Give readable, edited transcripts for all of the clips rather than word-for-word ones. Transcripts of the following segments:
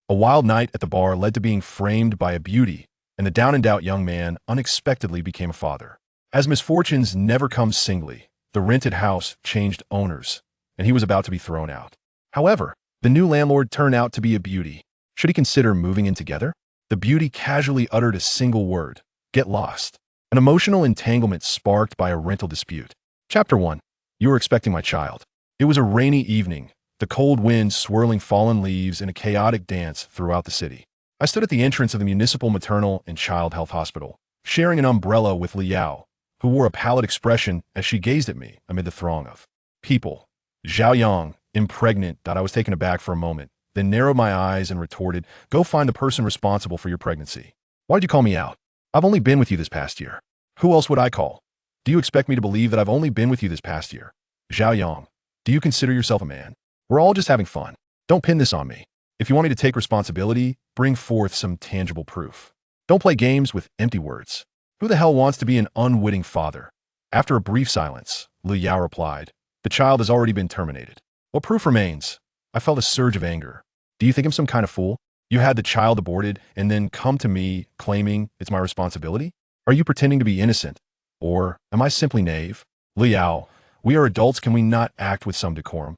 A wild night at the bar led to being framed by a beauty, and the down-and-out young man unexpectedly became a father. As misfortunes never come singly, the rented house changed owners, and he was about to be thrown out. However, the new landlord turned out to be a beauty. Should he consider moving in together? The beauty casually uttered a single word: get lost. An emotional entanglement sparked by a rental dispute. Chapter 1. You were expecting my child. It was a rainy evening, the cold wind swirling fallen leaves in a chaotic dance throughout the city. I stood at the entrance of the Municipal Maternal and Child Health Hospital, sharing an umbrella with Liao, who wore a pallid expression as she gazed at me amid the throng of people. Zhao Yang, impregnant, thought I was taken aback for a moment, then narrowed my eyes and retorted, "Go find the person responsible for your pregnancy. Why'd you call me out? I've only been with you this past year. Who else would I call? Do you expect me to believe that I've only been with you this past year? Zhao Yang, do you consider yourself a man? We're all just having fun. Don't pin this on me. If you want me to take responsibility, bring forth some tangible proof. Don't play games with empty words. Who the hell wants to be an unwitting father?" After a brief silence, Lu Yao replied, "The child has already been terminated. What proof remains?" I felt a surge of anger. Do you think I'm some kind of fool? You had the child aborted and then come to me claiming it's my responsibility? Are you pretending to be innocent? Or am I simply naive? Lu Yao, we are adults, can we not act with some decorum?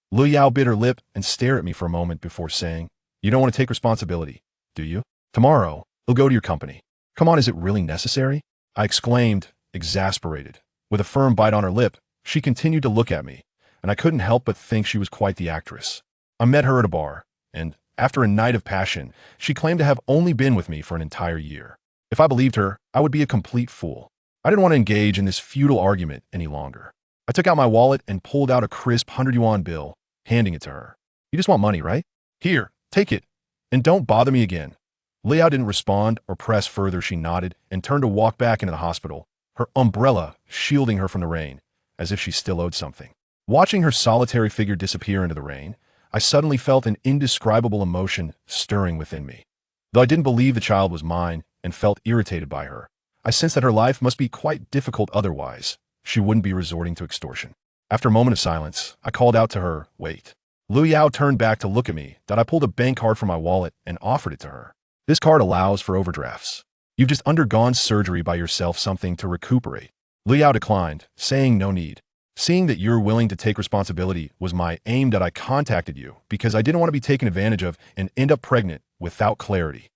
Lu Yao bit her lip and stared at me for a moment before saying, "You don't want to take responsibility, do you? Tomorrow, we'll go to your company." "Come on, is it really necessary?" I exclaimed, exasperated. With a firm bite on her lip, she continued to look at me, and I couldn't help but think she was quite the actress. I met her at a bar, and, after a night of passion, she claimed to have only been with me for an entire year. If I believed her, I would be a complete fool. I didn't want to engage in this futile argument any longer. I took out my wallet and pulled out a crisp 100 yuan bill, handing it to her. "You just want money, right? Here, take it, and don't bother me again." Liao didn't respond or press further. She nodded and turned to walk back into the hospital, her umbrella shielding her from the rain, as if she still owed something. Watching her solitary figure disappear into the rain, I suddenly felt an indescribable emotion stirring within me. Though I didn't believe the child was mine and felt irritated by her, I sensed that her life must be quite difficult otherwise. She wouldn't be resorting to extortion. After a moment of silence, I called out to her, "Wait." Lu Yao turned back to look at me. That I pulled a bank card from my wallet and offered it to her. "This card allows for overdrafts. You've just undergone surgery by yourself, something to recuperate." Lu Yao declined, saying no need. "Seeing that you're willing to take responsibility was my aim, that I contacted you because I didn't want to be taken advantage of and end up pregnant without clarity."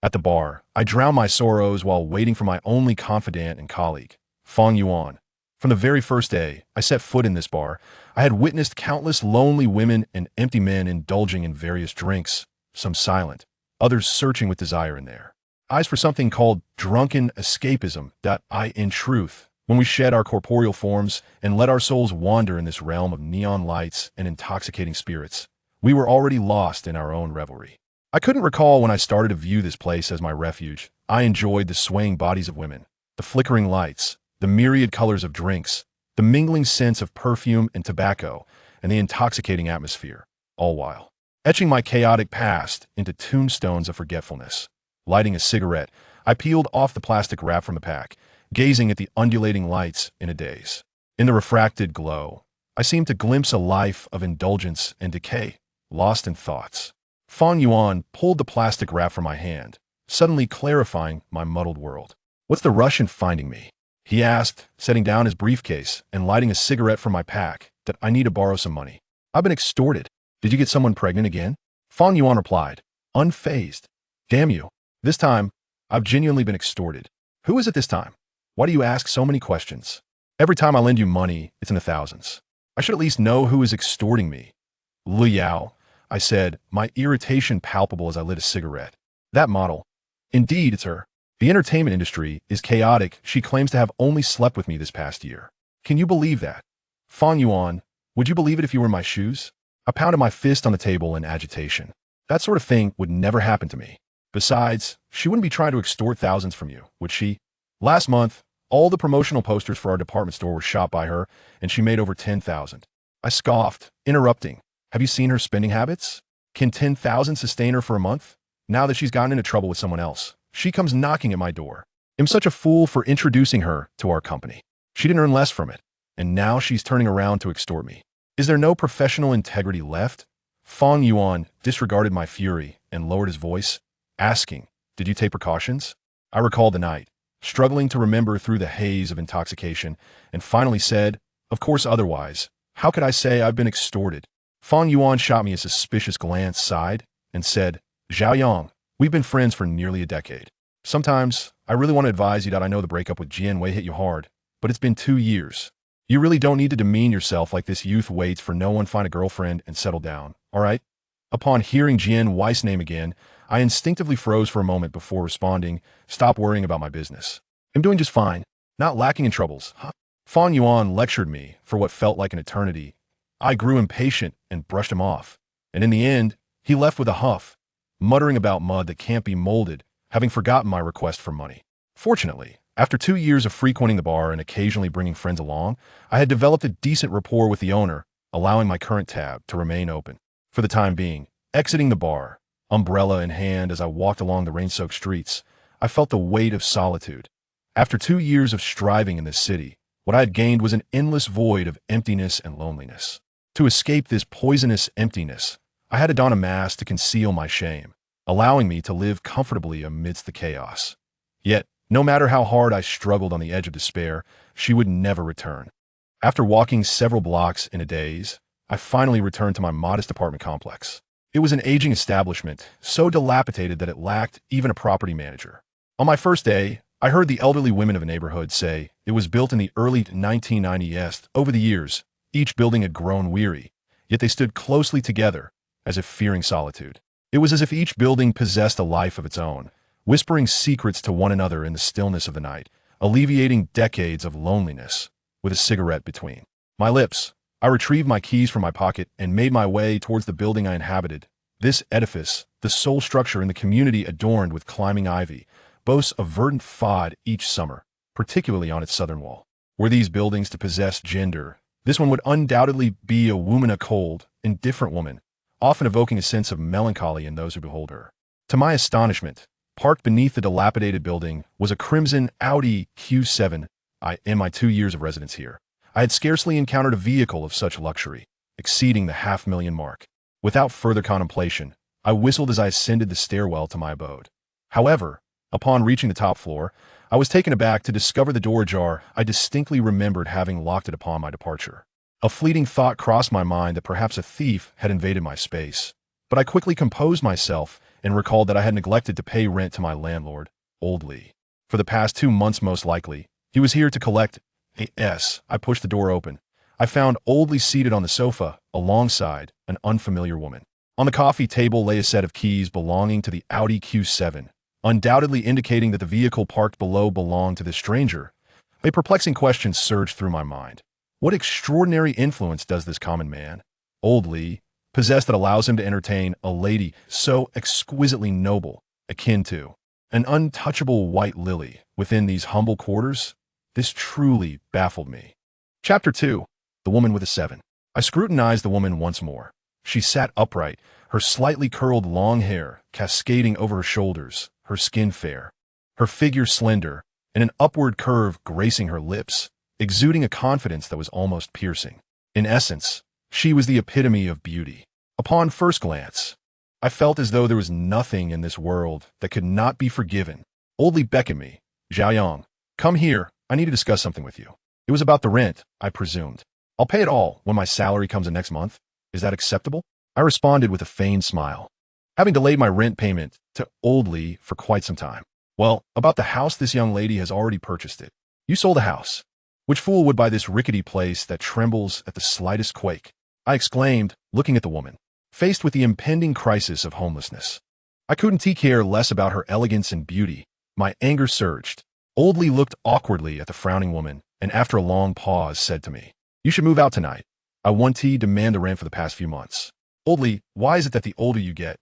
At the bar, I drowned my sorrows while waiting for my only confidant and colleague, Fang Yuan. From the very first day I set foot in this bar, I had witnessed countless lonely women and empty men indulging in various drinks, some silent, others searching with desire in their eyes for something called drunken escapism. That in truth, when we shed our corporeal forms and let our souls wander in this realm of neon lights and intoxicating spirits, we were already lost in our own revelry. I couldn't recall when I started to view this place as my refuge. I enjoyed the swaying bodies of women, the flickering lights, the myriad colors of drinks, the mingling scents of perfume and tobacco, and the intoxicating atmosphere, all while etching my chaotic past into tombstones of forgetfulness. Lighting a cigarette, I peeled off the plastic wrap from the pack, gazing at the undulating lights in a daze. In the refracted glow, I seemed to glimpse a life of indulgence and decay, lost in thoughts. Fang Yuan pulled the plastic wrap from my hand, suddenly clarifying my muddled world. "What's the rush in finding me?" he asked, setting down his briefcase and lighting a cigarette from my pack. "That I need to borrow some money. I've been extorted." "Did you get someone pregnant again?" Fang Yuan replied, unfazed. "Damn you. This time, I've genuinely been extorted." "Who is it this time? Why do you ask so many questions? Every time I lend you money, it's in the thousands. I should at least know who is extorting me." "Lu Yao," I said, my irritation palpable as I lit a cigarette. "That model. Indeed, it's her. The entertainment industry is chaotic. She claims to have only slept with me this past year. Can you believe that?" "Fang Yuan, would you believe it if you were in my shoes?" I pounded my fist on the table in agitation. "That sort of thing would never happen to me. Besides, she wouldn't be trying to extort thousands from you, would she? Last month, all the promotional posters for our department store were shot by her, and she made over 10,000. I scoffed, interrupting, "Have you seen her spending habits? Can 10,000 sustain her for a month? Now that she's gotten into trouble with someone else, she comes knocking at my door. I'm such a fool for introducing her to our company. She didn't earn less from it, and now she's turning around to extort me. Is there no professional integrity left?" Fong Yuan disregarded my fury and lowered his voice, asking, "Did you take precautions?" I recalled the night, struggling to remember through the haze of intoxication, and finally said, "Of course otherwise. How could I say I've been extorted?" Fong Yuan shot me a suspicious glance, sighed, and said, "Zhao Yang, we've been friends for nearly a decade. Sometimes, I really want to advise you that I know the breakup with Jian Wei hit you hard, but it's been 2 years. You really don't need to demean yourself like this youth waits for no one, find a girlfriend and settle down, all right?" Upon hearing Jian Wei's name again, I instinctively froze for a moment before responding, "Stop worrying about my business. I'm doing just fine, not lacking in troubles." Fong Yuan lectured me for what felt like an eternity. I grew impatient and brushed him off, and in the end, he left with a huff, muttering about mud that can't be molded, having forgotten my request for money. Fortunately, after 2 years of frequenting the bar and occasionally bringing friends along, I had developed a decent rapport with the owner, allowing my current tab to remain open. For the time being, exiting the bar, umbrella in hand as I walked along the rain-soaked streets, I felt the weight of solitude. After 2 years of striving in this city, what I had gained was an endless void of emptiness and loneliness. To escape this poisonous emptiness, I had to don a mask to conceal my shame, allowing me to live comfortably amidst the chaos. Yet, no matter how hard I struggled on the edge of despair, she would never return. After walking several blocks in a daze, I finally returned to my modest apartment complex. It was an aging establishment, so dilapidated that it lacked even a property manager. On my first day, I heard the elderly women of a neighborhood say it was built in the early 1990s. Over the years, each building had grown weary, yet they stood closely together, as if fearing solitude. It was as if each building possessed a life of its own, whispering secrets to one another in the stillness of the night, alleviating decades of loneliness with a cigarette between my lips. I retrieved my keys from my pocket and made my way towards the building I inhabited. This edifice, the sole structure in the community adorned with climbing ivy, boasts a verdant facade each summer, particularly on its southern wall. Were these buildings to possess gender, this one would undoubtedly be a woman, a cold, indifferent woman, often evoking a sense of melancholy in those who behold her. To my astonishment, parked beneath the dilapidated building was a crimson Audi Q7. In my 2 years of residence here, I had scarcely encountered a vehicle of such luxury, exceeding the $500,000 mark. Without further contemplation, I whistled as I ascended the stairwell to my abode. However, upon reaching the top floor, I was taken aback to discover the door ajar. I distinctly remembered having locked it upon my departure. A fleeting thought crossed my mind that perhaps a thief had invaded my space, but I quickly composed myself and recalled that I had neglected to pay rent to my landlord, Old Lee. For the past 2 months most likely, he was here to collect. I pushed the door open. I found Old Lee seated on the sofa, alongside an unfamiliar woman. On the coffee table lay a set of keys belonging to the Audi Q7, undoubtedly indicating that the vehicle parked below belonged to this stranger. A perplexing question surged through my mind. What extraordinary influence does this common man, Old Lee, possess that allows him to entertain a lady so exquisitely noble, akin to an untouchable white lily, within these humble quarters? This truly baffled me. Chapter 2. The Woman with a 7. I scrutinized the woman once more. She sat upright, her slightly curled long hair cascading over her shoulders, her skin fair, her figure slender, and an upward curve gracing her lips, exuding a confidence that was almost piercing. In essence, she was the epitome of beauty. Upon first glance, I felt as though there was nothing in this world that could not be forgiven. Old Lee beckoned me. "Zhao Yang, come here. I need to discuss something with you." It was about the rent, I presumed. "I'll pay it all when my salary comes in next month. Is that acceptable?" I responded with a feigned smile, having delayed my rent payment to Old Lee for quite some time. "Well, about the house, this young lady has already purchased it." "You sold a house? Which fool would buy this rickety place that trembles at the slightest quake?" I exclaimed, looking at the woman, faced with the impending crisis of homelessness. I couldn't care less about her elegance and beauty. My anger surged. Old Lee looked awkwardly at the frowning woman, and after a long pause said to me, "You should move out tonight. I want to demand the rent for the past few months." "Old Lee, why is it that the older you get,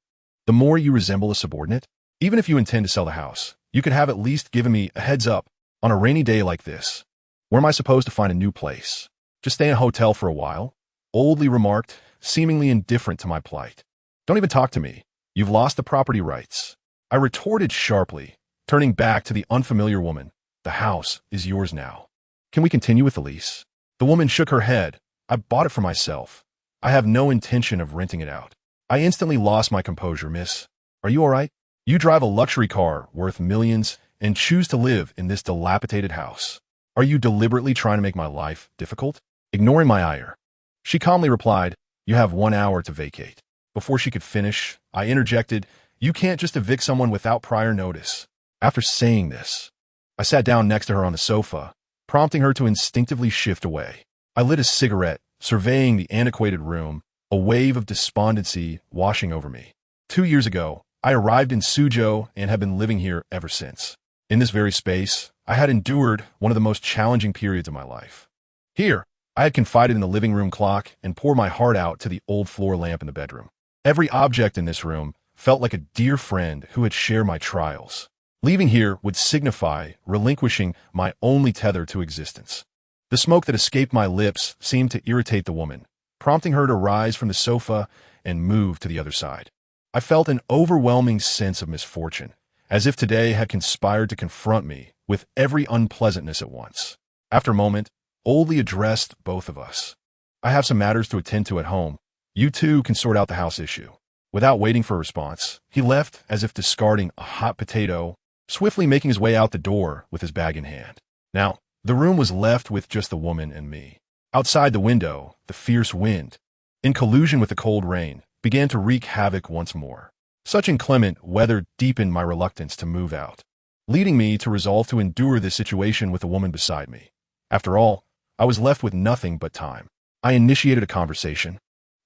the more you resemble a subordinate? Even if you intend to sell the house, you could have at least given me a heads up on a rainy day like this. Where am I supposed to find a new place? Just stay in a hotel for a while?" Old Lee remarked, seemingly indifferent to my plight. "Don't even talk to me. You've lost the property rights." I retorted sharply, turning back to the unfamiliar woman. "The house is yours now. Can we continue with the lease?" The woman shook her head. "I bought it for myself. I have no intention of renting it out." I instantly lost my composure. Miss, are you all right? You drive a luxury car worth millions and choose to live in this dilapidated house. Are you deliberately trying to make my life difficult? Ignoring my ire, she calmly replied, you have 1 hour to vacate. Before she could finish, I interjected, you can't just evict someone without prior notice. After saying this, I sat down next to her on the sofa, prompting her to instinctively shift away. I lit a cigarette, surveying the antiquated room, a wave of despondency washing over me. 2 years ago, I arrived in Suzhou and have been living here ever since. In this very space, I had endured one of the most challenging periods of my life. Here, I had confided in the living room clock and poured my heart out to the old floor lamp in the bedroom. Every object in this room felt like a dear friend who had shared my trials. Leaving here would signify relinquishing my only tether to existence. The smoke that escaped my lips seemed to irritate the woman, prompting her to rise from the sofa and move to the other side. I felt an overwhelming sense of misfortune, as if today had conspired to confront me with every unpleasantness at once. After a moment, Oldly addressed both of us. I have some matters to attend to at home. You two can sort out the house issue. Without waiting for a response, he left as if discarding a hot potato, swiftly making his way out the door with his bag in hand. Now, the room was left with just the woman and me. Outside the window, the fierce wind, in collusion with the cold rain, began to wreak havoc once more. Such inclement weather deepened my reluctance to move out, leading me to resolve to endure this situation with the woman beside me. After all, I was left with nothing but time. I initiated a conversation.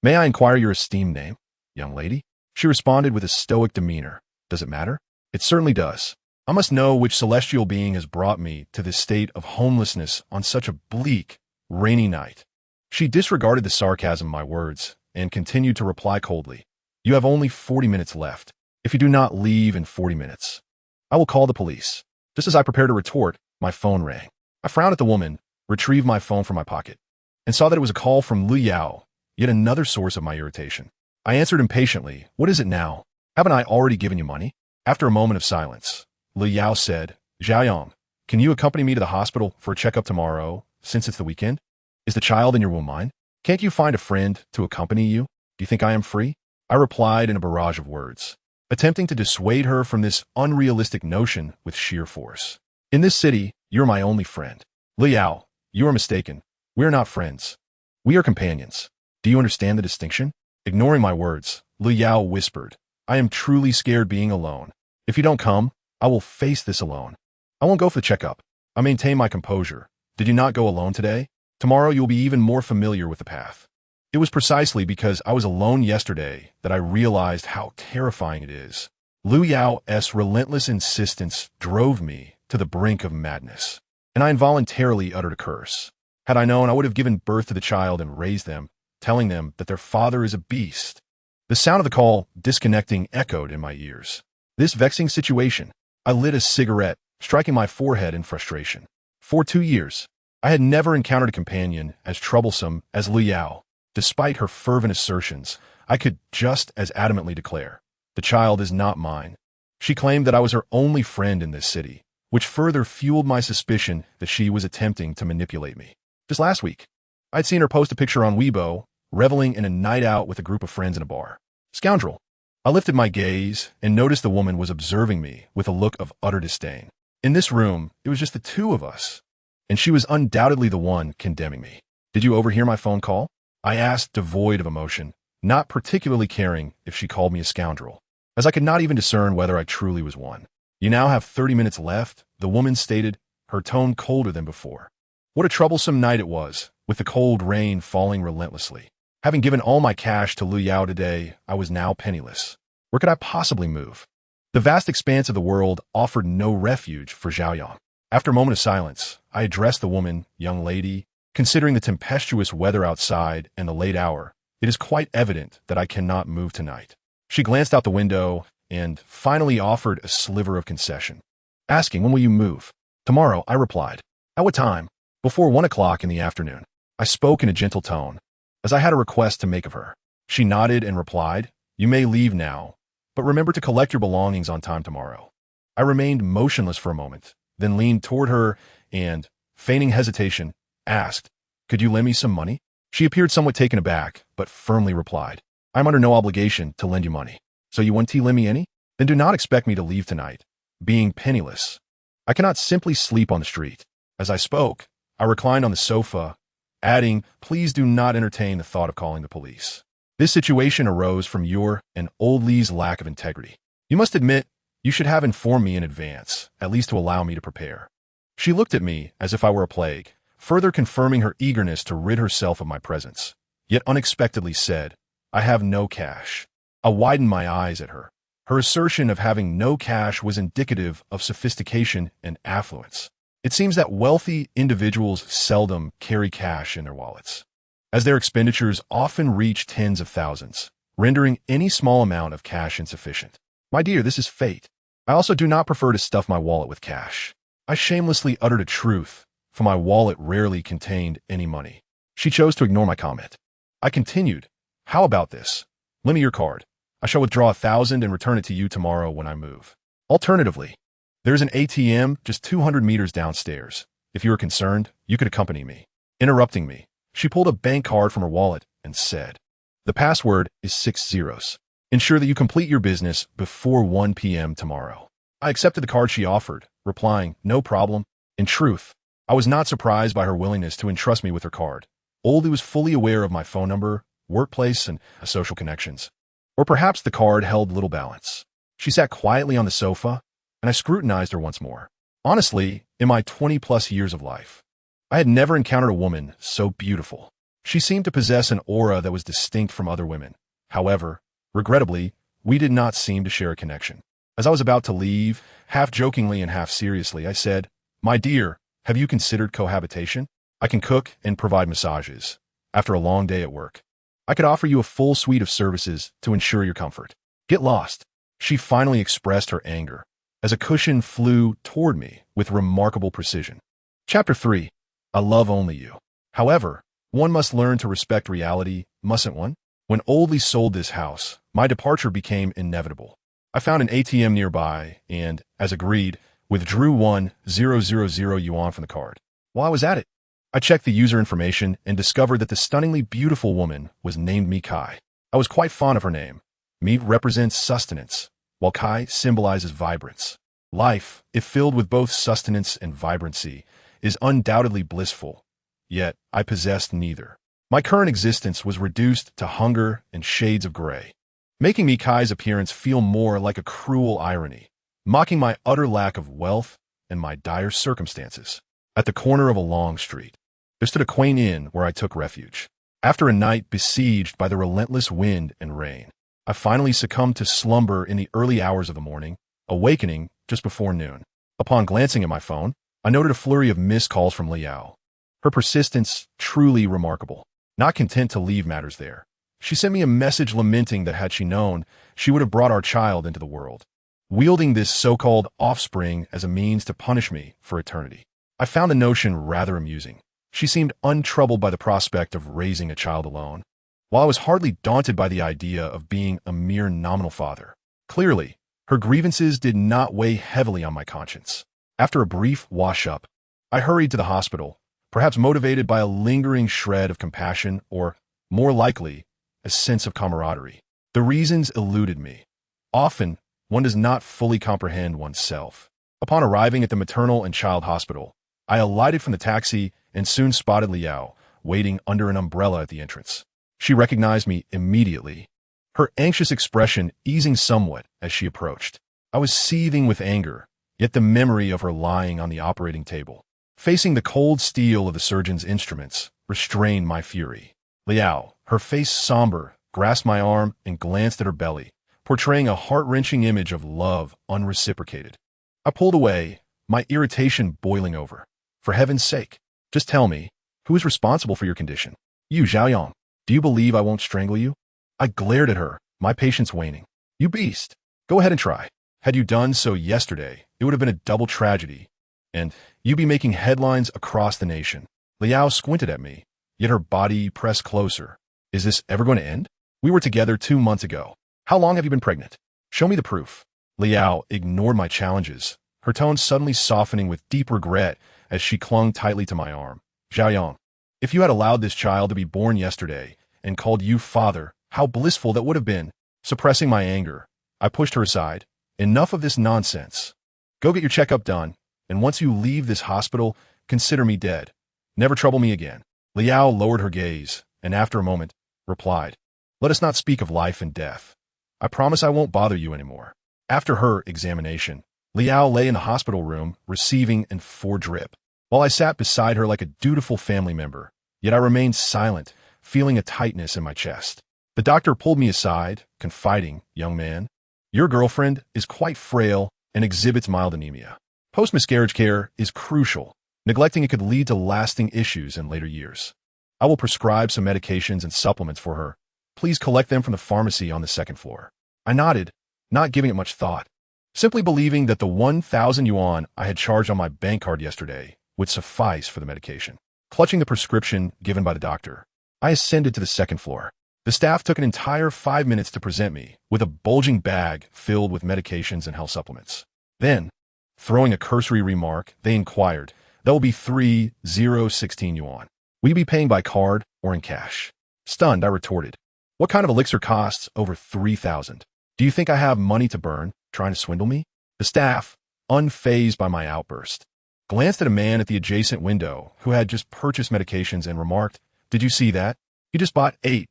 May I inquire your esteemed name, young lady? She responded with a stoic demeanor. Does it matter? It certainly does. I must know which celestial being has brought me to this state of homelessness on such a bleak, rainy night. She disregarded the sarcasm of my words and continued to reply coldly. You have only 40 minutes left. If you do not leave in 40 minutes, I will call the police. Just as I prepared to retort, my phone rang. I frowned at the woman, retrieved my phone from my pocket, and saw that it was a call from Lu Yao, yet another source of my irritation. I answered impatiently, What is it now? Haven't I already given you money? After a moment of silence, Lu Yao said, Xiaoyang, can you accompany me to the hospital for a checkup tomorrow, since it's the weekend? Is the child in your womb mine? Can't you find a friend to accompany you? Do you think I am free? I replied in a barrage of words, attempting to dissuade her from this unrealistic notion with sheer force. In this city, you're my only friend. Lu Yao, you are mistaken. We are not friends. We are companions. Do you understand the distinction? Ignoring my words, Lu Yao whispered, I am truly scared being alone. If you don't come, I will face this alone. I won't go for the checkup. I maintain my composure. Did you not go alone today? Tomorrow you'll be even more familiar with the path. It was precisely because I was alone yesterday that I realized how terrifying it is. Lu Yao's relentless insistence drove me to the brink of madness, and I involuntarily uttered a curse. Had I known, I would have given birth to the child and raised them, telling them that their father is a beast. The sound of the call, disconnecting, echoed in my ears. This vexing situation. I lit a cigarette, striking my forehead in frustration. For 2 years, I had never encountered a companion as troublesome as Lu Yao. Despite her fervent assertions, I could just as adamantly declare, the child is not mine. She claimed that I was her only friend in this city, which further fueled my suspicion that she was attempting to manipulate me. Just last week, I'd seen her post a picture on Weibo, reveling in a night out with a group of friends in a bar. Scoundrel! I lifted my gaze and noticed the woman was observing me with a look of utter disdain. In this room, it was just the two of us, and she was undoubtedly the one condemning me. Did you overhear my phone call? I asked, devoid of emotion, not particularly caring if she called me a scoundrel, as I could not even discern whether I truly was one. You now have 30 minutes left, the woman stated, her tone colder than before. What a troublesome night it was, with the cold rain falling relentlessly. Having given all my cash to Lu Yao today, I was now penniless. Where could I possibly move? The vast expanse of the world offered no refuge for Xiaoyang. After a moment of silence, I addressed the woman, young lady. Considering the tempestuous weather outside and the late hour, it is quite evident that I cannot move tonight. She glanced out the window and finally offered a sliver of concession, asking, when will you move? Tomorrow, I replied. At what time? Before 1 o'clock in the afternoon. I spoke in a gentle tone, as I had a request to make of her. She nodded and replied, you may leave now, but remember to collect your belongings on time tomorrow. I remained motionless for a moment, then leaned toward her and, feigning hesitation, asked, could you lend me some money? She appeared somewhat taken aback, but firmly replied, I'm under no obligation to lend you money. So you won't lend me any? Then do not expect me to leave tonight, being penniless. I cannot simply sleep on the street. As I spoke, I reclined on the sofa, adding, please do not entertain the thought of calling the police. This situation arose from your and old Lee's lack of integrity. You must admit, you should have informed me in advance, at least to allow me to prepare. She looked at me as if I were a plague, further confirming her eagerness to rid herself of my presence, yet unexpectedly said, I have no cash. I widened my eyes at her. Her assertion of having no cash was indicative of sophistication and affluence. It seems that wealthy individuals seldom carry cash in their wallets, as their expenditures often reach tens of thousands, rendering any small amount of cash insufficient. My dear, this is fate. I also do not prefer to stuff my wallet with cash. I shamelessly uttered a truth, for my wallet rarely contained any money. She chose to ignore my comment. I continued, how about this? Lend me your card. I shall withdraw 1,000 and return it to you tomorrow when I move. Alternatively, there's an ATM just 200 meters downstairs. If you are concerned, you could accompany me. Interrupting me, she pulled a bank card from her wallet and said, the password is 6 zeros. Ensure that you complete your business before 1 p.m. tomorrow. I accepted the card she offered, replying, no problem. In truth, I was not surprised by her willingness to entrust me with her card. Oldie was fully aware of my phone number, workplace, and social connections. Or perhaps the card held little balance. She sat quietly on the sofa, and I scrutinized her once more. Honestly, in my 20-plus years of life, I had never encountered a woman so beautiful. She seemed to possess an aura that was distinct from other women. However, regrettably, we did not seem to share a connection. As I was about to leave, half jokingly and half seriously, I said, my dear, have you considered cohabitation? I can cook and provide massages after a long day at work. I could offer you a full suite of services to ensure your comfort. Get lost. She finally expressed her anger as a cushion flew toward me with remarkable precision. Chapter 3. I love only you. However, one must learn to respect reality, mustn't one? When Oldie sold this house, my departure became inevitable. I found an ATM nearby and, as agreed, withdrew 1,000 yuan from the card. While I was at it, I checked the user information and discovered that the stunningly beautiful woman was named Mi Kai. I was quite fond of her name. Mi represents sustenance, while Kai symbolizes vibrance. Life, if filled with both sustenance and vibrancy, is undoubtedly blissful, yet I possessed neither. My current existence was reduced to hunger and shades of gray, making Mi Kai's appearance feel more like a cruel irony, mocking my utter lack of wealth and my dire circumstances. At the corner of a long street, there stood a quaint inn where I took refuge. After a night besieged by the relentless wind and rain, I finally succumbed to slumber in the early hours of the morning, awakening just before noon. Upon glancing at my phone, I noted a flurry of missed calls from Liao. Her persistence truly remarkable. Not content to leave matters there, she sent me a message lamenting that had she known, she would have brought our child into the world, wielding this so-called offspring as a means to punish me for eternity. I found the notion rather amusing. She seemed untroubled by the prospect of raising a child alone, while I was hardly daunted by the idea of being a mere nominal father. Clearly, her grievances did not weigh heavily on my conscience. After a brief wash-up, I hurried to the hospital, perhaps motivated by a lingering shred of compassion or, more likely, a sense of camaraderie. The reasons eluded me. Often, one does not fully comprehend oneself. Upon arriving at the maternal and child hospital, I alighted from the taxi and soon spotted Liao, waiting under an umbrella at the entrance. She recognized me immediately, her anxious expression easing somewhat as she approached. I was seething with anger, yet the memory of her lying on the operating table, facing the cold steel of the surgeon's instruments, restrained my fury. Liao, her face somber, grasped my arm and glanced at her belly, portraying a heart-wrenching image of love unreciprocated. I pulled away, my irritation boiling over. For heaven's sake, just tell me, who is responsible for your condition? You, Xiaoyang. Do you believe I won't strangle you? I glared at her, my patience waning. You beast. Go ahead and try. Had you done so yesterday, it would have been a double tragedy, and you'd be making headlines across the nation. Liao squinted at me, yet her body pressed closer. Is this ever going to end? We were together 2 months ago. How long have you been pregnant? Show me the proof. Liao ignored my challenges, her tone suddenly softening with deep regret as she clung tightly to my arm. Xiaoyang, if you had allowed this child to be born yesterday and called you father, How blissful that would have been. Suppressing my anger, I pushed her aside. Enough of this nonsense. Go get your checkup done, and once you leave this hospital, consider me dead. Never trouble me again. Liao lowered her gaze, and after a moment, replied, let us not speak of life and death. I promise I won't bother you anymore. After her examination, Liao lay in the hospital room, receiving an 4 drip. While I sat beside her like a dutiful family member, yet I remained silent, feeling a tightness in my chest. The doctor pulled me aside, confiding, young man, your girlfriend is quite frail and exhibits mild anemia. Post-miscarriage care is crucial. Neglecting it could lead to lasting issues in later years. I will prescribe some medications and supplements for her. Please collect them from the pharmacy on the 2nd floor. I nodded, not giving it much thought, simply believing that the 1,000 yuan I had charged on my bank card yesterday would suffice for the medication. Clutching the prescription given by the doctor, I ascended to the 2nd floor. The staff took an entire 5 minutes to present me with a bulging bag filled with medications and health supplements. Then, throwing a cursory remark, they inquired, that will be 3,016 yuan. Will you be paying by card or in cash? Stunned, I retorted, what kind of elixir costs over 3,000? Do you think I have money to burn, trying to swindle me? The staff, unfazed by my outburst, glanced at a man at the adjacent window who had just purchased medications and remarked, did you see that? He just bought 8,000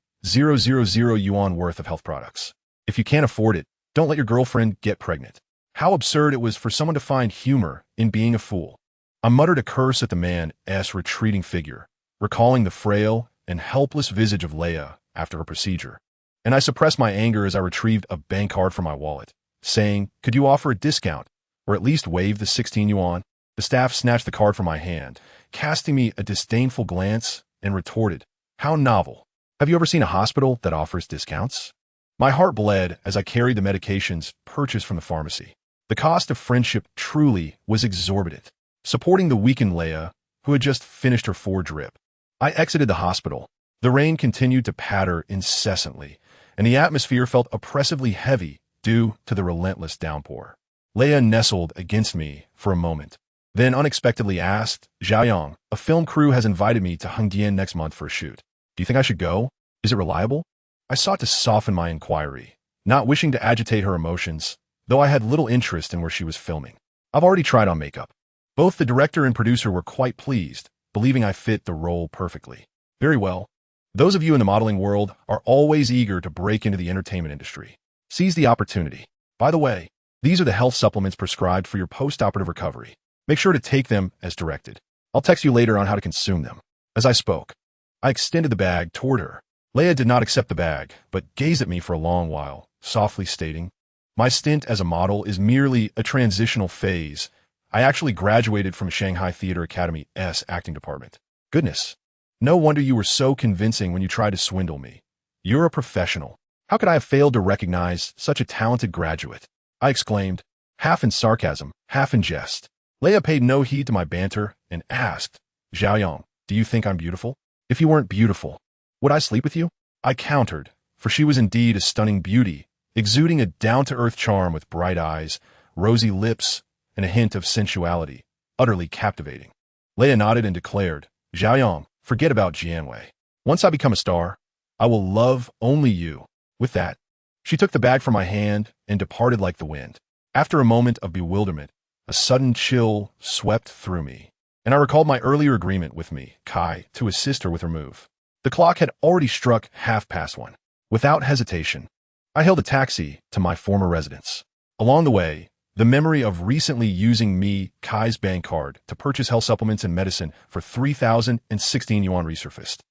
yuan worth of health products. If you can't afford it, don't let your girlfriend get pregnant. How absurd it was for someone to find humor in being a fool. I muttered a curse at the man's retreating figure, recalling the frail and helpless visage of Leia after her procedure, and I suppressed my anger as I retrieved a bank card from my wallet, saying, could you offer a discount, or at least waive the 16 yuan? The staff snatched the card from my hand, casting me a disdainful glance, and retorted, how novel. Have you ever seen a hospital that offers discounts? My heart bled as I carried the medications purchased from the pharmacy. The cost of friendship truly was exorbitant. Supporting the weakened Leia, who had just finished her 4 drip, I exited the hospital. The rain continued to patter incessantly, and the atmosphere felt oppressively heavy due to the relentless downpour. Leia nestled against me for a moment, then unexpectedly asked, Xiaoyang, a film crew has invited me to Hengdian next month for a shoot. Do you think I should go? Is it reliable? I sought to soften my inquiry, not wishing to agitate her emotions, though I had little interest in where she was filming. I've already tried on makeup. Both the director and producer were quite pleased, believing I fit the role perfectly. Very well. Those of you in the modeling world are always eager to break into the entertainment industry. Seize the opportunity. By the way, these are the health supplements prescribed for your post-operative recovery. Make sure to take them as directed. I'll text you later on how to consume them. As I spoke, I extended the bag toward her. Leia did not accept the bag, but gazed at me for a long while, softly stating, my stint as a model is merely a transitional phase. I actually graduated from Shanghai Theatre Academy's acting department. Goodness. No wonder you were so convincing when you tried to swindle me. You're a professional. How could I have failed to recognize such a talented graduate? I exclaimed, half in sarcasm, half in jest. Leia paid no heed to my banter and asked, Xiaoyang, do you think I'm beautiful? If you weren't beautiful, would I sleep with you? I countered, for she was indeed a stunning beauty, exuding a down-to-earth charm with bright eyes, rosy lips, and a hint of sensuality, utterly captivating. Leia nodded and declared, Xiaoyang, forget about Jianwei. Once I become a star, I will love only you. With that, she took the bag from my hand and departed like the wind. After a moment of bewilderment, a sudden chill swept through me, and I recalled my earlier agreement with Kai to assist her with her move. The clock had already struck 1:30. Without hesitation, I hailed a taxi to my former residence. Along the way, the memory of recently using Kai's bank card to purchase health supplements and medicine for 3,016 yuan resurfaced.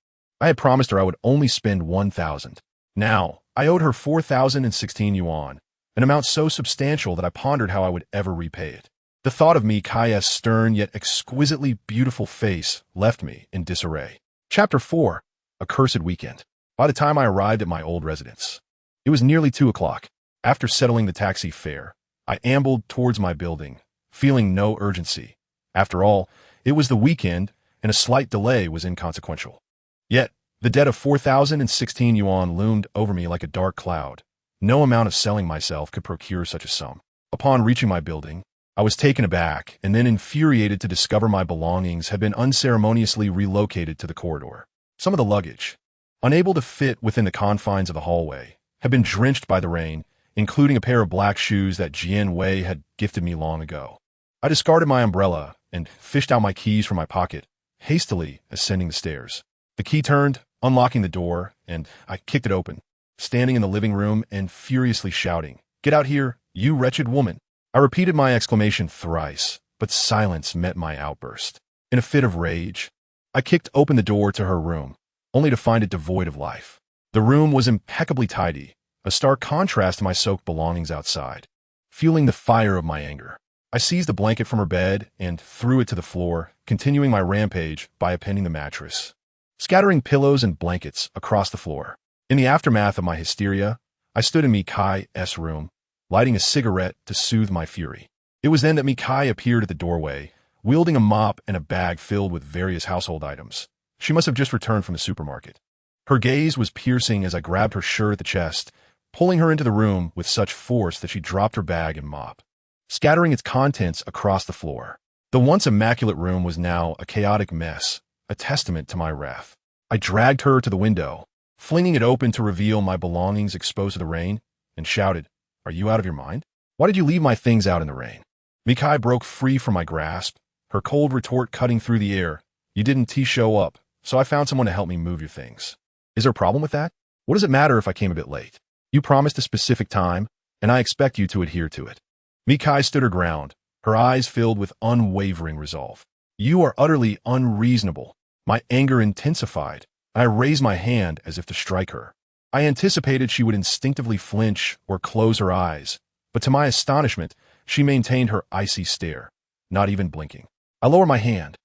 I had promised her I would only spend 1,000. Now, I owed her 4,016 yuan, an amount so substantial that I pondered how I would ever repay it. The thought of Kai's stern yet exquisitely beautiful face left me in disarray. Chapter 4. A Cursed Weekend. By the time I arrived at my old residence, it was nearly 2 o'clock. After settling the taxi fare, I ambled towards my building, feeling no urgency. After all, it was the weekend, and a slight delay was inconsequential. Yet, the debt of 4,016 yuan loomed over me like a dark cloud. No amount of selling myself could procure such a sum. Upon reaching my building, I was taken aback and then infuriated to discover my belongings had been unceremoniously relocated to the corridor. Some of the luggage, unable to fit within the confines of the hallway, had been drenched by the rain, including a pair of black shoes that Jian Wei had gifted me long ago. I discarded my umbrella and fished out my keys from my pocket, hastily ascending the stairs. The key turned, unlocking the door, and I kicked it open, standing in the living room and furiously shouting, "Get out here, you wretched woman!" I repeated my exclamation thrice, but silence met my outburst. In a fit of rage, I kicked open the door to her room, only to find it devoid of life. The room was impeccably tidy, a stark contrast to my soaked belongings outside. Fueling the fire of my anger, I seized a blanket from her bed and threw it to the floor, continuing my rampage by appending the mattress, scattering pillows and blankets across the floor. In the aftermath of my hysteria, I stood in Mikai's room, lighting a cigarette to soothe my fury. It was then that Mikai appeared at the doorway, wielding a mop and a bag filled with various household items. She must have just returned from the supermarket. Her gaze was piercing as I grabbed her shirt at the chest, pulling her into the room with such force that she dropped her bag and mop, scattering its contents across the floor. The once immaculate room was now a chaotic mess, a testament to my wrath. I dragged her to the window, flinging it open to reveal my belongings exposed to the rain, and shouted, "Are you out of your mind? Why did you leave my things out in the rain?" Mikai broke free from my grasp, her cold retort cutting through the air. "You didn't show up, so I found someone to help me move your things. Is there a problem with that? What does it matter if I came a bit late? You promised a specific time, and I expect you to adhere to it." Mikai stood her ground, her eyes filled with unwavering resolve. "You are utterly unreasonable." My anger intensified, and I raised my hand as if to strike her. I anticipated she would instinctively flinch or close her eyes, but to my astonishment, she maintained her icy stare, not even blinking. I lowered my hand,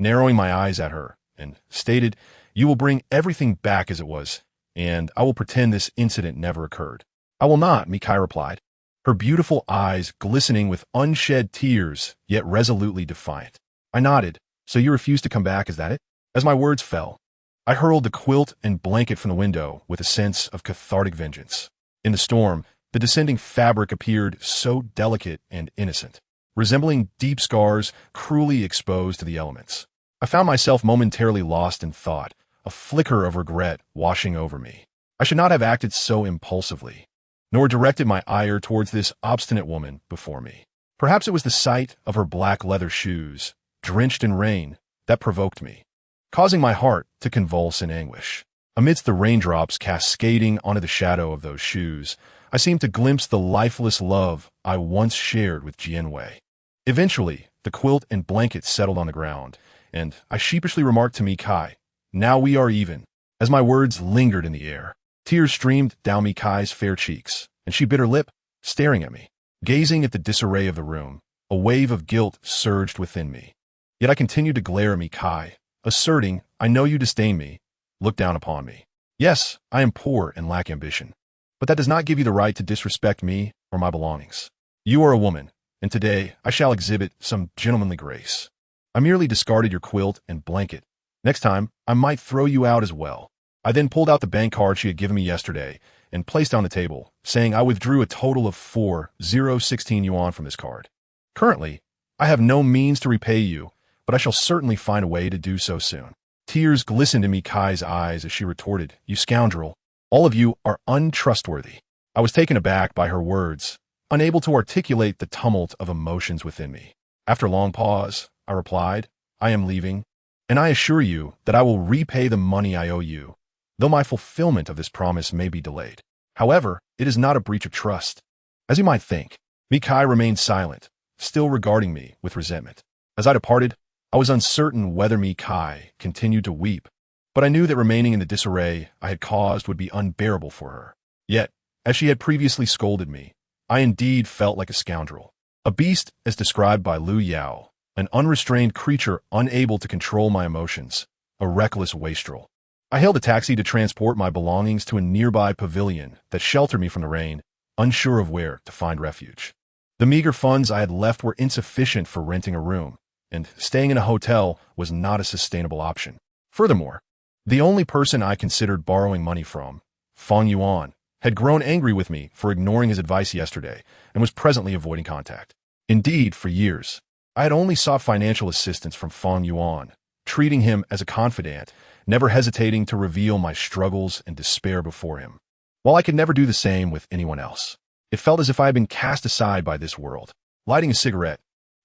narrowing my eyes at her, and stated, "You will bring everything back as it was, and I will pretend this incident never occurred." "I will not," Mikai replied, her beautiful eyes glistening with unshed tears, yet resolutely defiant. I nodded. "So you refuse to come back, is that it?" As my words fell, I hurled the quilt and blanket from the window with a sense of cathartic vengeance. In the storm, the descending fabric appeared so delicate and innocent, resembling deep scars cruelly exposed to the elements. I found myself momentarily lost in thought, a flicker of regret washing over me. I should not have acted so impulsively, nor directed my ire towards this obstinate woman before me. Perhaps it was the sight of her black leather shoes, drenched in rain, that provoked me, causing my heart to convulse in anguish. Amidst the raindrops cascading onto the shadow of those shoes, I seemed to glimpse the lifeless love I once shared with Jian Wei. Eventually, the quilt and blanket settled on the ground, and I sheepishly remarked to Mikai, "Now we are even." As my words lingered in the air, tears streamed down Mikai's fair cheeks, and she bit her lip, staring at me. Gazing at the disarray of the room, a wave of guilt surged within me. Yet I continued to glare at Mikai, asserting, "I know you disdain me. Look down upon me. Yes, I am poor and lack ambition, but that does not give you the right to disrespect me or my belongings. You are a woman, and today I shall exhibit some gentlemanly grace. I merely discarded your quilt and blanket. Next time, I might throw you out as well." I then pulled out the bank card she had given me yesterday and placed on the table, saying I withdrew a total of 4,016 yuan from this card. "Currently, I have no means to repay you, but I shall certainly find a way to do so soon." Tears glistened in Mikai's eyes as she retorted, "You scoundrel, all of you are untrustworthy." I was taken aback by her words, unable to articulate the tumult of emotions within me. After a long pause, I replied, "I am leaving, and I assure you that I will repay the money I owe you, though my fulfillment of this promise may be delayed. However, it is not a breach of trust." As you might think, Mikai remained silent, still regarding me with resentment. As I departed, I was uncertain whether Mikai continued to weep, but I knew that remaining in the disarray I had caused would be unbearable for her. Yet, as she had previously scolded me, I indeed felt like a scoundrel, a beast as described by Liu Yao, an unrestrained creature unable to control my emotions, a reckless wastrel. I hailed a taxi to transport my belongings to a nearby pavilion that sheltered me from the rain, unsure of where to find refuge. The meager funds I had left were insufficient for renting a room, and staying in a hotel was not a sustainable option. Furthermore, the only person I considered borrowing money from, Feng Yuan, had grown angry with me for ignoring his advice yesterday and was presently avoiding contact. Indeed, for years, I had only sought financial assistance from Feng Yuan, treating him as a confidant, never hesitating to reveal my struggles and despair before him. While I could never do the same with anyone else, it felt as if I had been cast aside by this world. Lighting a cigarette,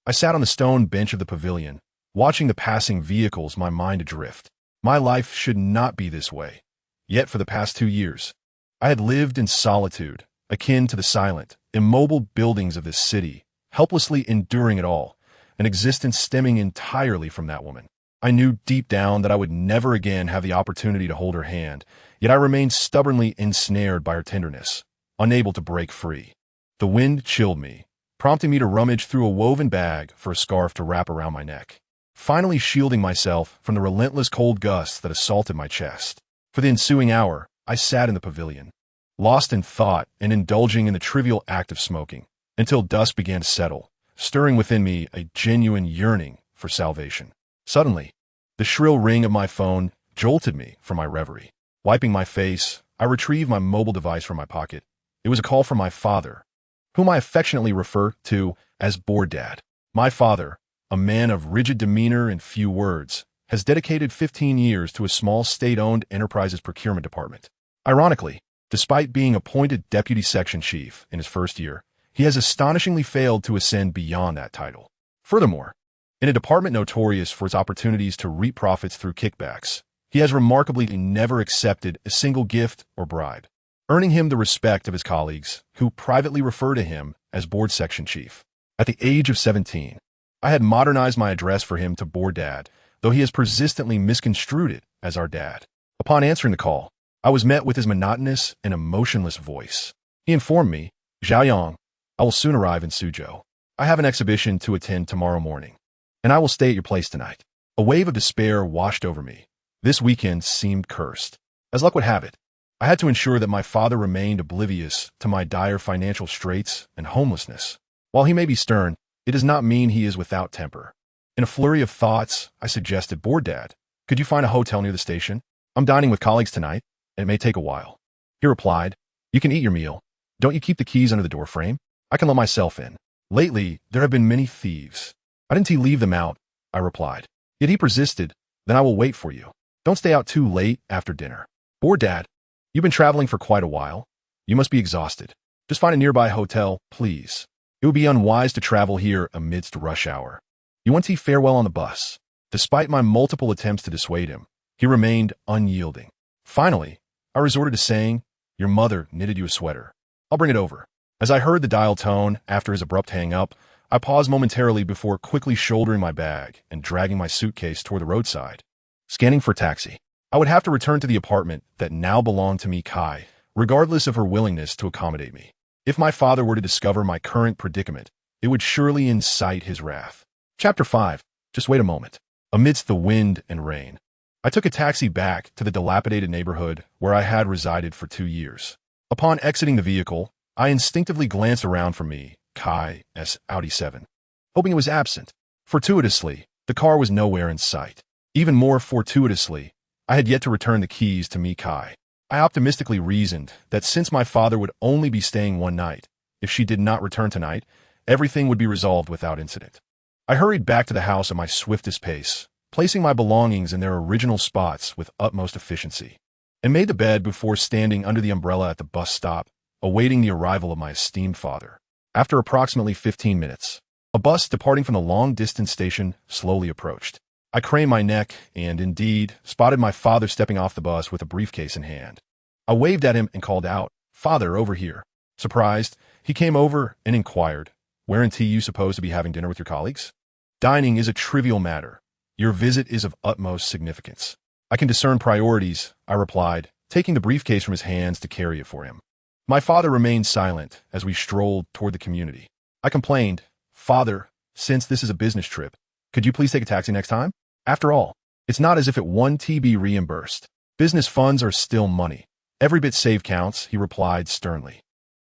I sat on the stone bench of the pavilion, watching the passing vehicles, my mind adrift. My life should not be this way. Yet for the past 2 years, I had lived in solitude, akin to the silent, immobile buildings of this city, helplessly enduring it all, an existence stemming entirely from that woman. I knew deep down that I would never again have the opportunity to hold her hand, yet I remained stubbornly ensnared by her tenderness, unable to break free. The wind chilled me, prompting me to rummage through a woven bag for a scarf to wrap around my neck, finally shielding myself from the relentless cold gusts that assaulted my chest. For the ensuing hour, I sat in the pavilion, lost in thought and indulging in the trivial act of smoking, until dusk began to settle, stirring within me a genuine yearning for salvation. Suddenly, the shrill ring of my phone jolted me from my reverie. Wiping my face, I retrieved my mobile device from my pocket. It was a call from my father, whom I affectionately refer to as Bored Dad. My father, a man of rigid demeanor and few words, has dedicated 15 years to a small state-owned enterprise's procurement department. Ironically, despite being appointed deputy section chief in his first year, he has astonishingly failed to ascend beyond that title. Furthermore, in a department notorious for its opportunities to reap profits through kickbacks, he has remarkably never accepted a single gift or bribe, earning him the respect of his colleagues, who privately refer to him as board section chief. At the age of 17, I had modernized my address for him to Bored Dad, though he has persistently misconstrued it as our dad. Upon answering the call, I was met with his monotonous and emotionless voice. He informed me, "Xiaoyang, I will soon arrive in Suzhou. I have an exhibition to attend tomorrow morning, and I will stay at your place tonight." A wave of despair washed over me. This weekend seemed cursed. As luck would have it, I had to ensure that my father remained oblivious to my dire financial straits and homelessness. While he may be stern, it does not mean he is without temper. In a flurry of thoughts, I suggested, "Bored Dad, could you find a hotel near the station? I'm dining with colleagues tonight, and it may take a while." He replied, "You can eat your meal. Don't you keep the keys under the door frame? I can let myself in. Lately, there have been many thieves. Why didn't he leave them out?" I replied. Yet he persisted, "Then I will wait for you. Don't stay out too late after dinner." "Bored Dad, you've been traveling for quite a while. You must be exhausted. Just find a nearby hotel, please. It would be unwise to travel here amidst rush hour. You want to farewell on the bus." Despite my multiple attempts to dissuade him, he remained unyielding. Finally, I resorted to saying, "Your mother knitted you a sweater. I'll bring it over." As I heard the dial tone after his abrupt hang-up, I paused momentarily before quickly shouldering my bag and dragging my suitcase toward the roadside. Scanning for a taxi. I would have to return to the apartment that now belonged to me, Kai, regardless of her willingness to accommodate me. If my father were to discover my current predicament, it would surely incite his wrath. Chapter 5. Just wait a moment. Amidst the wind and rain, I took a taxi back to the dilapidated neighborhood where I had resided for 2 years. Upon exiting the vehicle, I instinctively glanced around for me, Kai's Audi 7, hoping it was absent. Fortuitously, the car was nowhere in sight. Even more fortuitously, I had yet to return the keys to me, Kai. I optimistically reasoned that since my father would only be staying one night, if she did not return tonight, everything would be resolved without incident. I hurried back to the house at my swiftest pace, placing my belongings in their original spots with utmost efficiency, and made the bed before standing under the umbrella at the bus stop, awaiting the arrival of my esteemed father. After approximately 15 minutes, a bus departing from the long-distance station slowly approached. I craned my neck and, indeed, spotted my father stepping off the bus with a briefcase in hand. I waved at him and called out, "Father, over here." Surprised, he came over and inquired, "Wherein you supposed to be having dinner with your colleagues?" "Dining is a trivial matter. Your visit is of utmost significance." "I can discern priorities," I replied, taking the briefcase from his hands to carry it for him. My father remained silent as we strolled toward the community. I complained, "Father, since this is a business trip, could you please take a taxi next time? After all, it's not as if it won to be reimbursed. Business funds are still money. Every bit saved counts," he replied sternly.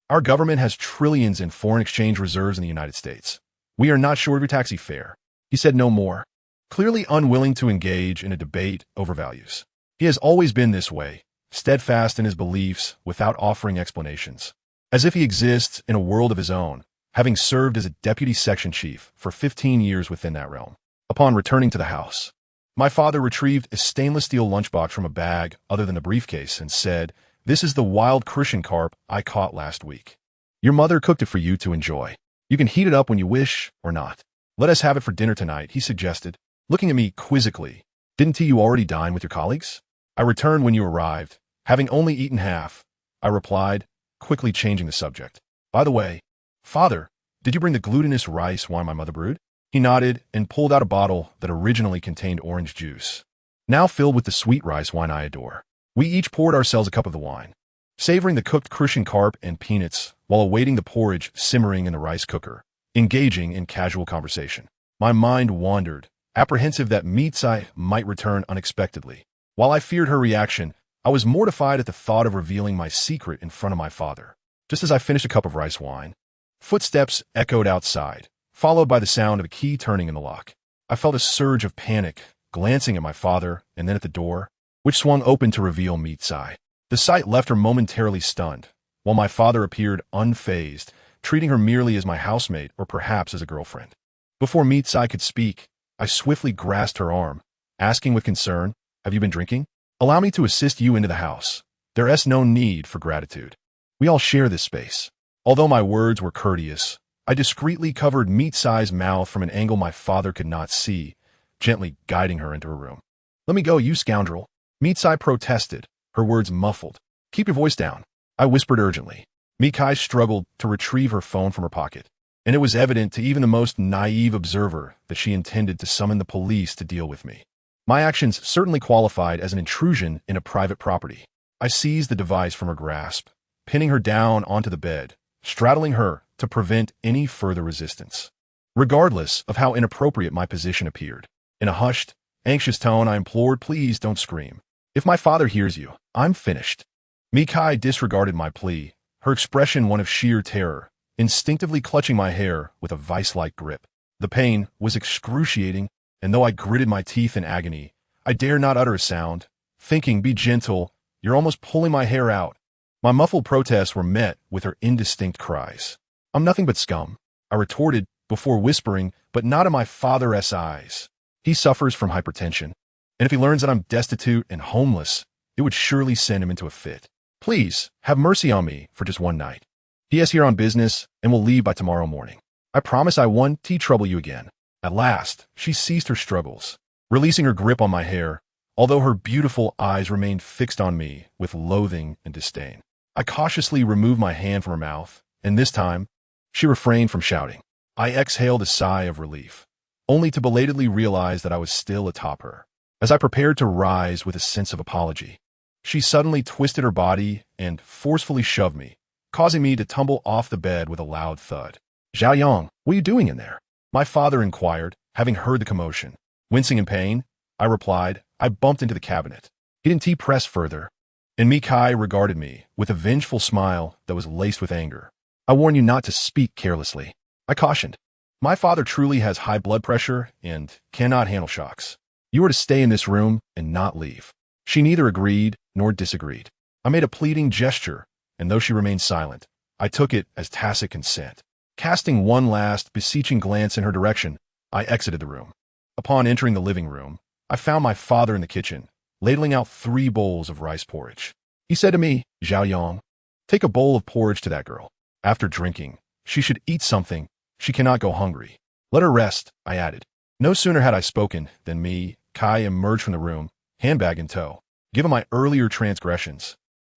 "Our government has trillions in foreign exchange reserves in the United States. We are not short of your taxi fare." He said no more, clearly unwilling to engage in a debate over values. He has always been this way, steadfast in his beliefs without offering explanations, as if he exists in a world of his own, having served as a deputy section chief for 15 years within that realm. Upon returning to the house, My father retrieved a stainless steel lunchbox from a bag other than a briefcase and said, "This is the wild crucian carp I caught last week. Your mother cooked it for you to enjoy. You can heat it up when you wish or not. Let us have it for dinner tonight," he suggested, looking at me quizzically. "Didn't you already dine with your colleagues?" "I returned when you arrived, having only eaten half," I replied, quickly changing the subject. "By the way, Father, did you bring the glutinous rice wine my mother brewed?" He nodded and pulled out a bottle that originally contained orange juice, now filled with the sweet rice wine I adore. We each poured ourselves a cup of the wine, savoring the cooked crucian carp and peanuts while awaiting the porridge simmering in the rice cooker, engaging in casual conversation. My mind wandered, apprehensive that Mitsai might return unexpectedly. While I feared her reaction, I was mortified at the thought of revealing my secret in front of my father. Just as I finished a cup of rice wine, footsteps echoed outside, followed by the sound of a key turning in the lock. I felt a surge of panic, glancing at my father and then at the door, which swung open to reveal Mitsai. The sight left her momentarily stunned, while my father appeared unfazed, treating her merely as my housemate or perhaps as a girlfriend. Before Mitsai could speak, I swiftly grasped her arm, asking with concern, "Have you been drinking? Allow me to assist you into the house. There is no need for gratitude. We all share this space." Although my words were courteous, I discreetly covered Mitsai's mouth from an angle my father could not see, gently guiding her into her room. "Let me go, you scoundrel," Mitsai protested, her words muffled. "Keep your voice down," I whispered urgently. Mikai struggled to retrieve her phone from her pocket, and it was evident to even the most naive observer that she intended to summon the police to deal with me. My actions certainly qualified as an intrusion in a private property. I seized the device from her grasp, pinning her down onto the bed, straddling her to prevent any further resistance. Regardless of how inappropriate my position appeared, in a hushed, anxious tone I implored, "Please don't scream. If my father hears you, I'm finished." Mikai disregarded my plea, her expression one of sheer terror, instinctively clutching my hair with a vice-like grip. The pain was excruciating, and though I gritted my teeth in agony, I dared not utter a sound, thinking, "Be gentle, you're almost pulling my hair out." My muffled protests were met with her indistinct cries. "I'm nothing but scum," I retorted before whispering, "but not in my father's eyes. He suffers from hypertension, and if he learns that I'm destitute and homeless, it would surely send him into a fit. Please, have mercy on me for just one night. He is here on business and will leave by tomorrow morning. I promise I won't trouble you again." At last, she ceased her struggles, releasing her grip on my hair, although her beautiful eyes remained fixed on me with loathing and disdain. I cautiously removed my hand from her mouth, and this time, she refrained from shouting. I exhaled a sigh of relief, only to belatedly realize that I was still atop her. As I prepared to rise with a sense of apology, she suddenly twisted her body and forcefully shoved me, causing me to tumble off the bed with a loud thud. "Zhao Yang, what are you doing in there?" my father inquired, having heard the commotion. Wincing in pain, I replied, "I bumped into the cabinet." He didn't press further, and Mikai regarded me with a vengeful smile that was laced with anger. "I warn you not to speak carelessly," I cautioned. "My father truly has high blood pressure and cannot handle shocks. You are to stay in this room and not leave." She neither agreed nor disagreed. I made a pleading gesture, and though she remained silent, I took it as tacit consent. Casting one last, beseeching glance in her direction, I exited the room. Upon entering the living room, I found my father in the kitchen, ladling out 3 bowls of rice porridge. He said to me, "Zhao Yang, take a bowl of porridge to that girl. After drinking, she should eat something. She cannot go hungry. Let her rest," I added. No sooner had I spoken than Kai emerged from the room, handbag in tow. Given my earlier transgressions,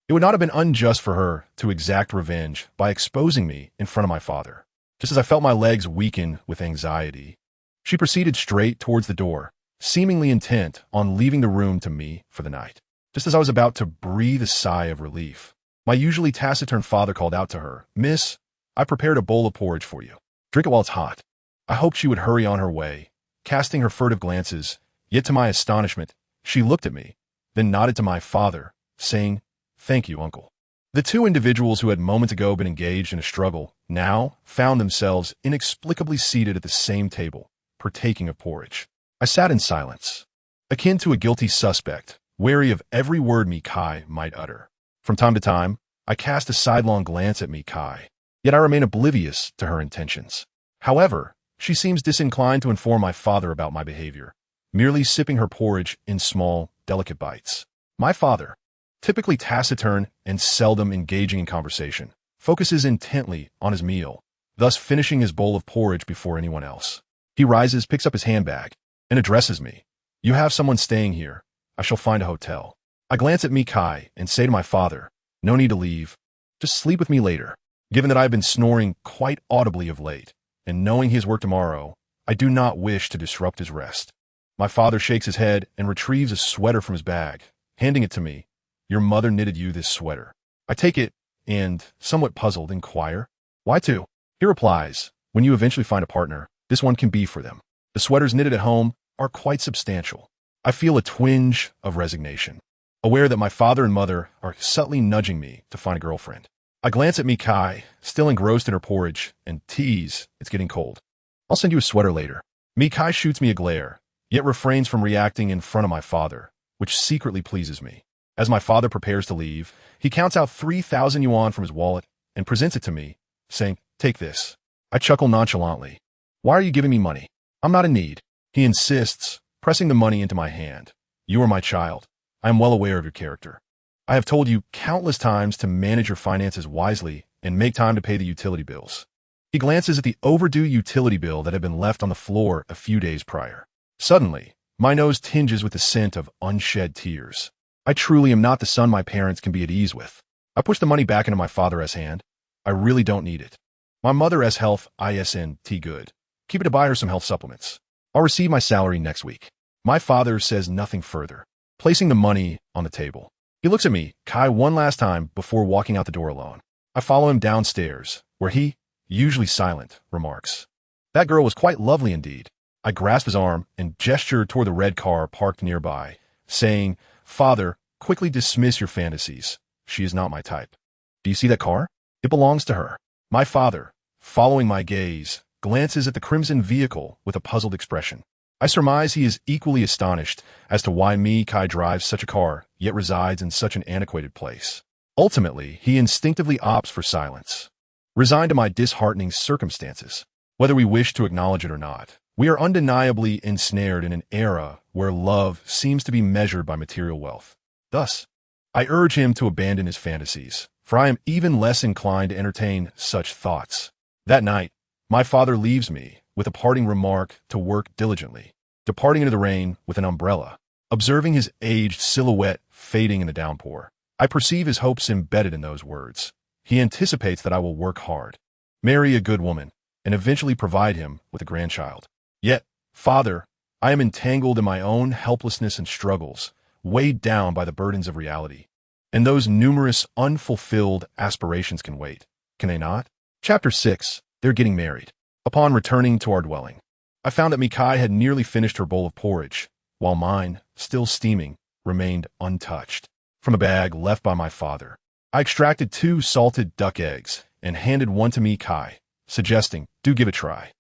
it would not have been unjust for her to exact revenge by exposing me in front of my father. Just as I felt my legs weaken with anxiety, she proceeded straight towards the door, seemingly intent on leaving the room to me for the night. Just as I was about to breathe a sigh of relief, my usually taciturn father called out to her, "Miss, I prepared a bowl of porridge for you. Drink it while it's hot." I hoped she would hurry on her way, casting her furtive glances, yet to my astonishment, she looked at me, then nodded to my father, saying, "Thank you, uncle." The 2 individuals who had moments ago been engaged in a struggle now found themselves inexplicably seated at the same table, partaking of porridge. I sat in silence, akin to a guilty suspect, wary of every word Mikai might utter. From time to time, I cast a sidelong glance at Mikai, yet I remain oblivious to her intentions. However, she seems disinclined to inform my father about my behavior, merely sipping her porridge in small, delicate bites. My father, typically taciturn and seldom engaging in conversation, focuses intently on his meal, thus finishing his bowl of porridge before anyone else. He rises, picks up his handbag, and addresses me. "You have someone staying here. I shall find a hotel." I glance at Mikai and say to my father, "No need to leave. Just sleep with me later." Given that I have been snoring quite audibly of late, and knowing he has work tomorrow, I do not wish to disrupt his rest. My father shakes his head and retrieves a sweater from his bag, handing it to me. "Your mother knitted you this sweater." I take it and, somewhat puzzled, inquire, "Why two?" He replies, "When you eventually find a partner, this one can be for them. The sweaters knitted at home are quite substantial." I feel a twinge of resignation, aware that my father and mother are subtly nudging me to find a girlfriend. I glance at Mikai, still engrossed in her porridge, and tease, "It's getting cold. I'll send you a sweater later." Mikai shoots me a glare, yet refrains from reacting in front of my father, which secretly pleases me. As my father prepares to leave, he counts out 3,000 yuan from his wallet and presents it to me, saying, "Take this." I chuckle nonchalantly. "Why are you giving me money? I'm not in need." He insists, pressing the money into my hand. "You are my child. I am well aware of your character. I have told you countless times to manage your finances wisely and make time to pay the utility bills." He glances at the overdue utility bill that had been left on the floor a few days prior. Suddenly, my nose tinges with the scent of unshed tears. I truly am not the son my parents can be at ease with. I push the money back into my father's hand. I really don't need it. My mother's health isn't good. Keep it to buy her some health supplements. I'll receive my salary next week. My father says nothing further, placing the money on the table. He looks at me, Kai, one last time before walking out the door alone. I follow him downstairs, where he, usually silent, remarks, "That girl was quite lovely indeed." I grasp his arm and gesture toward the red car parked nearby, saying, "Father, quickly dismiss your fantasies. She is not my type." "Do you see that car? It belongs to her." My father, following my gaze, glances at the crimson vehicle with a puzzled expression. I surmise he is equally astonished as to why Kai drives such a car, yet resides in such an antiquated place. Ultimately, he instinctively opts for silence. Resigned to my disheartening circumstances, whether we wish to acknowledge it or not, we are undeniably ensnared in an era where love seems to be measured by material wealth. Thus, I urge him to abandon his fantasies, for I am even less inclined to entertain such thoughts. That night, my father leaves me with a parting remark to work diligently, departing into the rain with an umbrella. Observing his aged silhouette fading in the downpour, I perceive his hopes embedded in those words. He anticipates that I will work hard, marry a good woman, and eventually provide him with a grandchild. Yet, Father, I am entangled in my own helplessness and struggles, weighed down by the burdens of reality. And those numerous unfulfilled aspirations can wait, can they not? Chapter 6. They're getting married. Upon returning to our dwelling, I found that Mikai had nearly finished her bowl of porridge, while mine, still steaming, remained untouched. From a bag left by my father, I extracted 2 salted duck eggs and handed one to Mikai, suggesting, "Do give it a try."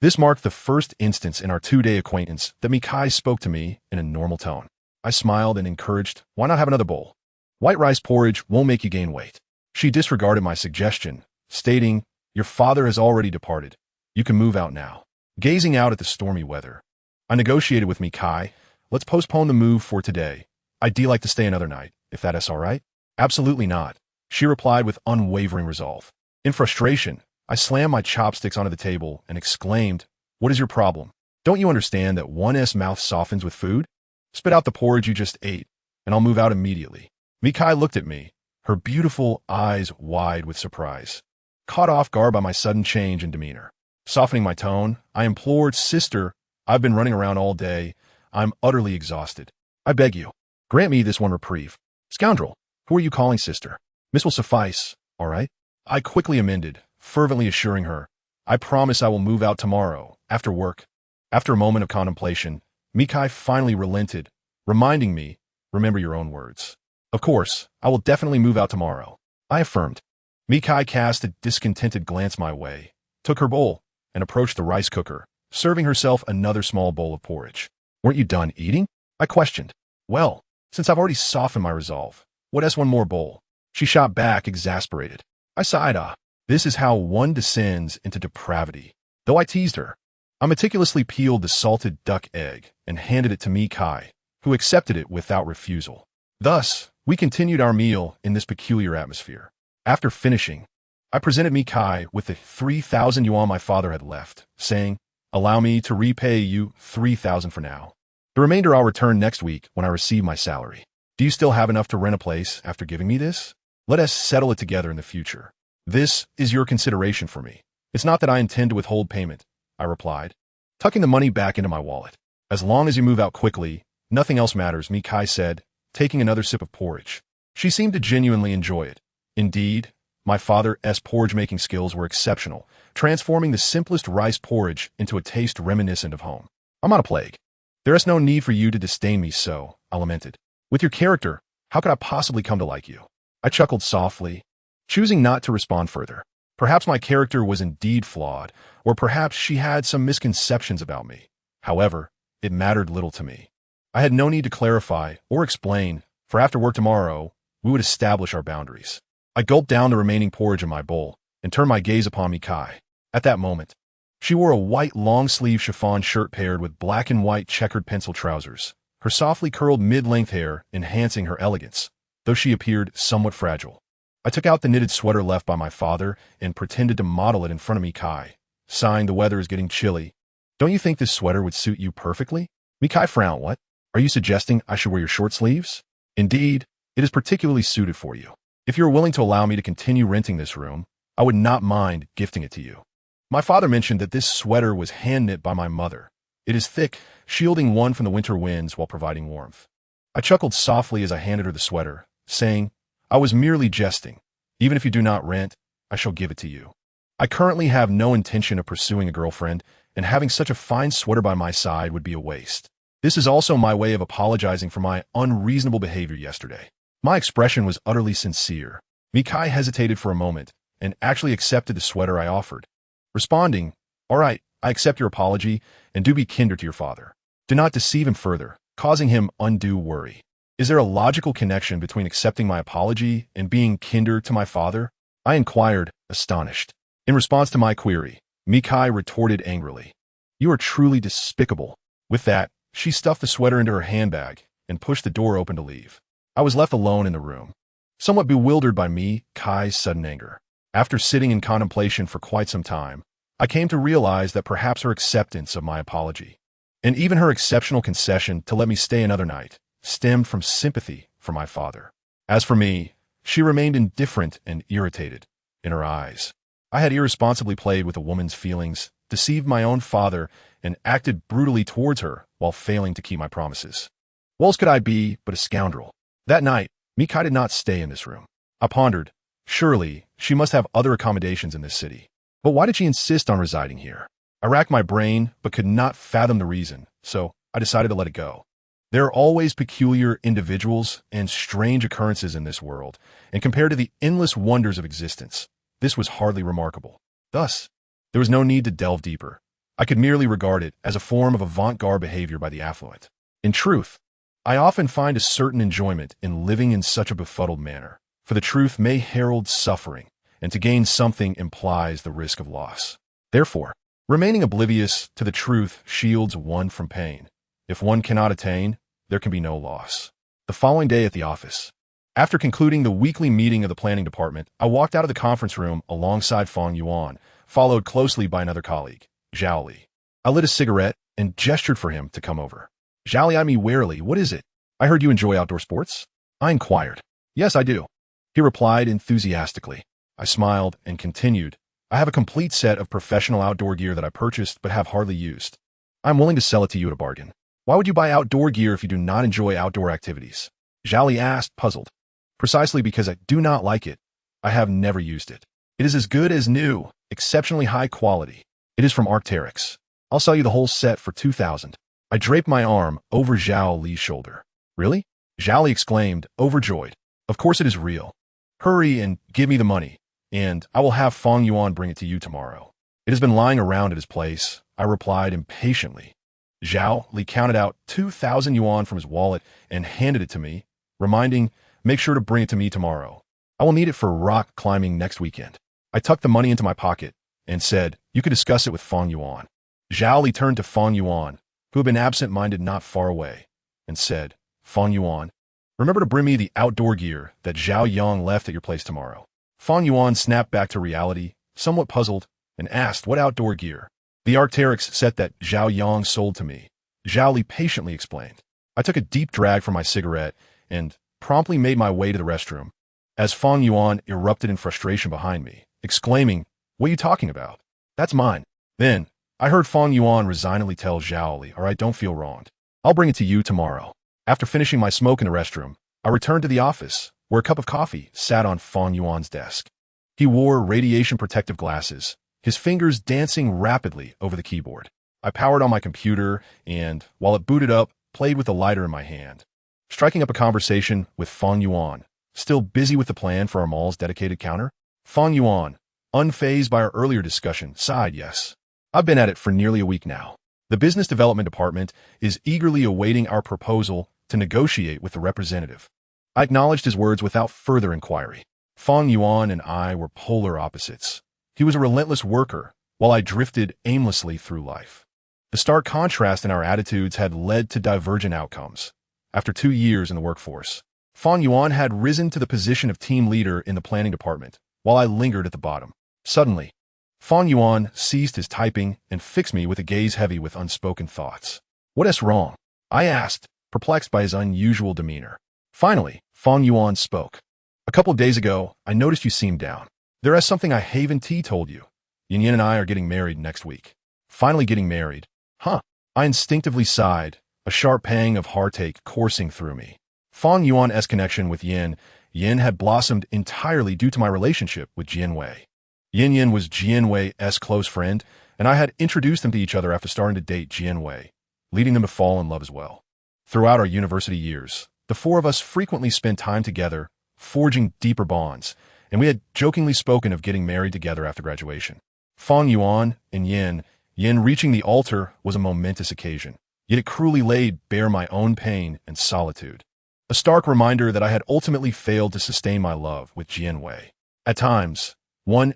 This marked the first instance in our 2-day acquaintance that Mikai spoke to me in a normal tone. I smiled and encouraged, "Why not have another bowl? White rice porridge won't make you gain weight." She disregarded my suggestion, stating, "Your father has already departed. You can move out now." Gazing out at the stormy weather, I negotiated with Mikai, "Let's postpone the move for today. I'd like to stay another night, if that is all right." "Absolutely not," she replied with unwavering resolve. In frustration, I slammed my chopsticks onto the table and exclaimed, "What is your problem? Don't you understand that one's mouth softens with food? Spit out the porridge you just ate, and I'll move out immediately." Mikai looked at me, her beautiful eyes wide with surprise, caught off guard by my sudden change in demeanor. Softening my tone, I implored, "Sister, I've been running around all day. I'm utterly exhausted. I beg you, grant me this one reprieve." "Scoundrel, who are you calling sister? Miss will suffice, all right?" I quickly amended, fervently assuring her, "I promise I will move out tomorrow, after work." After a moment of contemplation, Mikai finally relented, reminding me, "Remember your own words." "Of course, I will definitely move out tomorrow," I affirmed. Mikai cast a discontented glance my way, took her bowl, and approached the rice cooker, serving herself another small bowl of porridge. "Weren't you done eating?" I questioned. "Well, since I've already softened my resolve, what else one more bowl?" She shot back, exasperated. I sighed, this is how one descends into depravity. Though I teased her, I meticulously peeled the salted duck egg and handed it to Mi Kai, who accepted it without refusal. Thus, we continued our meal in this peculiar atmosphere. After finishing, I presented Mi Kai with the 3,000 yuan my father had left, saying, "Allow me to repay you 3,000 for now. The remainder I'll return next week when I receive my salary. Do you still have enough to rent a place after giving me this? Let us settle it together in the future. This is your consideration for me. It's not that I intend to withhold payment," I replied, tucking the money back into my wallet. "As long as you move out quickly, nothing else matters," Mi Kai said, taking another sip of porridge. She seemed to genuinely enjoy it. Indeed, my father's porridge-making skills were exceptional, transforming the simplest rice porridge into a taste reminiscent of home. "I'm not a plague. There is no need for you to disdain me so," I lamented. "With your character, how could I possibly come to like you?" I chuckled softly, choosing not to respond further. Perhaps my character was indeed flawed, or perhaps she had some misconceptions about me. However, it mattered little to me. I had no need to clarify or explain, for after work tomorrow, we would establish our boundaries. I gulped down the remaining porridge in my bowl and turned my gaze upon Mi Kai. At that moment, she wore a white long-sleeve chiffon shirt paired with black and white checkered pencil trousers, her softly curled mid-length hair enhancing her elegance, though she appeared somewhat fragile. I took out the knitted sweater left by my father and pretended to model it in front of Mi Kai, sighing, "The weather is getting chilly. Don't you think this sweater would suit you perfectly?" Mi Kai frowned. "What? Are you suggesting I should wear your short sleeves?" "Indeed, it is particularly suited for you. If you are willing to allow me to continue renting this room, I would not mind gifting it to you." My father mentioned that this sweater was hand-knit by my mother. It is thick, shielding one from the winter winds while providing warmth. I chuckled softly as I handed her the sweater, saying, "I was merely jesting. Even if you do not rent, I shall give it to you. I currently have no intention of pursuing a girlfriend, and having such a fine sweater by my side would be a waste. This is also my way of apologizing for my unreasonable behavior yesterday." My expression was utterly sincere. Mi Kai hesitated for a moment and actually accepted the sweater I offered, responding, "All right, I accept your apology, and do be kinder to your father. Do not deceive him further, causing him undue worry." "Is there a logical connection between accepting my apology and being kinder to my father?" I inquired, astonished. In response to my query, Mi Kai retorted angrily, "You are truly despicable." With that, she stuffed the sweater into her handbag and pushed the door open to leave. I was left alone in the room, somewhat bewildered by Mi Kai's sudden anger. After sitting in contemplation for quite some time, I came to realize that perhaps her acceptance of my apology, and even her exceptional concession to let me stay another night, stemmed from sympathy for my father. As for me, she remained indifferent and irritated. In her eyes, I had irresponsibly played with a woman's feelings, deceived my own father, and acted brutally towards her while failing to keep my promises. What else could I be but a scoundrel? That night, Mi Kai did not stay in this room. I pondered, surely she must have other accommodations in this city. But why did she insist on residing here? I racked my brain but could not fathom the reason, so I decided to let it go. There are always peculiar individuals and strange occurrences in this world, and compared to the endless wonders of existence, this was hardly remarkable. Thus, there was no need to delve deeper. I could merely regard it as a form of avant-garde behavior by the affluent. In truth, I often find a certain enjoyment in living in such a befuddled manner, for the truth may herald suffering, and to gain something implies the risk of loss. Therefore, remaining oblivious to the truth shields one from pain. If one cannot attain, there can be no loss. The following day at the office, after concluding the weekly meeting of the planning department, I walked out of the conference room alongside Feng Yuan, followed closely by another colleague, Zhao Li. I lit a cigarette and gestured for him to come over. Zhao Li eyed me warily. "What is it? I heard you enjoy outdoor sports?" I inquired. "Yes, I do," he replied enthusiastically. I smiled and continued, "I have a complete set of professional outdoor gear that I purchased but have hardly used. I'm willing to sell it to you at a bargain." "Why would you buy outdoor gear if you do not enjoy outdoor activities?" Zhao Li asked, puzzled. "Precisely because I do not like it. I have never used it. It is as good as new, exceptionally high quality. It is from Arc'teryx. I'll sell you the whole set for 2,000. I draped my arm over Zhao Li's shoulder. "Really?" Zhao Li exclaimed, overjoyed. "Of course it is real. Hurry and give me the money, and I will have Feng Yuan bring it to you tomorrow." "It has been lying around at his place," I replied impatiently. Zhao Li counted out 2,000 yuan from his wallet and handed it to me, reminding, "Make sure to bring it to me tomorrow. I will need it for rock climbing next weekend." I tucked the money into my pocket and said, "You could discuss it with Feng Yuan." Zhao Li turned to Fang Yuan, who had been absent-minded not far away, and said, Fang Yuan, remember to bring me the outdoor gear that Zhao Yang left at your place tomorrow. Fang Yuan snapped back to reality, somewhat puzzled, and asked what outdoor gear. The Arc'teryx set that Zhao Yang sold to me. Zhao Li patiently explained. I took a deep drag from my cigarette and promptly made my way to the restroom, as Fang Yuan erupted in frustration behind me, exclaiming, What are you talking about? That's mine. Then, I heard Fang Yuan resignedly tell Zhao Li, All right, don't feel wronged. I'll bring it to you tomorrow. After finishing my smoke in the restroom, I returned to the office, where a cup of coffee sat on Fang Yuan's desk. He wore radiation-protective glasses, his fingers dancing rapidly over the keyboard. I powered on my computer and, while it booted up, played with the lighter in my hand, striking up a conversation with Fang Yuan, still busy with the plan for our mall's dedicated counter. Fang Yuan, unfazed by our earlier discussion, sighed yes. I've been at it for nearly a week now. The business development department is eagerly awaiting our proposal to negotiate with the representative. I acknowledged his words without further inquiry. Fang Yuan and I were polar opposites. He was a relentless worker, while I drifted aimlessly through life. The stark contrast in our attitudes had led to divergent outcomes. After 2 years in the workforce, Fang Yuan had risen to the position of team leader in the planning department, while I lingered at the bottom. Suddenly, Fang Yuan ceased his typing and fixed me with a gaze heavy with unspoken thoughts. What is wrong? I asked, perplexed by his unusual demeanor. Finally, Fang Yuan spoke. A couple of days ago, I noticed you seemed down. There is something I Haven T told you. Yin Yin and I are getting married next week. Finally getting married. Huh. I instinctively sighed, a sharp pang of heartache coursing through me. Fang Yuan's connection with Yin had blossomed entirely due to my relationship with Jian Wei. Yin was Jian Wei's close friend, and I had introduced them to each other after starting to date Jian Wei, leading them to fall in love as well. Throughout our university years, the four of us frequently spent time together, forging deeper bonds, and we had jokingly spoken of getting married together after graduation. Fang Yuan and Yin reaching the altar was a momentous occasion, yet it cruelly laid bare my own pain and solitude. A stark reminder that I had ultimately failed to sustain my love with Jian Wei. At times, one's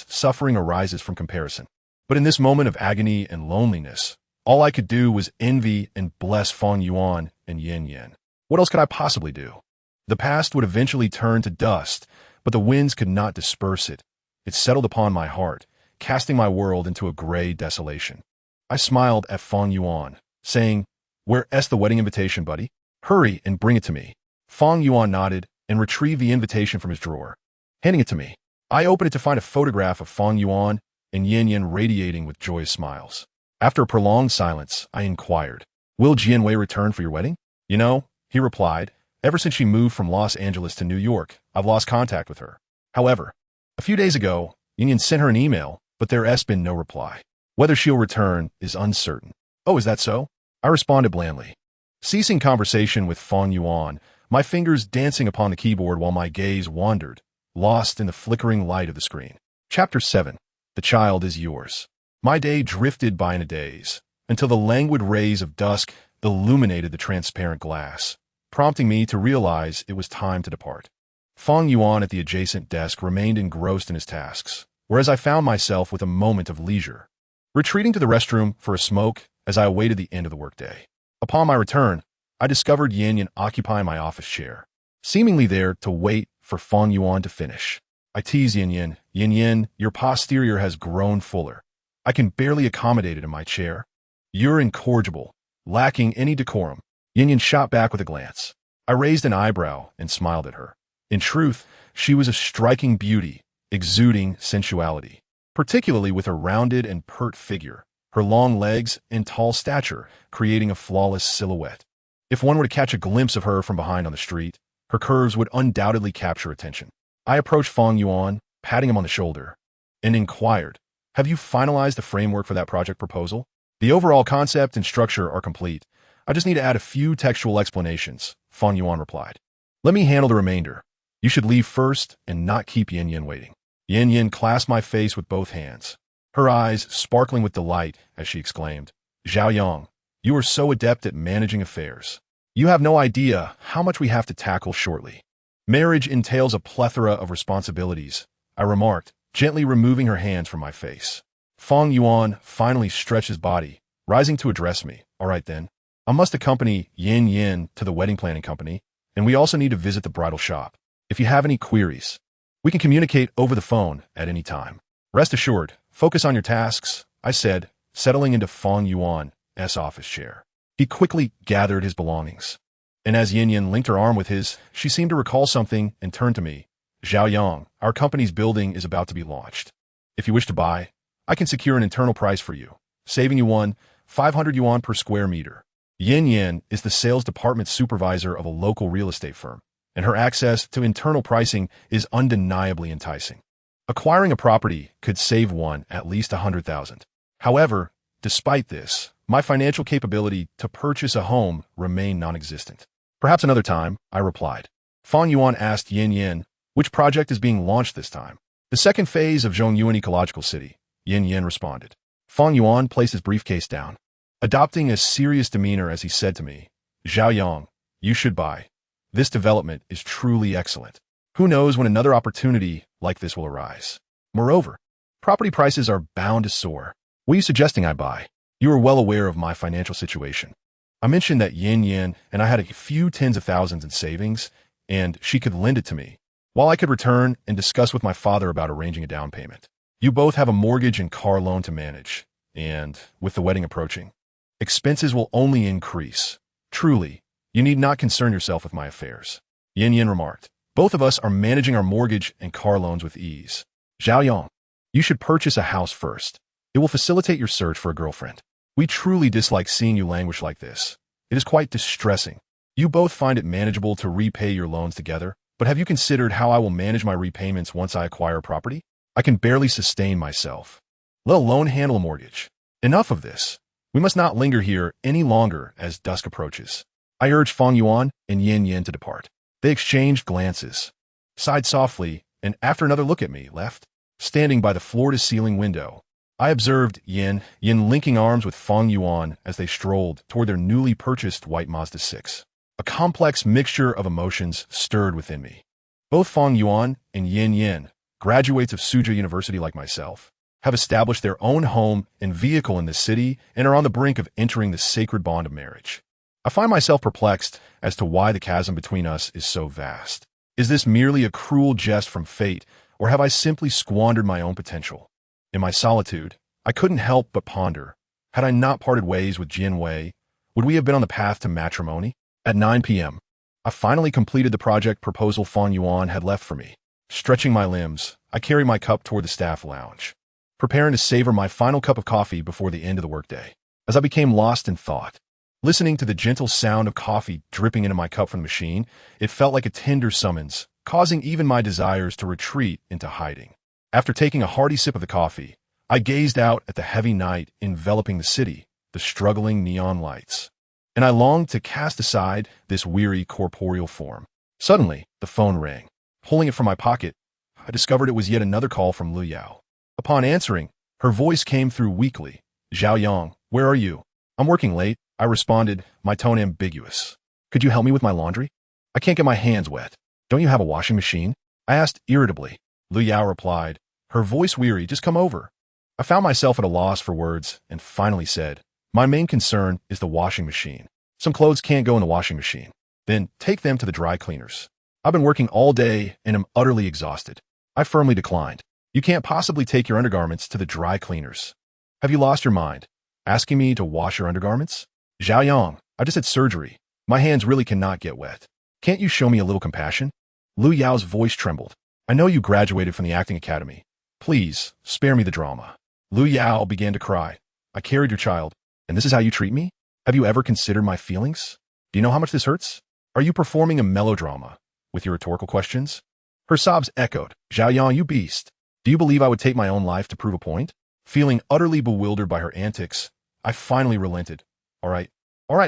suffering arises from comparison. But in this moment of agony and loneliness, all I could do was envy and bless Fang Yuan and Yin. What else could I possibly do? The past would eventually turn to dust, but the winds could not disperse it. It settled upon my heart, casting my world into a gray desolation. I smiled at Fang Yuan, saying, Where's the wedding invitation, buddy? Hurry and bring it to me. Fang Yuan nodded and retrieved the invitation from his drawer, handing it to me. I opened it to find a photograph of Fang Yuan and Yin radiating with joyous smiles. After a prolonged silence, I inquired, Will Jian Wei return for your wedding? You know, he replied, ever since she moved from Los Angeles to New York, I've lost contact with her. However, a few days ago, Yin sent her an email, but there has been no reply. Whether she'll return is uncertain. Oh, is that so? I responded blandly. Ceasing conversation with Fang Yuan, my fingers dancing upon the keyboard while my gaze wandered, lost in the flickering light of the screen. Chapter 7. The child is yours. My day drifted by in a daze, until the languid rays of dusk illuminated the transparent glass, prompting me to realize it was time to depart. Fang Yuan at the adjacent desk remained engrossed in his tasks, whereas I found myself with a moment of leisure, retreating to the restroom for a smoke as I awaited the end of the workday. Upon my return, I discovered Yin occupying my office chair, seemingly there to wait for Fang Yuan to finish. I teased Yin, your posterior has grown fuller. I can barely accommodate it in my chair. You're incorrigible, lacking any decorum. Yin shot back with a glance. I raised an eyebrow and smiled at her. In truth, she was a striking beauty, exuding sensuality, particularly with her rounded and pert figure, her long legs and tall stature creating a flawless silhouette. If one were to catch a glimpse of her from behind on the street, her curves would undoubtedly capture attention. I approached Fang Yuan, patting him on the shoulder, and inquired, Have you finalized the framework for that project proposal? The overall concept and structure are complete. I just need to add a few textual explanations, Fang Yuan replied. Let me handle the remainder. You should leave first and not keep Yin waiting. Yin clasped my face with both hands, her eyes sparkling with delight as she exclaimed, Zhao Yang, you are so adept at managing affairs. You have no idea how much we have to tackle shortly. Marriage entails a plethora of responsibilities, I remarked, gently removing her hands from my face. Fong Yuan finally stretched his body, rising to address me. All right then. I must accompany Yin Yin to the wedding planning company, and we also need to visit the bridal shop. If you have any queries, we can communicate over the phone at any time. Rest assured, focus on your tasks, I said, settling into Fong Yuan's office chair. He quickly gathered his belongings. And as Yin Yin linked her arm with his, she seemed to recall something and turned to me. Zhao Yang, our company's building is about to be launched. If you wish to buy, I can secure an internal price for you, saving you 500 yuan per square meter. Yin Yin is the sales department supervisor of a local real estate firm, and her access to internal pricing is undeniably enticing. Acquiring a property could save one at least 100,000. However, despite this, my financial capability to purchase a home remained non-existent. Perhaps another time, I replied. Fong Yuan asked Yin Yin, which project is being launched this time? The second phase of Zhongyuan Ecological City, Yin Yin responded. Fong Yuan placed his briefcase down, adopting a serious demeanor as he said to me, Zhao Yang, you should buy. This development is truly excellent. Who knows when another opportunity like this will arise? Moreover, property prices are bound to soar. What are you suggesting I buy? You are well aware of my financial situation. I mentioned that Yin Yin and I had a few tens of thousands in savings, and she could lend it to me, while I could return and discuss with my father about arranging a down payment. You both have a mortgage and car loan to manage, and with the wedding approaching, expenses will only increase. Truly, you need not concern yourself with my affairs. Yin Yin remarked. Both of us are managing our mortgage and car loans with ease. Zhao Yang, you should purchase a house first. It will facilitate your search for a girlfriend. We truly dislike seeing you languish like this. It is quite distressing. You both find it manageable to repay your loans together, but have you considered how I will manage my repayments once I acquire a property? I can barely sustain myself, let alone handle a mortgage. Enough of this. We must not linger here any longer as dusk approaches. I urged Fong Yuan and Yin Yin to depart. They exchanged glances, sighed softly, and after another look at me, left. Standing by the floor-to-ceiling window, I observed Yin linking arms with Fong Yuan as they strolled toward their newly purchased white Mazda 6. A complex mixture of emotions stirred within me. Both Fong Yuan and Yin, graduates of Suzhou University like myself, have established their own home and vehicle in this city and are on the brink of entering the sacred bond of marriage. I find myself perplexed as to why the chasm between us is so vast. Is this merely a cruel jest from fate, or have I simply squandered my own potential? In my solitude, I couldn't help but ponder. Had I not parted ways with Jin Wei, would we have been on the path to matrimony? At 9 p.m., I finally completed the project proposal Fong Yuan had left for me. Stretching my limbs, I carried my cup toward the staff lounge, preparing to savor my final cup of coffee before the end of the workday. As I became lost in thought, listening to the gentle sound of coffee dripping into my cup from the machine, it felt like a tender summons, causing even my desires to retreat into hiding. After taking a hearty sip of the coffee, I gazed out at the heavy night enveloping the city, the struggling neon lights, and I longed to cast aside this weary corporeal form. Suddenly, the phone rang. Pulling it from my pocket, I discovered it was yet another call from Lu Yao. Upon answering, her voice came through weakly. Zhao Yang, where are you? I'm working late, I responded, my tone ambiguous. Could you help me with my laundry? I can't get my hands wet. Don't you have a washing machine? I asked irritably. Lu Yao replied, her voice weary, just come over. I found myself at a loss for words and finally said, my main concern is the washing machine. Some clothes can't go in the washing machine. Then take them to the dry cleaners. I've been working all day and am utterly exhausted. I firmly declined. You can't possibly take your undergarments to the dry cleaners. Have you lost your mind? Asking me to wash your undergarments? Zhao Yang, I just had surgery. My hands really cannot get wet. Can't you show me a little compassion? Lu Yao's voice trembled. I know you graduated from the acting academy. Please, spare me the drama. Lu Yao began to cry. I carried your child, and this is how you treat me? Have you ever considered my feelings? Do you know how much this hurts? Are you performing a melodrama with your rhetorical questions? Her sobs echoed. Zhao Yang, you beast. Do you believe I would take my own life to prove a point? Feeling utterly bewildered by her antics, I finally relented. All right,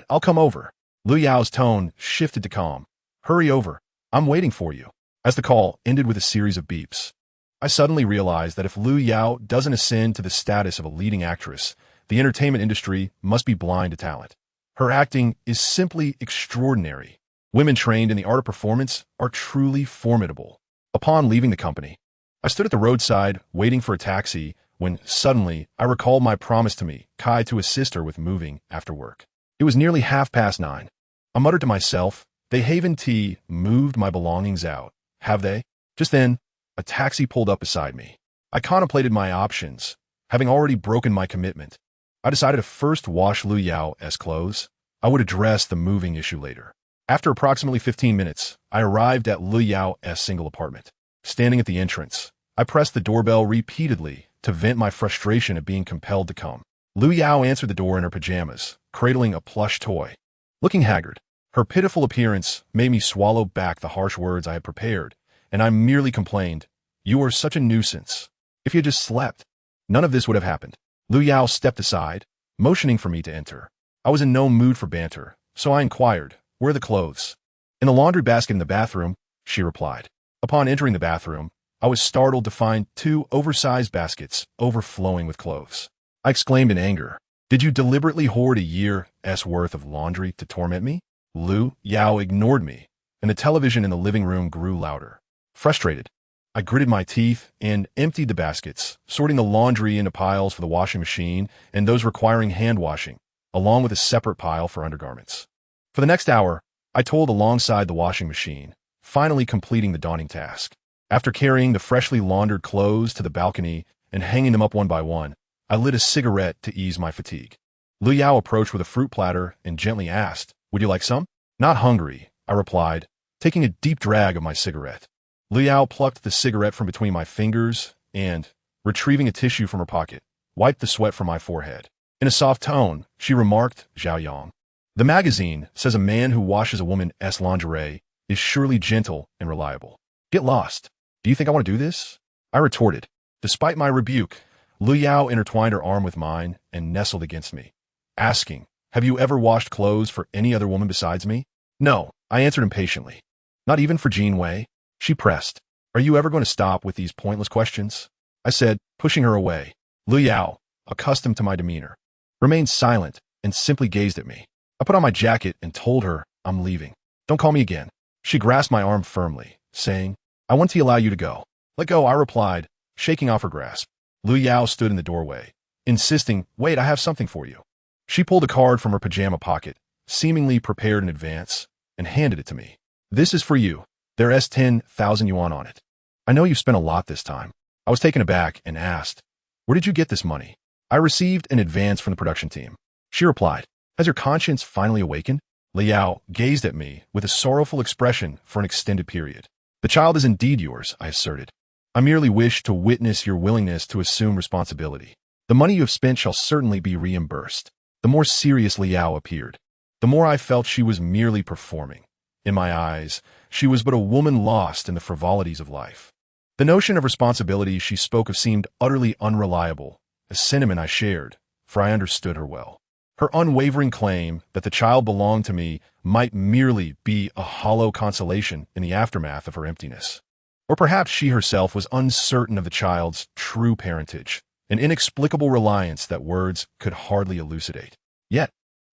I'll come over. Lu Yao's tone shifted to calm. Hurry over. I'm waiting for you. As the call ended with a series of beeps, I suddenly realized that if Lu Yao doesn't ascend to the status of a leading actress, the entertainment industry must be blind to talent. Her acting is simply extraordinary. Women trained in the art of performance are truly formidable. Upon leaving the company, I stood at the roadside waiting for a taxi when suddenly I recalled my promise to me, Kai, to assist her with moving after work. It was nearly 9:30. I muttered to myself, they haven't moved my belongings out, have they? Just then, a taxi pulled up beside me. I contemplated my options, having already broken my commitment. I decided to first wash Lu Yao's clothes. I would address the moving issue later. After approximately 15 minutes, I arrived at Lu Yao's single apartment. Standing at the entrance, I pressed the doorbell repeatedly to vent my frustration at being compelled to come. Lu Yao answered the door in her pajamas, cradling a plush toy. Looking haggard, her pitiful appearance made me swallow back the harsh words I had prepared, and I merely complained, "You are such a nuisance. If you had just slept, none of this would have happened." Lu Yao stepped aside, motioning for me to enter. I was in no mood for banter, so I inquired, "Where are the clothes?" "In the laundry basket in the bathroom," she replied. Upon entering the bathroom, I was startled to find 2 oversized baskets overflowing with clothes. I exclaimed in anger, "Did you deliberately hoard a year's worth of laundry to torment me?" Lu Yao ignored me, and the television in the living room grew louder. Frustrated, I gritted my teeth and emptied the baskets, sorting the laundry into piles for the washing machine and those requiring hand washing, along with a separate pile for undergarments. For the next hour, I toiled alongside the washing machine, finally completing the daunting task. After carrying the freshly laundered clothes to the balcony and hanging them up one by one, I lit a cigarette to ease my fatigue. Lu Yao approached with a fruit platter and gently asked, "Would you like some?" "Not hungry," I replied, taking a deep drag of my cigarette. Lu Yao plucked the cigarette from between my fingers and, retrieving a tissue from her pocket, wiped the sweat from my forehead. In a soft tone, she remarked, "Zhao Yang. The magazine says a man who washes a woman's lingerie is surely gentle and reliable. Get lost. Do you think I want to do this?" I retorted. Despite my rebuke, Lu Yao intertwined her arm with mine and nestled against me, asking, "Have you ever washed clothes for any other woman besides me?" "No," I answered impatiently. "Not even for Jean Wei?" She pressed. "Are you ever going to stop with these pointless questions?" I said, pushing her away. Lu Yao, accustomed to my demeanor, remained silent and simply gazed at me. I put on my jacket and told her, "I'm leaving. Don't call me again." She grasped my arm firmly, saying, "I want to allow you to go." "Let go," I replied, shaking off her grasp. Lu Yao stood in the doorway, insisting, "Wait, I have something for you." She pulled a card from her pajama pocket, seemingly prepared in advance, and handed it to me. "This is for you. There's 10,000 yuan on it. I know you've spent a lot this time." I was taken aback and asked, "Where did you get this money?" "I received an advance from the production team." She replied, "Has your conscience finally awakened?" Lu Yao gazed at me with a sorrowful expression for an extended period. "The child is indeed yours," I asserted. "I merely wish to witness your willingness to assume responsibility. The money you have spent shall certainly be reimbursed." The more serious Lu Yao appeared, the more I felt she was merely performing. In my eyes, she was but a woman lost in the frivolities of life. The notion of responsibility she spoke of seemed utterly unreliable, a sentiment I shared, for I understood her well. Her unwavering claim that the child belonged to me might merely be a hollow consolation in the aftermath of her emptiness. Or perhaps she herself was uncertain of the child's true parentage, an inexplicable reliance that words could hardly elucidate. Yet,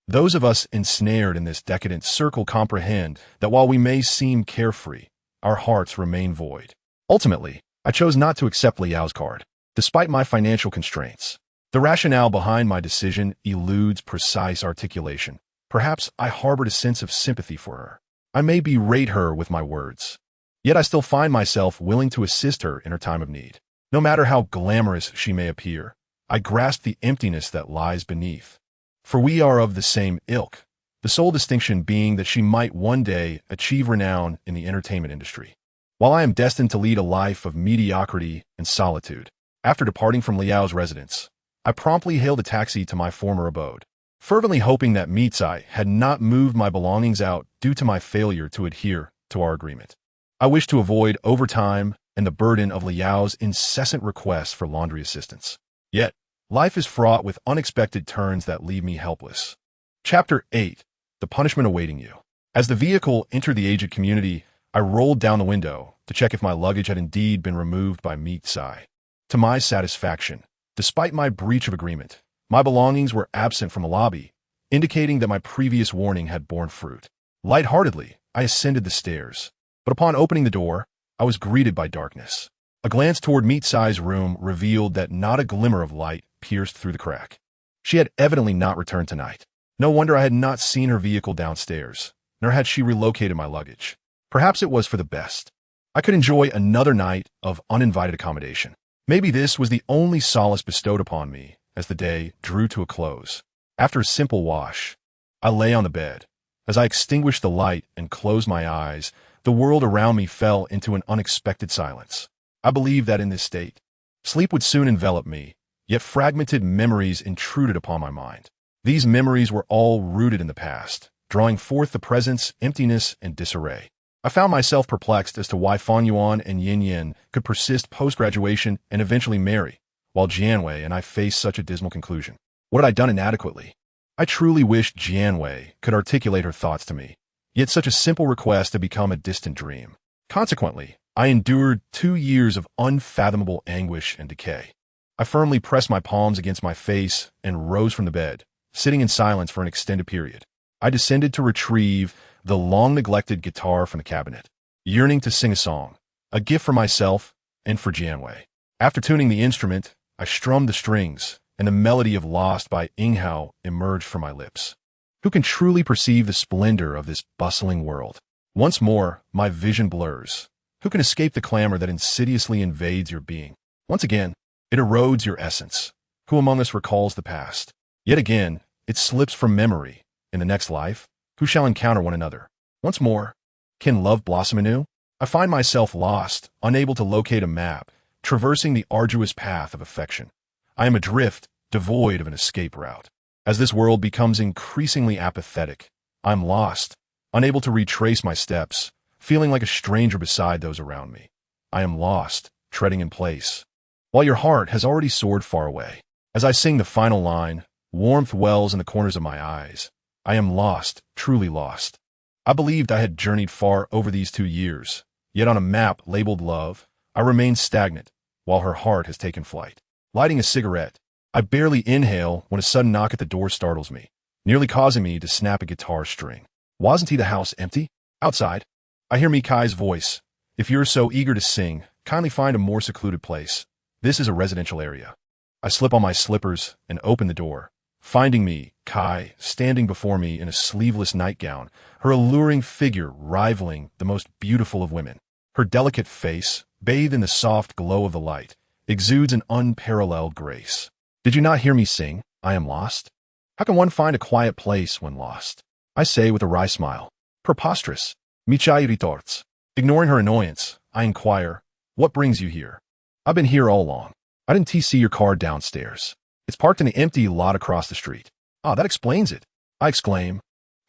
those of us ensnared in this decadent circle comprehend that while we may seem carefree, our hearts remain void. Ultimately, I chose not to accept Lu Yao's card, despite my financial constraints. The rationale behind my decision eludes precise articulation. Perhaps I harbored a sense of sympathy for her. I may berate her with my words. Yet I still find myself willing to assist her in her time of need. No matter how glamorous she may appear, I grasp the emptiness that lies beneath. For we are of the same ilk, the sole distinction being that she might one day achieve renown in the entertainment industry, while I am destined to lead a life of mediocrity and solitude. After departing from Lu Yao's residence, I promptly hailed a taxi to my former abode, fervently hoping that Mitsai had not moved my belongings out due to my failure to adhere to our agreement. I wished to avoid overtime and the burden of Lu Yao's incessant requests for laundry assistance. Yet, life is fraught with unexpected turns that leave me helpless. Chapter 8. The Punishment Awaiting You. As the vehicle entered the aged community, I rolled down the window to check if my luggage had indeed been removed by Mitsai. To my satisfaction, despite my breach of agreement, my belongings were absent from the lobby, indicating that my previous warning had borne fruit. Lightheartedly, I ascended the stairs, but upon opening the door, I was greeted by darkness. A glance toward Meat-Sai's room revealed that not a glimmer of light pierced through the crack. She had evidently not returned tonight. No wonder I had not seen her vehicle downstairs, nor had she relocated my luggage. Perhaps it was for the best. I could enjoy another night of uninvited accommodation. Maybe this was the only solace bestowed upon me as the day drew to a close. After a simple wash, I lay on the bed. As I extinguished the light and closed my eyes, the world around me fell into an unexpected silence. I believed that in this state, sleep would soon envelop me, yet fragmented memories intruded upon my mind. These memories were all rooted in the past, drawing forth the present's emptiness and disarray. I found myself perplexed as to why Fan Yuan and Yin Yin could persist post-graduation and eventually marry, while Jianwei and I faced such a dismal conclusion. What had I done inadequately? I truly wished Jianwei could articulate her thoughts to me, yet such a simple request had become a distant dream. Consequently, I endured 2 years of unfathomable anguish and decay. I firmly pressed my palms against my face and rose from the bed, sitting in silence for an extended period. I descended to retrieve the long-neglected guitar from the cabinet, yearning to sing a song, a gift for myself and for Jianwei. After tuning the instrument, I strummed the strings, and the melody of Lost by Inghao emerged from my lips. Who can truly perceive the splendor of this bustling world? Once more, my vision blurs. Who can escape the clamor that insidiously invades your being? Once again, it erodes your essence. Who among us recalls the past? Yet again, it slips from memory. In the next life, who shall encounter one another? Once more, can love blossom anew? I find myself lost, unable to locate a map, traversing the arduous path of affection. I am adrift, devoid of an escape route. As this world becomes increasingly apathetic, I'm lost, unable to retrace my steps, feeling like a stranger beside those around me. I am lost, treading in place, while your heart has already soared far away. As I sing the final line, warmth wells in the corners of my eyes. I am lost, truly lost. I believed I had journeyed far over these 2 years, yet on a map labeled love, I remain stagnant, while her heart has taken flight. Lighting a cigarette, I barely inhale when a sudden knock at the door startles me, nearly causing me to snap a guitar string. Wasn't the house empty? Outside, I hear Mikai's voice. If you're so eager to sing, kindly find a more secluded place. This is a residential area. I slip on my slippers and open the door, finding Kai standing before me in a sleeveless nightgown, her alluring figure rivaling the most beautiful of women. Her delicate face, bathed in the soft glow of the light, exudes an unparalleled grace. Did you not hear me sing, I am lost? How can one find a quiet place when lost? I say with a wry smile. Preposterous. Michai retorts. Ignoring her annoyance, I inquire, what brings you here? I've been here all along. I didn't see your car downstairs. It's parked in the empty lot across the street. Ah, that explains it, I exclaim,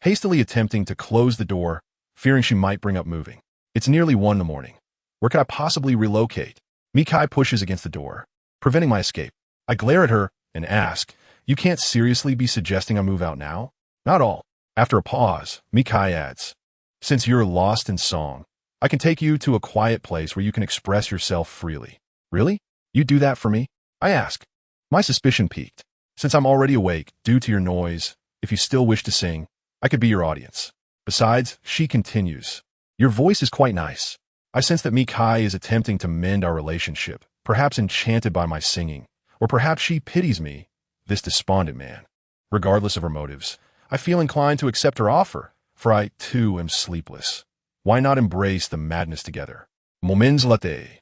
hastily attempting to close the door, fearing she might bring up moving. It's nearly 1 in the morning. Where could I possibly relocate? Mikai pushes against the door, preventing my escape. I glare at her and ask, you can't seriously be suggesting I move out now? Not all. After a pause, Mikai adds, since you're lost in song, I can take you to a quiet place where you can express yourself freely. Really? You do that for me? I ask. My suspicion piqued. Since I'm already awake, due to your noise, if you still wish to sing, I could be your audience. Besides, she continues, your voice is quite nice. I sense that Mikai is attempting to mend our relationship, perhaps enchanted by my singing, or perhaps she pities me, this despondent man. Regardless of her motives, I feel inclined to accept her offer, for I, too, am sleepless. Why not embrace the madness together? Moments latte.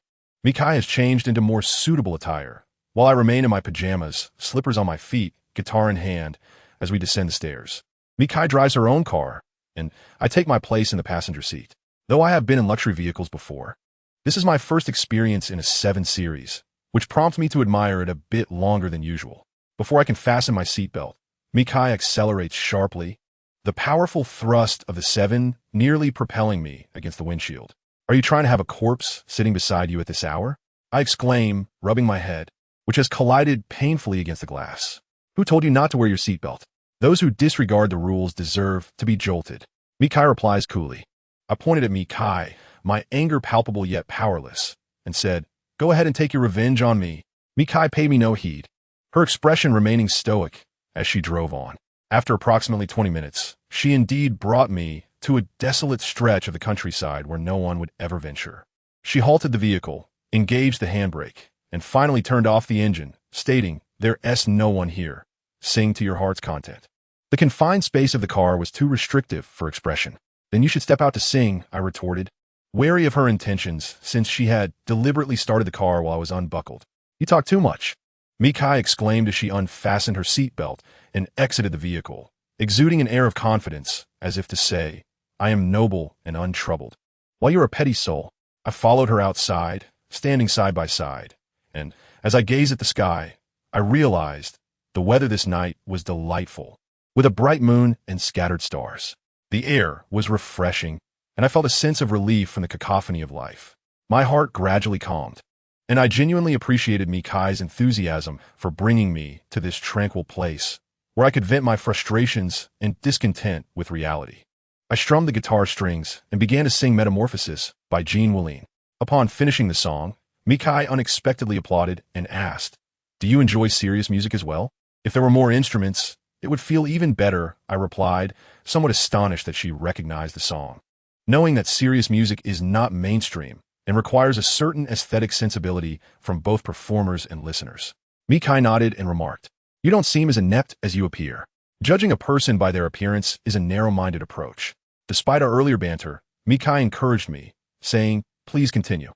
Mikai has changed into more suitable attire, while I remain in my pajamas, slippers on my feet, guitar in hand, as we descend the stairs. Mikai drives her own car, and I take my place in the passenger seat. Though I have been in luxury vehicles before, this is my first experience in a 7 Series, which prompts me to admire it a bit longer than usual. Before I can fasten my seatbelt, Mikai accelerates sharply, the powerful thrust of the 7 nearly propelling me against the windshield. Are you trying to have a corpse sitting beside you at this hour? I exclaim, rubbing my head, which has collided painfully against the glass. Who told you not to wear your seatbelt? Those who disregard the rules deserve to be jolted. Mikai replies coolly. I pointed at Mikai, my anger palpable yet powerless, and said, go ahead and take your revenge on me. Mikai paid me no heed, her expression remaining stoic as she drove on. After approximately 20 minutes, she indeed brought me to a desolate stretch of the countryside where no one would ever venture. She halted the vehicle, engaged the handbrake, and finally turned off the engine, stating, "There's no one here. Sing to your heart's content." The confined space of the car was too restrictive for expression. "Then you should step out to sing," I retorted, wary of her intentions since she had deliberately started the car while I was unbuckled. "You talk too much," Mikai exclaimed as she unfastened her seatbelt and exited the vehicle, exuding an air of confidence, as if to say, "I am noble and untroubled, while you're a petty soul." I followed her outside, standing side by side, and as I gazed at the sky, I realized the weather this night was delightful, with a bright moon and scattered stars. The air was refreshing, and I felt a sense of relief from the cacophony of life. My heart gradually calmed, and I genuinely appreciated Mikai's enthusiasm for bringing me to this tranquil place, where I could vent my frustrations and discontent with reality. I strummed the guitar strings and began to sing Metamorphosis by Jean Wallin. Upon finishing the song, Mikai unexpectedly applauded and asked, "Do you enjoy serious music as well? If there were more instruments, it would feel even better," I replied, somewhat astonished that she recognized the song. Knowing that serious music is not mainstream and requires a certain aesthetic sensibility from both performers and listeners, Mikai nodded and remarked, "You don't seem as inept as you appear." Judging a person by their appearance is a narrow-minded approach. Despite our earlier banter, Mikai encouraged me, saying, "Please continue."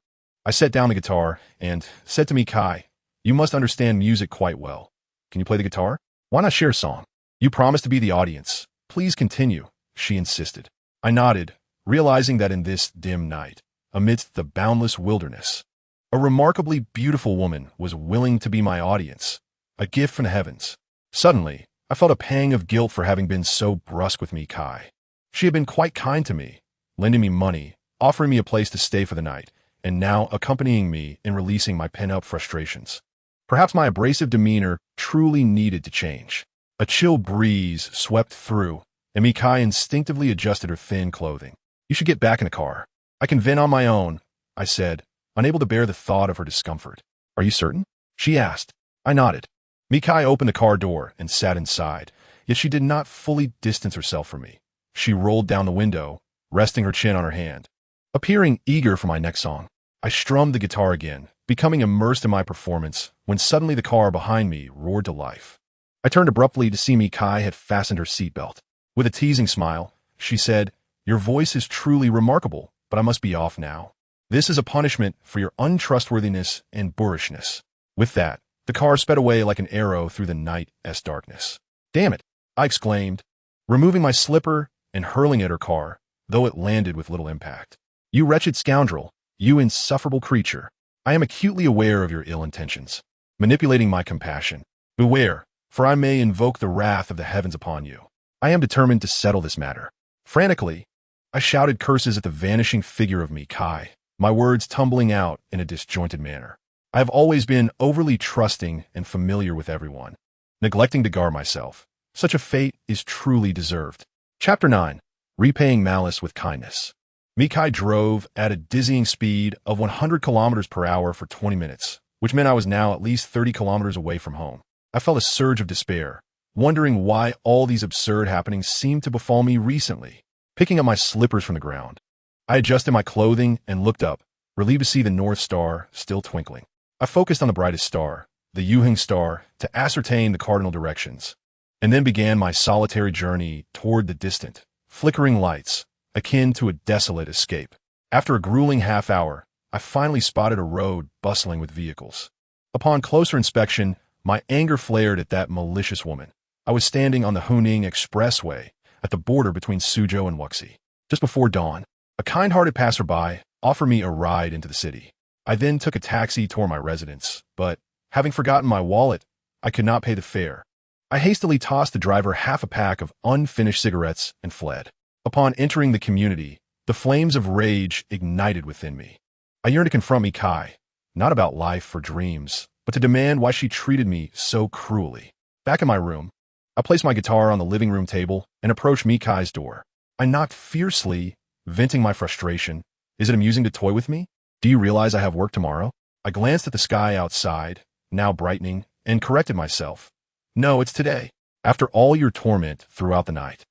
I set down the guitar and said to Mikai, "You must understand music quite well. Can you play the guitar? Why not share a song? You promised to be the audience. Please continue," she insisted. I nodded, realizing that in this dim night, amidst the boundless wilderness, a remarkably beautiful woman was willing to be my audience, a gift from the heavens. Suddenly, I felt a pang of guilt for having been so brusque with Mikai. She had been quite kind to me, lending me money, offering me a place to stay for the night, and now accompanying me in releasing my pent-up frustrations. Perhaps my abrasive demeanor truly needed to change. A chill breeze swept through, and Mikai instinctively adjusted her thin clothing. "You should get back in the car. I can vent on my own," I said, unable to bear the thought of her discomfort. "Are you certain?" she asked. I nodded. Mikai opened the car door and sat inside, yet she did not fully distance herself from me. She rolled down the window, resting her chin on her hand, appearing eager for my next song. I strummed the guitar again, becoming immersed in my performance, when suddenly the car behind me roared to life. I turned abruptly to see Mikai had fastened her seatbelt. With a teasing smile, she said, "Your voice is truly remarkable, but I must be off now. This is a punishment for your untrustworthiness and boorishness." With that, the car sped away like an arrow through the night's darkness. "Damn it," I exclaimed, removing my slipper and hurling at her car, though it landed with little impact. "You wretched scoundrel, you insufferable creature. I am acutely aware of your ill intentions." Manipulating my compassion, "Beware, for I may invoke the wrath of the heavens upon you. I am determined to settle this matter." Frantically, I shouted curses at the vanishing figure of Mikai, my words tumbling out in a disjointed manner. I have always been overly trusting and familiar with everyone, neglecting to guard myself. Such a fate is truly deserved. Chapter 9. Repaying Malice with Kindness. Mikai drove at a dizzying speed of 100 kilometers per hour for 20 minutes, which meant I was now at least 30 kilometers away from home. I felt a surge of despair, wondering why all these absurd happenings seemed to befall me recently. Picking up my slippers from the ground, I adjusted my clothing and looked up, relieved to see the North Star still twinkling. I focused on the brightest star, the Yuhing star, to ascertain the cardinal directions, and then began my solitary journey toward the distant, flickering lights, akin to a desolate escape. After a grueling half hour, I finally spotted a road bustling with vehicles. Upon closer inspection, my anger flared at that malicious woman. I was standing on the Huning Expressway at the border between Suzhou and Wuxi. Just before dawn, a kind-hearted passerby offered me a ride into the city. I then took a taxi toward my residence, but, having forgotten my wallet, I could not pay the fare. I hastily tossed the driver half a pack of unfinished cigarettes and fled. Upon entering the community, the flames of rage ignited within me. I yearned to confront Mikai, not about life or dreams, but to demand why she treated me so cruelly. Back in my room, I placed my guitar on the living room table and approached Mikai's door. I knocked fiercely, venting my frustration. "Is it amusing to toy with me? Do you realize I have work tomorrow?" I glanced at the sky outside, now brightening, and corrected myself. "No, it's today. After all your torment throughout the night.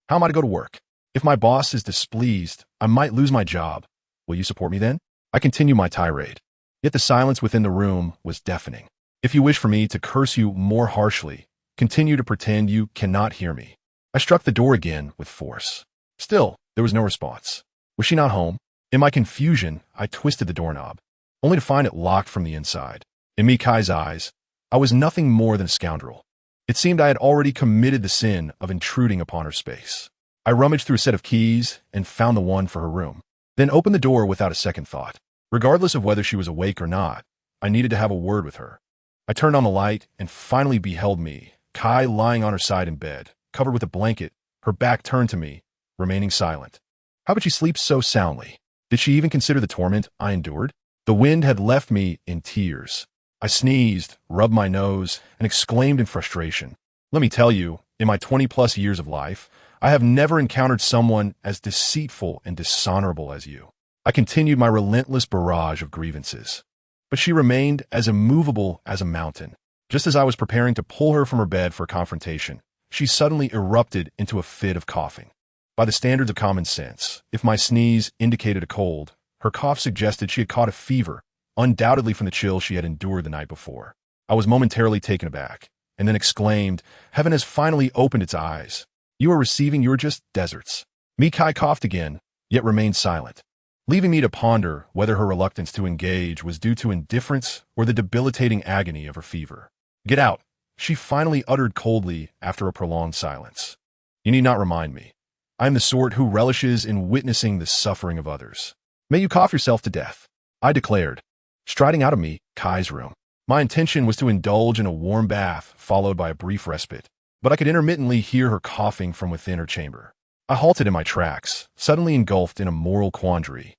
How am I to go to work? If my boss is displeased, I might lose my job. Will you support me then?" I continued my tirade. Yet the silence within the room was deafening. If you wish for me to curse you more harshly, continue to pretend you cannot hear me. I struck the door again with force. Still, there was no response. Was she not home? In my confusion, I twisted the doorknob, only to find it locked from the inside. In Mikai's eyes, I was nothing more than a scoundrel. It seemed I had already committed the sin of intruding upon her space. I rummaged through a set of keys and found the one for her room, then opened the door without a second thought. Regardless of whether she was awake or not, I needed to have a word with her. I turned on the light and finally beheld me, Kai lying on her side in bed, covered with a blanket, her back turned to me, remaining silent. How could she sleep so soundly? Did she even consider the torment I endured? The wind had left me in tears. I sneezed, rubbed my nose, and exclaimed in frustration. Let me tell you, in my 20-plus years of life, I have never encountered someone as deceitful and dishonorable as you. I continued my relentless barrage of grievances. But she remained as immovable as a mountain. Just as I was preparing to pull her from her bed for a confrontation, she suddenly erupted into a fit of coughing. By the standards of common sense, if my sneeze indicated a cold, her cough suggested she had caught a fever, undoubtedly from the chill she had endured the night before. I was momentarily taken aback, and then exclaimed, "Heaven has finally opened its eyes. You are receiving your just deserts." Mikai coughed again, yet remained silent, leaving me to ponder whether her reluctance to engage was due to indifference or the debilitating agony of her fever. "Get out," she finally uttered coldly after a prolonged silence. "You need not remind me. I am the sort who relishes in witnessing the suffering of others. May you cough yourself to death," I declared, striding out of Kai's room. My intention was to indulge in a warm bath, followed by a brief respite, but I could intermittently hear her coughing from within her chamber. I halted in my tracks, suddenly engulfed in a moral quandary.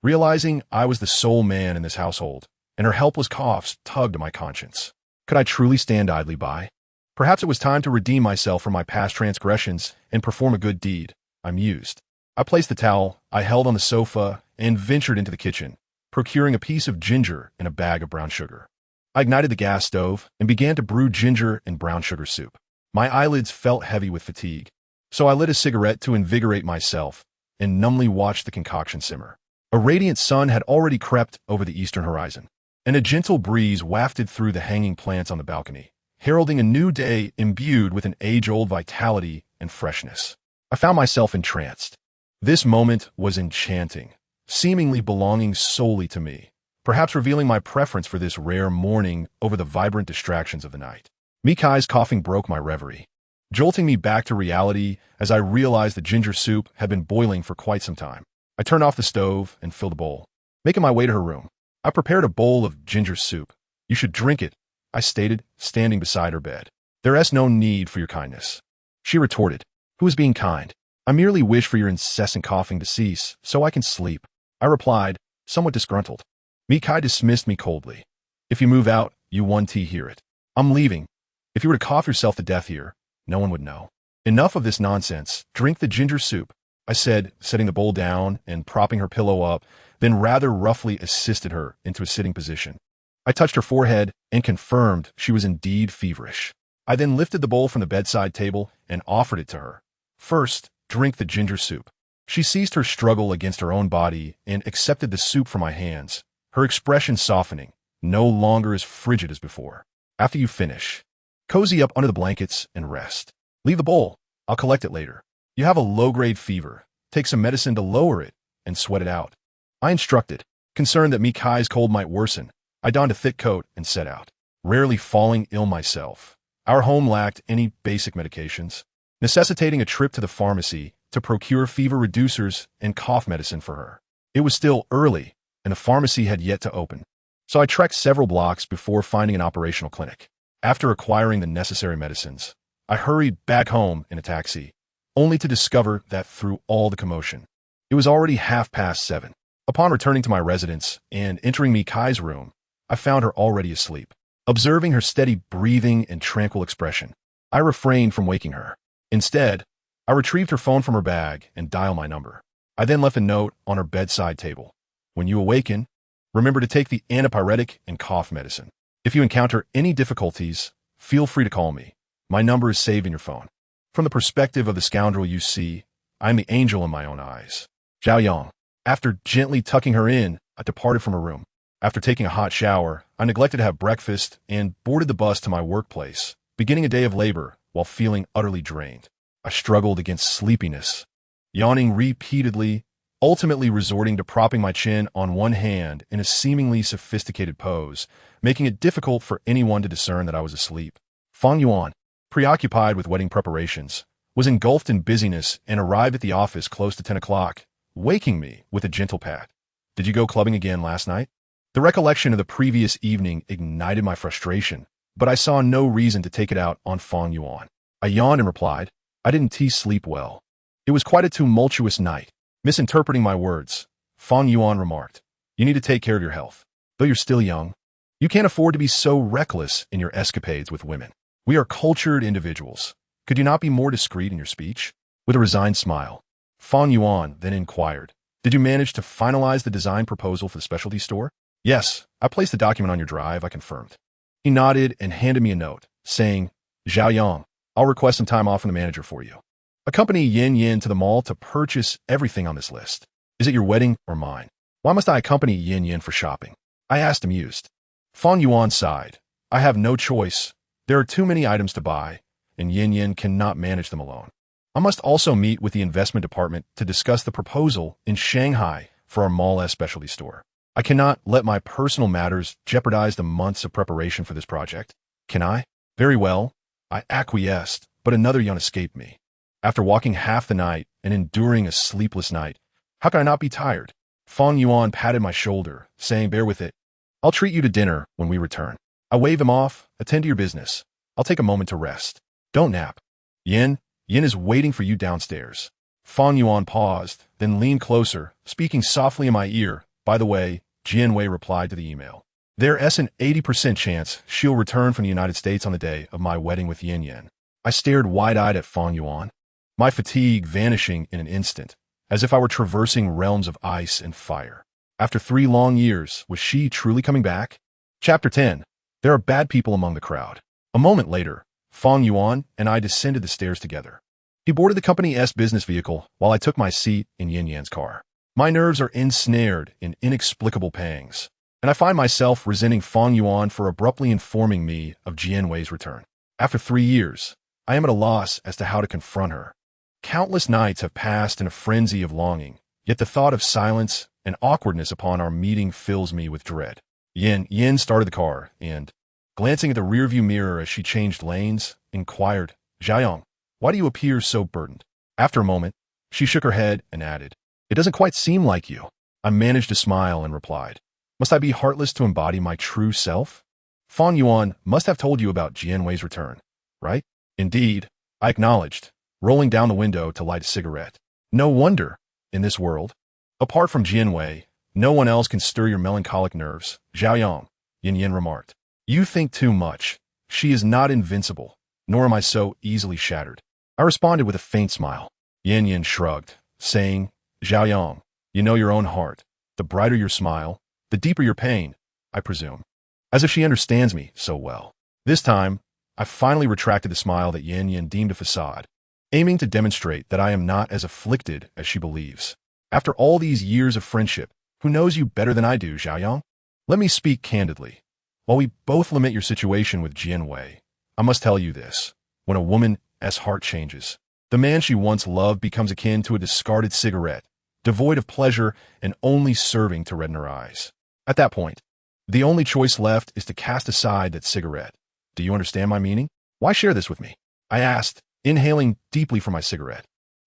Realizing I was the sole man in this household, and her helpless coughs tugged at my conscience. Could I truly stand idly by? Perhaps it was time to redeem myself for my past transgressions and perform a good deed, I mused. I placed the towel I held on the sofa and ventured into the kitchen, procuring a piece of ginger and a bag of brown sugar. I ignited the gas stove and began to brew ginger and brown sugar soup. My eyelids felt heavy with fatigue, so I lit a cigarette to invigorate myself and numbly watched the concoction simmer. A radiant sun had already crept over the eastern horizon, and a gentle breeze wafted through the hanging plants on the balcony, heralding a new day imbued with an age-old vitality and freshness. I found myself entranced. This moment was enchanting, seemingly belonging solely to me, perhaps revealing my preference for this rare morning over the vibrant distractions of the night. Mikai's coughing broke my reverie, jolting me back to reality as I realized the ginger soup had been boiling for quite some time. I turned off the stove and filled a bowl. Making my way to her room, I prepared a bowl of ginger soup. "You should drink it," I stated, standing beside her bed. "There is no need for your kindness." She retorted, "Who is being kind? I merely wish for your incessant coughing to cease so I can sleep." I replied, somewhat disgruntled. Mikai dismissed me coldly. "If you move out, you won't hear it. I'm leaving. If you were to cough yourself to death here, no one would know." "Enough of this nonsense. Drink the ginger soup," I said, setting the bowl down and propping her pillow up, then rather roughly assisted her into a sitting position. I touched her forehead and confirmed she was indeed feverish. I then lifted the bowl from the bedside table and offered it to her. "First, drink the ginger soup." She ceased her struggle against her own body and accepted the soup from my hands, her expression softening, no longer as frigid as before. "After you finish, cozy up under the blankets and rest. Leave the bowl. I'll collect it later. You have a low-grade fever. Take some medicine to lower it and sweat it out," I instructed. Concerned that Mikai's cold might worsen, I donned a thick coat and set out. Rarely falling ill myself, our home lacked any basic medications, necessitating a trip to the pharmacy to procure fever reducers and cough medicine for her. It was still early, and the pharmacy had yet to open, so I trekked several blocks before finding an operational clinic. After acquiring the necessary medicines, I hurried back home in a taxi, only to discover that through all the commotion, it was already 7:30. Upon returning to my residence and entering Mikai's room, I found her already asleep. Observing her steady breathing and tranquil expression, I refrained from waking her. Instead, I retrieved her phone from her bag and dialed my number. I then left a note on her bedside table. "When you awaken, remember to take the antipyretic and cough medicine. If you encounter any difficulties, feel free to call me. My number is saved in your phone." From the perspective of the scoundrel you see, I am the angel in my own eyes. Zhao Yang. After gently tucking her in, I departed from her room. After taking a hot shower, I neglected to have breakfast and boarded the bus to my workplace, beginning a day of labor while feeling utterly drained. I struggled against sleepiness, yawning repeatedly, ultimately resorting to propping my chin on one hand in a seemingly sophisticated pose, making it difficult for anyone to discern that I was asleep. Feng Yuan, preoccupied with wedding preparations, was engulfed in busyness and arrived at the office close to 10 o'clock, waking me with a gentle pat. "Did you go clubbing again last night?" The recollection of the previous evening ignited my frustration, but I saw no reason to take it out on Feng Yuan. I yawned and replied, "I didn't sleep well. It was quite a tumultuous night." Misinterpreting my words, Feng Yuan remarked, "You need to take care of your health. Though you're still young, you can't afford to be so reckless in your escapades with women. We are cultured individuals. Could you not be more discreet in your speech?" With a resigned smile, Feng Yuan then inquired, "Did you manage to finalize the design proposal for the specialty store?" "Yes, I placed the document on your drive," I confirmed. He nodded and handed me a note, saying, "Zhao Yang, I'll request some time off from the manager for you. Accompany Yin Yin to the mall to purchase everything on this list. Is it your wedding or mine?" "Why must I accompany Yin Yin for shopping?" I asked, amused. Feng Yuan sighed. "I have no choice. There are too many items to buy, and Yin Yin cannot manage them alone. I must also meet with the investment department to discuss the proposal in Shanghai for our Mall S specialty store. I cannot let my personal matters jeopardize the months of preparation for this project. Can I?" "Very well." I acquiesced, but another yawn escaped me. After walking half the night and enduring a sleepless night, how could I not be tired? Feng Yuan patted my shoulder, saying, "Bear with it. I'll treat you to dinner when we return." I waved him off. "Attend to your business. I'll take a moment to rest. Don't nap. Yin is waiting for you downstairs." Feng Yuan paused, then leaned closer, speaking softly in my ear. "By the way," Jianwei replied to the email, "there's an 80% chance she'll return from the United States on the day of my wedding with Yin Yin." I stared wide-eyed at Feng Yuan, my fatigue vanishing in an instant, as if I were traversing realms of ice and fire. After 3 long years, was she truly coming back? Chapter 10. There are bad people among the crowd. A moment later, Feng Yuan and I descended the stairs together. He boarded the company's business vehicle while I took my seat in Yin Yan's car. My nerves are ensnared in inexplicable pangs, and I find myself resenting Feng Yuan for abruptly informing me of Jianwei's return. After 3 years, I am at a loss as to how to confront her. Countless nights have passed in a frenzy of longing, yet the thought of silence and awkwardness upon our meeting fills me with dread. Yin started the car and, glancing at the rearview mirror as she changed lanes, inquired, "Zhaoyang, why do you appear so burdened?" After a moment, she shook her head and added, "It doesn't quite seem like you." I managed to smile and replied, "Must I be heartless to embody my true self?" Feng Yuan must have told you about Jianwei's return, right? "Indeed," I acknowledged, rolling down the window to light a cigarette. "No wonder, in this world. Apart from Jianwei, no one else can stir your melancholic nerves." "Zhaoyang," Yin remarked, "you think too much. She is not invincible, nor am I so easily shattered." I responded with a faint smile. Yin shrugged, saying, "Zhaoyang, you know your own heart. The brighter your smile, the deeper your pain, I presume." As if she understands me so well. This time, I finally retracted the smile that Yin deemed a facade, aiming to demonstrate that I am not as afflicted as she believes. "After all these years of friendship, who knows you better than I do, Zhaoyang? Let me speak candidly. While we both lament your situation with Jianwei, I must tell you this. When a woman's heart changes, the man she once loved becomes akin to a discarded cigarette, devoid of pleasure and only serving to redden her eyes. At that point, the only choice left is to cast aside that cigarette. Do you understand my meaning? Why share this with me?" I asked, inhaling deeply from my cigarette.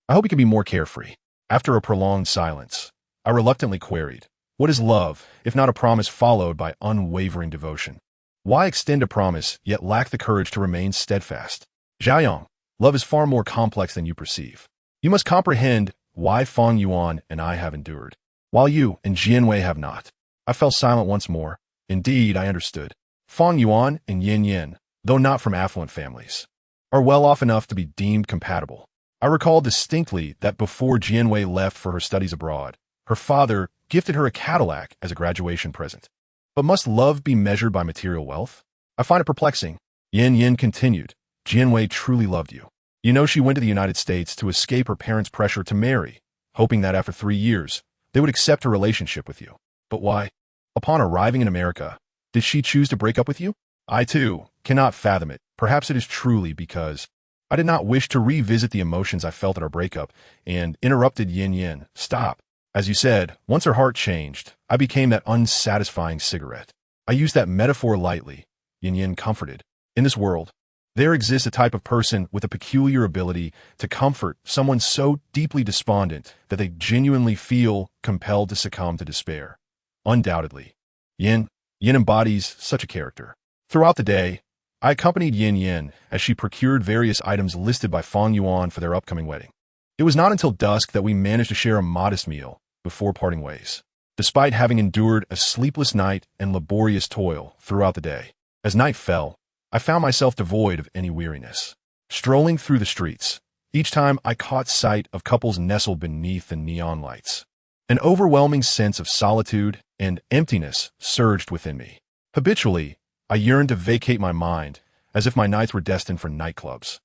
"I hope you can be more carefree." After a prolonged silence, I reluctantly queried, "What is love, if not a promise followed by unwavering devotion? Why extend a promise, yet lack the courage to remain steadfast?" "Zhaoyang, love is far more complex than you perceive. You must comprehend why Feng Yuan and I have endured, while you and Jianwei have not." I fell silent once more. Indeed, I understood. Feng Yuan and Yin, though not from affluent families, are well off enough to be deemed compatible. I recall distinctly that before Jianwei left for her studies abroad, her father gifted her a Cadillac as a graduation present. But must love be measured by material wealth? I find it perplexing. Yin continued, "Jianwei truly loved you. You know she went to the United States to escape her parents' pressure to marry, hoping that after 3 years, they would accept her relationship with you. But why? Upon arriving in America, did she choose to break up with you? I, too, cannot fathom it. Perhaps it is truly because I did not wish to revisit the emotions I felt at our breakup, and interrupted Yin Yin. Stop. As you said, once her heart changed, I became that unsatisfying cigarette. I used that metaphor lightly. Yin Yin comforted. In this world, there exists a type of person with a peculiar ability to comfort someone so deeply despondent that they genuinely feel compelled to succumb to despair. Undoubtedly, Yin embodies such a character. Throughout the day, I accompanied Yin Yin as she procured various items listed by Fang Yuan for their upcoming wedding. It was not until dusk that we managed to share a modest meal before parting ways, despite having endured a sleepless night and laborious toil throughout the day. As night fell, I found myself devoid of any weariness. Strolling through the streets, each time I caught sight of couples nestled beneath the neon lights. An overwhelming sense of solitude and emptiness surged within me. Habitually, I yearned to vacate my mind, as if my nights were destined for nightclubs.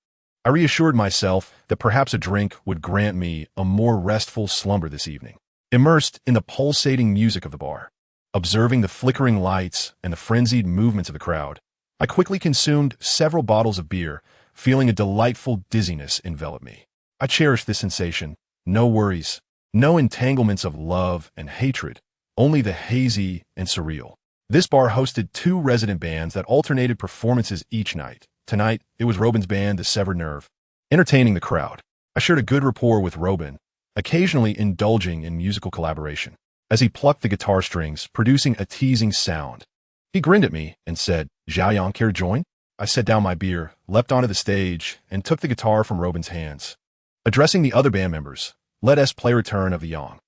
I reassured myself that perhaps a drink would grant me a more restful slumber this evening. Immersed in the pulsating music of the bar, observing the flickering lights and the frenzied movements of the crowd, I quickly consumed several bottles of beer, feeling a delightful dizziness envelop me. I cherished this sensation. No worries, no entanglements of love and hatred, only the hazy and surreal. This bar hosted 2 resident bands that alternated performances each night. Tonight, it was Robin's band, The Severed Nerve, entertaining the crowd. I shared a good rapport with Robin, occasionally indulging in musical collaboration, as he plucked the guitar strings, producing a teasing sound. He grinned at me and said, "Xiaoyang, care to join?" I set down my beer, leapt onto the stage, and took the guitar from Robin's hands. Addressing the other band members, "Let us play Return of the Yang."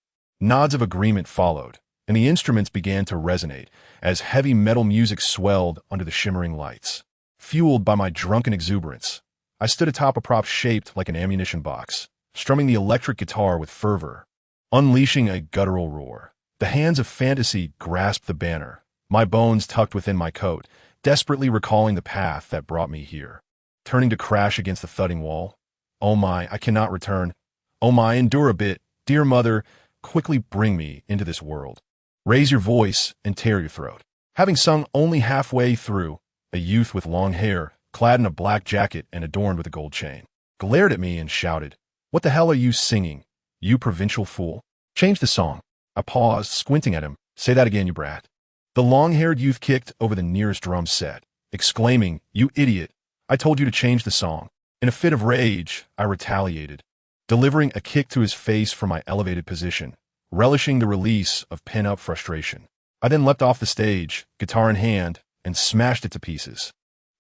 Nods of agreement followed, and the instruments began to resonate as heavy metal music swelled under the shimmering lights. Fueled by my drunken exuberance, I stood atop a prop shaped like an ammunition box, strumming the electric guitar with fervor, unleashing a guttural roar. The hands of fantasy grasped the banner, my bones tucked within my coat, desperately recalling the path that brought me here. Turning to crash against the thudding wall. "Oh my, I cannot return. Oh my, endure a bit. Dear mother, quickly bring me into this world." Raise your voice and tear your throat. Having sung only halfway through, a youth with long hair, clad in a black jacket and adorned with a gold chain, glared at me and shouted, "What the hell are you singing, you provincial fool? Change the song." I paused, squinting at him. "Say that again, you brat." The long-haired youth kicked over the nearest drum set, exclaiming, "You idiot, I told you to change the song." In a fit of rage, I retaliated, delivering a kick to his face from my elevated position, relishing the release of pent-up frustration. I then leapt off the stage, guitar in hand, and smashed it to pieces.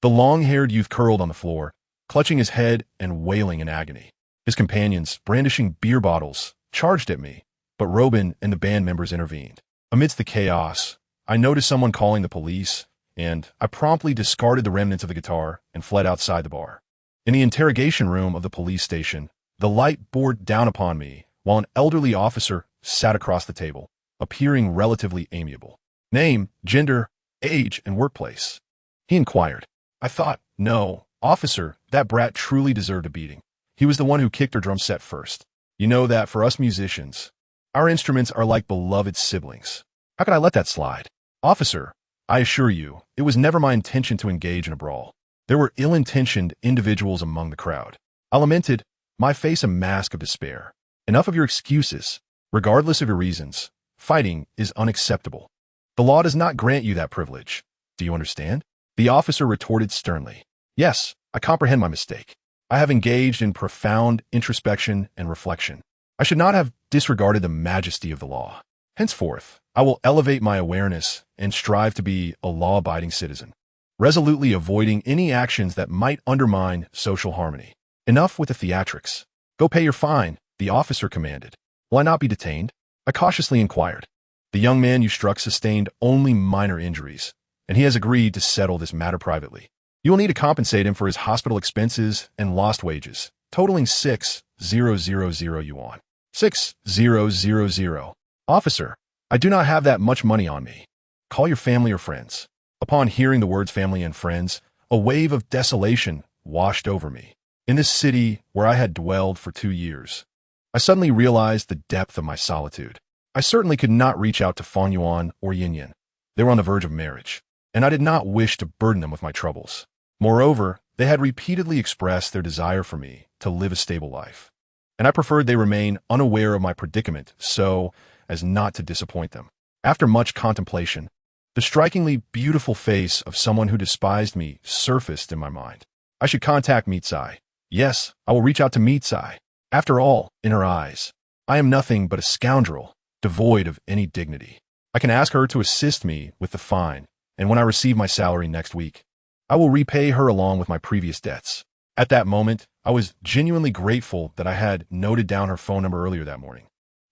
The long-haired youth curled on the floor, clutching his head and wailing in agony. His companions, brandishing beer bottles, charged at me, but Robin and the band members intervened. Amidst the chaos, I noticed someone calling the police, and I promptly discarded the remnants of the guitar and fled outside the bar. In the interrogation room of the police station, the light bore down upon me while an elderly officer sat across the table, appearing relatively amiable. "Name, gender, age, and workplace?" he inquired. I thought, no, officer, that brat truly deserved a beating. He was the one who kicked her drum set first. You know that for us musicians, our instruments are like beloved siblings. How could I let that slide? "Officer, I assure you, it was never my intention to engage in a brawl. There were ill-intentioned individuals among the crowd." I lamented, my face a mask of despair. "Enough of your excuses. Regardless of your reasons, fighting is unacceptable. The law does not grant you that privilege. Do you understand?" The officer retorted sternly. "Yes, I comprehend my mistake. I have engaged in profound introspection and reflection. I should not have disregarded the majesty of the law. Henceforth, I will elevate my awareness and strive to be a law-abiding citizen, resolutely avoiding any actions that might undermine social harmony. Enough with the theatrics. Go pay your fine," the officer commanded. "Will I not be detained?" I cautiously inquired. "The young man you struck sustained only minor injuries, and he has agreed to settle this matter privately. You will need to compensate him for his hospital expenses and lost wages, totaling 6,000 yuan. 6,000. Officer, I do not have that much money on me. Call your family or friends." Upon hearing the words family and friends, a wave of desolation washed over me. In this city where I had dwelled for 2 years, I suddenly realized the depth of my solitude. I certainly could not reach out to Fang Yuan or Yin Yin. They were on the verge of marriage, and I did not wish to burden them with my troubles. Moreover, they had repeatedly expressed their desire for me to live a stable life, and I preferred they remain unaware of my predicament so as not to disappoint them. After much contemplation, the strikingly beautiful face of someone who despised me surfaced in my mind. I should contact Mitsai. Yes, I will reach out to Mitsai. After all, in her eyes, I am nothing but a scoundrel, devoid of any dignity. I can ask her to assist me with the fine, and when I receive my salary next week, I will repay her along with my previous debts. At that moment, I was genuinely grateful that I had noted down her phone number earlier that morning.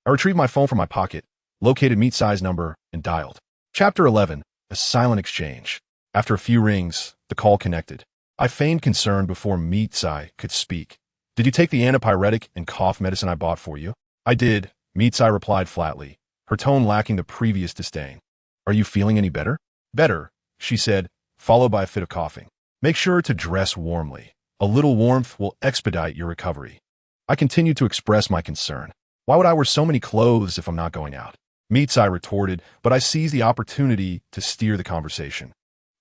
I retrieved my phone from my pocket, located Mitsai's number, and dialed. Chapter 11. A silent exchange. After a few rings, the call connected. I feigned concern before Mitsai could speak. Did you take the antipyretic and cough medicine I bought for you? I did, Mitsai replied flatly, her tone lacking the previous disdain. Are you feeling any better? Better, she said, followed by a fit of coughing. Make sure to dress warmly. A little warmth will expedite your recovery. I continued to express my concern. Why would I wear so many clothes if I'm not going out? Mitsai retorted, but I seized the opportunity to steer the conversation.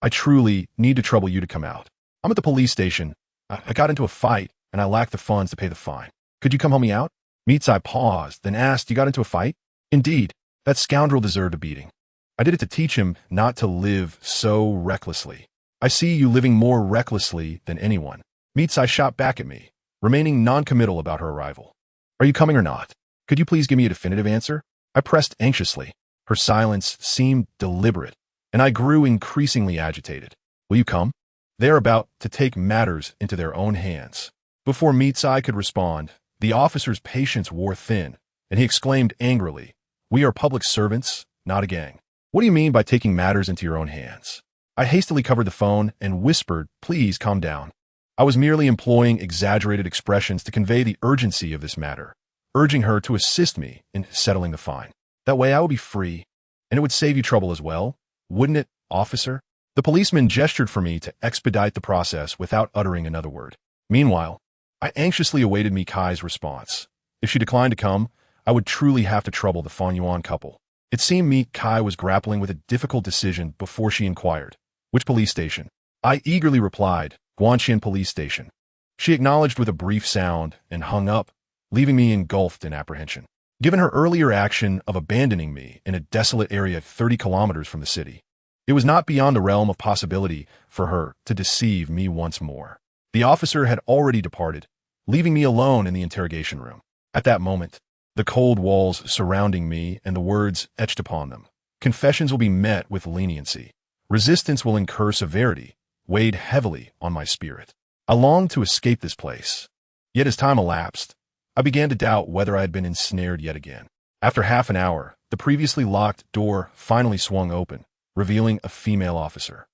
I truly need to trouble you to come out. I'm at the police station. I got into a fight, and I lack the funds to pay the fine. Could you come help me out? Mitsai paused, then asked, You got into a fight? Indeed, that scoundrel deserved a beating. I did it to teach him not to live so recklessly. I see you living more recklessly than anyone. Mitsai shot back at me, remaining non-committal about her arrival. Are you coming or not? Could you please give me a definitive answer? I pressed anxiously. Her silence seemed deliberate, and I grew increasingly agitated. Will you come? They are about to take matters into their own hands. Before Mitsai could respond, the officer's patience wore thin, and he exclaimed angrily, We are public servants, not a gang. What do you mean by taking matters into your own hands? I hastily covered the phone and whispered, Please calm down. I was merely employing exaggerated expressions to convey the urgency of this matter, urging her to assist me in settling the fine. That way I would be free, and it would save you trouble as well, wouldn't it, officer? The policeman gestured for me to expedite the process without uttering another word. Meanwhile, I anxiously awaited Mikai's response. If she declined to come, I would truly have to trouble the Fanyuan couple. It seemed Mikai was grappling with a difficult decision before she inquired, Which police station? I eagerly replied, Guanxian Police Station. She acknowledged with a brief sound and hung up, leaving me engulfed in apprehension. Given her earlier action of abandoning me in a desolate area 30 kilometers from the city, it was not beyond the realm of possibility for her to deceive me once more. The officer had already departed, leaving me alone in the interrogation room. At that moment, the cold walls surrounding me and the words etched upon them, Confessions will be met with leniency. Resistance will incur severity, weighed heavily on my spirit. I longed to escape this place. Yet as time elapsed, I began to doubt whether I had been ensnared yet again. After half an hour, the previously locked door finally swung open, revealing a female officer.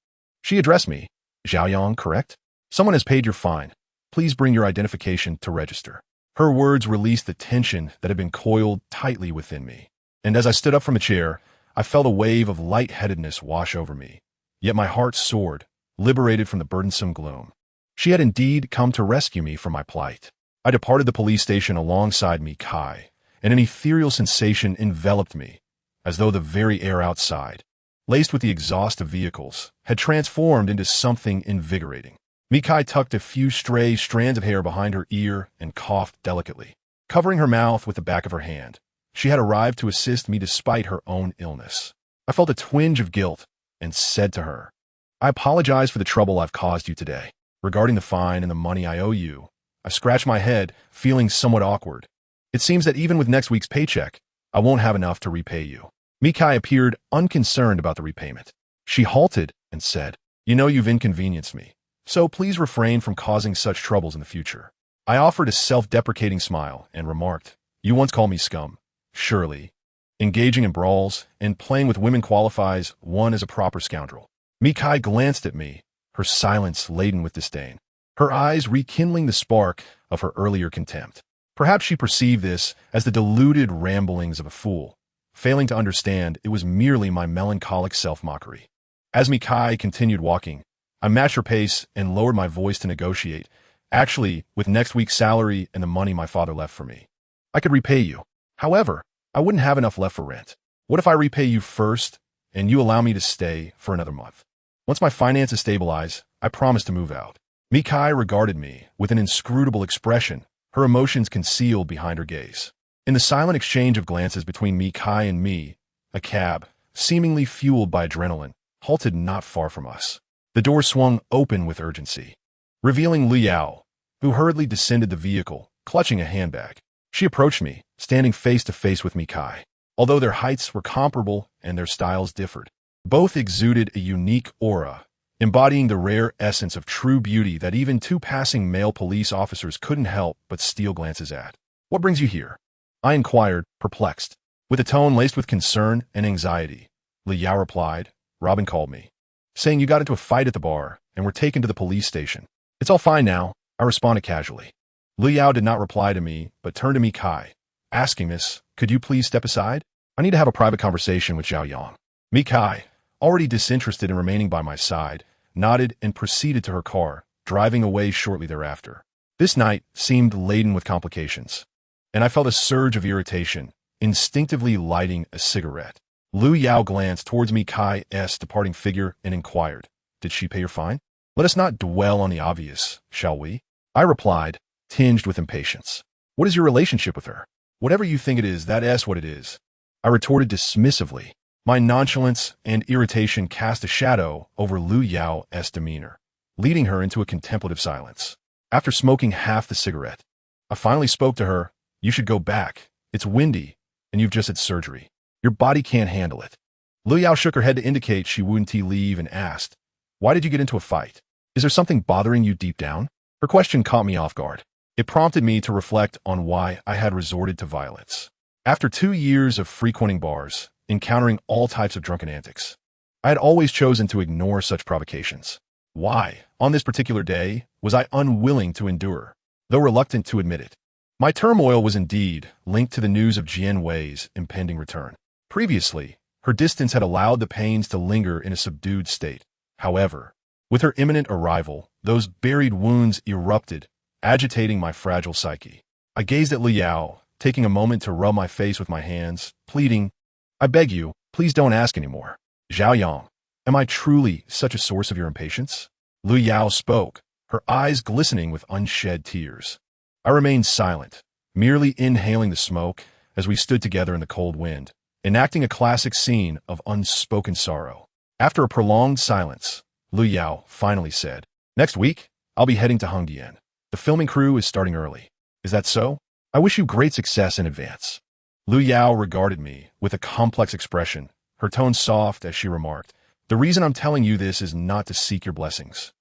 She addressed me, Xiaoyang, correct? Someone has paid your fine. Please bring your identification to register. Her words released the tension that had been coiled tightly within me. And as I stood up from the chair, I felt a wave of lightheadedness wash over me. Yet my heart soared, liberated from the burdensome gloom. She had indeed come to rescue me from my plight. I departed the police station alongside Mikai, and an ethereal sensation enveloped me, as though the very air outside, laced with the exhaust of vehicles, had transformed into something invigorating. Mikai tucked a few stray strands of hair behind her ear and coughed delicately. Covering her mouth with the back of her hand, she had arrived to assist me despite her own illness. I felt a twinge of guilt and said to her, I apologize for the trouble I've caused you today. Regarding the fine and the money I owe you, I scratched my head, feeling somewhat awkward. It seems that even with next week's paycheck, I won't have enough to repay you. Mikai appeared unconcerned about the repayment. She halted and said, You know you've inconvenienced me, so please refrain from causing such troubles in the future. I offered a self-deprecating smile and remarked, You once called me scum. Surely, engaging in brawls and playing with women qualifies one as a proper scoundrel. Mikai glanced at me, her silence laden with disdain, her eyes rekindling the spark of her earlier contempt. Perhaps she perceived this as the deluded ramblings of a fool, failing to understand it was merely my melancholic self-mockery. As Mikai continued walking, I matched her pace and lowered my voice to negotiate, actually, with next week's salary and the money my father left for me. I could repay you. However, I wouldn't have enough left for rent. What if I repay you first and you allow me to stay for another month. Once my finances stabilize, I promise to move out. Mikai regarded me with an inscrutable expression, her emotions concealed behind her gaze. In the silent exchange of glances between Mikai and me, a cab, seemingly fueled by adrenaline, halted not far from us. The door swung open with urgency, revealing Liao, who hurriedly descended the vehicle, clutching a handbag. She approached me, standing face to face with Mikai. Although their heights were comparable and their styles differed, both exuded a unique aura, embodying the rare essence of true beauty that even two passing male police officers couldn't help but steal glances at. "What brings you here?" I inquired, perplexed. With a tone laced with concern and anxiety, Liao replied, "Robin called me, saying you got into a fight at the bar and were taken to the police station." "It's all fine now," I responded casually. Liao did not reply to me, but turned to Mikai, asking, "Miss, could you please step aside? I need to have a private conversation with Zhao Yang." Mikai, already disinterested in remaining by my side, nodded and proceeded to her car, driving away shortly thereafter. This night seemed laden with complications, and I felt a surge of irritation, instinctively lighting a cigarette. Lu Yao glanced towards Mikai's departing figure and inquired, "Did she pay your fine? Let us not dwell on the obvious, shall we?" I replied, tinged with impatience. "What is your relationship with her?" "Whatever you think it is, that's what it is," I retorted dismissively. My nonchalance and irritation cast a shadow over Lu Yao's demeanor, leading her into a contemplative silence. After smoking half the cigarette, I finally spoke to her. "You should go back. It's windy, and you've just had surgery. Your body can't handle it." Lu Yao shook her head to indicate she wouldn't leave and asked, "Why did you get into a fight? Is there something bothering you deep down?" Her question caught me off guard. It prompted me to reflect on why I had resorted to violence. After 2 years of frequenting bars, encountering all types of drunken antics, I had always chosen to ignore such provocations. Why, on this particular day, was I unwilling to endure, though reluctant to admit it? My turmoil was indeed linked to the news of Jian Wei's impending return. Previously, her distance had allowed the pains to linger in a subdued state. However, with her imminent arrival, those buried wounds erupted, agitating my fragile psyche. I gazed at Liao, taking a moment to rub my face with my hands, pleading, "I beg you, please don't ask anymore. Zhao Yang, am I truly such a source of your impatience?" Lu Yao spoke, her eyes glistening with unshed tears. I remained silent, merely inhaling the smoke as we stood together in the cold wind, enacting a classic scene of unspoken sorrow. After a prolonged silence, Lu Yao finally said, "Next week, I'll be heading to Hongdian. The filming crew is starting early. Is that so? I wish you great success in advance." Lu Yao regarded me with a complex expression, her tone soft as she remarked, "The reason I'm telling you this is not to seek your blessings,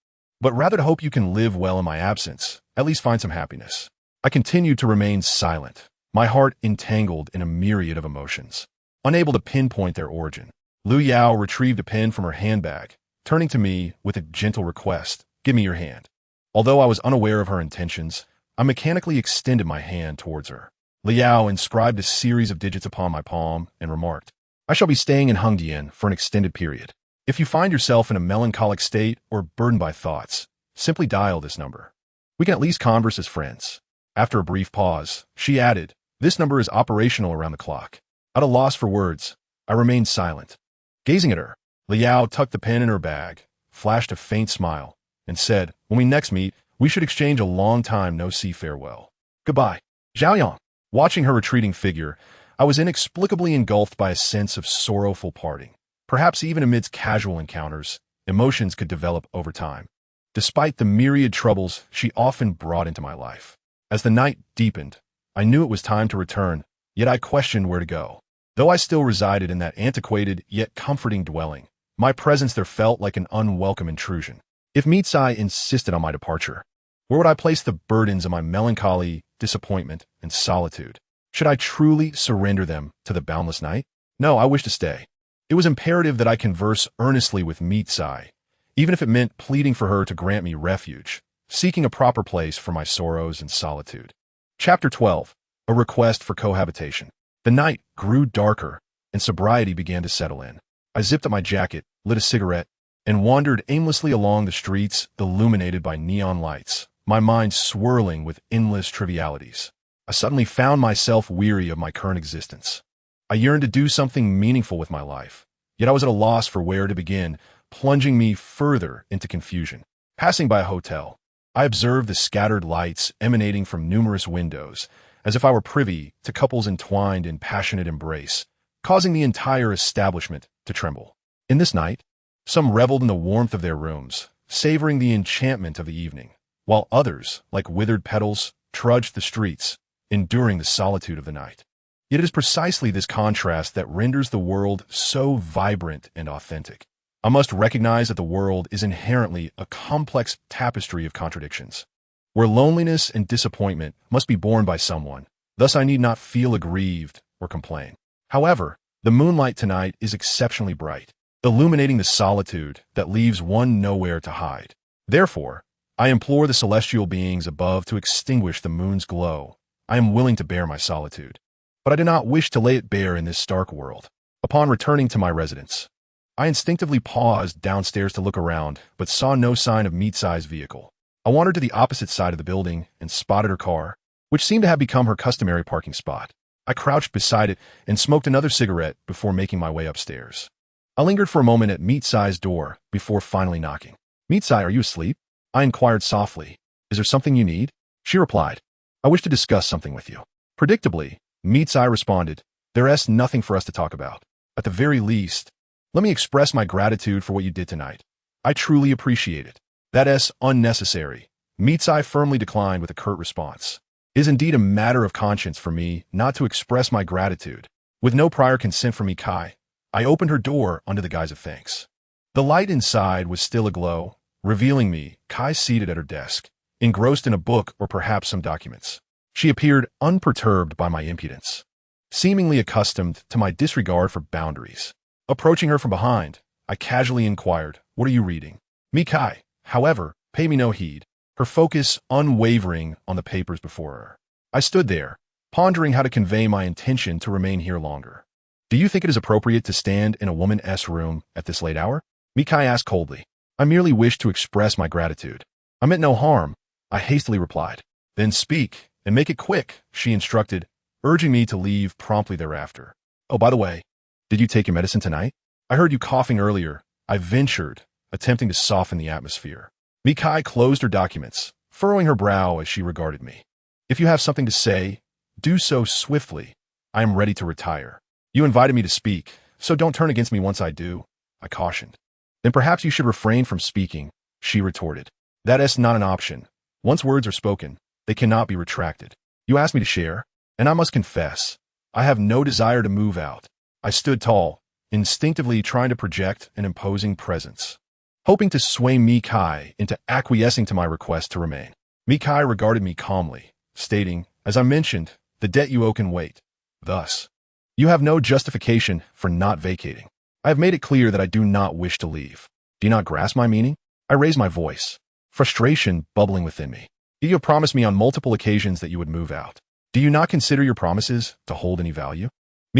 but rather to hope you can live well in my absence, at least find some happiness." I continued to remain silent, my heart entangled in a myriad of emotions, unable to pinpoint their origin. Lu Yao retrieved a pen from her handbag, turning to me with a gentle request, "Give me your hand." Although I was unaware of her intentions, I mechanically extended my hand towards her. Liao inscribed a series of digits upon my palm and remarked, "I shall be staying in Hongdian for an extended period. If you find yourself in a melancholic state or burdened by thoughts, simply dial this number. We can at least converse as friends." After a brief pause, she added, "This number is operational around the clock." At a loss for words, I remained silent. Gazing at her, Liao tucked the pen in her bag, flashed a faint smile, and said, "When we next meet, we should exchange a long time no-see farewell. Goodbye, Zhao Yang." Watching her retreating figure, I was inexplicably engulfed by a sense of sorrowful parting. Perhaps even amidst casual encounters, emotions could develop over time, despite the myriad troubles she often brought into my life. As the night deepened, I knew it was time to return, yet I questioned where to go. Though I still resided in that antiquated yet comforting dwelling, my presence there felt like an unwelcome intrusion. If Mitsai insisted on my departure, where would I place the burdens of my melancholy, disappointment, and solitude? Should I truly surrender them to the boundless night? No, I wished to stay. It was imperative that I converse earnestly with Mitsai, even if it meant pleading for her to grant me refuge, seeking a proper place for my sorrows and solitude. Chapter 12. A Request for Cohabitation. The night grew darker, and sobriety began to settle in. I zipped up my jacket, lit a cigarette, and wandered aimlessly along the streets illuminated by neon lights, my mind swirling with endless trivialities. I suddenly found myself weary of my current existence. I yearned to do something meaningful with my life, Yet I was at a loss for where to begin, plunging me further into confusion. Passing by a hotel, I observed the scattered lights emanating from numerous windows, as if I were privy to couples entwined in passionate embrace, causing the entire establishment to tremble. In this night, some reveled in the warmth of their rooms, savoring the enchantment of the evening, while others, like withered petals, trudged the streets, enduring the solitude of the night. Yet it is precisely this contrast that renders the world so vibrant and authentic. I must recognize that the world is inherently a complex tapestry of contradictions, where loneliness and disappointment must be borne by someone. Thus I need not feel aggrieved or complain. However, the moonlight tonight is exceptionally bright, illuminating the solitude that leaves one nowhere to hide. Therefore, I implore the celestial beings above to extinguish the moon's glow. I am willing to bear my solitude, but I do not wish to lay it bare in this stark world. Upon returning to my residence, I instinctively paused downstairs to look around, but saw no sign of Meetsai's vehicle. I wandered to the opposite side of the building and spotted her car, which seemed to have become her customary parking spot. I crouched beside it and smoked another cigarette before making my way upstairs. I lingered for a moment at Meetsai's door before finally knocking. "Meetsai, are you asleep?" I inquired softly. "Is there something you need?" She replied, "I wish to discuss something with you." Predictably, Meetsai responded, "There's nothing for us to talk about. At the very least, let me express my gratitude for what you did tonight. I truly appreciate it." "That's unnecessary," Meetsai firmly declined with a curt response. "It is indeed a matter of conscience for me not to express my gratitude. With no prior consent from Kai, I opened her door under the guise of thanks. The light inside was still aglow, revealing me Kai seated at her desk, engrossed in a book or perhaps some documents. She appeared unperturbed by my impudence, seemingly accustomed to my disregard for boundaries. Approaching her from behind, I casually inquired, "What are you reading?" Kai, however, paid me no heed, her focus unwavering on the papers before her. I stood there, pondering how to convey my intention to remain here longer. "Do you think it is appropriate to stand in a woman's room at this late hour?" Kai asked coldly. "I merely wish to express my gratitude. I meant no harm," I hastily replied. "Then speak, and make it quick," she instructed, urging me to leave promptly thereafter. "Oh, by the way, did you take your medicine tonight? I heard you coughing earlier," I ventured, attempting to soften the atmosphere. Kai closed her documents, furrowing her brow as she regarded me. "If you have something to say, do so swiftly. I am ready to retire." "You invited me to speak, so don't turn against me once I do," I cautioned. "Then perhaps you should refrain from speaking," she retorted. "That's not an option. Once words are spoken, they cannot be retracted. You asked me to share, and I must confess, I have no desire to move out." I stood tall, instinctively trying to project an imposing presence, hoping to sway Kai into acquiescing to my request to remain. Kai regarded me calmly, stating, "As I mentioned, the debt you owe can wait. Thus, you have no justification for not vacating. I have made it clear that I do not wish to leave. Do you not grasp my meaning?" I raised my voice, frustration bubbling within me. "You have promised me on multiple occasions that you would move out. Do you not consider your promises to hold any value?"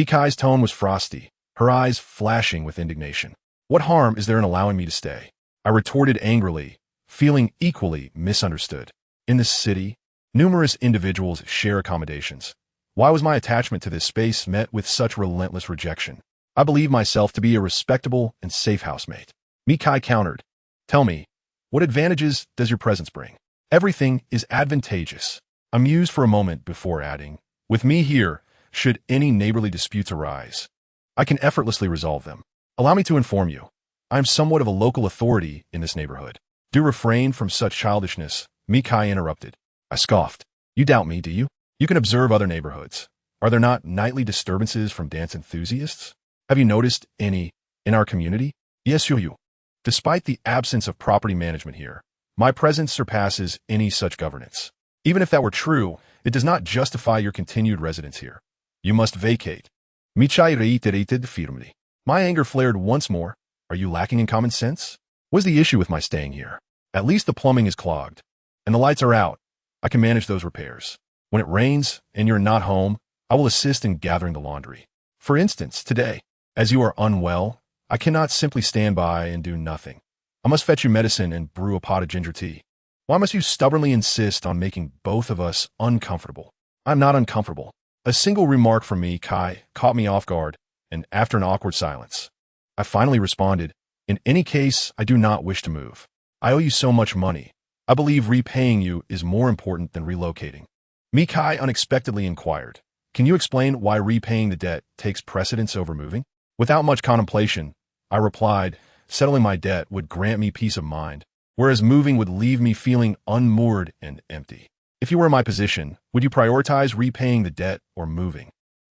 Kai's tone was frosty, her eyes flashing with indignation. "What harm is there in allowing me to stay?" I retorted angrily, feeling equally misunderstood. In this city, numerous individuals share accommodations. Why was my attachment to this space met with such relentless rejection? I believe myself to be a respectable and safe housemate. Kai countered, "Tell me, what advantages does your presence bring?" "Everything is advantageous." I mused for a moment before adding, "With me here, should any neighborly disputes arise, I can effortlessly resolve them. Allow me to inform you, I am somewhat of a local authority in this neighborhood." "Do refrain from such childishness," Kai interrupted. I scoffed. "You doubt me, do you? You can observe other neighborhoods. Are there not nightly disturbances from dance enthusiasts? Have you noticed any in our community?" "Yes, you. Despite the absence of property management here, my presence surpasses any such governance. Even if that were true, it does not justify your continued residence here. You must vacate." Kai reiterated firmly. My anger flared once more. "Are you lacking in common sense? What's the issue with my staying here? At least the plumbing is clogged, and the lights are out. I can manage those repairs. When it rains and you're not home, I will assist in gathering the laundry. For instance, today, as you are unwell, I cannot simply stand by and do nothing. I must fetch you medicine and brew a pot of ginger tea. Why must you stubbornly insist on making both of us uncomfortable?" "I'm not uncomfortable." A single remark from Kai caught me off guard, and after an awkward silence, I finally responded, "In any case, I do not wish to move. I owe you so much money. I believe repaying you is more important than relocating." Mikai unexpectedly inquired, "Can you explain why repaying the debt takes precedence over moving?" Without much contemplation, I replied, "Settling my debt would grant me peace of mind, whereas moving would leave me feeling unmoored and empty. If you were in my position, would you prioritize repaying the debt or moving?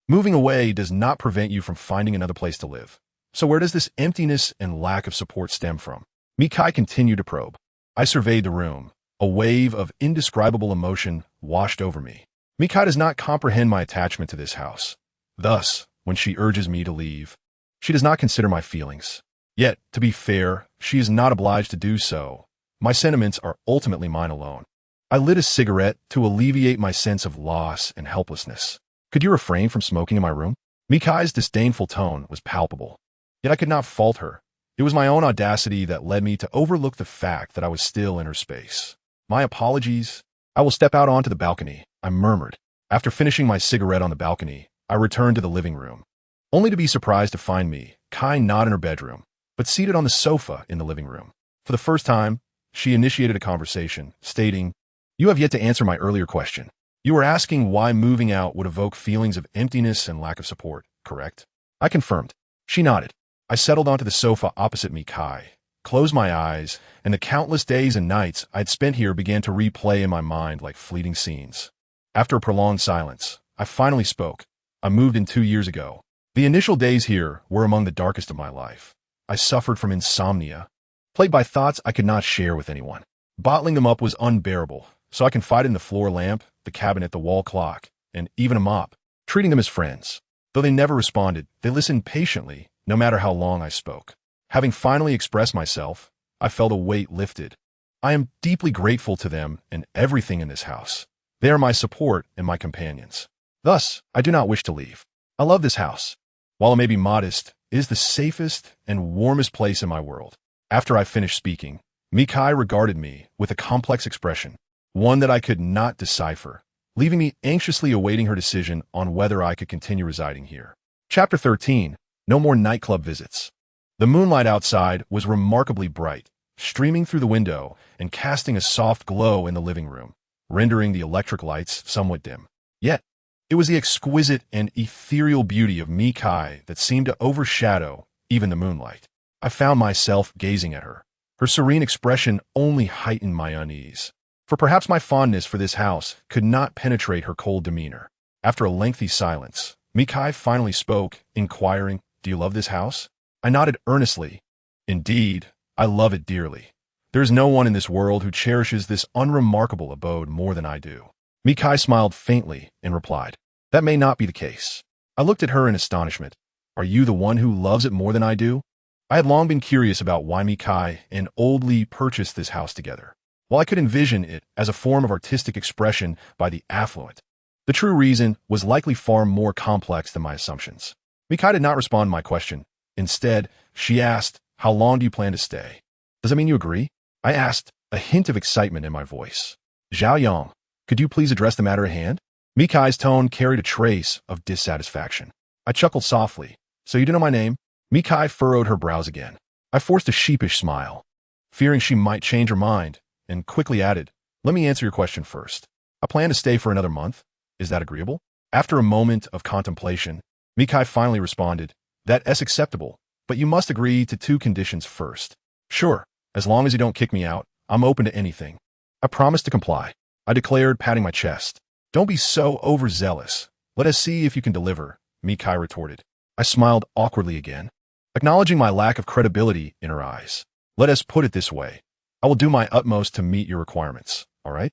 Moving away does not prevent you from finding another place to live. So where does this emptiness and lack of support stem from?" Mikai continued to probe. I surveyed the room. A wave of indescribable emotion washed over me. Mikai does not comprehend my attachment to this house. Thus, when she urges me to leave, she does not consider my feelings. Yet, to be fair, she is not obliged to do so. My sentiments are ultimately mine alone. I lit a cigarette to alleviate my sense of loss and helplessness. "Could you refrain from smoking in my room?" Mikai's disdainful tone was palpable. Yet I could not fault her. It was my own audacity that led me to overlook the fact that I was still in her space. "My apologies. I will step out onto the balcony," I murmured. After finishing my cigarette on the balcony, I returned to the living room, only to be surprised to find me, Kai, not in her bedroom, but seated on the sofa in the living room. For the first time, she initiated a conversation, stating, "You have yet to answer my earlier question. You were asking why moving out would evoke feelings of emptiness and lack of support, correct?" I confirmed. She nodded. I settled onto the sofa opposite me, Kai, closed my eyes, and the countless days and nights I'd spent here began to replay in my mind like fleeting scenes. After a prolonged silence, I finally spoke. "I moved in 2 years ago. The initial days here were among the darkest of my life. I suffered from insomnia, plagued by thoughts I could not share with anyone. Bottling them up was unbearable, so I confided in the floor lamp, the cabinet, the wall clock, and even a mop, treating them as friends. Though they never responded, they listened patiently, no matter how long I spoke. Having finally expressed myself, I felt a weight lifted. I am deeply grateful to them and everything in this house. They are my support and my companions. Thus, I do not wish to leave. I love this house. While it may be modest, it is the safest and warmest place in my world." After I finished speaking, Mikai regarded me with a complex expression, one that I could not decipher, leaving me anxiously awaiting her decision on whether I could continue residing here. Chapter 13. No more nightclub visits. The moonlight outside was remarkably bright, streaming through the window and casting a soft glow in the living room, rendering the electric lights somewhat dim. Yet, it was the exquisite and ethereal beauty of Mikai that seemed to overshadow even the moonlight. I found myself gazing at her. Her serene expression only heightened my unease, for perhaps my fondness for this house could not penetrate her cold demeanor. After a lengthy silence, Mikai finally spoke, inquiring, "Do you love this house?" I nodded earnestly. "Indeed, I love it dearly. There is no one in this world who cherishes this unremarkable abode more than I do." Mikai smiled faintly and replied, "That may not be the case." I looked at her in astonishment. "Are you the one who loves it more than I do?" I had long been curious about why Mikai and Old Lee purchased this house together. While I could envision it as a form of artistic expression by the affluent, the true reason was likely far more complex than my assumptions. Mikai did not respond to my question. Instead, she asked, "How long do you plan to stay?" "Does that mean you agree?" I asked, a hint of excitement in my voice. "Zhao Yang, could you please address the matter at hand?" Mikai's tone carried a trace of dissatisfaction. I chuckled softly. "So you do know my name?" Mikai furrowed her brows again. I forced a sheepish smile, fearing she might change her mind, and quickly added, "Let me answer your question first. I plan to stay for another month. Is that agreeable?" After a moment of contemplation, Mikai finally responded, "That is acceptable, but you must agree to 2 conditions first." "Sure, as long as you don't kick me out, I'm open to anything." I promised to comply. I declared, patting my chest. "Don't be so overzealous. Let us see if you can deliver," Mikai retorted. I smiled awkwardly again, acknowledging my lack of credibility in her eyes. "Let us put it this way. I will do my utmost to meet your requirements, all right?"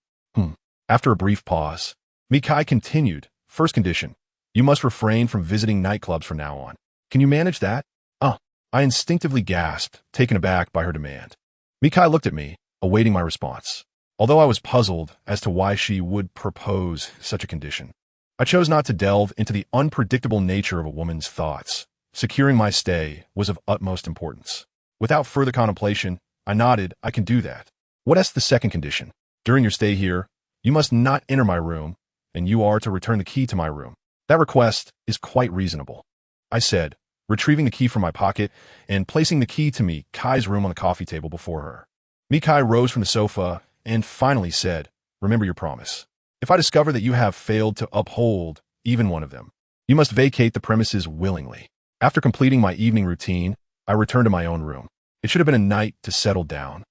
After a brief pause, Mikai continued, "First condition, you must refrain from visiting nightclubs from now on. Can you manage that?" I instinctively gasped, taken aback by her demand. Mikai looked at me, awaiting my response. Although I was puzzled as to why she would propose such a condition, I chose not to delve into the unpredictable nature of a woman's thoughts. Securing my stay was of utmost importance. Without further contemplation, I nodded. "I can do that." "What is the second condition?" "During your stay here, you must not enter my room, and you are to return the key to my room." "That request is quite reasonable," I said, retrieving the key from my pocket and placing the key to Kai's room on the coffee table before her. Kai rose from the sofa and finally said, "Remember your promise. If I discover that you have failed to uphold even one of them, you must vacate the premises willingly." After completing my evening routine, I returned to my own room. It should have been a night to settle down,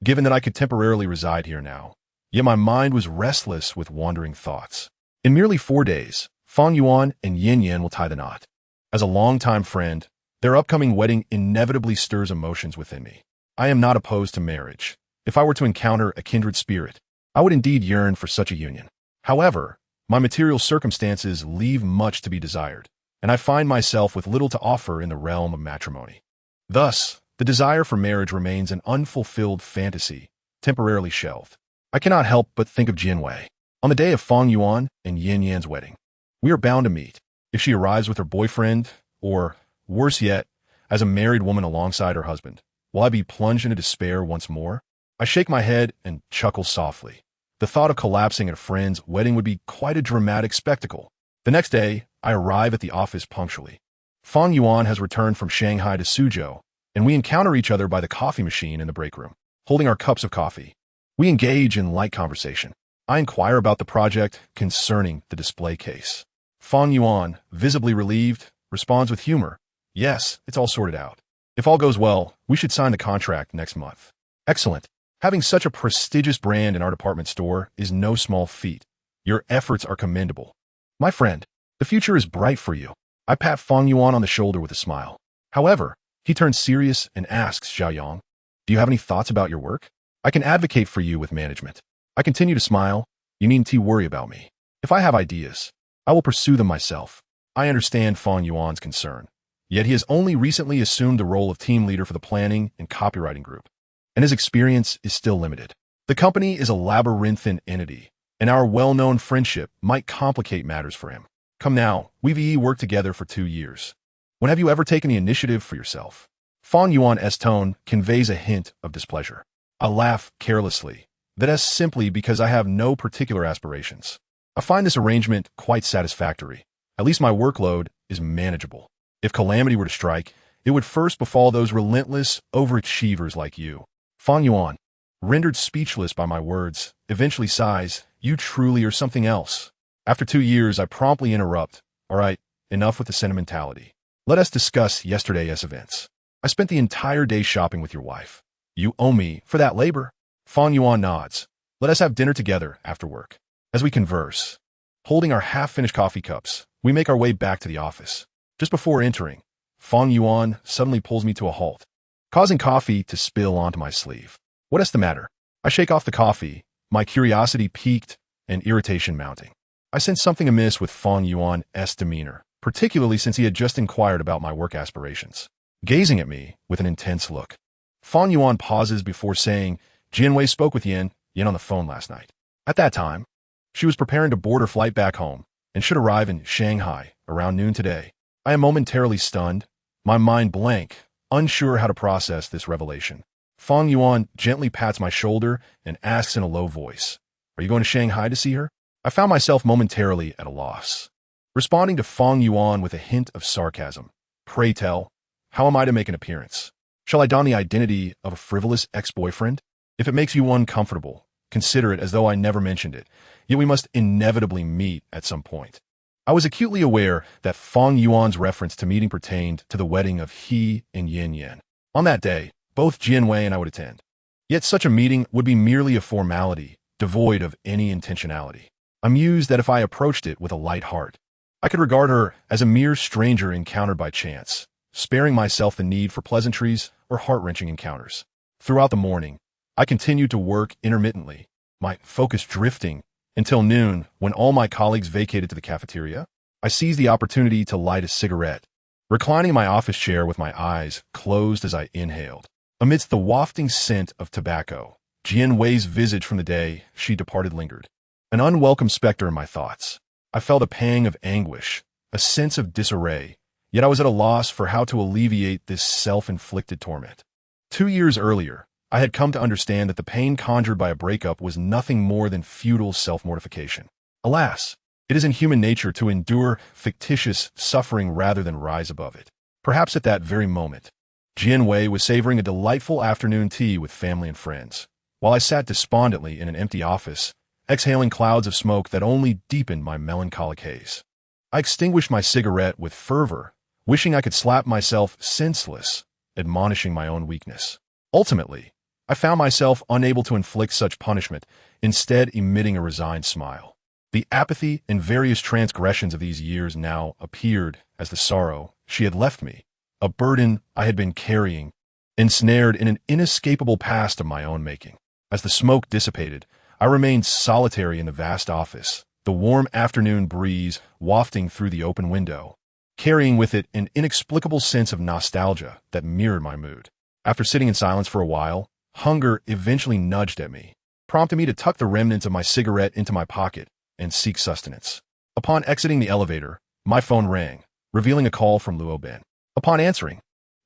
given that I could temporarily reside here now. Yet my mind was restless with wandering thoughts. In merely 4 days, Fang Yuan and Yin Yan will tie the knot. As a longtime friend, their upcoming wedding inevitably stirs emotions within me. I am not opposed to marriage. If I were to encounter a kindred spirit, I would indeed yearn for such a union. However, my material circumstances leave much to be desired, and I find myself with little to offer in the realm of matrimony. Thus, the desire for marriage remains an unfulfilled fantasy, temporarily shelved. I cannot help but think of Jinwei. On the day of Fang Yuan and Yin Yan's wedding, we are bound to meet. If she arrives with her boyfriend, or, worse yet, as a married woman alongside her husband, will I be plunged into despair once more? I shake my head and chuckle softly. The thought of collapsing at a friend's wedding would be quite a dramatic spectacle. The next day, I arrive at the office punctually. Fang Yuan has returned from Shanghai to Suzhou, and we encounter each other by the coffee machine in the break room, holding our cups of coffee. We engage in light conversation. I inquire about the project concerning the display case. Fang Yuan, visibly relieved, responds with humor, "Yes, it's all sorted out. If all goes well, we should sign the contract next month." Excellent. Having such a prestigious brand in our department store is no small feat. Your efforts are commendable. My friend, the future is bright for you. I pat Fang Yuan on the shoulder with a smile. However, he turns serious and asks Xiaoyang, "Do you have any thoughts about your work? I can advocate for you with management." I continue to smile. "You needn't worry about me. If I have ideas, I will pursue them myself." I understand Fang Yuan's concern. Yet he has only recently assumed the role of team leader for the planning and copywriting group, and his experience is still limited. The company is a labyrinthine entity, and our well-known friendship might complicate matters for him. Come now, we've worked together for 2 years. When have you ever taken the initiative for yourself? Fang Yuan's tone conveys a hint of displeasure. I laugh carelessly. That is simply because I have no particular aspirations. I find this arrangement quite satisfactory. At least my workload is manageable. If calamity were to strike, it would first befall those relentless overachievers like you. Fang Yuan, rendered speechless by my words, eventually sighs, "You truly are something else." After 2 years, I promptly interrupt. "All right, enough with the sentimentality. Let us discuss yesterday's events. I spent the entire day shopping with your wife. You owe me for that labor." Fang Yuan nods. "Let us have dinner together after work." As we converse, holding our half-finished coffee cups, we make our way back to the office. Just before entering, Fang Yuan suddenly pulls me to a halt, causing coffee to spill onto my sleeve. "What is the matter?" I shake off the coffee, my curiosity piqued and irritation mounting. I sensed something amiss with Fang Yuan's demeanor, particularly since he had just inquired about my work aspirations. Gazing at me with an intense look, Fang Yuan pauses before saying, "Jinwei spoke with Yin on the phone last night. At that time, she was preparing to board her flight back home and should arrive in Shanghai around noon today." I am momentarily stunned, my mind blank, unsure how to process this revelation. Fang Yuan gently pats my shoulder and asks in a low voice, "Are you going to Shanghai to see her?" I found myself momentarily at a loss, responding to Fang Yuan with a hint of sarcasm. "Pray tell, how am I to make an appearance? Shall I don the identity of a frivolous ex-boyfriend? If it makes you uncomfortable, consider it as though I never mentioned it, yet we must inevitably meet at some point." I was acutely aware that Fang Yuan's reference to meeting pertained to the wedding of he and Yin Yan. On that day, both Jinwei and I would attend. Yet such a meeting would be merely a formality, devoid of any intentionality. I mused that if I approached it with a light heart, I could regard her as a mere stranger encountered by chance, sparing myself the need for pleasantries or heart-wrenching encounters. Throughout the morning, I continued to work intermittently, my focus drifting until noon, when all my colleagues vacated to the cafeteria. I seized the opportunity to light a cigarette, reclining in my office chair with my eyes closed as I inhaled. Amidst the wafting scent of tobacco, Jianwei's visage from the day she departed lingered, an unwelcome specter in my thoughts. I felt a pang of anguish, a sense of disarray, yet I was at a loss for how to alleviate this self-inflicted torment. 2 years earlier, I had come to understand that the pain conjured by a breakup was nothing more than futile self-mortification. Alas, it is in human nature to endure fictitious suffering rather than rise above it. Perhaps at that very moment, Jian Wei was savoring a delightful afternoon tea with family and friends, while I sat despondently in an empty office, exhaling clouds of smoke that only deepened my melancholic haze. I extinguished my cigarette with fervor, wishing I could slap myself senseless, admonishing my own weakness. Ultimately, I found myself unable to inflict such punishment, instead emitting a resigned smile. The apathy and various transgressions of these years now appeared as the sorrow she had left me, a burden I had been carrying, ensnared in an inescapable past of my own making. As the smoke dissipated, I remained solitary in the vast office, the warm afternoon breeze wafting through the open window, carrying with it an inexplicable sense of nostalgia that mirrored my mood. After sitting in silence for a while, hunger eventually nudged at me, prompting me to tuck the remnants of my cigarette into my pocket and seek sustenance. Upon exiting the elevator, my phone rang, revealing a call from Luo Ben. Upon answering,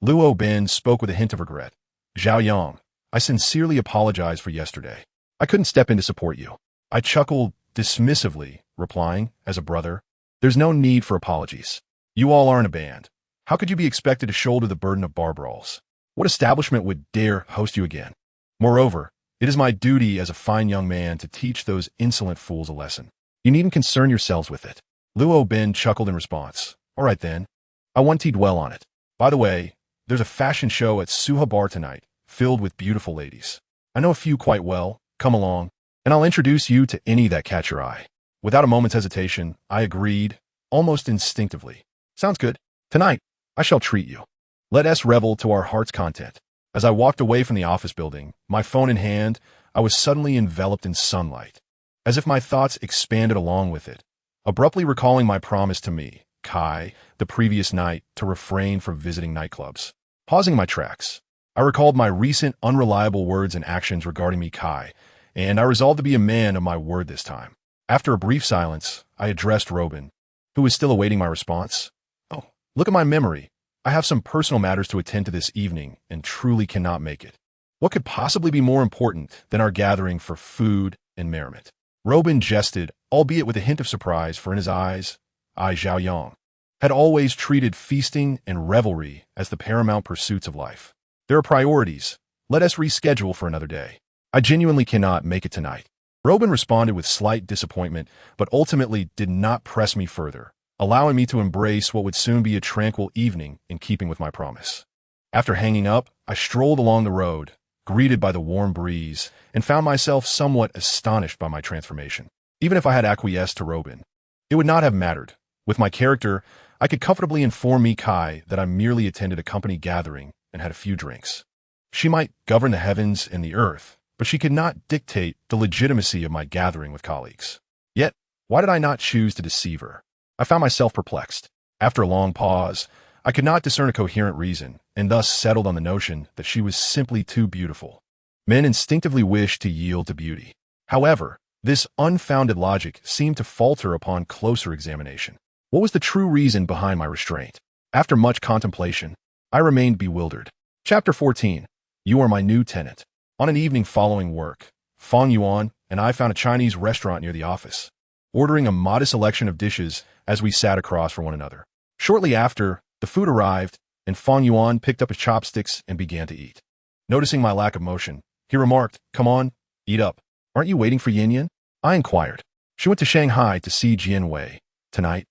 Luo Ben spoke with a hint of regret. "Zhao Yang, I sincerely apologize for yesterday. I couldn't step in to support you." I chuckled dismissively, replying, as a brother, "There's no need for apologies. You all are in a band. How could you be expected to shoulder the burden of bar brawls? What establishment would dare host you again? Moreover, it is my duty as a fine young man to teach those insolent fools a lesson. You needn't concern yourselves with it." Luo Ben chuckled in response. "All right then. I won't dwell on it. By the way, there's a fashion show at Suha Bar tonight, filled with beautiful ladies. I know a few quite well. Come along, and I'll introduce you to any that catch your eye." Without a moment's hesitation, I agreed, almost instinctively. "Sounds good. Tonight, I shall treat you. Let us revel to our heart's content." As I walked away from the office building, my phone in hand, I was suddenly enveloped in sunlight, as if my thoughts expanded along with it, abruptly recalling my promise to me, Kai, the previous night, to refrain from visiting nightclubs. Pausing my tracks, I recalled my recent unreliable words and actions regarding me, Kai, and I resolved to be a man of my word this time. After a brief silence, I addressed Robin, who was still awaiting my response. "Oh, look at my memory. I have some personal matters to attend to this evening and truly cannot make it. What could possibly be more important than our gathering for food and merriment?" Robin jested, albeit with a hint of surprise, for in his eyes, I, Zhao Yang, had always treated feasting and revelry as the paramount pursuits of life. "There are priorities. Let us reschedule for another day. I genuinely cannot make it tonight." Robin responded with slight disappointment, but ultimately did not press me further, allowing me to embrace what would soon be a tranquil evening in keeping with my promise. After hanging up, I strolled along the road, greeted by the warm breeze, and found myself somewhat astonished by my transformation. Even if I had acquiesced to Robin, it would not have mattered. With my character, I could comfortably inform me, Kai, that I merely attended a company gathering and had a few drinks. She might govern the heavens and the earth, but she could not dictate the legitimacy of my gathering with colleagues. Yet, why did I not choose to deceive her? I found myself perplexed. After a long pause, I could not discern a coherent reason, and thus settled on the notion that she was simply too beautiful. Men instinctively wish to yield to beauty. However, this unfounded logic seemed to falter upon closer examination. What was the true reason behind my restraint? After much contemplation, I remained bewildered. Chapter 14. You are my new tenant. On an evening following work, Fong Yuan and I found a Chinese restaurant near the office, ordering a modest selection of dishes as we sat across from one another. Shortly after, the food arrived, and Fong Yuan picked up his chopsticks and began to eat. Noticing my lack of motion, he remarked, "Come on, eat up. Aren't you waiting for Yin Yin?" I inquired. "She went to Shanghai to see Jian Wei. Tonight,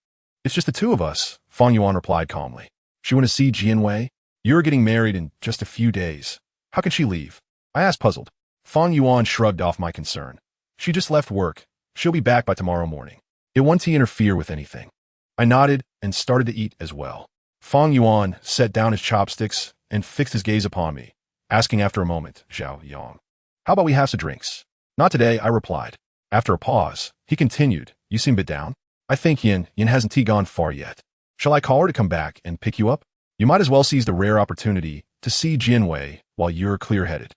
it's just the two of us," Fong Yuan replied calmly. "She went to see Jian Wei? You're getting married in just a few days. How can she leave?" I asked, puzzled. Fong Yuan shrugged off my concern. "She just left work. She'll be back by tomorrow morning. It won't interfere with anything." I nodded and started to eat as well. Fong Yuan set down his chopsticks and fixed his gaze upon me, asking after a moment, "Zhao Yang, how about we have some drinks?" "Not today," I replied. After a pause, he continued, "You seem a bit down. I think Yin hasn't gone far yet. Shall I call her to come back and pick you up? You might as well seize the rare opportunity to see Jian Wei while you're clear-headed."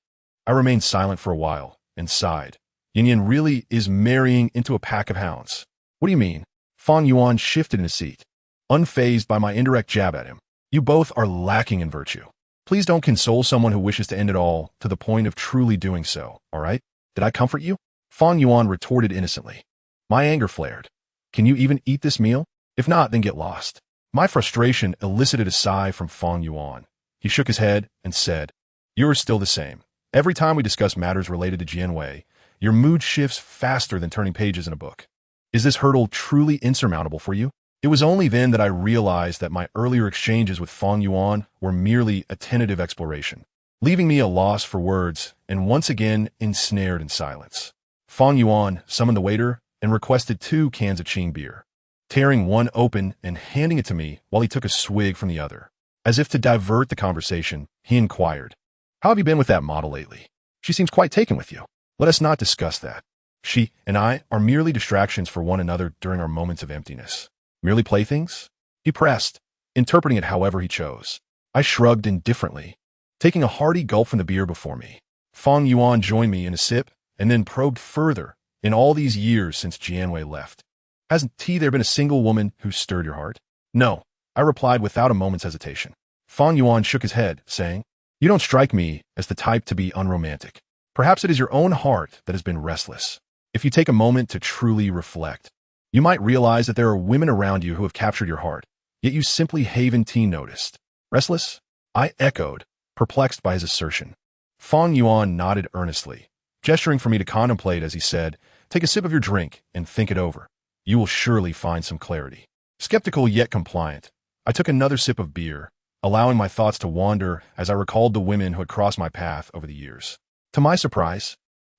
I remained silent for a while and sighed. Yin really is marrying into a pack of hounds. "What do you mean?" Fong Yuan shifted in his seat, unfazed by my indirect jab at him. "You both are lacking in virtue. Please don't console someone who wishes to end it all to the point of truly doing so, all right? Did I comfort you?" Fong Yuan retorted innocently. My anger flared. "Can you even eat this meal? If not, then get lost." My frustration elicited a sigh from Fong Yuan. He shook his head and said, "You're still the same. Every time we discuss matters related to Jianwei, your mood shifts faster than turning pages in a book. Is this hurdle truly insurmountable for you?" It was only then that I realized that my earlier exchanges with Fong Yuan were merely a tentative exploration, leaving me a loss for words and once again ensnared in silence. Fong Yuan summoned the waiter and requested 2 cans of Qing beer, tearing one open and handing it to me while he took a swig from the other. As if to divert the conversation, he inquired, "How have you been with that model lately? She seems quite taken with you." "Let us not discuss that. She and I are merely distractions for one another during our moments of emptiness. Merely playthings?" he pressed, interpreting it however he chose. I shrugged indifferently, taking a hearty gulp from the beer before me. Fong Yuan joined me in a sip and then probed further. "In all these years since Jianwei left, hasn't there been a single woman who stirred your heart?" "No," I replied without a moment's hesitation. Fong Yuan shook his head, saying, "You don't strike me as the type to be unromantic. Perhaps it is your own heart that has been restless. If you take a moment to truly reflect, you might realize that there are women around you who have captured your heart, yet you simply haven't noticed." "Restless?" I echoed, perplexed by his assertion. Fong Yuan nodded earnestly, gesturing for me to contemplate as he said, "Take a sip of your drink and think it over. You will surely find some clarity." Skeptical yet compliant, I took another sip of beer, allowing my thoughts to wander as I recalled the women who had crossed my path over the years. To my surprise,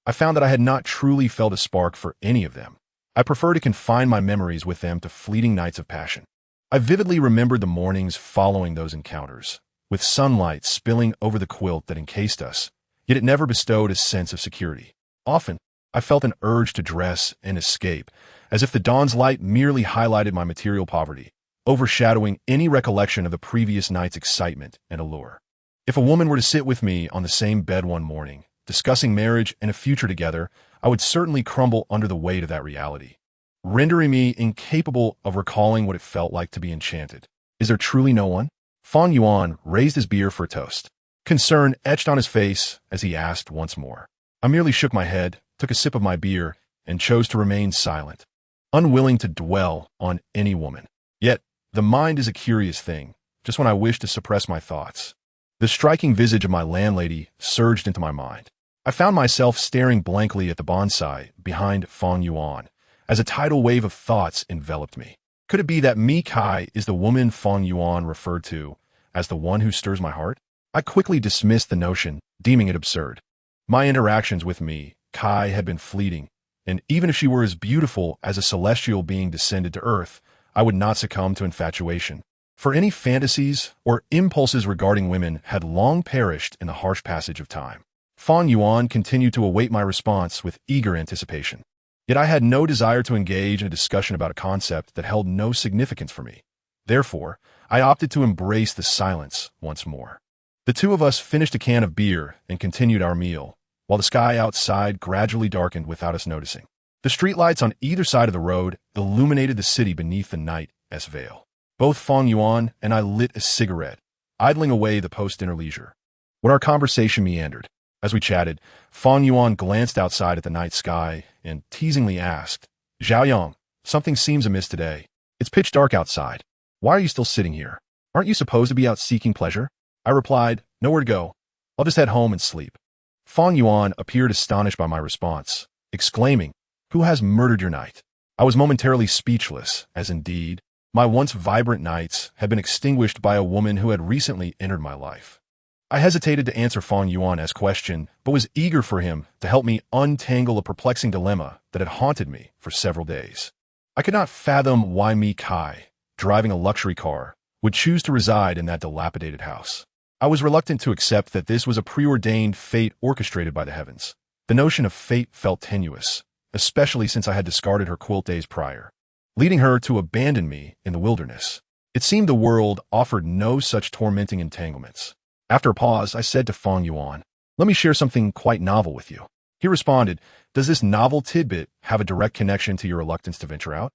I found that I had not truly felt a spark for any of them. I prefer to confine my memories with them to fleeting nights of passion. I vividly remembered the mornings following those encounters, with sunlight spilling over the quilt that encased us, yet it never bestowed a sense of security. Often, I felt an urge to dress and escape, as if the dawn's light merely highlighted my material poverty, overshadowing any recollection of the previous night's excitement and allure. If a woman were to sit with me on the same bed one morning, discussing marriage and a future together, I would certainly crumble under the weight of that reality, rendering me incapable of recalling what it felt like to be enchanted. "Is there truly no one?" Fong Yuan raised his beer for a toast. Concern etched on his face as he asked once more. I merely shook my head, took a sip of my beer, and chose to remain silent, unwilling to dwell on any woman. Yet, the mind is a curious thing, just when I wish to suppress my thoughts. The striking visage of my landlady surged into my mind. I found myself staring blankly at the bonsai behind Fong Yuan, as a tidal wave of thoughts enveloped me. Could it be that Mi Kai is the woman Fong Yuan referred to as the one who stirs my heart? I quickly dismissed the notion, deeming it absurd. My interactions with Mi Kai had been fleeting, and even if she were as beautiful as a celestial being descended to earth, I would not succumb to infatuation. For any fantasies or impulses regarding women had long perished in the harsh passage of time. Fong Yuan continued to await my response with eager anticipation. Yet I had no desire to engage in a discussion about a concept that held no significance for me. Therefore, I opted to embrace the silence once more. The two of us finished a can of beer and continued our meal, while the sky outside gradually darkened without us noticing. The streetlights on either side of the road illuminated the city beneath the night-s veil. Both Fong Yuan and I lit a cigarette, idling away the post-dinner leisure. When our conversation meandered, as we chatted, Fong Yuan glanced outside at the night sky and teasingly asked, "Zhaoyang, something seems amiss today. It's pitch dark outside. Why are you still sitting here? Aren't you supposed to be out seeking pleasure?" I replied, "Nowhere to go. I'll just head home and sleep." Fong Yuan appeared astonished by my response, exclaiming, "Who has murdered your night?" I was momentarily speechless, as indeed, my once vibrant nights had been extinguished by a woman who had recently entered my life. I hesitated to answer Fong Yuan's question, but was eager for him to help me untangle a perplexing dilemma that had haunted me for several days. I could not fathom why Mi Kai, driving a luxury car, would choose to reside in that dilapidated house. I was reluctant to accept that this was a preordained fate orchestrated by the heavens. The notion of fate felt tenuous, especially since I had discarded her quilt days prior, leading her to abandon me in the wilderness. It seemed the world offered no such tormenting entanglements. After a pause, I said to Fong Yuan, "Let me share something quite novel with you." He responded, "Does this novel tidbit have a direct connection to your reluctance to venture out?"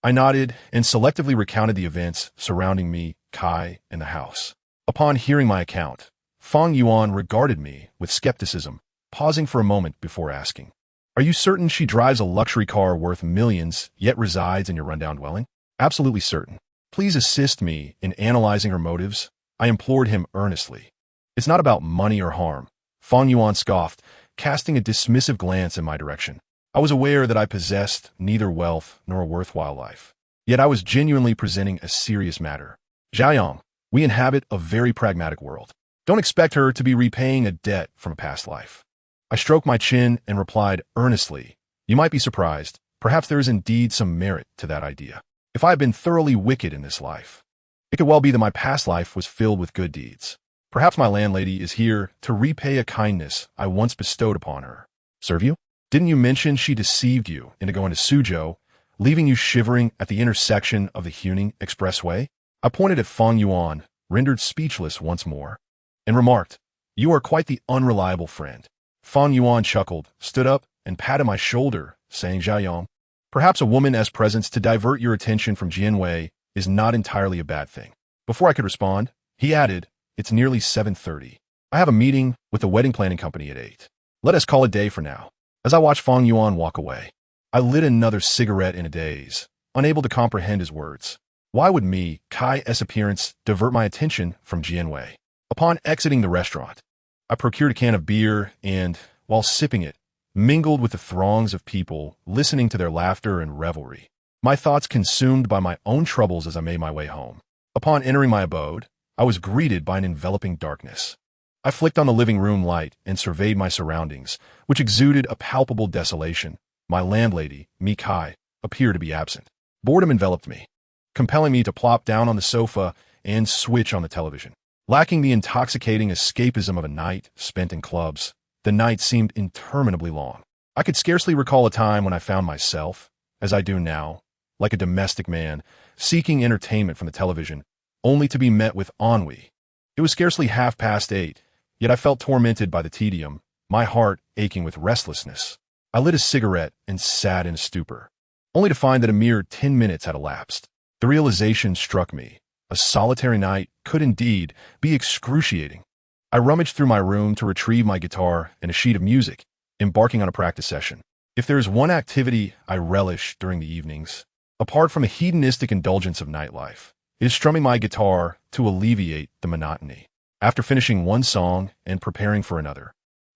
I nodded and selectively recounted the events surrounding me, Kai, and the house. Upon hearing my account, Fong Yuan regarded me with skepticism, pausing for a moment before asking, "Are you certain she drives a luxury car worth millions, yet resides in your rundown dwelling?" "Absolutely certain. Please assist me in analyzing her motives, I implored him earnestly. It's not about money or harm, Fang Yuan scoffed, casting a dismissive glance in my direction. I was aware that I possessed neither wealth nor a worthwhile life. Yet I was genuinely presenting a serious matter. Zhaoyang, we inhabit a very pragmatic world. Don't expect her to be repaying a debt from a past life. I stroked my chin and replied earnestly, you might be surprised. Perhaps there is indeed some merit to that idea. If I have been thoroughly wicked in this life, it could well be that my past life was filled with good deeds. Perhaps my landlady is here to repay a kindness I once bestowed upon her. Serve you? Didn't you mention she deceived you into going to Suzhou, leaving you shivering at the intersection of the Huning Expressway? I pointed at Fang Yuan, rendered speechless once more, and remarked, you are quite the unreliable friend. Fang Yuan chuckled, stood up, and patted my shoulder, saying, Zhaoyang, perhaps a woman as presence to divert your attention from Jianwei is not entirely a bad thing. Before I could respond, he added, it's nearly 7:30. I have a meeting with the wedding planning company at 8. Let us call it a day for now. As I watched Fang Yuan walk away, I lit another cigarette in a daze, unable to comprehend his words. Why would me, Kai's appearance, divert my attention from Jianwei? Upon exiting the restaurant, I procured a can of beer and, while sipping it, mingled with the throngs of people listening to their laughter and revelry, my thoughts consumed by my own troubles as I made my way home. Upon entering my abode, I was greeted by an enveloping darkness. I flicked on the living room light and surveyed my surroundings, which exuded a palpable desolation. My landlady, Mi Kai, appeared to be absent. Boredom enveloped me, compelling me to plop down on the sofa and switch on the television. Lacking the intoxicating escapism of a night spent in clubs, the night seemed interminably long. I could scarcely recall a time when I found myself, as I do now, like a domestic man, seeking entertainment from the television, only to be met with ennui. It was scarcely 8:30, yet I felt tormented by the tedium, my heart aching with restlessness. I lit a cigarette and sat in a stupor, only to find that a mere 10 minutes had elapsed. The realization struck me. A solitary night could indeed be excruciating. I rummaged through my room to retrieve my guitar and a sheet of music, embarking on a practice session. If there is one activity I relish during the evenings, apart from a hedonistic indulgence of nightlife, it is strumming my guitar to alleviate the monotony. After finishing one song and preparing for another,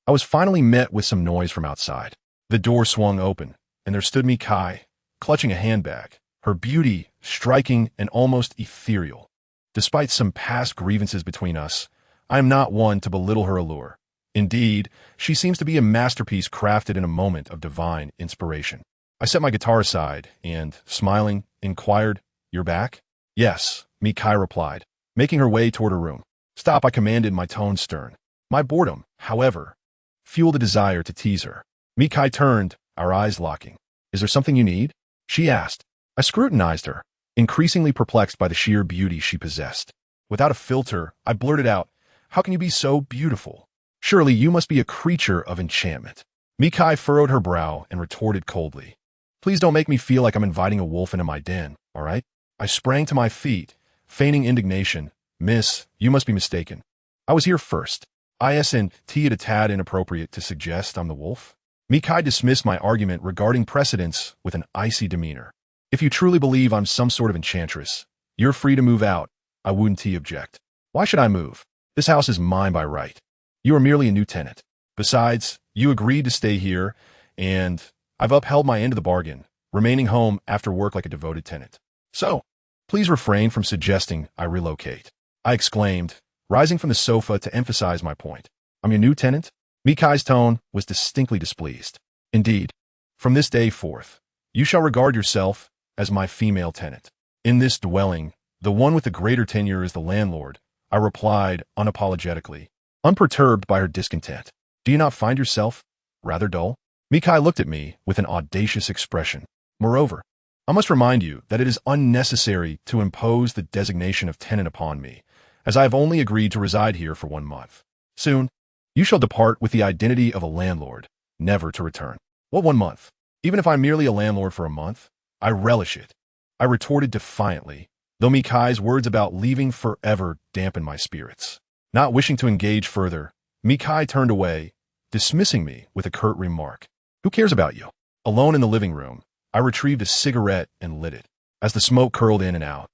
I was finally met with some noise from outside. The door swung open, and there stood Mi Kai, clutching a handbag, her beauty striking and almost ethereal. Despite some past grievances between us, I am not one to belittle her allure. Indeed, she seems to be a masterpiece crafted in a moment of divine inspiration. I set my guitar aside and, smiling, inquired, "You're back?" "Yes," Mi Kai replied, making her way toward her room. "Stop," I commanded, my tone stern. My boredom, however, fueled a desire to tease her. Mi Kai turned, our eyes locking. "Is there something you need?" she asked. I scrutinized her, increasingly perplexed by the sheer beauty she possessed. Without a filter, I blurted out, "How can you be so beautiful? Surely you must be a creature of enchantment." Mi Kai furrowed her brow and retorted coldly, "Please don't make me feel like I'm inviting a wolf into my den, all right?" I sprang to my feet, feigning indignation. "Miss, you must be mistaken. I was here first. Isn't it a tad inappropriate to suggest I'm the wolf?" Mi Kai dismissed my argument regarding precedence with an icy demeanor. "If you truly believe I'm some sort of enchantress, you're free to move out. I wouldn't object." "Why should I move? This house is mine by right. You are merely a new tenant. Besides, you agreed to stay here, and I've upheld my end of the bargain, remaining home after work like a devoted tenant. So, please refrain from suggesting I relocate," I exclaimed, rising from the sofa to emphasize my point. "I'm your new tenant?" Mi Kai's tone was distinctly displeased. "Indeed, from this day forth, you shall regard yourself as my female tenant. In this dwelling, the one with the greater tenure is the landlord," I replied unapologetically, unperturbed by her discontent. "Do you not find yourself rather dull?" Mi Kai looked at me with an audacious expression. "Moreover, I must remind you that it is unnecessary to impose the designation of tenant upon me, as I have only agreed to reside here for 1 month. Soon, you shall depart with the identity of a landlord, never to return." "What 1 month? Even if I'm merely a landlord for a month, I relish it," I retorted defiantly, though Mi Kai's words about leaving forever dampened my spirits. Not wishing to engage further, Mi Kai turned away, dismissing me with a curt remark. "Who cares about you?" Alone in the living room, I retrieved a cigarette and lit it. As the smoke curled in and out,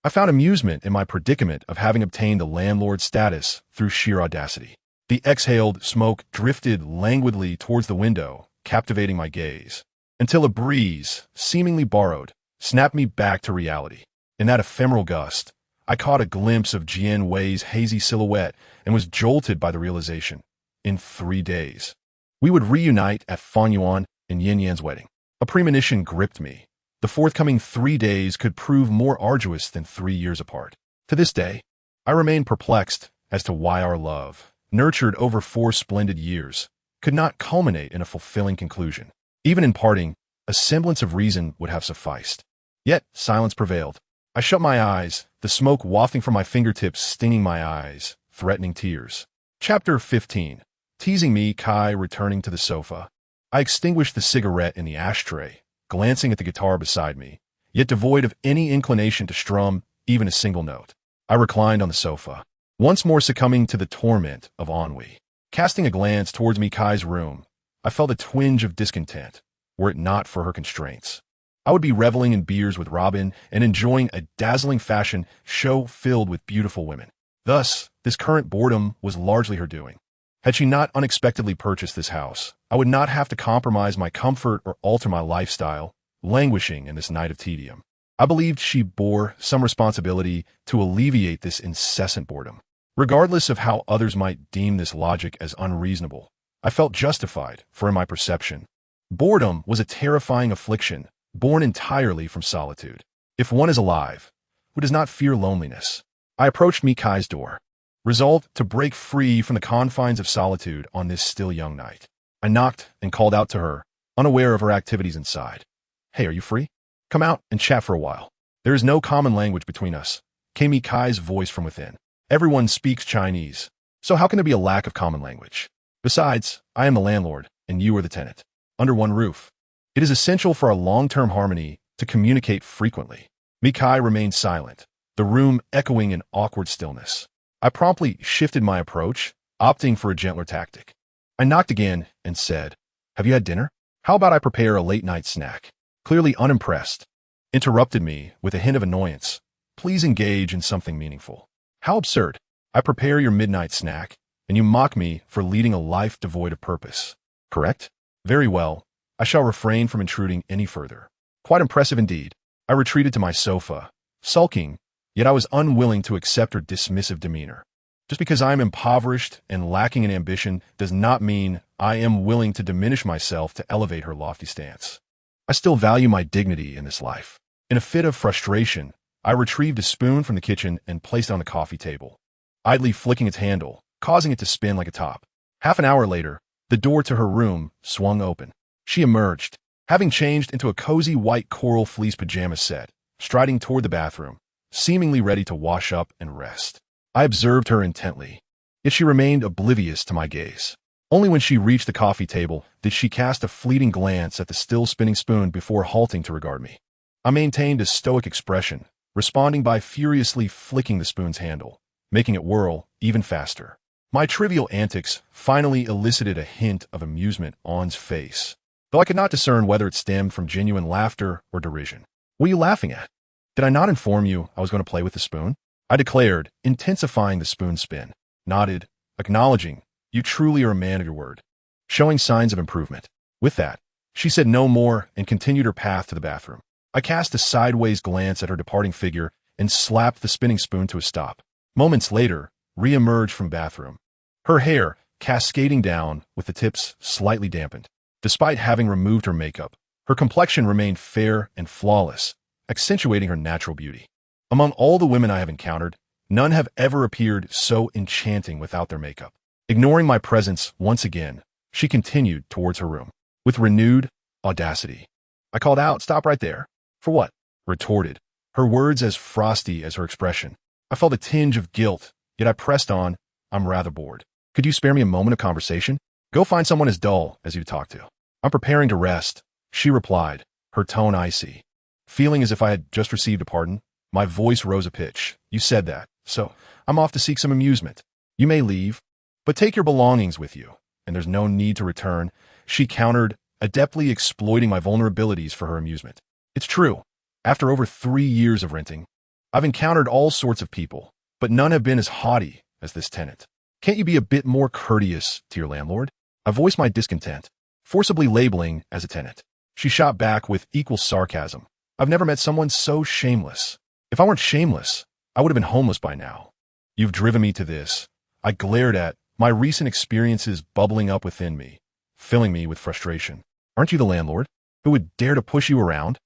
I found amusement in my predicament of having obtained the landlord status through sheer audacity. The exhaled smoke drifted languidly towards the window, captivating my gaze, until a breeze, seemingly borrowed, snapped me back to reality. In that ephemeral gust, I caught a glimpse of Jian Wei's hazy silhouette and was jolted by the realization. In 3 days, we would reunite at Fan Yuan and Yin Yan's wedding. A premonition gripped me. The forthcoming 3 days could prove more arduous than 3 years apart. To this day, I remain perplexed as to why our love, nurtured over 4 splendid years, could not culminate in a fulfilling conclusion. Even in parting, a semblance of reason would have sufficed. Yet silence prevailed. I shut my eyes, the smoke wafting from my fingertips stinging my eyes, threatening tears. Chapter 15. Teasing me, Kai returning to the sofa. I extinguished the cigarette in the ashtray, glancing at the guitar beside me, yet devoid of any inclination to strum even a single note. I reclined on the sofa, once more succumbing to the torment of ennui. Casting a glance towards Mikai's room, I felt a twinge of discontent, were it not for her constraints. I would be reveling in beers with Robin and enjoying a dazzling fashion show filled with beautiful women. Thus, this current boredom was largely her doing. Had she not unexpectedly purchased this house, I would not have to compromise my comfort or alter my lifestyle, languishing in this night of tedium. I believed she bore some responsibility to alleviate this incessant boredom. Regardless of how others might deem this logic as unreasonable, I felt justified, for in my perception, boredom was a terrifying affliction born entirely from solitude. If one is alive, who does not fear loneliness? I approached Mikai's door, resolved to break free from the confines of solitude on this still young night. I knocked and called out to her, unaware of her activities inside. "Hey, are you free? Come out and chat for a while. There is no common language between us," came Mikai's voice from within. "Everyone speaks Chinese, so how can there be a lack of common language? Besides, I am the landlord, and you are the tenant. Under one roof. It is essential for our long-term harmony to communicate frequently." Mikai remained silent, the room echoing in awkward stillness. I promptly shifted my approach, opting for a gentler tactic. I knocked again and said, "Have you had dinner? How about I prepare a late-night snack?" Clearly unimpressed, interrupted me with a hint of annoyance. "Please engage in something meaningful." "How absurd. I prepare your midnight snack, and you mock me for leading a life devoid of purpose. Correct? Very well. I shall refrain from intruding any further." Quite impressive indeed. I retreated to my sofa, sulking, yet I was unwilling to accept her dismissive demeanor. Just because I am impoverished and lacking in ambition does not mean I am willing to diminish myself to elevate her lofty stance. I still value my dignity in this life. In a fit of frustration, I retrieved a spoon from the kitchen and placed it on the coffee table, idly flicking its handle, causing it to spin like a top. Half an hour later, the door to her room swung open. She emerged, having changed into a cozy white coral fleece pajama set, striding toward the bathroom, seemingly ready to wash up and rest. I observed her intently, yet she remained oblivious to my gaze. Only when she reached the coffee table did she cast a fleeting glance at the still spinning spoon before halting to regard me. I maintained a stoic expression, responding by furiously flicking the spoon's handle, making it whirl even faster. My trivial antics finally elicited a hint of amusement on's face, though I could not discern whether it stemmed from genuine laughter or derision. "What are you laughing at? Did I not inform you I was going to play with the spoon?" I declared, intensifying the spoon spin. Nodded, acknowledging, "You truly are a man of your word," showing signs of improvement. With that, she said no more and continued her path to the bathroom. I cast a sideways glance at her departing figure and slapped the spinning spoon to a stop. Moments later, re-emerged from bathroom, her hair cascading down with the tips slightly dampened. Despite having removed her makeup, her complexion remained fair and flawless, accentuating her natural beauty. Among all the women I have encountered, none have ever appeared so enchanting without their makeup. Ignoring my presence once again, she continued towards her room. With renewed audacity, I called out, "Stop right there." "For what?" retorted, her words as frosty as her expression. I felt a tinge of guilt, yet I pressed on, "I'm rather bored. Could you spare me a moment of conversation? Go find someone as dull as you to talk to." "I'm preparing to rest," she replied, her tone icy. Feeling as if I had just received a pardon, my voice rose a pitch. "You said that, so I'm off to seek some amusement. You may leave, but take your belongings with you, and there's no need to return," she countered, adeptly exploiting my vulnerabilities for her amusement. It's true. After over 3 years of renting, I've encountered all sorts of people, but none have been as haughty as this tenant. Can't you be a bit more courteous to your landlord? I voiced my discontent, forcibly labeling as a tenant. She shot back with equal sarcasm. I've never met someone so shameless. If I weren't shameless, I would have been homeless by now. You've driven me to this. I glared at my recent experiences bubbling up within me, filling me with frustration. Aren't you the landlord? Who would dare to push you around?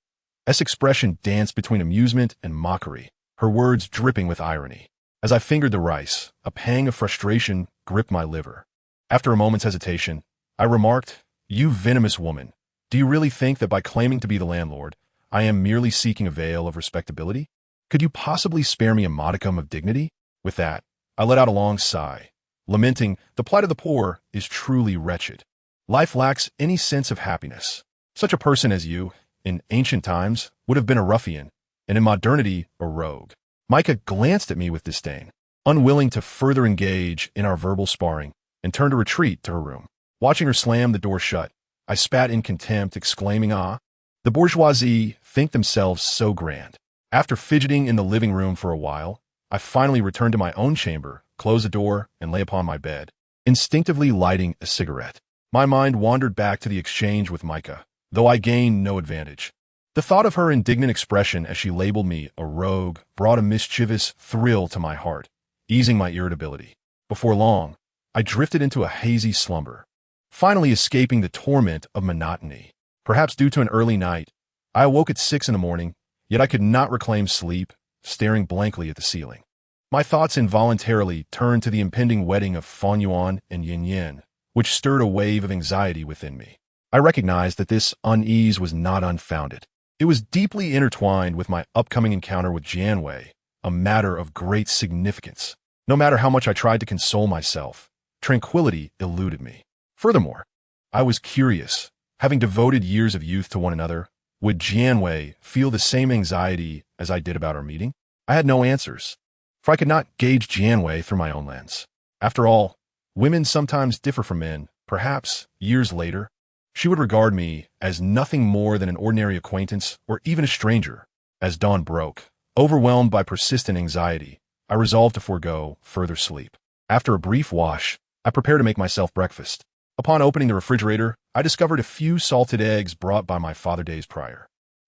S expression danced between amusement and mockery, her words dripping with irony. As I fingered the rice, a pang of frustration gripped my liver. After a moment's hesitation, I remarked, "You venomous woman, do you really think that by claiming to be the landlord, I am merely seeking a veil of respectability? Could you possibly spare me a modicum of dignity?" With that, I let out a long sigh, lamenting the plight of the poor is truly wretched. Life lacks any sense of happiness. Such a person as you, in ancient times, would have been a ruffian, and in modernity, a rogue. Micah glanced at me with disdain, unwilling to further engage in our verbal sparring, and turned to retreat to her room. Watching her slam the door shut, I spat in contempt, exclaiming, "Ah, the bourgeoisie think themselves so grand." After fidgeting in the living room for a while, I finally returned to my own chamber, closed the door, and lay upon my bed, instinctively lighting a cigarette. My mind wandered back to the exchange with Micah, though I gained no advantage. The thought of her indignant expression as she labeled me a rogue brought a mischievous thrill to my heart, easing my irritability. Before long, I drifted into a hazy slumber, finally escaping the torment of monotony. Perhaps due to an early night, I awoke at 6 in the morning, yet I could not reclaim sleep, staring blankly at the ceiling. My thoughts involuntarily turned to the impending wedding of Fan Yuan and Yin Yin, which stirred a wave of anxiety within me. I recognized that this unease was not unfounded. It was deeply intertwined with my upcoming encounter with Jianwei, a matter of great significance. No matter how much I tried to console myself, tranquility eluded me. Furthermore, I was curious, having devoted years of youth to one another, would Jianwei feel the same anxiety as I did about our meeting? I had no answers, for I could not gauge Jianwei through my own lens. After all, women sometimes differ from men. Perhaps, years later, she would regard me as nothing more than an ordinary acquaintance or even a stranger. As dawn broke, overwhelmed by persistent anxiety, I resolved to forego further sleep. After a brief wash, I prepared to make myself breakfast. Upon opening the refrigerator, I discovered a few salted eggs brought by my father days prior.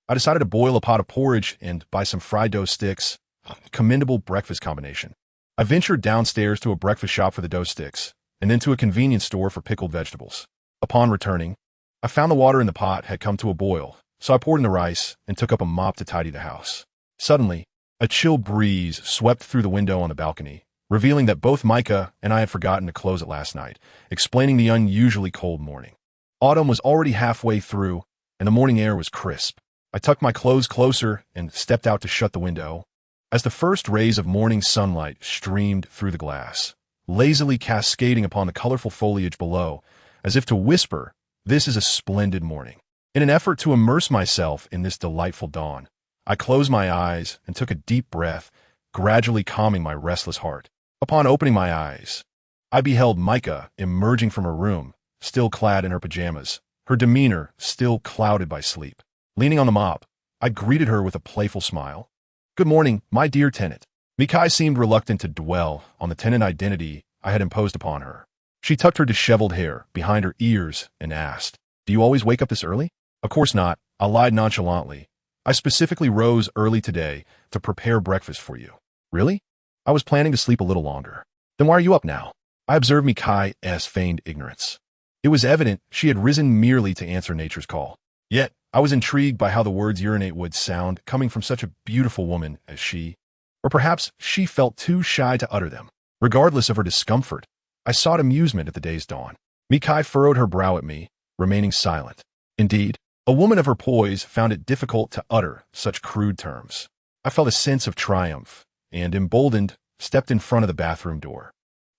I decided to boil a pot of porridge and buy some fried dough sticks, a commendable breakfast combination. I ventured downstairs to a breakfast shop for the dough sticks, and then to a convenience store for pickled vegetables. Upon returning, I found the water in the pot had come to a boil, so I poured in the rice and took up a mop to tidy the house. Suddenly, a chill breeze swept through the window on the balcony, revealing that both Micah and I had forgotten to close it last night, explaining the unusually cold morning. Autumn was already halfway through, and the morning air was crisp. I tucked my clothes closer and stepped out to shut the window. As the first rays of morning sunlight streamed through the glass, lazily cascading upon the colorful foliage below, as if to whisper, "This is a splendid morning." In an effort to immerse myself in this delightful dawn, I closed my eyes and took a deep breath, gradually calming my restless heart. Upon opening my eyes, I beheld Micah emerging from her room, still clad in her pajamas, her demeanor still clouded by sleep. Leaning on the mop, I greeted her with a playful smile. "Good morning, my dear tenant." Mikai seemed reluctant to dwell on the tenant identity I had imposed upon her. She tucked her disheveled hair behind her ears and asked, "Do you always wake up this early?" "Of course not," I lied nonchalantly. "I specifically rose early today to prepare breakfast for you." "Really?" "I was planning to sleep a little longer." "Then why are you up now?" I observed Mikai's feigned ignorance. It was evident she had risen merely to answer nature's call. Yet, I was intrigued by how the words urinate would sound coming from such a beautiful woman as she. Or perhaps she felt too shy to utter them. Regardless of her discomfort, I sought amusement at the day's dawn. Mikai furrowed her brow at me, remaining silent. Indeed, a woman of her poise found it difficult to utter such crude terms. I felt a sense of triumph, and, emboldened, stepped in front of the bathroom door.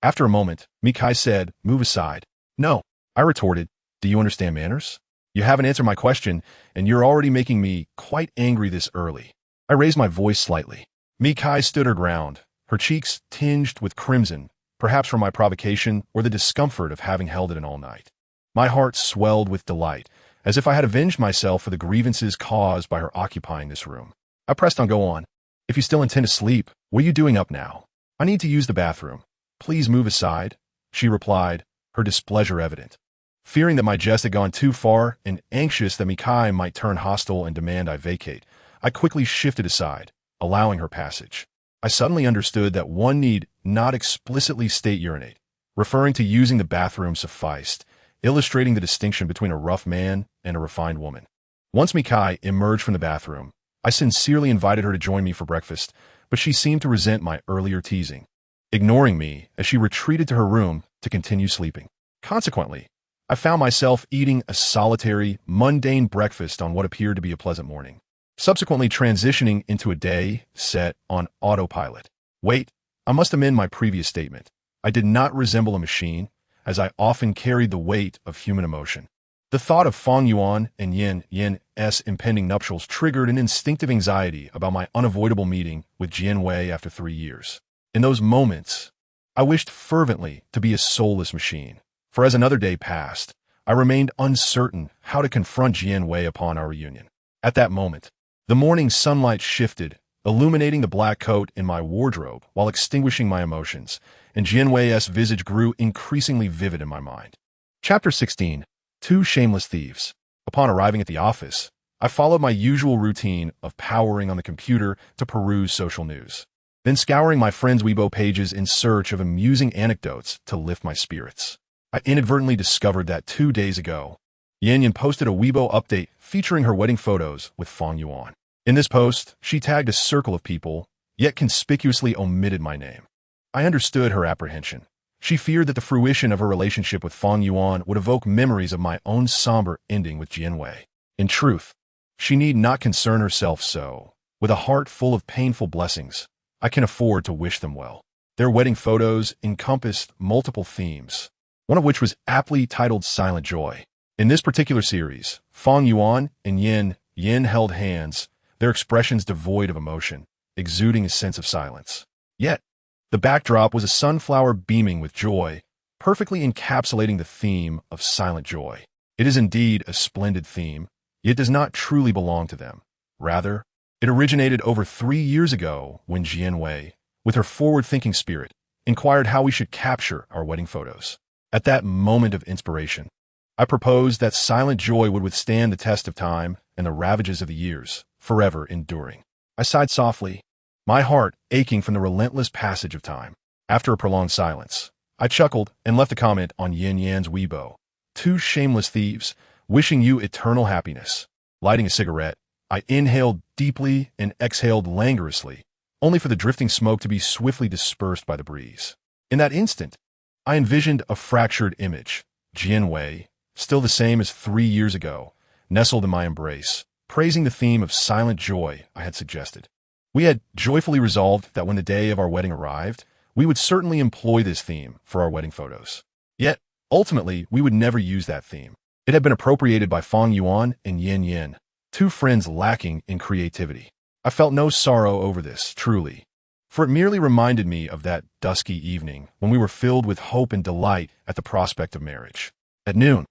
After a moment, Mikai said, "Move aside." "No," I retorted. "Do you understand manners? You haven't answered my question, and you're already making me quite angry this early." I raised my voice slightly. Mikai stood her ground, her cheeks tinged with crimson, perhaps from my provocation or the discomfort of having held it in all night. My heart swelled with delight, as if I had avenged myself for the grievances caused by her occupying this room. I pressed on, "Go on." If you still intend to sleep, what are you doing up now? I need to use the bathroom. Please move aside, she replied, her displeasure evident. Fearing that my jest had gone too far and anxious that Mikai might turn hostile and demand I vacate, I quickly shifted aside, allowing her passage. I suddenly understood that one need not explicitly state urinate. Referring to using the bathroom sufficed, illustrating the distinction between a rough man and a refined woman. Once Mikai emerged from the bathroom, I sincerely invited her to join me for breakfast, but she seemed to resent my earlier teasing, ignoring me as she retreated to her room to continue sleeping. Consequently, I found myself eating a solitary, mundane breakfast on what appeared to be a pleasant morning, subsequently transitioning into a day set on autopilot. Wait, I must amend my previous statement. I did not resemble a machine, as I often carried the weight of human emotion. The thought of Fong Yuan and Yin's impending nuptials triggered an instinctive anxiety about my unavoidable meeting with Jian Wei after 3 years. In those moments, I wished fervently to be a soulless machine, for as another day passed, I remained uncertain how to confront Jian Wei upon our reunion. At that moment, the morning sunlight shifted, illuminating the black coat in my wardrobe while extinguishing my emotions, and Jian Wei's visage grew increasingly vivid in my mind. Chapter 16. 2 Shameless Thieves. Upon arriving at the office, I followed my usual routine of powering on the computer to peruse social news, then scouring my friends' Weibo pages in search of amusing anecdotes to lift my spirits. I inadvertently discovered that 2 days ago, Yan posted a Weibo update featuring her wedding photos with Fong Yuan. In this post, she tagged a circle of people, yet conspicuously omitted my name. I understood her apprehension. She feared that the fruition of her relationship with Fong Yuan would evoke memories of my own somber ending with Jian Wei. In truth, she need not concern herself so. With a heart full of painful blessings, I can afford to wish them well. Their wedding photos encompassed multiple themes, one of which was aptly titled Silent Joy. In this particular series, Fong Yuan and Yin held hands, their expressions devoid of emotion, exuding a sense of silence. Yet, the backdrop was a sunflower beaming with joy, perfectly encapsulating the theme of silent joy. It is indeed a splendid theme, yet does not truly belong to them. Rather, it originated over 3 years ago when Jian Wei, with her forward-thinking spirit, inquired how we should capture our wedding photos. At that moment of inspiration, I proposed that silent joy would withstand the test of time and the ravages of the years, forever enduring. I sighed softly, my heart aching from the relentless passage of time. After a prolonged silence, I chuckled and left a comment on Yan's Weibo. 2 shameless thieves, wishing you eternal happiness. Lighting a cigarette, I inhaled deeply and exhaled languorously, only for the drifting smoke to be swiftly dispersed by the breeze. In that instant, I envisioned a fractured image, Jian Wei, still the same as 3 years ago, nestled in my embrace, praising the theme of silent joy I had suggested. We had joyfully resolved that when the day of our wedding arrived, we would certainly employ this theme for our wedding photos. Yet, ultimately, we would never use that theme. It had been appropriated by Fong Yuan and Yin, 2 friends lacking in creativity. I felt no sorrow over this, truly, for it merely reminded me of that dusky evening when we were filled with hope and delight at the prospect of marriage. At noon,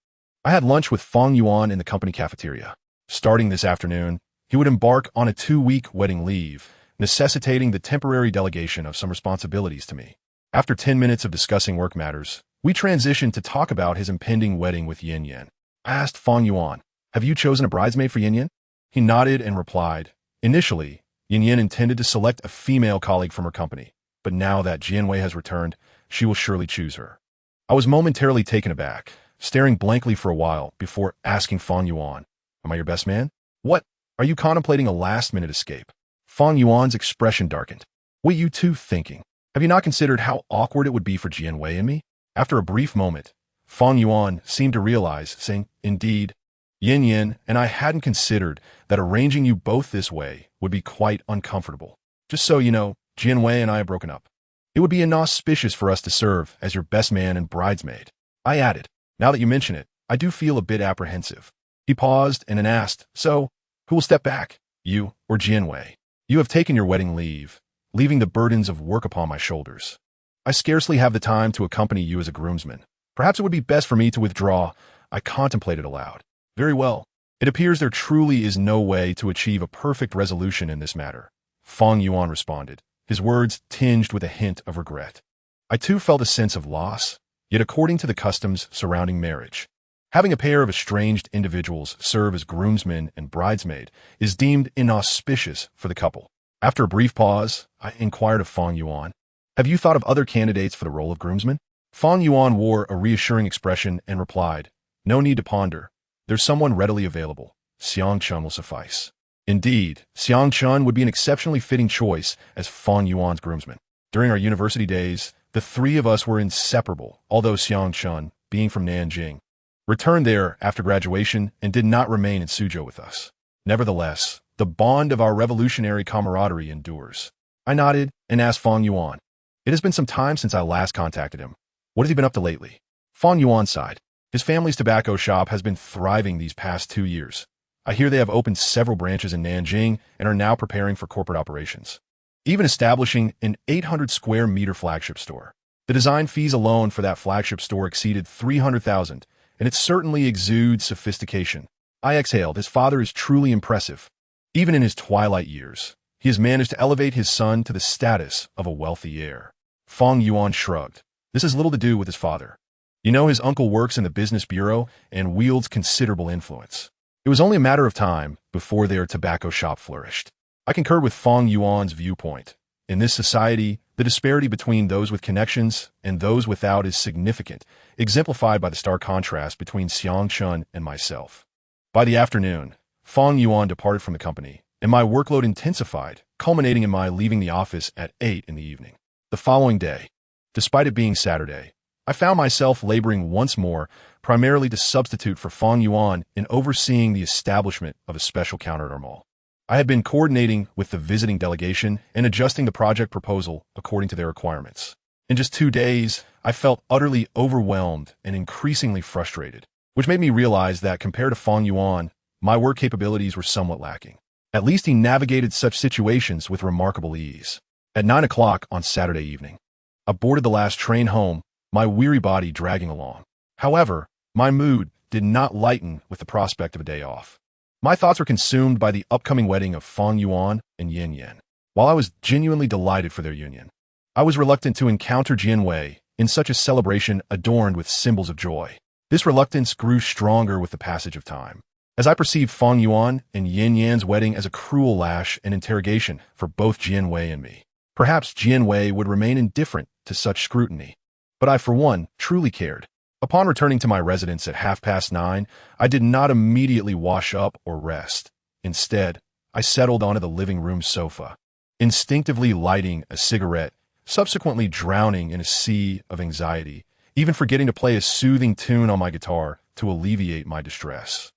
I had lunch with Fong Yuan in the company cafeteria. Starting this afternoon, he would embark on a 2-week wedding leave, necessitating the temporary delegation of some responsibilities to me. After 10 minutes of discussing work matters, we transitioned to talk about his impending wedding with Yin. I asked Fong Yuan, have you chosen a bridesmaid for Yin? He nodded and replied, initially, Yin intended to select a female colleague from her company, but now that Jian Wei has returned, she will surely choose her. I was momentarily taken aback, staring blankly for a while before asking Fong Yuan, am I your best man? What? Are you contemplating a last-minute escape? Fong Yuan's expression darkened. What are you two thinking? Have you not considered how awkward it would be for Jian Wei and me? After a brief moment, Fong Yuan seemed to realize, saying, indeed, Yin and I hadn't considered that arranging you both this way would be quite uncomfortable. Just so you know, Jian Wei and I have broken up. It would be inauspicious for us to serve as your best man and bridesmaid. I added, now that you mention it, I do feel a bit apprehensive. He paused and then asked, so, who will step back, you or Jian Wei? You have taken your wedding leave, leaving the burdens of work upon my shoulders. I scarcely have the time to accompany you as a groomsman. Perhaps it would be best for me to withdraw. I contemplated aloud. Very well. It appears there truly is no way to achieve a perfect resolution in this matter. Feng Yuan responded, his words tinged with a hint of regret. I too felt a sense of loss, yet according to the customs surrounding marriage, having a pair of estranged individuals serve as groomsmen and bridesmaid is deemed inauspicious for the couple. After a brief pause, I inquired of Feng Yuan, have you thought of other candidates for the role of groomsman? Feng Yuan wore a reassuring expression and replied, no need to ponder. There's someone readily available. Xiang Chun will suffice. Indeed, Xiang Chun would be an exceptionally fitting choice as Feng Yuan's groomsman. During our university days, the three of us were inseparable, although Xiang Chun, being from Nanjing, returned there after graduation and did not remain in Suzhou with us. Nevertheless, the bond of our revolutionary camaraderie endures. I nodded and asked Feng Yuan. It has been some time since I last contacted him. What has he been up to lately? Feng Yuan sighed. His family's tobacco shop has been thriving these past 2 years. I hear they have opened several branches in Nanjing and are now preparing for corporate operations, even establishing an 800 square meter flagship store. The design fees alone for that flagship store exceeded 300,000, and it certainly exudes sophistication. I exhaled. His father is truly impressive. Even in his twilight years, he has managed to elevate his son to the status of a wealthy heir. Feng Yuan shrugged. This has little to do with his father. You know, his uncle works in the business bureau and wields considerable influence. It was only a matter of time before their tobacco shop flourished. I concur with Feng Yuan's viewpoint. In this society, the disparity between those with connections and those without is significant, exemplified by the stark contrast between Xiang Chun and myself. By the afternoon, Feng Yuan departed from the company, and my workload intensified, culminating in my leaving the office at 8 in the evening. The following day, despite it being Saturday, I found myself laboring once more, primarily to substitute for Feng Yuan in overseeing the establishment of a special counter at our mall. I had been coordinating with the visiting delegation and adjusting the project proposal according to their requirements. In just 2 days, I felt utterly overwhelmed and increasingly frustrated, which made me realize that compared to Feng Yuan, my work capabilities were somewhat lacking. At least he navigated such situations with remarkable ease. At 9 o'clock on Saturday evening, I boarded the last train home, my weary body dragging along. However, my mood did not lighten with the prospect of a day off. My thoughts were consumed by the upcoming wedding of Feng Yuan and Yin Yan. While I was genuinely delighted for their union, I was reluctant to encounter Jian Wei in such a celebration adorned with symbols of joy. This reluctance grew stronger with the passage of time, as I perceived Feng Yuan and Yin Yan's wedding as a cruel lash and interrogation for both Jian Wei and me. Perhaps Jian Wei would remain indifferent to such scrutiny, but I, for one, truly cared. Upon returning to my residence at 9:30, I did not immediately wash up or rest. Instead, I settled onto the living room sofa, instinctively lighting a cigarette, subsequently drowning in a sea of anxiety, even forgetting to play a soothing tune on my guitar to alleviate my distress.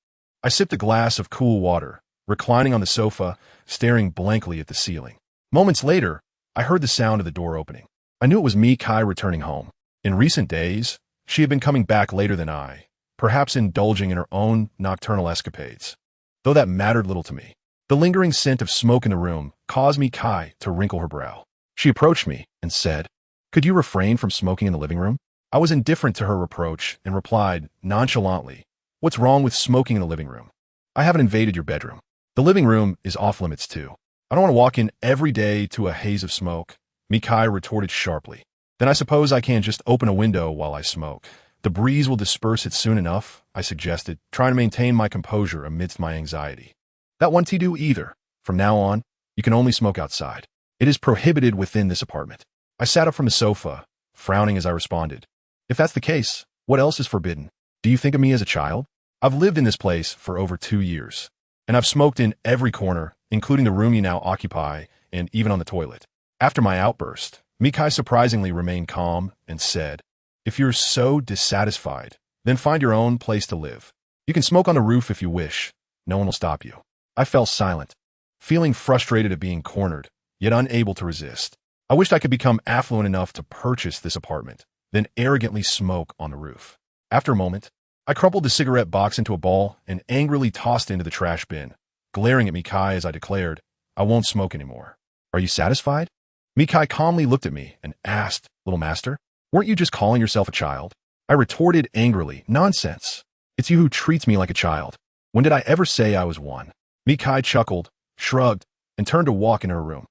I sipped a glass of cool water, reclining on the sofa, staring blankly at the ceiling. Moments later, I heard the sound of the door opening. I knew it was Mi Kai returning home. In recent days, she had been coming back later than I, perhaps indulging in her own nocturnal escapades, though that mattered little to me. The lingering scent of smoke in the room caused Mi Kai to wrinkle her brow. She approached me and said, "Could you refrain from smoking in the living room?" I was indifferent to her reproach and replied nonchalantly, "What's wrong with smoking in the living room? I haven't invaded your bedroom. The living room is off limits too. I don't want to walk in every day to a haze of smoke." Mi Kai retorted sharply. "Then I suppose I can't just open a window while I smoke. The breeze will disperse it soon enough," I suggested, trying to maintain my composure amidst my anxiety. "That won't do either. From now on, you can only smoke outside. It is prohibited within this apartment." I sat up from the sofa, frowning as I responded, "If that's the case, what else is forbidden? Do you think of me as a child? I've lived in this place for over 2 years, and I've smoked in every corner, including the room you now occupy, and even on the toilet." After my outburst, Mi Kai surprisingly remained calm and said, "If you're so dissatisfied, then find your own place to live. You can smoke on the roof if you wish. No one will stop you." I fell silent, feeling frustrated at being cornered, yet unable to resist. I wished I could become affluent enough to purchase this apartment, then arrogantly smoke on the roof. After a moment, I crumpled the cigarette box into a ball and angrily tossed it into the trash bin, glaring at Mi Kai as I declared, "I won't smoke anymore." "Are you satisfied?" Mi Kai calmly looked at me and asked, "Little master, weren't you just calling yourself a child?" I retorted angrily, "Nonsense. It's you who treats me like a child. When did I ever say I was one?" Mi Kai chuckled, shrugged, and turned to walk into her room.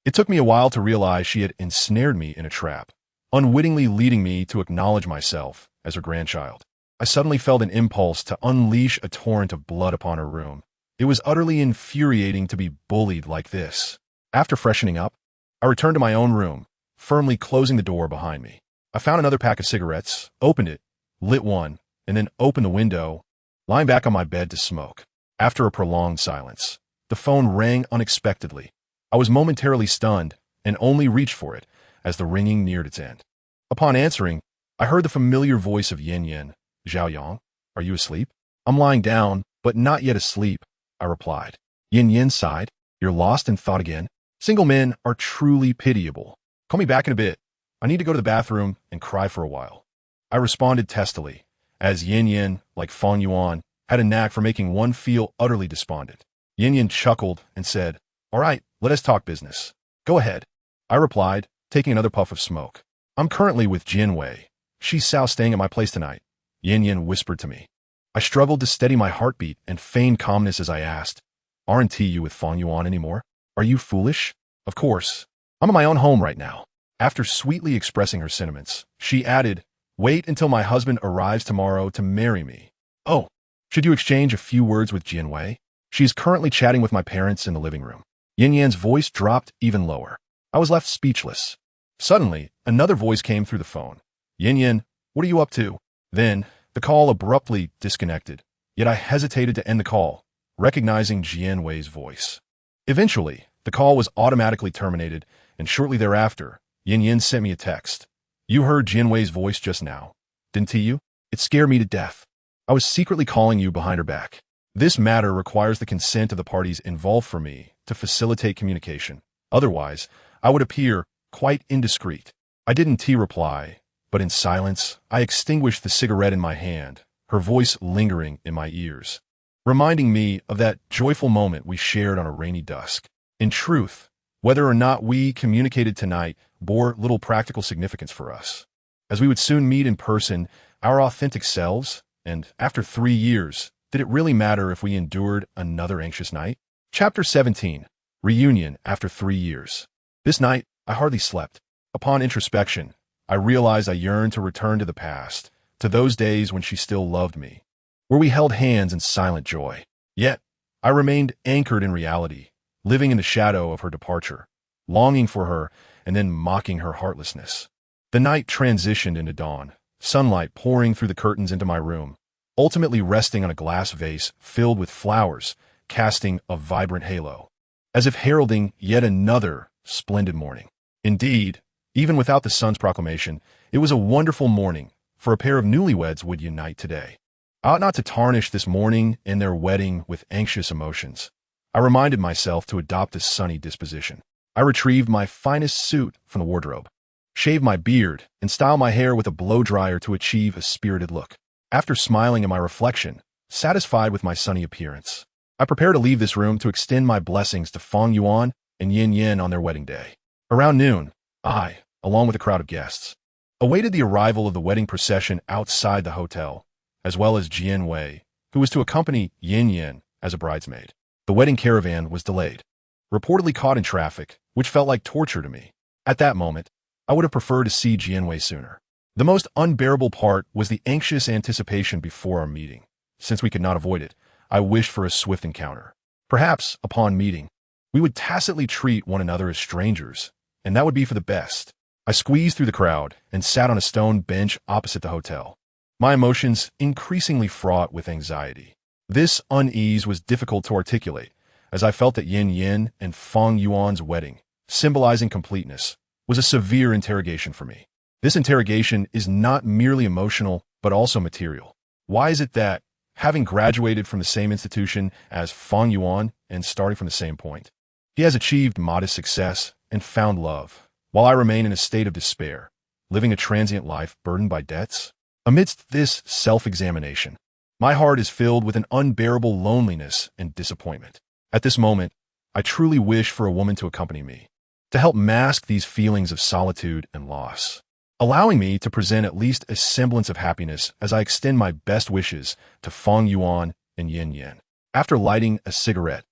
It took me a while to realize she had ensnared me in a trap, unwittingly leading me to acknowledge myself as her grandchild. I suddenly felt an impulse to unleash a torrent of blood upon her room. It was utterly infuriating to be bullied like this. After freshening up, I returned to my own room, firmly closing the door behind me. I found another pack of cigarettes, opened it, lit one, and then opened the window, lying back on my bed to smoke. After a prolonged silence, the phone rang unexpectedly. I was momentarily stunned and only reached for it as the ringing neared its end. Upon answering, I heard the familiar voice of Yin Yin. Zhao Yang, are you asleep? I'm lying down, but not yet asleep, I replied. Yin Yin sighed. You're lost in thought again? Single men are truly pitiable. Call me back in a bit. I need to go to the bathroom and cry for a while. I responded testily, as Yin Yin, like Feng Yuan, had a knack for making one feel utterly despondent. Yin Yin chuckled and said, All right, let us talk business. Go ahead. I replied, taking another puff of smoke. I'm currently with Jin Wei. She's staying at my place tonight. Yin Yin whispered to me. I struggled to steady my heartbeat and feign calmness as I asked, Aren't you with Feng Yuan anymore? Are you foolish? Of course. I'm in my own home right now. After sweetly expressing her sentiments, she added, Wait until my husband arrives tomorrow to marry me. Oh, should you exchange a few words with Jin Wei? She is currently chatting with my parents in the living room. Yin Yan's voice dropped even lower. I was left speechless. Suddenly, another voice came through the phone. Yin Yin, what are you up to? Then, the call abruptly disconnected, yet I hesitated to end the call, recognizing Jin Wei's voice. Eventually, the call was automatically terminated, and shortly thereafter, Yin Yin sent me a text. You heard Jin Wei's voice just now, didn't you? It scared me to death. I was secretly calling you behind her back. This matter requires the consent of the parties involved for me to facilitate communication. Otherwise, I would appear quite indiscreet. I didn't reply, but in silence, I extinguished the cigarette in my hand, her voice lingering in my ears, reminding me of that joyful moment we shared on a rainy dusk. In truth, whether or not we communicated tonight bore little practical significance for us, as we would soon meet in person our authentic selves, and after 3 years, did it really matter if we endured another anxious night? Chapter 17. Reunion after 3 years. This night, I hardly slept. Upon introspection, I realized I yearned to return to the past, to those days when she still loved me, where we held hands in silent joy. Yet, I remained anchored in reality, living in the shadow of her departure, longing for her and then mocking her heartlessness. The night transitioned into dawn, sunlight pouring through the curtains into my room, ultimately resting on a glass vase filled with flowers, casting a vibrant halo, as if heralding yet another splendid morning. Indeed, even without the sun's proclamation, it was a wonderful morning, for a pair of newlyweds would unite today. I ought not to tarnish this morning and their wedding with anxious emotions. I reminded myself to adopt a sunny disposition. I retrieved my finest suit from the wardrobe, shaved my beard, and styled my hair with a blow-dryer to achieve a spirited look. After smiling at my reflection, satisfied with my sunny appearance, I prepared to leave this room to extend my blessings to Feng Yuan and Yin Yin on their wedding day. Around noon, I, along with a crowd of guests, awaited the arrival of the wedding procession outside the hotel, as well as Jin Wei, who was to accompany Yin Yin as a bridesmaid. The wedding caravan was delayed, reportedly caught in traffic, which felt like torture to me. At that moment, I would have preferred to see Jin Wei sooner. The most unbearable part was the anxious anticipation before our meeting. Since we could not avoid it, I wished for a swift encounter. Perhaps, upon meeting, we would tacitly treat one another as strangers, and that would be for the best. I squeezed through the crowd and sat on a stone bench opposite the hotel, my emotions increasingly fraught with anxiety. This unease was difficult to articulate, as I felt that Yin Yin and Feng Yuan's wedding, symbolizing completeness, was a severe interrogation for me. This interrogation is not merely emotional, but also material. Why is it that, having graduated from the same institution as Feng Yuan and starting from the same point, he has achieved modest success and found love, while I remain in a state of despair, living a transient life burdened by debts? Amidst this self-examination, my heart is filled with an unbearable loneliness and disappointment. At this moment, I truly wish for a woman to accompany me, to help mask these feelings of solitude and loss, allowing me to present at least a semblance of happiness as I extend my best wishes to Feng Yuan and Yin Yin. After lighting a cigarette,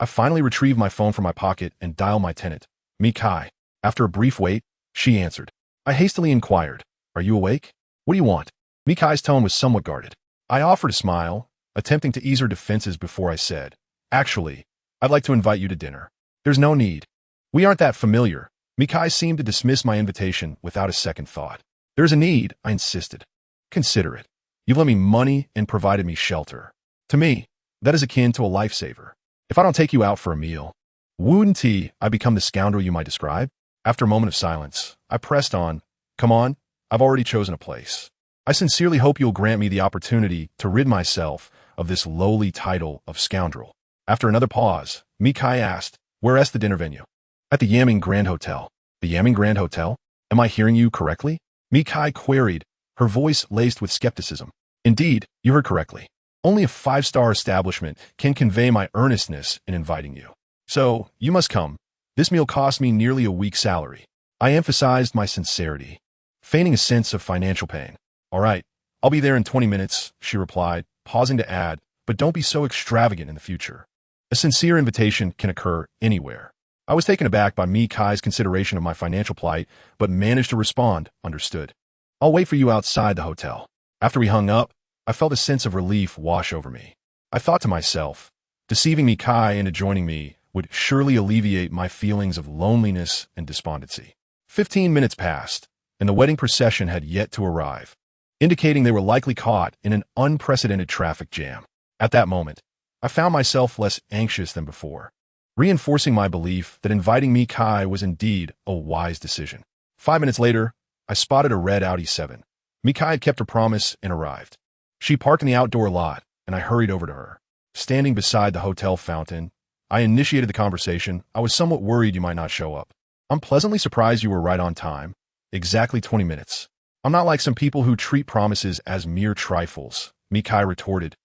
I finally retrieved my phone from my pocket and dialed my tenant, Mikai. After a brief wait, she answered. I hastily inquired, are you awake? What do you want? Mikai's tone was somewhat guarded. I offered a smile, attempting to ease her defenses before I said, actually, I'd like to invite you to dinner. There's no need. We aren't that familiar. Mikai seemed to dismiss my invitation without a second thought. There's a need, I insisted. Consider it. You've lent me money and provided me shelter. To me, that is akin to a lifesaver. If I don't take you out for a meal, wouldn't I become the scoundrel you might describe? After a moment of silence, I pressed on, come on, I've already chosen a place. I sincerely hope you'll grant me the opportunity to rid myself of this lowly title of scoundrel. After another pause, Mikai asked, where's the dinner venue? At the Yamming Grand Hotel. The Yamming Grand Hotel? Am I hearing you correctly? Mikai queried, her voice laced with skepticism. Indeed, you heard correctly. Only a five-star establishment can convey my earnestness in inviting you. So, you must come. This meal cost me nearly a week's salary. I emphasized my sincerity, feigning a sense of financial pain. All right, I'll be there in 20 minutes, she replied, pausing to add, but don't be so extravagant in the future. A sincere invitation can occur anywhere. I was taken aback by Mikai's consideration of my financial plight, but managed to respond, understood. I'll wait for you outside the hotel. After we hung up, I felt a sense of relief wash over me. I thought to myself, deceiving Mikai into joining me would surely alleviate my feelings of loneliness and despondency. 15 minutes passed, and the wedding procession had yet to arrive, indicating they were likely caught in an unprecedented traffic jam. At that moment, I found myself less anxious than before, reinforcing my belief that inviting Mikai was indeed a wise decision. 5 minutes later, I spotted a red Audi 7. Mikai had kept her promise and arrived. She parked in the outdoor lot, and I hurried over to her. Standing beside the hotel fountain, I initiated the conversation. I was somewhat worried you might not show up. I'm pleasantly surprised you were right on time. Exactly 20 minutes. I'm not like some people who treat promises as mere trifles, Mikai retorted,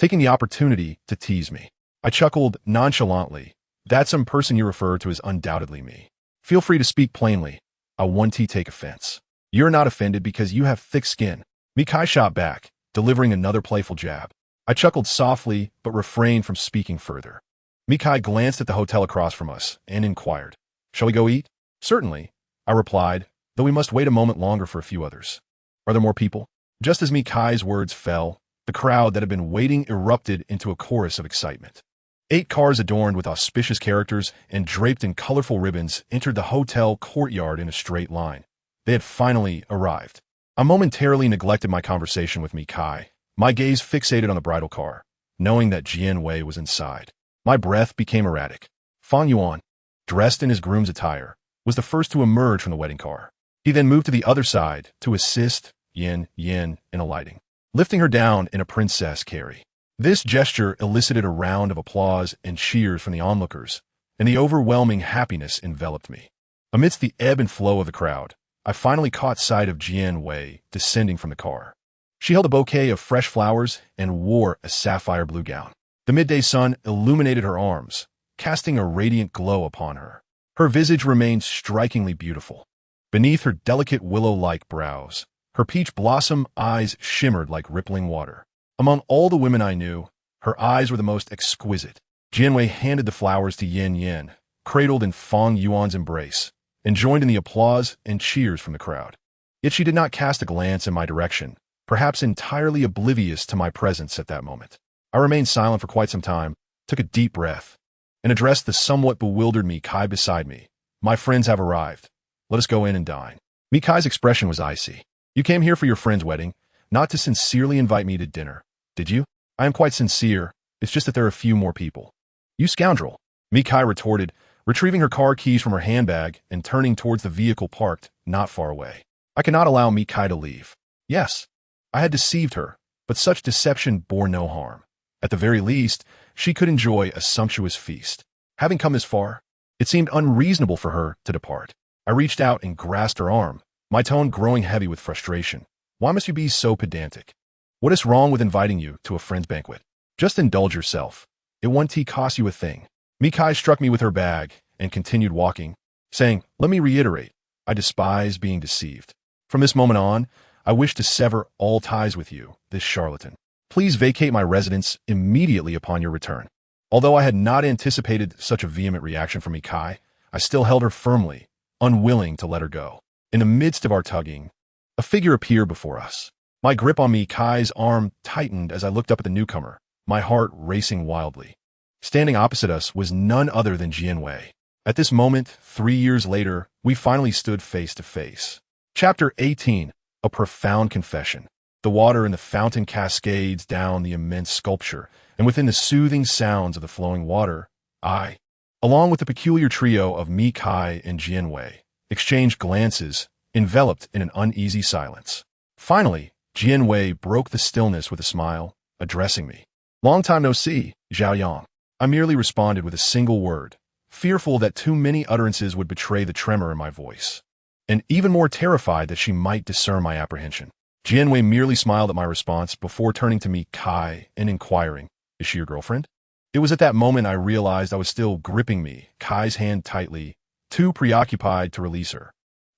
taking the opportunity to tease me. I chuckled nonchalantly. That some person you refer to is undoubtedly me. Feel free to speak plainly. I won't take offense. You're not offended because you have thick skin. Mikai shot back, delivering another playful jab. I chuckled softly, but refrained from speaking further. Mikai glanced at the hotel across from us and inquired, shall we go eat? Certainly, I replied, though we must wait a moment longer for a few others. Are there more people? Just as Mikai's words fell, the crowd that had been waiting erupted into a chorus of excitement. 8 cars adorned with auspicious characters and draped in colorful ribbons entered the hotel courtyard in a straight line. They had finally arrived. I momentarily neglected my conversation with Mikai, my gaze fixated on the bridal car, knowing that Jian Wei was inside. My breath became erratic. Fang Yuan, dressed in his groom's attire, was the first to emerge from the wedding car. He then moved to the other side to assist Yin in alighting, lifting her down in a princess carry. This gesture elicited a round of applause and cheers from the onlookers, and the overwhelming happiness enveloped me. Amidst the ebb and flow of the crowd, I finally caught sight of Jian Wei descending from the car. She held a bouquet of fresh flowers and wore a sapphire blue gown. The midday sun illuminated her arms, casting a radiant glow upon her. Her visage remained strikingly beautiful. Beneath her delicate willow-like brows, her peach blossom eyes shimmered like rippling water. Among all the women I knew, her eyes were the most exquisite. Jian Wei handed the flowers to Yin, cradled in Fang Yuan's embrace, and joined in the applause and cheers from the crowd. Yet she did not cast a glance in my direction, perhaps entirely oblivious to my presence at that moment. I remained silent for quite some time, took a deep breath, and addressed the somewhat bewildered Mikai beside me. My friends have arrived. Let us go in and dine. Mikai's expression was icy. You came here for your friend's wedding, not to sincerely invite me to dinner, did you? I am quite sincere. It's just that there are a few more people. You scoundrel, Mikai retorted, retrieving her car keys from her handbag and turning towards the vehicle parked not far away. I cannot allow Mikai to leave. Yes, I had deceived her, but such deception bore no harm. At the very least, she could enjoy a sumptuous feast. Having come this far, it seemed unreasonable for her to depart. I reached out and grasped her arm, my tone growing heavy with frustration. Why must you be so pedantic? What is wrong with inviting you to a friend's banquet? Just indulge yourself. It won't cost you a thing. Mikai struck me with her bag and continued walking, saying, let me reiterate, I despise being deceived. From this moment on, I wish to sever all ties with you, this charlatan. Please vacate my residence immediately upon your return. Although I had not anticipated such a vehement reaction from Mikai, I still held her firmly, unwilling to let her go. In the midst of our tugging, a figure appeared before us. My grip on Kai's arm tightened as I looked up at the newcomer, my heart racing wildly. Standing opposite us was none other than Jianwei. At this moment, 3 years later, we finally stood face to face. Chapter 18. A Profound Confession. The water in the fountain cascades down the immense sculpture, and within the soothing sounds of the flowing water, I, along with the peculiar trio of Kai and Jianwei, exchanged glances, enveloped in an uneasy silence. Finally, Jianwei broke the stillness with a smile, addressing me. "Long time no see, Zhao Yang." I merely responded with a single word, fearful that too many utterances would betray the tremor in my voice, and even more terrified that she might discern my apprehension. Jianwei merely smiled at my response before turning to Kai and inquiring, "Is she your girlfriend?" It was at that moment I realized I was still gripping Kai's hand tightly, too preoccupied to release her.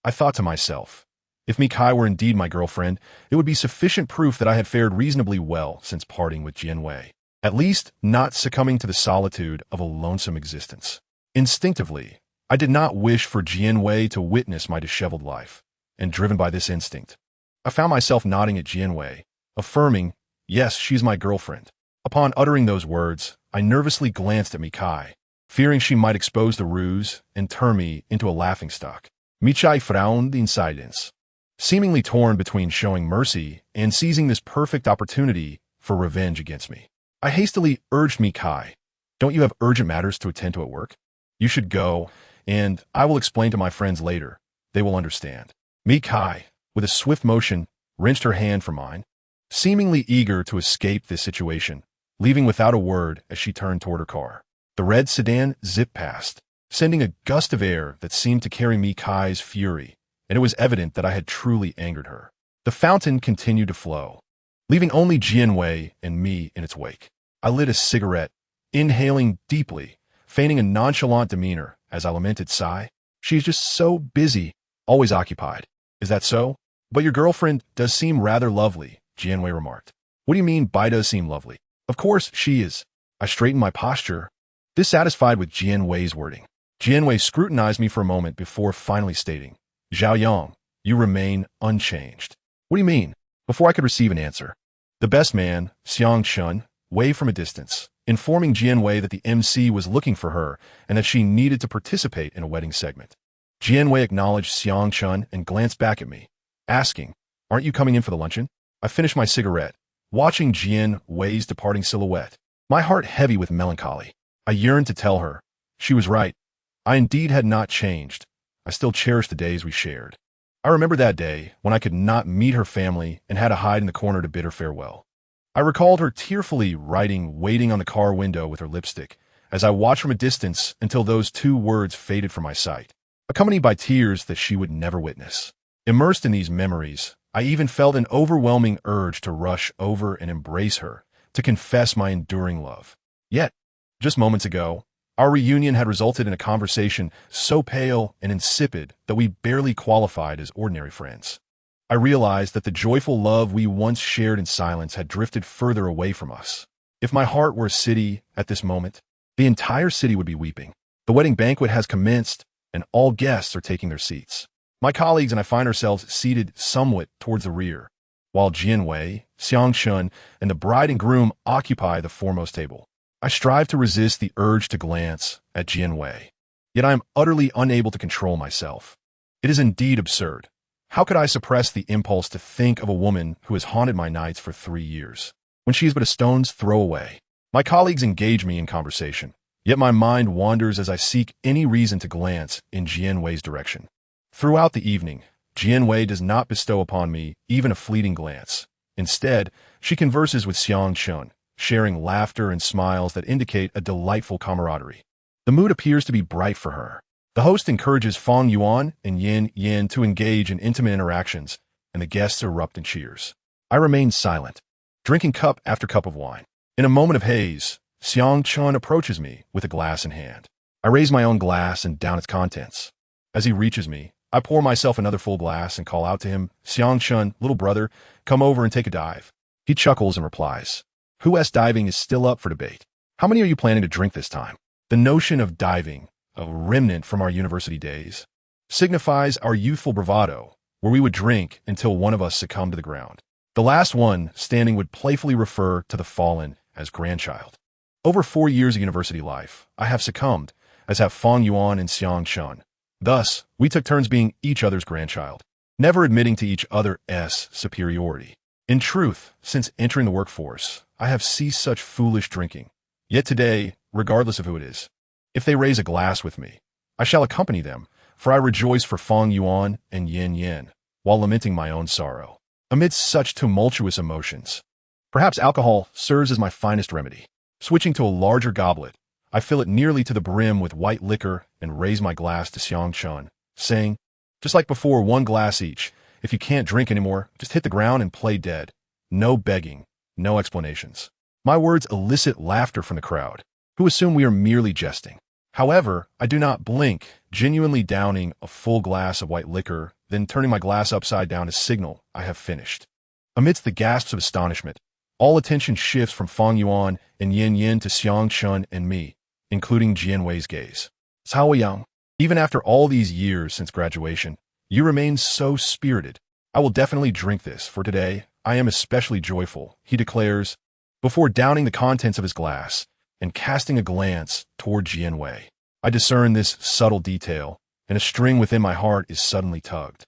I thought to myself, if Kai were indeed my girlfriend, it would be sufficient proof that I had fared reasonably well since parting with Jianwei, at least not succumbing to the solitude of a lonesome existence. Instinctively, I did not wish for Jianwei to witness my disheveled life, and driven by this instinct, I found myself nodding at Jianwei, affirming, "Yes, she's my girlfriend." Upon uttering those words, I nervously glanced at Kai, fearing she might expose the ruse and turn me into a laughingstock. Michai frowned in silence, seemingly torn between showing mercy and seizing this perfect opportunity for revenge against me. I hastily urged Kai, "Don't you have urgent matters to attend to at work? You should go, and I will explain to my friends later. They will understand." Kai, with a swift motion, wrenched her hand from mine, seemingly eager to escape this situation, leaving without a word as she turned toward her car. The red sedan zipped past, sending a gust of air that seemed to carry Kai's fury, and it was evident that I had truly angered her. The fountain continued to flow, leaving only Jianwei and me in its wake. I lit a cigarette, inhaling deeply, feigning a nonchalant demeanor as I lamented, "Sigh, she's just so busy, always occupied." "Is that so? But your girlfriend does seem rather lovely," Jianwei remarked. "What do you mean by does seem lovely?" "Of course she is." I straightened my posture, dissatisfied with Jianwei's wording. Jianwei scrutinized me for a moment before finally stating, "Zhao Yang, you remain unchanged." "What do you mean?" Before I could receive an answer, the best man, Xiang Chun, waved from a distance, informing Jianwei that the MC was looking for her and that she needed to participate in a wedding segment. Jianwei acknowledged Xiang Chun and glanced back at me, asking, "Aren't you coming in for the luncheon?" I finished my cigarette, watching Jianwei's departing silhouette, my heart heavy with melancholy. I yearned to tell her. She was right. I indeed had not changed. I still cherished the days we shared. I remember that day when I could not meet her family and had to hide in the corner to bid her farewell. I recalled her tearfully waiting on the car window with her lipstick, as I watched from a distance until those 2 words faded from my sight, accompanied by tears that she would never witness. Immersed in these memories, I even felt an overwhelming urge to rush over and embrace her, to confess my enduring love. Yet, just moments ago, our reunion had resulted in a conversation so pale and insipid that we barely qualified as ordinary friends. I realized that the joyful love we once shared in silence had drifted further away from us. If my heart were a city at this moment, the entire city would be weeping. The wedding banquet has commenced, and all guests are taking their seats. My colleagues and I find ourselves seated somewhat towards the rear, while Jianwei, Xiang Chun, and the bride and groom occupy the foremost table. I strive to resist the urge to glance at Jianwei, yet I am utterly unable to control myself. It is indeed absurd. How could I suppress the impulse to think of a woman who has haunted my nights for 3 years, when she is but a stone's throw away? My colleagues engage me in conversation, yet my mind wanders as I seek any reason to glance in Jianwei's direction. Throughout the evening, Jianwei does not bestow upon me even a fleeting glance. Instead, she converses with Xiang Chun, sharing laughter and smiles that indicate a delightful camaraderie. The mood appears to be bright for her. The host encourages Fang Yuan and Yin Yin to engage in intimate interactions, and the guests erupt in cheers. I remain silent, drinking cup after cup of wine. In a moment of haze, Xiang Chun approaches me with a glass in hand. I raise my own glass and down its contents. As he reaches me, I pour myself another full glass and call out to him, "Xiang Chun, little brother, come over and take a dive." He chuckles and replies, "Who S diving is still up for debate. How many are you planning to drink this time?" The notion of diving, a remnant from our university days, signifies our youthful bravado, where we would drink until one of us succumbed to the ground. The last one standing would playfully refer to the fallen as grandchild. Over 4 years of university life, I have succumbed, as have Fong Yuan and Xiang Chun. Thus, we took turns being each other's grandchild, never admitting to each other's superiority. In truth, since entering the workforce, I have ceased such foolish drinking. Yet today, regardless of who it is, if they raise a glass with me, I shall accompany them, for I rejoice for Fong Yuan and Yin Yin, while lamenting my own sorrow. Amidst such tumultuous emotions, perhaps alcohol serves as my finest remedy. Switching to a larger goblet, I fill it nearly to the brim with white liquor and raise my glass to Xiang Chun, saying, just like before, 1 glass each. If you can't drink anymore, just hit the ground and play dead. No begging, no explanations. My words elicit laughter from the crowd, who assume we are merely jesting. However, I do not blink, genuinely downing a full glass of white liquor, then turning my glass upside down to signal I have finished. Amidst the gasps of astonishment, all attention shifts from Fong Yuan and Yin Yin to Xiang Chun and me, including Jianwei's gaze. Cao Yang, even after all these years since graduation, you remain so spirited. I will definitely drink this, for today I am especially joyful, he declares, before downing the contents of his glass and casting a glance toward Jianwei. I discern this subtle detail, and a string within my heart is suddenly tugged.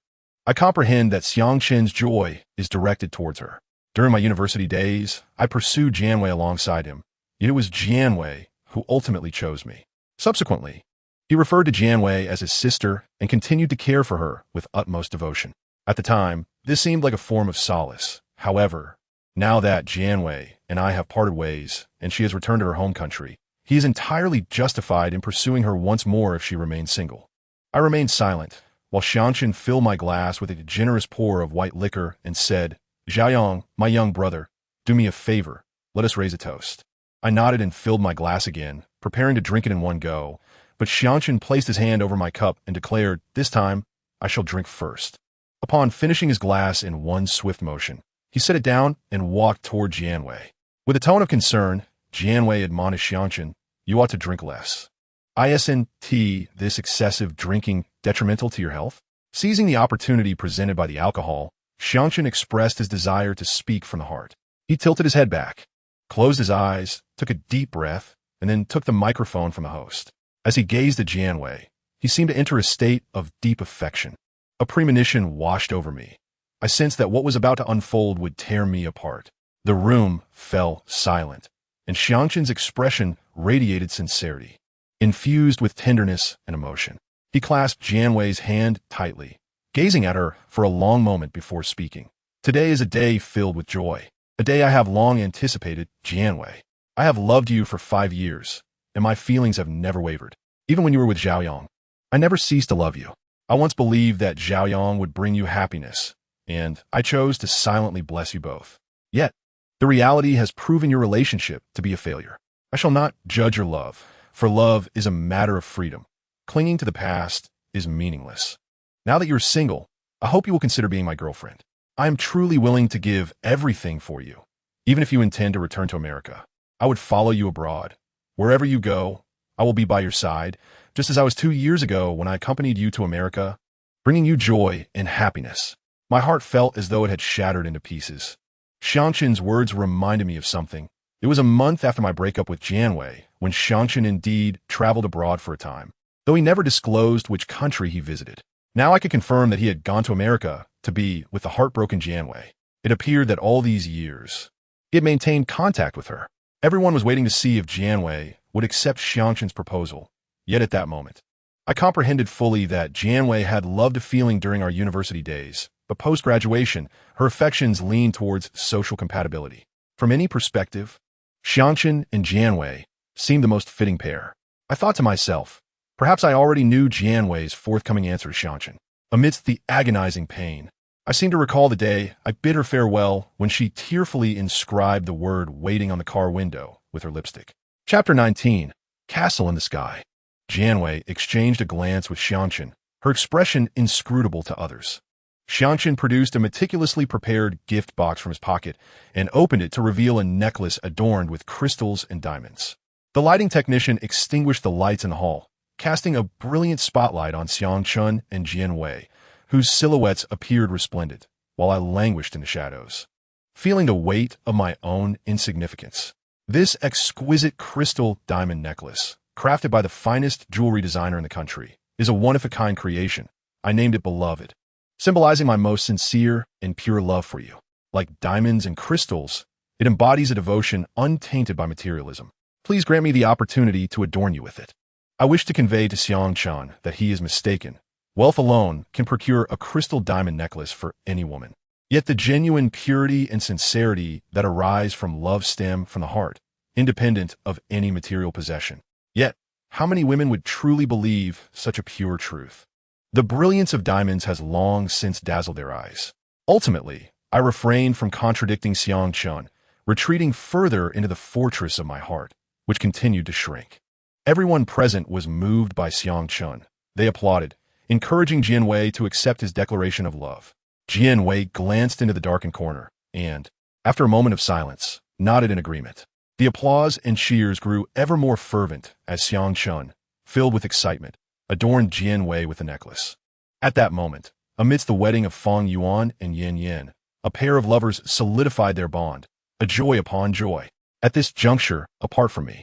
I comprehend that Xiang Chen's joy is directed towards her. During my university days, I pursued Jianwei alongside him, yet it was Jianwei who ultimately chose me. Subsequently, he referred to Jianwei as his sister and continued to care for her with utmost devotion. At the time, this seemed like a form of solace. However, now that Jianwei and I have parted ways and she has returned to her home country, he is entirely justified in pursuing her once more if she remains single. I remained silent, while Xiangchen filled my glass with a generous pour of white liquor and said, Xiaoyang, my young brother, do me a favor, let us raise a toast. I nodded and filled my glass again, preparing to drink it in one go, but Xiangchen placed his hand over my cup and declared, this time, I shall drink first. Upon finishing his glass in one swift motion, he set it down and walked toward Jianwei. With a tone of concern, Jianwei admonished Xiangchen, you ought to drink less. Isn't this excessive drinking detrimental to your health? Seizing the opportunity presented by the alcohol, Xiangchen expressed his desire to speak from the heart. He tilted his head back, closed his eyes, took a deep breath, and then took the microphone from the host. As he gazed at Jianwei, he seemed to enter a state of deep affection. A premonition washed over me. I sensed that what was about to unfold would tear me apart. The room fell silent, and Xiangchen's expression radiated sincerity, infused with tenderness and emotion. He clasped Jianwei's hand tightly, gazing at her for a long moment before speaking. Today is a day filled with joy, a day I have long anticipated, Jianwei. I have loved you for 5 years, and my feelings have never wavered. Even when you were with Xiaoyang, I never ceased to love you. I once believed that Xiaoyang would bring you happiness, and I chose to silently bless you both. Yet, the reality has proven your relationship to be a failure. I shall not judge your love, for love is a matter of freedom. Clinging to the past is meaningless. Now that you're single, I hope you will consider being my girlfriend. I am truly willing to give everything for you, even if you intend to return to America. I would follow you abroad. Wherever you go, I will be by your side, just as I was 2 years ago when I accompanied you to America, bringing you joy and happiness. My heart felt as though it had shattered into pieces. Xiangchen's words reminded me of something. It was a month after my breakup with Jianwei, when Xiangchen indeed traveled abroad for a time, though he never disclosed which country he visited. Now I could confirm that he had gone to America to be with the heartbroken Jianwei. It appeared that all these years, he had maintained contact with her. Everyone was waiting to see if Jianwei would accept Xiangchen's proposal. Yet at that moment, I comprehended fully that Jianwei had loved a feeling during our university days, but post-graduation, her affections leaned towards social compatibility. From any perspective, Xiangchen and Jianwei seemed the most fitting pair. I thought to myself, perhaps I already knew Jianwei's forthcoming answer to Xiangchen. Amidst the agonizing pain, I seem to recall the day I bid her farewell when she tearfully inscribed the word waiting on the car window with her lipstick. Chapter 19. Castle in the Sky. Jianwei exchanged a glance with Xiangchen, her expression inscrutable to others. Xiangchen produced a meticulously prepared gift box from his pocket and opened it to reveal a necklace adorned with crystals and diamonds. The lighting technician extinguished the lights in the hall, casting a brilliant spotlight on Xiang Chun and Jian Wei, whose silhouettes appeared resplendent, while I languished in the shadows, feeling the weight of my own insignificance. This exquisite crystal diamond necklace, crafted by the finest jewelry designer in the country, is a one-of-a-kind creation. I named it Beloved, symbolizing my most sincere and pure love for you. Like diamonds and crystals, it embodies a devotion untainted by materialism. Please grant me the opportunity to adorn you with it. I wish to convey to Xiang Chun that he is mistaken. Wealth alone can procure a crystal diamond necklace for any woman. Yet the genuine purity and sincerity that arise from love stem from the heart, independent of any material possession. Yet, how many women would truly believe such a pure truth? The brilliance of diamonds has long since dazzled their eyes. Ultimately, I refrained from contradicting Xiang Chun, retreating further into the fortress of my heart, which continued to shrink. Everyone present was moved by Xiang Chun. They applauded, encouraging Jian Wei to accept his declaration of love. Jian Wei glanced into the darkened corner and, after a moment of silence, nodded in agreement. The applause and cheers grew ever more fervent as Xiang Chun, filled with excitement, adorned Jian Wei with the necklace. At that moment, amidst the wedding of Fang Yuan and Yin Yin, a pair of lovers solidified their bond, a joy upon joy. At this juncture, apart from me,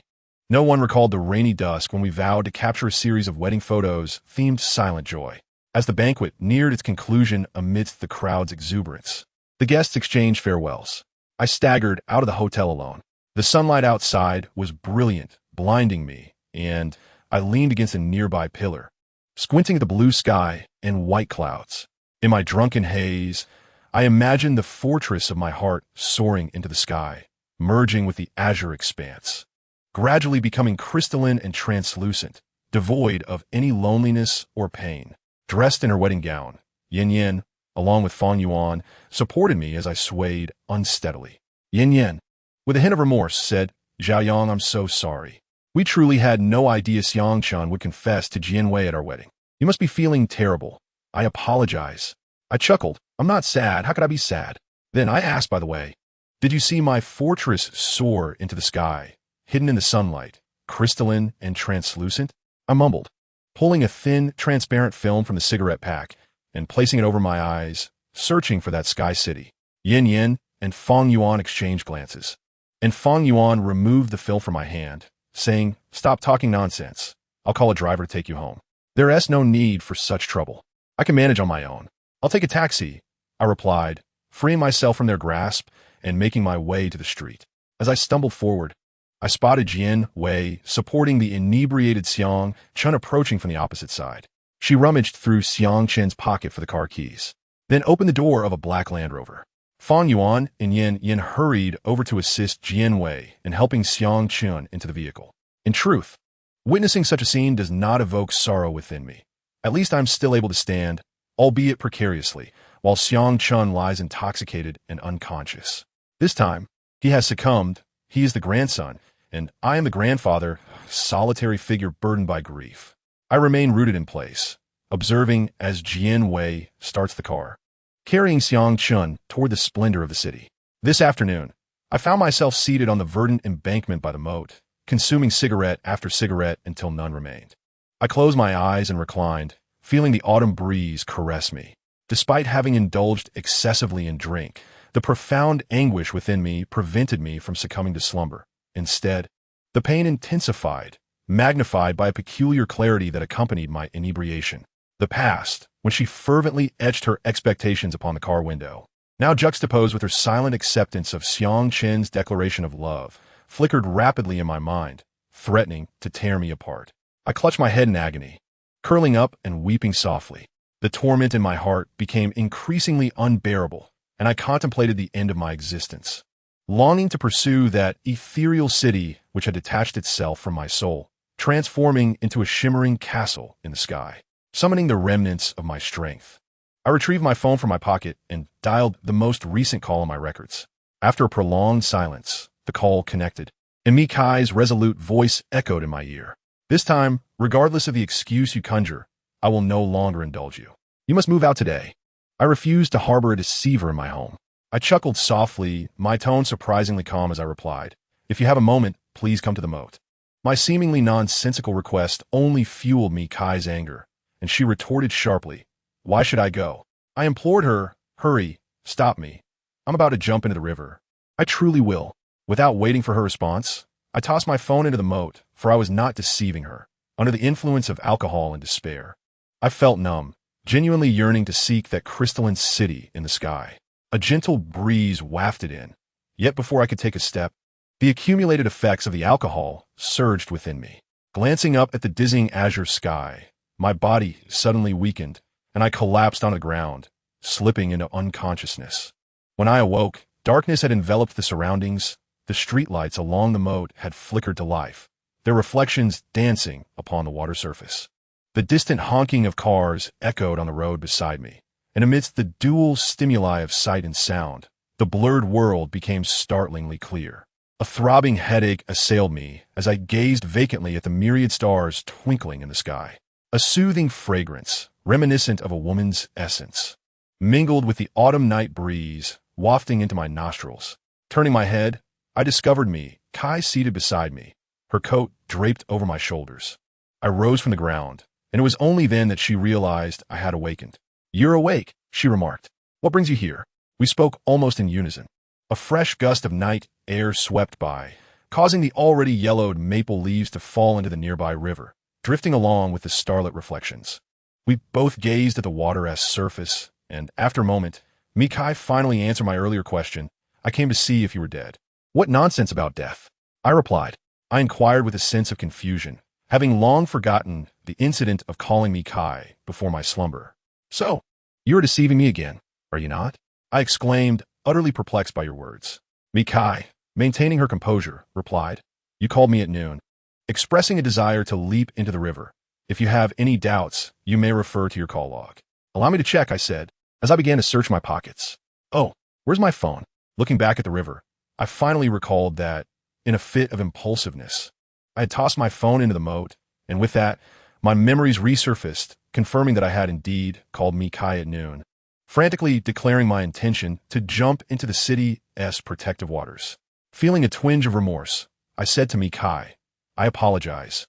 no one recalled the rainy dusk when we vowed to capture a series of wedding photos themed Silent Joy. As the banquet neared its conclusion amidst the crowd's exuberance, the guests exchanged farewells. I staggered out of the hotel alone. The sunlight outside was brilliant, blinding me, and I leaned against a nearby pillar, squinting at the blue sky and white clouds. In my drunken haze, I imagined the fortress of my heart soaring into the sky, merging with the azure expanse, gradually becoming crystalline and translucent, devoid of any loneliness or pain. Dressed in her wedding gown, Yin Yin, along with Fang Yuan, supported me as I swayed unsteadily. Yin Yin, with a hint of remorse, said, "Xiaoyang, I'm so sorry. We truly had no idea Xiang Chun would confess to Jian Wei at our wedding. You must be feeling terrible. I apologize." I chuckled. "I'm not sad. How could I be sad?" Then I asked, "By the way, did you see my fortress soar into the sky, hidden in the sunlight, crystalline and translucent?" I mumbled, pulling a thin, transparent film from the cigarette pack and placing it over my eyes, searching for that sky city. Yin Yin and Fang Yuan exchanged glances, and Fang Yuan removed the film from my hand, saying, "Stop talking nonsense. I'll call a driver to take you home. There is no need for such trouble. I can manage on my own. I'll take a taxi," I replied, freeing myself from their grasp and making my way to the street. As I stumbled forward, I spotted Jian Wei supporting the inebriated Xiang Chun approaching from the opposite side. She rummaged through Xiang Chen's pocket for the car keys, then opened the door of a black Land Rover. Fang Yuan and Yin Yin hurried over to assist Jian Wei in helping Xiang Chun into the vehicle. In truth, witnessing such a scene does not evoke sorrow within me. At least I'm still able to stand, albeit precariously, while Xiang Chun lies intoxicated and unconscious. This time, he has succumbed. He is the grandson, and I am the grandfather, solitary figure burdened by grief. I remain rooted in place, observing as Jian Wei starts the car, carrying Xiang Chun toward the splendor of the city. This afternoon, I found myself seated on the verdant embankment by the moat, consuming cigarette after cigarette until none remained. I closed my eyes and reclined, feeling the autumn breeze caress me. Despite having indulged excessively in drink, the profound anguish within me prevented me from succumbing to slumber. Instead, the pain intensified, magnified by a peculiar clarity that accompanied my inebriation. The past, when she fervently etched her expectations upon the car window, now juxtaposed with her silent acceptance of Xiang Chen's declaration of love, flickered rapidly in my mind, threatening to tear me apart. I clutched my head in agony, curling up and weeping softly. The torment in my heart became increasingly unbearable, and I contemplated the end of my existence, longing to pursue that ethereal city which had detached itself from my soul, transforming into a shimmering castle in the sky, summoning the remnants of my strength. I retrieved my phone from my pocket and dialed the most recent call on my records. After a prolonged silence, the call connected, and Mikai's resolute voice echoed in my ear. "This time, regardless of the excuse you conjure, I will no longer indulge you. You must move out today. I refuse to harbor a deceiver in my home." I chuckled softly, my tone surprisingly calm as I replied, "If you have a moment, please come to the moat. My seemingly nonsensical request only fueled Mikai's anger, and she retorted sharply, "Why should I go?" I implored her, "Hurry, stop me. I'm about to jump into the river. I truly will." Without waiting for her response, I tossed my phone into the moat, for I was not deceiving her. Under the influence of alcohol and despair, I felt numb, genuinely yearning to seek that crystalline city in the sky. A gentle breeze wafted in, yet before I could take a step, the accumulated effects of the alcohol surged within me. Glancing up at the dizzying azure sky, my body suddenly weakened, and I collapsed on the ground, slipping into unconsciousness. When I awoke, darkness had enveloped the surroundings. The streetlights along the moat had flickered to life, their reflections dancing upon the water surface. The distant honking of cars echoed on the road beside me, and amidst the dual stimuli of sight and sound, the blurred world became startlingly clear. A throbbing headache assailed me as I gazed vacantly at the myriad stars twinkling in the sky. A soothing fragrance, reminiscent of a woman's essence, mingled with the autumn night breeze wafting into my nostrils. Turning my head, I discovered Kai seated beside me, her coat draped over my shoulders. I rose from the ground, and it was only then that she realized I had awakened. "You're awake," she remarked. "What brings you here?" We spoke almost in unison. A fresh gust of night air swept by, causing the already yellowed maple leaves to fall into the nearby river, drifting along with the starlit reflections. We both gazed at the water-esque surface, and after a moment, Kai finally answered my earlier question. "I came to see if you were dead." "What nonsense about death?" I replied. I inquired with a sense of confusion, having long forgotten the incident of calling Kai before my slumber. "So, you are deceiving me again, are you not?" I exclaimed, utterly perplexed by your words. Kai, maintaining her composure, replied, "You called me at noon, expressing a desire to leap into the river. If you have any doubts, you may refer to your call log." "Allow me to check," I said, as I began to search my pockets. "Oh, where's my phone?" Looking back at the river, I finally recalled that, in a fit of impulsiveness, I had tossed my phone into the moat, and with that, my memories resurfaced, confirming that I had indeed called Kai at noon, frantically declaring my intention to jump into the city's protective waters. Feeling a twinge of remorse, I said to Kai, "I apologize.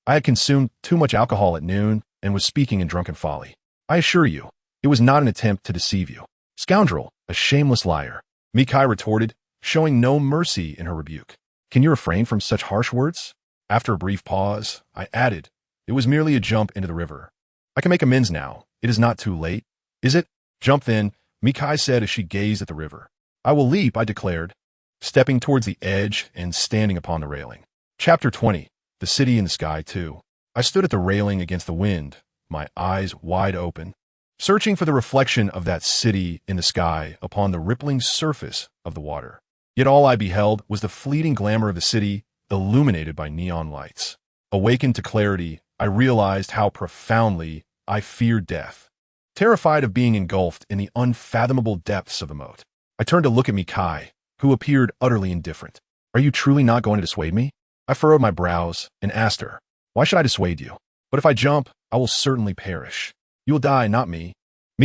I had consumed too much alcohol at noon and was speaking in drunken folly. I assure you, it was not an attempt to deceive you." "Scoundrel, a shameless liar," Kai retorted, showing no mercy in her rebuke. "Can you refrain from such harsh words?" After a brief pause, I added, "It was merely a jump into the river. I can make amends now. It is not too late." "Is it?" "Jump then," Kai said as she gazed at the river. "I will leap," I declared, stepping towards the edge and standing upon the railing. Chapter 20. The City in the Sky 2. I stood at the railing against the wind, my eyes wide open, searching for the reflection of that city in the sky upon the rippling surface of the water. Yet all I beheld was the fleeting glamour of the city, illuminated by neon lights. Awakened to clarity, I realized how profoundly I feared death. Terrified of being engulfed in the unfathomable depths of the moat, I turned to look at Kai, who appeared utterly indifferent. "Are you truly not going to dissuade me?" I furrowed my brows and asked her, "Why should I dissuade you? But if I jump, I will certainly perish. You will die, not me."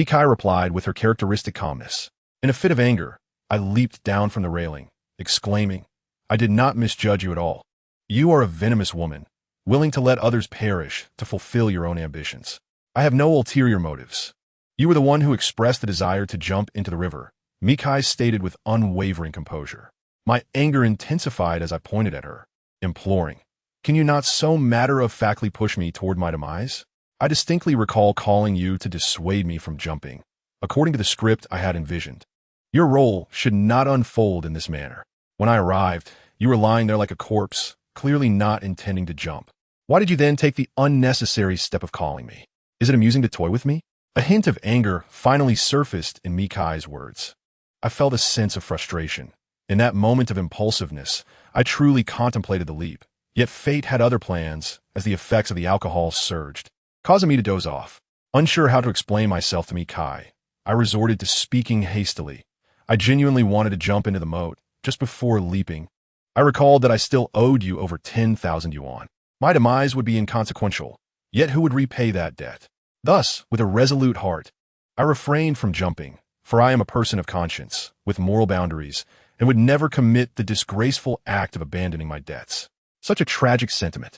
Kai replied with her characteristic calmness. In a fit of anger, I leaped down from the railing, exclaiming, "I did not misjudge you at all. You are a venomous woman, willing to let others perish to fulfill your own ambitions. I have no ulterior motives. You were the one who expressed the desire to jump into the river," Kai stated with unwavering composure. My anger intensified as I pointed at her, imploring, "Can you not so matter-of-factly push me toward my demise? I distinctly recall calling you to dissuade me from jumping, according to the script I had envisioned. Your role should not unfold in this manner. When I arrived, you were lying there like a corpse, clearly not intending to jump. Why did you then take the unnecessary step of calling me? Is it amusing to toy with me?" A hint of anger finally surfaced in Kai's words. I felt a sense of frustration. In that moment of impulsiveness, I truly contemplated the leap. Yet fate had other plans as the effects of the alcohol surged, causing me to doze off. Unsure how to explain myself to Kai, I resorted to speaking hastily. I genuinely wanted to jump into the moat just before leaping. I recalled that I still owed you over 10,000 yuan. My demise would be inconsequential, yet who would repay that debt? Thus, with a resolute heart, I refrained from jumping, for I am a person of conscience, with moral boundaries, and would never commit the disgraceful act of abandoning my debts. Such a tragic sentiment.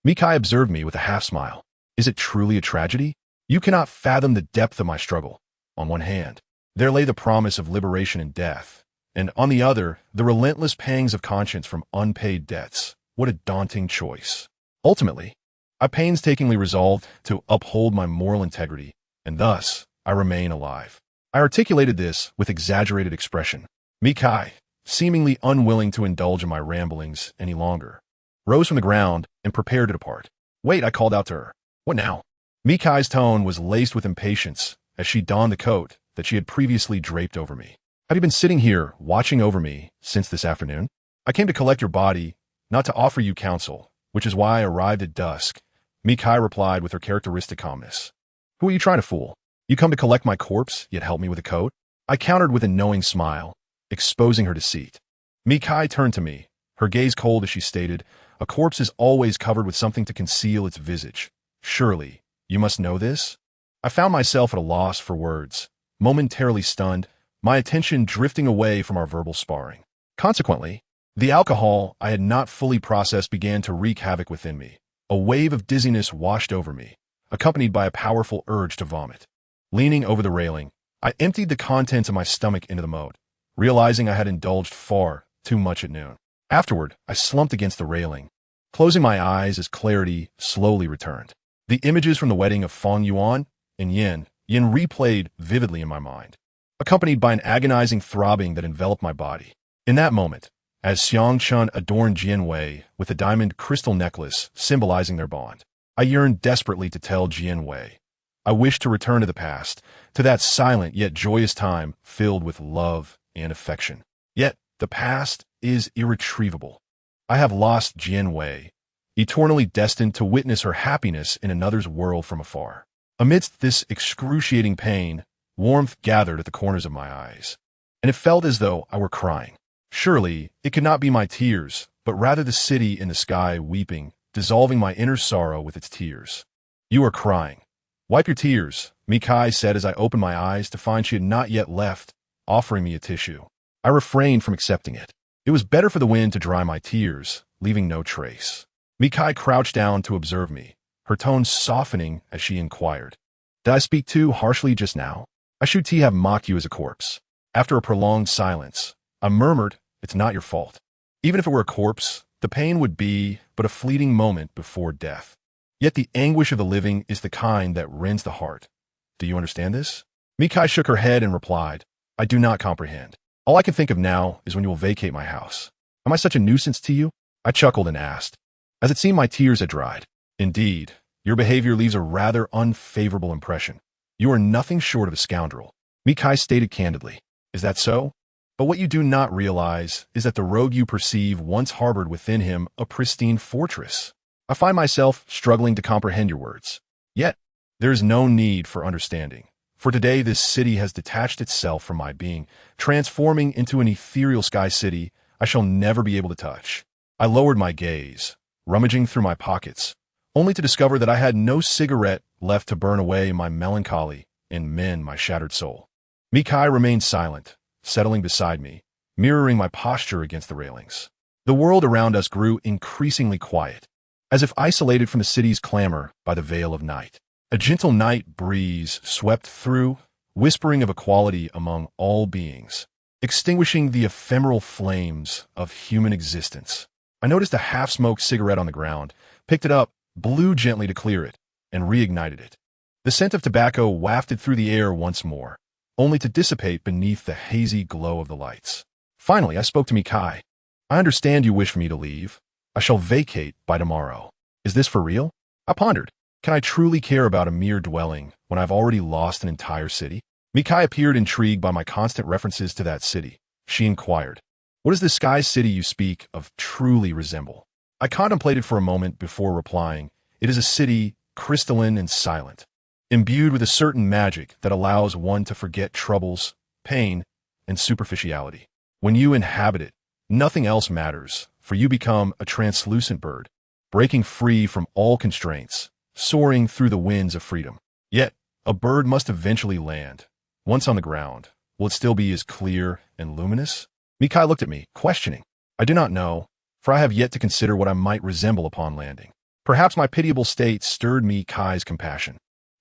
Mikai observed me with a half-smile. Is it truly a tragedy? You cannot fathom the depth of my struggle. On one hand, there lay the promise of liberation and death, and on the other, the relentless pangs of conscience from unpaid debts. What a daunting choice. Ultimately, I painstakingly resolved to uphold my moral integrity, and thus, I remain alive. I articulated this with exaggerated expression. Mikai, seemingly unwilling to indulge in my ramblings any longer, rose from the ground and prepared to depart. Wait, I called out to her. What now? Mikai's tone was laced with impatience as she donned the coat that she had previously draped over me. Have you been sitting here watching over me since this afternoon? I came to collect your body, not to offer you counsel, which is why I arrived at dusk. Mikai replied with her characteristic calmness. Who are you trying to fool? You come to collect my corpse, yet help me with a coat? I countered with a knowing smile, exposing her deceit. Mikai turned to me, her gaze cold as she stated, a corpse is always covered with something to conceal its visage. Surely, you must know this? I found myself at a loss for words, momentarily stunned, my attention drifting away from our verbal sparring. Consequently, the alcohol I had not fully processed began to wreak havoc within me. A wave of dizziness washed over me, accompanied by a powerful urge to vomit. Leaning over the railing, I emptied the contents of my stomach into the moat, realizing I had indulged far too much at noon. Afterward, I slumped against the railing, closing my eyes as clarity slowly returned. The images from the wedding of Feng Yuan and Yin replayed vividly in my mind, accompanied by an agonizing throbbing that enveloped my body. In that moment, as Xiang Chun adorned Jian Wei with a diamond crystal necklace symbolizing their bond, I yearned desperately to tell Jian Wei. I wished to return to the past, to that silent yet joyous time filled with love and affection. Yet, the past is irretrievable. I have lost Jian Wei, eternally destined to witness her happiness in another's world from afar. Amidst this excruciating pain, warmth gathered at the corners of my eyes, and it felt as though I were crying. Surely, it could not be my tears, but rather the city in the sky weeping, dissolving my inner sorrow with its tears. You are crying. Wipe your tears, Mikai said as I opened my eyes to find she had not yet left, offering me a tissue. I refrained from accepting it. It was better for the wind to dry my tears, leaving no trace. Mikai crouched down to observe me, her tone softening as she inquired. Did I speak too harshly just now? I should have mocked you as a corpse. After a prolonged silence, I murmured, it's not your fault. Even if it were a corpse, the pain would be but a fleeting moment before death. Yet the anguish of the living is the kind that rends the heart. Do you understand this? Mikai shook her head and replied, I do not comprehend. All I can think of now is when you will vacate my house. Am I such a nuisance to you? I chuckled and asked, as it seemed my tears had dried. Indeed, your behavior leaves a rather unfavorable impression. You are nothing short of a scoundrel. Mikai stated candidly. Is that so? But what you do not realize is that the rogue you perceive once harbored within him a pristine fortress. I find myself struggling to comprehend your words. Yet, there is no need for understanding. For today this city has detached itself from my being, transforming into an ethereal sky city I shall never be able to touch. I lowered my gaze, rummaging through my pockets, only to discover that I had no cigarette left to burn away my melancholy and mend my shattered soul. Mikai remained silent, settling beside me, mirroring my posture against the railings. The world around us grew increasingly quiet, as if isolated from the city's clamor by the veil of night. A gentle night breeze swept through, whispering of equality among all beings, extinguishing the ephemeral flames of human existence. I noticed a half-smoked cigarette on the ground, picked it up, blew gently to clear it, and reignited it. The scent of tobacco wafted through the air once more, only to dissipate beneath the hazy glow of the lights. Finally, I spoke to Mikai. I understand you wish for me to leave. I shall vacate by tomorrow. Is this for real? I pondered. Can I truly care about a mere dwelling when I've already lost an entire city? Mikai appeared intrigued by my constant references to that city. She inquired, what does the sky city you speak of truly resemble? I contemplated for a moment before replying, it is a city crystalline and silent, imbued with a certain magic that allows one to forget troubles, pain, and superficiality. When you inhabit it, nothing else matters, for you become a translucent bird, breaking free from all constraints, soaring through the winds of freedom. Yet, a bird must eventually land. Once on the ground, will it still be as clear and luminous? Mikai looked at me, questioning. I do not know, for I have yet to consider what I might resemble upon landing. Perhaps my pitiable state stirred me Kai's compassion.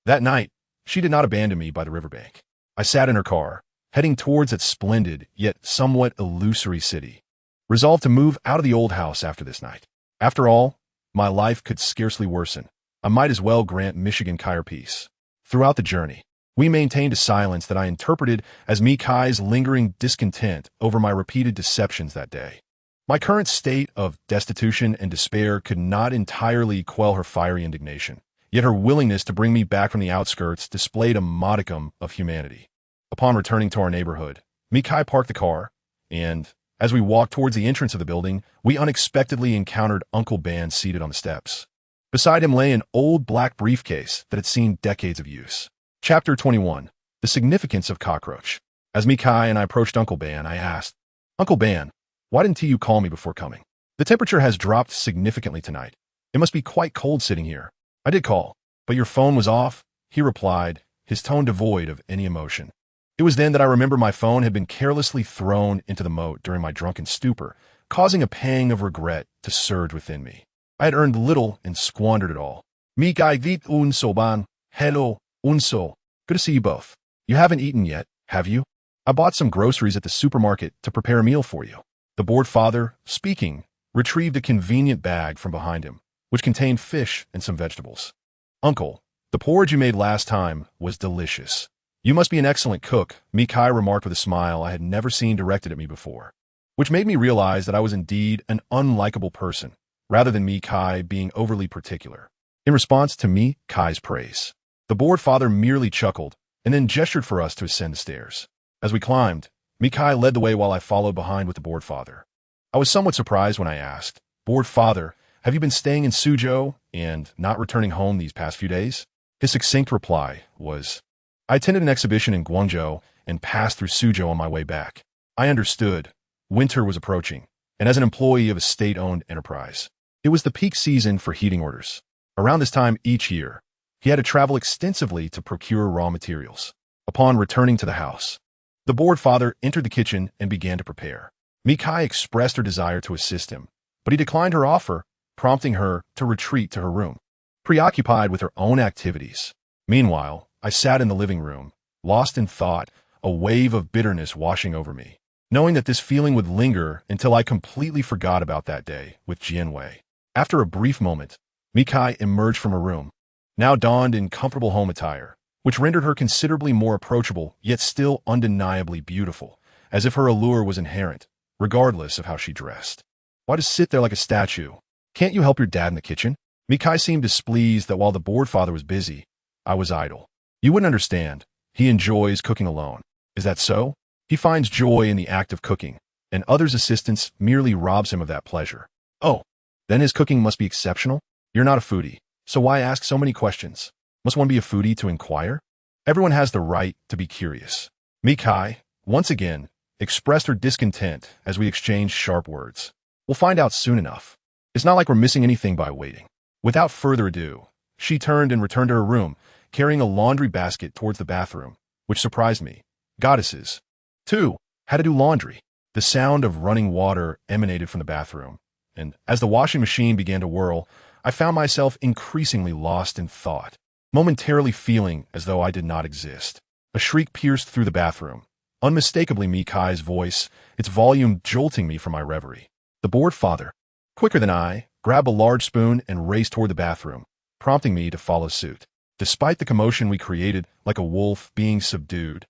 That night, she did not abandon me by the riverbank. I sat in her car, heading towards that splendid, yet somewhat illusory city, resolved to move out of the old house after this night. After all, my life could scarcely worsen. I might as well grant Michigan Kai's peace. Throughout the journey, we maintained a silence that I interpreted as Kai's lingering discontent over my repeated deceptions that day. My current state of destitution and despair could not entirely quell her fiery indignation, yet her willingness to bring me back from the outskirts displayed a modicum of humanity. Upon returning to our neighborhood, Kai parked the car, and, as we walked towards the entrance of the building, we unexpectedly encountered Uncle Ben seated on the steps. Beside him lay an old black briefcase that had seen decades of use. Chapter 21. The Significance of Cockroach. As Kai and I approached Uncle Ben, I asked, "Uncle Ben, why didn't you call me before coming? The temperature has dropped significantly tonight. It must be quite cold sitting here." "I did call, but your phone was off," he replied, his tone devoid of any emotion. It was then that I remembered my phone had been carelessly thrown into the moat during my drunken stupor, causing a pang of regret to surge within me. I had earned little and squandered it all. "Kai vit unso ban. Hello, unso. Good to see you both. You haven't eaten yet, have you? I bought some groceries at the supermarket to prepare a meal for you." The bored father, speaking, retrieved a convenient bag from behind him, which contained fish and some vegetables. "Uncle, the porridge you made last time was delicious. You must be an excellent cook," Kai remarked with a smile I had never seen directed at me before, which made me realize that I was indeed an unlikable person, rather than Kai being overly particular. In response to Kai's praise, the bored father merely chuckled and then gestured for us to ascend the stairs. As we climbed, Kai led the way while I followed behind with the bored father. I was somewhat surprised when I asked, "Bored father, have you been staying in Suzhou and not returning home these past few days?" His succinct reply was, "I attended an exhibition in Guangzhou and passed through Suzhou on my way back." I understood. Winter was approaching, and as an employee of a state-owned enterprise, it was the peak season for heating orders. Around this time each year, he had to travel extensively to procure raw materials. Upon returning to the house, the bored father entered the kitchen and began to prepare. Kai expressed her desire to assist him, but he declined her offer, prompting her to retreat to her room, preoccupied with her own activities. Meanwhile, I sat in the living room, lost in thought, a wave of bitterness washing over me, knowing that this feeling would linger until I completely forgot about that day with Jianwei. After a brief moment, Kai emerged from her room, now donned in comfortable home attire, which rendered her considerably more approachable, yet still undeniably beautiful, as if her allure was inherent, regardless of how she dressed. "Why just sit there like a statue? Can't you help your dad in the kitchen?" Kai seemed displeased that while the bored father was busy, I was idle. "You wouldn't understand. He enjoys cooking alone." "Is that so?" "He finds joy in the act of cooking, and others' assistance merely robs him of that pleasure." "Oh, then his cooking must be exceptional?" "You're not a foodie, so why ask so many questions? Must one be a foodie to inquire?" "Everyone has the right to be curious." Kai, once again, expressed her discontent as we exchanged sharp words. "We'll find out soon enough. It's not like we're missing anything by waiting." Without further ado, she turned and returned to her room, carrying a laundry basket towards the bathroom, which surprised me. Goddesses, too, had to do laundry. The sound of running water emanated from the bathroom, and as the washing machine began to whirl, I found myself increasingly lost in thought, momentarily feeling as though I did not exist. A shriek pierced through the bathroom, unmistakably Kai's voice, its volume jolting me from my reverie. The bored father, quicker than I, grabbed a large spoon and raced toward the bathroom, prompting me to follow suit. Despite the commotion we created, like a wolf being subdued,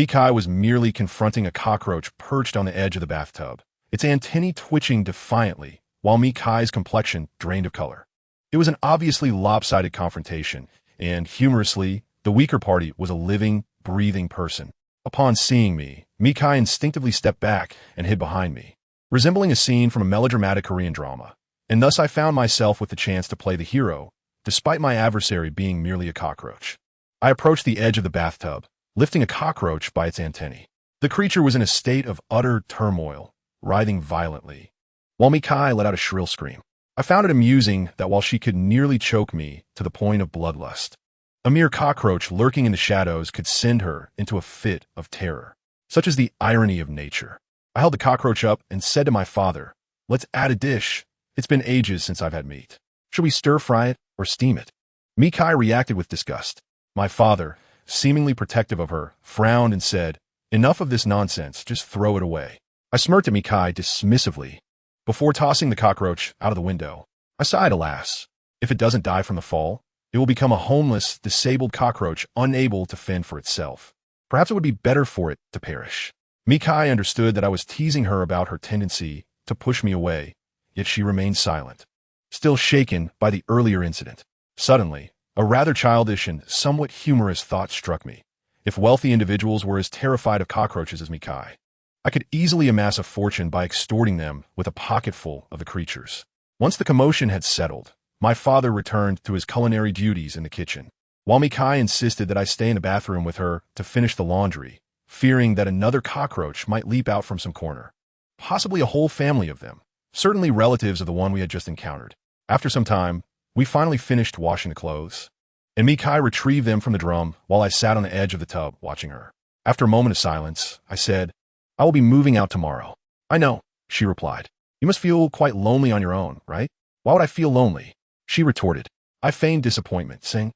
Kai was merely confronting a cockroach perched on the edge of the bathtub, its antennae twitching defiantly, while Kai's complexion drained of color. It was an obviously lopsided confrontation, and, humorously, the weaker party was a living, breathing person. Upon seeing me, Kai instinctively stepped back and hid behind me, resembling a scene from a melodramatic Korean drama, and thus I found myself with the chance to play the hero, despite my adversary being merely a cockroach. I approached the edge of the bathtub, lifting a cockroach by its antennae. The creature was in a state of utter turmoil, writhing violently, while Kai let out a shrill scream. I found it amusing that while she could nearly choke me to the point of bloodlust, a mere cockroach lurking in the shadows could send her into a fit of terror. Such is the irony of nature. I held the cockroach up and said to my father, Let's add a dish. It's been ages since I've had meat. Should we stir-fry it or steam it? Mikai reacted with disgust. My father, seemingly protective of her, frowned and said, enough of this nonsense, just throw it away. I smirked at Mikai dismissively. Before tossing the cockroach out of the window, I sighed, alas. If it doesn't die from the fall, it will become a homeless, disabled cockroach unable to fend for itself. Perhaps it would be better for it to perish. Mikai understood that I was teasing her about her tendency to push me away, yet she remained silent, still shaken by the earlier incident. Suddenly, a rather childish and somewhat humorous thought struck me. If wealthy individuals were as terrified of cockroaches as Mikai, I could easily amass a fortune by extorting them with a pocketful of the creatures. Once the commotion had settled, my father returned to his culinary duties in the kitchen, while Mikai insisted that I stay in the bathroom with her to finish the laundry, fearing that another cockroach might leap out from some corner. Possibly a whole family of them, certainly relatives of the one we had just encountered. After some time, we finally finished washing the clothes, and Mikai retrieved them from the drum while I sat on the edge of the tub watching her. After a moment of silence, I said, I will be moving out tomorrow. I know, she replied. You must feel quite lonely on your own, right? Why would I feel lonely? She retorted. I feigned disappointment, saying,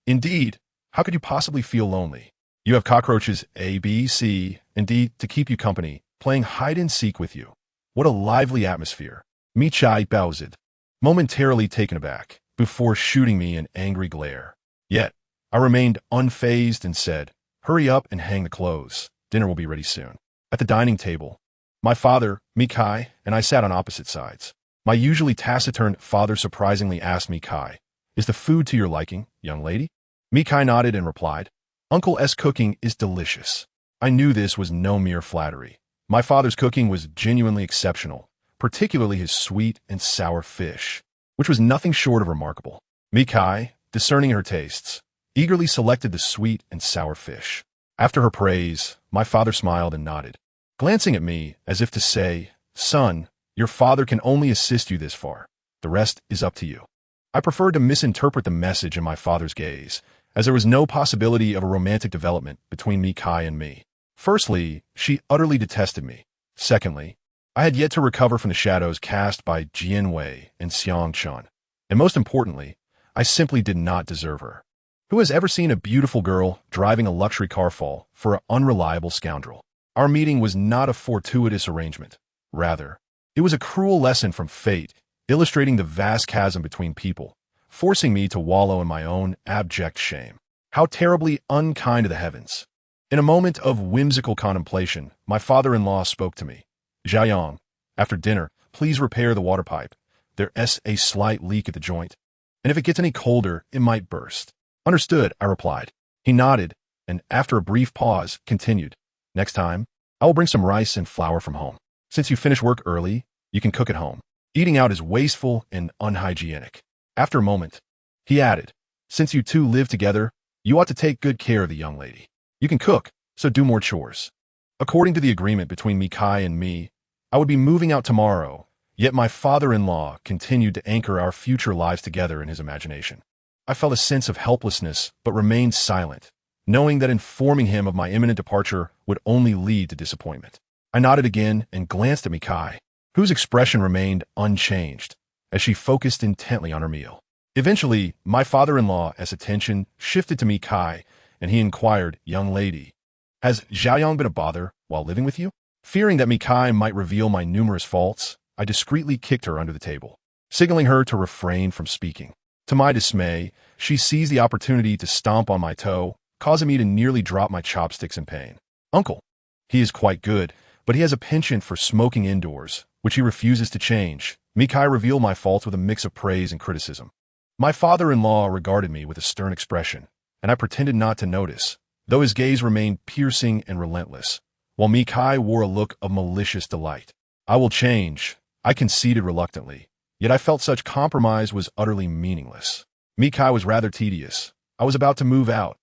indeed. How could you possibly feel lonely? You have cockroaches A, B, C, and D to keep you company, playing hide-and-seek with you. What a lively atmosphere. Mikai bowed, momentarily taken aback, before shooting me an angry glare. Yet, I remained unfazed and said, hurry up and hang the clothes. Dinner will be ready soon. At the dining table, my father, Mikai, and I sat on opposite sides. My usually taciturn father surprisingly asked Mikai, is the food to your liking, young lady? Mikai nodded and replied, Uncle S cooking is delicious. I knew this was no mere flattery. My father's cooking was genuinely exceptional, particularly his sweet and sour fish, which was nothing short of remarkable. Mikai, discerning her tastes, eagerly selected the sweet and sour fish. After her praise, my father smiled and nodded, glancing at me as if to say, son, your father can only assist you this far. The rest is up to you. I preferred to misinterpret the message in my father's gaze, as there was no possibility of a romantic development between Mikai and me. Firstly, she utterly detested me. Secondly, I had yet to recover from the shadows cast by Jianwei and Xiang Chun. And most importantly, I simply did not deserve her. Who has ever seen a beautiful girl driving a luxury car fall for an unreliable scoundrel? Our meeting was not a fortuitous arrangement. Rather, it was a cruel lesson from fate, illustrating the vast chasm between people, forcing me to wallow in my own abject shame. How terribly unkind of the heavens. In a moment of whimsical contemplation, my father-in-law spoke to me. Xiaoyang, after dinner, please repair the water pipe. There's a slight leak at the joint, and if it gets any colder, it might burst. Understood, I replied. He nodded, and after a brief pause, continued. Next time, I will bring some rice and flour from home. Since you finish work early, you can cook at home. Eating out is wasteful and unhygienic. After a moment, he added, since you two live together, you ought to take good care of the young lady. You can cook, so do more chores. According to the agreement between Mikai and me, I would be moving out tomorrow, yet my father-in-law continued to anchor our future lives together in his imagination. I felt a sense of helplessness, but remained silent, knowing that informing him of my imminent departure would only lead to disappointment. I nodded again and glanced at Mikai, whose expression remained unchanged, as she focused intently on her meal. Eventually, my father-in-law's attention shifted to Mikai, and he inquired, young lady, has Xiaoyang been a bother while living with you? Fearing that Mikai might reveal my numerous faults, I discreetly kicked her under the table, signaling her to refrain from speaking. To my dismay, she seized the opportunity to stomp on my toe, causing me to nearly drop my chopsticks in pain. Uncle, he is quite good, but he has a penchant for smoking indoors, which he refuses to change. Mikai revealed my faults with a mix of praise and criticism. My father-in-law regarded me with a stern expression, and I pretended not to notice, though his gaze remained piercing and relentless, while Mikai wore a look of malicious delight. I will change, I conceded reluctantly, yet I felt such compromise was utterly meaningless. Mikai was rather tedious. I was about to move out,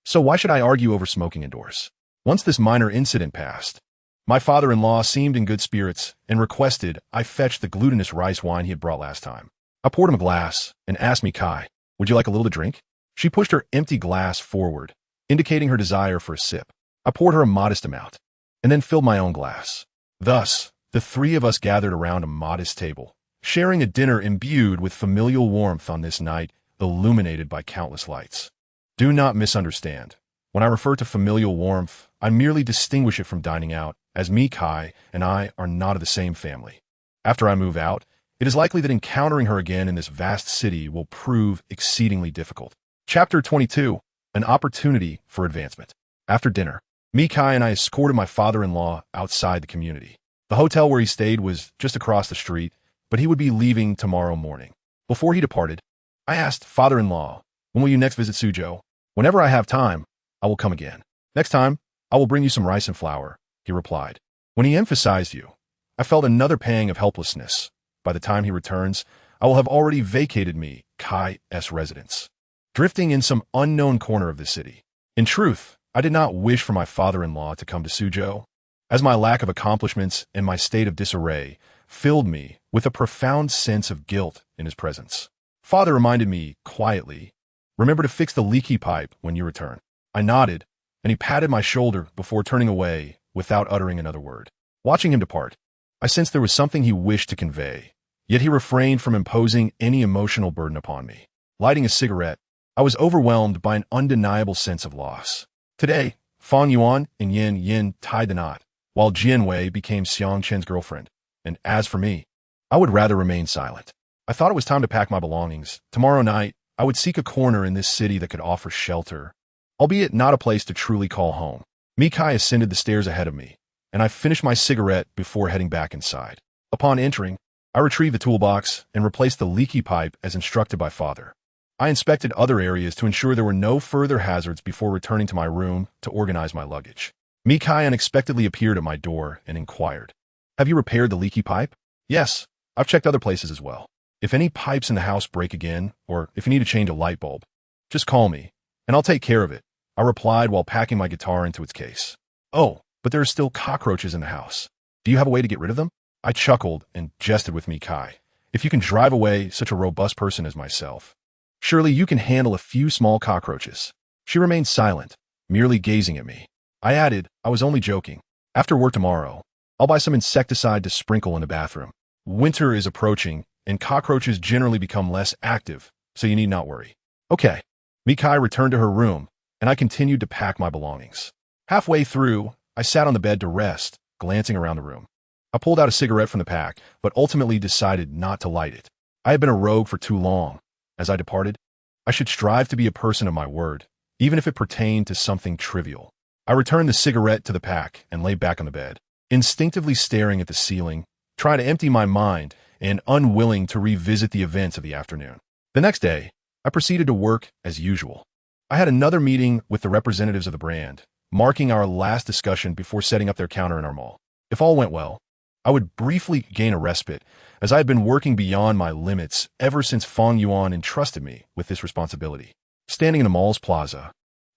so why should I argue over smoking indoors? Once this minor incident passed, my father-in-law seemed in good spirits and requested I fetch the glutinous rice wine he had brought last time. I poured him a glass and asked Mikai, would you like a little to drink? She pushed her empty glass forward, indicating her desire for a sip. I poured her a modest amount, and then filled my own glass. Thus, The three of us gathered around a modest table, sharing a dinner imbued with familial warmth on this night, illuminated by countless lights. Do not misunderstand. When I refer to familial warmth, I merely distinguish it from dining out, as me, Kai, and I are not of the same family. After I move out, it is likely that encountering her again in this vast city will prove exceedingly difficult. Chapter 22. An Opportunity for Advancement. After dinner, me, Kai, and I escorted my father-in-law outside the community. The hotel where he stayed was just across the street, but he would be leaving tomorrow morning. Before he departed, I asked father-in-law, "When will you next visit Suzhou?" "Whenever I have time, I will come again. Next time, I will bring you some rice and flour," he replied. When he emphasized you, I felt another pang of helplessness. By the time he returns, I will have already vacated me, Kai's residence, drifting in some unknown corner of the city. In truth, I did not wish for my father-in-law to come to Suzhou, as my lack of accomplishments and my state of disarray filled me with a profound sense of guilt in his presence. Father reminded me quietly, "Remember to fix the leaky pipe when you return." I nodded, and he patted my shoulder before turning away without uttering another word. Watching him depart, I sensed there was something he wished to convey, yet he refrained from imposing any emotional burden upon me. Lighting a cigarette, I was overwhelmed by an undeniable sense of loss. Today, Fang Yuan and Yin Yin tied the knot, while Jian Wei became Xiang Chen's girlfriend, and as for me, I would rather remain silent. I thought it was time to pack my belongings. Tomorrow night, I would seek a corner in this city that could offer shelter, albeit not a place to truly call home. Mikai ascended the stairs ahead of me, and I finished my cigarette before heading back inside. Upon entering, I retrieved the toolbox and replaced the leaky pipe as instructed by Father. I inspected other areas to ensure there were no further hazards before returning to my room to organize my luggage. Mikai unexpectedly appeared at my door and inquired, "Have you repaired the leaky pipe?" "Yes, I've checked other places as well. If any pipes in the house break again, or if you need to change a light bulb, just call me, and I'll take care of it," I replied while packing my guitar into its case. "Oh, but there are still cockroaches in the house. Do you have a way to get rid of them?" I chuckled and jested with Mikai. "If you can drive away such a robust person as myself, surely you can handle a few small cockroaches." She remained silent, merely gazing at me. I added, "I was only joking. After work tomorrow, I'll buy some insecticide to sprinkle in the bathroom. Winter is approaching, and cockroaches generally become less active, so you need not worry." "Okay." Mikai returned to her room, and I continued to pack my belongings. Halfway through, I sat on the bed to rest, glancing around the room. I pulled out a cigarette from the pack, but ultimately decided not to light it. I had been a rogue for too long. As I departed, I should strive to be a person of my word, even if it pertained to something trivial. I returned the cigarette to the pack and lay back on the bed, instinctively staring at the ceiling, trying to empty my mind and unwilling to revisit the events of the afternoon. The next day, I proceeded to work as usual. I had another meeting with the representatives of the brand, marking our last discussion before setting up their counter in our mall. If all went well, I would briefly gain a respite, as I had been working beyond my limits ever since Fang Yuan entrusted me with this responsibility. Standing in the mall's plaza,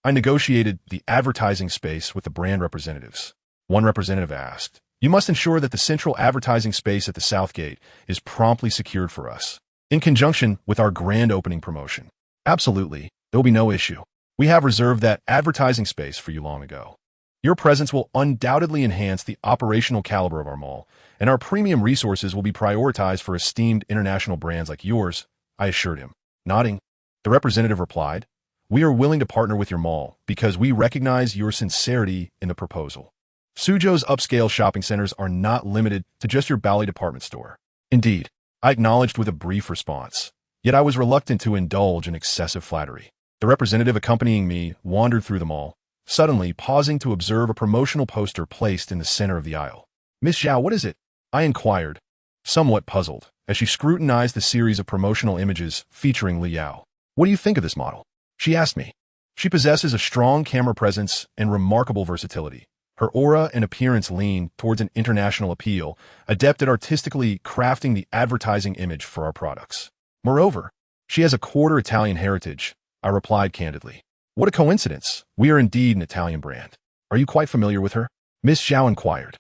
I negotiated the advertising space with the brand representatives. One representative asked, "You must ensure that the central advertising space at the South Gate is promptly secured for us, in conjunction with our grand opening promotion." "Absolutely, there will be no issue. We have reserved that advertising space for you long ago. Your presence will undoubtedly enhance the operational caliber of our mall, and our premium resources will be prioritized for esteemed international brands like yours," I assured him. Nodding, the representative replied, "We are willing to partner with your mall because we recognize your sincerity in the proposal. Suzhou's upscale shopping centers are not limited to just your Bally department store." Indeed, I acknowledged with a brief response, yet I was reluctant to indulge in excessive flattery. The representative accompanying me wandered through the mall, suddenly pausing to observe a promotional poster placed in the center of the aisle. "Miss Zhao, what is it?" I inquired, somewhat puzzled, as she scrutinized the series of promotional images featuring Li Yao. "What do you think of this model?" she asked me. She possesses a strong camera presence and remarkable versatility. Her aura and appearance lean towards an international appeal, adept at artistically crafting the advertising image for our products. Moreover, she has a quarter Italian heritage, I replied candidly. "What a coincidence. We are indeed an Italian brand. Are you quite familiar with her?" Miss Zhao inquired.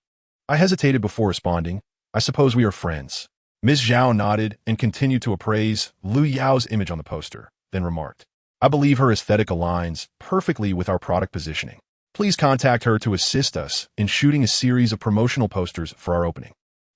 I hesitated before responding. "I suppose we are friends." Miss Zhao nodded and continued to appraise Lu Yao's image on the poster, then remarked, "I believe her aesthetic aligns perfectly with our product positioning. Please contact her to assist us in shooting a series of promotional posters for our opening."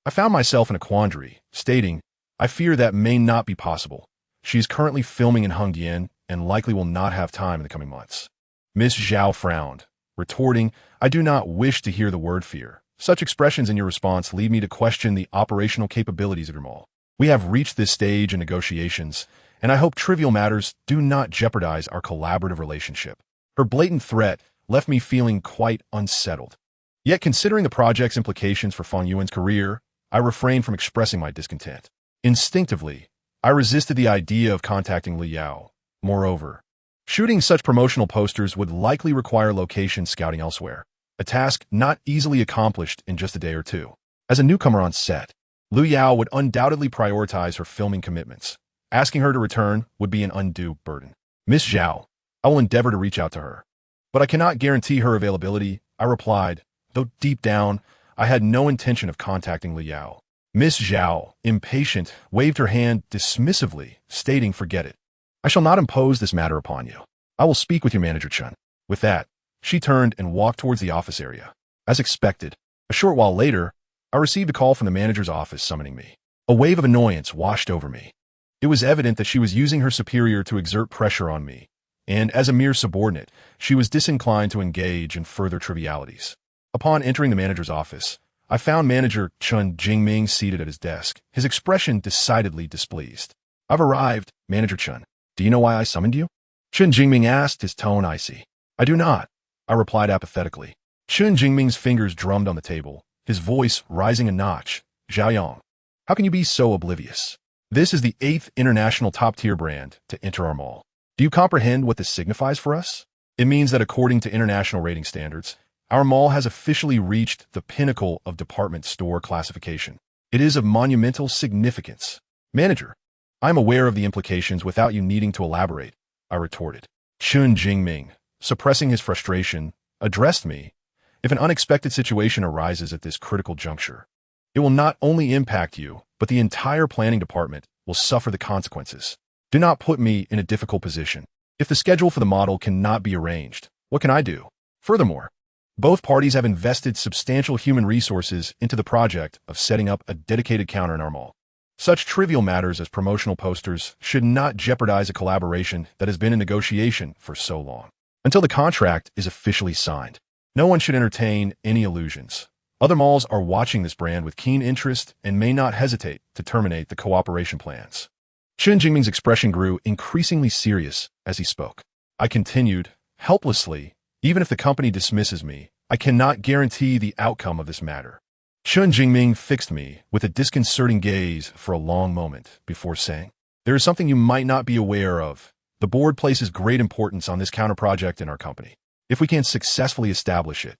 I found myself in a quandary, stating, I fear that may not be possible. She is currently filming in Hongdian and likely will not have time in the coming months. Miss Zhao frowned, retorting, I do not wish to hear the word fear. Such expressions in your response lead me to question the operational capabilities of your mall. We have reached this stage in negotiations, and I hope trivial matters do not jeopardize our collaborative relationship. Her blatant threat left me feeling quite unsettled. Yet considering the project's implications for Fang Yuan's career, I refrained from expressing my discontent. Instinctively, I resisted the idea of contacting Li Yao. Moreover, shooting such promotional posters would likely require location scouting elsewhere, a task not easily accomplished in just a day or two. As a newcomer on set, Liu Yao would undoubtedly prioritize her filming commitments. Asking her to return would be an undue burden. Miss Zhao, I will endeavor to reach out to her, but I cannot guarantee her availability, I replied, though deep down, I had no intention of contacting Li Yao. Miss Zhao, impatient, waved her hand dismissively, stating, forget it. I shall not impose this matter upon you. I will speak with your manager, Chun. With that, she turned and walked towards the office area. As expected, a short while later, I received a call from the manager's office summoning me. A wave of annoyance washed over me. It was evident that she was using her superior to exert pressure on me, and as a mere subordinate, she was disinclined to engage in further trivialities. Upon entering the manager's office, I found manager Chun Jingming seated at his desk, his expression decidedly displeased. I've arrived, Manager Chun. Do you know why I summoned you? Chun Jingming asked, his tone icy. I do not, I replied apathetically. Chun Jingming's fingers drummed on the table, his voice rising a notch. Xiaoyang, how can you be so oblivious? This is the 8th international top-tier brand to enter our mall. Do you comprehend what this signifies for us? It means that according to international rating standards, our mall has officially reached the pinnacle of department store classification. It is of monumental significance. Manager, I am aware of the implications without you needing to elaborate, I retorted. Chun Jingming, suppressing his frustration, addressed me. If an unexpected situation arises at this critical juncture, it will not only impact you, but the entire planning department will suffer the consequences. Do not put me in a difficult position. If the schedule for the model cannot be arranged, what can I do? Furthermore, both parties have invested substantial human resources into the project of setting up a dedicated counter in our mall. Such trivial matters as promotional posters should not jeopardize a collaboration that has been in negotiation for so long. Until the contract is officially signed, no one should entertain any illusions. Other malls are watching this brand with keen interest and may not hesitate to terminate the cooperation plans. Chun Jingming's expression grew increasingly serious as he spoke. I continued, helplessly, even if the company dismisses me, I cannot guarantee the outcome of this matter. Chun Jingming fixed me with a disconcerting gaze for a long moment before saying, there is something you might not be aware of. The board places great importance on this counter project in our company. If we can successfully establish it,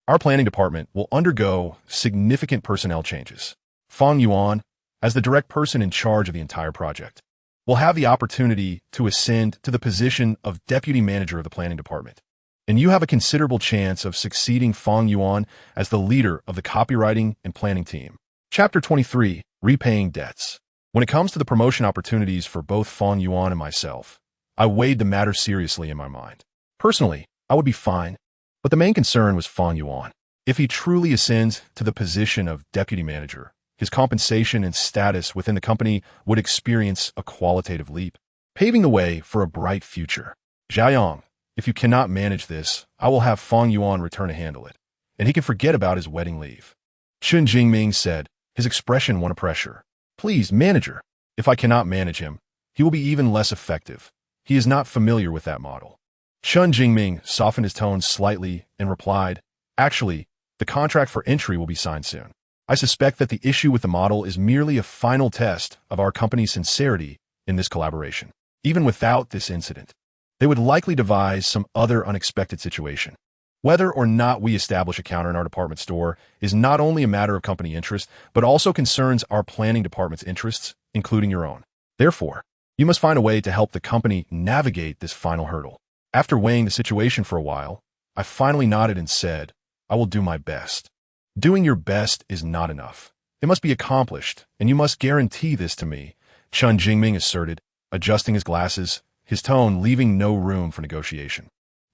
our planning department will undergo significant personnel changes. Fang Yuan, as the direct person in charge of the entire project, will have the opportunity to ascend to the position of deputy manager of the planning department. And you have a considerable chance of succeeding Fang Yuan as the leader of the copywriting and planning team. Chapter 23, Repaying Debts. When it comes to the promotion opportunities for both Fang Yuan and myself, I weighed the matter seriously in my mind. Personally, I would be fine, but the main concern was Fang Yuan. If he truly ascends to the position of deputy manager, his compensation and status within the company would experience a qualitative leap, paving the way for a bright future. Xiaoyang, if you cannot manage this, I will have Fang Yuan return to handle it, and he can forget about his wedding leave. Chun Jingming said, his expression one of pressure. Please, manager. If I cannot manage him, he will be even less effective. He is not familiar with that model. Chun Jingming softened his tone slightly and replied, actually, the contract for entry will be signed soon. I suspect that the issue with the model is merely a final test of our company's sincerity in this collaboration. Even without this incident, they would likely devise some other unexpected situation. Whether or not we establish a counter in our department store is not only a matter of company interest, but also concerns our planning department's interests, including your own. Therefore, you must find a way to help the company navigate this final hurdle. After weighing the situation for a while, I finally nodded and said, I will do my best. Doing your best is not enough. It must be accomplished, and you must guarantee this to me, Chun Jingming asserted, adjusting his glasses, his tone leaving no room for negotiation.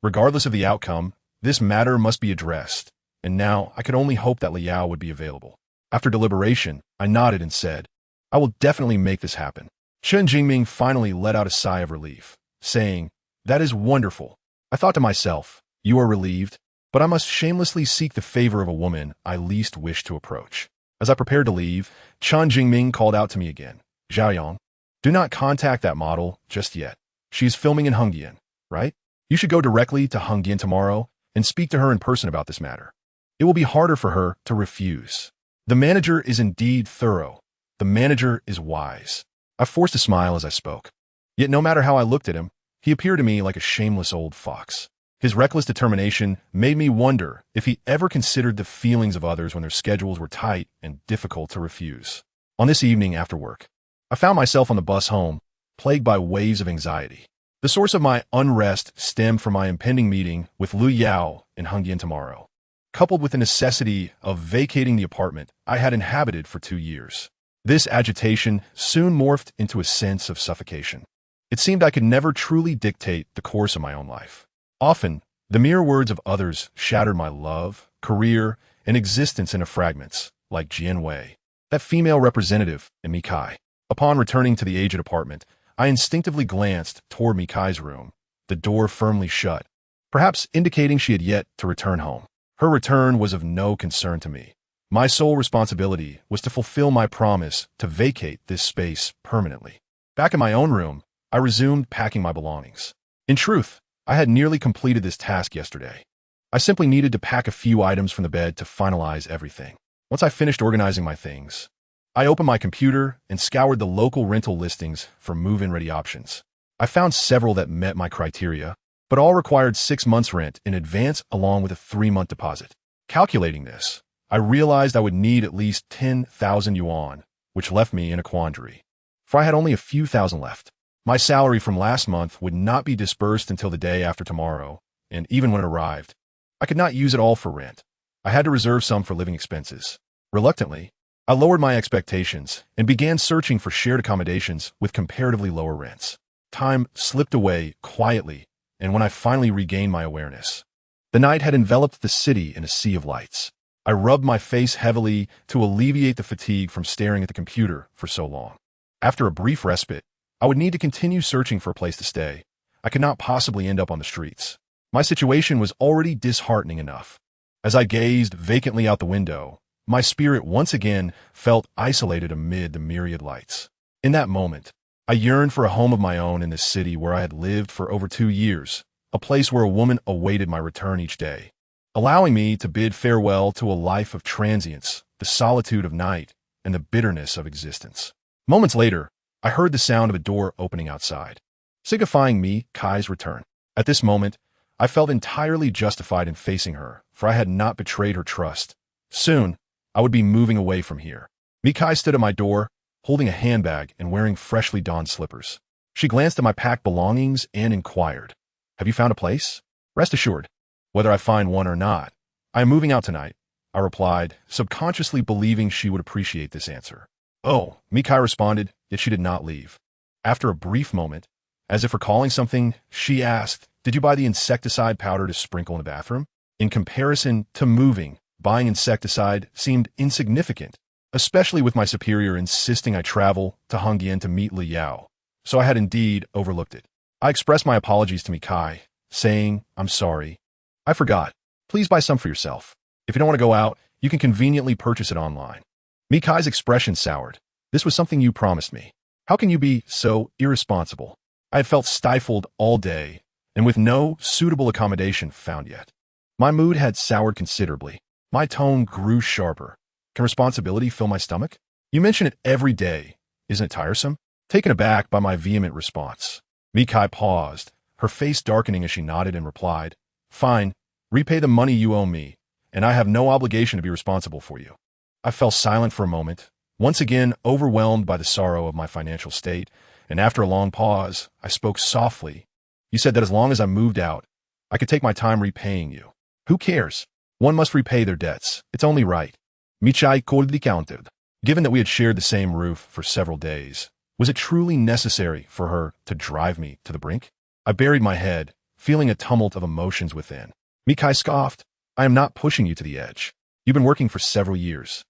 Regardless of the outcome, this matter must be addressed, and now I could only hope that Liao would be available. After deliberation, I nodded and said, I will definitely make this happen. Chen Jingming finally let out a sigh of relief, saying, That is wonderful. I thought to myself, you are relieved, but I must shamelessly seek the favor of a woman I least wish to approach. As I prepared to leave, Chen Jingming called out to me again, Xiaoyang, do not contact that model just yet. She is filming in Hengdian, right? You should go directly to Hengdian tomorrow and speak to her in person about this matter. It will be harder for her to refuse. The manager is indeed thorough. The manager is wise. I forced a smile as I spoke. Yet no matter how I looked at him, he appeared to me like a shameless old fox. His reckless determination made me wonder if he ever considered the feelings of others when their schedules were tight and difficult to refuse. On this evening after work, I found myself on the bus home, plagued by waves of anxiety. The source of my unrest stemmed from my impending meeting with Lu Yao in Hengdian tomorrow, coupled with the necessity of vacating the apartment I had inhabited for 2 years. This agitation soon morphed into a sense of suffocation. It seemed I could never truly dictate the course of my own life. Often, the mere words of others shattered my love, career, and existence into fragments, like Jian Wei, that female representative in Mikai. Upon returning to the aged apartment, I instinctively glanced toward Mikai's room, the door firmly shut, perhaps indicating she had yet to return home. Her return was of no concern to me. My sole responsibility was to fulfill my promise to vacate this space permanently. Back in my own room, I resumed packing my belongings. In truth, I had nearly completed this task yesterday. I simply needed to pack a few items from the bed to finalize everything. Once I finished organizing my things, I opened my computer and scoured the local rental listings for move-in ready options. I found several that met my criteria, but all required 6 months rent in advance along with a 3-month deposit. Calculating this, I realized I would need at least 10,000 yuan, which left me in a quandary. For I had only a few thousand left. My salary from last month would not be disbursed until the day after tomorrow, and even when it arrived, I could not use it all for rent. I had to reserve some for living expenses. Reluctantly, I lowered my expectations and began searching for shared accommodations with comparatively lower rents. Time slipped away quietly, and when I finally regained my awareness, the night had enveloped the city in a sea of lights. I rubbed my face heavily to alleviate the fatigue from staring at the computer for so long. After a brief respite, I would need to continue searching for a place to stay. I could not possibly end up on the streets. My situation was already disheartening enough. As I gazed vacantly out the window, my spirit once again felt isolated amid the myriad lights. In that moment, I yearned for a home of my own in this city where I had lived for over 2 years, a place where a woman awaited my return each day, allowing me to bid farewell to a life of transience, the solitude of night, and the bitterness of existence. Moments later, I heard the sound of a door opening outside, signifying me Kai's return. At this moment, I felt entirely justified in facing her, for I had not betrayed her trust. Soon, I would be moving away from here. Mikai stood at my door, holding a handbag and wearing freshly donned slippers. She glanced at my packed belongings and inquired, Have you found a place? Rest assured, whether I find one or not, I am moving out tonight, I replied, subconsciously believing she would appreciate this answer. Oh, Mikai responded, yet she did not leave. After a brief moment, as if recalling something, she asked, Did you buy the insecticide powder to sprinkle in the bathroom? In comparison to moving, buying insecticide seemed insignificant, especially with my superior insisting I travel to Hengdian to meet Li Yao, so I had indeed overlooked it. I expressed my apologies to Mikai, saying, I'm sorry. I forgot. Please buy some for yourself. If you don't want to go out, you can conveniently purchase it online. Mikai's expression soured. This was something you promised me. How can you be so irresponsible? I had felt stifled all day, and with no suitable accommodation found yet. My mood had soured considerably. My tone grew sharper. Can responsibility fill my stomach? You mention it every day. Isn't it tiresome? Taken aback by my vehement response, Mikai paused, her face darkening as she nodded and replied, Fine, repay the money you owe me, and I have no obligation to be responsible for you. I fell silent for a moment, once again overwhelmed by the sorrow of my financial state, and after a long pause, I spoke softly. You said that as long as I moved out, I could take my time repaying you. Who cares? One must repay their debts. It's only right. Michai coldly countered. Given that we had shared the same roof for several days, was it truly necessary for her to drive me to the brink? I buried my head, feeling a tumult of emotions within. Mikai scoffed. I am not pushing you to the edge. You've been working for several years.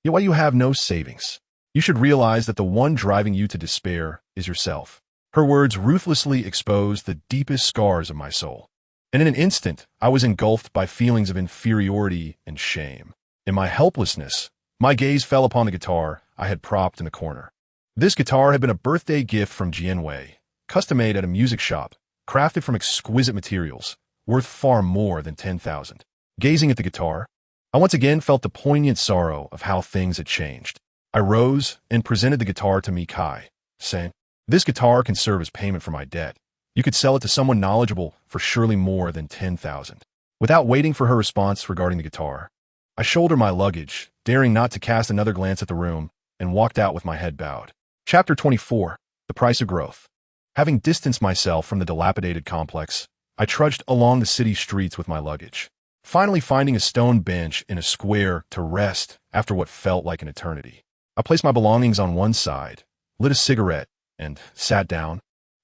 Yet why you have no savings? You should realize that the one driving you to despair is yourself. Her words ruthlessly exposed the deepest scars of my soul. And in an instant, I was engulfed by feelings of inferiority and shame. In my helplessness, my gaze fell upon the guitar I had propped in the corner. This guitar had been a birthday gift from Jianwei, custom-made at a music shop, crafted from exquisite materials, worth far more than 10,000. Gazing at the guitar, I once again felt the poignant sorrow of how things had changed. I rose and presented the guitar to Mikai, saying, "This guitar can serve as payment for my debt. You could sell it to someone knowledgeable for surely more than 10,000. Without waiting for her response regarding the guitar, I shouldered my luggage, daring not to cast another glance at the room, and walked out with my head bowed. Chapter 24. The Price of Growth. Having distanced myself from the dilapidated complex, I trudged along the city streets with my luggage, finally finding a stone bench in a square to rest after what felt like an eternity. I placed my belongings on one side, lit a cigarette, and sat down.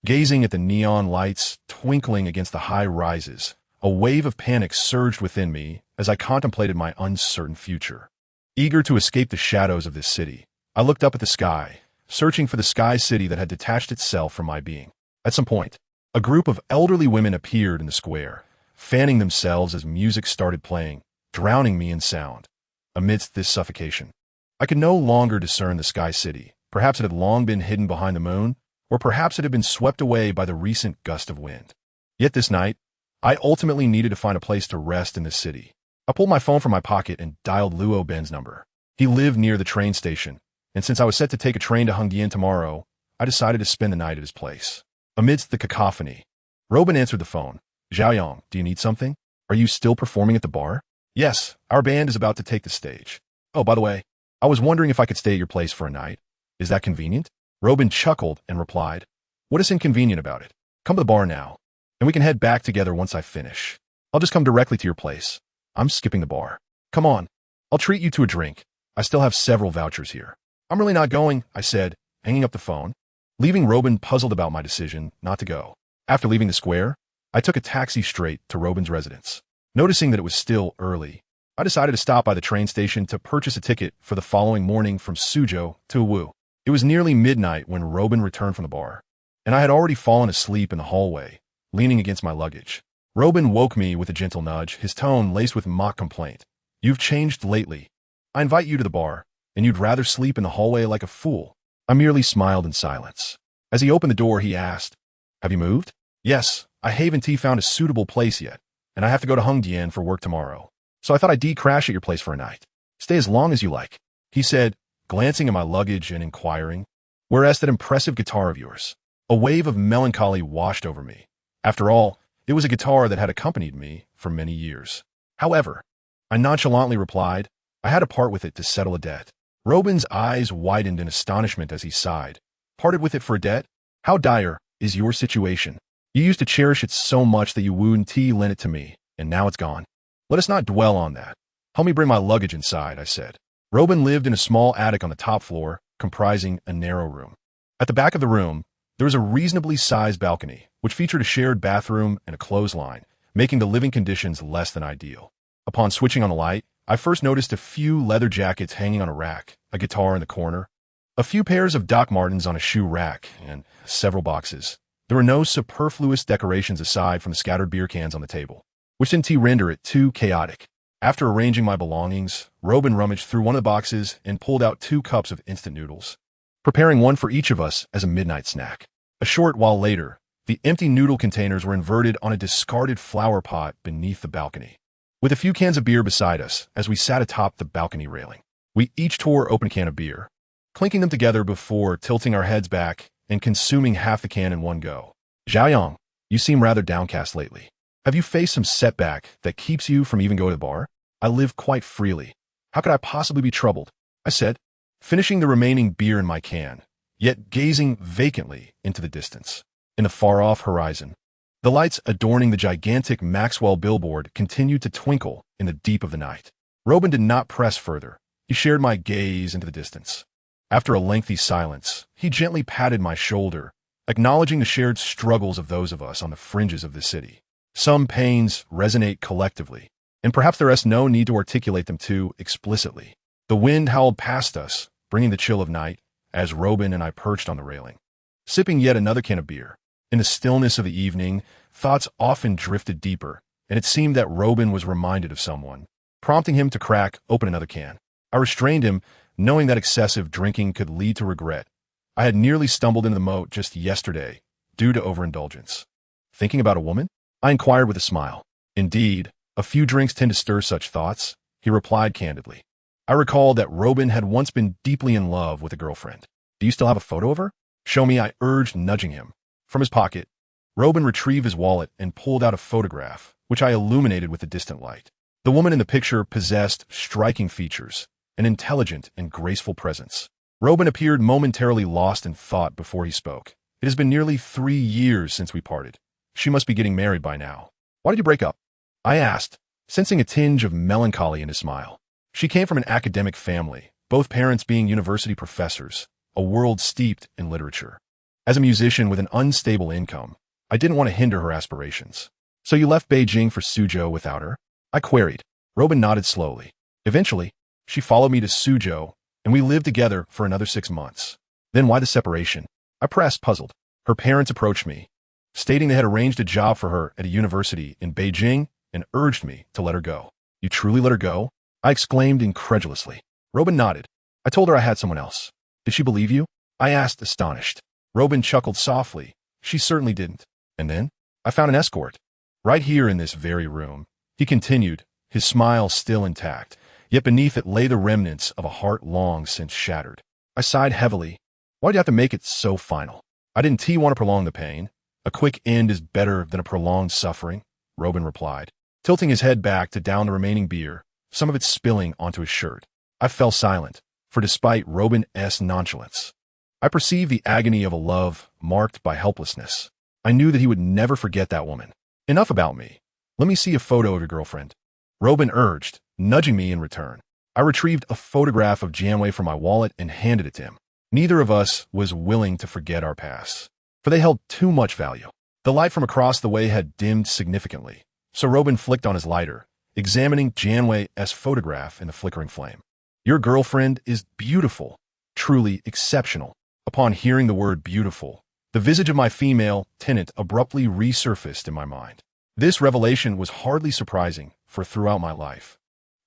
Gazing at the neon lights twinkling against the high rises, a wave of panic surged within me as I contemplated my uncertain future. Eager to escape the shadows of this city, I looked up at the sky, searching for the sky city that had detached itself from my being. At some point, a group of elderly women appeared in the square, fanning themselves as music started playing, drowning me in sound. Amidst this suffocation, I could no longer discern the sky city. Perhaps it had long been hidden behind the moon, or perhaps it had been swept away by the recent gust of wind. Yet this night, I ultimately needed to find a place to rest in this city. I pulled my phone from my pocket and dialed Luo Ben's number. He lived near the train station, and since I was set to take a train to Hongdian tomorrow, I decided to spend the night at his place. Amidst the cacophony, Robin answered the phone. "Xiaoyang, do you need something? Are you still performing at the bar?" "Yes, our band is about to take the stage. Oh, by the way, I was wondering if I could stay at your place for a night. Is that convenient?" Robin chuckled and replied, "What is inconvenient about it? Come to the bar now, and we can head back together once I finish. I'll just come directly to your place. I'm skipping the bar. Come on, I'll treat you to a drink. I still have several vouchers here." "I'm really not going," I said, hanging up the phone, leaving Robin puzzled about my decision not to go. After leaving the square, I took a taxi straight to Robin's residence. Noticing that it was still early, I decided to stop by the train station to purchase a ticket for the following morning from Suzhou to Wu. It was nearly midnight when Robin returned from the bar, and I had already fallen asleep in the hallway, leaning against my luggage. Robin woke me with a gentle nudge, his tone laced with mock complaint. "You've changed lately. I invite you to the bar, and you'd rather sleep in the hallway like a fool." I merely smiled in silence. As he opened the door, he asked, "Have you moved?" "Yes, I haven't found a suitable place yet, and I have to go to Hongdian for work tomorrow. So I thought I'd crash at your place for a night. Stay as long as you like," he said, glancing at my luggage and inquiring, "Whereas that impressive guitar of yours?" A wave of melancholy washed over me. After all, it was a guitar that had accompanied me for many years. "However," I nonchalantly replied, "I had to part with it to settle a debt." Robin's eyes widened in astonishment as he sighed. "Parted with it for a debt? How dire is your situation? You used to cherish it so much that you wouldn't lend it to me, and now it's gone. Let us not dwell on that. Help me bring my luggage inside," I said. Robin lived in a small attic on the top floor, comprising a narrow room. At the back of the room, there was a reasonably sized balcony, which featured a shared bathroom and a clothesline, making the living conditions less than ideal. Upon switching on the light, I first noticed a few leather jackets hanging on a rack, a guitar in the corner, a few pairs of Doc Martens on a shoe rack, and several boxes. There were no superfluous decorations aside from the scattered beer cans on the table, which didn't render it too chaotic. After arranging my belongings, Robin rummaged through one of the boxes and pulled out 2 cups of instant noodles, preparing one for each of us as a midnight snack. A short while later, the empty noodle containers were inverted on a discarded flower pot beneath the balcony, with a few cans of beer beside us as we sat atop the balcony railing. We each tore open a can of beer, clinking them together before tilting our heads back and consuming half the can in one go. "Xiaoyang, you seem rather downcast lately. Have you faced some setback that keeps you from even going to the bar?" "I live quite freely. How could I possibly be troubled?" I said, finishing the remaining beer in my can, yet gazing vacantly into the distance. In the far-off horizon, the lights adorning the gigantic Maxwell billboard continued to twinkle in the deep of the night. Robin did not press further. He shared my gaze into the distance. After a lengthy silence, he gently patted my shoulder, acknowledging the shared struggles of those of us on the fringes of the city. Some pains resonate collectively, and perhaps there is no need to articulate them too explicitly. The wind howled past us, bringing the chill of night, as Robin and I perched on the railing, sipping yet another can of beer. In the stillness of the evening, thoughts often drifted deeper, and it seemed that Robin was reminded of someone, prompting him to crack open another can. I restrained him, knowing that excessive drinking could lead to regret. I had nearly stumbled into the moat just yesterday, due to overindulgence. Thinking about a woman? I inquired with a smile. Indeed, a few drinks tend to stir such thoughts, he replied candidly. I recalled that Robin had once been deeply in love with a girlfriend. Do you still have a photo of her? Show me, I urged, nudging him. From his pocket, Robin retrieved his wallet and pulled out a photograph, which I illuminated with a distant light. The woman in the picture possessed striking features, an intelligent and graceful presence. Robin appeared momentarily lost in thought before he spoke. It has been nearly 3 years since we parted. She must be getting married by now. Why did you break up? I asked, sensing a tinge of melancholy in his smile. She came from an academic family, both parents being university professors, a world steeped in literature. As a musician with an unstable income, I didn't want to hinder her aspirations. So you left Beijing for Suzhou without her? I queried. Robin nodded slowly. Eventually, she followed me to Suzhou, and we lived together for another 6 months. Then why the separation? I pressed, puzzled. Her parents approached me, stating they had arranged a job for her at a university in Beijing and urged me to let her go. You truly let her go? I exclaimed incredulously. Robin nodded. I told her I had someone else. Did she believe you? I asked, astonished. Robin chuckled softly. She certainly didn't. And then? I found an escort. Right here in this very room. He continued, his smile still intact, yet beneath it lay the remnants of a heart long since shattered. I sighed heavily. Why'd you have to make it so final? I didn't want to prolong the pain. A quick end is better than a prolonged suffering, Robin replied, tilting his head back to down the remaining beer, some of it spilling onto his shirt. I fell silent, for despite Robin's nonchalance, I perceived the agony of a love marked by helplessness. I knew that he would never forget that woman. Enough about me. Let me see a photo of your girlfriend, Robin urged, nudging me in return. I retrieved a photograph of Jianwei from my wallet and handed it to him. Neither of us was willing to forget our past, for they held too much value. The light from across the way had dimmed significantly, so Robin flicked on his lighter, examining Jianwei's photograph in the flickering flame. Your girlfriend is beautiful, truly exceptional. Upon hearing the word beautiful, the visage of my female tenant abruptly resurfaced in my mind. This revelation was hardly surprising, for throughout my life,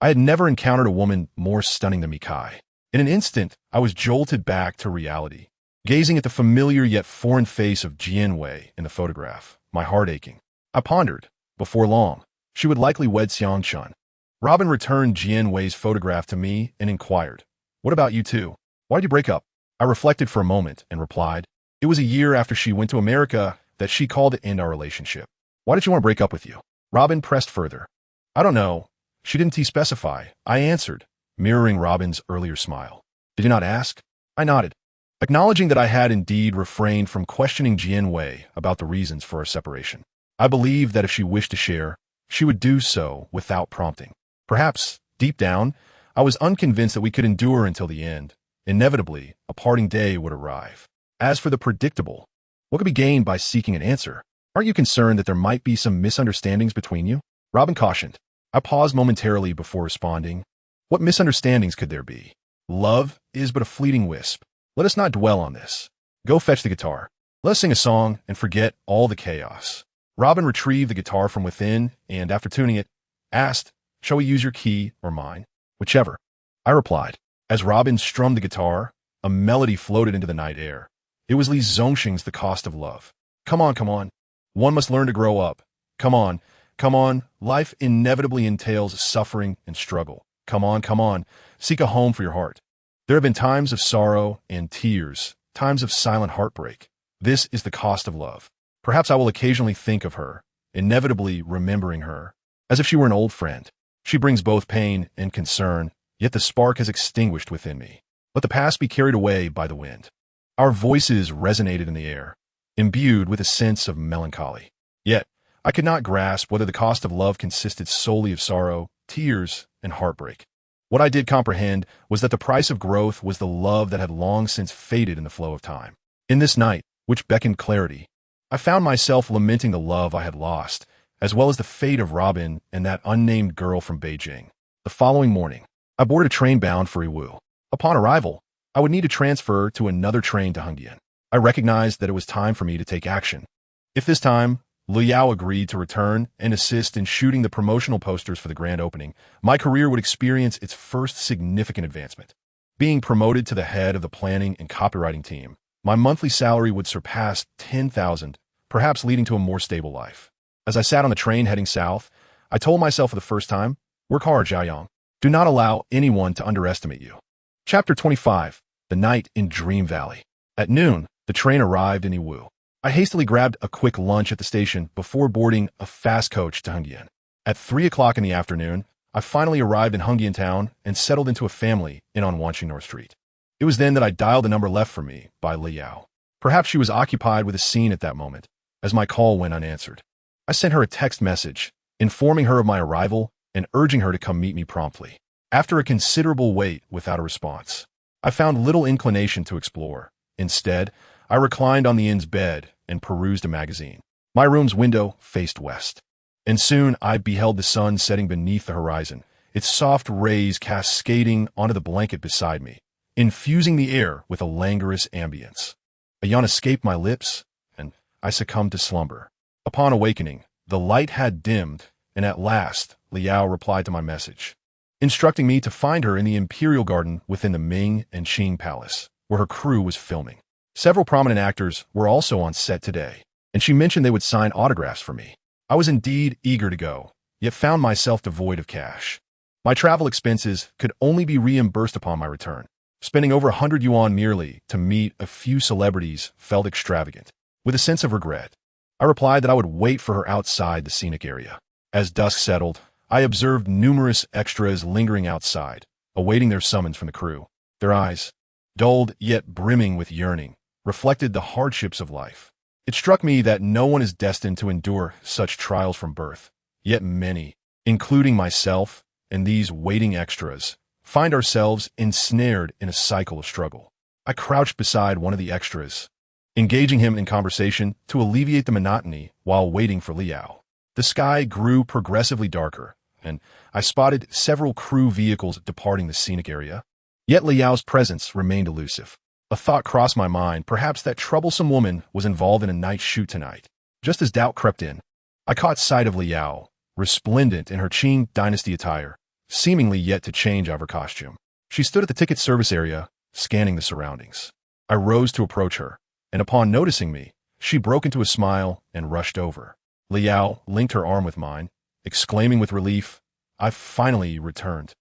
I had never encountered a woman more stunning than Mikai. In an instant, I was jolted back to reality, gazing at the familiar yet foreign face of Jianwei in the photograph, my heart aching. I pondered, before long, she would likely wed Xiangchun. Robin returned Jianwei's photograph to me and inquired, what about you two? Why'd you break up? I reflected for a moment and replied, it was a year after she went to America that she called to end our relationship. Why did she want to break up with you? Robin pressed further. I don't know. She didn't specify, I answered, mirroring Robin's earlier smile. Did you not ask? I nodded, acknowledging that I had indeed refrained from questioning Jianwei about the reasons for our separation. I believed that if she wished to share, she would do so without prompting. Perhaps, deep down, I was unconvinced that we could endure until the end. Inevitably, a parting day would arrive. As for the predictable, what could be gained by seeking an answer? Aren't you concerned that there might be some misunderstandings between you? Robin cautioned. I paused momentarily before responding. What misunderstandings could there be? Love is but a fleeting wisp. Let us not dwell on this. Go fetch the guitar. Let us sing a song and forget all the chaos. Robin retrieved the guitar from within and, after tuning it, asked, shall we use your key or mine? Whichever. I replied. As Robin strummed the guitar, a melody floated into the night air. It was Li Zongxing's The Cost of Love. Come on, come on. One must learn to grow up. Come on, come on. Life inevitably entails suffering and struggle. Come on, come on. Seek a home for your heart. There have been times of sorrow and tears, times of silent heartbreak. This is the cost of love. Perhaps I will occasionally think of her, inevitably remembering her, as if she were an old friend. She brings both pain and concern, yet the spark has extinguished within me. Let the past be carried away by the wind. Our voices resonated in the air, imbued with a sense of melancholy. Yet, I could not grasp whether the cost of love consisted solely of sorrow, tears, and heartbreak. What I did comprehend was that the price of growth was the love that had long since faded in the flow of time. In this night, which beckoned clarity, I found myself lamenting the love I had lost, as well as the fate of Robin and that unnamed girl from Beijing. The following morning, I boarded a train bound for Iwu. Upon arrival, I would need to transfer to another train to Hungyan. I recognized that it was time for me to take action. If this time, Liao agreed to return and assist in shooting the promotional posters for the grand opening, my career would experience its first significant advancement. Being promoted to the head of the planning and copywriting team, my monthly salary would surpass 10,000, perhaps leading to a more stable life. As I sat on the train heading south, I told myself for the first time, work hard, Xiaoyang. Do not allow anyone to underestimate you. Chapter 25. The Night in Dream Valley. At noon, the train arrived in Iwu. I hastily grabbed a quick lunch at the station before boarding a fast coach to Hungyan. At 3 o'clock in the afternoon, I finally arrived in Hungyan town and settled into a family in on Wanqing North Street. It was then that I dialed the number left for me by Liao. Perhaps she was occupied with a scene at that moment, as my call went unanswered. I sent her a text message, informing her of my arrival and urging her to come meet me promptly. After a considerable wait without a response, I found little inclination to explore. Instead, I reclined on the inn's bed and perused a magazine. My room's window faced west, and soon I beheld the sun setting beneath the horizon, its soft rays cascading onto the blanket beside me, infusing the air with a languorous ambience. A yawn escaped my lips, and I succumbed to slumber. Upon awakening, the light had dimmed, and at last, Liao replied to my message, instructing me to find her in the Imperial Garden within the Ming and Qing Palace, where her crew was filming. Several prominent actors were also on set today, and she mentioned they would sign autographs for me. I was indeed eager to go, yet found myself devoid of cash. My travel expenses could only be reimbursed upon my return. Spending over 100 yuan merely to meet a few celebrities felt extravagant. With a sense of regret, I replied that I would wait for her outside the scenic area. As dusk settled, I observed numerous extras lingering outside, awaiting their summons from the crew. Their eyes, dulled yet brimming with yearning, reflected the hardships of life. It struck me that no one is destined to endure such trials from birth, yet many, including myself and these waiting extras, find ourselves ensnared in a cycle of struggle. I crouched beside one of the extras, engaging him in conversation to alleviate the monotony while waiting for Liao. The sky grew progressively darker, and I spotted several crew vehicles departing the scenic area. Yet Liao's presence remained elusive. A thought crossed my mind, perhaps that troublesome woman was involved in a night shoot tonight. Just as doubt crept in, I caught sight of Liao, resplendent in her Qing dynasty attire, seemingly yet to change out of her costume. She stood at the ticket service area, scanning the surroundings. I rose to approach her, and upon noticing me, she broke into a smile and rushed over. Liao linked her arm with mine, exclaiming with relief, "I've finally returned."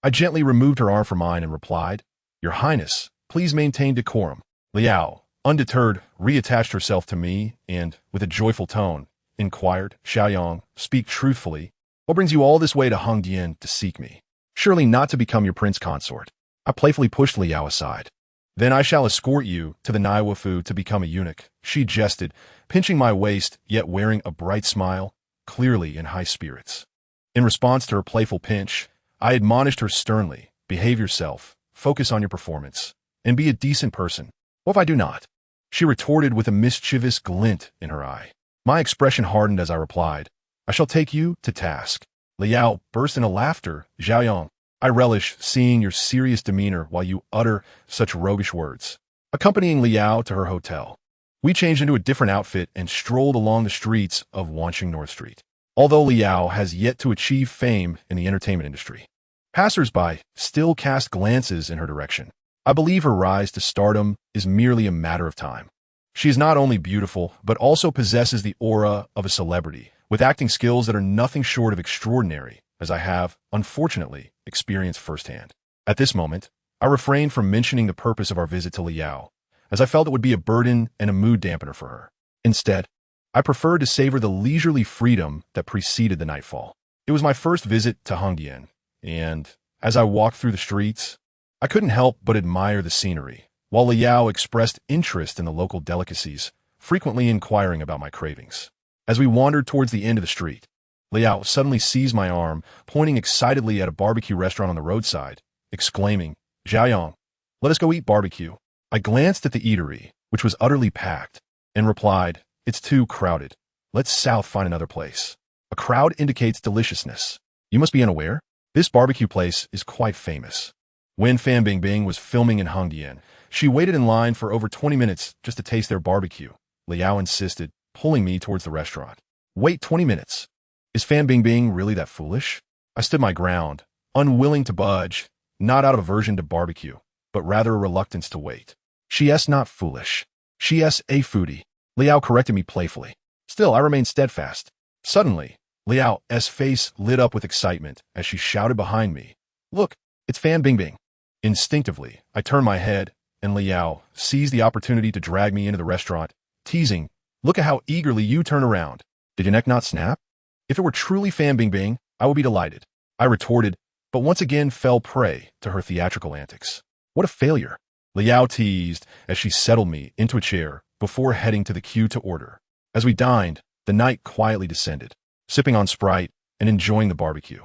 I gently removed her arm from mine and replied, "Your Highness, please maintain decorum." Liao, undeterred, reattached herself to me and, with a joyful tone, inquired, "Xiaoyang, speak truthfully. What brings you all this way to Hongdian to seek me? Surely not to become your prince consort." I playfully pushed Liao aside. "Then I shall escort you to the Naiwafu to become a eunuch," she jested, pinching my waist yet wearing a bright smile, clearly in high spirits. In response to her playful pinch, I admonished her sternly, "Behave yourself, focus on your performance, and be a decent person. What if I do not?" She retorted with a mischievous glint in her eye. My expression hardened as I replied, "I shall take you to task." Liao burst into laughter. "Xiaoyang, I relish seeing your serious demeanor while you utter such roguish words." Accompanying Liao to her hotel, we changed into a different outfit and strolled along the streets of Wanqing North Street. Although Liao has yet to achieve fame in the entertainment industry, passers-by still cast glances in her direction. I believe her rise to stardom is merely a matter of time. She is not only beautiful, but also possesses the aura of a celebrity, with acting skills that are nothing short of extraordinary, as I have, unfortunately, experienced firsthand. At this moment, I refrained from mentioning the purpose of our visit to Liao, as I felt it would be a burden and a mood dampener for her. Instead, I preferred to savor the leisurely freedom that preceded the nightfall. It was my first visit to Hongdian, and as I walked through the streets, I couldn't help but admire the scenery, while Liao expressed interest in the local delicacies, frequently inquiring about my cravings. As we wandered towards the end of the street, Liao suddenly seized my arm, pointing excitedly at a barbecue restaurant on the roadside, exclaiming, "Xiaoyang, let us go eat barbecue." I glanced at the eatery, which was utterly packed, and replied, "It's too crowded. Let's south find another place." A crowd indicates deliciousness. You must be unaware? This barbecue place is quite famous. When Fan Bingbing was filming in Hongdian, she waited in line for over 20 minutes just to taste their barbecue. Liao insisted, pulling me towards the restaurant. Wait 20 minutes. Is Fan Bingbing really that foolish? I stood my ground, unwilling to budge, not out of aversion to barbecue, but rather a reluctance to wait. She is not foolish. She is a foodie. Liao corrected me playfully. Still, I remained steadfast. Suddenly, Liao's face lit up with excitement as she shouted behind me, "Look, it's Fan Bingbing." Instinctively, I turned my head, and Liao seized the opportunity to drag me into the restaurant, teasing, "Look at how eagerly you turn around. Did your neck not snap? If it were truly Fan Bingbing, I would be delighted." I retorted, but once again fell prey to her theatrical antics. What a failure. Liao teased as she settled me into a chair before heading to the queue to order. As we dined, the night quietly descended, sipping on Sprite and enjoying the barbecue.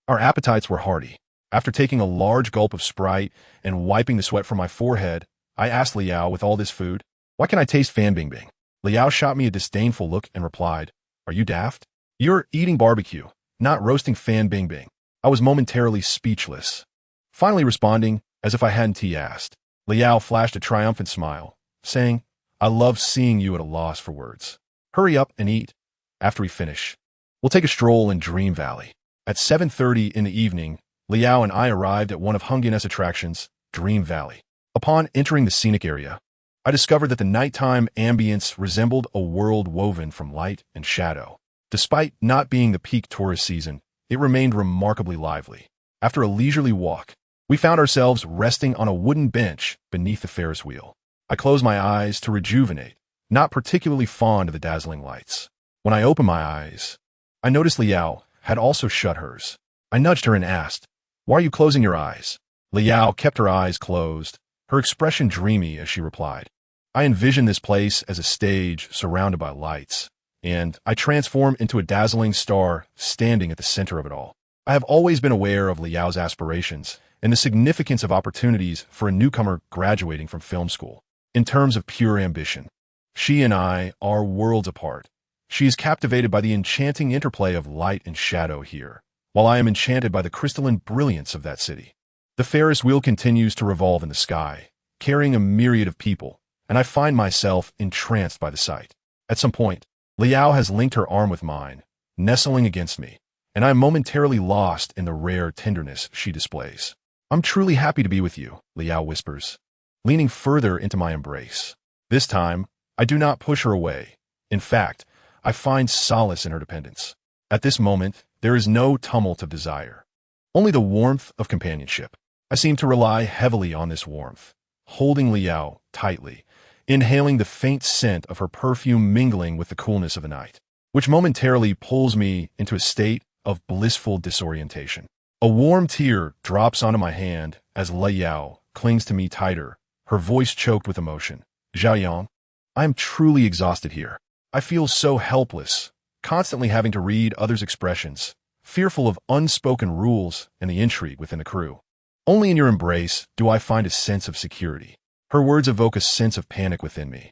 Our appetites were hearty. After taking a large gulp of Sprite and wiping the sweat from my forehead, I asked Liao, with all this food, "Why can I taste Fan Bingbing?" Liao shot me a disdainful look and replied, "Are you daft? You're eating barbecue, not roasting Fan Bingbing." I was momentarily speechless. Finally responding, as if I hadn't asked, Liao flashed a triumphant smile, saying, "I love seeing you at a loss for words. Hurry up and eat. After we finish, we'll take a stroll in Dream Valley." At 7:30 in the evening, Liao and I arrived at one of Hongdian's attractions, Dream Valley. Upon entering the scenic area, I discovered that the nighttime ambience resembled a world woven from light and shadow. Despite not being the peak tourist season, it remained remarkably lively. After a leisurely walk, we found ourselves resting on a wooden bench beneath the Ferris wheel. I closed my eyes to rejuvenate, not particularly fond of the dazzling lights. When I opened my eyes, I noticed Liao had also shut hers. I nudged her and asked, "Why are you closing your eyes?" Liao kept her eyes closed, her expression dreamy as she replied, "I envision this place as a stage surrounded by lights, and I transform into a dazzling star standing at the center of it all." I have always been aware of Liao's aspirations and the significance of opportunities for a newcomer graduating from film school. In terms of pure ambition, she and I are worlds apart. She is captivated by the enchanting interplay of light and shadow here, while I am enchanted by the crystalline brilliance of that city. The Ferris wheel continues to revolve in the sky, carrying a myriad of people, and I find myself entranced by the sight. At some point, Liao has linked her arm with mine, nestling against me, and I am momentarily lost in the rare tenderness she displays. "I'm truly happy to be with you," Liao whispers, leaning further into my embrace. This time, I do not push her away. In fact, I find solace in her dependence. At this moment, there is no tumult of desire, only the warmth of companionship. I seem to rely heavily on this warmth, holding Liao tightly, inhaling the faint scent of her perfume mingling with the coolness of the night, which momentarily pulls me into a state of blissful disorientation. A warm tear drops onto my hand as Liao clings to me tighter, her voice choked with emotion. "Xiaoyang, I am truly exhausted here. I feel so helpless, constantly having to read others' expressions, fearful of unspoken rules and the intrigue within the crew. Only in your embrace do I find a sense of security." Her words evoke a sense of panic within me.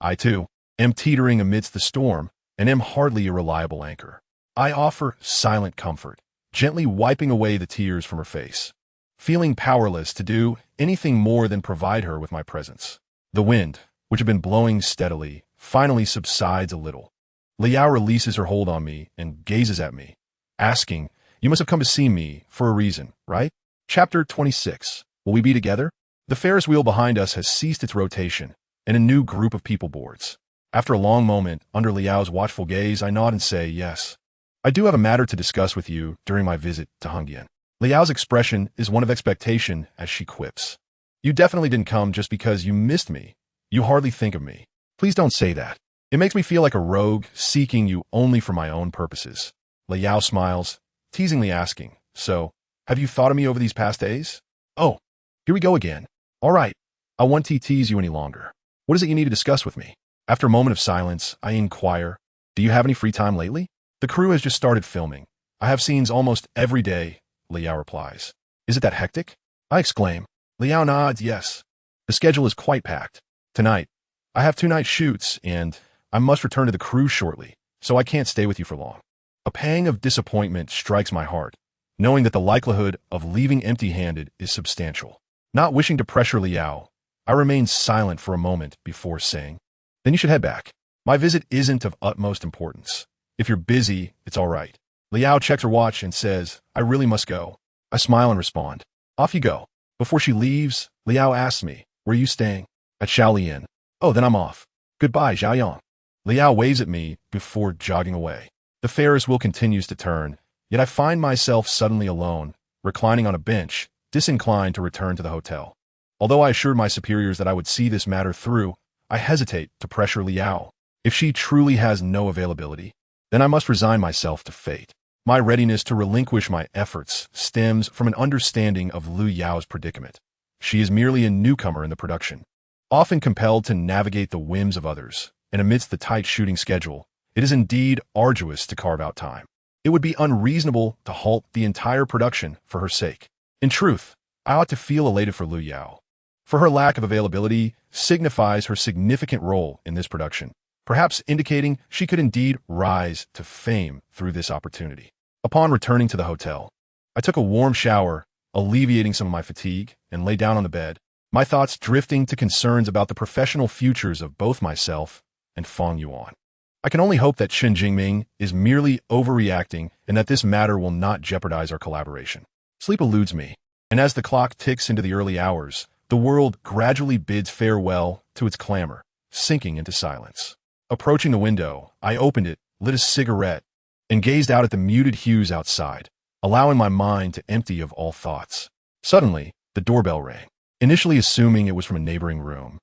I, too, am teetering amidst the storm and am hardly a reliable anchor. I offer silent comfort, gently wiping away the tears from her face, feeling powerless to do anything more than provide her with my presence. The wind, which had been blowing steadily, finally subsides a little. Liao releases her hold on me and gazes at me, asking, "You must have come to see me for a reason, right?" Chapter 26. Will we be together? The Ferris wheel behind us has ceased its rotation, and a new group of people boards. After a long moment, under Liao's watchful gaze, I nod and say, "Yes. I do have a matter to discuss with you during my visit to Hongdian." Liao's expression is one of expectation as she quips, "You definitely didn't come just because you missed me. You hardly think of me. Please don't say that. It makes me feel like a rogue seeking you only for my own purposes." Liao smiles, teasingly asking, "So, have you thought of me over these past days?" "Oh, here we go again. All right, I won't tease you any longer. What is it you need to discuss with me?" After a moment of silence, I inquire, "Do you have any free time lately?" "The crew has just started filming. I have scenes almost every day," Liao replies. "Is it that hectic?" I exclaim. Liao nods, "Yes. The schedule is quite packed. Tonight, I have 2 night shoots, and I must return to the crew shortly, so I can't stay with you for long." A pang of disappointment strikes my heart, knowing that the likelihood of leaving empty-handed is substantial. Not wishing to pressure Liao, I remained silent for a moment before saying, "Then you should head back. My visit isn't of utmost importance. If you're busy, it's all right." Liao checks her watch and says, "I really must go." I smile and respond, "Off you go." Before she leaves, Liao asks me, "Where are you staying?" "At Shaolian." "Oh, then I'm off. Goodbye, Xiaoyang." Liao waves at me before jogging away. The Ferris wheel continues to turn, yet I find myself suddenly alone, reclining on a bench, disinclined to return to the hotel. Although I assured my superiors that I would see this matter through, I hesitate to pressure Liao. If she truly has no availability, then I must resign myself to fate. My readiness to relinquish my efforts stems from an understanding of Lu Yao's predicament. She is merely a newcomer in the production, often compelled to navigate the whims of others, and amidst the tight shooting schedule, it is indeed arduous to carve out time. It would be unreasonable to halt the entire production for her sake. In truth, I ought to feel elated for Lu Yao, for her lack of availability signifies her significant role in this production, perhaps indicating she could indeed rise to fame through this opportunity. Upon returning to the hotel, I took a warm shower, alleviating some of my fatigue, and lay down on the bed, my thoughts drifting to concerns about the professional futures of both myself and Fang Yuan. I can only hope that Chen Jingming is merely overreacting and that this matter will not jeopardize our collaboration. Sleep eludes me, and as the clock ticks into the early hours, the world gradually bids farewell to its clamor, sinking into silence. Approaching the window, I opened it, lit a cigarette, and gazed out at the muted hues outside, allowing my mind to empty of all thoughts. Suddenly, the doorbell rang, initially assuming it was from a neighboring room.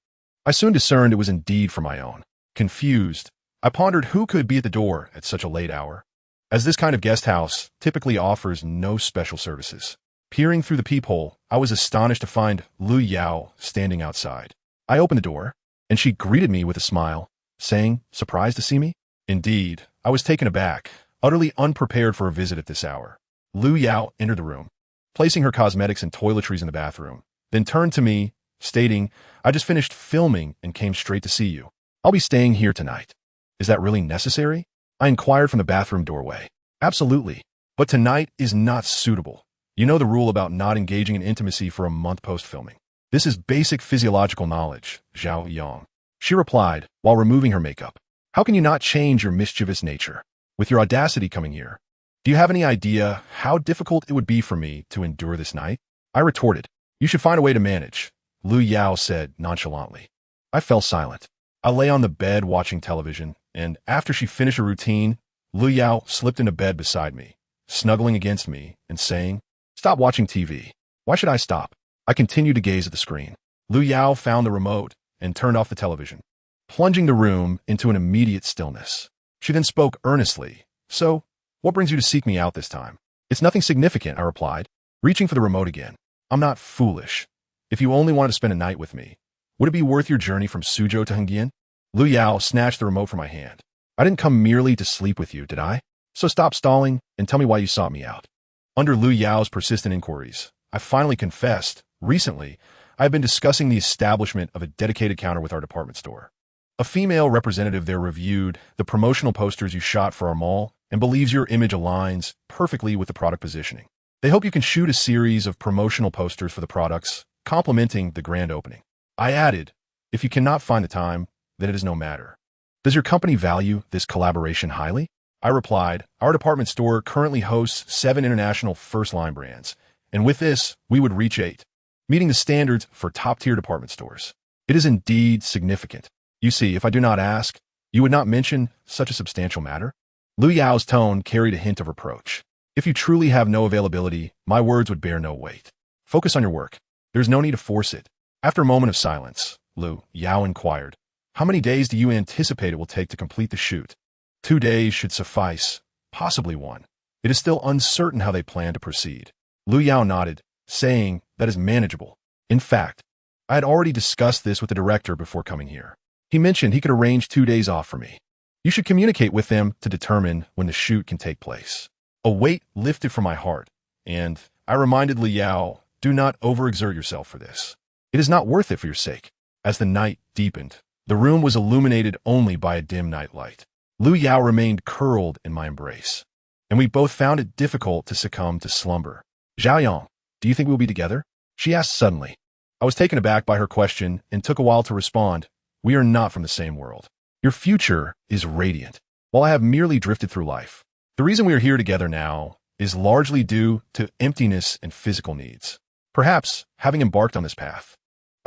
I soon discerned it was indeed from my own. Confused, I pondered who could be at the door at such a late hour, as this kind of guest house typically offers no special services. Peering through the peephole, I was astonished to find Lu Yao standing outside. I opened the door, and she greeted me with a smile, saying, "Surprised to see me?" Indeed, I was taken aback, utterly unprepared for a visit at this hour. Lu Yao entered the room, placing her cosmetics and toiletries in the bathroom, then turned to me, stating, "I just finished filming and came straight to see you. I'll be staying here tonight." "Is that really necessary?" I inquired from the bathroom doorway. "Absolutely. But tonight is not suitable. You know the rule about not engaging in intimacy for a month post-filming. This is basic physiological knowledge, Zhao Yang." She replied, while removing her makeup. "How can you not change your mischievous nature? With your audacity coming here, do you have any idea how difficult it would be for me to endure this night?" I retorted, "You should find a way to manage," Lu Yao said nonchalantly. I fell silent. I lay on the bed watching television, and after she finished her routine, Lu Yao slipped into bed beside me, snuggling against me and saying, "Stop watching TV." Why should I stop? I continued to gaze at the screen. Lu Yao found the remote and turned off the television, plunging the room into an immediate stillness. She then spoke earnestly, "So, what brings you to seek me out this time?" "It's nothing significant," I replied, reaching for the remote again. "I'm not foolish. If you only wanted to spend a night with me, would it be worth your journey from Suzhou to Hengyan?" Lu Yao snatched the remote from my hand. "I didn't come merely to sleep with you, did I? So stop stalling and tell me why you sought me out." Under Lu Yao's persistent inquiries, I finally confessed, recently, I have been discussing the establishment of a dedicated counter with our department store. A female representative there reviewed the promotional posters you shot for our mall and believes your image aligns perfectly with the product positioning. They hope you can shoot a series of promotional posters for the products, complementing the grand opening. I added, "If you cannot find the time, then it is no matter. Does your company value this collaboration highly?" I replied, "Our department store currently hosts 7 international first-line brands, and with this, we would reach 8, meeting the standards for top-tier department stores. It is indeed significant. You see, if I do not ask, you would not mention such a substantial matter." Lu Yao's tone carried a hint of reproach. "If you truly have no availability, my words would bear no weight. Focus on your work. There's no need to force it." After a moment of silence, Lu Yao inquired, "How many days do you anticipate it will take to complete the shoot?" 2 days should suffice, possibly 1. It is still uncertain how they plan to proceed." Lu Yao nodded, saying that is manageable. In fact, I had already discussed this with the director before coming here. He mentioned he could arrange 2 days off for me. You should communicate with them to determine when the shoot can take place. A weight lifted from my heart, and I reminded Lu Yao, "Do not overexert yourself for this. It is not worth it for your sake." As the night deepened, the room was illuminated only by a dim night light. Lu Yao remained curled in my embrace, and we both found it difficult to succumb to slumber. Xiaoyang, do you think we'll be together? She asked suddenly. I was taken aback by her question and took a while to respond. We are not from the same world. Your future is radiant, while I have merely drifted through life. The reason we are here together now is largely due to emptiness and physical needs. Perhaps, having embarked on this path,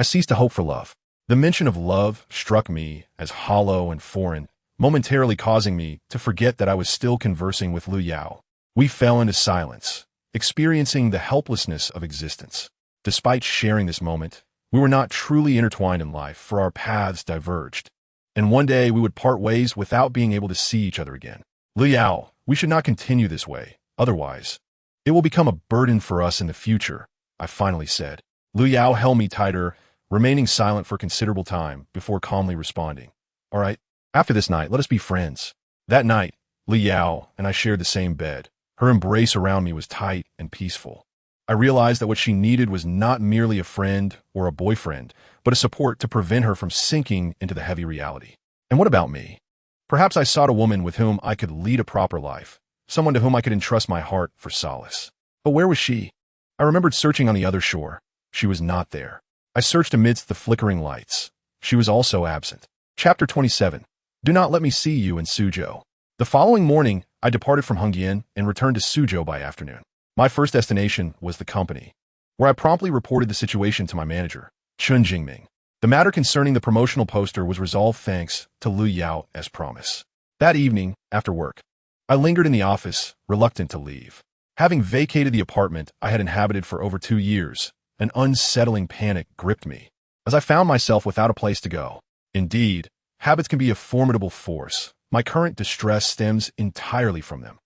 I ceased to hope for love. The mention of love struck me as hollow and foreign, momentarily causing me to forget that I was still conversing with Lu Yao. We fell into silence, experiencing the helplessness of existence. Despite sharing this moment, we were not truly intertwined in life, for our paths diverged. And one day we would part ways without being able to see each other again. Lu Yao, we should not continue this way. Otherwise, it will become a burden for us in the future, I finally said. Lu Yao held me tighter, remaining silent for considerable time before calmly responding. All right, after this night, let us be friends. That night, Lu Yao and I shared the same bed. Her embrace around me was tight and peaceful. I realized that what she needed was not merely a friend or a boyfriend, but a support to prevent her from sinking into the heavy reality. And what about me? Perhaps I sought a woman with whom I could lead a proper life, someone to whom I could entrust my heart for solace. But where was she? I remembered searching on the other shore. She was not there. I searched amidst the flickering lights. She was also absent. Chapter 27. Do not let me see you in Suzhou. The following morning, I departed from Hongyan and returned to Suzhou by afternoon. My first destination was the company, where I promptly reported the situation to my manager, Chun Jingming. The matter concerning the promotional poster was resolved thanks to Lu Yao as promised. That evening, after work, I lingered in the office, reluctant to leave. Having vacated the apartment I had inhabited for over 2 years, an unsettling panic gripped me, as I found myself without a place to go. Indeed, habits can be a formidable force. My current distress stems entirely from them.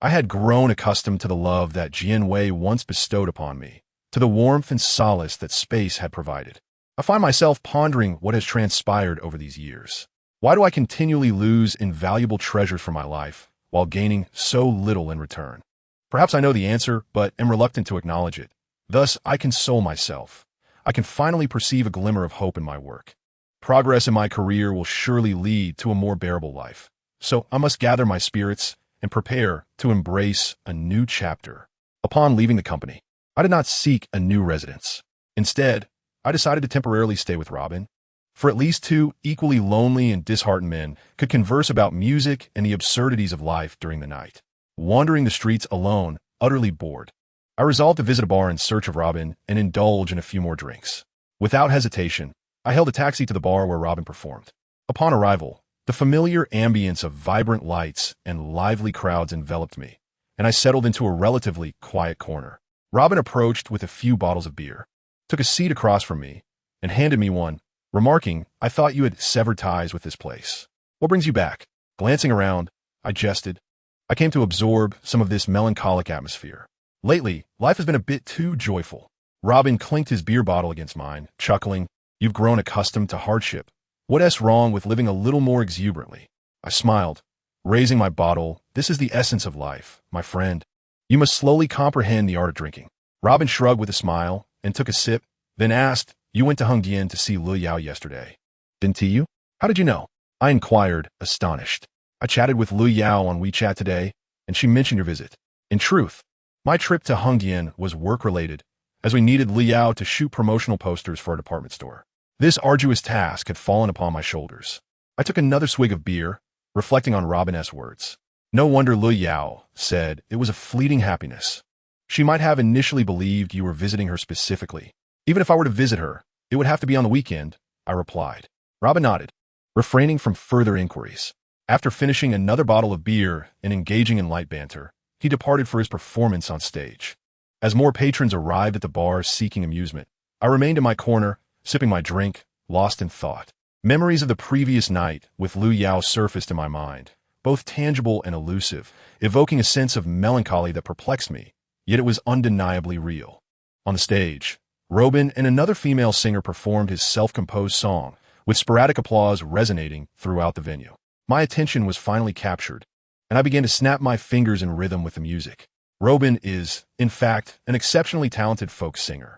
I had grown accustomed to the love that Jian Wei once bestowed upon me, to the warmth and solace that space had provided. I find myself pondering what has transpired over these years. Why do I continually lose invaluable treasures from my life, while gaining so little in return? Perhaps I know the answer, but am reluctant to acknowledge it. Thus, I console myself. I can finally perceive a glimmer of hope in my work. Progress in my career will surely lead to a more bearable life. So I must gather my spirits and prepare to embrace a new chapter. Upon leaving the company, I did not seek a new residence. Instead, I decided to temporarily stay with Robin. For at least 2 equally lonely and disheartened men could converse about music and the absurdities of life during the night. Wandering the streets alone, utterly bored, I resolved to visit a bar in search of Robin and indulge in a few more drinks. Without hesitation, I hailed a taxi to the bar where Robin performed. Upon arrival, the familiar ambience of vibrant lights and lively crowds enveloped me, and I settled into a relatively quiet corner. Robin approached with a few bottles of beer, took a seat across from me, and handed me one, remarking, "I thought you had severed ties with this place. What brings you back?" Glancing around, I jested. I came to absorb some of this melancholic atmosphere. Lately, life has been a bit too joyful. Robin clinked his beer bottle against mine, chuckling, "You've grown accustomed to hardship. What's wrong with living a little more exuberantly?" I smiled, raising my bottle. "This is the essence of life, my friend. You must slowly comprehend the art of drinking." Robin shrugged with a smile and took a sip, then asked, "You went to Hongyan to see Lu Yao yesterday, didn't you? How did you know?" I inquired, astonished. "I chatted with Lu Yao on WeChat today, and she mentioned your visit." In truth, my trip to Hongyan was work-related, as we needed Lu Yao to shoot promotional posters for our department store. This arduous task had fallen upon my shoulders. I took another swig of beer, reflecting on Robin's words. "No wonder Lu Yao said it was a fleeting happiness. She might have initially believed you were visiting her specifically. Even if I were to visit her, it would have to be on the weekend," I replied. Robin nodded, refraining from further inquiries. After finishing another bottle of beer and engaging in light banter, he departed for his performance on stage. As more patrons arrived at the bar seeking amusement, I remained in my corner, sipping my drink, lost in thought. Memories of the previous night with Lu Yao surfaced in my mind, both tangible and elusive, evoking a sense of melancholy that perplexed me, yet it was undeniably real. On the stage, Robin and another female singer performed his self-composed song, with sporadic applause resonating throughout the venue. My attention was finally captured, and I began to snap my fingers in rhythm with the music. Robin is, in fact, an exceptionally talented folk singer.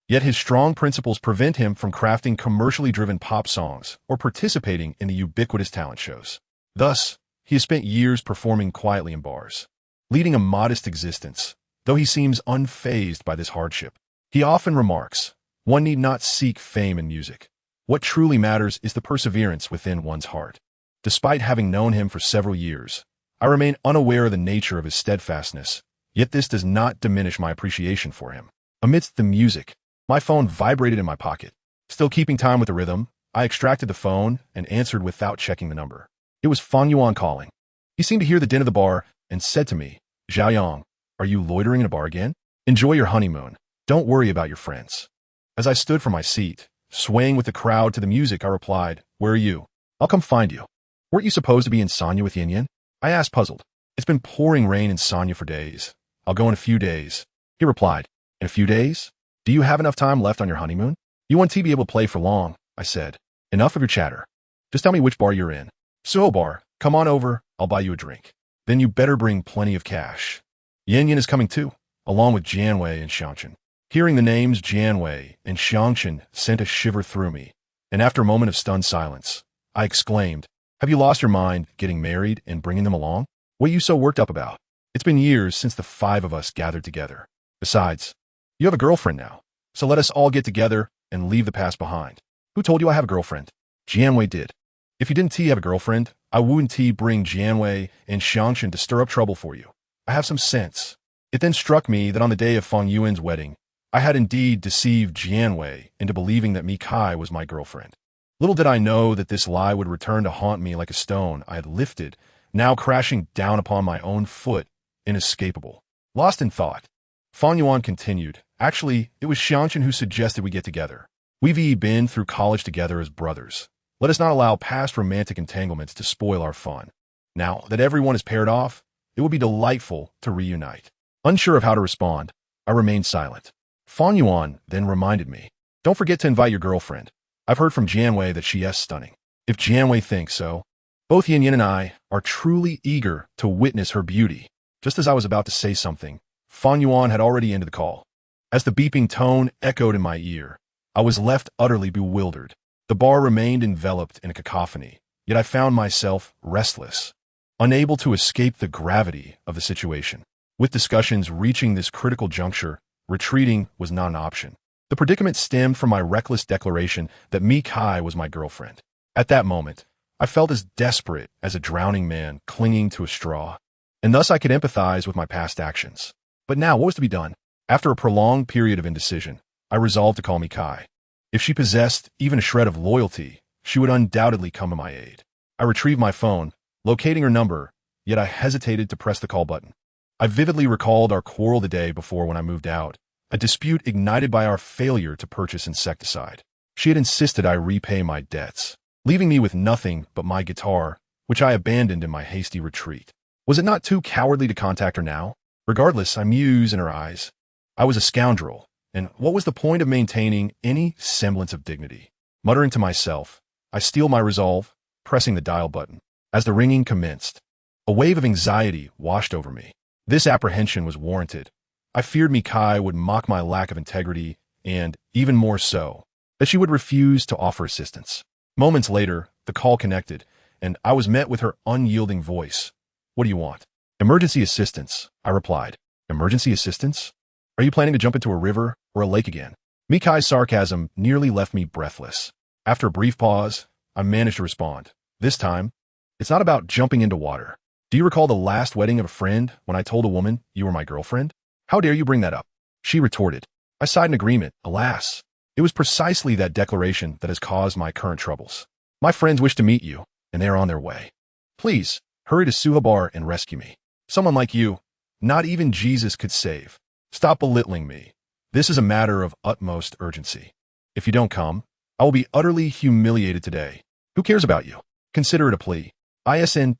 Yet his strong principles prevent him from crafting commercially driven pop songs or participating in the ubiquitous talent shows. Thus, he has spent years performing quietly in bars. leading a modest existence, though he seems unfazed by this hardship. He often remarks, "One need not seek fame in music. What truly matters is the perseverance within one's heart." Despite having known him for several years, I remain unaware of the nature of his steadfastness, yet this does not diminish my appreciation for him. Amidst the music, my phone vibrated in my pocket. Still keeping time with the rhythm, I extracted the phone and answered without checking the number. It was Fang Yuan calling. He seemed to hear the din of the bar and said to me, "Zhao Yang, are you loitering in a bar again? Enjoy your honeymoon. Don't worry about your friends." As I stood from my seat, swaying with the crowd to the music, I replied, "Where are you? I'll come find you." "Weren't you supposed to be in Sanya with Yin Yin?" I asked, puzzled. "It's been pouring rain in Sanya for days. I'll go in a few days." He replied, "In a few days? Do you have enough time left on your honeymoon? You won't be able to play for long," I said. "Enough of your chatter. Just tell me which bar you're in." "Suho bar. Come on over. I'll buy you a drink. Then you better bring plenty of cash. Yin Yin is coming too, along with Jianwei and Xiangchen." Hearing the names Jianwei and Xiangchen sent a shiver through me, and after a moment of stunned silence, I exclaimed, "Have you lost your mind getting married and bringing them along? What are you so worked up about? It's been years since the five of us gathered together. Besides, you have a girlfriend now, so let us all get together and leave the past behind." "Who told you I have a girlfriend?" "Jianwei did. If you didn't have a girlfriend, I wouldn't bring Jianwei and Xiangchen to stir up trouble for you. I have some sense." It then struck me that on the day of Fang Yuan's wedding, I had indeed deceived Jianwei into believing that Mi Kai was my girlfriend. Little did I know that this lie would return to haunt me like a stone I had lifted, now crashing down upon my own foot, inescapable. Lost in thought, Fang Yuan continued, "Actually, it was Xiangchen who suggested we get together. We've been through college together as brothers. Let us not allow past romantic entanglements to spoil our fun. Now that everyone is paired off, it would be delightful to reunite." Unsure of how to respond, I remained silent. Fang Yuan then reminded me, "Don't forget to invite your girlfriend. I've heard from Jianwei that she is stunning." If Jianwei thinks so, both Yin Yin and I are truly eager to witness her beauty. Just as I was about to say something, Fang Yuan had already ended the call. As the beeping tone echoed in my ear, I was left utterly bewildered. The bar remained enveloped in a cacophony, yet I found myself restless, unable to escape the gravity of the situation. With discussions reaching this critical juncture, retreating was not an option. The predicament stemmed from my reckless declaration that Mi Kai was my girlfriend. At that moment, I felt as desperate as a drowning man clinging to a straw, and thus I could empathize with my past actions. But now, what was to be done? After a prolonged period of indecision, I resolved to call Mi Kai. If she possessed even a shred of loyalty, she would undoubtedly come to my aid. I retrieved my phone, locating her number, yet I hesitated to press the call button. I vividly recalled our quarrel the day before when I moved out, a dispute ignited by our failure to purchase insecticide. She had insisted I repay my debts, leaving me with nothing but my guitar, which I abandoned in my hasty retreat. Was it not too cowardly to contact her now? Regardless, I mused in her eyes. I was a scoundrel, and what was the point of maintaining any semblance of dignity? Muttering to myself, I steeled my resolve, pressing the dial button. As the ringing commenced, a wave of anxiety washed over me. This apprehension was warranted. I feared Mi Kai would mock my lack of integrity and, even more so, that she would refuse to offer assistance. Moments later, the call connected, and I was met with her unyielding voice. "What do you want?" "Emergency assistance," I replied. "Emergency assistance? Are you planning to jump into a river or a lake again?" Mi Kai's sarcasm nearly left me breathless. After a brief pause, I managed to respond. This time, it's not about jumping into water. "Do you recall the last wedding of a friend when I told a woman you were my girlfriend? How dare you bring that up?" She retorted. I sighed in agreement. Alas, it was precisely that declaration that has caused my current troubles. "My friends wish to meet you, and they are on their way. Please, hurry to Suha Bar and rescue me. Someone like you, not even Jesus could save. Stop belittling me. This is a matter of utmost urgency. If you don't come, I will be utterly humiliated today. Who cares about you? Consider it a plea." "Isn't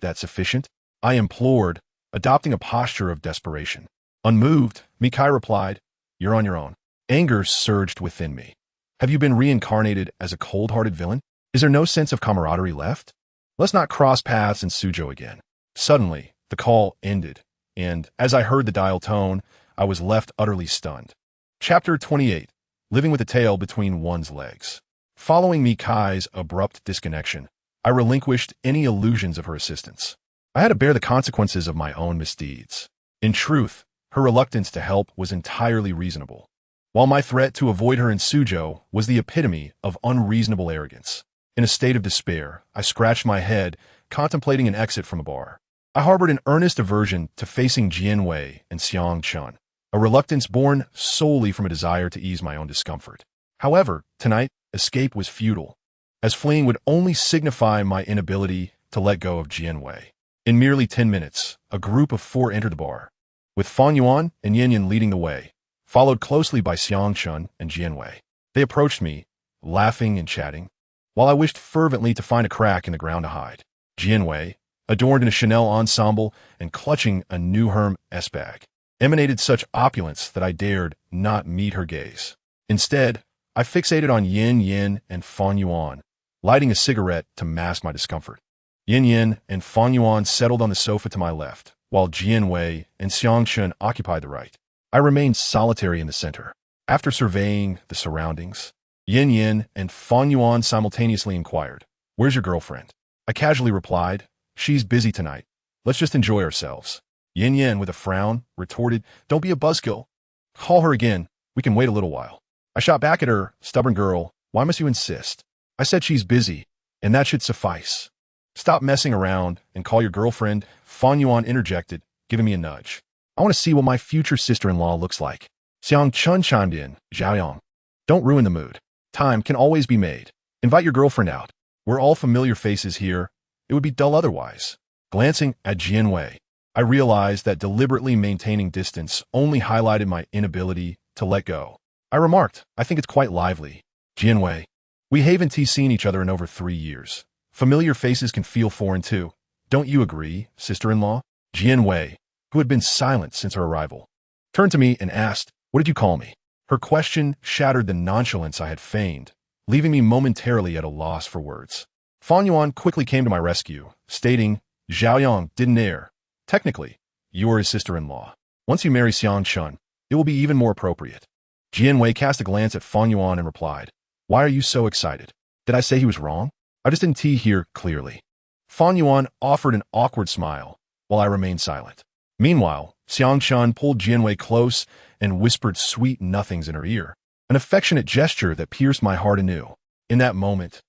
that sufficient?" I implored, adopting a posture of desperation. Unmoved, Mi Kai replied, "You're on your own." Anger surged within me. Have you been reincarnated as a cold-hearted villain? Is there no sense of camaraderie left? Let's not cross paths in Suzhou again. Suddenly, the call ended, and as I heard the dial tone, I was left utterly stunned. Chapter 28. Living with a tail between one's legs. Following Mi Kai's abrupt disconnection, I relinquished any illusions of her assistance. I had to bear the consequences of my own misdeeds. In truth, her reluctance to help was entirely reasonable, while my threat to avoid her in Suzhou was the epitome of unreasonable arrogance. In a state of despair, I scratched my head, contemplating an exit from the bar. I harbored an earnest aversion to facing Jianwei and Xiang Chun, a reluctance born solely from a desire to ease my own discomfort. However, tonight, escape was futile, as fleeing would only signify my inability to let go of Jianwei. In merely 10 minutes, a group of 4 entered the bar, with Fan Yuan and Yin Yin leading the way, followed closely by Xiang Chun and Jianwei. They approached me, laughing and chatting, while I wished fervently to find a crack in the ground to hide. Jianwei, adorned in a Chanel ensemble and clutching a new Hermes bag, emanated such opulence that I dared not meet her gaze. Instead, I fixated on Yin Yin and Fan Yuan, lighting a cigarette to mask my discomfort. Yin Yin and Fan Yuan settled on the sofa to my left, while Jianwei and Xiang Chun occupied the right. I remained solitary in the center. After surveying the surroundings, Yin Yin and Fan Yuan simultaneously inquired, "Where's your girlfriend?" I casually replied, "She's busy tonight. Let's just enjoy ourselves." Yin Yin, with a frown, retorted, "Don't be a buzzkill. Call her again. We can wait a little while." I shot back at her, "Stubborn girl, why must you insist? I said she's busy, and that should suffice." "Stop messing around and call your girlfriend," Fan Yuan interjected, giving me a nudge. "I want to see what my future sister-in-law looks like." Xiang Chun chimed in, "Zhaoyang, don't ruin the mood. Time can always be made. Invite your girlfriend out. We're all familiar faces here. It would be dull otherwise." Glancing at Jianwei, I realized that deliberately maintaining distance only highlighted my inability to let go. I remarked, "I think it's quite lively." "Jianwei, we haven't seen each other in over 3 years. Familiar faces can feel foreign too. Don't you agree, sister-in-law?" Jianwei, who had been silent since her arrival, turned to me and asked, "What did you call me?" Her question shattered the nonchalance I had feigned, leaving me momentarily at a loss for words. Fan Yuan quickly came to my rescue, stating, "Zhaoyang didn't err. Technically, you are his sister-in-law. Once you marry Xiang Chun, it will be even more appropriate." Jianwei cast a glance at Fan Yuan and replied, "Why are you so excited? Did I say he was wrong? I just didn't hear clearly." Fan Yuan offered an awkward smile, while I remained silent. Meanwhile, Xiang Chun pulled Jianwei close and whispered sweet nothings in her ear, an affectionate gesture that pierced my heart anew. In that moment,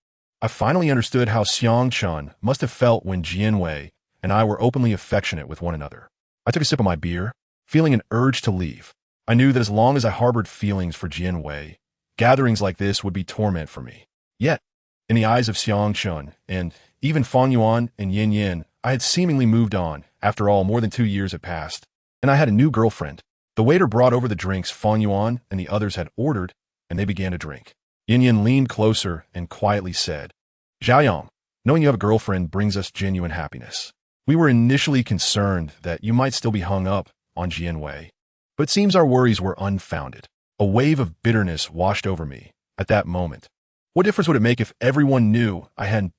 I finally understood how Xiang Chun must have felt when Jianwei and I were openly affectionate with one another. I took a sip of my beer, feeling an urge to leave. I knew that as long as I harbored feelings for Jianwei, gatherings like this would be torment for me. Yet, in the eyes of Xiang Chun and even Fan Yuan and Yin Yin, I had seemingly moved on. After all, more than 2 years had passed, and I had a new girlfriend. The waiter brought over the drinks Fan Yuan and the others had ordered, and they began to drink. Yin Yin leaned closer and quietly said, "Zhaoyang, knowing you have a girlfriend brings us genuine happiness. We were initially concerned that you might still be hung up on Jianwei, but it seems our worries were unfounded." A wave of bitterness washed over me at that moment. What difference would it make if everyone knew I hadn't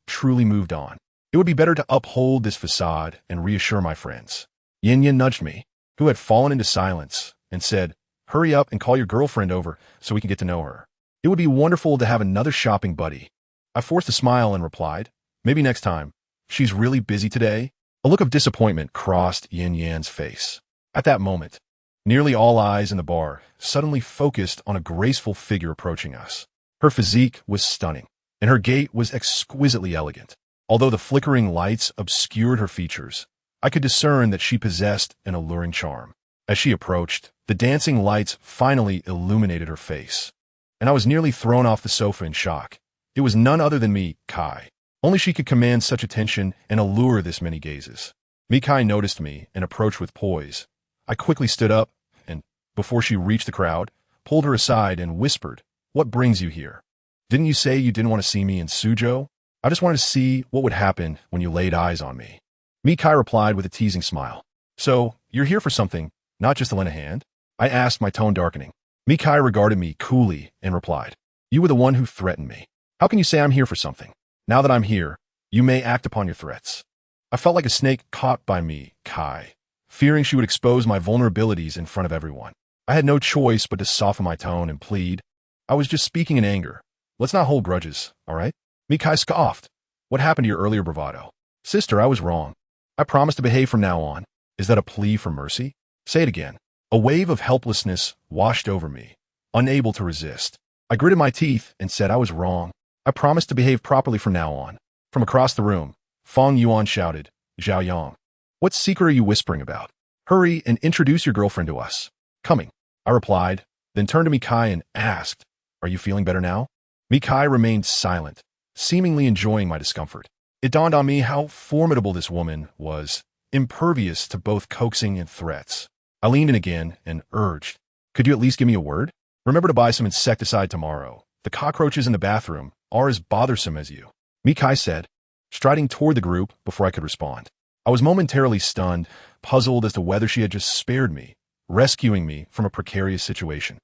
truly moved on? It would be better to uphold this facade and reassure my friends. Yin Yin nudged me, who had fallen into silence, and said, "Hurry up and call your girlfriend over so we can get to know her. It would be wonderful to have another shopping buddy." I forced a smile and replied, "Maybe next time. She's really busy today." A look of disappointment crossed Yin Yan's face. At that moment, nearly all eyes in the bar suddenly focused on a graceful figure approaching us. Her physique was stunning, and her gait was exquisitely elegant. Although the flickering lights obscured her features, I could discern that she possessed an alluring charm. As she approached, the dancing lights finally illuminated her face, and I was nearly thrown off the sofa in shock. It was none other than Kai. Only she could command such attention and allure this many gazes. Mikai noticed me and approached with poise. I quickly stood up and, before she reached the crowd, pulled her aside and whispered, "What brings you here? Didn't you say you didn't want to see me in Suzhou? I just wanted to see what would happen when you laid eyes on me." Mikai replied with a teasing smile. "So, you're here for something, not just to lend a hand?" I asked, my tone darkening. Mikai regarded me coolly and replied, "You were the one who threatened me. How can you say I'm here for something? Now that I'm here, you may act upon your threats." I felt like a snake caught by Mikai, fearing she would expose my vulnerabilities in front of everyone. I had no choice but to soften my tone and plead, "I was just speaking in anger. Let's not hold grudges, all right?" Mikai scoffed. "What happened to your earlier bravado?" "Sister, I was wrong. I promise to behave from now on. Is that a plea for mercy? Say it again. A wave of helplessness washed over me, unable to resist. I gritted my teeth and said I was wrong. I promised to behave properly from now on. From across the room, Fong Yuan shouted, Zhao Yang, what secret are you whispering about? Hurry and introduce your girlfriend to us. Coming, I replied, then turned to Mikai and asked, are you feeling better now? Mikai remained silent, seemingly enjoying my discomfort. It dawned on me how formidable this woman was, impervious to both coaxing and threats. I leaned in again and urged, could you at least give me a word? Remember to buy some insecticide tomorrow. The cockroaches in the bathroom are as bothersome as you. Mikai said, striding toward the group before I could respond. I was momentarily stunned, puzzled as to whether she had just spared me, rescuing me from a precarious situation.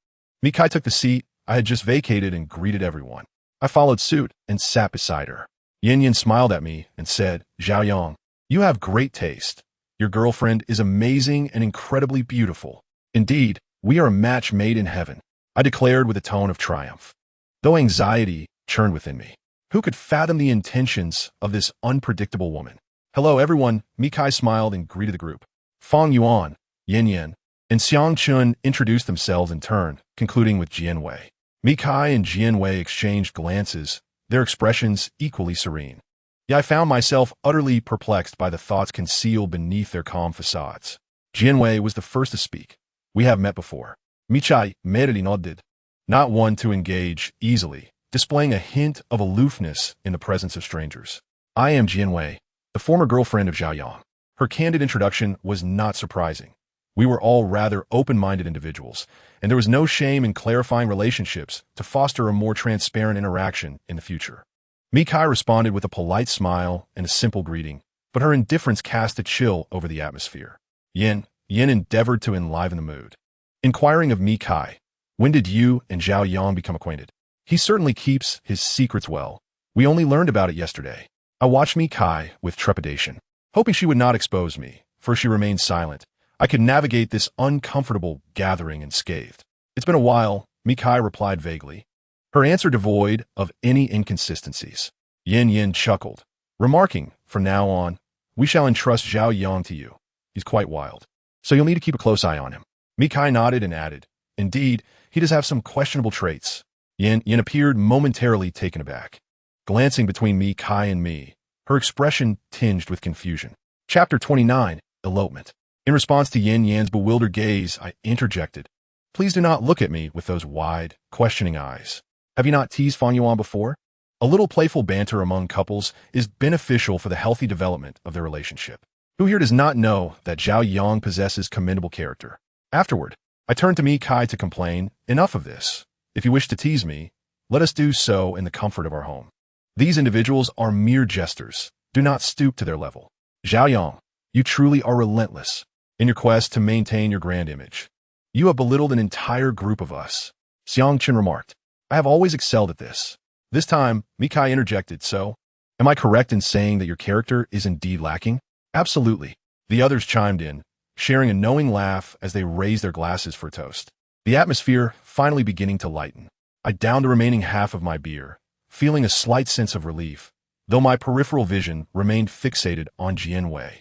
Mikai took the seat I had just vacated and greeted everyone. I followed suit and sat beside her. Yin Yin smiled at me and said, Zhao Yang, you have great taste. Your girlfriend is amazing and incredibly beautiful. Indeed, we are a match made in heaven, I declared with a tone of triumph. Though anxiety churned within me, who could fathom the intentions of this unpredictable woman? Hello, everyone, Mikai smiled and greeted the group. Fong Yuan, Yin Yin, and Xiang Chun introduced themselves in turn, concluding with Jianwei. Mikai and Jianwei exchanged glances, their expressions equally serene. Yet I found myself utterly perplexed by the thoughts concealed beneath their calm facades. Jianwei was the first to speak. We have met before. Michai merely nodded, not one to engage easily, displaying a hint of aloofness in the presence of strangers. I am Jianwei, the former girlfriend of Zhao Yang. Her candid introduction was not surprising. We were all rather open-minded individuals, and there was no shame in clarifying relationships to foster a more transparent interaction in the future. Mikai responded with a polite smile and a simple greeting, but her indifference cast a chill over the atmosphere. Yin endeavored to enliven the mood. Inquiring of Mikai, when did you and Zhao Yang become acquainted? He certainly keeps his secrets well. We only learned about it yesterday. I watched Mikai with trepidation, hoping she would not expose me, for she remained silent. I could navigate this uncomfortable gathering unscathed. It's been a while, Mikai replied vaguely, her answer devoid of any inconsistencies. Yin chuckled, remarking, from now on, we shall entrust Zhao Yang to you. He's quite wild, so you'll need to keep a close eye on him. Mikai nodded and added, indeed, he does have some questionable traits. Yin appeared momentarily taken aback. Glancing between Mikai and me, her expression tinged with confusion. Chapter 29, Elopement. In response to Yin Yan's bewildered gaze, I interjected, please do not look at me with those wide, questioning eyes. Have you not teased Fong Yuan before? A little playful banter among couples is beneficial for the healthy development of their relationship. Who here does not know that Zhao Yang possesses commendable character? Afterward, I turned to Mikai to complain, enough of this. If you wish to tease me, let us do so in the comfort of our home. These individuals are mere jesters. Do not stoop to their level. Zhao Yang, you truly are relentless in your quest to maintain your grand image. You have belittled an entire group of us. Xiang Chun remarked, I have always excelled at this. This time, Mikai interjected, so, am I correct in saying that your character is indeed lacking? Absolutely. The others chimed in, sharing a knowing laugh as they raised their glasses for a toast. The atmosphere finally beginning to lighten. I downed the remaining half of my beer, feeling a slight sense of relief, though my peripheral vision remained fixated on Jianwei,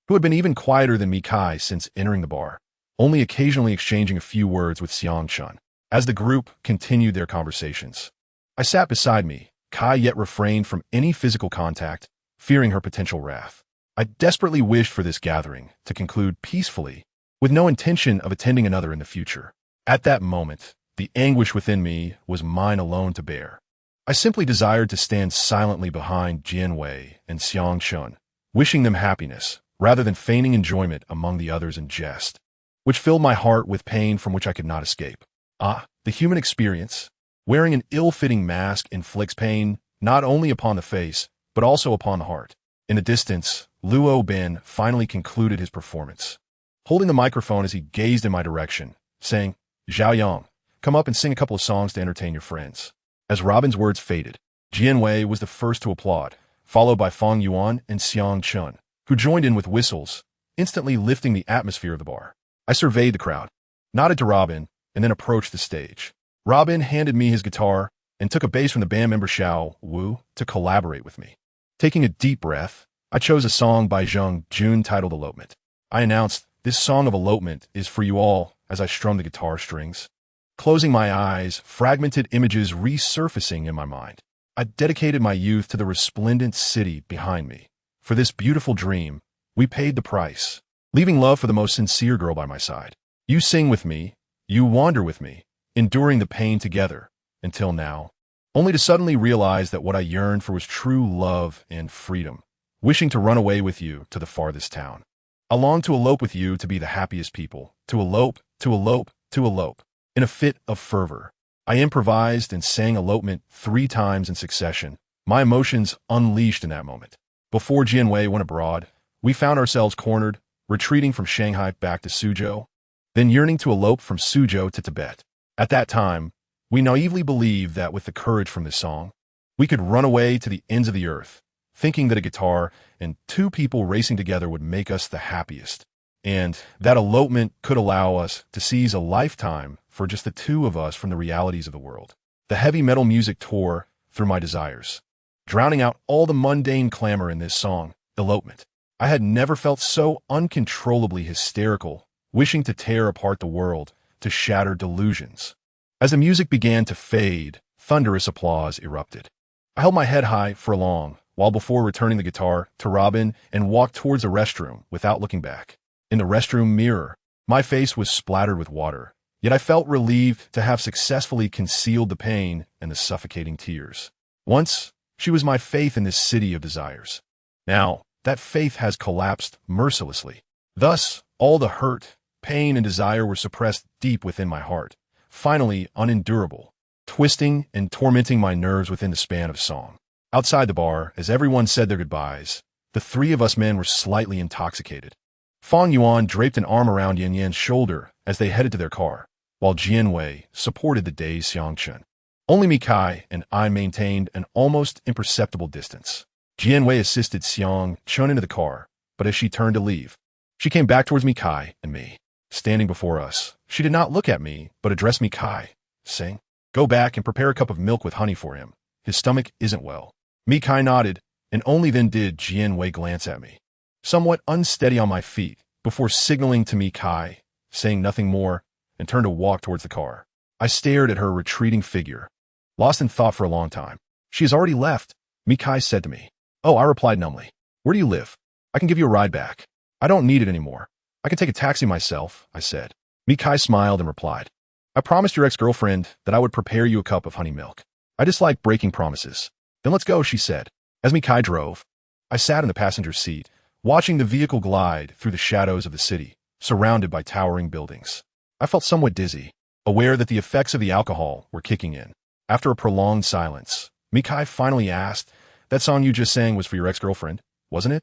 who had been even quieter than Mikai since entering the bar, only occasionally exchanging a few words with Xiang Chun. As the group continued their conversations, I sat beside me, Kai yet refrained from any physical contact, fearing her potential wrath. I desperately wished for this gathering to conclude peacefully, with no intention of attending another in the future. At that moment, the anguish within me was mine alone to bear. I simply desired to stand silently behind Jianwei and Xiang Chun, wishing them happiness, rather than feigning enjoyment among the others in jest, which filled my heart with pain from which I could not escape. The human experience. Wearing an ill-fitting mask inflicts pain not only upon the face, but also upon the heart. In the distance, Luo Bin finally concluded his performance, holding the microphone as he gazed in my direction, saying, Zhao Yang, come up and sing a couple of songs to entertain your friends. As Robin's words faded, Jianwei was the first to applaud, followed by Fong Yuan and Xiang Chun, who joined in with whistles, instantly lifting the atmosphere of the bar. I surveyed the crowd, nodded to Robin, and then approached the stage. Robin handed me his guitar and took a bass from the band member Xiao Wu to collaborate with me. Taking a deep breath, I chose a song by Jung Jun titled Elopement. I announced, "This song of elopement is for you all," as I strummed the guitar strings. Closing my eyes, fragmented images resurfacing in my mind. I dedicated my youth to the resplendent city behind me. For this beautiful dream, we paid the price, leaving love for the most sincere girl by my side. You sing with me, you wander with me, enduring the pain together, until now, only to suddenly realize that what I yearned for was true love and freedom, wishing to run away with you to the farthest town. I longed to elope with you to be the happiest people, to elope, to elope, to elope. In a fit of fervor, I improvised and sang elopement 3 times in succession, my emotions unleashed in that moment. Before Jianwei went abroad, we found ourselves cornered, retreating from Shanghai back to Suzhou, then yearning to elope from Suzhou to Tibet. At that time, we naively believed that with the courage from this song, we could run away to the ends of the earth, thinking that a guitar and 2 people racing together would make us the happiest, and that elopement could allow us to seize a lifetime for just the 2 of us from the realities of the world. The heavy metal music tore through my desires, drowning out all the mundane clamor in this song, Elopement. I had never felt so uncontrollably hysterical, wishing to tear apart the world, to shatter delusions. As the music began to fade, thunderous applause erupted. I held my head high for long, while before returning the guitar to Robin and walked towards the restroom without looking back. In the restroom mirror, my face was splattered with water, yet I felt relieved to have successfully concealed the pain and the suffocating tears. Once, she was my faith in this city of desires. Now, that faith has collapsed mercilessly. Thus, all the hurt, pain, and desire were suppressed deep within my heart, finally unendurable, twisting and tormenting my nerves within the span of song. Outside the bar, as everyone said their goodbyes, the 3 of us men were slightly intoxicated. Fang Yuan draped an arm around Yan Yan's shoulder as they headed to their car, while Jianwei supported the dazed Xiangchen. Only Mikai and I maintained an almost imperceptible distance. Jianwei assisted Xiangchen into the car, but as she turned to leave, she came back towards Mikai and me. Standing before us, she did not look at me, but addressed Mikai, saying, "Go back and prepare a cup of milk with honey for him. His stomach isn't well." Mikai nodded, and only then did Jianwei glance at me, somewhat unsteady on my feet, before signaling to Mikai, saying nothing more, and turned to walk towards the car. I stared at her retreating figure, lost in thought for a long time. "She has already left," Mikai said to me. "Oh," I replied numbly. "Where do you live? I can give you a ride back." "I don't need it anymore. I can take a taxi myself," I said. Mikai smiled and replied, "I promised your ex-girlfriend that I would prepare you a cup of honey milk. I dislike breaking promises." "Then let's go," she said. As Mikai drove, I sat in the passenger seat, watching the vehicle glide through the shadows of the city, surrounded by towering buildings. I felt somewhat dizzy, aware that the effects of the alcohol were kicking in. After a prolonged silence, Mikai finally asked, "That song you just sang was for your ex-girlfriend, wasn't it?"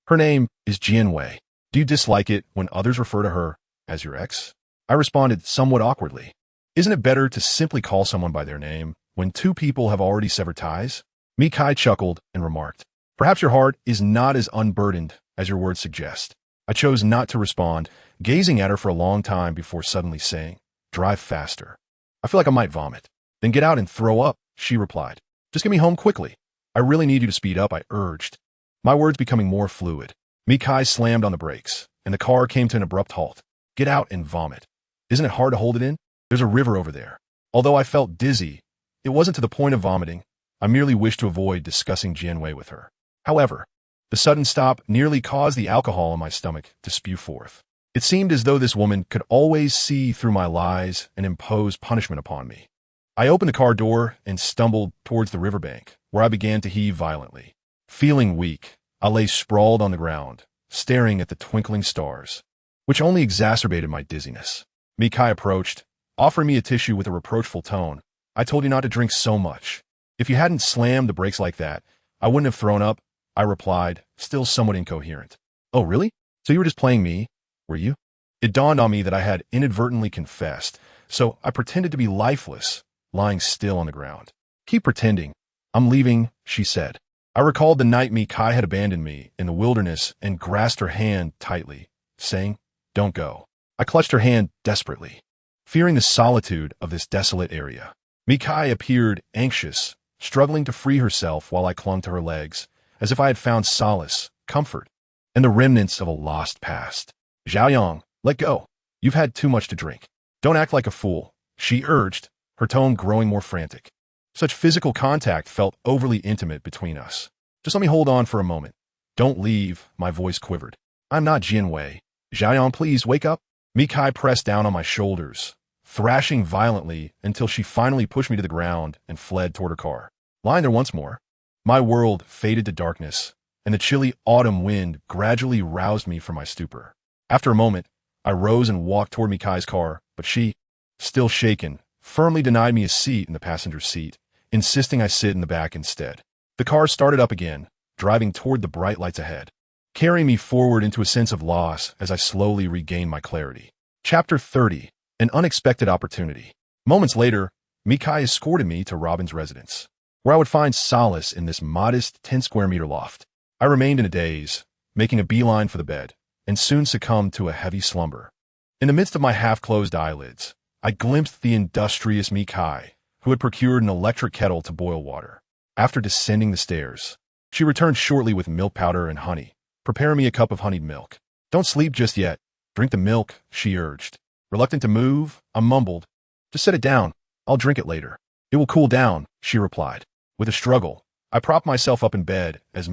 "Her name is Jianwei. Do you dislike it when others refer to her as your ex?" I responded somewhat awkwardly. "Isn't it better to simply call someone by their name when 2 people have already severed ties?" Mikai chuckled and remarked, "Perhaps your heart is not as unburdened as your words suggest." I chose not to respond, gazing at her for a long time before suddenly saying, "Drive faster. I feel like I might vomit." "Then get out and throw up," she replied. "Just get me home quickly." "I really need you to speed up," I urged, my words becoming more fluid. Mikai slammed on the brakes, and the car came to an abrupt halt. "Get out and vomit. Isn't it hard to hold it in? There's a river over there." Although I felt dizzy, it wasn't to the point of vomiting. I merely wished to avoid discussing Jianwei with her. However, the sudden stop nearly caused the alcohol in my stomach to spew forth. It seemed as though this woman could always see through my lies and impose punishment upon me. I opened the car door and stumbled towards the riverbank, where I began to heave violently. Feeling weak, I lay sprawled on the ground, staring at the twinkling stars, which only exacerbated my dizziness. Mikai approached, offering me a tissue with a reproachful tone. "I told you not to drink so much. If you hadn't slammed the brakes like that, I wouldn't have thrown up," I replied, still somewhat incoherent. "Oh, really? So you were just playing me, were you?" It dawned on me that I had inadvertently confessed, so I pretended to be lifeless, lying still on the ground. "Keep pretending. I'm leaving," she said. I recalled the night Mikai had abandoned me in the wilderness and grasped her hand tightly, saying, "Don't go." I clutched her hand desperately, fearing the solitude of this desolate area. Mikai appeared anxious, struggling to free herself while I clung to her legs, as if I had found solace, comfort, and the remnants of a lost past. Xiaoyang, let go. You've had too much to drink. Don't act like a fool, she urged, her tone growing more frantic. Such physical contact felt overly intimate between us. Just let me hold on for a moment. Don't leave, my voice quivered. I'm not Jianwei. Xiaoyang, please wake up. Mikai pressed down on my shoulders, thrashing violently until she finally pushed me to the ground and fled toward her car. Lying there once more, my world faded to darkness, and the chilly autumn wind gradually roused me from my stupor. After a moment, I rose and walked toward Mikai's car, but she, still shaken, firmly denied me a seat in the passenger seat, insisting I sit in the back instead. The car started up again, driving toward the bright lights ahead, carrying me forward into a sense of loss as I slowly regained my clarity. Chapter 30. An Unexpected Opportunity. Moments later, Mikai escorted me to Robin's residence, where I would find solace in this modest 10-square-meter loft. I remained in a daze, making a beeline for the bed, and soon succumbed to a heavy slumber. In the midst of my half-closed eyelids, I glimpsed the industrious Mikai, who had procured an electric kettle to boil water. After descending the stairs, she returned shortly with milk powder and honey, preparing me a cup of honeyed milk. Don't sleep just yet. Drink the milk, she urged. Reluctant to move, I mumbled, just set it down. I'll drink it later. It will cool down, she replied. With a struggle, I propped myself up in bed as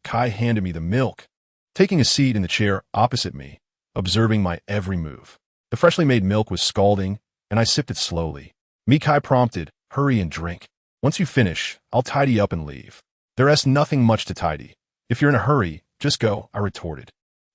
Kai handed me the milk, taking a seat in the chair opposite me, observing my every move. The freshly made milk was scalding, and I sipped it slowly. Mikai prompted, hurry and drink. Once you finish, I'll tidy up and leave. There's nothing much to tidy. If you're in a hurry, just go, I retorted.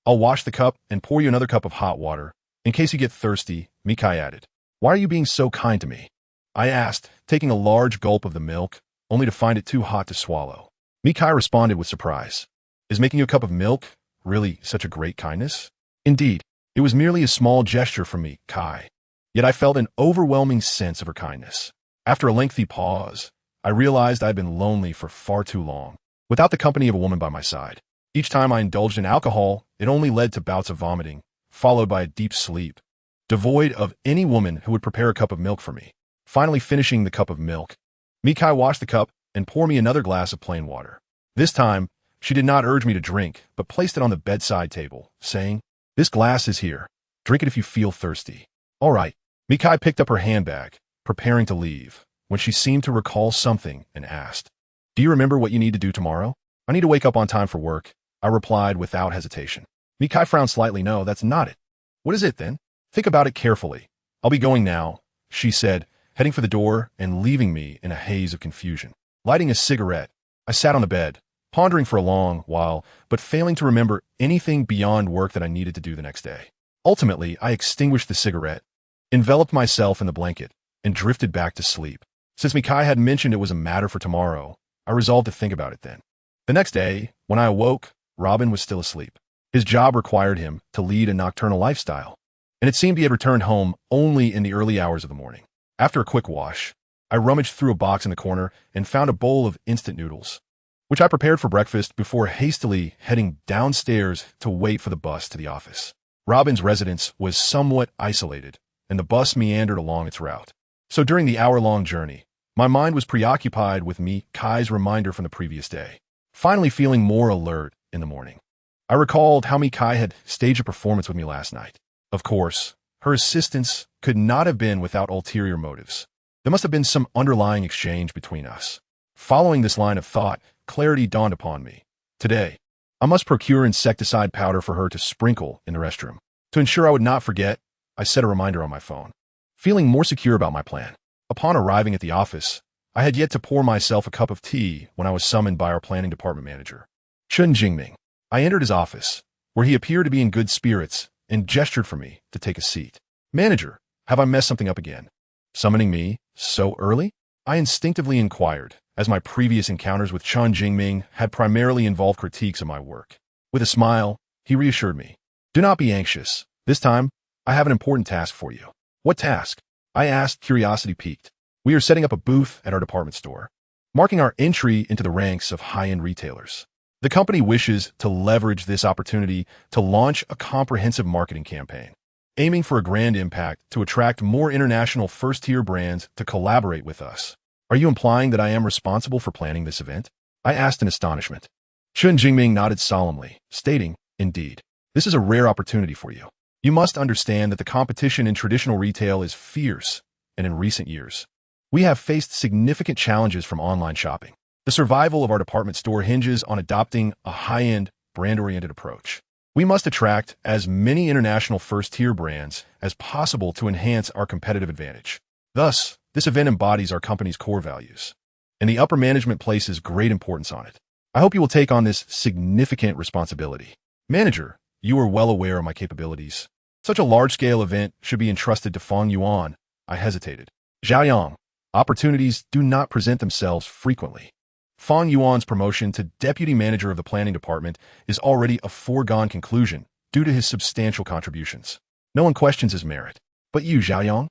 I'll wash the cup and pour you another cup of hot water, in case you get thirsty, Mikai added. Why are you being so kind to me? I asked, taking a large gulp of the milk, only to find it too hot to swallow. Mikai responded with surprise. Is making you a cup of milk really such a great kindness? Indeed, it was merely a small gesture from me, Kai. Yet I felt an overwhelming sense of her kindness. After a lengthy pause, I realized I had been lonely for far too long, without the company of a woman by my side. Each time I indulged in alcohol, it only led to bouts of vomiting, followed by a deep sleep, devoid of any woman who would prepare a cup of milk for me. Finally finishing the cup of milk, Mikai washed the cup and poured me another glass of plain water. This time, she did not urge me to drink, but placed it on the bedside table, saying, "This glass is here. Drink it if you feel thirsty." All right. Mikai picked up her handbag, preparing to leave, when she seemed to recall something and asked, "Do you remember what you need to do tomorrow?" "I need to wake up on time for work," I replied without hesitation. Mikai frowned slightly. "No, that's not it." "What is it then?" "Think about it carefully." "I'll be going now," she said, heading for the door and leaving me in a haze of confusion. Lighting a cigarette, I sat on the bed, pondering for a long while, but failing to remember anything beyond work that I needed to do the next day. Ultimately, I extinguished the cigarette, enveloped myself in the blanket, and drifted back to sleep. Since Mikai had mentioned it was a matter for tomorrow, I resolved to think about it then. The next day, when I awoke, Robin was still asleep. His job required him to lead a nocturnal lifestyle, and it seemed he had returned home only in the early hours of the morning. After a quick wash, I rummaged through a box in the corner and found a bowl of instant noodles, which I prepared for breakfast before hastily heading downstairs to wait for the bus to the office. Robin's residence was somewhat isolated, and the bus meandered along its route. So during the hour-long journey, my mind was preoccupied with Kai's reminder from the previous day. Finally feeling more alert in the morning, I recalled how Mikai had staged a performance with me last night. Of course, her assistance could not have been without ulterior motives. There must have been some underlying exchange between us. Following this line of thought, clarity dawned upon me. Today, I must procure insecticide powder for her to sprinkle in the restroom. To ensure I would not forget, I set a reminder on my phone. Feeling more secure about my plan, upon arriving at the office, I had yet to pour myself a cup of tea when I was summoned by our planning department manager, Chen Jingming. I entered his office, where he appeared to be in good spirits, and gestured for me to take a seat. "Manager, have I messed something up again? Summoning me so early?" I instinctively inquired, as my previous encounters with Chen Jingming had primarily involved critiques of my work. With a smile, he reassured me. "Do not be anxious. This time, I have an important task for you." "What task?" I asked, curiosity piqued. "We are setting up a booth at our department store, marking our entry into the ranks of high-end retailers. The company wishes to leverage this opportunity to launch a comprehensive marketing campaign, aiming for a grand impact to attract more international first-tier brands to collaborate with us." "Are you implying that I am responsible for planning this event?" I asked in astonishment. Chun Jingming nodded solemnly, stating, "Indeed, this is a rare opportunity for you. You must understand that the competition in traditional retail is fierce, and in recent years, we have faced significant challenges from online shopping. The survival of our department store hinges on adopting a high-end, brand-oriented approach. We must attract as many international first-tier brands as possible to enhance our competitive advantage. Thus, this event embodies our company's core values, and the upper management places great importance on it. I hope you will take on this significant responsibility. Manager, you are well aware of my capabilities. Such a large-scale event should be entrusted to Fang Yuan." I hesitated. "Zhaoyang, opportunities do not present themselves frequently. Fang Yuan's promotion to deputy manager of the planning department is already a foregone conclusion due to his substantial contributions. No one questions his merit. But you, Zhaoyang,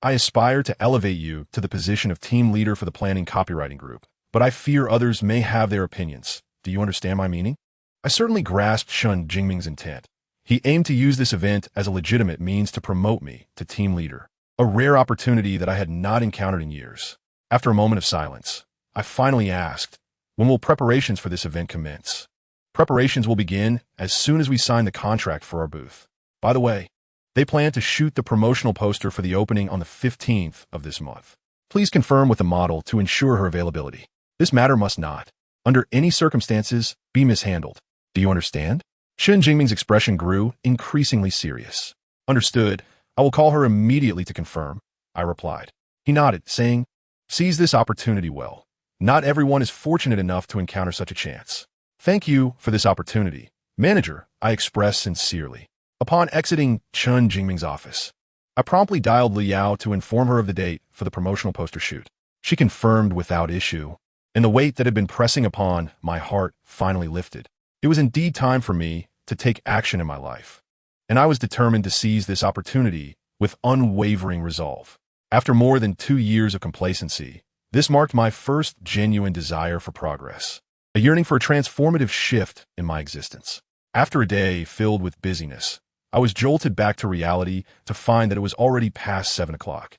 I aspire to elevate you to the position of team leader for the planning copywriting group, but I fear others may have their opinions. Do you understand my meaning?" I certainly grasped Chun Jingming's intent. He aimed to use this event as a legitimate means to promote me to team leader, a rare opportunity that I had not encountered in years. After a moment of silence, I finally asked, "When will preparations for this event commence?" "Preparations will begin as soon as we sign the contract for our booth. By the way, they plan to shoot the promotional poster for the opening on the 15th of this month. Please confirm with the model to ensure her availability. This matter must not, under any circumstances, be mishandled. Do you understand?" Chun Jingming's expression grew increasingly serious. "Understood. I will call her immediately to confirm," I replied. He nodded, saying, "Seize this opportunity well. Not everyone is fortunate enough to encounter such a chance." "Thank you for this opportunity, Manager," I expressed sincerely. Upon exiting Chun Jingming's office, I promptly dialed Liao to inform her of the date for the promotional poster shoot. She confirmed without issue, and the weight that had been pressing upon my heart finally lifted. It was indeed time for me to take action in my life, and I was determined to seize this opportunity with unwavering resolve. After more than 2 years of complacency, this marked my first genuine desire for progress, a yearning for a transformative shift in my existence. After a day filled with busyness, I was jolted back to reality to find that it was already past 7 o'clock,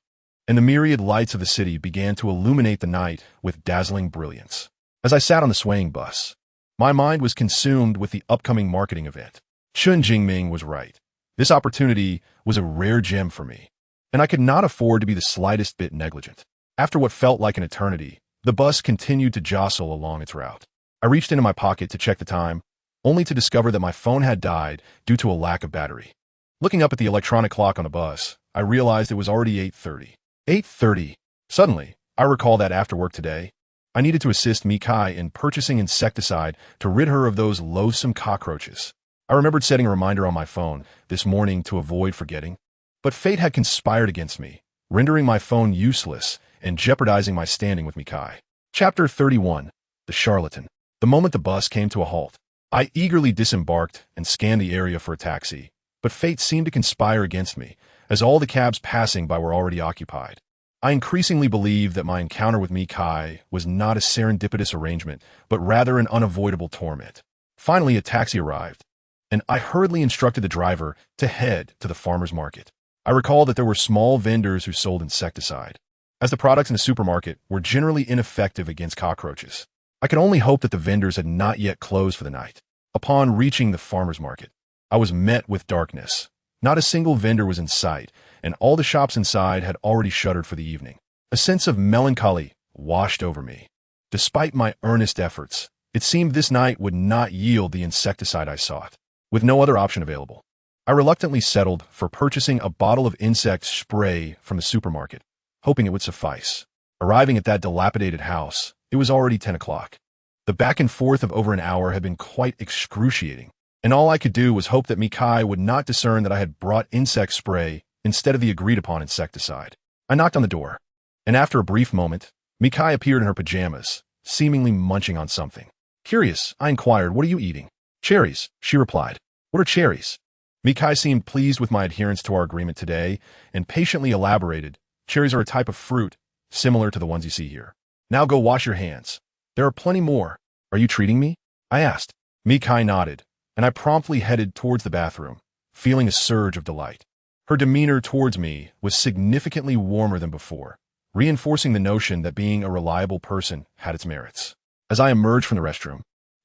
and the myriad lights of the city began to illuminate the night with dazzling brilliance. As I sat on the swaying bus, my mind was consumed with the upcoming marketing event. Chun Jingming was right. This opportunity was a rare gem for me, and I could not afford to be the slightest bit negligent. After what felt like an eternity, the bus continued to jostle along its route. I reached into my pocket to check the time, only to discover that my phone had died due to a lack of battery. Looking up at the electronic clock on the bus, I realized it was already 8:30. 8:30. Suddenly, I recall that after work today, I needed to assist Mikai in purchasing insecticide to rid her of those loathsome cockroaches. I remembered setting a reminder on my phone this morning to avoid forgetting, but fate had conspired against me, rendering my phone useless and jeopardizing my standing with Mikai. Chapter 31. The Charlatan. The moment the bus came to a halt, I eagerly disembarked and scanned the area for a taxi, but fate seemed to conspire against me, as all the cabs passing by were already occupied. I increasingly believed that my encounter with Mikai was not a serendipitous arrangement, but rather an unavoidable torment. Finally, a taxi arrived, and I hurriedly instructed the driver to head to the farmer's market. I recall that there were small vendors who sold insecticide, as the products in the supermarket were generally ineffective against cockroaches. I could only hope that the vendors had not yet closed for the night. Upon reaching the farmer's market, I was met with darkness. Not a single vendor was in sight, and all the shops inside had already shuttered for the evening. A sense of melancholy washed over me. Despite my earnest efforts, it seemed this night would not yield the insecticide I sought. With no other option available, I reluctantly settled for purchasing a bottle of insect spray from the supermarket, hoping it would suffice. Arriving at that dilapidated house, it was already 10 o'clock. The back and forth of over an hour had been quite excruciating, and all I could do was hope that Mikai would not discern that I had brought insect spray instead of the agreed-upon insecticide. I knocked on the door, and after a brief moment, Mikai appeared in her pajamas, seemingly munching on something. Curious, I inquired, "What are you eating?" "Cherries," she replied. "What are cherries?" Mikai seemed pleased with my adherence to our agreement today and patiently elaborated, "Cherries are a type of fruit, similar to the ones you see here. Now go wash your hands. There are plenty more." "Are you treating me?" I asked. Mikai nodded, and I promptly headed towards the bathroom, feeling a surge of delight. Her demeanor towards me was significantly warmer than before, reinforcing the notion that being a reliable person had its merits. As I emerged from the restroom,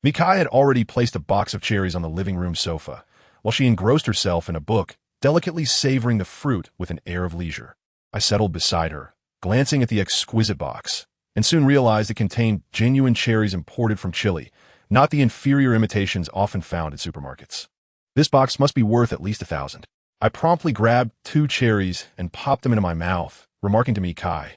Mikai had already placed a box of cherries on the living room sofa, while she engrossed herself in a book, delicately savoring the fruit with an air of leisure. I settled beside her, glancing at the exquisite box, and soon realized it contained genuine cherries imported from Chile, not the inferior imitations often found at supermarkets. This box must be worth at least 1,000. I promptly grabbed 2 cherries and popped them into my mouth, remarking to Mikai,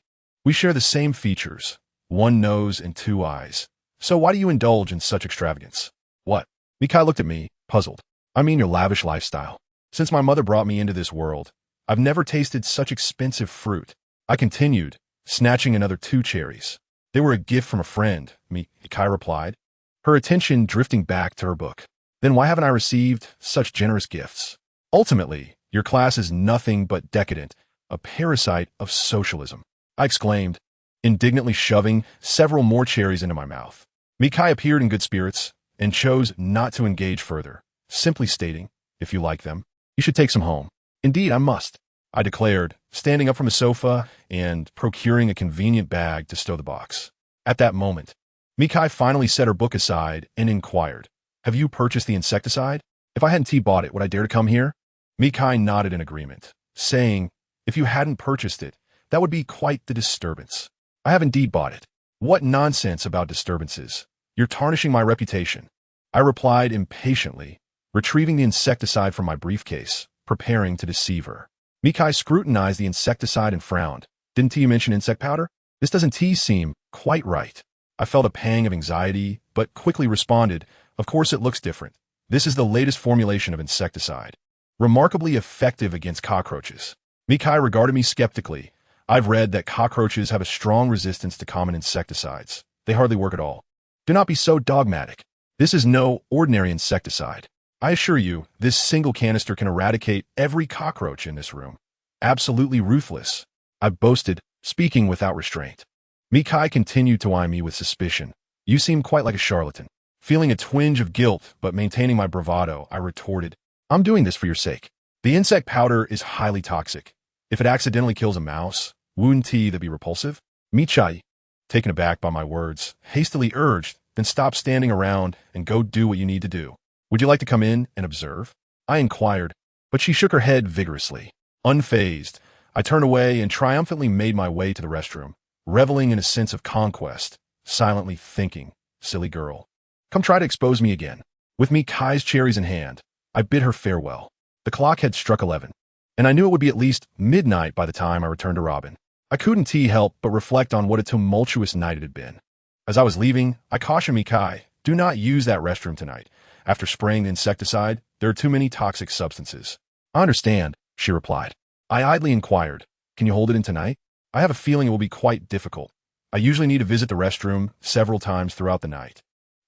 "We share the same features, 1 nose and 2 eyes. So why do you indulge in such extravagance?" "What?" Mikai looked at me, puzzled. "I mean your lavish lifestyle. Since my mother brought me into this world, I've never tasted such expensive fruit." I continued, snatching another 2 cherries. "They were a gift from a friend," Mikai replied, her attention drifting back to her book. "Then why haven't I received such generous gifts? Ultimately, your class is nothing but decadent, a parasite of socialism," I exclaimed, indignantly shoving several more cherries into my mouth. Mikai appeared in good spirits and chose not to engage further, simply stating, "If you like them, you should take some home." "Indeed, I must," I declared, standing up from the sofa and procuring a convenient bag to stow the box. At that moment, Mikai finally set her book aside and inquired, "Have you purchased the insecticide? If I hadn't bought it, would I dare to come here?" Mikai nodded in agreement, saying, "If you hadn't purchased it, that would be quite the disturbance." "I have indeed bought it." "What nonsense about disturbances. You're tarnishing my reputation," I replied impatiently, retrieving the insecticide from my briefcase, preparing to deceive her. Mikai scrutinized the insecticide and frowned. "Didn't you mention insect powder? This doesn't seem quite right." I felt a pang of anxiety, but quickly responded, "Of course it looks different. This is the latest formulation of insecticide, remarkably effective against cockroaches." Mikai regarded me skeptically. "I've read that cockroaches have a strong resistance to common insecticides. They hardly work at all." "Do not be so dogmatic. This is no ordinary insecticide. I assure you, this single canister can eradicate every cockroach in this room. Absolutely ruthless," I boasted, speaking without restraint. Mikai continued to eye me with suspicion. "You seem quite like a charlatan." Feeling a twinge of guilt but maintaining my bravado, I retorted, "I'm doing this for your sake. The insect powder is highly toxic. If it accidentally kills a mouse, wouldn't that be repulsive?" Mikai, taken aback by my words, hastily urged, "Then stop standing around and go do what you need to do. Would you like to come in and observe?" I inquired, but she shook her head vigorously. Unfazed, I turned away and triumphantly made my way to the restroom, reveling in a sense of conquest, silently thinking, "Silly girl. Come try to expose me again." With Mikai's cherries in hand, I bid her farewell. The clock had struck 11, and I knew it would be at least midnight by the time I returned to Robin. I couldn't help but reflect on what a tumultuous night it had been. As I was leaving, I cautioned Mikai, "Do not use that restroom tonight. After spraying the insecticide, there are too many toxic substances." "I understand," she replied. I idly inquired, "Can you hold it in tonight? I have a feeling it will be quite difficult. I usually need to visit the restroom several times throughout the night."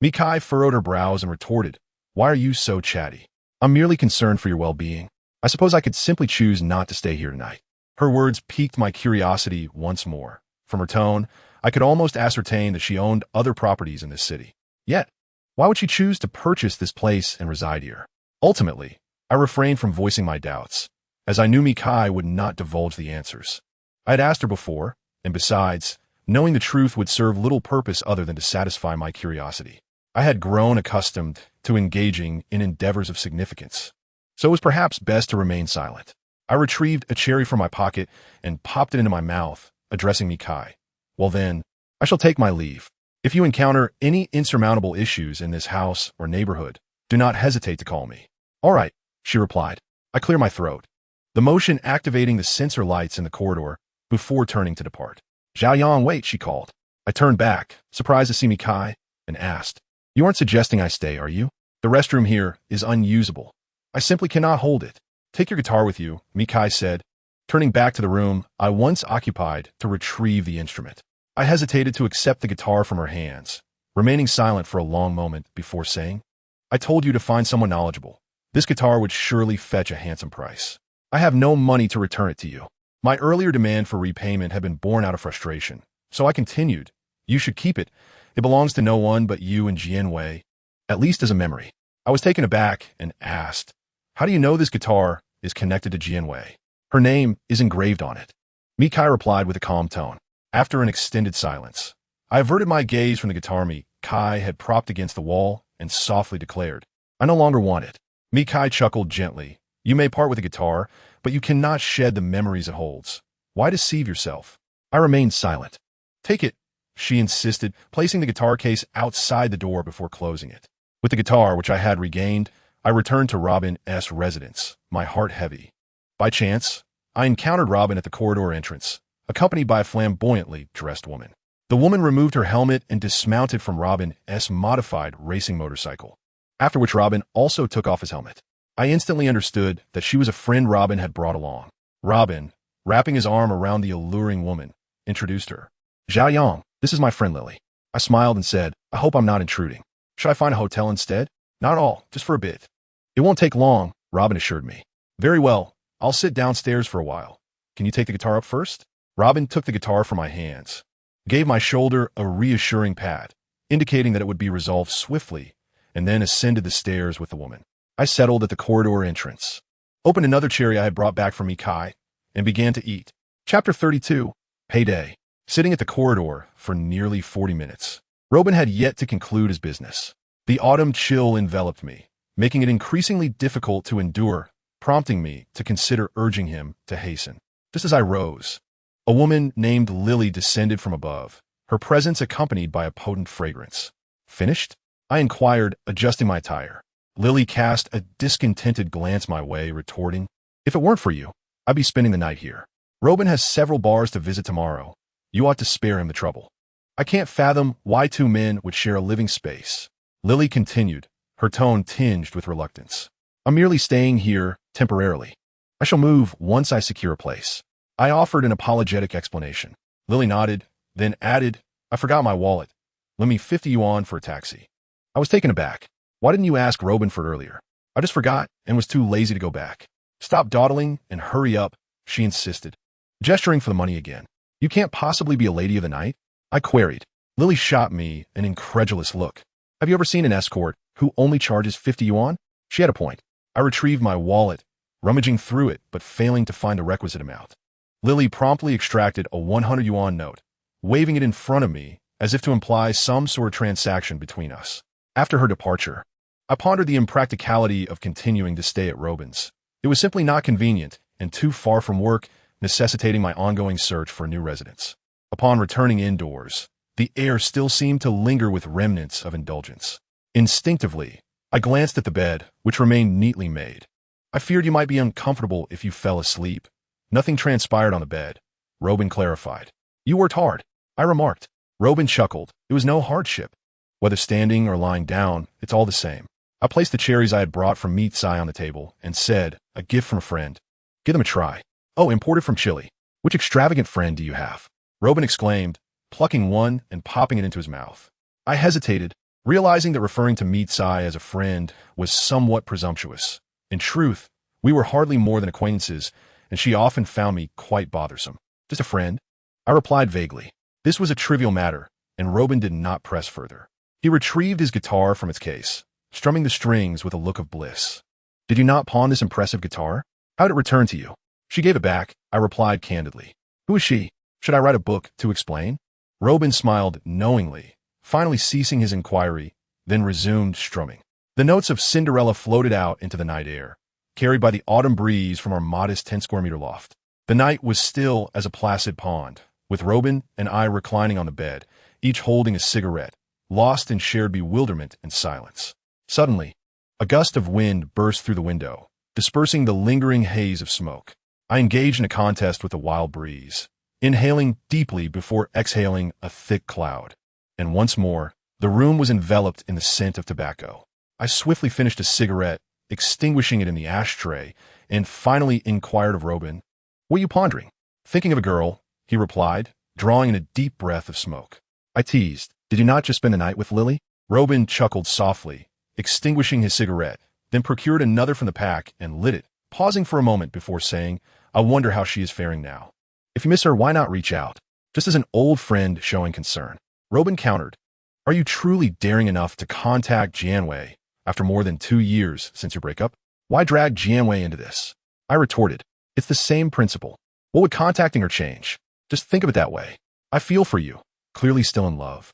Mikai furrowed her brows and retorted, "Why are you so chatty? I'm merely concerned for your well-being. I suppose I could simply choose not to stay here tonight." Her words piqued my curiosity once more. From her tone, I could almost ascertain that she owned other properties in this city. Yet, why would she choose to purchase this place and reside here? Ultimately, I refrained from voicing my doubts, as I knew Mikai would not divulge the answers. I had asked her before, and besides, knowing the truth would serve little purpose other than to satisfy my curiosity. I had grown accustomed to engaging in endeavors of significance, so it was perhaps best to remain silent. I retrieved a cherry from my pocket and popped it into my mouth, addressing Mikai. "Well then, I shall take my leave. If you encounter any insurmountable issues in this house or neighborhood, do not hesitate to call me." "All right," she replied. I cleared my throat, the motion activating the sensor lights in the corridor before turning to depart. "Zhao Yang, wait," she called. I turned back, surprised to see Mikai, and asked, "You aren't suggesting I stay, are you? The restroom here is unusable. I simply cannot hold it." "Take your guitar with you," Mikai said, turning back to the room I once occupied to retrieve the instrument. I hesitated to accept the guitar from her hands, remaining silent for a long moment before saying, "I told you to find someone knowledgeable. This guitar would surely fetch a handsome price. I have no money to return it to you." My earlier demand for repayment had been born out of frustration, so I continued, "You should keep it. It belongs to no one but you and Jianwei, at least as a memory." I was taken aback and asked, "How do you know this guitar is connected to Jianwei? Her name is engraved on it." Mikai replied with a calm tone. After an extended silence, I averted my gaze from the guitar Mikai had propped against the wall and softly declared, "I no longer want it." Mikai chuckled gently. "You may part with the guitar, but you cannot shed the memories it holds. Why deceive yourself?" I remained silent. "Take it," she insisted, placing the guitar case outside the door before closing it. With the guitar, which I had regained, I returned to Robin's residence, my heart heavy. By chance, I encountered Robin at the corridor entrance, accompanied by a flamboyantly dressed woman. The woman removed her helmet and dismounted from Robin's modified racing motorcycle, after which Robin also took off his helmet. I instantly understood that she was a friend Robin had brought along. Robin, wrapping his arm around the alluring woman, introduced her. "Zhao Yang, this is my friend Lily." I smiled and said, "I hope I'm not intruding. Should I find a hotel instead?" "Not at all, just for a bit." "It won't take long," Robin assured me. "Very well, I'll sit downstairs for a while. Can you take the guitar up first?" Robin took the guitar from my hands, gave my shoulder a reassuring pat, indicating that it would be resolved swiftly, and then ascended the stairs with the woman. I settled at the corridor entrance, opened another cherry I had brought back from Mikai, and began to eat. Chapter 32. Payday. Sitting at the corridor for nearly 40 minutes, Robin had yet to conclude his business. The autumn chill enveloped me, making it increasingly difficult to endure, prompting me to consider urging him to hasten. Just as I rose, a woman named Lily descended from above, her presence accompanied by a potent fragrance. "Finished?" I inquired, adjusting my attire. Lily cast a discontented glance my way, retorting, "If it weren't for you, I'd be spending the night here. Robin has several bars to visit tomorrow. You ought to spare him the trouble." "I can't fathom why two men would share a living space," Lily continued, her tone tinged with reluctance. "I'm merely staying here temporarily. I shall move once I secure a place." I offered an apologetic explanation. Lily nodded, then added, "I forgot my wallet. Lend me 50 yuan for a taxi." I was taken aback. "Why didn't you ask Robin for it earlier?" "I just forgot and was too lazy to go back." "Stop dawdling and hurry up," she insisted, gesturing for the money again. "You can't possibly be a lady of the night?" I queried. Lily shot me an incredulous look. "Have you ever seen an escort who only charges 50 yuan? She had a point. I retrieved my wallet, rummaging through it but failing to find the requisite amount. Lily promptly extracted a 100 yuan note, waving it in front of me as if to imply some sort of transaction between us. After her departure, I pondered the impracticality of continuing to stay at Robin's. It was simply not convenient and too far from work, necessitating my ongoing search for a new residence. Upon returning indoors, the air still seemed to linger with remnants of indulgence. Instinctively, I glanced at the bed, which remained neatly made. "I feared you might be uncomfortable if you fell asleep." "Nothing transpired on the bed," Robin clarified. "You worked hard," I remarked. Robin chuckled. "It was no hardship. Whether standing or lying down, it's all the same." I placed the cherries I had brought from Meat Sai on the table and said, "A gift from a friend. Give them a try." "Oh, imported from Chile. Which extravagant friend do you have?" Robin exclaimed, plucking one and popping it into his mouth. I hesitated, realizing that referring to Meat Sai as a friend was somewhat presumptuous. In truth, we were hardly more than acquaintances, and she often found me quite bothersome. "Just a friend," I replied vaguely. This was a trivial matter, and Robin did not press further. He retrieved his guitar from its case, strumming the strings with a look of bliss. "Did you not pawn this impressive guitar? How did it return to you?" "She gave it back," I replied candidly. "Who is she? Should I write a book to explain?" Robin smiled knowingly, finally ceasing his inquiry, then resumed strumming. The notes of Cinderella floated out into the night air, carried by the autumn breeze from our modest 10-square-meter loft. The night was still as a placid pond, with Robin and I reclining on the bed, each holding a cigarette, lost in shared bewilderment and silence. Suddenly, a gust of wind burst through the window, dispersing the lingering haze of smoke. I engaged in a contest with the wild breeze, inhaling deeply before exhaling a thick cloud. And once more, the room was enveloped in the scent of tobacco. I swiftly finished a cigarette, extinguishing it in the ashtray, and finally inquired of Robin, "What are you pondering?" "Thinking of a girl," he replied, drawing in a deep breath of smoke. I teased, "Did you not just spend the night with Lily?" Robin chuckled softly, extinguishing his cigarette, then procured another from the pack and lit it, pausing for a moment before saying, "I wonder how she is faring now. If you miss her, why not reach out? Just as an old friend showing concern." Robin countered, "Are you truly daring enough to contact Jianwei after more than 2 years since your breakup? Why drag Jianwei into this?" I retorted, "It's the same principle. What would contacting her change? Just think of it that way. I feel for you, clearly still in love."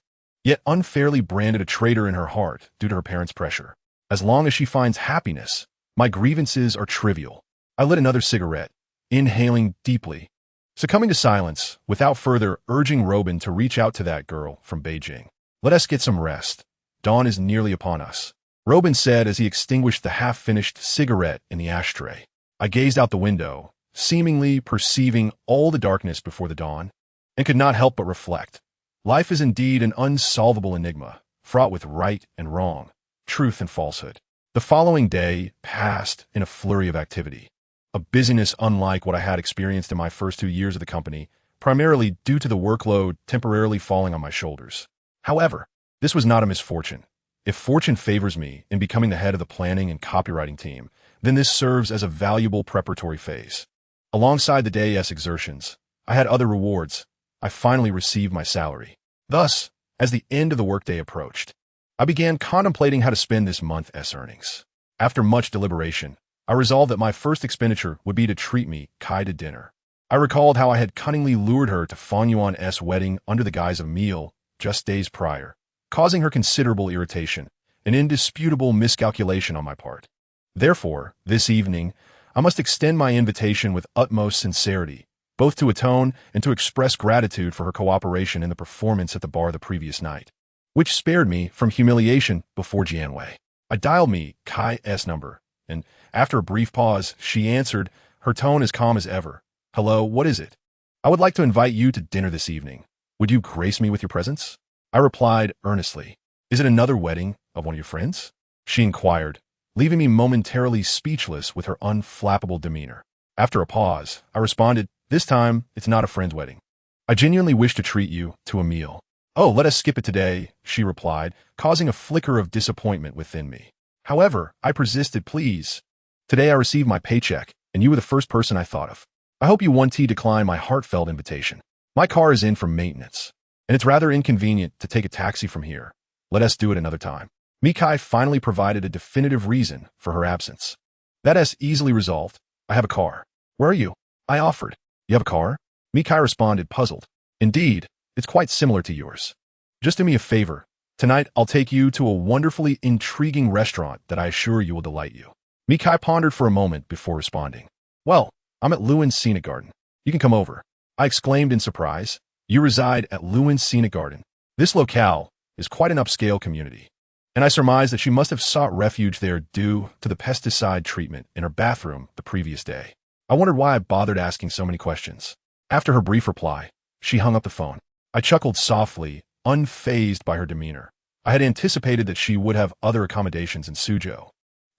yet unfairly branded a traitor in her heart due to her parents' pressure. As long as she finds happiness, my grievances are trivial. I lit another cigarette, inhaling deeply, succumbing to silence without further urging Robin to reach out to that girl from Beijing. Let us get some rest. Dawn is nearly upon us, Robin said as he extinguished the half-finished cigarette in the ashtray. I gazed out the window, seemingly perceiving all the darkness before the dawn, and could not help but reflect. Life is indeed an unsolvable enigma, fraught with right and wrong, truth and falsehood. The following day passed in a flurry of activity, a busyness unlike what I had experienced in my first 2 years of the company, primarily due to the workload temporarily falling on my shoulders. However, this was not a misfortune. If fortune favors me in becoming the head of the planning and copywriting team, then this serves as a valuable preparatory phase. Alongside the day's exertions, I had other rewards. I finally received my salary. Thus, as the end of the workday approached, I began contemplating how to spend this month's earnings. After much deliberation, I resolved that my first expenditure would be to treat me, Kai, to dinner. I recalled how I had cunningly lured her to Fan Yuan's wedding under the guise of a meal just days prior, causing her considerable irritation, an indisputable miscalculation on my part. Therefore, this evening, I must extend my invitation with utmost sincerity, both to atone and to express gratitude for her cooperation in the performance at the bar the previous night, which spared me from humiliation before Jianwei. I dialed me Kai's number, and after a brief pause, she answered, her tone as calm as ever. Hello, what is it? I would like to invite you to dinner this evening. Would you grace me with your presence? I replied earnestly. Is it another wedding of one of your friends? She inquired, leaving me momentarily speechless with her unflappable demeanor. After a pause, I responded, this time, it's not a friend's wedding. I genuinely wish to treat you to a meal. Oh, let us skip it today, she replied, causing a flicker of disappointment within me. However, I persisted, please. Today I received my paycheck, and you were the first person I thought of. I hope you won't decline my heartfelt invitation. My car is in for maintenance, and it's rather inconvenient to take a taxi from here. Let us do it another time. Mikai finally provided a definitive reason for her absence. That is easily resolved. I have a car. Where are you? I offered. You have a car? Mikai responded, puzzled. Indeed, it's quite similar to yours. Just do me a favor. Tonight, I'll take you to a wonderfully intriguing restaurant that I assure you will delight you. Mikai pondered for a moment before responding. Well, I'm at Lewin's Scenic Garden. You can come over. I exclaimed in surprise. You reside at Lewin's Scenic Garden. This locale is quite an upscale community, and I surmised that she must have sought refuge there due to the pesticide treatment in her bathroom the previous day. I wondered why I bothered asking so many questions. After her brief reply, she hung up the phone. I chuckled softly, unfazed by her demeanor. I had anticipated that she would have other accommodations in Suzhou.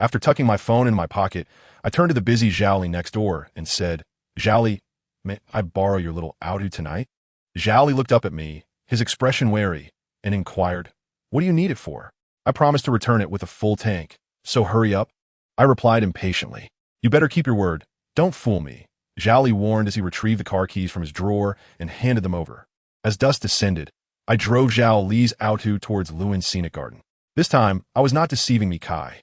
After tucking my phone in my pocket, I turned to the busy Zhaoli next door and said, Zhaoli, may I borrow your little Audi tonight? Zhaoli looked up at me, his expression wary, and inquired, what do you need it for? I promised to return it with a full tank, so hurry up. I replied impatiently. You better keep your word. Don't fool me, Zhaoli warned as he retrieved the car keys from his drawer and handed them over. As dusk descended, I drove Zhaoli's Auto towards Lewin's Scenic Garden. This time, I was not deceiving Mikai.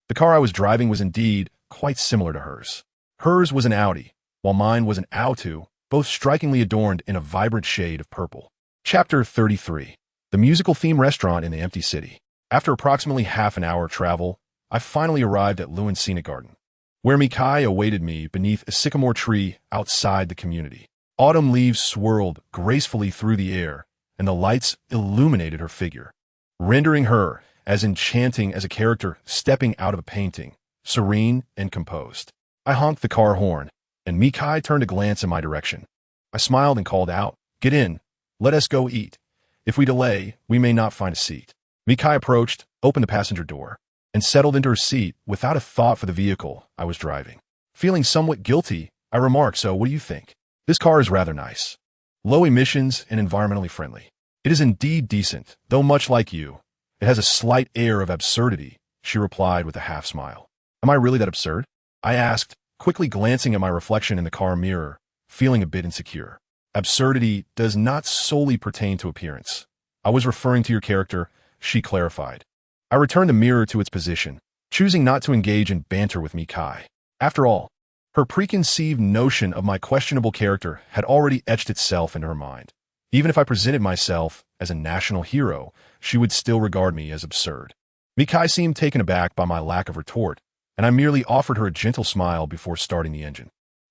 The car I was driving was indeed quite similar to hers. Hers was an Audi, while mine was an Auto, both strikingly adorned in a vibrant shade of purple. Chapter 33. The musical theme restaurant in the empty city. After approximately half an hour travel, I finally arrived at Lewin's Scenic Garden, where Mikai awaited me beneath a sycamore tree outside the community. Autumn leaves swirled gracefully through the air, and the lights illuminated her figure, rendering her as enchanting as a character stepping out of a painting, serene and composed. I honked the car horn, and Mikai turned a glance in my direction. I smiled and called out, get in, let us go eat. If we delay, we may not find a seat. Mikai approached, opened the passenger door, and settled into her seat without a thought for the vehicle I was driving. Feeling somewhat guilty, I remarked, so what do you think? This car is rather nice. Low emissions and environmentally friendly. It is indeed decent, though much like you. It has a slight air of absurdity, she replied with a half smile. Am I really that absurd? I asked, quickly glancing at my reflection in the car mirror, feeling a bit insecure. Absurdity does not solely pertain to appearance. I was referring to your character, she clarified. I returned the mirror to its position, choosing not to engage in banter with Mikai. After all, her preconceived notion of my questionable character had already etched itself into her mind. Even if I presented myself as a national hero, she would still regard me as absurd. Mikai seemed taken aback by my lack of retort, and I merely offered her a gentle smile before starting the engine.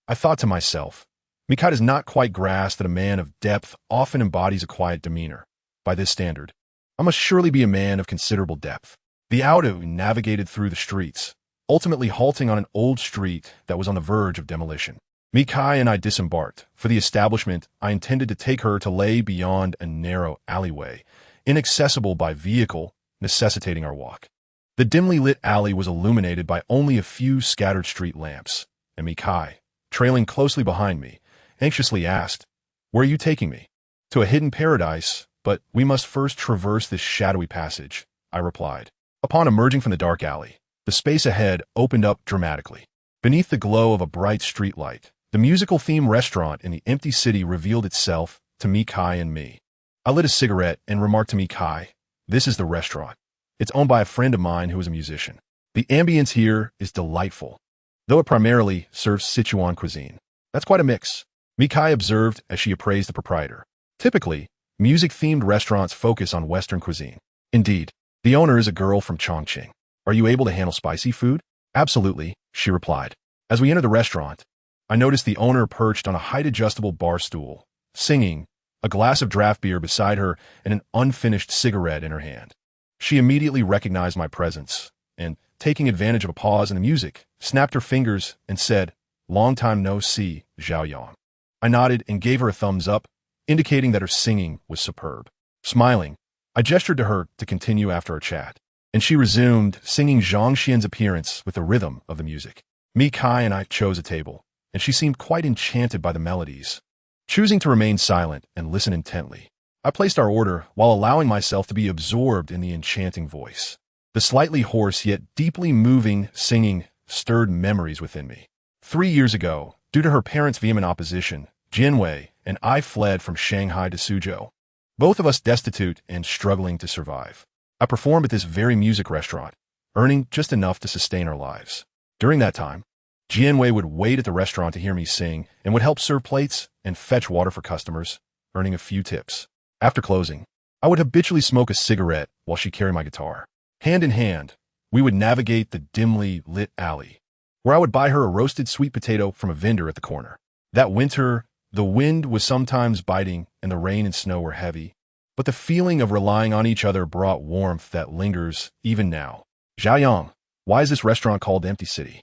I thought to myself, Mikai does not quite grasp that a man of depth often embodies a quiet demeanor. By this standard, I must surely be a man of considerable depth. The auto navigated through the streets, ultimately halting on an old street that was on the verge of demolition. Mikai and I disembarked. For the establishment, I intended to take her to lay beyond a narrow alleyway, inaccessible by vehicle, necessitating our walk. The dimly lit alley was illuminated by only a few scattered street lamps, and Mikai, trailing closely behind me, anxiously asked, "Where are you taking me?" "To a hidden paradise, but we must first traverse this shadowy passage," I replied. Upon emerging from the dark alley, the space ahead opened up dramatically. Beneath the glow of a bright streetlight, the musical-themed restaurant in the empty city revealed itself to Mikai and me. I lit a cigarette and remarked to Mikai, "This is the restaurant. It's owned by a friend of mine who is a musician. The ambience here is delightful, though it primarily serves Sichuan cuisine. That's quite a mix," Mikai observed as she appraised the proprietor. "Typically, music-themed restaurants focus on Western cuisine. Indeed, the owner is a girl from Chongqing. Are you able to handle spicy food?" "Absolutely," she replied. As we entered the restaurant, I noticed the owner perched on a height-adjustable bar stool, singing, a glass of draft beer beside her and an unfinished cigarette in her hand. She immediately recognized my presence, and, taking advantage of a pause in the music, snapped her fingers and said, "Long time no see, Zhao Yang." I nodded and gave her a thumbs up, indicating that her singing was superb. Smiling, I gestured to her to continue after our chat, and she resumed, singing Zhang Xian's appearance with the rhythm of the music. Mikai and I chose a table, and she seemed quite enchanted by the melodies. Choosing to remain silent and listen intently, I placed our order while allowing myself to be absorbed in the enchanting voice. The slightly hoarse yet deeply moving singing stirred memories within me. 3 years ago, due to her parents' vehement opposition, Jianwei and I fled from Shanghai to Suzhou, both of us destitute and struggling to survive. I performed at this very music restaurant, earning just enough to sustain our lives. During that time, Jianwei would wait at the restaurant to hear me sing and would help serve plates and fetch water for customers, earning a few tips. After closing, I would habitually smoke a cigarette while she carried my guitar. Hand in hand, we would navigate the dimly lit alley, where I would buy her a roasted sweet potato from a vendor at the corner. That winter, the wind was sometimes biting and the rain and snow were heavy, but the feeling of relying on each other brought warmth that lingers even now. "Zhao Yang, why is this restaurant called Empty City?"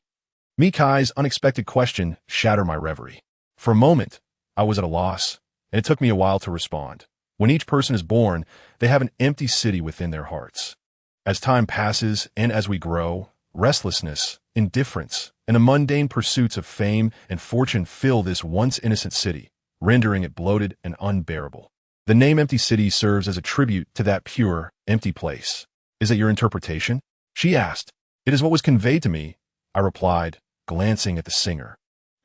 Mikai's unexpected question shattered my reverie. For a moment, I was at a loss, and it took me a while to respond. When each person is born, they have an empty city within their hearts. As time passes and as we grow, restlessness, indifference, and the mundane pursuits of fame and fortune fill this once innocent city, rendering it bloated and unbearable. The name Empty City serves as a tribute to that pure, empty place. "Is it your interpretation?" she asked. "It is what was conveyed to me," I replied, glancing at the singer.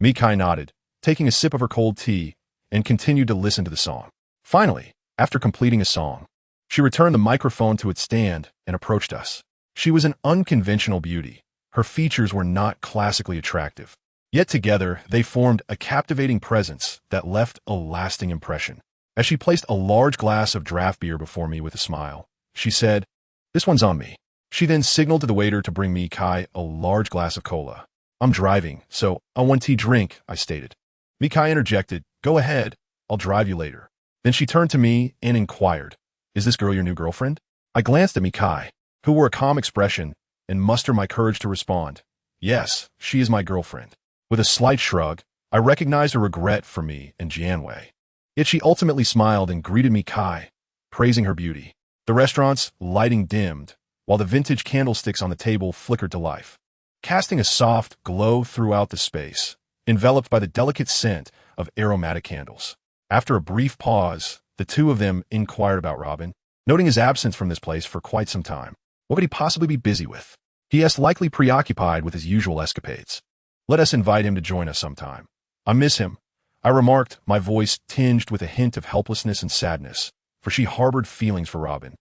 Mikai nodded, taking a sip of her cold tea, and continued to listen to the song. Finally, after completing a song, she returned the microphone to its stand and approached us. She was an unconventional beauty. Her features were not classically attractive, yet together they formed a captivating presence that left a lasting impression. As she placed a large glass of draft beer before me with a smile, she said, "This one's on me." She then signaled to the waiter to bring Mikai a large glass of cola. "I'm driving, so I want tea drink," I stated. Mikai interjected, "Go ahead, I'll drive you later." Then she turned to me and inquired, "Is this girl your new girlfriend?" I glanced at Mikai, who wore a calm expression, and mustered my courage to respond, "Yes, she is my girlfriend." With a slight shrug, I recognized her regret for me and Jianwei. Yet she ultimately smiled and greeted Mikai, praising her beauty. The restaurant's lighting dimmed, while the vintage candlesticks on the table flickered to life, casting a soft glow throughout the space, enveloped by the delicate scent of aromatic candles. After a brief pause, the two of them inquired about Robin, noting his absence from this place for quite some time. What could he possibly be busy with? He is likely preoccupied with his usual escapades. Let us invite him to join us sometime. I miss him, I remarked, my voice tinged with a hint of helplessness and sadness, for she harbored feelings for Robin,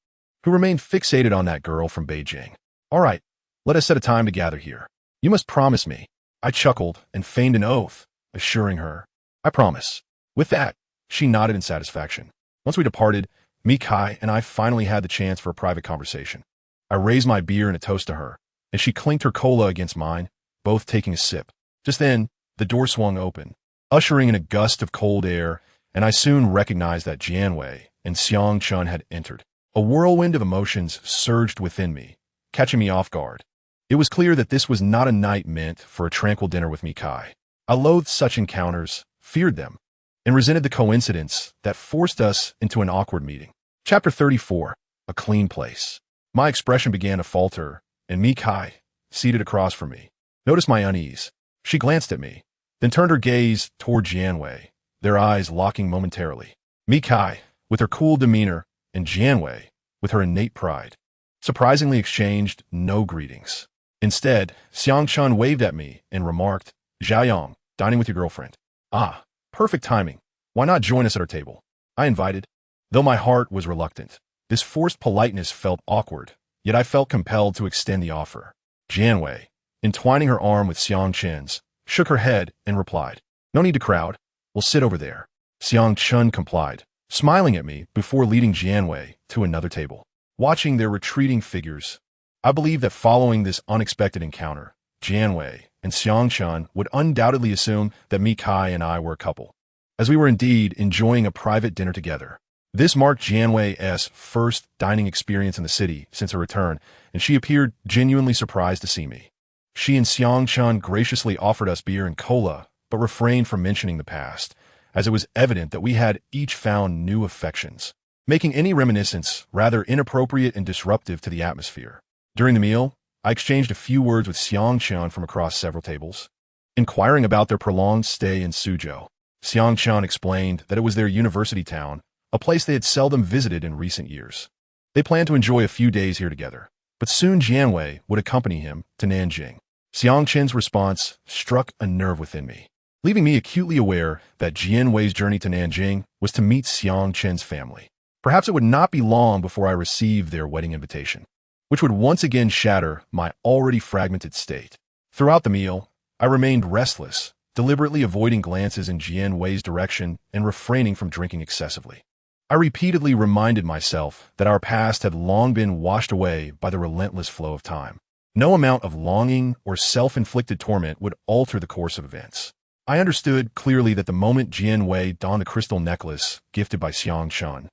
who remained fixated on that girl from Beijing. All right, let us set a time to gather here. You must promise me. I chuckled and feigned an oath, assuring her, "I promise." With that, she nodded in satisfaction. Once we departed, Mi Kai and I finally had the chance for a private conversation. I raised my beer in a toast to her, and she clinked her cola against mine, both taking a sip. Just then, the door swung open, ushering in a gust of cold air, and I soon recognized that Jianwei and Xiang Chun had entered. A whirlwind of emotions surged within me, catching me off guard. It was clear that this was not a night meant for a tranquil dinner with Mi Kai. I loathed such encounters, feared them, and resented the coincidence that forced us into an awkward meeting. Chapter 34. A Clean Place. My expression began to falter, and Mi Kai, seated across from me, noticed my unease. She glanced at me, then turned her gaze toward Jianwei, their eyes locking momentarily. Mi Kai, with her cool demeanor, and Jianwei, with her innate pride, surprisingly exchanged no greetings. Instead, Xiang Chun waved at me and remarked, "Xiaoyang, dining with your girlfriend." Ah, perfect timing. Why not join us at our table? I invited. Though my heart was reluctant, this forced politeness felt awkward, yet I felt compelled to extend the offer. Jianwei, entwining her arm with Xiang Chen's, shook her head and replied, "No need to crowd. We'll sit over there." Xiang Chun complied, smiling at me before leading Jianwei to another table. Watching their retreating figures, I believed that following this unexpected encounter, Jianwei and Xiang Chun would undoubtedly assume that Mi Kai and I were a couple, as we were indeed enjoying a private dinner together. This marked Jianwei's first dining experience in the city since her return, and she appeared genuinely surprised to see me. She and Xiang Chun graciously offered us beer and cola, but refrained from mentioning the past, as it was evident that we had each found new affections, making any reminiscence rather inappropriate and disruptive to the atmosphere. During the meal, I exchanged a few words with Xiang Chun from across several tables, inquiring about their prolonged stay in Suzhou. Xiang Chun explained that it was their university town, a place they had seldom visited in recent years. They planned to enjoy a few days here together, but soon Jianwei would accompany him to Nanjing. Xiang Chen's response struck a nerve within me, leaving me acutely aware that Jianwei's journey to Nanjing was to meet Xiang Chen's family. Perhaps it would not be long before I received their wedding invitation, which would once again shatter my already fragmented state. Throughout the meal, I remained restless, deliberately avoiding glances in Jianwei's direction and refraining from drinking excessively. I repeatedly reminded myself that our past had long been washed away by the relentless flow of time. No amount of longing or self-inflicted torment would alter the course of events. I understood clearly that the moment Jianwei donned the crystal necklace gifted by Xiang Chun,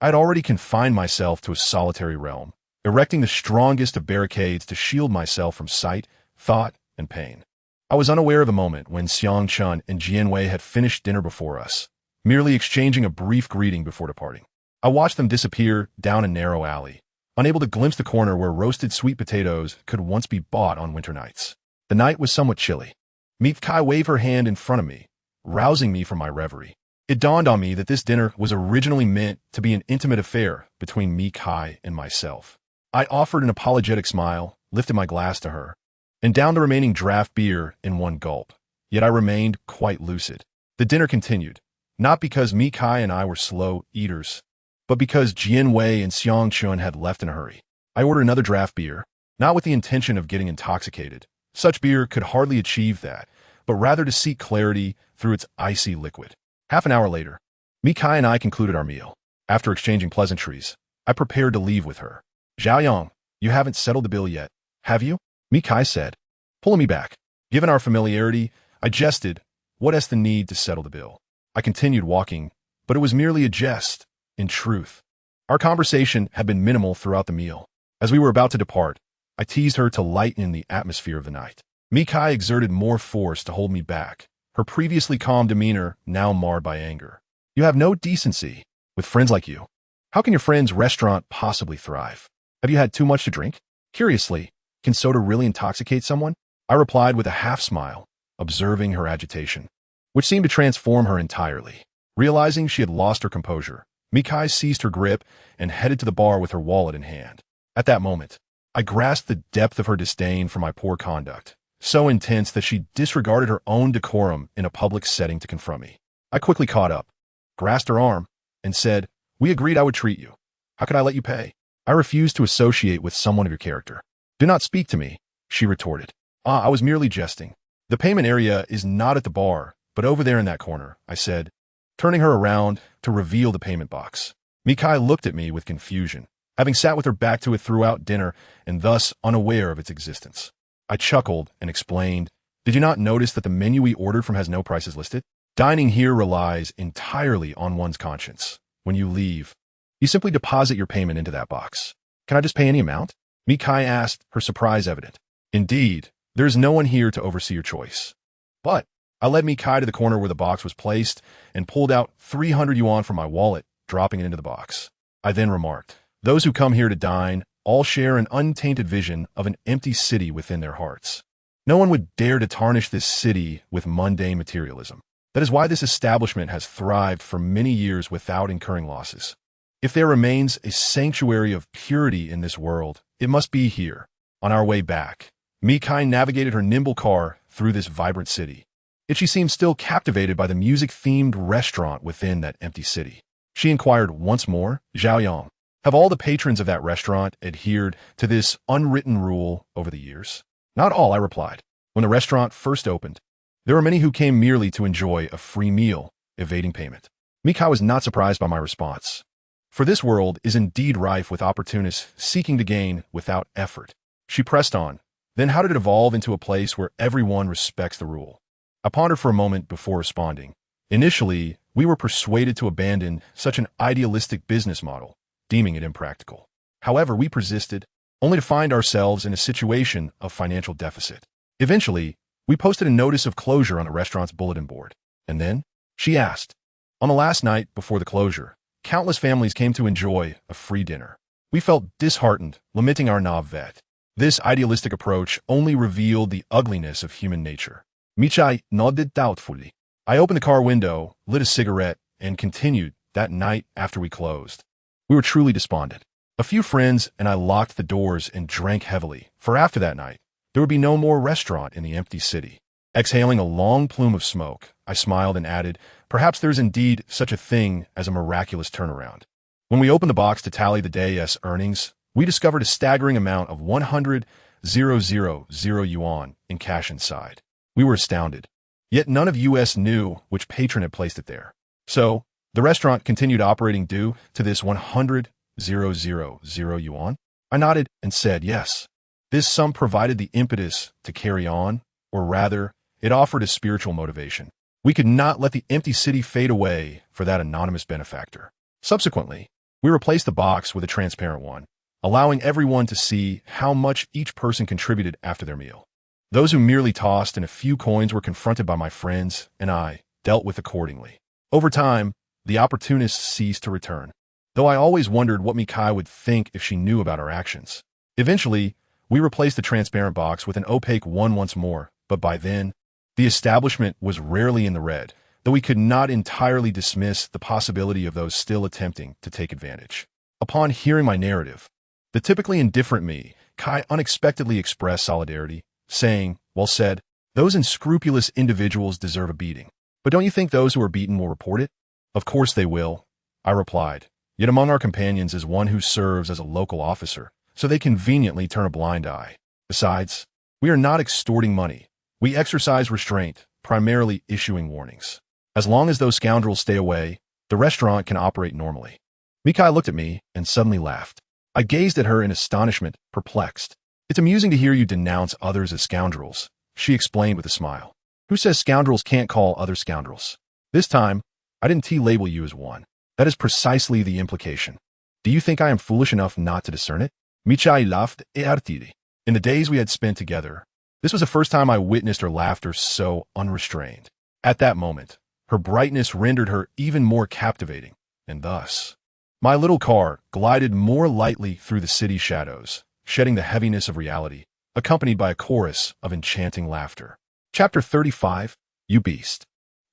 I had already confined myself to a solitary realm, erecting the strongest of barricades to shield myself from sight, thought, and pain. I was unaware of the moment when Xiang Chun and Jianwei had finished dinner before us, merely exchanging a brief greeting before departing. I watched them disappear down a narrow alley, unable to glimpse the corner where roasted sweet potatoes could once be bought on winter nights. The night was somewhat chilly. Mi Kai waved her hand in front of me, rousing me from my reverie. It dawned on me that this dinner was originally meant to be an intimate affair between Mi Kai and myself. I offered an apologetic smile, lifted my glass to her, and downed the remaining draft beer in one gulp. Yet I remained quite lucid. The dinner continued, not because Mi Kai and I were slow eaters, but because Jianwei and Xiang Chun had left in a hurry. I ordered another draft beer, not with the intention of getting intoxicated. Such beer could hardly achieve that, but rather to seek clarity through its icy liquid. Half an hour later, Mi Kai and I concluded our meal. After exchanging pleasantries, I prepared to leave with her. "Xiaoyang, you haven't settled the bill yet, have you?" Mi Kai said, pulling me back. Given our familiarity, I jested, "What is the need to settle the bill?" I continued walking, but it was merely a jest, in truth. Our conversation had been minimal throughout the meal. As we were about to depart, I teased her to lighten the atmosphere of the night. Mi Kai exerted more force to hold me back, her previously calm demeanor now marred by anger. "You have no decency. With friends like you, how can your friend's restaurant possibly thrive? Have you had too much to drink? Curiously, can soda really intoxicate someone?" I replied with a half-smile, observing her agitation, which seemed to transform her entirely. Realizing she had lost her composure, Mi Kai seized her grip and headed to the bar with her wallet in hand. At that moment, I grasped the depth of her disdain for my poor conduct, so intense that she disregarded her own decorum in a public setting to confront me. I quickly caught up, grasped her arm, and said, "We agreed I would treat you. How could I let you pay? I refuse to associate with someone of your character." "Do not speak to me," she retorted. "Ah, I was merely jesting. The payment area is not at the bar, but over there in that corner," I said, turning her around to reveal the payment box. Mikai looked at me with confusion, having sat with her back to it throughout dinner and thus unaware of its existence. I chuckled and explained, "Did you not notice that the menu we ordered from has no prices listed? Dining here relies entirely on one's conscience. When you leave, you simply deposit your payment into that box." "Can I just pay any amount?" Mikai asked, her surprise evident. "Indeed, there is no one here to oversee your choice." But I led Mikai to the corner where the box was placed and pulled out 300 yuan from my wallet, dropping it into the box. I then remarked, "Those who come here to dine all share an untainted vision of an empty city within their hearts. No one would dare to tarnish this city with mundane materialism. That is why this establishment has thrived for many years without incurring losses. If there remains a sanctuary of purity in this world, it must be here." On our way back, Mikai navigated her nimble car through this vibrant city. Yet she seemed still captivated by the music-themed restaurant within that empty city. She inquired once more, "Zhaoyang, have all the patrons of that restaurant adhered to this unwritten rule over the years?" "Not all," I replied. "When the restaurant first opened, there were many who came merely to enjoy a free meal, evading payment." Mikai was not surprised by my response. For this world is indeed rife with opportunists seeking to gain without effort. She pressed on, "Then how did it evolve into a place where everyone respects the rule?" I pondered for a moment before responding. "Initially, we were persuaded to abandon such an idealistic business model, deeming it impractical. However, we persisted, only to find ourselves in a situation of financial deficit. Eventually, we posted a notice of closure on the restaurant's bulletin board. And then?" she asked. "On the last night before the closure, countless families came to enjoy a free dinner. We felt disheartened, lamenting our navet. This idealistic approach only revealed the ugliness of human nature." Mikai nodded doubtfully. I opened the car window, lit a cigarette, and continued, "That night after we closed, we were truly despondent. A few friends and I locked the doors and drank heavily, for after that night, there would be no more restaurant in the empty city." Exhaling a long plume of smoke, I smiled and added, "Perhaps there is indeed such a thing as a miraculous turnaround." When we opened the box to tally the day's earnings, we discovered a staggering amount of 100,000 yuan in cash inside. We were astounded. Yet none of us knew which patron had placed it there. "So, the restaurant continued operating due to this 100,000 yuan?" I nodded and said yes. This sum provided the impetus to carry on, or rather, it offered a spiritual motivation. We could not let the empty city fade away for that anonymous benefactor. Subsequently, we replaced the box with a transparent one, allowing everyone to see how much each person contributed after their meal. Those who merely tossed in a few coins were confronted by my friends, and I dealt with accordingly. Over time, the opportunists ceased to return, though I always wondered what Mikai would think if she knew about our actions. Eventually, we replaced the transparent box with an opaque one once more, but by then, the establishment was rarely in the red, though we could not entirely dismiss the possibility of those still attempting to take advantage. Upon hearing my narrative, the typically indifferent Mikai unexpectedly expressed solidarity, saying, "Well said, those unscrupulous individuals deserve a beating. But don't you think those who are beaten will report it?" "Of course they will," I replied. "Yet among our companions is one who serves as a local officer, so they conveniently turn a blind eye. Besides, we are not extorting money. We exercise restraint, primarily issuing warnings. As long as those scoundrels stay away, the restaurant can operate normally." Mikai looked at me and suddenly laughed. I gazed at her in astonishment, perplexed. "It's amusing to hear you denounce others as scoundrels," she explained with a smile. "Who says scoundrels can't call others scoundrels? This time, I didn't label you as one. That is precisely the implication. Do you think I am foolish enough not to discern it?" Mikai laughed artidi. In the days we had spent together, this was the first time I witnessed her laughter so unrestrained. At that moment, her brightness rendered her even more captivating, and thus, my little car glided more lightly through the city's shadows, shedding the heaviness of reality, accompanied by a chorus of enchanting laughter. Chapter 35, You Beast.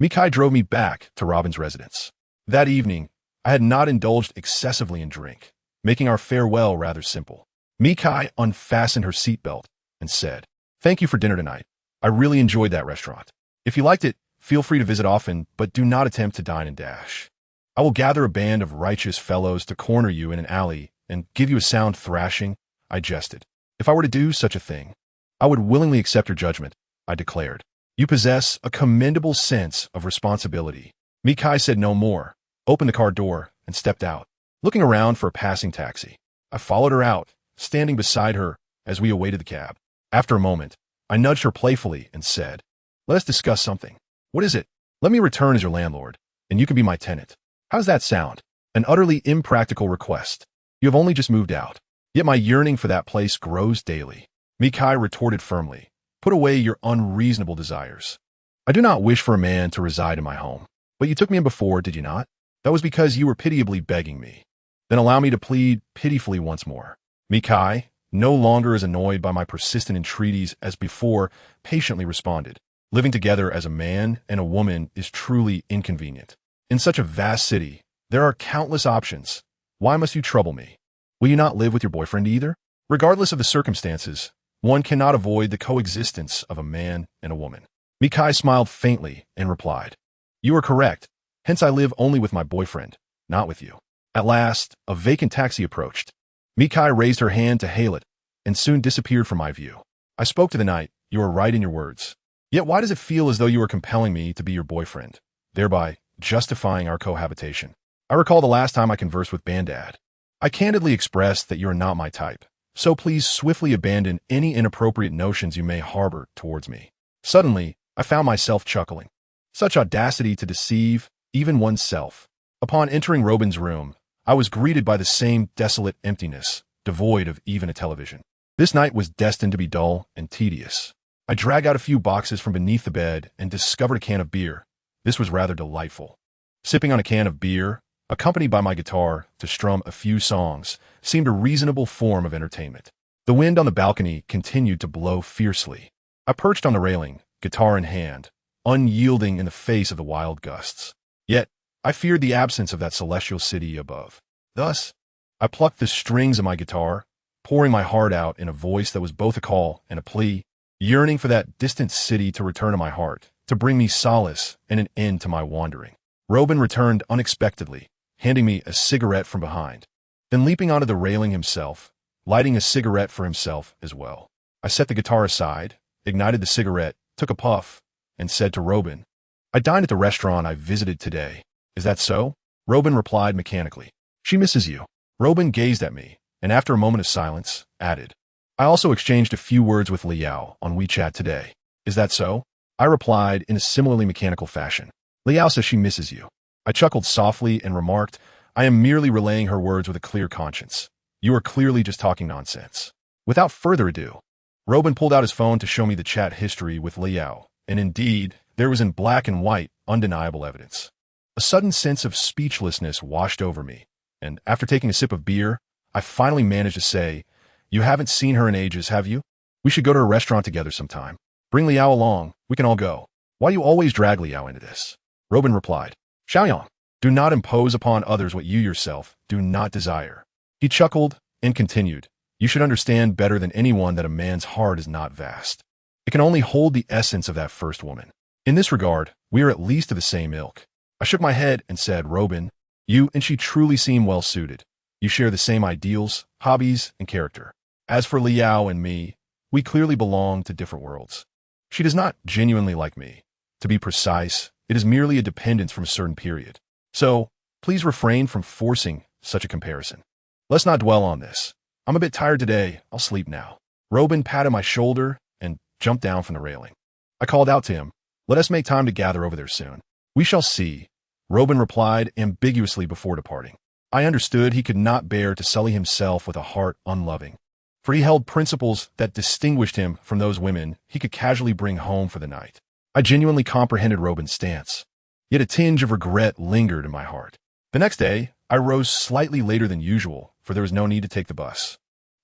Mikai drove me back to Robin's residence. That evening, I had not indulged excessively in drink, making our farewell rather simple. Mikai unfastened her seatbelt and said, "Thank you for dinner tonight. I really enjoyed that restaurant. If you liked it, feel free to visit often, but do not attempt to dine and dash. I will gather a band of righteous fellows to corner you in an alley and give you a sound thrashing," I jested. "If I were to do such a thing, I would willingly accept your judgment," I declared. "You possess a commendable sense of responsibility." Mikai said no more, opened the car door, and stepped out. looking around for a passing taxi. I followed her out, standing beside her as we awaited the cab. After a moment, I nudged her playfully and said, "Let us discuss something." "What is it?" "Let me return as your landlord, and you can be my tenant." "How's that sound?" "An utterly impractical request. You have only just moved out. Yet my yearning for that place grows daily." Mikai retorted firmly, "Put away your unreasonable desires. I do not wish for a man to reside in my home. But you took me in before, did you not? That was because you were pitiably begging me. Then allow me to plead pitifully once more." Mikai, no longer as annoyed by my persistent entreaties as before, patiently responded, "Living together as a man and a woman is truly inconvenient. In such a vast city, there are countless options. Why must you trouble me? Will you not live with your boyfriend either?" Regardless of the circumstances, one cannot avoid the coexistence of a man and a woman. Mikai smiled faintly and replied, "You are correct. Hence I live only with my boyfriend, not with you." At last, a vacant taxi approached. Mikai raised her hand to hail it and soon disappeared from my view. I spoke to the night, "You are right in your words. Yet why does it feel as though you are compelling me to be your boyfriend, thereby justifying our cohabitation?" I recall the last time I conversed with Bandad. I candidly expressed that you are not my type, so please swiftly abandon any inappropriate notions you may harbor towards me. Suddenly, I found myself chuckling. Such audacity to deceive even oneself. Upon entering Robin's room, I was greeted by the same desolate emptiness, devoid of even a television. This night was destined to be dull and tedious. I dragged out a few boxes from beneath the bed and discovered a can of beer. This was rather delightful. Sipping on a can of beer, accompanied by my guitar to strum a few songs, seemed a reasonable form of entertainment. The wind on the balcony continued to blow fiercely. I perched on the railing, guitar in hand, unyielding in the face of the wild gusts. Yet, I feared the absence of that celestial city above. Thus, I plucked the strings of my guitar, pouring my heart out in a voice that was both a call and a plea, yearning for that distant city to return to my heart, to bring me solace and an end to my wandering. Robin returned unexpectedly, handing me a cigarette from behind. Then leaping onto the railing himself, lighting a cigarette for himself as well. I set the guitar aside, ignited the cigarette, took a puff, and said to Robin, "I dined at the restaurant I visited today. Is that so?" Robin replied mechanically, "She misses you." Robin gazed at me, and after a moment of silence, added, "I also exchanged a few words with Liao on WeChat today. Is that so?" I replied in a similarly mechanical fashion. "Liao says she misses you." I chuckled softly and remarked, "I am merely relaying her words with a clear conscience. You are clearly just talking nonsense." Without further ado, Robin pulled out his phone to show me the chat history with Liao, and indeed, there was in black and white undeniable evidence. A sudden sense of speechlessness washed over me, and after taking a sip of beer, I finally managed to say, "You haven't seen her in ages, have you? We should go to a restaurant together sometime. Bring Liao along, we can all go." "Why do you always drag Liao into this?" Robin replied, "Xiaoyang, do not impose upon others what you yourself do not desire." He chuckled and continued, "You should understand better than anyone that a man's heart is not vast. It can only hold the essence of that first woman. In this regard, we are at least of the same ilk." I shook my head and said, "Robin, you and she truly seem well suited. You share the same ideals, hobbies, and character. As for Liao and me, we clearly belong to different worlds. She does not genuinely like me. To be precise, it is merely a dependence from a certain period. So, please refrain from forcing such a comparison. Let's not dwell on this. I'm a bit tired today. I'll sleep now." Robin patted my shoulder and jumped down from the railing. I called out to him, "Let us make time to gather over there soon." "We shall see," Robin replied ambiguously before departing. I understood he could not bear to sully himself with a heart unloving, for he held principles that distinguished him from those women he could casually bring home for the night. I genuinely comprehended Robin's stance, yet a tinge of regret lingered in my heart. The next day, I rose slightly later than usual, for there was no need to take the bus.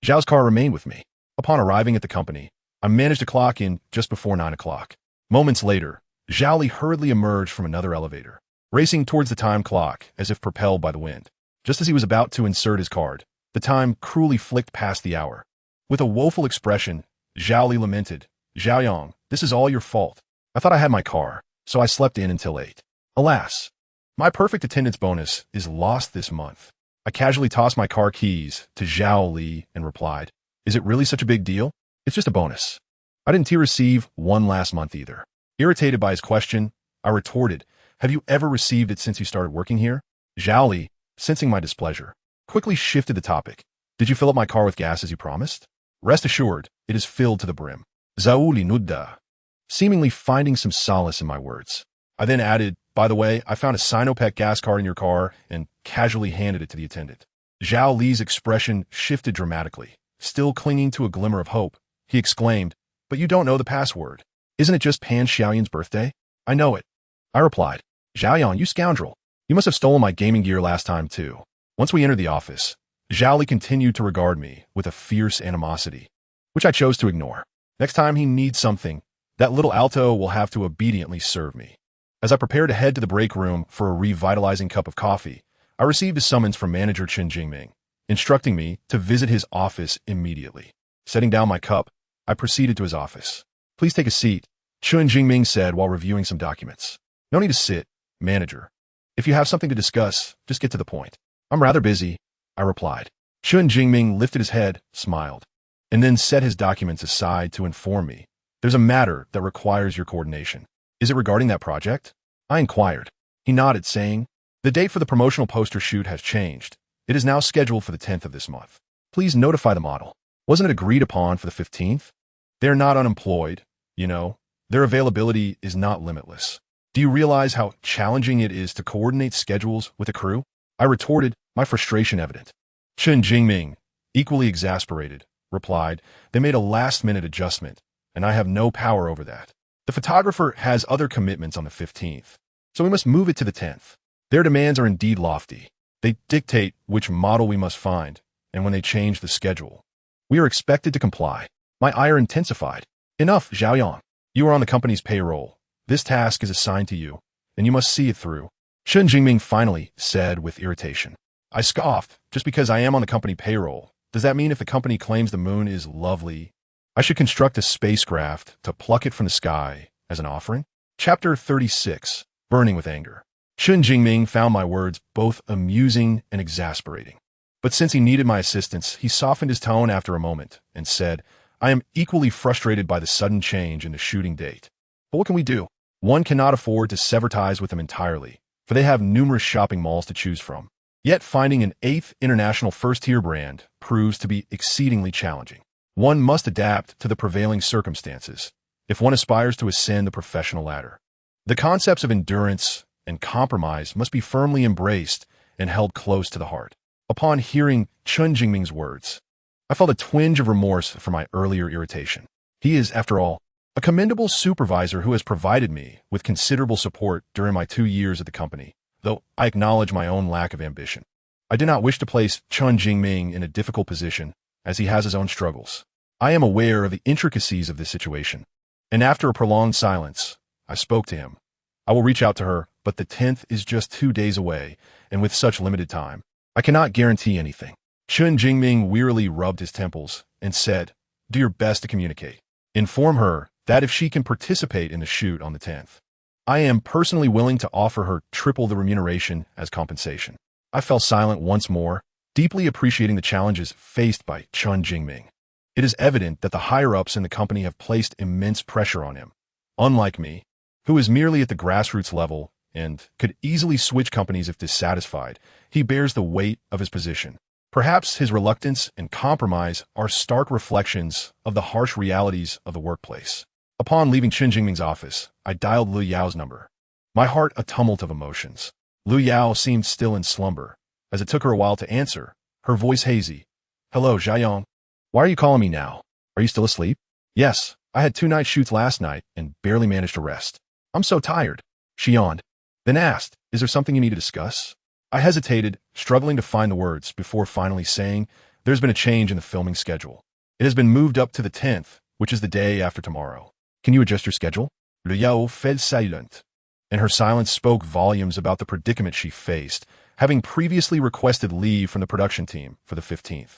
Zhao's car remained with me. Upon arriving at the company, I managed to clock in just before 9 o'clock. Moments later, Zhao Li hurriedly emerged from another elevator, racing towards the time clock as if propelled by the wind. Just as he was about to insert his card, the time cruelly flicked past the hour. With a woeful expression, Zhao Li lamented, "Xiaoyang, this is all your fault. I thought I had my car, so I slept in until 8. Alas, my perfect attendance bonus is lost this month." I casually tossed my car keys to Zhao Li and replied, "Is it really such a big deal? It's just a bonus." I didn't receive one last month either. Irritated by his question, I retorted, "Have you ever received it since you started working here?" Zhao Li, sensing my displeasure, quickly shifted the topic. Did you fill up my car with gas as you promised? Rest assured, it is filled to the brim. Zauli nudda. Seemingly finding some solace in my words. I then added, by the way, I found a Sinopec gas card in your car and casually handed it to the attendant. Zhao Li's expression shifted dramatically. Still clinging to a glimmer of hope, he exclaimed, but you don't know the password. Isn't it just Pan Xiaoyan's birthday? I know it. I replied, Xiaoyan, you scoundrel. You must have stolen my gaming gear last time too. Once we entered the office, Zhao Li continued to regard me with a fierce animosity, which I chose to ignore. Next time he needs something, that little alto will have to obediently serve me. As I prepared to head to the break room for a revitalizing cup of coffee, I received a summons from manager Chen Jingming, instructing me to visit his office immediately. Setting down my cup, I proceeded to his office. Please take a seat, Chen Jingming said while reviewing some documents. No need to sit, manager. If you have something to discuss, just get to the point. I'm rather busy, I replied. Chen Jingming lifted his head, smiled, and then set his documents aside to inform me. There's a matter that requires your coordination. Is it regarding that project? I inquired. He nodded, saying, the date for the promotional poster shoot has changed. It is now scheduled for the 10th of this month. Please notify the model. Wasn't it agreed upon for the 15th? They're not unemployed, you know. Their availability is not limitless. Do you realize how challenging it is to coordinate schedules with a crew? I retorted, my frustration evident. Chen Jingming, equally exasperated, replied, they made a last-minute adjustment, and I have no power over that. The photographer has other commitments on the 15th, so we must move it to the 10th. Their demands are indeed lofty. They dictate which model we must find, and when they change the schedule. We are expected to comply. My ire intensified. Enough, Xiaoyang. You are on the company's payroll. This task is assigned to you, and you must see it through. Chen Jingming finally said with irritation. I scoffed. Just because I am on the company payroll, does that mean if the company claims the moon is lovely, I should construct a spacecraft to pluck it from the sky as an offering? Chapter 36, Burning with Anger. Chen Jingming found my words both amusing and exasperating. But since he needed my assistance, he softened his tone after a moment and said, I am equally frustrated by the sudden change in the shooting date. But what can we do? One cannot afford to sever ties with them entirely, for they have numerous shopping malls to choose from. Yet finding an 8th international first-tier brand proves to be exceedingly challenging. One must adapt to the prevailing circumstances if one aspires to ascend the professional ladder. The concepts of endurance and compromise must be firmly embraced and held close to the heart. Upon hearing Chen Jingming's words, I felt a twinge of remorse for my earlier irritation. He is, after all, a commendable supervisor who has provided me with considerable support during my 2 years at the company, though I acknowledge my own lack of ambition. I did not wish to place Chen Jingming in a difficult position, as he has his own struggles. I am aware of the intricacies of this situation, and after a prolonged silence, I spoke to him. I will reach out to her, but the 10th is just 2 days away, and with such limited time, I cannot guarantee anything. Chen Jingming wearily rubbed his temples and said, do your best to communicate. Inform her that if she can participate in the shoot on the 10th, I am personally willing to offer her triple the remuneration as compensation. I fell silent once more, deeply appreciating the challenges faced by Chen Jingming. It is evident that the higher-ups in the company have placed immense pressure on him. Unlike me, who is merely at the grassroots level and could easily switch companies if dissatisfied, he bears the weight of his position. Perhaps his reluctance and compromise are stark reflections of the harsh realities of the workplace. Upon leaving Chen Jingming's office, I dialed Lu Yao's number. My heart a tumult of emotions. Lu Yao seemed still in slumber, as it took her a while to answer, her voice hazy. Hello, Xiaoyang. Why are you calling me now? Are you still asleep? Yes, I had 2 night shoots last night and barely managed to rest. I'm so tired. She yawned, then asked, is there something you need to discuss? I hesitated, struggling to find the words before finally saying, there's been a change in the filming schedule. It has been moved up to the 10th, which is the day after tomorrow. Can you adjust your schedule? Lu Yao fell silent, and her silence spoke volumes about the predicament she faced, having previously requested leave from the production team for the 15th.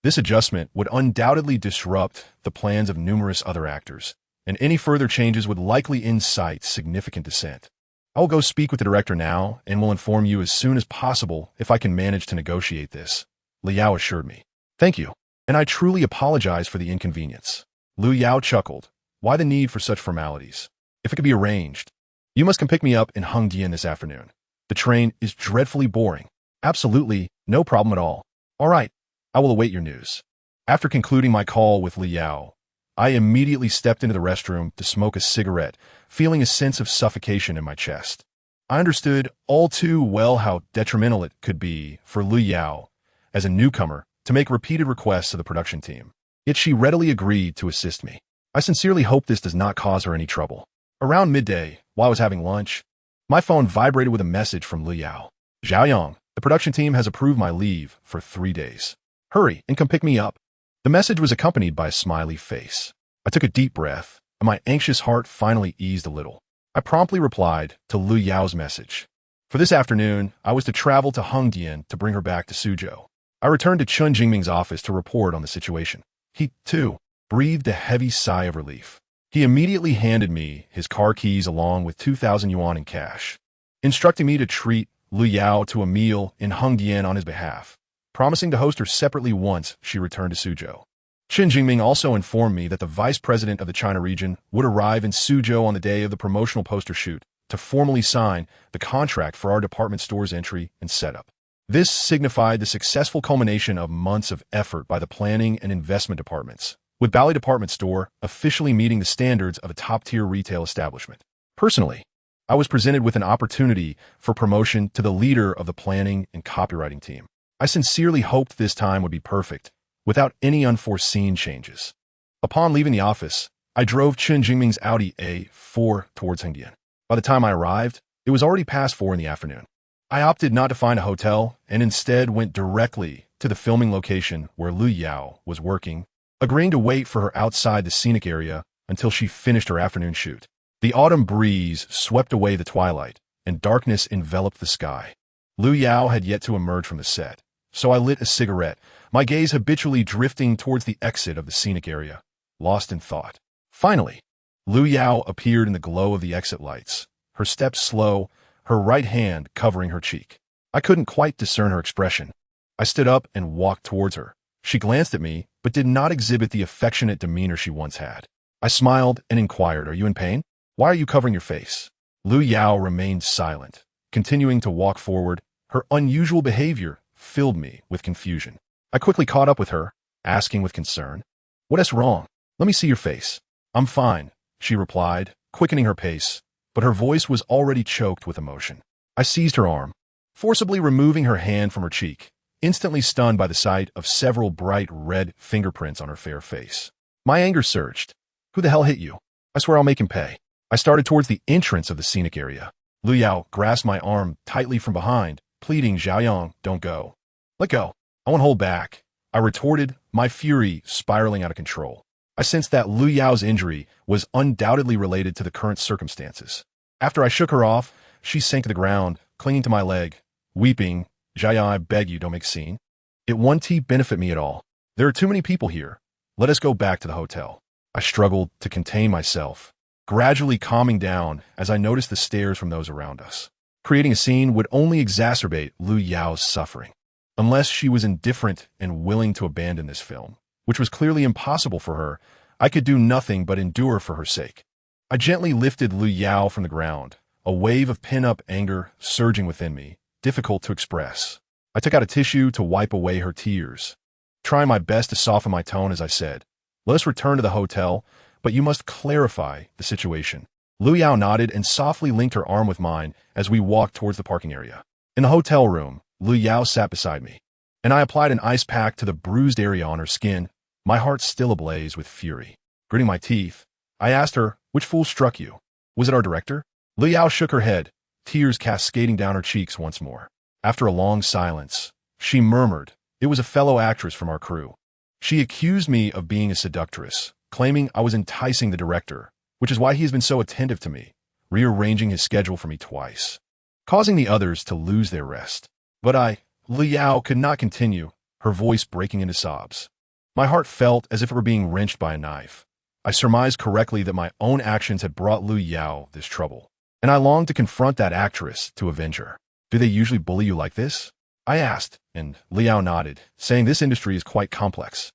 This adjustment would undoubtedly disrupt the plans of numerous other actors, and any further changes would likely incite significant dissent. I will go speak with the director now and will inform you as soon as possible if I can manage to negotiate this, Lu Yao assured me. Thank you, and I truly apologize for the inconvenience. Lu Yao chuckled. Why the need for such formalities? If it could be arranged. You must come pick me up in Hengdian this afternoon. The train is dreadfully boring. Absolutely, no problem at all. All right, I will await your news. After concluding my call with Li Yao, I immediately stepped into the restroom to smoke a cigarette, feeling a sense of suffocation in my chest. I understood all too well how detrimental it could be for Li Yao, as a newcomer, to make repeated requests of the production team. Yet she readily agreed to assist me. I sincerely hope this does not cause her any trouble. Around midday, while I was having lunch, my phone vibrated with a message from Li Yao. Xiaoyang, the production team has approved my leave for 3 days. Hurry and come pick me up. The message was accompanied by a smiley face. I took a deep breath, and my anxious heart finally eased a little. I promptly replied to Lu Yao's message. For this afternoon, I was to travel to Hongdian to bring her back to Suzhou. I returned to Chun Jingming's office to report on the situation. He, too, breathed a heavy sigh of relief. He immediately handed me his car keys along with 2,000 yuan in cash, instructing me to treat Lu Yao to a meal in Hongdian on his behalf, promising to host her separately once she returned to Suzhou. Qin Jingming also informed me that the vice president of the China region would arrive in Suzhou on the day of the promotional poster shoot to formally sign the contract for our department store's entry and setup. This signified the successful culmination of months of effort by the planning and investment departments, with Bally Department Store officially meeting the standards of a top-tier retail establishment. Personally, I was presented with an opportunity for promotion to the leader of the planning and copywriting team. I sincerely hoped this time would be perfect, without any unforeseen changes. Upon leaving the office, I drove Chun Jingming's Audi A4 towards Hengdian. By the time I arrived, it was already past 4 in the afternoon. I opted not to find a hotel and instead went directly to the filming location where Lu Yao was working, agreeing to wait for her outside the scenic area until she finished her afternoon shoot. The autumn breeze swept away the twilight, and darkness enveloped the sky. Lu Yao had yet to emerge from the set, so I lit a cigarette, my gaze habitually drifting towards the exit of the scenic area, lost in thought. Finally, Lu Yao appeared in the glow of the exit lights, her steps slow, her right hand covering her cheek. I couldn't quite discern her expression. I stood up and walked towards her. She glanced at me, but did not exhibit the affectionate demeanor she once had. I smiled and inquired, "Are you in pain? Why are you covering your face?" Lu Yao remained silent, continuing to walk forward. Her unusual behavior filled me with confusion. I quickly caught up with her, asking with concern, "What is wrong? Let me see your face." "I'm fine," she replied, quickening her pace, but her voice was already choked with emotion. I seized her arm, forcibly removing her hand from her cheek, instantly stunned by the sight of several bright red fingerprints on her fair face. My anger surged. "Who the hell hit you? I swear I'll make him pay." I started towards the entrance of the scenic area. Lu Yao grasped my arm tightly from behind, pleading, "Xiaoyang, don't go. Let go. I won't hold back." I retorted, my fury spiraling out of control. I sensed that Lu Yao's injury was undoubtedly related to the current circumstances. After I shook her off, she sank to the ground, clinging to my leg, weeping, "Xiaoyang, I beg you, don't make a scene. It won't benefit me at all. There are too many people here. Let us go back to the hotel." I struggled to contain myself, gradually calming down as I noticed the stares from those around us. Creating a scene would only exacerbate Lu Yao's suffering. Unless she was indifferent and willing to abandon this film, which was clearly impossible for her, I could do nothing but endure for her sake. I gently lifted Lu Yao from the ground, a wave of pent-up anger surging within me, difficult to express. I took out a tissue to wipe away her tears, trying my best to soften my tone as I said, "Let us return to the hotel, but you must clarify the situation." Lu Yao nodded and softly linked her arm with mine as we walked towards the parking area. In the hotel room, Lu Yao sat beside me, and I applied an ice pack to the bruised area on her skin, my heart still ablaze with fury. Gritting my teeth, I asked her, "Which fool struck you? Was it our director?" Lu Yao shook her head, tears cascading down her cheeks once more. After a long silence, she murmured, "It was a fellow actress from our crew. She accused me of being a seductress, claiming I was enticing the director, which is why he has been so attentive to me, rearranging his schedule for me twice, causing the others to lose their rest." But Lu Yao could not continue, her voice breaking into sobs. My heart felt as if it were being wrenched by a knife. I surmised correctly that my own actions had brought Lu Yao this trouble, and I longed to confront that actress to avenge her. "Do they usually bully you like this?" I asked, and Lu Yao nodded, saying this industry is quite complex.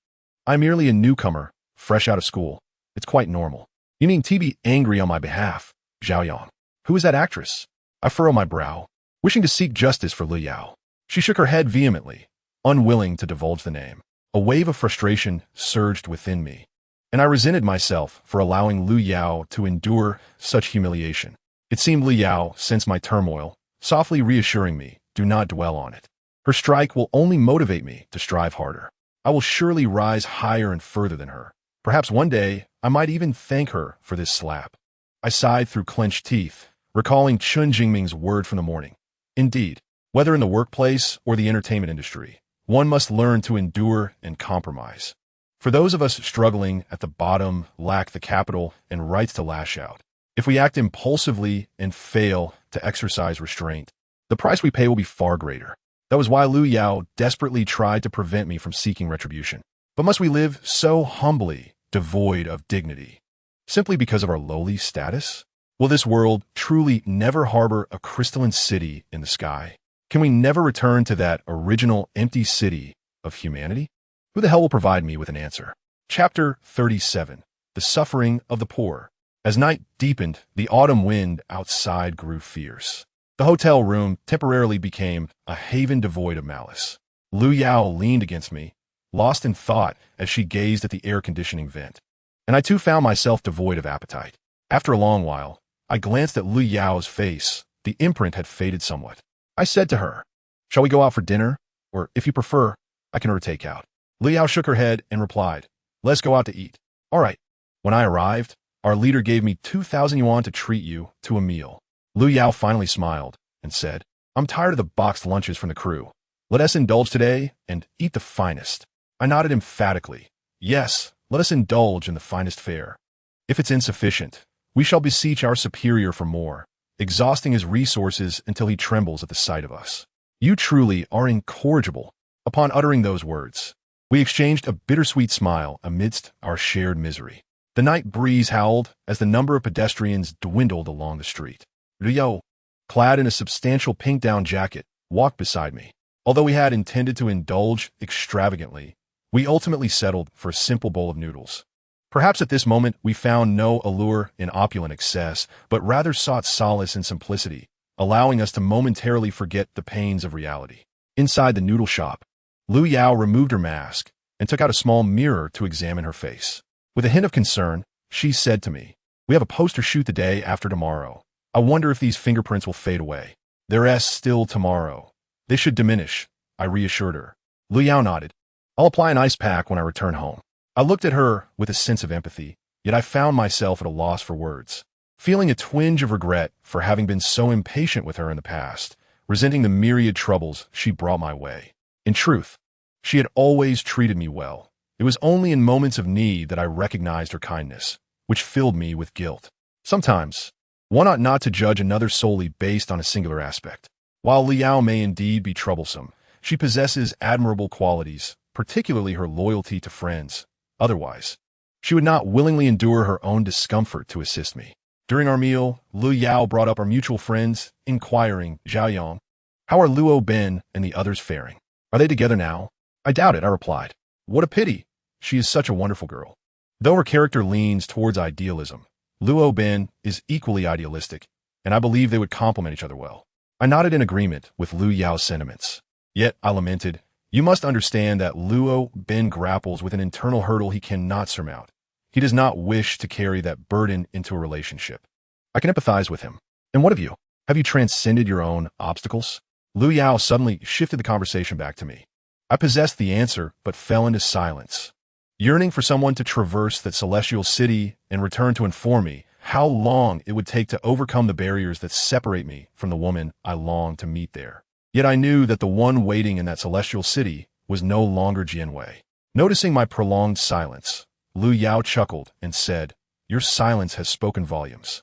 "I'm merely a newcomer, fresh out of school. It's quite normal. You need to be angry on my behalf, Xiaoyang." "Who is that actress?" I furrowed my brow, wishing to seek justice for Lu Yao. She shook her head vehemently, unwilling to divulge the name. A wave of frustration surged within me, and I resented myself for allowing Lu Yao to endure such humiliation. It seemed Lu Yao sensed my turmoil, softly reassuring me, "Do not dwell on it. Her strike will only motivate me to strive harder. I will surely rise higher and further than her. Perhaps one day I might even thank her for this slap." I sighed through clenched teeth, recalling Chun Jingming's word from the morning. Indeed, whether in the workplace or the entertainment industry, one must learn to endure and compromise. For those of us struggling at the bottom, lack the capital and rights to lash out. If we act impulsively and fail to exercise restraint, the price we pay will be far greater. That was why Lu Yao desperately tried to prevent me from seeking retribution. But must we live so humbly, devoid of dignity, simply because of our lowly status? Will this world truly never harbor a crystalline city in the sky? Can we never return to that original empty city of humanity? Who the hell will provide me with an answer? Chapter 37. The Suffering of the Poor. As night deepened, the autumn wind outside grew fierce. The hotel room temporarily became a haven devoid of malice. Lu Yao leaned against me, lost in thought as she gazed at the air conditioning vent. And I too found myself devoid of appetite. After a long while, I glanced at Lu Yao's face. The imprint had faded somewhat. I said to her, "Shall we go out for dinner? Or, if you prefer, I can order takeout." Lu Yao shook her head and replied, "Let's go out to eat." "All right." When I arrived, our leader gave me 2,000 yuan to treat you to a meal. Lu Yao finally smiled and said, "I'm tired of the boxed lunches from the crew. Let us indulge today and eat the finest." I nodded emphatically. "Yes, let us indulge in the finest fare. If it's insufficient, we shall beseech our superior for more, exhausting his resources until he trembles at the sight of us." "You truly are incorrigible." Upon uttering those words, we exchanged a bittersweet smile amidst our shared misery. The night breeze howled as the number of pedestrians dwindled along the street. Lu Yao, clad in a substantial pink down jacket, walked beside me. Although we had intended to indulge extravagantly, we ultimately settled for a simple bowl of noodles. Perhaps at this moment we found no allure in opulent excess, but rather sought solace in simplicity, allowing us to momentarily forget the pains of reality. Inside the noodle shop, Lu Yao removed her mask and took out a small mirror to examine her face. With a hint of concern, she said to me, "We have a poster shoot the day after tomorrow. I wonder if these fingerprints will fade away." "There's still tomorrow. They should diminish," I reassured her. Lu Yao nodded. "I'll apply an ice pack when I return home." I looked at her with a sense of empathy, yet I found myself at a loss for words. Feeling a twinge of regret for having been so impatient with her in the past, resenting the myriad troubles she brought my way. In truth, she had always treated me well. It was only in moments of need that I recognized her kindness, which filled me with guilt. Sometimes, one ought not to judge another solely based on a singular aspect. While Lu Yao may indeed be troublesome, she possesses admirable qualities, particularly her loyalty to friends. Otherwise, she would not willingly endure her own discomfort to assist me. During our meal, Lu Yao brought up our mutual friends, inquiring, "Zhao Yang, how are Luo Ben and the others faring? Are they together now?" "I doubt it," I replied. "What a pity. She is such a wonderful girl." Though her character leans towards idealism, Luo Ben is equally idealistic, and I believe they would complement each other well. I nodded in agreement with Lu Yao's sentiments. Yet, I lamented, "You must understand that Luo Ben grapples with an internal hurdle he cannot surmount. He does not wish to carry that burden into a relationship." I can empathize with him. "And what of you? Have you transcended your own obstacles?" Lu Yao suddenly shifted the conversation back to me. I possessed the answer, but fell into silence, yearning for someone to traverse that celestial city and return to inform me how long it would take to overcome the barriers that separate me from the woman I long to meet there. Yet I knew that the one waiting in that celestial city was no longer Jianwei. Noticing my prolonged silence, Lu Yao chuckled and said, "Your silence has spoken volumes."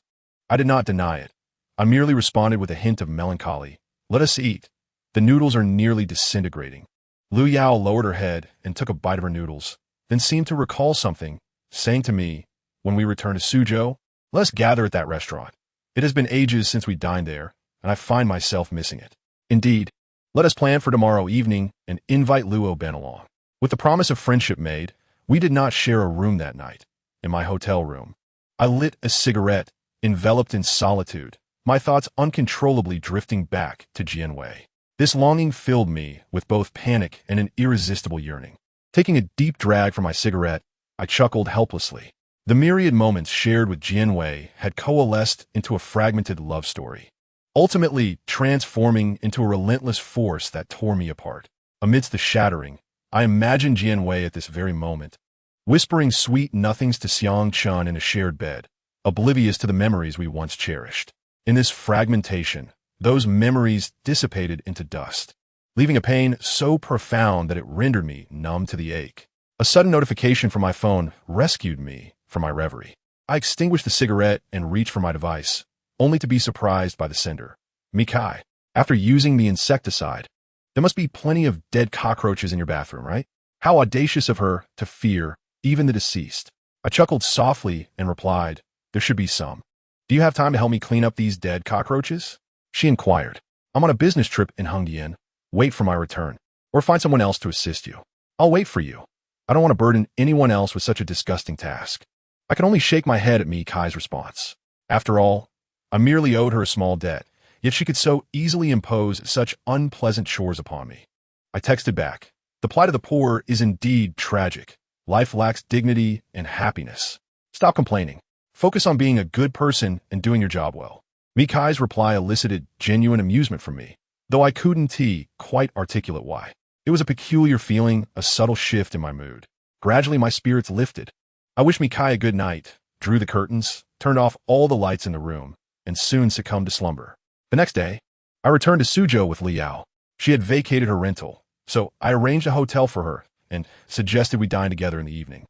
I did not deny it. I merely responded with a hint of melancholy. "Let us eat. The noodles are nearly disintegrating." Lu Yao lowered her head and took a bite of her noodles, then seemed to recall something, saying to me, "When we return to Suzhou, let us gather at that restaurant. It has been ages since we dined there, and I find myself missing it. Indeed, let us plan for tomorrow evening and invite Luo Ben along." With the promise of friendship made, we did not share a room that night. In my hotel room, I lit a cigarette, enveloped in solitude, my thoughts uncontrollably drifting back to Jianwei. This longing filled me with both panic and an irresistible yearning. Taking a deep drag from my cigarette, I chuckled helplessly. The myriad moments shared with Jianwei had coalesced into a fragmented love story, ultimately transforming into a relentless force that tore me apart. Amidst the shattering, I imagined Jianwei at this very moment, whispering sweet nothings to Xiang Chun in a shared bed, oblivious to the memories we once cherished. In this fragmentation, those memories dissipated into dust, leaving a pain so profound that it rendered me numb to the ache. A sudden notification from my phone rescued me from my reverie. I extinguished the cigarette and reached for my device, only to be surprised by the sender. Mikai, after using the insecticide, there must be plenty of dead cockroaches in your bathroom, right? How audacious of her to fear even the deceased. I chuckled softly and replied, there should be some. Do you have time to help me clean up these dead cockroaches? She inquired. I'm on a business trip in Hengdian. Wait for my return, or find someone else to assist you. I'll wait for you. I don't want to burden anyone else with such a disgusting task. I could only shake my head at Mikai's response. After all, I merely owed her a small debt, yet she could so easily impose such unpleasant chores upon me. I texted back. The plight of the poor is indeed tragic. Life lacks dignity and happiness. Stop complaining. Focus on being a good person and doing your job well. Mikai's reply elicited genuine amusement from me, though I couldn't quite articulate why. It was a peculiar feeling, a subtle shift in my mood. Gradually, my spirits lifted. I wished Mikai a good night, drew the curtains, turned off all the lights in the room, and soon succumbed to slumber. The next day, I returned to Suzhou with Liao. She had vacated her rental, so I arranged a hotel for her and suggested we dine together in the evening,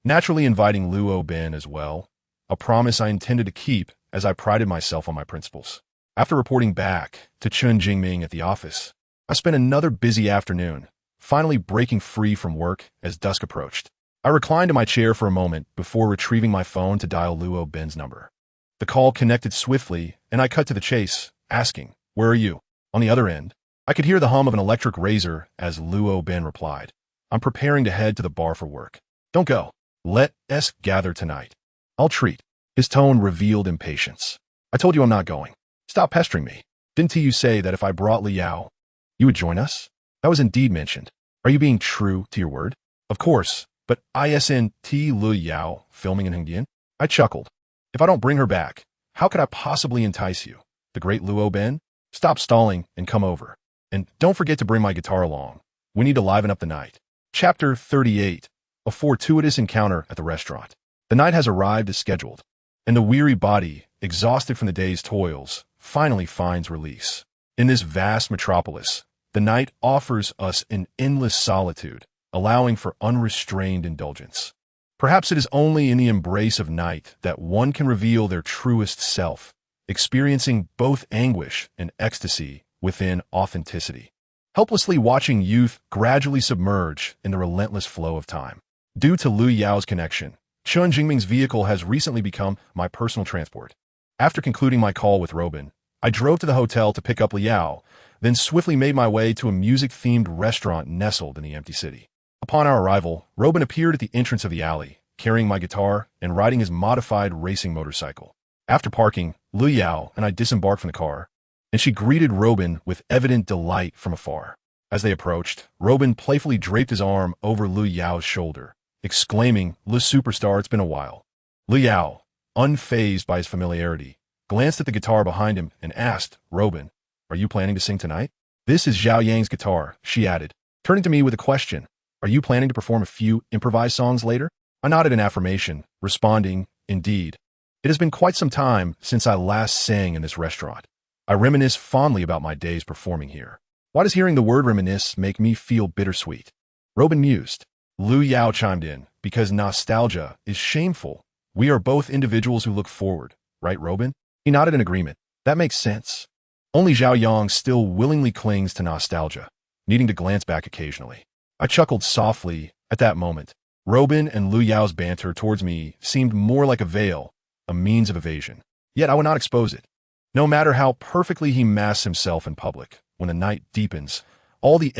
naturally inviting Luo Ben as well, a promise I intended to keep as I prided myself on my principles. After reporting back to Chun Jingming at the office, I spent another busy afternoon, finally breaking free from work as dusk approached. I reclined in my chair for a moment before retrieving my phone to dial Luo Ben's number. The call connected swiftly, and I cut to the chase, asking, "Where are you?" On the other end, I could hear the hum of an electric razor as Luo Ben replied, "I'm preparing to head to the bar for work." "Don't go. Let us gather tonight. I'll treat." His tone revealed impatience. "I told you I'm not going. Stop pestering me. Didn't you say that if I brought Liao, you would join us?" "That was indeed mentioned. Are you being true to your word?" "Of course, but isn't Liao filming in Hengdian?" I chuckled. "If I don't bring her back, how could I possibly entice you? The great Luo Ben? Stop stalling and come over. And don't forget to bring my guitar along. We need to liven up the night." Chapter 38. A fortuitous encounter at the restaurant. The night has arrived as scheduled, and the weary body, exhausted from the day's toils, finally finds release. In this vast metropolis, the night offers us an endless solitude, allowing for unrestrained indulgence. Perhaps it is only in the embrace of night that one can reveal their truest self, experiencing both anguish and ecstasy within authenticity. Helplessly watching youth gradually submerge in the relentless flow of time. Due to Lu Yao's connection, Chun Jingming's vehicle has recently become my personal transport. After concluding my call with Robin, I drove to the hotel to pick up Liao, then swiftly made my way to a music-themed restaurant nestled in the empty city. Upon our arrival, Robin appeared at the entrance of the alley, carrying my guitar and riding his modified racing motorcycle. After parking, Lu Yao and I disembarked from the car, and she greeted Robin with evident delight from afar. As they approached, Robin playfully draped his arm over Lu Yao's shoulder, exclaiming, "Le superstar, it's been a while." Lu Yao, unfazed by his familiarity, glanced at the guitar behind him and asked, "Robin, are you planning to sing tonight?" "This is Zhao Yang's guitar," she added, turning to me with a question. "Are you planning to perform a few improvised songs later?" I nodded in affirmation, responding, "Indeed. It has been quite some time since I last sang in this restaurant. I reminisce fondly about my days performing here. Why does hearing the word reminisce make me feel bittersweet?" Robin mused. Lu Yao chimed in, "Because nostalgia is shameful. We are both individuals who look forward, right, Robin?" He nodded in agreement. "That makes sense. Only Zhao Yang still willingly clings to nostalgia, needing to glance back occasionally." I chuckled softly at that moment. Robin and Lu Yao's banter towards me seemed more like a veil, a means of evasion. Yet I would not expose it. No matter how perfectly he masks himself in public, when the night deepens, all the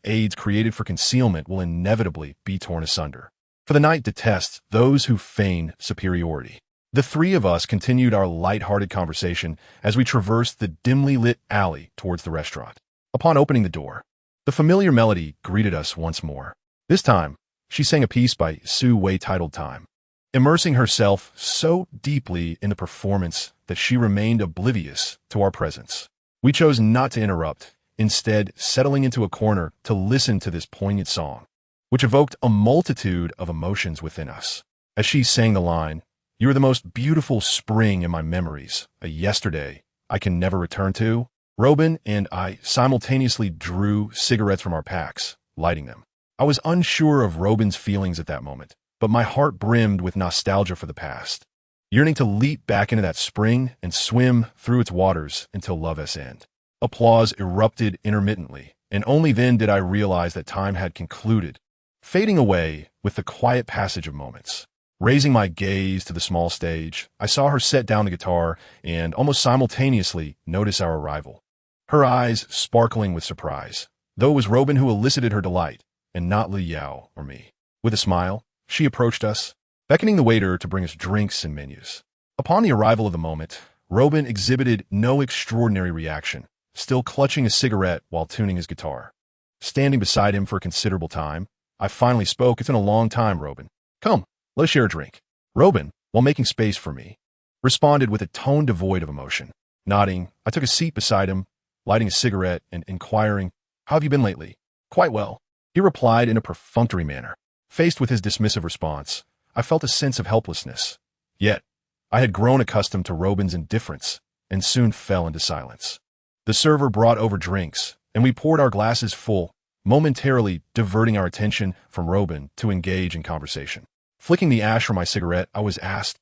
aids created for concealment will inevitably be torn asunder. For the night detests those who feign superiority. The three of us continued our light-hearted conversation as we traversed the dimly lit alley towards the restaurant. Upon opening the door, the familiar melody greeted us once more. This time, she sang a piece by Su Wei titled Time, immersing herself so deeply in the performance that she remained oblivious to our presence. We chose not to interrupt, instead settling into a corner to listen to this poignant song, which evoked a multitude of emotions within us. As she sang the line, "You are the most beautiful spring in my memories, a yesterday I can never return to," Robin and I simultaneously drew cigarettes from our packs, lighting them. I was unsure of Robin's feelings at that moment, but my heart brimmed with nostalgia for the past, yearning to leap back into that spring and swim through its waters until love's end. Applause erupted intermittently, and only then did I realize that time had concluded, fading away with the quiet passage of moments. Raising my gaze to the small stage, I saw her set down the guitar and, almost simultaneously, notice our arrival, her eyes sparkling with surprise, though it was Robin who elicited her delight, and not Li Yao or me. With a smile, she approached us, beckoning the waiter to bring us drinks and menus. Upon the arrival of the moment, Robin exhibited no extraordinary reaction, still clutching a cigarette while tuning his guitar. Standing beside him for a considerable time, I finally spoke. "It's been a long time, Robin. Come, let us share a drink." Robin, while making space for me, responded with a tone devoid of emotion. Nodding, I took a seat beside him, lighting a cigarette and inquiring, "How have you been lately?" "Quite well," he replied in a perfunctory manner. Faced with his dismissive response, I felt a sense of helplessness. Yet, I had grown accustomed to Robin's indifference and soon fell into silence. The server brought over drinks, and we poured our glasses full, momentarily diverting our attention from Robin to engage in conversation. Flicking the ash from my cigarette, I was asked,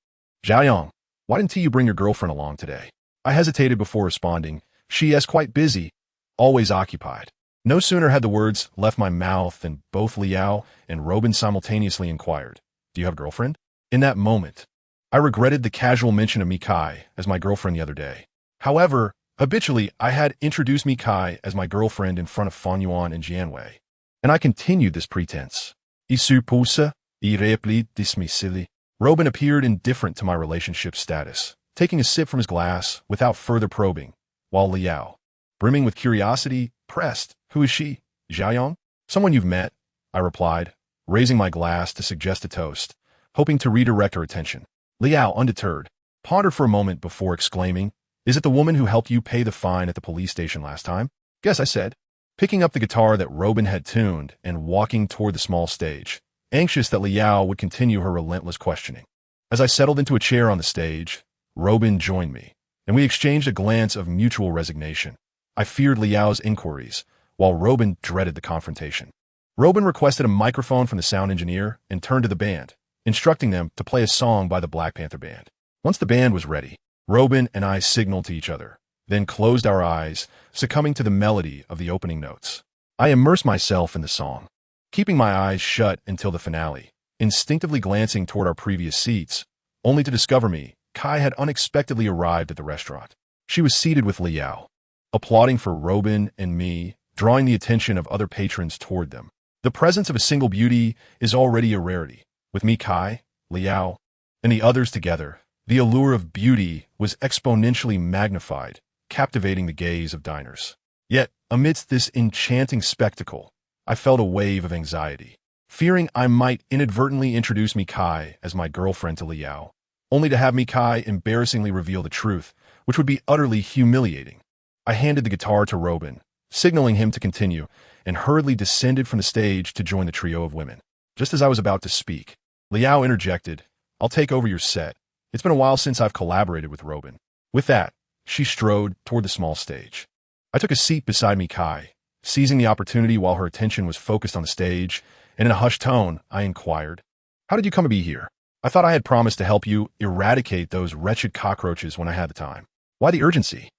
"Zhaoyang, why didn't you bring your girlfriend along today?" I hesitated before responding. "She is quite busy, always occupied." No sooner had the words left my mouth than both Liao and Robin simultaneously inquired, "Do you have a girlfriend?" In that moment, I regretted the casual mention of Mikai as my girlfriend the other day. However, habitually, I had introduced Mikai as my girlfriend in front of Fan Yuan and Jianwei, and I continued this pretense. "I suppose, I replied dismissively." Robin appeared indifferent to my relationship status, taking a sip from his glass without further probing, while Liao, brimming with curiosity, pressed, "Who is she, Zhaoyang?" "Someone you've met," I replied, raising my glass to suggest a toast, hoping to redirect her attention. Liao, undeterred, pondered for a moment before exclaiming, "Is it the woman who helped you pay the fine at the police station last time?" "Guess," I said, picking up the guitar that Robin had tuned and walking toward the small stage, anxious that Liao would continue her relentless questioning. As I settled into a chair on the stage, Robin joined me, and we exchanged a glance of mutual resignation. I feared Liao's inquiries, while Robin dreaded the confrontation. Robin requested a microphone from the sound engineer and turned to the band, instructing them to play a song by the Black Panther Band. Once the band was ready, Robin and I signaled to each other, then closed our eyes, succumbing to the melody of the opening notes. I immersed myself in the song, keeping my eyes shut until the finale, instinctively glancing toward our previous seats, only to discover Kai had unexpectedly arrived at the restaurant. She was seated with Liao, applauding for Robin and me, drawing the attention of other patrons toward them. The presence of a single beauty is already a rarity. With Kai, Liao, and the others together, the allure of beauty was exponentially magnified, captivating the gaze of diners. Yet, amidst this enchanting spectacle, I felt a wave of anxiety, fearing I might inadvertently introduce Kai as my girlfriend to Liao, only to have Kai embarrassingly reveal the truth, which would be utterly humiliating. I handed the guitar to Robin, signaling him to continue, and hurriedly descended from the stage to join the trio of women. Just as I was about to speak, Liao interjected, "I'll take over your set. It's been a while since I've collaborated with Robin." With that, she strode toward the small stage. I took a seat beside Kai, seizing the opportunity while her attention was focused on the stage, and in a hushed tone, I inquired, "How did you come to be here? I thought I had promised to help you eradicate those wretched cockroaches when I had the time. Why the urgency?"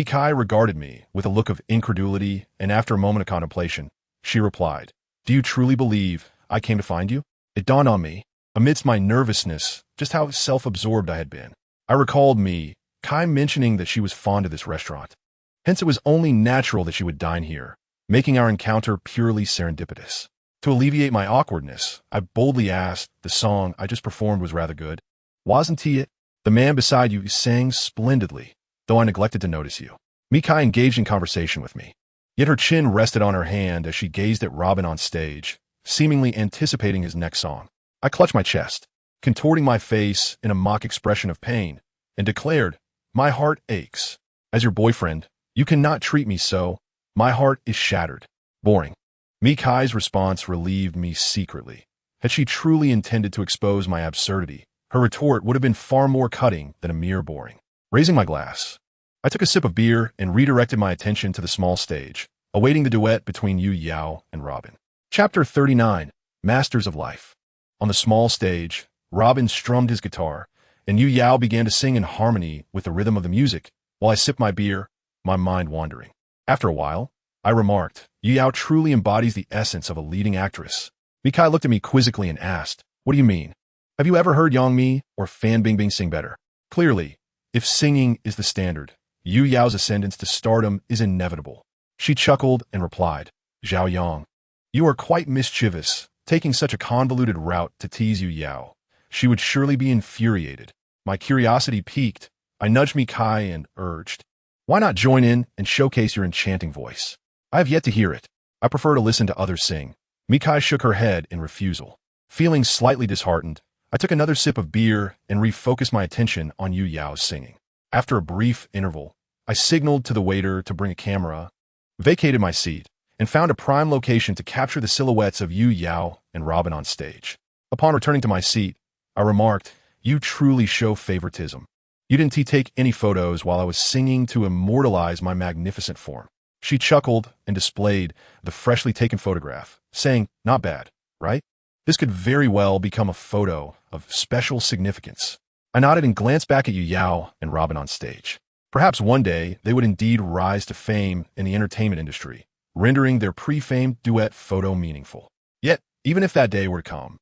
Kai regarded me with a look of incredulity, and after a moment of contemplation, she replied, "Do you truly believe I came to find you?" It dawned on me, amidst my nervousness, just how self-absorbed I had been. I recalled Kai mentioning that she was fond of this restaurant. Hence it was only natural that she would dine here, making our encounter purely serendipitous. To alleviate my awkwardness, I boldly asked, "The song I just performed was rather good. Wasn't it?" "The man beside you sang splendidly, though I neglected to notice you." Kai engaged in conversation with me, Yet her chin rested on her hand as she gazed at Robin on stage, seemingly anticipating his next song. I clutched my chest, contorting my face in a mock expression of pain, and declared, "My heart aches. As your boyfriend, you cannot treat me so. My heart is shattered." Boring. Mikai's response relieved me secretly. Had she truly intended to expose my absurdity, her retort would have been far more cutting than a mere boring. Raising my glass, I took a sip of beer and redirected my attention to the small stage, awaiting the duet between Yu Yao and Robin. Chapter 39, Masters of Life. On the small stage, Robin strummed his guitar, and Yu Yao began to sing in harmony with the rhythm of the music, while I sipped my beer, my mind wandering. After a while, I remarked, "Yu Yao truly embodies the essence of a leading actress." Mikai looked at me quizzically and asked, "What do you mean? Have you ever heard Yang Mi or Fan Bingbing sing better?" Clearly, if singing is the standard, Yu Yao's ascendance to stardom is inevitable. She chuckled and replied, "Zhao Yang, you are quite mischievous, taking such a convoluted route to tease Yu Yao. She would surely be infuriated." My curiosity piqued. I nudged Mikai and urged, "Why not join in and showcase your enchanting voice? I have yet to hear it. I prefer to listen to others sing." Mikai shook her head in refusal. Feeling slightly disheartened, I took another sip of beer and refocused my attention on Yu Yao's singing. After a brief interval, I signaled to the waiter to bring a camera, vacated my seat, and found a prime location to capture the silhouettes of Yu Yao and Robin on stage. Upon returning to my seat, I remarked, "You truly show favoritism. You didn't take any photos while I was singing to immortalize my magnificent form." She chuckled and displayed the freshly taken photograph, saying, "Not bad, right? This could very well become a photo of special significance." I nodded and glanced back at Yu Yao and Robin on stage. Perhaps one day they would indeed rise to fame in the entertainment industry, rendering their pre-famed duet photo meaningful. Yet, even if that day were to come,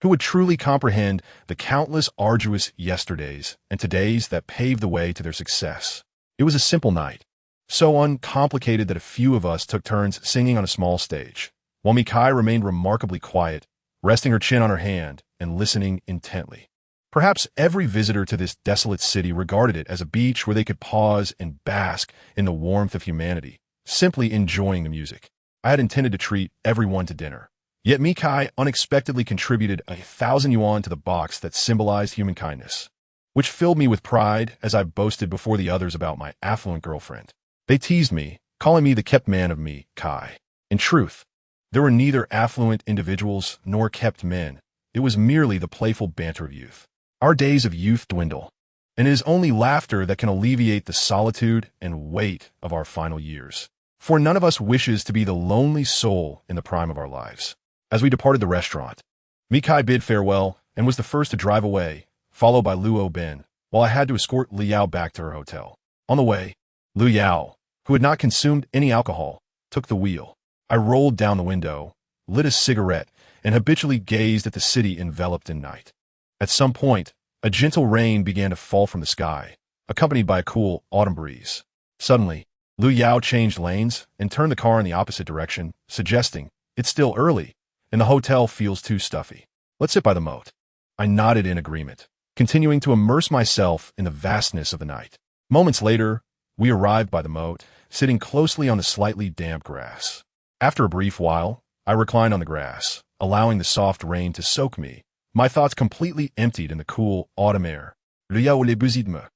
who would truly comprehend the countless arduous yesterdays and todays that paved the way to their success? It was a simple night, so uncomplicated that a few of us took turns singing on a small stage, while Mikai remained remarkably quiet, resting her chin on her hand and listening intently. Perhaps every visitor to this desolate city regarded it as a beach where they could pause and bask in the warmth of humanity, simply enjoying the music. I had intended to treat everyone to dinner, yet Mikai unexpectedly contributed 1,000 yuan to the box that symbolized human kindness, which filled me with pride as I boasted before the others about my affluent girlfriend. They teased me, calling me the kept man of Mikai. In truth, there were neither affluent individuals nor kept men. It was merely the playful banter of youth. Our days of youth dwindle, and it is only laughter that can alleviate the solitude and weight of our final years. For none of us wishes to be the lonely soul in the prime of our lives. As we departed the restaurant, Mikai bid farewell and was the first to drive away, followed by Luo Ben, while I had to escort Li Yao back to her hotel. On the way, Lu Yao, who had not consumed any alcohol, took the wheel. I rolled down the window, lit a cigarette, and habitually gazed at the city enveloped in night. At some point, a gentle rain began to fall from the sky, accompanied by a cool autumn breeze. Suddenly, Lu Yao changed lanes and turned the car in the opposite direction, suggesting, "It's still early, and the hotel feels too stuffy. Let's sit by the moat." I nodded in agreement, continuing to immerse myself in the vastness of the night. Moments later, we arrived by the moat, sitting closely on the slightly damp grass. After a brief while, I reclined on the grass, allowing the soft rain to soak me, my thoughts completely emptied in the cool autumn air. Lu Yao le buzidme.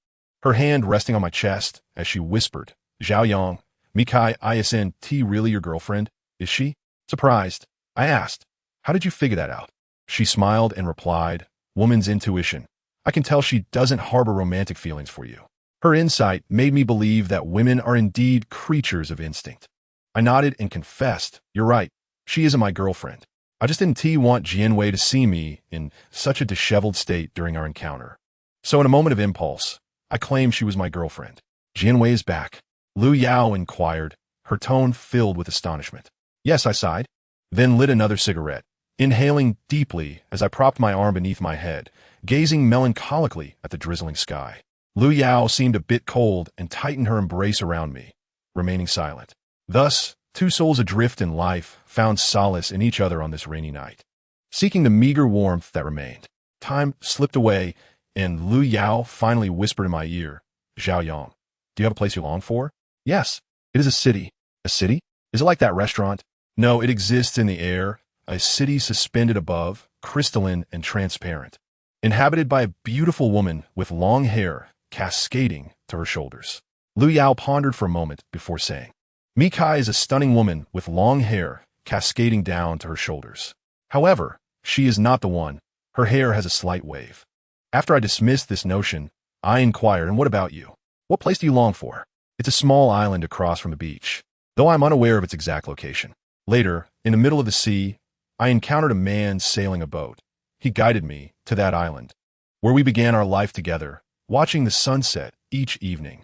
Her hand resting on my chest as she whispered, "Zhao Yang, Mikai isn't really your girlfriend, is she?" Surprised, I asked, "How did you figure that out?" She smiled and replied, "Woman's intuition. I can tell she doesn't harbor romantic feelings for you." Her insight made me believe that women are indeed creatures of instinct. I nodded and confessed, "You're right, she isn't my girlfriend. I just didn't want Jianwei to see me in such a disheveled state during our encounter. So in a moment of impulse, I claimed she was my girlfriend." "Jianwei is back?" Lu Yao inquired, her tone filled with astonishment. "Yes," I sighed, then lit another cigarette, inhaling deeply as I propped my arm beneath my head, gazing melancholically at the drizzling sky. Lu Yao seemed a bit cold and tightened her embrace around me, remaining silent. Thus, two souls adrift in life found solace in each other on this rainy night. Seeking the meager warmth that remained, time slipped away, and Lu Yao finally whispered in my ear, "Zhao Yang, do you have a place you long for?" "Yes, it is a city." "A city?" Is it like that restaurant? No, it exists in the air, a city suspended above, crystalline and transparent, inhabited by a beautiful woman with long hair cascading to her shoulders. Lu Yao pondered for a moment before saying, Mikai is a stunning woman with long hair cascading down to her shoulders. However, she is not the one. Her hair has a slight wave. After I dismissed this notion, I inquired, and what about you? What place do you long for? It's a small island across from the beach, though I'm unaware of its exact location. Later, in the middle of the sea, I encountered a man sailing a boat. He guided me to that island, where we began our life together, watching the sunset each evening.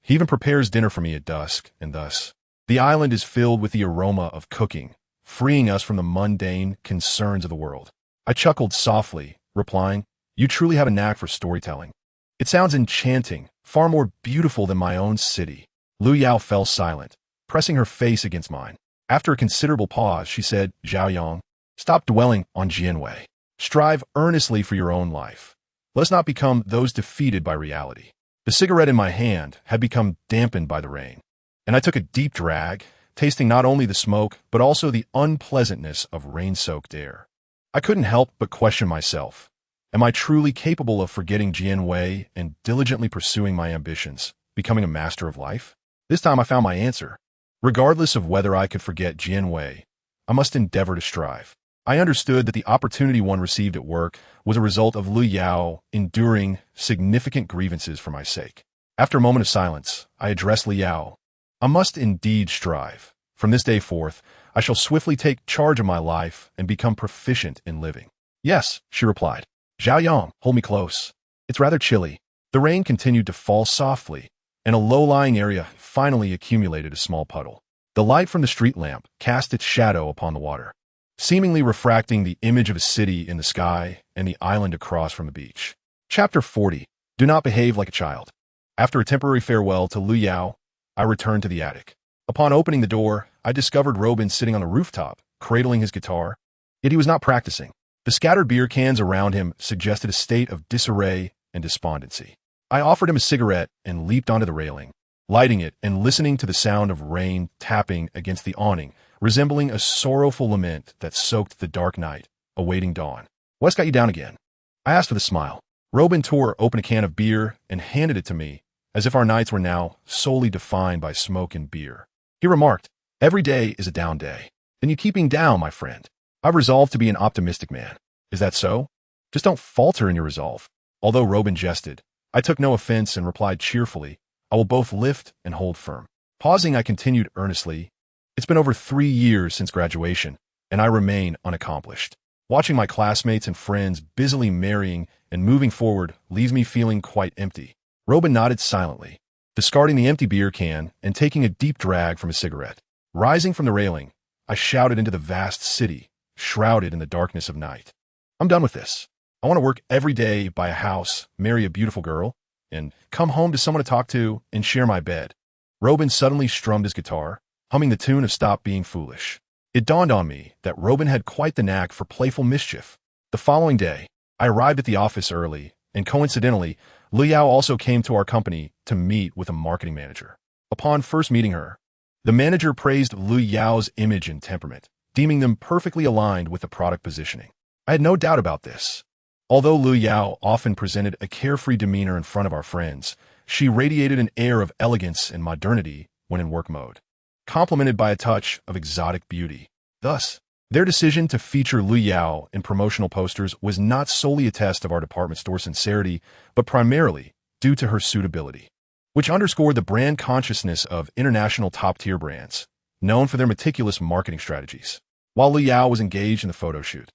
He even prepares dinner for me at dusk, and thus, the island is filled with the aroma of cooking, freeing us from the mundane concerns of the world. I chuckled softly, replying, You truly have a knack for storytelling. It sounds enchanting, far more beautiful than my own city. Lu Yao fell silent, pressing her face against mine. After a considerable pause, she said, Zhao Yang, stop dwelling on Jianwei. Strive earnestly for your own life. Let us not become those defeated by reality. The cigarette in my hand had become dampened by the rain, and I took a deep drag, tasting not only the smoke, but also the unpleasantness of rain-soaked air. I couldn't help but question myself. Am I truly capable of forgetting Jianwei and diligently pursuing my ambitions, becoming a master of life? This time I found my answer. Regardless of whether I could forget Jianwei, I must endeavor to strive. I understood that the opportunity one received at work was a result of Lu Yao enduring significant grievances for my sake. After a moment of silence, I addressed Lu Yao. I must indeed strive. From this day forth, I shall swiftly take charge of my life and become proficient in living. Yes, she replied. Zhao Yang, hold me close. It's rather chilly. The rain continued to fall softly, and a low-lying area finally accumulated a small puddle. The light from the street lamp cast its shadow upon the water, seemingly refracting the image of a city in the sky and the island across from the beach. Chapter 40. Do not behave like a child. After a temporary farewell to Lu Yao, I returned to the attic. Upon opening the door, I discovered Robin sitting on the rooftop, cradling his guitar. Yet he was not practicing. The scattered beer cans around him suggested a state of disarray and despondency. I offered him a cigarette and leaped onto the railing, lighting it and listening to the sound of rain tapping against the awning, resembling a sorrowful lament that soaked the dark night, awaiting dawn. What's got you down again? I asked with a smile. Robin tore open a can of beer and handed it to me, as if our nights were now solely defined by smoke and beer. He remarked, Every day is a down day. Then you keep being down, my friend. I've resolved to be an optimistic man. Is that so? Just don't falter in your resolve. Although Robin jested, I took no offense and replied cheerfully, I will both lift and hold firm. Pausing, I continued earnestly, It's been over 3 years since graduation, and I remain unaccomplished. Watching my classmates and friends busily marrying and moving forward leaves me feeling quite empty. Robin nodded silently, discarding the empty beer can and taking a deep drag from a cigarette. Rising from the railing, I shouted into the vast city, shrouded in the darkness of night. I'm done with this. I want to work every day, buy a house, marry a beautiful girl, and come home to someone to talk to and share my bed. Robin suddenly strummed his guitar, humming the tune of Stop Being Foolish. It dawned on me that Robin had quite the knack for playful mischief. The following day, I arrived at the office early, and coincidentally, Lu Yao also came to our company to meet with a marketing manager. Upon first meeting her, the manager praised Lu Yao's image and temperament, deeming them perfectly aligned with the product positioning. I had no doubt about this. Although Lu Yao often presented a carefree demeanor in front of our friends, she radiated an air of elegance and modernity when in work mode, complemented by a touch of exotic beauty. Thus, their decision to feature Lu Yao in promotional posters was not solely a test of our department store sincerity, but primarily due to her suitability, which underscored the brand consciousness of international top-tier brands, known for their meticulous marketing strategies. While Lu Yao was engaged in the photo shoot,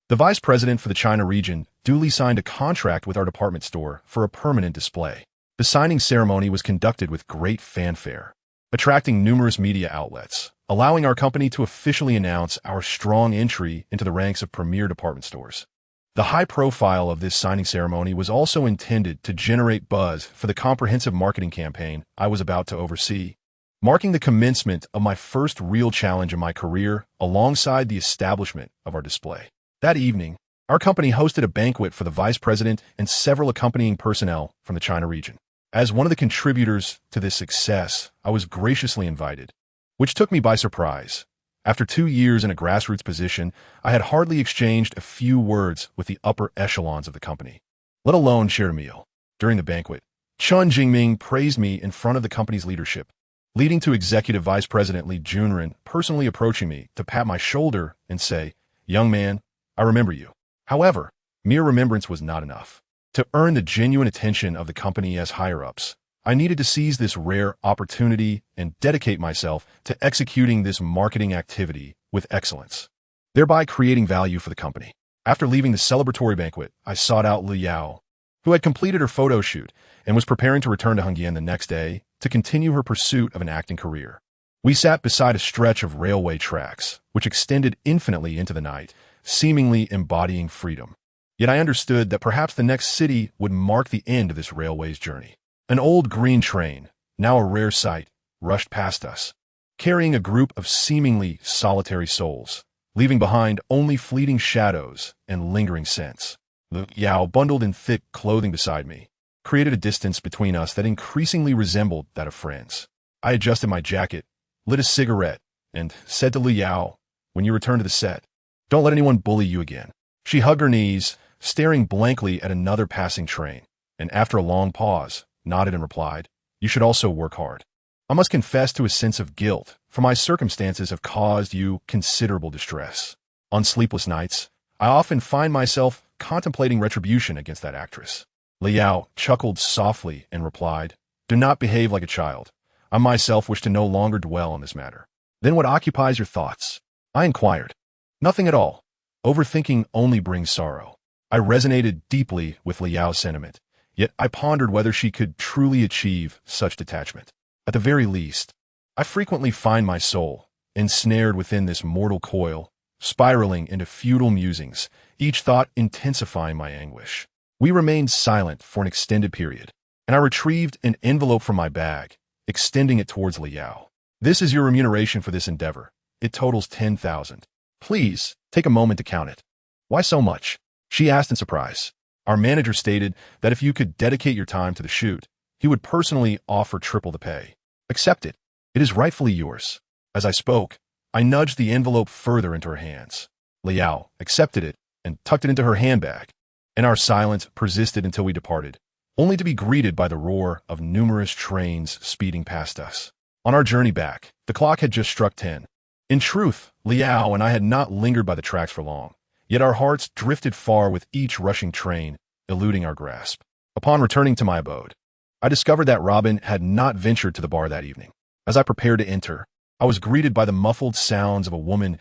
the vice president for the China region duly signed a contract with our department store for a permanent display. The signing ceremony was conducted with great fanfare, attracting numerous media outlets, allowing our company to officially announce our strong entry into the ranks of premier department stores. The high profile of this signing ceremony was also intended to generate buzz for the comprehensive marketing campaign I was about to oversee, marking the commencement of my first real challenge in my career alongside the establishment of our display. That evening, our company hosted a banquet for the vice president and several accompanying personnel from the China region. As one of the contributors to this success, I was graciously invited, which took me by surprise. After 2 years in a grassroots position, I had hardly exchanged a few words with the upper echelons of the company, let alone shared a meal. During the banquet, Chun Jingming praised me in front of the company's leadership, leading to Executive Vice President Li Junren personally approaching me to pat my shoulder and say, "Young man, I remember you." However, mere remembrance was not enough. To earn the genuine attention of the company as higher-ups, I needed to seize this rare opportunity and dedicate myself to executing this marketing activity with excellence, thereby creating value for the company. After leaving the celebratory banquet, I sought out Li Yao, who had completed her photo shoot and was preparing to return to Hengyan the next day to continue her pursuit of an acting career. We sat beside a stretch of railway tracks, which extended infinitely into the night, seemingly embodying freedom. Yet I understood that perhaps the next city would mark the end of this railway's journey. An old green train, now a rare sight, rushed past us, carrying a group of seemingly solitary souls, leaving behind only fleeting shadows and lingering scents. Li Yao, bundled in thick clothing beside me, created a distance between us that increasingly resembled that of friends. I adjusted my jacket, lit a cigarette, and said to Li Yao, "When you return to the set, don't let anyone bully you again." She hugged her knees, staring blankly at another passing train, and after a long pause, nodded and replied, "You should also work hard. I must confess to a sense of guilt, for my circumstances have caused you considerable distress. On sleepless nights, I often find myself contemplating retribution against that actress." Li Yao chuckled softly and replied, "Do not behave like a child. I myself wish to no longer dwell on this matter." "Then what occupies your thoughts?" I inquired. "Nothing at all. Overthinking only brings sorrow." I resonated deeply with Li Yao's sentiment, yet I pondered whether she could truly achieve such detachment. At the very least, I frequently find my soul ensnared within this mortal coil, spiraling into futile musings, each thought intensifying my anguish. We remained silent for an extended period, and I retrieved an envelope from my bag, extending it towards Li Yao. "This is your remuneration for this endeavor. It totals 10,000. Please, take a moment to count it." "Why so much?" she asked in surprise. "Our manager stated that if you could dedicate your time to the shoot, he would personally offer triple the pay." "Accept it. It is rightfully yours." As I spoke, I nudged the envelope further into her hands. Li Yao accepted it and tucked it into her handbag, and our silence persisted until we departed, only to be greeted by the roar of numerous trains speeding past us. On our journey back, the clock had just struck 10. In truth, Li Yao and I had not lingered by the tracks for long, yet our hearts drifted far with each rushing train, eluding our grasp. Upon returning to my abode, I discovered that Robin had not ventured to the bar that evening. As I prepared to enter, I was greeted by the muffled sounds of a woman's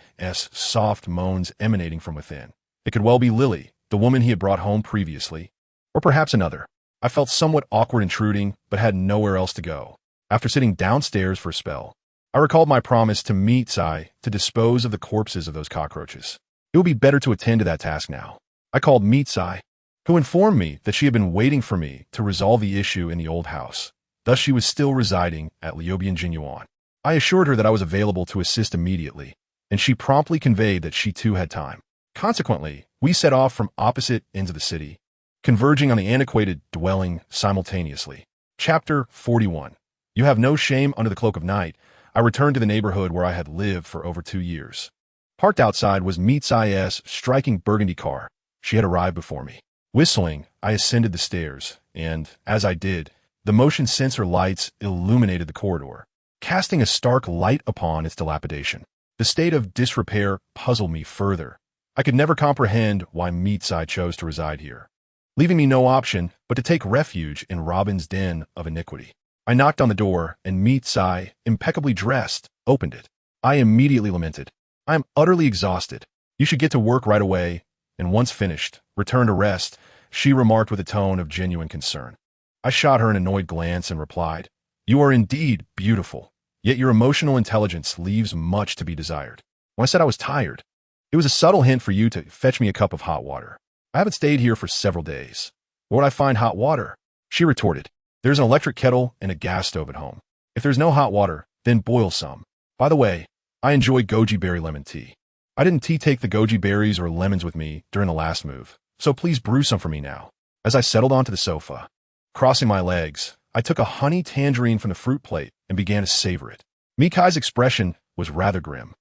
soft moans emanating from within. It could well be Lily, the woman he had brought home previously, or perhaps another. I felt somewhat awkward intruding, but had nowhere else to go. After sitting downstairs for a spell, I recalled my promise to meet Tsai to dispose of the corpses of those cockroaches. It would be better to attend to that task now. I called Meet Tsai, who informed me that she had been waiting for me to resolve the issue in the old house. Thus she was still residing at Liubian Jinyuan. I assured her that I was available to assist immediately, and she promptly conveyed that she too had time. Consequently, we set off from opposite ends of the city, converging on the antiquated dwelling simultaneously. Chapter 41. You have no shame under the cloak of night. I returned to the neighborhood where I had lived for over 2 years. Parked outside was Meet Tsai's striking burgundy car. She had arrived before me. Whistling, I ascended the stairs, and, as I did, the motion sensor lights illuminated the corridor, casting a stark light upon its dilapidation. The state of disrepair puzzled me further. I could never comprehend why Meet Tsai chose to reside here, leaving me no option but to take refuge in Robin's den of iniquity. I knocked on the door, and Meet Tsai, impeccably dressed, opened it. I immediately lamented, "I am utterly exhausted. You should get to work right away," and once finished, return to rest, she remarked with a tone of genuine concern. I shot her an annoyed glance and replied, "You are indeed beautiful, yet your emotional intelligence leaves much to be desired." When I said I was tired, it was a subtle hint for you to fetch me a cup of hot water. I haven't stayed here for several days. Where would I find hot water? She retorted, "There's an electric kettle and a gas stove at home. If there's no hot water, then boil some. By the way, I enjoy goji berry lemon tea. I didn't take the goji berries or lemons with me during the last move, so please brew some for me now." As I settled onto the sofa, crossing my legs, I took a honey tangerine from the fruit plate and began to savor it. Mikai's expression was rather grim,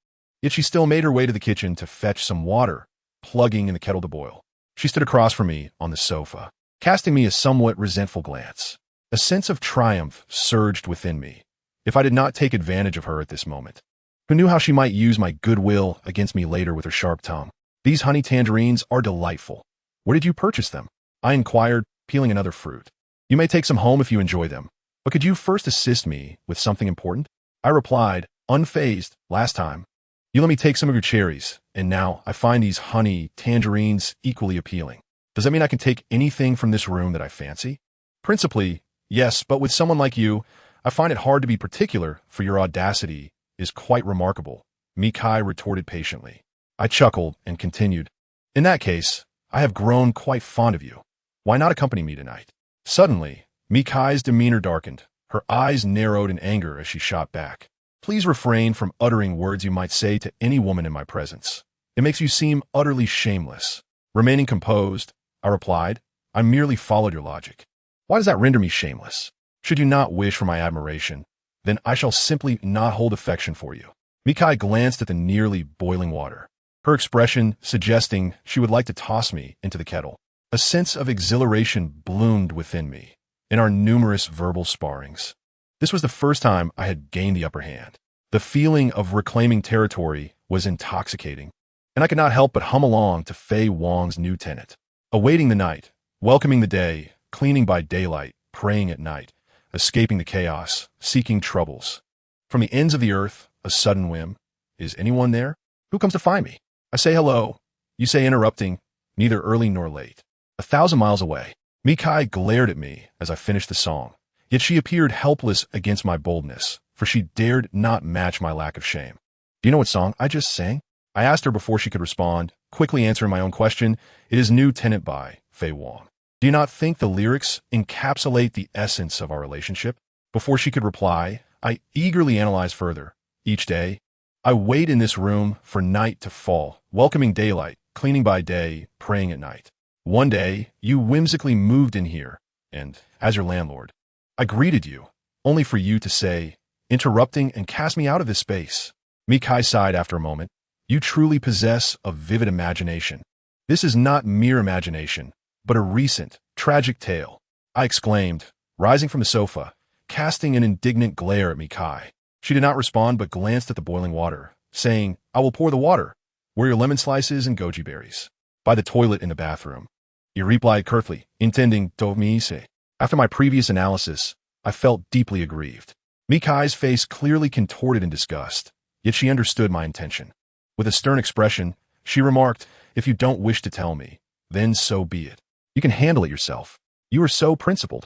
yet she still made her way to the kitchen to fetch some water, plugging in the kettle to boil. She stood across from me on the sofa, casting me a somewhat resentful glance. A sense of triumph surged within me. If I did not take advantage of her at this moment, who knew how she might use my goodwill against me later with her sharp tongue? These honey tangerines are delightful. Where did you purchase them? I inquired, peeling another fruit. You may take some home if you enjoy them, but could you first assist me with something important? I replied, unfazed, last time. You let me take some of your cherries, and now I find these honey tangerines equally appealing. Does that mean I can take anything from this room that I fancy? Principally, yes, but with someone like you, I find it hard to be particular, for your audacity is quite remarkable, Mikai retorted patiently. I chuckled and continued. In that case, I have grown quite fond of you. Why not accompany me tonight? Suddenly, Mikai's demeanor darkened. Her eyes narrowed in anger as she shot back. Please refrain from uttering words you might say to any woman in my presence. It makes you seem utterly shameless. Remaining composed, I replied, I merely followed your logic. Why does that render me shameless? Should you not wish for my admiration, then I shall simply not hold affection for you. Mikai glanced at the nearly boiling water, her expression suggesting she would like to toss me into the kettle. A sense of exhilaration bloomed within me in our numerous verbal sparrings. This was the first time I had gained the upper hand. The feeling of reclaiming territory was intoxicating, and I could not help but hum along to Fei Wong's new Tenant. Awaiting the night, welcoming the day, cleaning by daylight, praying at night, escaping the chaos, seeking troubles. From the ends of the earth, a sudden whim. Is anyone there? Who comes to find me? I say hello. You say interrupting, neither early nor late. 1,000 miles away. Mikai glared at me as I finished the song, yet she appeared helpless against my boldness, for she dared not match my lack of shame. Do you know what song I just sang? I asked her before she could respond, quickly answering my own question. It is New Tenant by Fei Wong. Do you not think the lyrics encapsulate the essence of our relationship? Before she could reply, I eagerly analyzed further. Each day, I wait in this room for night to fall, welcoming daylight, cleaning by day, praying at night. One day, you whimsically moved in here, and, as your landlord, I greeted you, only for you to say, interrupting and cast me out of this space. Mikai sighed after a moment. You truly possess a vivid imagination. This is not mere imagination, but a recent, tragic tale, I exclaimed, rising from the sofa, casting an indignant glare at Mikai. She did not respond but glanced at the boiling water, saying, I will pour the water. Where are your lemon slices and goji berries? By the toilet in the bathroom. You replied curtly, intending to me say. After my previous analysis, I felt deeply aggrieved. Mikai's face clearly contorted in disgust, yet she understood my intention. With a stern expression, she remarked, if you don't wish to tell me, then so be it. You can handle it yourself. You are so principled.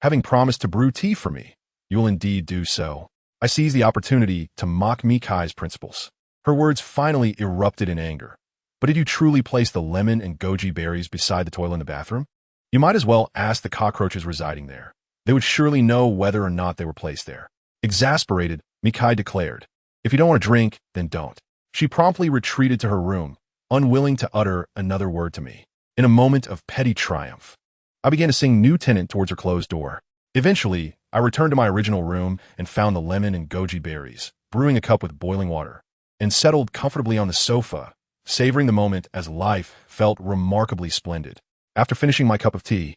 Having promised to brew tea for me, you will indeed do so. I seized the opportunity to mock Mikai's principles. Her words finally erupted in anger. But did you truly place the lemon and goji berries beside the toilet in the bathroom? You might as well ask the cockroaches residing there. They would surely know whether or not they were placed there. Exasperated, Mikai declared, if you don't want to drink, then don't. She promptly retreated to her room, unwilling to utter another word to me. In a moment of petty triumph, I began to sing New Tenant towards her closed door. Eventually, I returned to my original room and found the lemon and goji berries, brewing a cup with boiling water, and settled comfortably on the sofa, savoring the moment as life felt remarkably splendid. After finishing my cup of tea,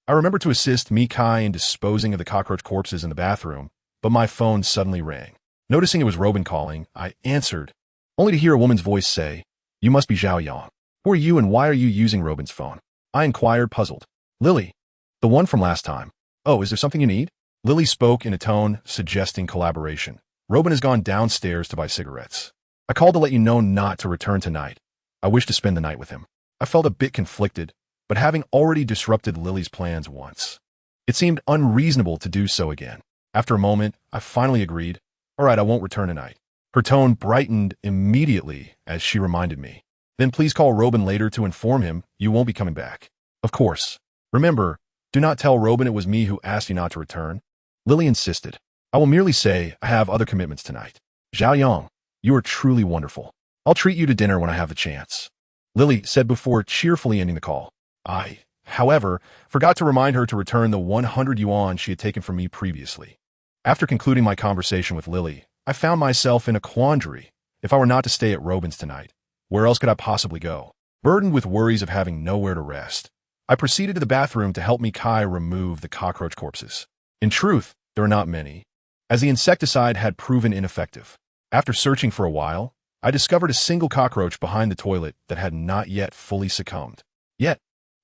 I remembered to assist Mikai in disposing of the cockroach corpses in the bathroom, but my phone suddenly rang. Noticing it was Robin calling, I answered, only to hear a woman's voice say, you must be Zhao Yang. Who are you and why are you using Robin's phone? I inquired, puzzled. Lily, the one from last time. Oh, is there something you need? Lily spoke in a tone suggesting collaboration. Robin has gone downstairs to buy cigarettes. I called to let you know not to return tonight. I wish to spend the night with him. I felt a bit conflicted, but having already disrupted Lily's plans once, it seemed unreasonable to do so again. After a moment, I finally agreed. All right, I won't return tonight. Her tone brightened immediately as she reminded me. Then please call Robin later to inform him you won't be coming back. Of course. Remember, do not tell Robin it was me who asked you not to return. Lily insisted. I will merely say I have other commitments tonight. Zhao Yang, you are truly wonderful. I'll treat you to dinner when I have the chance. Lily said before cheerfully ending the call. I, however, forgot to remind her to return the 100 yuan she had taken from me previously. After concluding my conversation with Lily, I found myself in a quandary. If I were not to stay at Robin's tonight, where else could I possibly go? Burdened with worries of having nowhere to rest, I proceeded to the bathroom to help Mikai remove the cockroach corpses. In truth, there were not many, as the insecticide had proven ineffective. After searching for a while, I discovered a single cockroach behind the toilet that had not yet fully succumbed. Yet,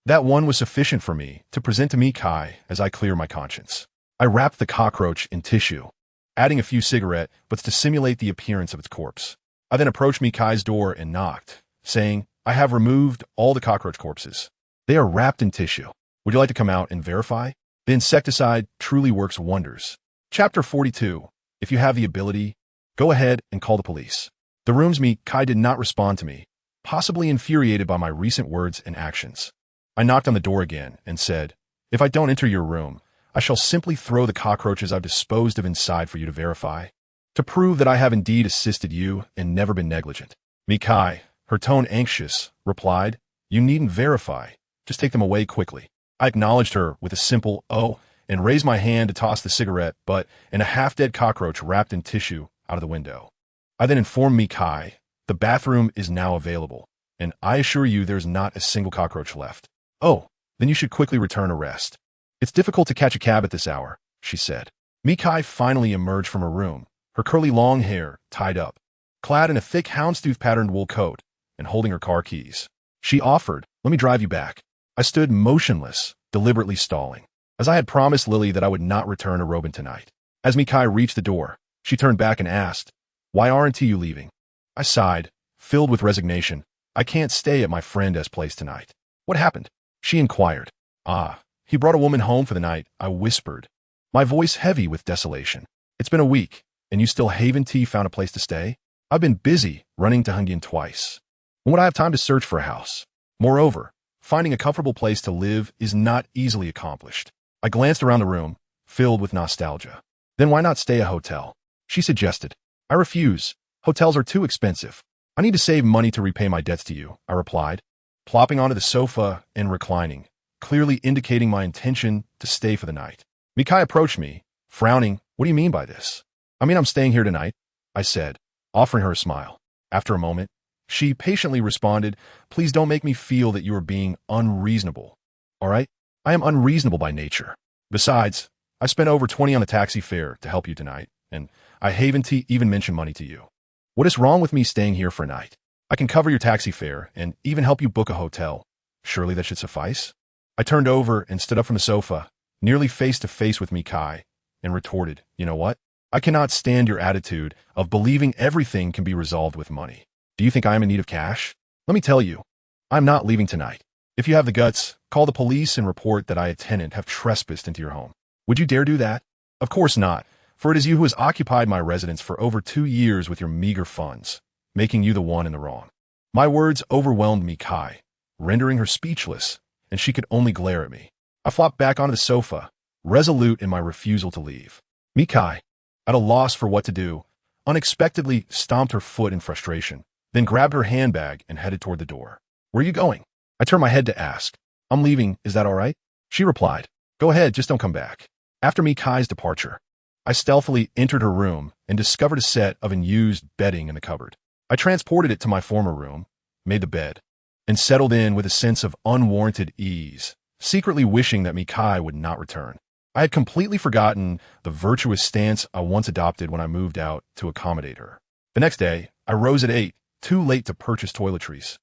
that one was sufficient for me to present to Mikai as I clear my conscience. I wrapped the cockroach in tissue, adding a few cigarette butts to simulate the appearance of its corpse. I then approached Mikai's door and knocked, saying, "I have removed all the cockroach corpses. They are wrapped in tissue. Would you like to come out and verify? The insecticide truly works wonders." Chapter 42. If you have the ability, go ahead and call the police. The room's Mikai did not respond to me, possibly infuriated by my recent words and actions. I knocked on the door again and said, "If I don't enter your room, I shall simply throw the cockroaches I've disposed of inside for you to verify, to prove that I have indeed assisted you and never been negligent." Mikai, her tone anxious, replied, "You needn't verify. Just take them away quickly." I acknowledged her with a simple "oh" and raised my hand to toss the cigarette butt and a half-dead cockroach wrapped in tissue out of the window. I then informed Mikai, "The bathroom is now available, and I assure you there's not a single cockroach left." "Oh, then you should quickly return to rest. It's difficult to catch a cab at this hour," she said. Mikai finally emerged from her room, her curly long hair tied up, clad in a thick houndstooth-patterned wool coat, and holding her car keys. She offered, "Let me drive you back." I stood motionless, deliberately stalling, as I had promised Lily that I would not return to Robin tonight. As Mikai reached the door, she turned back and asked, "Why aren't you leaving?" I sighed, filled with resignation. "I can't stay at my friend S. place tonight." "What happened?" she inquired. "Ah, he brought a woman home for the night," I whispered, my voice heavy with desolation. "It's been a week, and you still haven't found a place to stay?" "I've been busy running to Hungian twice. When would I have time to search for a house? Moreover, finding a comfortable place to live is not easily accomplished." I glanced around the room, filled with nostalgia. "Then why not stay at a hotel?" she suggested. "I refuse. Hotels are too expensive. I need to save money to repay my debts to you," I replied, plopping onto the sofa and reclining, clearly indicating my intention to stay for the night. Mikai approached me, frowning. "What do you mean by this?" "I mean I'm staying here tonight," I said, offering her a smile. After a moment, she patiently responded, "Please don't make me feel that you are being unreasonable. All right? I am unreasonable by nature. Besides, I spent over 20 on the taxi fare to help you tonight, and I haven't even mentioned money to you. What is wrong with me staying here for a night? I can cover your taxi fare and even help you book a hotel. Surely that should suffice?" I turned over and stood up from the sofa, nearly face to face with Mikai, and retorted, "You know what? I cannot stand your attitude of believing everything can be resolved with money. Do you think I am in need of cash? Let me tell you, I'm not leaving tonight. If you have the guts, call the police and report that I, a tenant, have trespassed into your home. Would you dare do that?" "Of course not, for it is you who has occupied my residence for over 2 years with your meager funds, making you the one in the wrong." My words overwhelmed Mikai, rendering her speechless, and she could only glare at me. I flopped back onto the sofa, resolute in my refusal to leave. Mikai, at a loss for what to do, unexpectedly stomped her foot in frustration, then grabbed her handbag and headed toward the door. "Where are you going?" I turned my head to ask. "I'm leaving, is that all right?" She replied, "Go ahead, just don't come back." After Mikai's departure, I stealthily entered her room and discovered a set of unused bedding in the cupboard. I transported it to my former room, made the bed, and settled in with a sense of unwarranted ease, secretly wishing that Mikai would not return. I had completely forgotten the virtuous stance I once adopted when I moved out to accommodate her. The next day, I rose at 8, too late to purchase toiletries,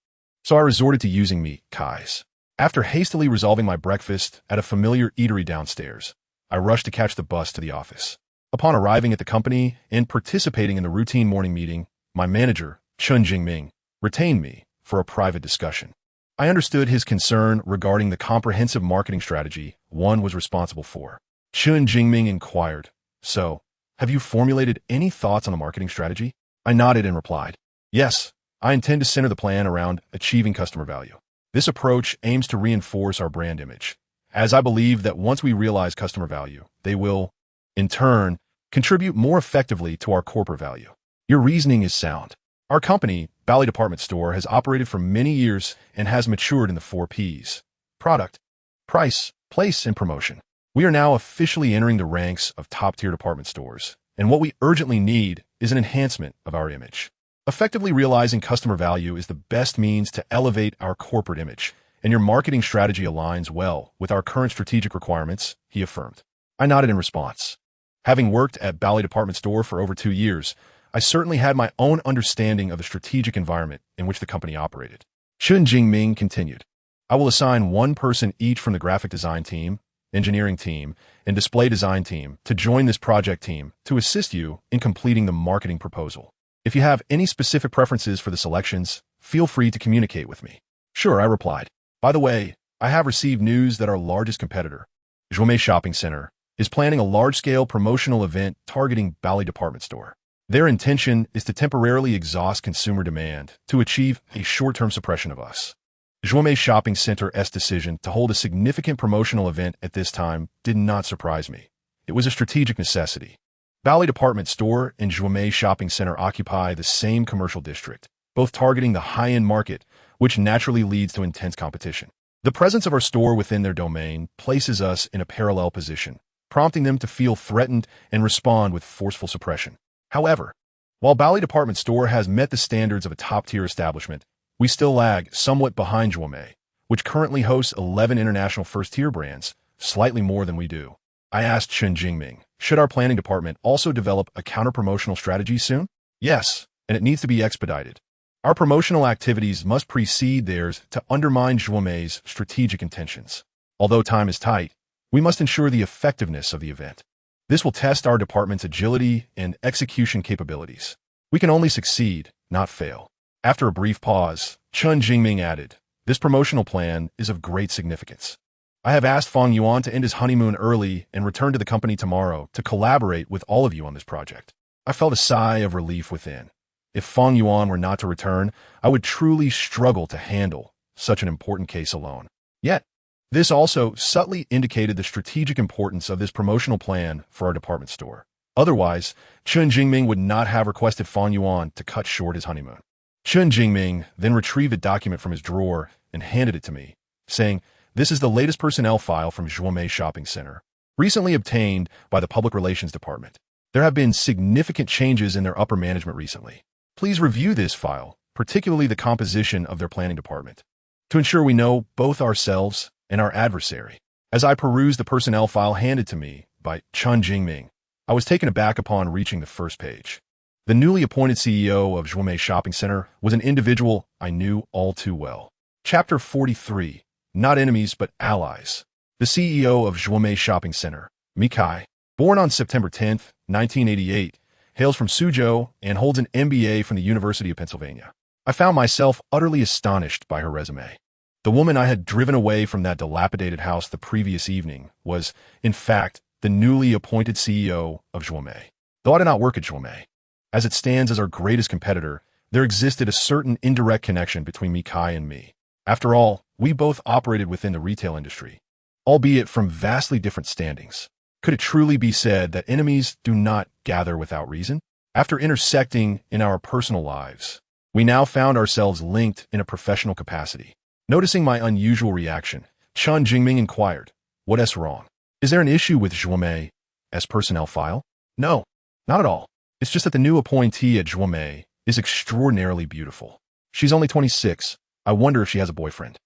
so I resorted to using Mikai's. After hastily resolving my breakfast at a familiar eatery downstairs, I rushed to catch the bus to the office. Upon arriving at the company and participating in the routine morning meeting, my manager, Chun Jingming, retained me for a private discussion. I understood his concern regarding the comprehensive marketing strategy one was responsible for. Chun Jingming inquired, "So, have you formulated any thoughts on the marketing strategy?" I nodded and replied, "Yes, I intend to center the plan around achieving customer value. This approach aims to reinforce our brand image, as I believe that once we realize customer value, they will, in turn, contribute more effectively to our corporate value." "Your reasoning is sound. Our company, Bally Department Store, has operated for many years and has matured in the 4 Ps: product, price, place, and promotion. We are now officially entering the ranks of top-tier department stores, and what we urgently need is an enhancement of our image. Effectively realizing customer value is the best means to elevate our corporate image, and your marketing strategy aligns well with our current strategic requirements, he affirmed. I nodded in response. Having worked at Bally Department Store for over 2 years, I certainly had my own understanding of the strategic environment in which the company operated. Chun Jingming continued. I will assign one person each from the graphic design team, engineering team, and display design team to join this project team to assist you in completing the marketing proposal. If you have any specific preferences for the selections, feel free to communicate with me. Sure, I replied. By the way, I have received news that our largest competitor, Zhuomei Shopping Center, is planning a large-scale promotional event targeting Bally Department Store. Their intention is to temporarily exhaust consumer demand to achieve a short-term suppression of us. Zhuomei Shopping Center's decision to hold a significant promotional event at this time did not surprise me. It was a strategic necessity. Bally Department Store and Zhuomei Shopping Center occupy the same commercial district, both targeting the high-end market, which naturally leads to intense competition. The presence of our store within their domain places us in a parallel position, prompting them to feel threatened and respond with forceful suppression. However, while Bally Department Store has met the standards of a top-tier establishment, we still lag somewhat behind Zhuomei, which currently hosts 11 international first-tier brands, slightly more than we do. I asked Chun Jingming, should our planning department also develop a counter-promotional strategy soon? Yes, and it needs to be expedited. Our promotional activities must precede theirs to undermine Zhuomei's strategic intentions. Although time is tight, we must ensure the effectiveness of the event. This will test our department's agility and execution capabilities. We can only succeed, not fail. After a brief pause, Chun Jingming added, this promotional plan is of great significance. I have asked Feng Yuan to end his honeymoon early and return to the company tomorrow to collaborate with all of you on this project. I felt a sigh of relief within. If Feng Yuan were not to return, I would truly struggle to handle such an important case alone. Yet, this also subtly indicated the strategic importance of this promotional plan for our department store. Otherwise, Chun Jingming would not have requested Feng Yuan to cut short his honeymoon. Chun Jingming then retrieved a document from his drawer and handed it to me, saying, this is the latest personnel file from Zhuomei Shopping Center, recently obtained by the Public Relations Department. There have been significant changes in their upper management recently. Please review this file, particularly the composition of their planning department, to ensure we know both ourselves and our adversary. As I perused the personnel file handed to me by Chun Jingming, I was taken aback upon reaching the first page. The newly appointed CEO of Zhuomei Shopping Center was an individual I knew all too well. Chapter 43, Not Enemies but Allies. The CEO of Zhuomei Shopping Center, Mikai, born on September 10, 1988, hails from Suzhou and holds an MBA from the University of Pennsylvania. I found myself utterly astonished by her resume. The woman I had driven away from that dilapidated house the previous evening was, in fact, the newly appointed CEO of Zhuomei. Though I did not work at Zhuomei, as it stands as our greatest competitor, there existed a certain indirect connection between Mikai and me. After all, we both operated within the retail industry, albeit from vastly different standings. Could it truly be said that enemies do not gather without reason? After intersecting in our personal lives, we now found ourselves linked in a professional capacity. Noticing my unusual reaction, Chun Jingming inquired, what's wrong? Is there an issue with Zhuomei's personnel file? No, not at all. It's just that the new appointee at Zhuomei is extraordinarily beautiful. She's only 26. I wonder if she has a boyfriend.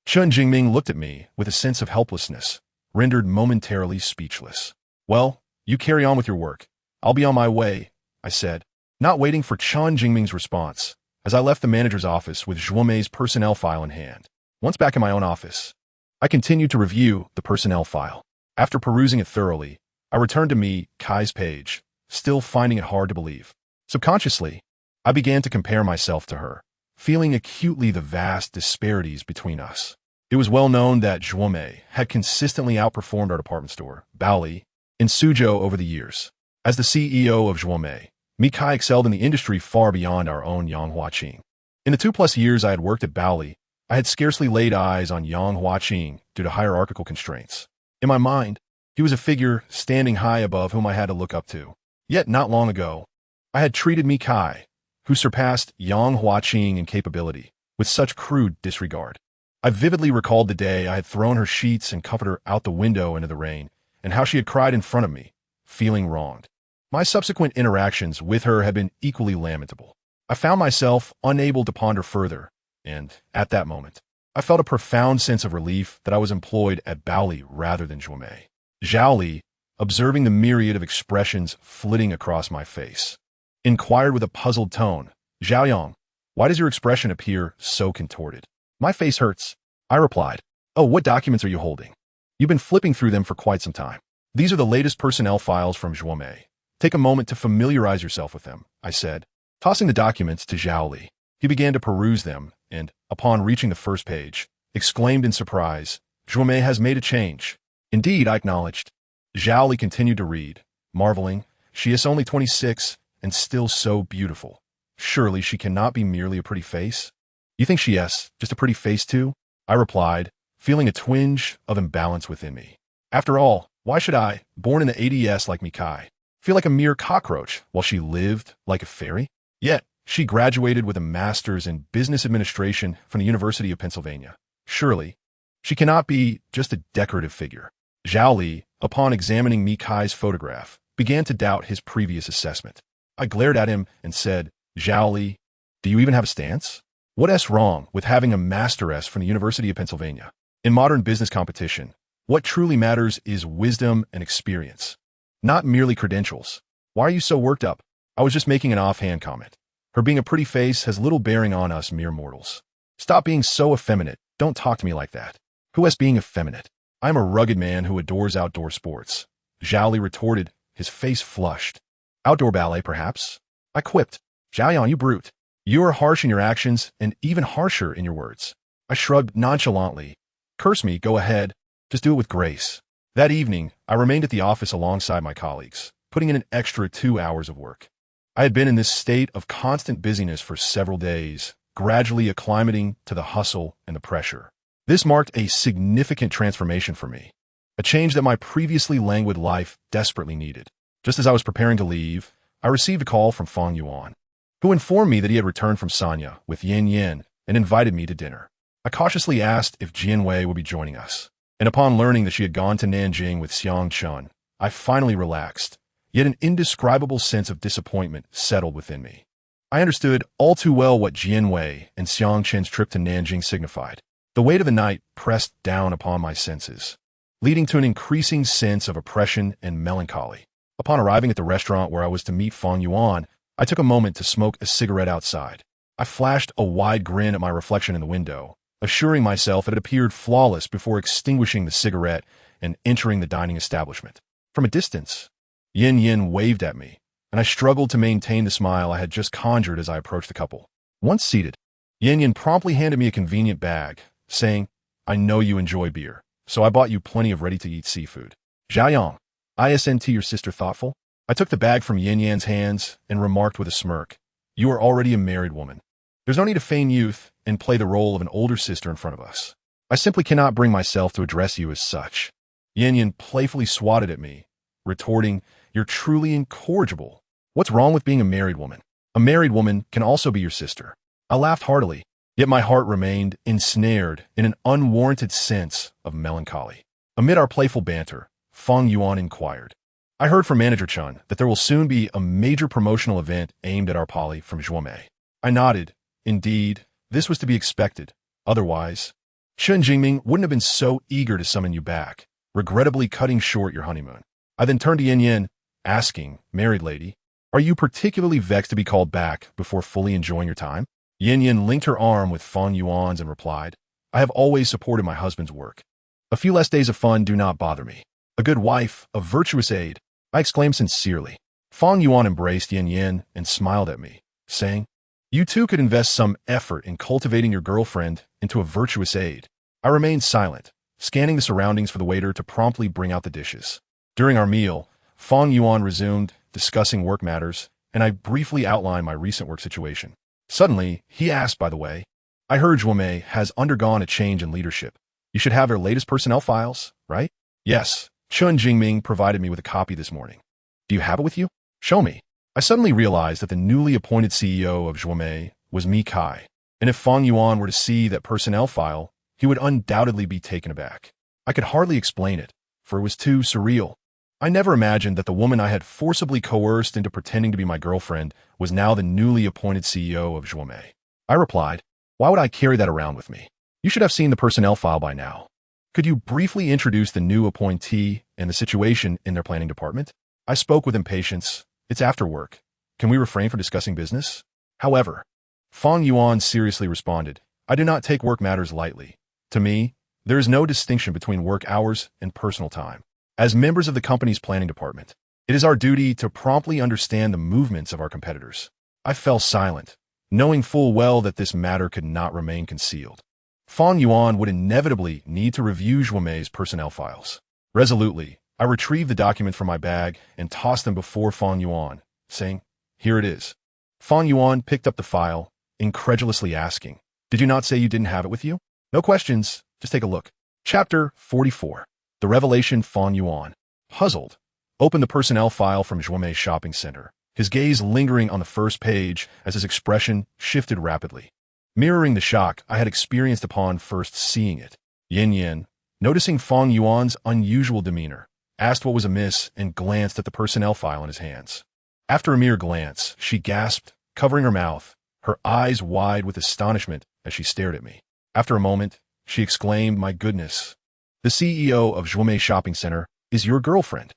Chun Jingming looked at me with a sense of helplessness, rendered momentarily speechless. Well, you carry on with your work. I'll be on my way, I said, not waiting for Chun Jingming's response, as I left the manager's office with Zhuomei's personnel file in hand. Once back in my own office, I continued to review the personnel file. After perusing it thoroughly, I returned to Kai's page, still finding it hard to believe. Subconsciously, I began to compare myself to her, feeling acutely the vast disparities between us. It was well known that Zhuomei had consistently outperformed our department store, Bally, in Suzhou over the years. As the CEO of Zhuomei, Mikai excelled in the industry far beyond our own Yang Huaqing. In the 2+ years I had worked at Bally, I had scarcely laid eyes on Yang Huaqing due to hierarchical constraints. In my mind, he was a figure standing high above whom I had to look up to. Yet not long ago, I had treated Mikai, who surpassed Yang Huaqing in capability, with such crude disregard. I vividly recalled the day I had thrown her sheets and comforter out the window into the rain, and how she had cried in front of me, feeling wronged. My subsequent interactions with her had been equally lamentable. I found myself unable to ponder further, and, at that moment, I felt a profound sense of relief that I was employed at Baoli rather than Zhuomei. Zhao Li, observing the myriad of expressions flitting across my face, inquired with a puzzled tone, "Zhaoyang, why does your expression appear so contorted?" "My face hurts," I replied. "Oh, what documents are you holding? You've been flipping through them for quite some time." "These are the latest personnel files from Zhuomei. Take a moment to familiarize yourself with them," I said, tossing the documents to Zhao Li. He began to peruse them, and, upon reaching the first page, exclaimed in surprise, "Zhuomei has made a change." "Indeed," I acknowledged. Zhao Li continued to read, marveling, "She is only 26 and still so beautiful. Surely she cannot be merely a pretty face?" "You think she is just a pretty face too?" I replied, feeling a twinge of imbalance within me. After all, why should I, born in the 80s like Mikai, feel like a mere cockroach while she lived like a fairy? Yet, she graduated with a master's in business administration from the University of Pennsylvania. Surely, she cannot be just a decorative figure. Zhao Li, upon examining Mikai's photograph, began to doubt his previous assessment. I glared at him and said, "Zhao Li, do you even have a stance? What's wrong with having a masteress from the University of Pennsylvania? In modern business competition, what truly matters is wisdom and experience, not merely credentials. Why are you so worked up?" I was just making an offhand comment. Her being a pretty face has little bearing on us mere mortals. Stop being so effeminate. Don't talk to me like that. Who is being effeminate? I am a rugged man who adores outdoor sports. Zhao Li retorted, his face flushed. Outdoor ballet, perhaps? I quipped. Zhaoyan, you brute. You are harsh in your actions and even harsher in your words. I shrugged nonchalantly. Curse me, go ahead. Just do it with grace. That evening, I remained at the office alongside my colleagues, putting in an extra 2 hours of work. I had been in this state of constant busyness for several days, gradually acclimating to the hustle and the pressure. This marked a significant transformation for me, a change that my previously languid life desperately needed. Just as I was preparing to leave, I received a call from Fang Yuan, who informed me that he had returned from Sanya with Yin Yin and invited me to dinner. I cautiously asked if Jian Wei would be joining us, and upon learning that she had gone to Nanjing with Xiang Chun, I finally relaxed, yet an indescribable sense of disappointment settled within me. I understood all too well what Jian Wei and Xiang Chen's trip to Nanjing signified. The weight of the night pressed down upon my senses, leading to an increasing sense of oppression and melancholy. Upon arriving at the restaurant where I was to meet Fang Yuan, I took a moment to smoke a cigarette outside. I flashed a wide grin at my reflection in the window, assuring myself that it appeared flawless before extinguishing the cigarette and entering the dining establishment. From a distance, Yin Yin waved at me, and I struggled to maintain the smile I had just conjured as I approached the couple. Once seated, Yin Yin promptly handed me a convenient bag, saying, "I know you enjoy beer, so I bought you plenty of ready-to-eat seafood." Zhaoyang, ISNT your sister thoughtful? I took the bag from Yin Yan's hands and remarked with a smirk, "You are already a married woman. There's no need to feign youth and play the role of an older sister in front of us. I simply cannot bring myself to address you as such." Yin Yan playfully swatted at me, retorting, "You're truly incorrigible. What's wrong with being a married woman? A married woman can also be your sister." I laughed heartily, yet my heart remained ensnared in an unwarranted sense of melancholy. Amid our playful banter, Fang Yuan inquired, "I heard from Manager Chun that there will soon be a major promotional event aimed at our poly from Zhuomei." I nodded. Indeed, this was to be expected. Otherwise, Chen Jingming wouldn't have been so eager to summon you back, regrettably cutting short your honeymoon. I then turned to Yin Yin, asking, "Married lady, are you particularly vexed to be called back before fully enjoying your time?" Yin Yin linked her arm with Fang Yuan's and replied, "I have always supported my husband's work. A few less days of fun do not bother me. A good wife, a virtuous aid," I exclaimed sincerely. Fang Yuan embraced Yin Yin and smiled at me, saying, "You too could invest some effort in cultivating your girlfriend into a virtuous aid." I remained silent, scanning the surroundings for the waiter to promptly bring out the dishes. During our meal, Fang Yuan resumed, discussing work matters, and I briefly outlined my recent work situation. Suddenly, he asked, "By the way, I heard Zhuomei has undergone a change in leadership. You should have their latest personnel files, right?" "Yes, Chun Jingming provided me with a copy this morning." "Do you have it with you? Show me." I suddenly realized that the newly appointed CEO of Zhuomei was Mi Kai, and if Fang Yuan were to see that personnel file, he would undoubtedly be taken aback. I could hardly explain it, for it was too surreal. I never imagined that the woman I had forcibly coerced into pretending to be my girlfriend was now the newly appointed CEO of Joume. I replied, "Why would I carry that around with me? You should have seen the personnel file by now. Could you briefly introduce the new appointee and the situation in their planning department?" I spoke with impatience. "It's after work. Can we refrain from discussing business?" However, Fang Yuan seriously responded, "I do not take work matters lightly. To me, there is no distinction between work hours and personal time. As members of the company's planning department, it is our duty to promptly understand the movements of our competitors." I fell silent, knowing full well that this matter could not remain concealed. Fang Yuan would inevitably need to review Joume's personnel files. Resolutely, I retrieved the document from my bag and tossed them before Fang Yuan, saying, "Here it is." Fang Yuan picked up the file, incredulously asking, "Did you not say you didn't have it with you?" "No questions, just take a look." Chapter 44. The Revelation. Fang Yuan, puzzled, opened the personnel file from Joume's shopping center, his gaze lingering on the first page as his expression shifted rapidly, mirroring the shock I had experienced upon first seeing it. Yin, noticing Fang Yuan's unusual demeanor, asked what was amiss and glanced at the personnel file in his hands. After a mere glance, she gasped, covering her mouth, her eyes wide with astonishment as she stared at me. After a moment, she exclaimed, "My goodness! The CEO of Joume Shopping Center is your girlfriend.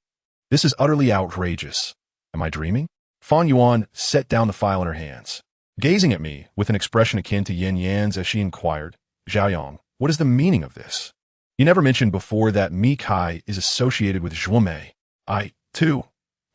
This is utterly outrageous. Am I dreaming?" Fang Yuan set down the file in her hands, gazing at me with an expression akin to Yin Yan's as she inquired, "Xiaoyang, what is the meaning of this? You never mentioned before that Mi Kai is associated with Joume." I, too,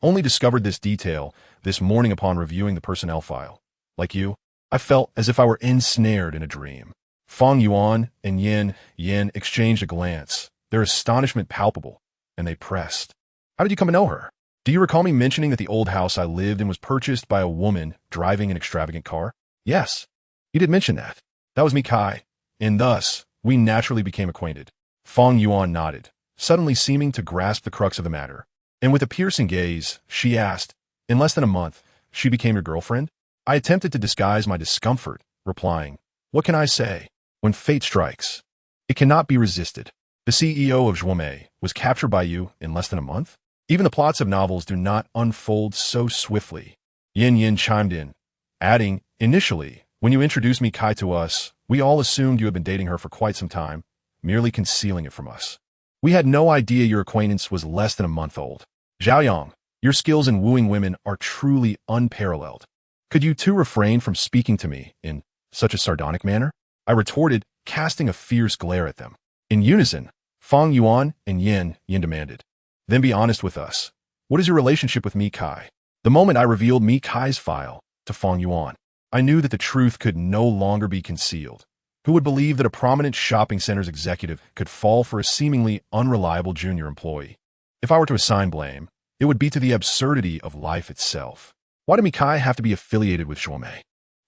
only discovered this detail this morning upon reviewing the personnel file. Like you, I felt as if I were ensnared in a dream. Fang Yuan and Yin exchanged a glance, their astonishment palpable, and they pressed, "How did you come to know her? Do you recall me mentioning that the old house I lived in was purchased by a woman driving an extravagant car?" "Yes, you did mention that. That was Mi Kai, and thus we naturally became acquainted." Fang Yuan nodded, suddenly seeming to grasp the crux of the matter, and with a piercing gaze, she asked, "In less than a month, she became your girlfriend?" I attempted to disguise my discomfort, replying, "What can I say? When fate strikes, it cannot be resisted. The CEO of Joume was captured by you in less than a month? Even the plots of novels do not unfold so swiftly." Yin chimed in, adding, "Initially, when you introduced Mi Kai to us, we all assumed you had been dating her for quite some time, merely concealing it from us. We had no idea your acquaintance was less than a month old. Xiaoyang, your skills in wooing women are truly unparalleled. Could you too refrain from speaking to me in such a sardonic manner?" I retorted, casting a fierce glare at them. In unison, Fang Yuan and Yin demanded, "Then be honest with us. What is your relationship with Mi Kai?" The moment I revealed Mi Kai's file to Fang Yuan, I knew that the truth could no longer be concealed. Who would believe that a prominent shopping center's executive could fall for a seemingly unreliable junior employee? If I were to assign blame, it would be to the absurdity of life itself. Why did Mi Kai have to be affiliated with Joume?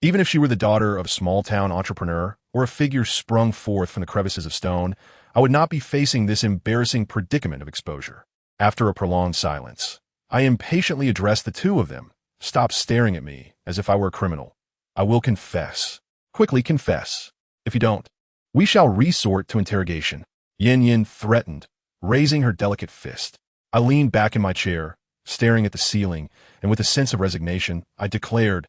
Even if she were the daughter of a small-town entrepreneur or a figure sprung forth from the crevices of stone, I would not be facing this embarrassing predicament of exposure. After a prolonged silence, I impatiently addressed the two of them. "Stop staring at me as if I were a criminal. I will confess. Quickly confess. If you don't, we shall resort to interrogation." Yin threatened, raising her delicate fist. I leaned back in my chair, staring at the ceiling, and with a sense of resignation, I declared,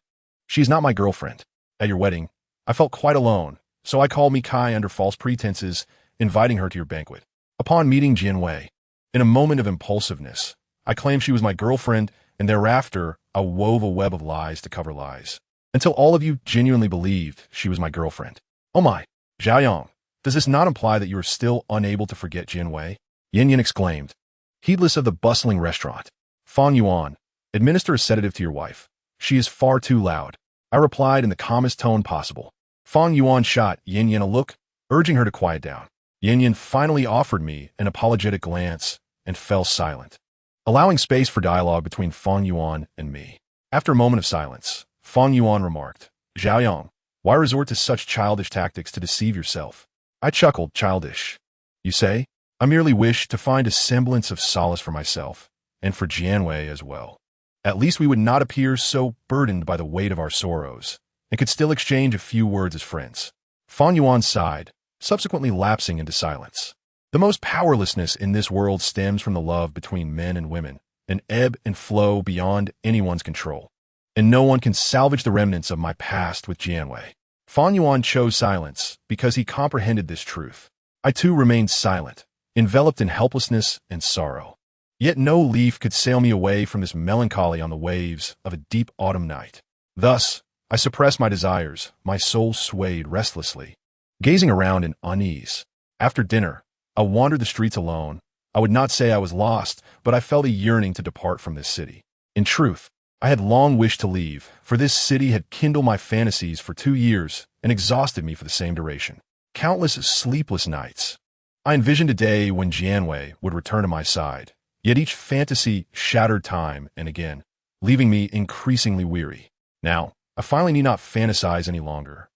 "She is not my girlfriend. At your wedding, I felt quite alone, so I called Mi Kai under false pretenses, inviting her to your banquet. Upon meeting Jianwei, in a moment of impulsiveness, I claimed she was my girlfriend, and thereafter I wove a web of lies to cover lies, until all of you genuinely believed she was my girlfriend. Oh my, Xiaoyang, does this not imply that you are still unable to forget Jianwei?" Yin exclaimed, heedless of the bustling restaurant. "Fang Yuan, administer a sedative to your wife. She is far too loud." I replied in the calmest tone possible. Fang Yuan shot Yin a look, urging her to quiet down. Yin finally offered me an apologetic glance and fell silent, allowing space for dialogue between Fang Yuan and me. After a moment of silence, Fang Yuan remarked, "Xiaoyang, why resort to such childish tactics to deceive yourself?" I chuckled, "Childish, you say? I merely wish to find a semblance of solace for myself, and for Jianwei as well. At least we would not appear so burdened by the weight of our sorrows, and could still exchange a few words as friends." Fang Yuan sighed, subsequently lapsing into silence. The most powerlessness in this world stems from the love between men and women, an ebb and flow beyond anyone's control. And no one can salvage the remnants of my past with Jianwei. Fan Yuan chose silence because he comprehended this truth. I too remained silent, enveloped in helplessness and sorrow. Yet no leaf could sail me away from this melancholy on the waves of a deep autumn night. Thus, I suppressed my desires, my soul swayed restlessly, gazing around in unease. After dinner, I wandered the streets alone. I would not say I was lost, but I felt a yearning to depart from this city. In truth, I had long wished to leave, for this city had kindled my fantasies for 2 years and exhausted me for the same duration. Countless sleepless nights. I envisioned a day when Jianwei would return to my side, yet each fantasy shattered time and again, leaving me increasingly weary. Now, I finally need not fantasize any longer,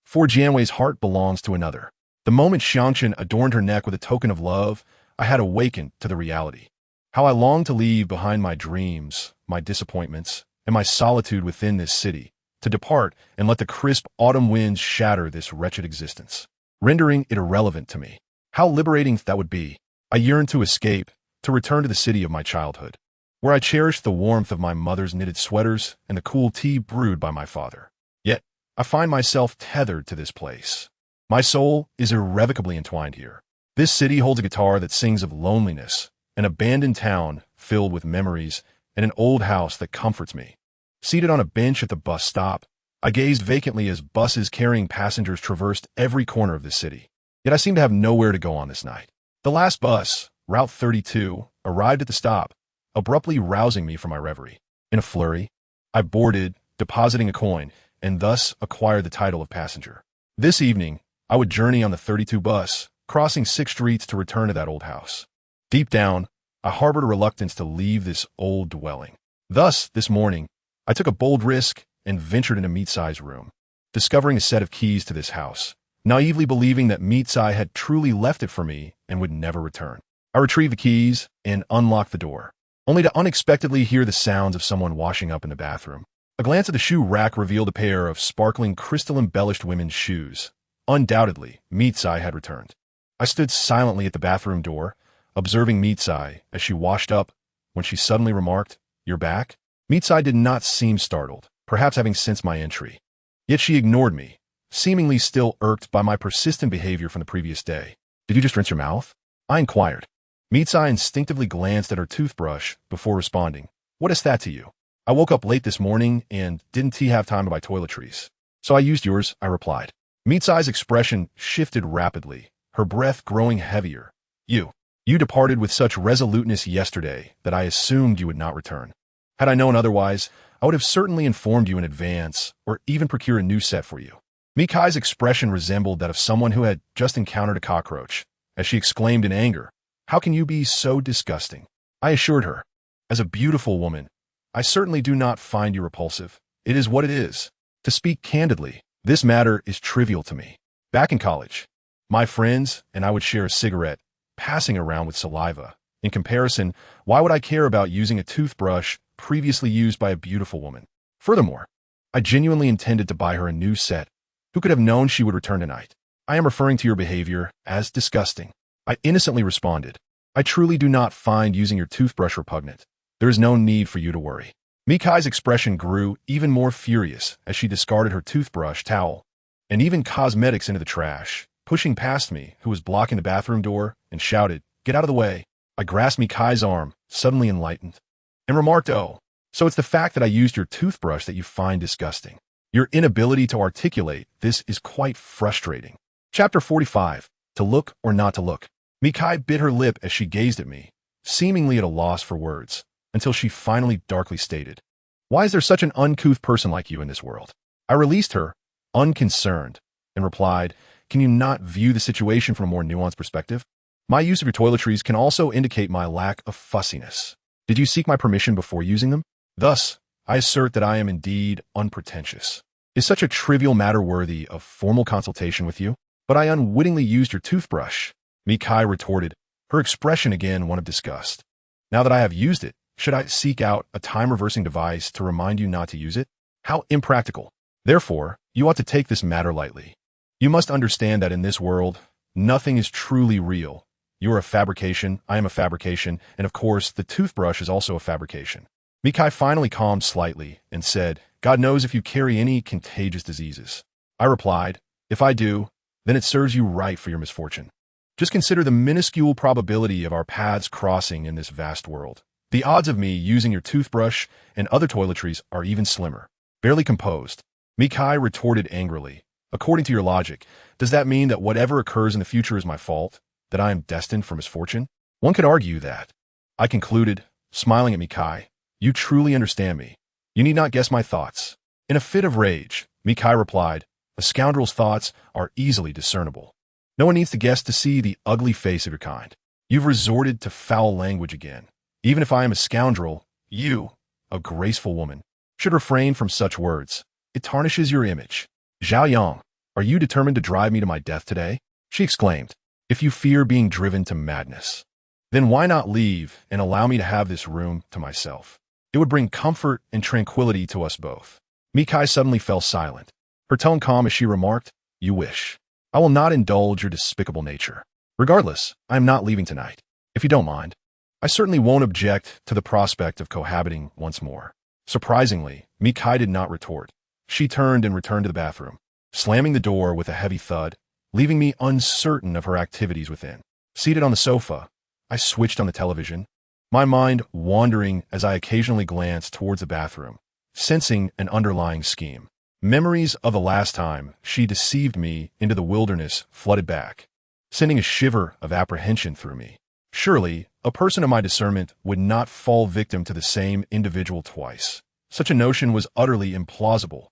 for Jianwei's heart belongs to another. The moment Xiangchen adorned her neck with a token of love, I had awakened to the reality. How I longed to leave behind my dreams, my disappointments, and my solitude within this city, to depart and let the crisp autumn winds shatter this wretched existence, rendering it irrelevant to me. How liberating that would be. I yearned to escape, to return to the city of my childhood, where I cherished the warmth of my mother's knitted sweaters and the cool tea brewed by my father. Yet, I find myself tethered to this place. My soul is irrevocably entwined here. This city holds a guitar that sings of loneliness, an abandoned town filled with memories, and an old house that comforts me. Seated on a bench at the bus stop, I gazed vacantly as buses carrying passengers traversed every corner of this city. Yet I seemed to have nowhere to go on this night. The last bus, Route 32, arrived at the stop, abruptly rousing me from my reverie. In a flurry, I boarded, depositing a coin, and thus acquired the title of passenger. This evening, I would journey on the 32 bus, crossing 6 streets to return to that old house. Deep down, I harbored a reluctance to leave this old dwelling. Thus, this morning, I took a bold risk and ventured into Meat-Sai's room, discovering a set of keys to this house, naively believing that Meat-Sai had truly left it for me and would never return. I retrieved the keys and unlocked the door, only to unexpectedly hear the sounds of someone washing up in the bathroom. A glance at the shoe rack revealed a pair of sparkling crystal-embellished women's shoes. Undoubtedly, Meat-Sai had returned. I stood silently at the bathroom door, observing Meat-Sai as she washed up, when she suddenly remarked, "You're back?" Meat-Sai did not seem startled, perhaps having sensed my entry. Yet she ignored me, seemingly still irked by my persistent behavior from the previous day. "Did you just rinse your mouth?" I inquired. Meat-Sai instinctively glanced at her toothbrush before responding, "What is that to you? I woke up late this morning and didn't have time to buy toiletries. So I used yours," I replied. Meat-Sai's expression shifted rapidly, her breath growing heavier. You departed with such resoluteness yesterday that I assumed you would not return. Had I known otherwise, I would have certainly informed you in advance, or even procure a new set for you." Mikai's expression resembled that of someone who had just encountered a cockroach, as she exclaimed in anger, "How can you be so disgusting?" I assured her, "As a beautiful woman, I certainly do not find you repulsive. It is what it is. To speak candidly, this matter is trivial to me. Back in college, my friends and I would share a cigarette, passing around with saliva. In comparison, why would I care about using a toothbrush previously used by a beautiful woman? Furthermore, I genuinely intended to buy her a new set. Who could have known she would return tonight? I am referring to your behavior as disgusting." I innocently responded, "I truly do not find using your toothbrush repugnant. There is no need for you to worry." Mikai's expression grew even more furious as she discarded her toothbrush, towel, and even cosmetics into the trash, pushing past me, who was blocking the bathroom door, and shouted, "Get out of the way." I grasped Mikai's arm, suddenly enlightened, and remarked, "Oh, so it's the fact that I used your toothbrush that you find disgusting. Your inability to articulate this is quite frustrating." Chapter 45. To look or not to look. Mikai bit her lip as she gazed at me, seemingly at a loss for words, until she finally darkly stated, "Why is there such an uncouth person like you in this world?" I released her, unconcerned, and replied, "Can you not view the situation from a more nuanced perspective? My use of your toiletries can also indicate my lack of fussiness. Did you seek my permission before using them? Thus, I assert that I am indeed unpretentious. Is such a trivial matter worthy of formal consultation with you? But I unwittingly used your toothbrush." Mikai retorted, her expression again one of disgust. "Now that I have used it, should I seek out a time-reversing device to remind you not to use it? How impractical. Therefore, you ought to take this matter lightly. You must understand that in this world, nothing is truly real. You are a fabrication, I am a fabrication, and of course, the toothbrush is also a fabrication. Mikai finally calmed slightly and said, God knows if you carry any contagious diseases. I replied, if I do, then it serves you right for your misfortune. Just consider the minuscule probability of our paths crossing in this vast world. The odds of me using your toothbrush and other toiletries are even slimmer. Barely composed, Mikai retorted angrily. According to your logic, does that mean that whatever occurs in the future is my fault? That I am destined for misfortune? One could argue that. I concluded, smiling at Mikai. You truly understand me. You need not guess my thoughts. In a fit of rage, Mikai replied, a scoundrel's thoughts are easily discernible. No one needs to guess to see the ugly face of your kind. You've resorted to foul language again. Even if I am a scoundrel, you, a graceful woman, should refrain from such words. It tarnishes your image. Zhao Yang, are you determined to drive me to my death today? She exclaimed. If you fear being driven to madness, then why not leave and allow me to have this room to myself? It would bring comfort and tranquility to us both. Mikai suddenly fell silent. Her tone calm as she remarked, you wish. I will not indulge your despicable nature. Regardless, I am not leaving tonight. If you don't mind. I certainly won't object to the prospect of cohabiting once more. Surprisingly, Mikai did not retort. She turned and returned to the bathroom, slamming the door with a heavy thud, leaving me uncertain of her activities within. Seated on the sofa, I switched on the television, my mind wandering as I occasionally glanced towards the bathroom, sensing an underlying scheme. Memories of the last time she deceived me into the wilderness flooded back, sending a shiver of apprehension through me. Surely, a person of my discernment would not fall victim to the same individual twice. Such a notion was utterly implausible.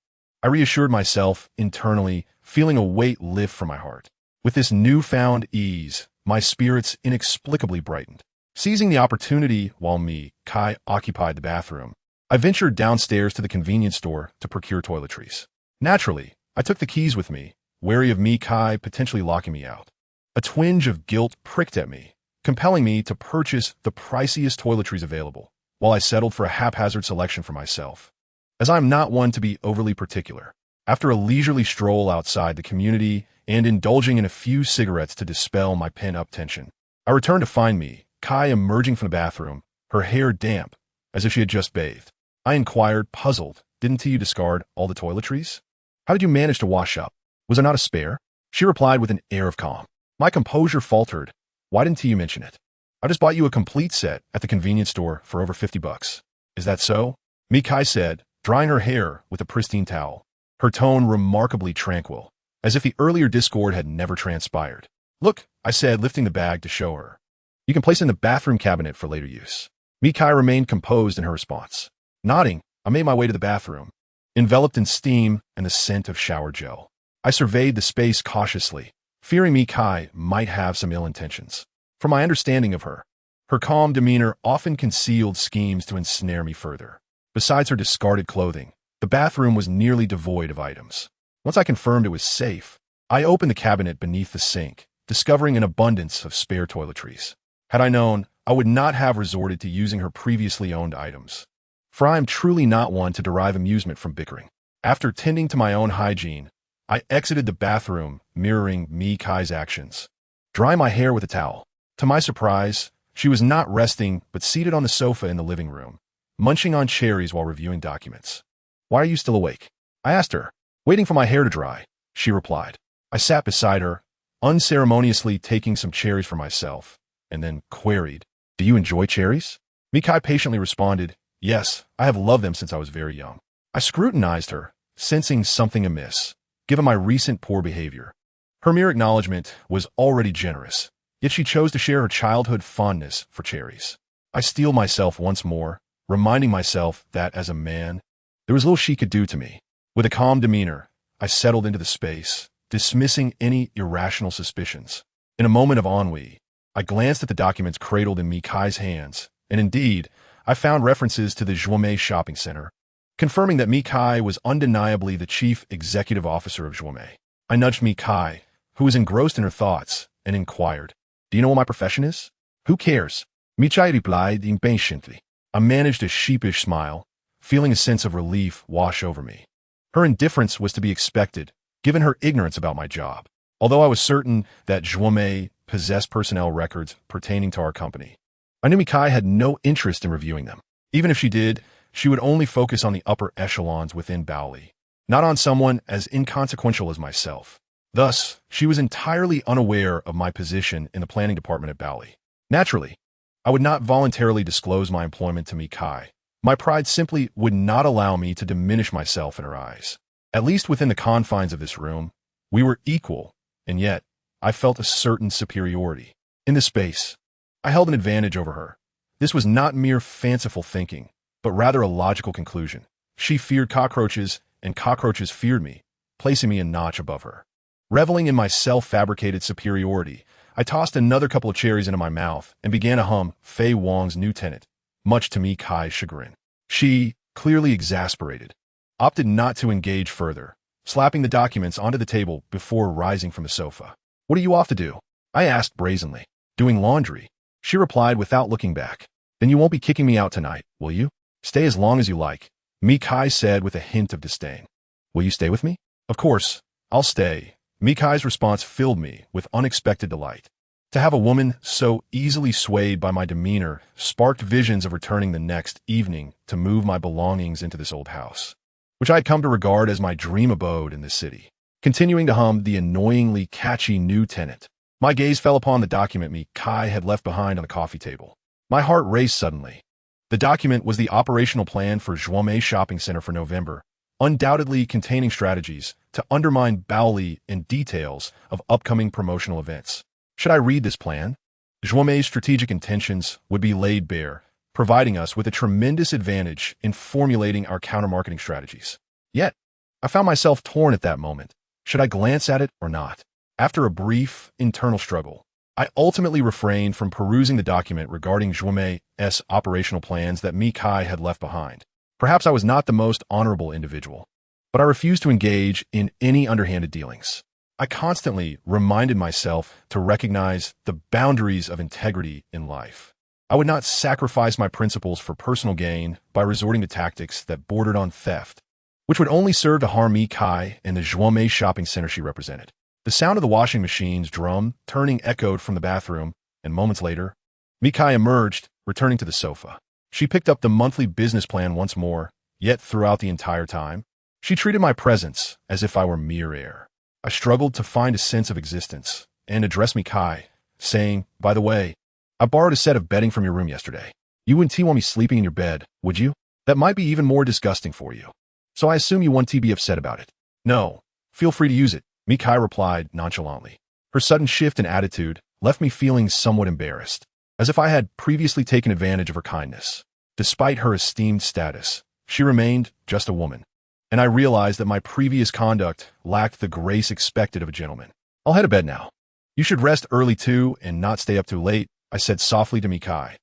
I reassured myself internally, feeling a weight lift from my heart. With this newfound ease, my spirits inexplicably brightened. Seizing the opportunity while Kai occupied the bathroom, I ventured downstairs to the convenience store to procure toiletries. Naturally, I took the keys with me, wary of Kai potentially locking me out. A twinge of guilt pricked at me, compelling me to purchase the priciest toiletries available, while I settled for a haphazard selection for myself. As I am not one to be overly particular, after a leisurely stroll outside the community and indulging in a few cigarettes to dispel my pent-up tension, I returned to find Kai emerging from the bathroom, her hair damp, as if she had just bathed. I inquired, puzzled, didn't you discard all the toiletries? How did you manage to wash up? Was there not a spare? She replied with an air of calm. My composure faltered. Why didn't you mention it? I just bought you a complete set at the convenience store for over $50. Is that so? Mikai said, drying her hair with a pristine towel, her tone remarkably tranquil, as if the earlier discord had never transpired. Look, I said, lifting the bag to show her. You can place it in the bathroom cabinet for later use. Mikai remained composed in her response. Nodding, I made my way to the bathroom, enveloped in steam and the scent of shower gel. I surveyed the space cautiously, fearing Mikai might have some ill intentions. From my understanding of her, her calm demeanor often concealed schemes to ensnare me further. Besides her discarded clothing, the bathroom was nearly devoid of items. Once I confirmed it was safe, I opened the cabinet beneath the sink, discovering an abundance of spare toiletries. Had I known, I would not have resorted to using her previously owned items. For I am truly not one to derive amusement from bickering. After tending to my own hygiene, I exited the bathroom, mirroring Mikai's actions. Drying my hair with a towel. To my surprise, she was not resting but seated on the sofa in the living room, munching on cherries while reviewing documents. Why are you still awake? I asked her. Waiting for my hair to dry, she replied. I sat beside her, unceremoniously taking some cherries for myself, and then queried, do you enjoy cherries? Mikai patiently responded, yes, I have loved them since I was very young. I scrutinized her, sensing something amiss, given my recent poor behavior. Her mere acknowledgement was already generous, yet she chose to share her childhood fondness for cherries. I steeled myself once more, reminding myself that as a man, there was little she could do to me. With a calm demeanor, I settled into the space, dismissing any irrational suspicions. In a moment of ennui, I glanced at the documents cradled in Mikai's hands, and indeed, I found references to the Zhuomei shopping center, confirming that Mikai was undeniably the chief executive officer of Zhuomei. I nudged Mikai, who was engrossed in her thoughts, and inquired, do you know what my profession is? Who cares? Mikai replied impatiently. I managed a sheepish smile, feeling a sense of relief wash over me. Her indifference was to be expected, given her ignorance about my job. Although I was certain that Zhuomei possessed personnel records pertaining to our company. I knew Mikai had no interest in reviewing them. Even if she did, she would only focus on the upper echelons within Bowley, not on someone as inconsequential as myself. Thus, she was entirely unaware of my position in the planning department at Bowley. Naturally, I would not voluntarily disclose my employment to Mikai. My pride simply would not allow me to diminish myself in her eyes. At least within the confines of this room, we were equal, and yet I felt a certain superiority. In this space, I held an advantage over her. This was not mere fanciful thinking, but rather a logical conclusion. She feared cockroaches, and cockroaches feared me, placing me a notch above her. Reveling in my self-fabricated superiority, I tossed another couple of cherries into my mouth and began to hum Fei Wong's new tenant, much to Mikai's chagrin. She, clearly exasperated, opted not to engage further, slapping the documents onto the table before rising from the sofa. "What are you off to do?" I asked brazenly. "Doing laundry," she replied without looking back. "Then you won't be kicking me out tonight, will you?" "Stay as long as you like," Mikai said with a hint of disdain. "Will you stay with me?" "Of course, I'll stay." Mikai's response filled me with unexpected delight. To have a woman so easily swayed by my demeanor sparked visions of returning the next evening to move my belongings into this old house, which I had come to regard as my dream abode in this city. Continuing to hum the annoyingly catchy new tenant, my gaze fell upon the document Mikai had left behind on the coffee table. My heart raced suddenly. The document was the operational plan for Zhuomei Shopping Center for November, undoubtedly containing strategies to undermine Bowley and details of upcoming promotional events. Should I read this plan? Zhuomei's strategic intentions would be laid bare, providing us with a tremendous advantage in formulating our counter-marketing strategies. Yet, I found myself torn at that moment. Should I glance at it or not? After a brief internal struggle, I ultimately refrained from perusing the document regarding Zhuomei's operational plans that Mikai had left behind. Perhaps I was not the most honorable individual, but I refused to engage in any underhanded dealings. I constantly reminded myself to recognize the boundaries of integrity in life. I would not sacrifice my principles for personal gain by resorting to tactics that bordered on theft, which would only serve to harm Mikai and the Zhuomei shopping center she represented. The sound of the washing machine's drum turning echoed from the bathroom, and moments later, Mikai emerged, returning to the sofa. She picked up the monthly business plan once more, yet throughout the entire time, she treated my presence as if I were mere air. I struggled to find a sense of existence and addressed Mikai, saying, "By the way, I borrowed a set of bedding from your room yesterday. You wouldn't want me sleeping in your bed, would you? That might be even more disgusting for you. So I assume you won't be upset about it." "No, feel free to use it," Mikai replied nonchalantly. Her sudden shift in attitude left me feeling somewhat embarrassed, as if I had previously taken advantage of her kindness. Despite her esteemed status, she remained just a woman, and I realized that my previous conduct lacked the grace expected of a gentleman. "I'll head to bed now. You should rest early too and not stay up too late," I said softly to Mikai.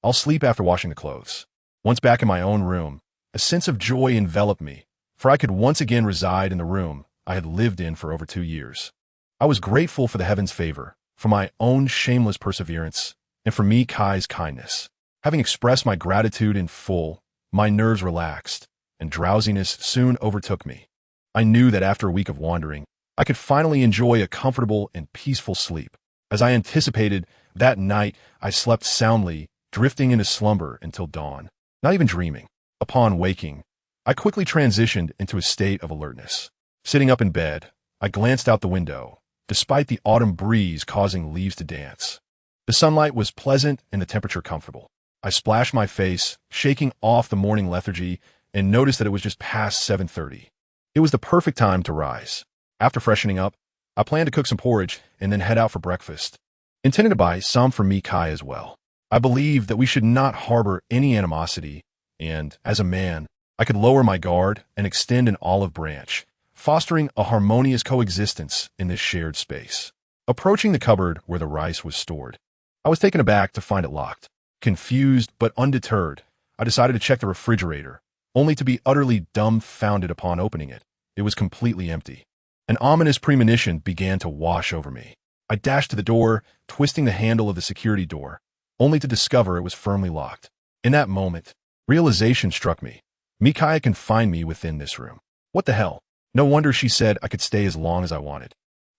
I'll sleep after washing the clothes." Once back in my own room, a sense of joy enveloped me, for I could once again reside in the room I had lived in for over 2 years. I was grateful for the heaven's favor, for my own shameless perseverance, and for Mikai's kindness. Having expressed my gratitude in full, my nerves relaxed, and drowsiness soon overtook me. I knew that after a week of wandering, I could finally enjoy a comfortable and peaceful sleep. As I anticipated, that night I slept soundly, drifting into slumber until dawn, not even dreaming. Upon waking, I quickly transitioned into a state of alertness. Sitting up in bed, I glanced out the window, despite the autumn breeze causing leaves to dance. The sunlight was pleasant and the temperature comfortable. I splashed my face, shaking off the morning lethargy, and noticed that it was just past 7:30. It was the perfect time to rise. After freshening up, I planned to cook some porridge and then head out for breakfast, intending to buy some for Mikai as well. I believed that we should not harbor any animosity, and, as a man, I could lower my guard and extend an olive branch, fostering a harmonious coexistence in this shared space. Approaching the cupboard where the rice was stored, I was taken aback to find it locked. Confused but undeterred, I decided to check the refrigerator, only to be utterly dumbfounded upon opening it. It was completely empty. An ominous premonition began to wash over me. I dashed to the door, twisting the handle of the security door, only to discover it was firmly locked. In that moment, realization struck me. Mikai confined me within this room. What the hell? No wonder she said I could stay as long as I wanted.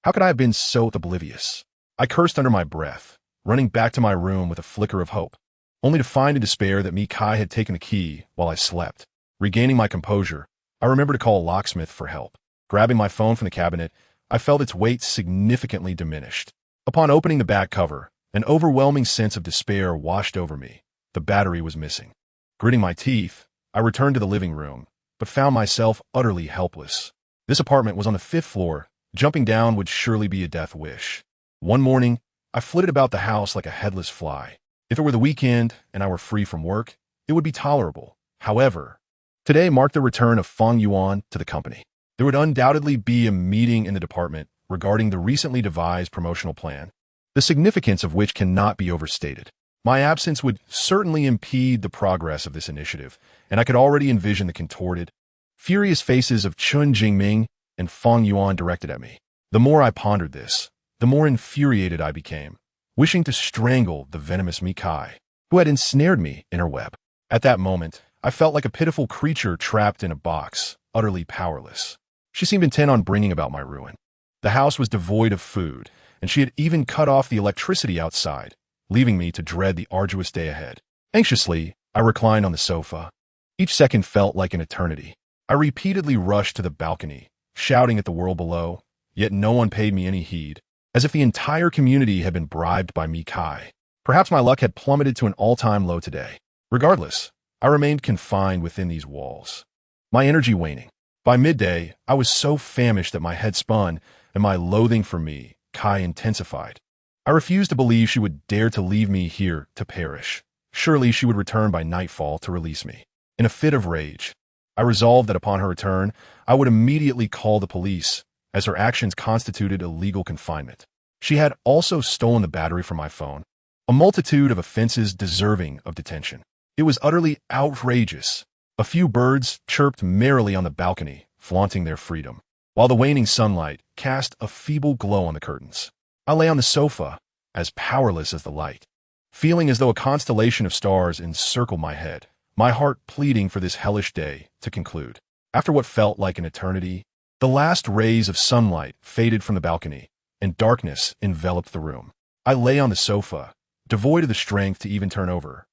How could I have been so oblivious? I cursed under my breath, running back to my room with a flicker of hope, only to find in despair that Mikai had taken the key while I slept. Regaining my composure, I remembered to call a locksmith for help. Grabbing my phone from the cabinet, I felt its weight significantly diminished. Upon opening the back cover, an overwhelming sense of despair washed over me. The battery was missing. Gritting my teeth, I returned to the living room, but found myself utterly helpless. This apartment was on the 5th floor. Jumping down would surely be a death wish. One morning, I flitted about the house like a headless fly. If it were the weekend and I were free from work, it would be tolerable. However, today marked the return of Feng Yuan to the company. There would undoubtedly be a meeting in the department regarding the recently devised promotional plan, the significance of which cannot be overstated. My absence would certainly impede the progress of this initiative, and I could already envision the contorted, furious faces of Chun Jingming and Feng Yuan directed at me. The more I pondered this, the more infuriated I became, wishing to strangle the venomous Mikai, who had ensnared me in her web. At that moment, I felt like a pitiful creature trapped in a box, utterly powerless. She seemed intent on bringing about my ruin. The house was devoid of food, and she had even cut off the electricity outside, leaving me to dread the arduous day ahead. Anxiously, I reclined on the sofa. Each second felt like an eternity. I repeatedly rushed to the balcony, shouting at the world below, yet no one paid me any heed, as if the entire community had been bribed by Mikai. Perhaps my luck had plummeted to an all-time low today. Regardless, I remained confined within these walls, my energy waning. By midday, I was so famished that my head spun, and my loathing for Mikai intensified. I refused to believe she would dare to leave me here to perish. Surely she would return by nightfall to release me. In a fit of rage, I resolved that upon her return, I would immediately call the police, as her actions constituted illegal confinement. She had also stolen the battery from my phone, a multitude of offenses deserving of detention. It was utterly outrageous. A few birds chirped merrily on the balcony, flaunting their freedom, while the waning sunlight cast a feeble glow on the curtains. I lay on the sofa, as powerless as the light, feeling as though a constellation of stars encircled my head, my heart pleading for this hellish day to conclude. After what felt like an eternity, the last rays of sunlight faded from the balcony, and darkness enveloped the room. I lay on the sofa, devoid of the strength to even turn over.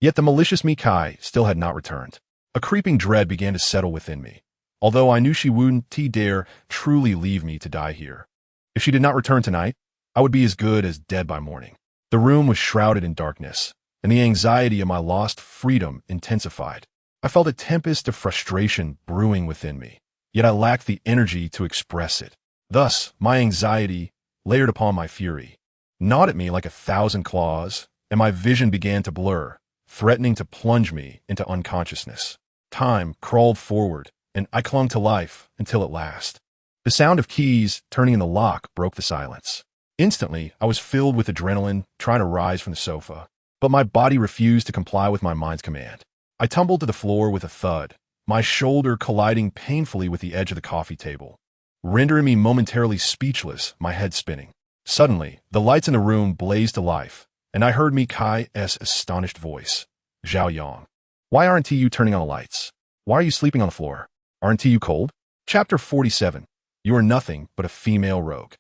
Yet the malicious Mikai still had not returned. A creeping dread began to settle within me, although I knew she wouldn't dare truly leave me to die here. If she did not return tonight, I would be as good as dead by morning. The room was shrouded in darkness, and the anxiety of my lost freedom intensified. I felt a tempest of frustration brewing within me, yet I lacked the energy to express it. Thus, my anxiety, layered upon my fury, gnawed at me like 1,000 claws, and my vision began to blur, threatening to plunge me into unconsciousness. Time crawled forward, and I clung to life until at last. The sound of keys turning in the lock broke the silence. Instantly, I was filled with adrenaline, trying to rise from the sofa, but my body refused to comply with my mind's command. I tumbled to the floor with a thud, my shoulder colliding painfully with the edge of the coffee table, rendering me momentarily speechless, my head spinning. Suddenly, the lights in the room blazed to life, and I heard Mikai's astonished voice. Zhao Yang. Why aren't you turning on the lights? Why are you sleeping on the floor? Aren't you cold? Chapter 47. You are nothing but a female rogue.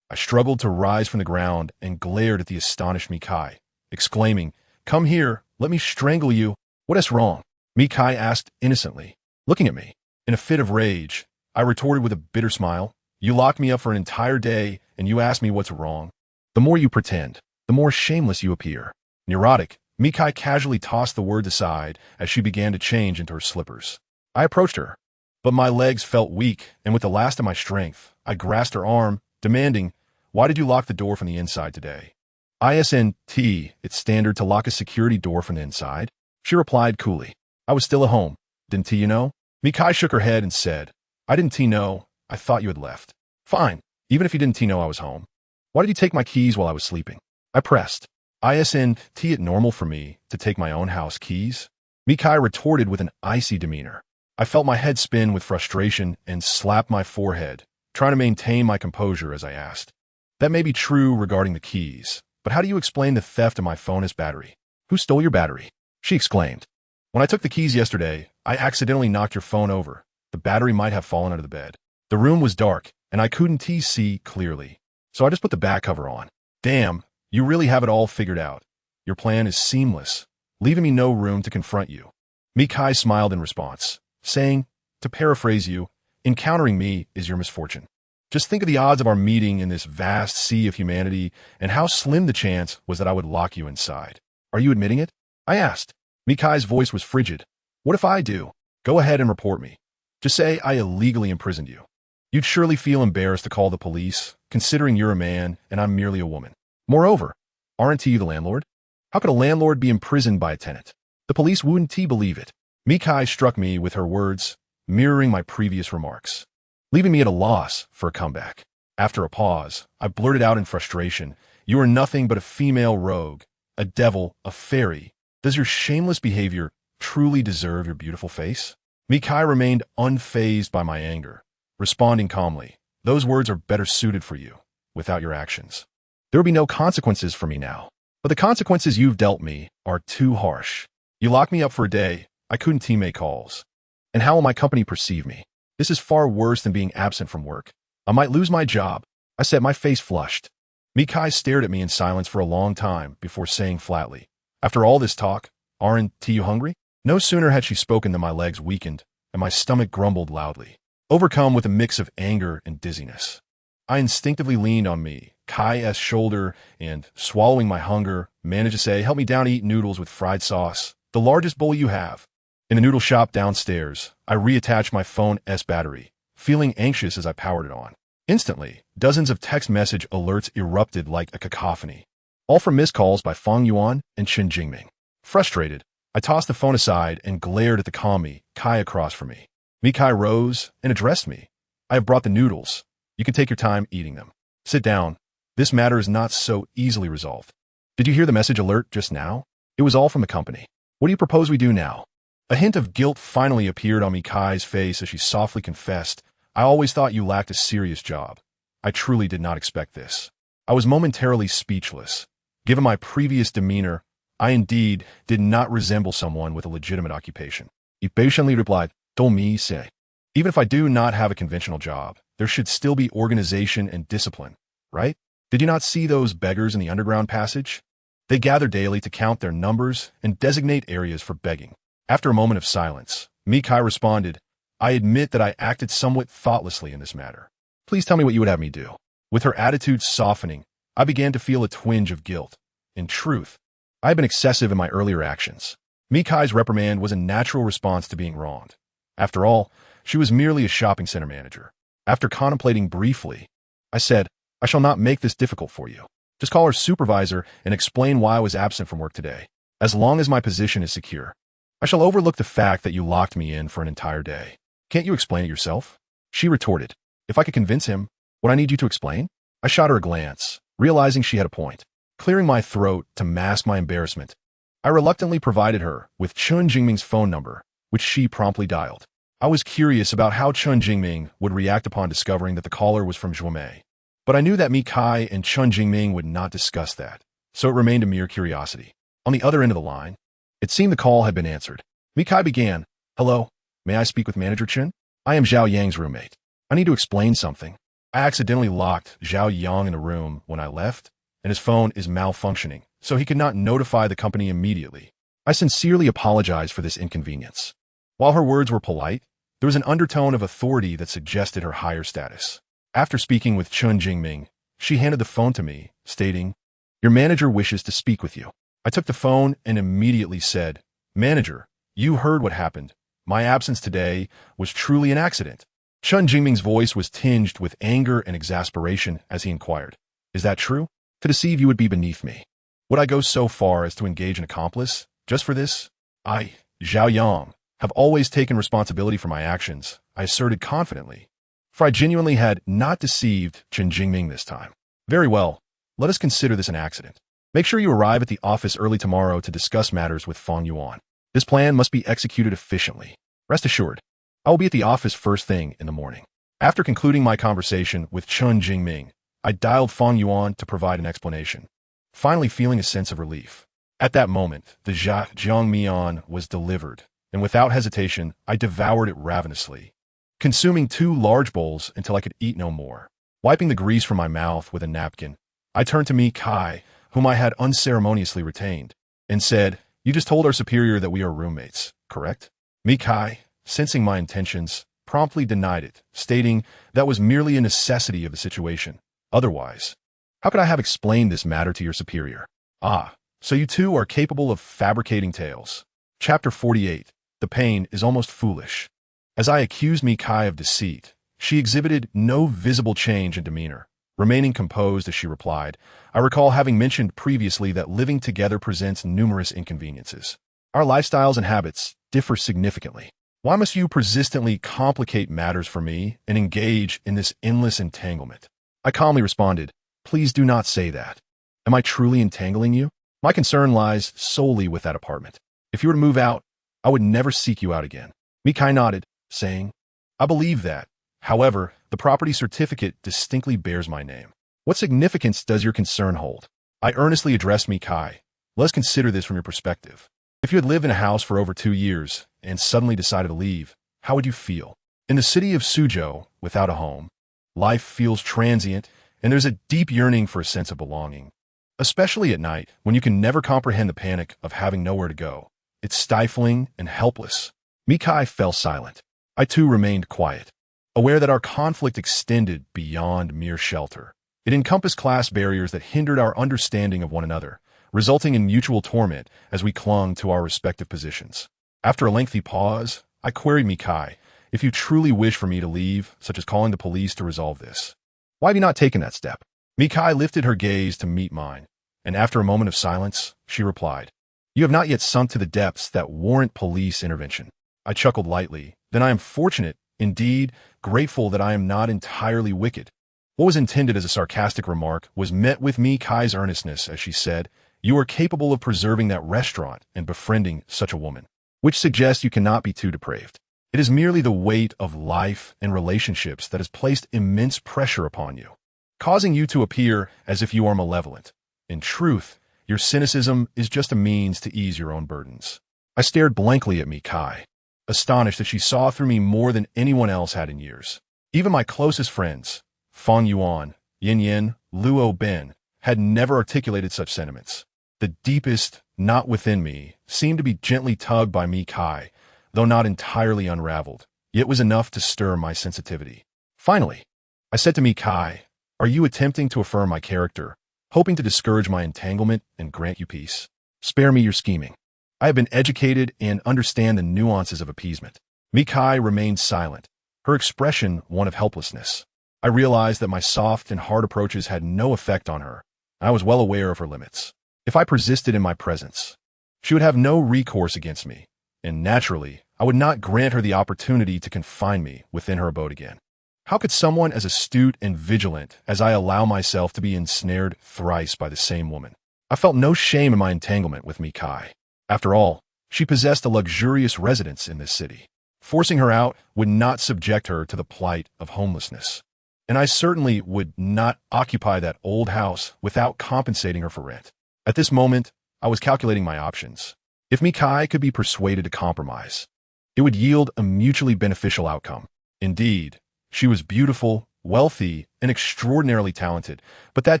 I struggled to rise from the ground and glared at the astonished Mikai, exclaiming, "Come here, let me strangle you." "What is wrong?" Mikai asked innocently, looking at me. In a fit of rage, I retorted with a bitter smile, "You locked me up for an entire day, and you ask me what's wrong. The more you pretend, the more shameless you appear." Neurotic, Mikai casually tossed the words aside as she began to change into her slippers. I approached her, but my legs felt weak, and with the last of my strength, I grasped her arm, demanding, "Why did you lock the door from the inside today?" "Isn't it's standard to lock a security door from the inside?" She replied coolly. "I was still at home. Didn't you know?" Mikai shook her head and said, "I didn't know. I thought you had left." "Fine, even if you didn't know I was home. Why did you take my keys while I was sleeping?" I pressed. "Isn't it normal for me to take my own house keys?" Mikai retorted with an icy demeanor. I felt my head spin with frustration and slapped my forehead, trying to maintain my composure as I asked, "That may be true regarding the keys, but how do you explain the theft of my phone battery? Who stole your battery?" She exclaimed, "When I took the keys yesterday, I accidentally knocked your phone over. The battery might have fallen under the bed. The room was dark, and I couldn't see clearly, so I just put the back cover on." Damn, you really have it all figured out. Your plan is seamless, leaving me no room to confront you. Mikai smiled in response, saying, to paraphrase you, encountering me is your misfortune. Just think of the odds of our meeting in this vast sea of humanity and how slim the chance was that I would lock you inside. Are you admitting it? I asked. Mikai's voice was frigid. What if I do? Go ahead and report me. Just say I illegally imprisoned you. You'd surely feel embarrassed to call the police, considering you're a man and I'm merely a woman. Moreover, aren't you the landlord? How could a landlord be imprisoned by a tenant? The police wouldn't believe it. Mikai struck me with her words, mirroring my previous remarks, leaving me at a loss for a comeback. After a pause, I blurted out in frustration, you are nothing but a female rogue, a devil, a fairy. Does your shameless behavior truly deserve your beautiful face? Mikai remained unfazed by my anger, responding calmly, those words are better suited for you, without your actions. There will be no consequences for me now. But the consequences you've dealt me are too harsh. You locked me up for a day, I couldn't make calls. And how will my company perceive me? This is far worse than being absent from work. I might lose my job. I said, my face flushed. Mikai stared at me in silence for a long time before saying flatly, after all this talk, aren't you hungry? No sooner had she spoken than my legs weakened and my stomach grumbled loudly, overcome with a mix of anger and dizziness. I instinctively leaned on Kai's shoulder and, swallowing my hunger, managed to say, help me down to eat noodles with fried sauce, the largest bowl you have. In the noodle shop downstairs, I reattached my phone's battery, feeling anxious as I powered it on. Instantly, dozens of text message alerts erupted like a cacophony, all from missed calls by Fang Yuan and Chen Jingming. Frustrated, I tossed the phone aside and glared at the calm Kai across from me. Mikai rose and addressed me. I have brought the noodles. You can take your time eating them. Sit down. This matter is not so easily resolved. Did you hear the message alert just now? It was all from the company. What do you propose we do now? A hint of guilt finally appeared on Mikai's face as she softly confessed, I always thought you lacked a serious job. I truly did not expect this. I was momentarily speechless. Given my previous demeanor, I indeed did not resemble someone with a legitimate occupation. He patiently replied, don't me say. Even if I do not have a conventional job, there should still be organization and discipline, right? Did you not see those beggars in the underground passage? They gather daily to count their numbers and designate areas for begging. After a moment of silence, Mikai responded, I admit that I acted somewhat thoughtlessly in this matter. Please tell me what you would have me do. With her attitude softening, I began to feel a twinge of guilt. In truth, I had been excessive in my earlier actions. Mikai's reprimand was a natural response to being wronged. After all, she was merely a shopping center manager. After contemplating briefly, I said, I shall not make this difficult for you. Just call her supervisor and explain why I was absent from work today. As long as my position is secure, I shall overlook the fact that you locked me in for an entire day. Can't you explain it yourself? She retorted, if I could convince him, would I need you to explain? I shot her a glance, realizing she had a point. Clearing my throat to mask my embarrassment, I reluctantly provided her with Chun Jingming's phone number, which she promptly dialed. I was curious about how Chun Jingming would react upon discovering that the caller was from Zhuomei. But I knew that Mikai and Chun Jingming would not discuss that, so it remained a mere curiosity. On the other end of the line, it seemed the call had been answered. Mikai began, hello, may I speak with Manager Chen? I am Zhao Yang's roommate. I need to explain something. I accidentally locked Zhao Yang in a room when I left, and his phone is malfunctioning, so he could not notify the company immediately. I sincerely apologize for this inconvenience. While her words were polite, there was an undertone of authority that suggested her higher status. After speaking with Chun Jingming, she handed the phone to me, stating, your manager wishes to speak with you. I took the phone and immediately said, Manager, you heard what happened. My absence today was truly an accident. Chun Jingming's voice was tinged with anger and exasperation as he inquired, is that true? To deceive you would be beneath me. Would I go so far as to engage an accomplice, just for this? I, Zhao Yang, have always taken responsibility for my actions, I asserted confidently, for I genuinely had not deceived Chen Jingming this time. Very well, let us consider this an accident. Make sure you arrive at the office early tomorrow to discuss matters with Fang Yuan. This plan must be executed efficiently. Rest assured, I will be at the office first thing in the morning. After concluding my conversation with Chun Jingming, I dialed Fang Yuan to provide an explanation, finally feeling a sense of relief. At that moment, the Jiangmian was delivered, and without hesitation, I devoured it ravenously, consuming 2 large bowls until I could eat no more. Wiping the grease from my mouth with a napkin, I turned to Mi Kai, whom I had unceremoniously retained, and said, "You just told our superior that we are roommates, correct?" Mi Kai, sensing my intentions, promptly denied it, stating that was merely a necessity of the situation. Otherwise, how could I have explained this matter to your superior? Ah, so you two are capable of fabricating tales. Chapter 48. The pain is almost foolish. As I accused Mi Kai of deceit, she exhibited no visible change in demeanor. Remaining composed as she replied, "I recall having mentioned previously that living together presents numerous inconveniences. Our lifestyles and habits differ significantly. Why must you persistently complicate matters for me and engage in this endless entanglement?" I calmly responded, "Please do not say that. Am I truly entangling you? My concern lies solely with that apartment. If you were to move out, I would never seek you out again." Mikai nodded, saying, "I believe that. However, the property certificate distinctly bears my name. What significance does your concern hold?" I earnestly addressed Mikai. "Let's consider this from your perspective. If you had lived in a house for over 2 years and suddenly decided to leave, how would you feel? In the city of Suzhou, without a home, life feels transient and there's a deep yearning for a sense of belonging. Especially at night, when you can never comprehend the panic of having nowhere to go. It's stifling and helpless." Mikai fell silent. I too remained quiet, aware that our conflict extended beyond mere shelter. It encompassed class barriers that hindered our understanding of one another, resulting in mutual torment as we clung to our respective positions. After a lengthy pause, I queried Mikai, "If you truly wish for me to leave, such as calling the police to resolve this, why have you not taken that step?" Mikai lifted her gaze to meet mine, and after a moment of silence, she replied, "You have not yet sunk to the depths that warrant police intervention." I chuckled lightly. "Then I am fortunate, indeed, grateful that I am not entirely wicked." What was intended as a sarcastic remark was met with Mikai's earnestness as she said, "You are capable of preserving that restaurant and befriending such a woman, which suggests you cannot be too depraved. It is merely the weight of life and relationships that has placed immense pressure upon you, causing you to appear as if you are malevolent. In truth, your cynicism is just a means to ease your own burdens." I stared blankly at Mikai, astonished that she saw through me more than anyone else had in years. Even my closest friends, Fang Yuan, Yin Yin, Luo Ben, had never articulated such sentiments. The deepest knot within me seemed to be gently tugged by Mikai, though not entirely unraveled, yet was enough to stir my sensitivity. Finally, I said to Mikai, "Are you attempting to affirm my character, hoping to discourage my entanglement and grant you peace? Spare me your scheming. I have been educated and understand the nuances of appeasement." Mikai remained silent, her expression one of helplessness. I realized that my soft and hard approaches had no effect on her. I was well aware of her limits. If I persisted in my presence, she would have no recourse against me, and naturally, I would not grant her the opportunity to confine me within her abode again. How could someone as astute and vigilant as I allow myself to be ensnared thrice by the same woman? I felt no shame in my entanglement with Mikai. After all, she possessed a luxurious residence in this city. Forcing her out would not subject her to the plight of homelessness, and I certainly would not occupy that old house without compensating her for rent. At this moment, I was calculating my options. If Mikai could be persuaded to compromise, it would yield a mutually beneficial outcome. Indeed, she was beautiful, wealthy, and extraordinarily talented, but that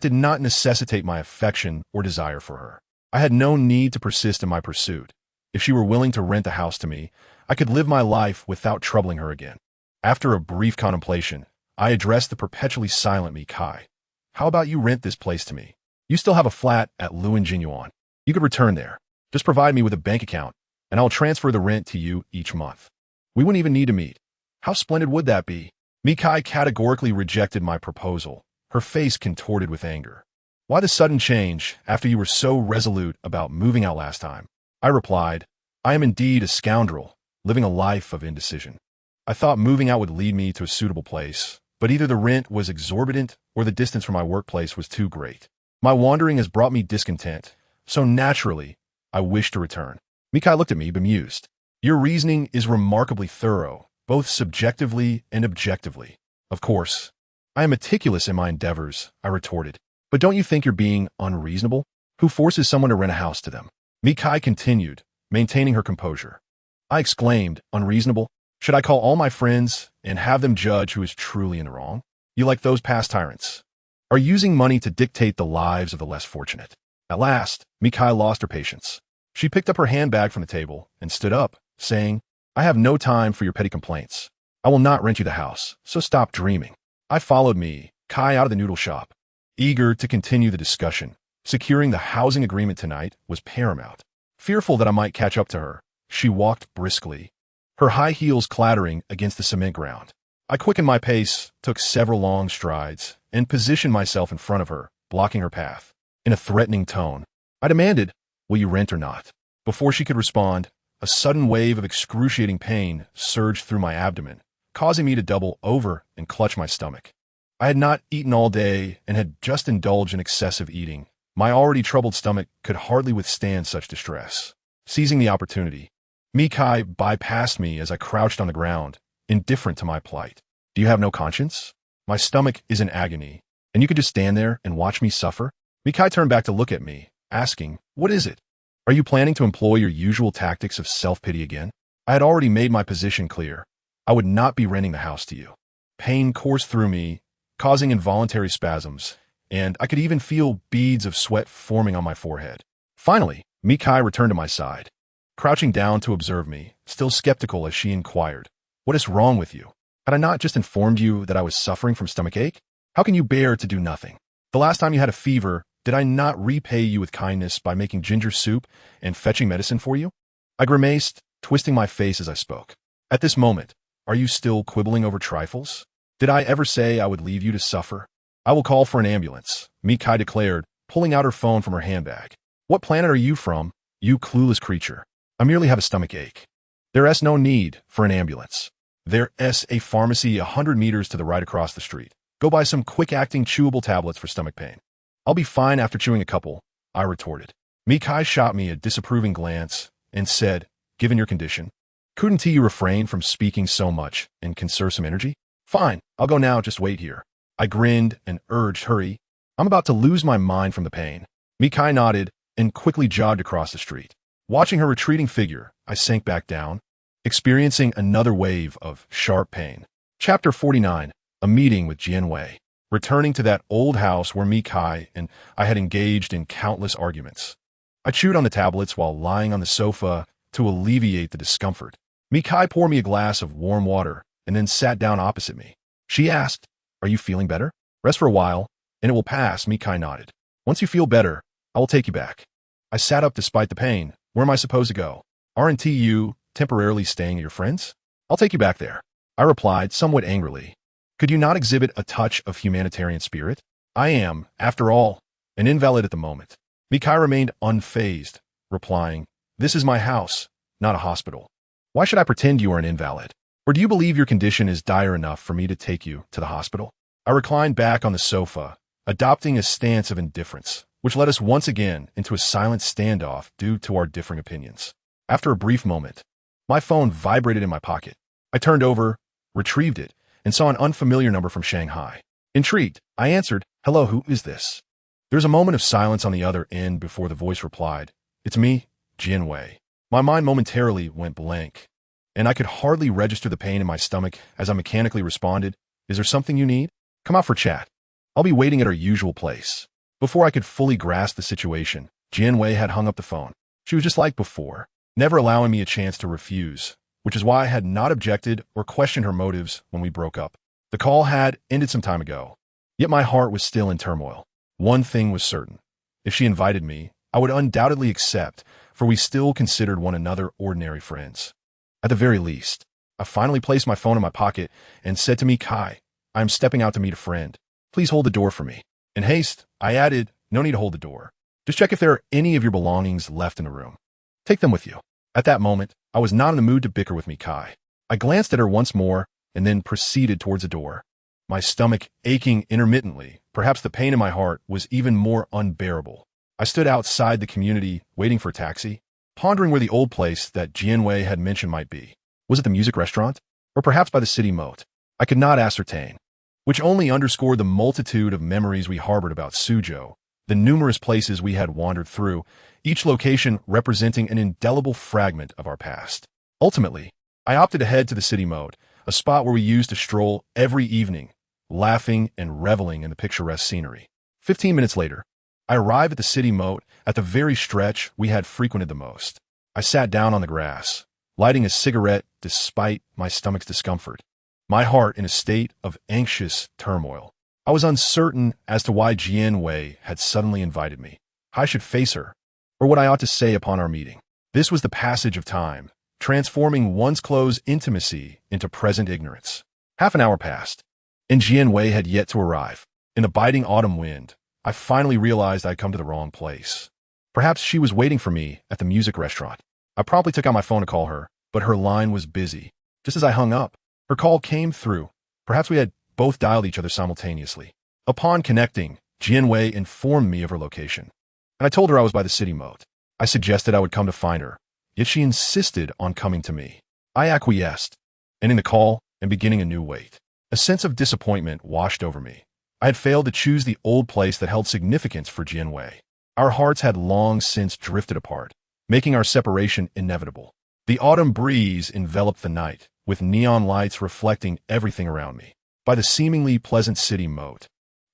did not necessitate my affection or desire for her. I had no need to persist in my pursuit. If she were willing to rent the house to me, I could live my life without troubling her again. After a brief contemplation, I addressed the perpetually silent Mikai. "How about you rent this place to me? You still have a flat at Luan Jinyuan. You could return there. Just provide me with a bank account, and I'll transfer the rent to you each month. We wouldn't even need to meet. How splendid would that be?" Mikai categorically rejected my proposal, her face contorted with anger. "Why the sudden change after you were so resolute about moving out last time?" I replied, "I am indeed a scoundrel, living a life of indecision. I thought moving out would lead me to a suitable place, but either the rent was exorbitant or the distance from my workplace was too great. My wandering has brought me discontent, so naturally, I wish to return." Mikai looked at me bemused. "Your reasoning is remarkably thorough, both subjectively and objectively." "Of course, I am meticulous in my endeavors," I retorted. "But don't you think you're being unreasonable? Who forces someone to rent a house to them?" Mikai continued, maintaining her composure. I exclaimed, "Unreasonable? Should I call all my friends and have them judge who is truly in the wrong? You like those past tyrants. are using money to dictate the lives of the less fortunate. At last, Mikhail lost her patience. She picked up her handbag from the table and stood up, saying, I have no time for your petty complaints. I will not rent you the house, so stop dreaming. I followed Kai out of the noodle shop, eager to continue the discussion. Securing the housing agreement tonight was paramount. Fearful that I might catch up to her, she walked briskly, her high heels clattering against the cement ground. I quickened my pace, took several long strides, and positioned myself in front of her, blocking her path. In a threatening tone, I demanded, will you rent or not? Before she could respond, a sudden wave of excruciating pain surged through my abdomen, causing me to double over and clutch my stomach. I had not eaten all day and had just indulged in excessive eating. My already troubled stomach could hardly withstand such distress. Seizing the opportunity, Mikhail bypassed me as I crouched on the ground, indifferent to my plight. Do you have no conscience? My stomach is in agony, and you could just stand there and watch me suffer? Mikhail turned back to look at me, asking, what is it? Are you planning to employ your usual tactics of self-pity again? I had already made my position clear. I would not be renting the house to you. Pain coursed through me, causing involuntary spasms, and I could even feel beads of sweat forming on my forehead. Finally, Mikhail returned to my side, crouching down to observe me, still skeptical as she inquired, what is wrong with you? Had I not just informed you that I was suffering from stomachache? How can you bear to do nothing? The last time you had a fever, did I not repay you with kindness by making ginger soup and fetching medicine for you? I grimaced, twisting my face as I spoke. At this moment, are you still quibbling over trifles? Did I ever say I would leave you to suffer? I will call for an ambulance, Mikhail declared, pulling out her phone from her handbag. What planet are you from, you clueless creature? I merely have a stomach ache. There is no need for an ambulance. There is a pharmacy 100 meters to the right across the street. Go buy some quick-acting chewable tablets for stomach pain. I'll be fine after chewing a couple, I retorted. Mikhail shot me a disapproving glance and said, given your condition, couldn't you refrain from speaking so much and conserve some energy? Fine, I'll go now, just wait here. I grinned and urged, hurry. I'm about to lose my mind from the pain. Mikhail nodded and quickly jogged across the street. Watching her retreating figure, I sank back down, experiencing another wave of sharp pain. Chapter 49, A Meeting with Jianwei. Returning to that old house where Mikhail and I had engaged in countless arguments. I chewed on the tablets while lying on the sofa to alleviate the discomfort. Mikhail poured me a glass of warm water and then sat down opposite me. She asked, are you feeling better? Rest for a while, and it will pass, Mikhail nodded. Once you feel better, I will take you back. I sat up despite the pain. Where am I supposed to go? Aren't you temporarily staying at your friend's? I'll take you back there, I replied somewhat angrily. Could you not exhibit a touch of humanitarian spirit? I am, after all, an invalid at the moment. Mikhail remained unfazed, replying, this is my house, not a hospital. Why should I pretend you are an invalid? Or do you believe your condition is dire enough for me to take you to the hospital? I reclined back on the sofa, adopting a stance of indifference, which led us once again into a silent standoff due to our differing opinions. After a brief moment, my phone vibrated in my pocket. I turned over, retrieved it, and saw an unfamiliar number from Shanghai. Intrigued, I answered, hello, who is this? There was a moment of silence on the other end before the voice replied, it's me, Jianwei. My mind momentarily went blank, and I could hardly register the pain in my stomach as I mechanically responded, is there something you need? Come out for chat. I'll be waiting at our usual place. Before I could fully grasp the situation, Jianwei had hung up the phone. She was just like before, never allowing me a chance to refuse, which is why I had not objected or questioned her motives when we broke up. The call had ended some time ago, yet my heart was still in turmoil. One thing was certain. If she invited me, I would undoubtedly accept, for we still considered one another ordinary friends. At the very least, I finally placed my phone in my pocket and said to Mikhail, I am stepping out to meet a friend. Please hold the door for me. In haste, I added, no need to hold the door. Just check if there are any of your belongings left in the room. Take them with you. At that moment, I was not in the mood to bicker with Mikhail. I glanced at her once more and then proceeded towards the door. My stomach aching intermittently, perhaps the pain in my heart was even more unbearable. I stood outside the community, waiting for a taxi, pondering where the old place that Jianwei had mentioned might be. Was it the music restaurant? Or perhaps by the city moat? I could not ascertain, which only underscored the multitude of memories we harbored about Suzhou, the numerous places we had wandered through, each location representing an indelible fragment of our past. Ultimately, I opted to head to the city moat, a spot where we used to stroll every evening, laughing and reveling in the picturesque scenery. 15 minutes later, I arrive at the city moat at the very stretch we had frequented the most. I sat down on the grass, lighting a cigarette despite my stomach's discomfort, my heart in a state of anxious turmoil. I was uncertain as to why Jian Wei had suddenly invited me. How I should face her, or what I ought to say upon our meeting. This was the passage of time, transforming once close intimacy into present ignorance. Half an hour passed, and Jian Wei had yet to arrive. In the biting autumn wind, I finally realized I'd come to the wrong place. Perhaps she was waiting for me at the music restaurant. I promptly took out my phone to call her, but her line was busy. Just as I hung up, her call came through. Perhaps we had both dialed each other simultaneously. Upon connecting, Jian Wei informed me of her location, and I told her I was by the city moat. I suggested I would come to find her, yet she insisted on coming to me. I acquiesced, ending the call and beginning a new wait. A sense of disappointment washed over me. I had failed to choose the old place that held significance for Jian Wei. Our hearts had long since drifted apart, making our separation inevitable. The autumn breeze enveloped the night, with neon lights reflecting everything around me. By the seemingly pleasant city moat,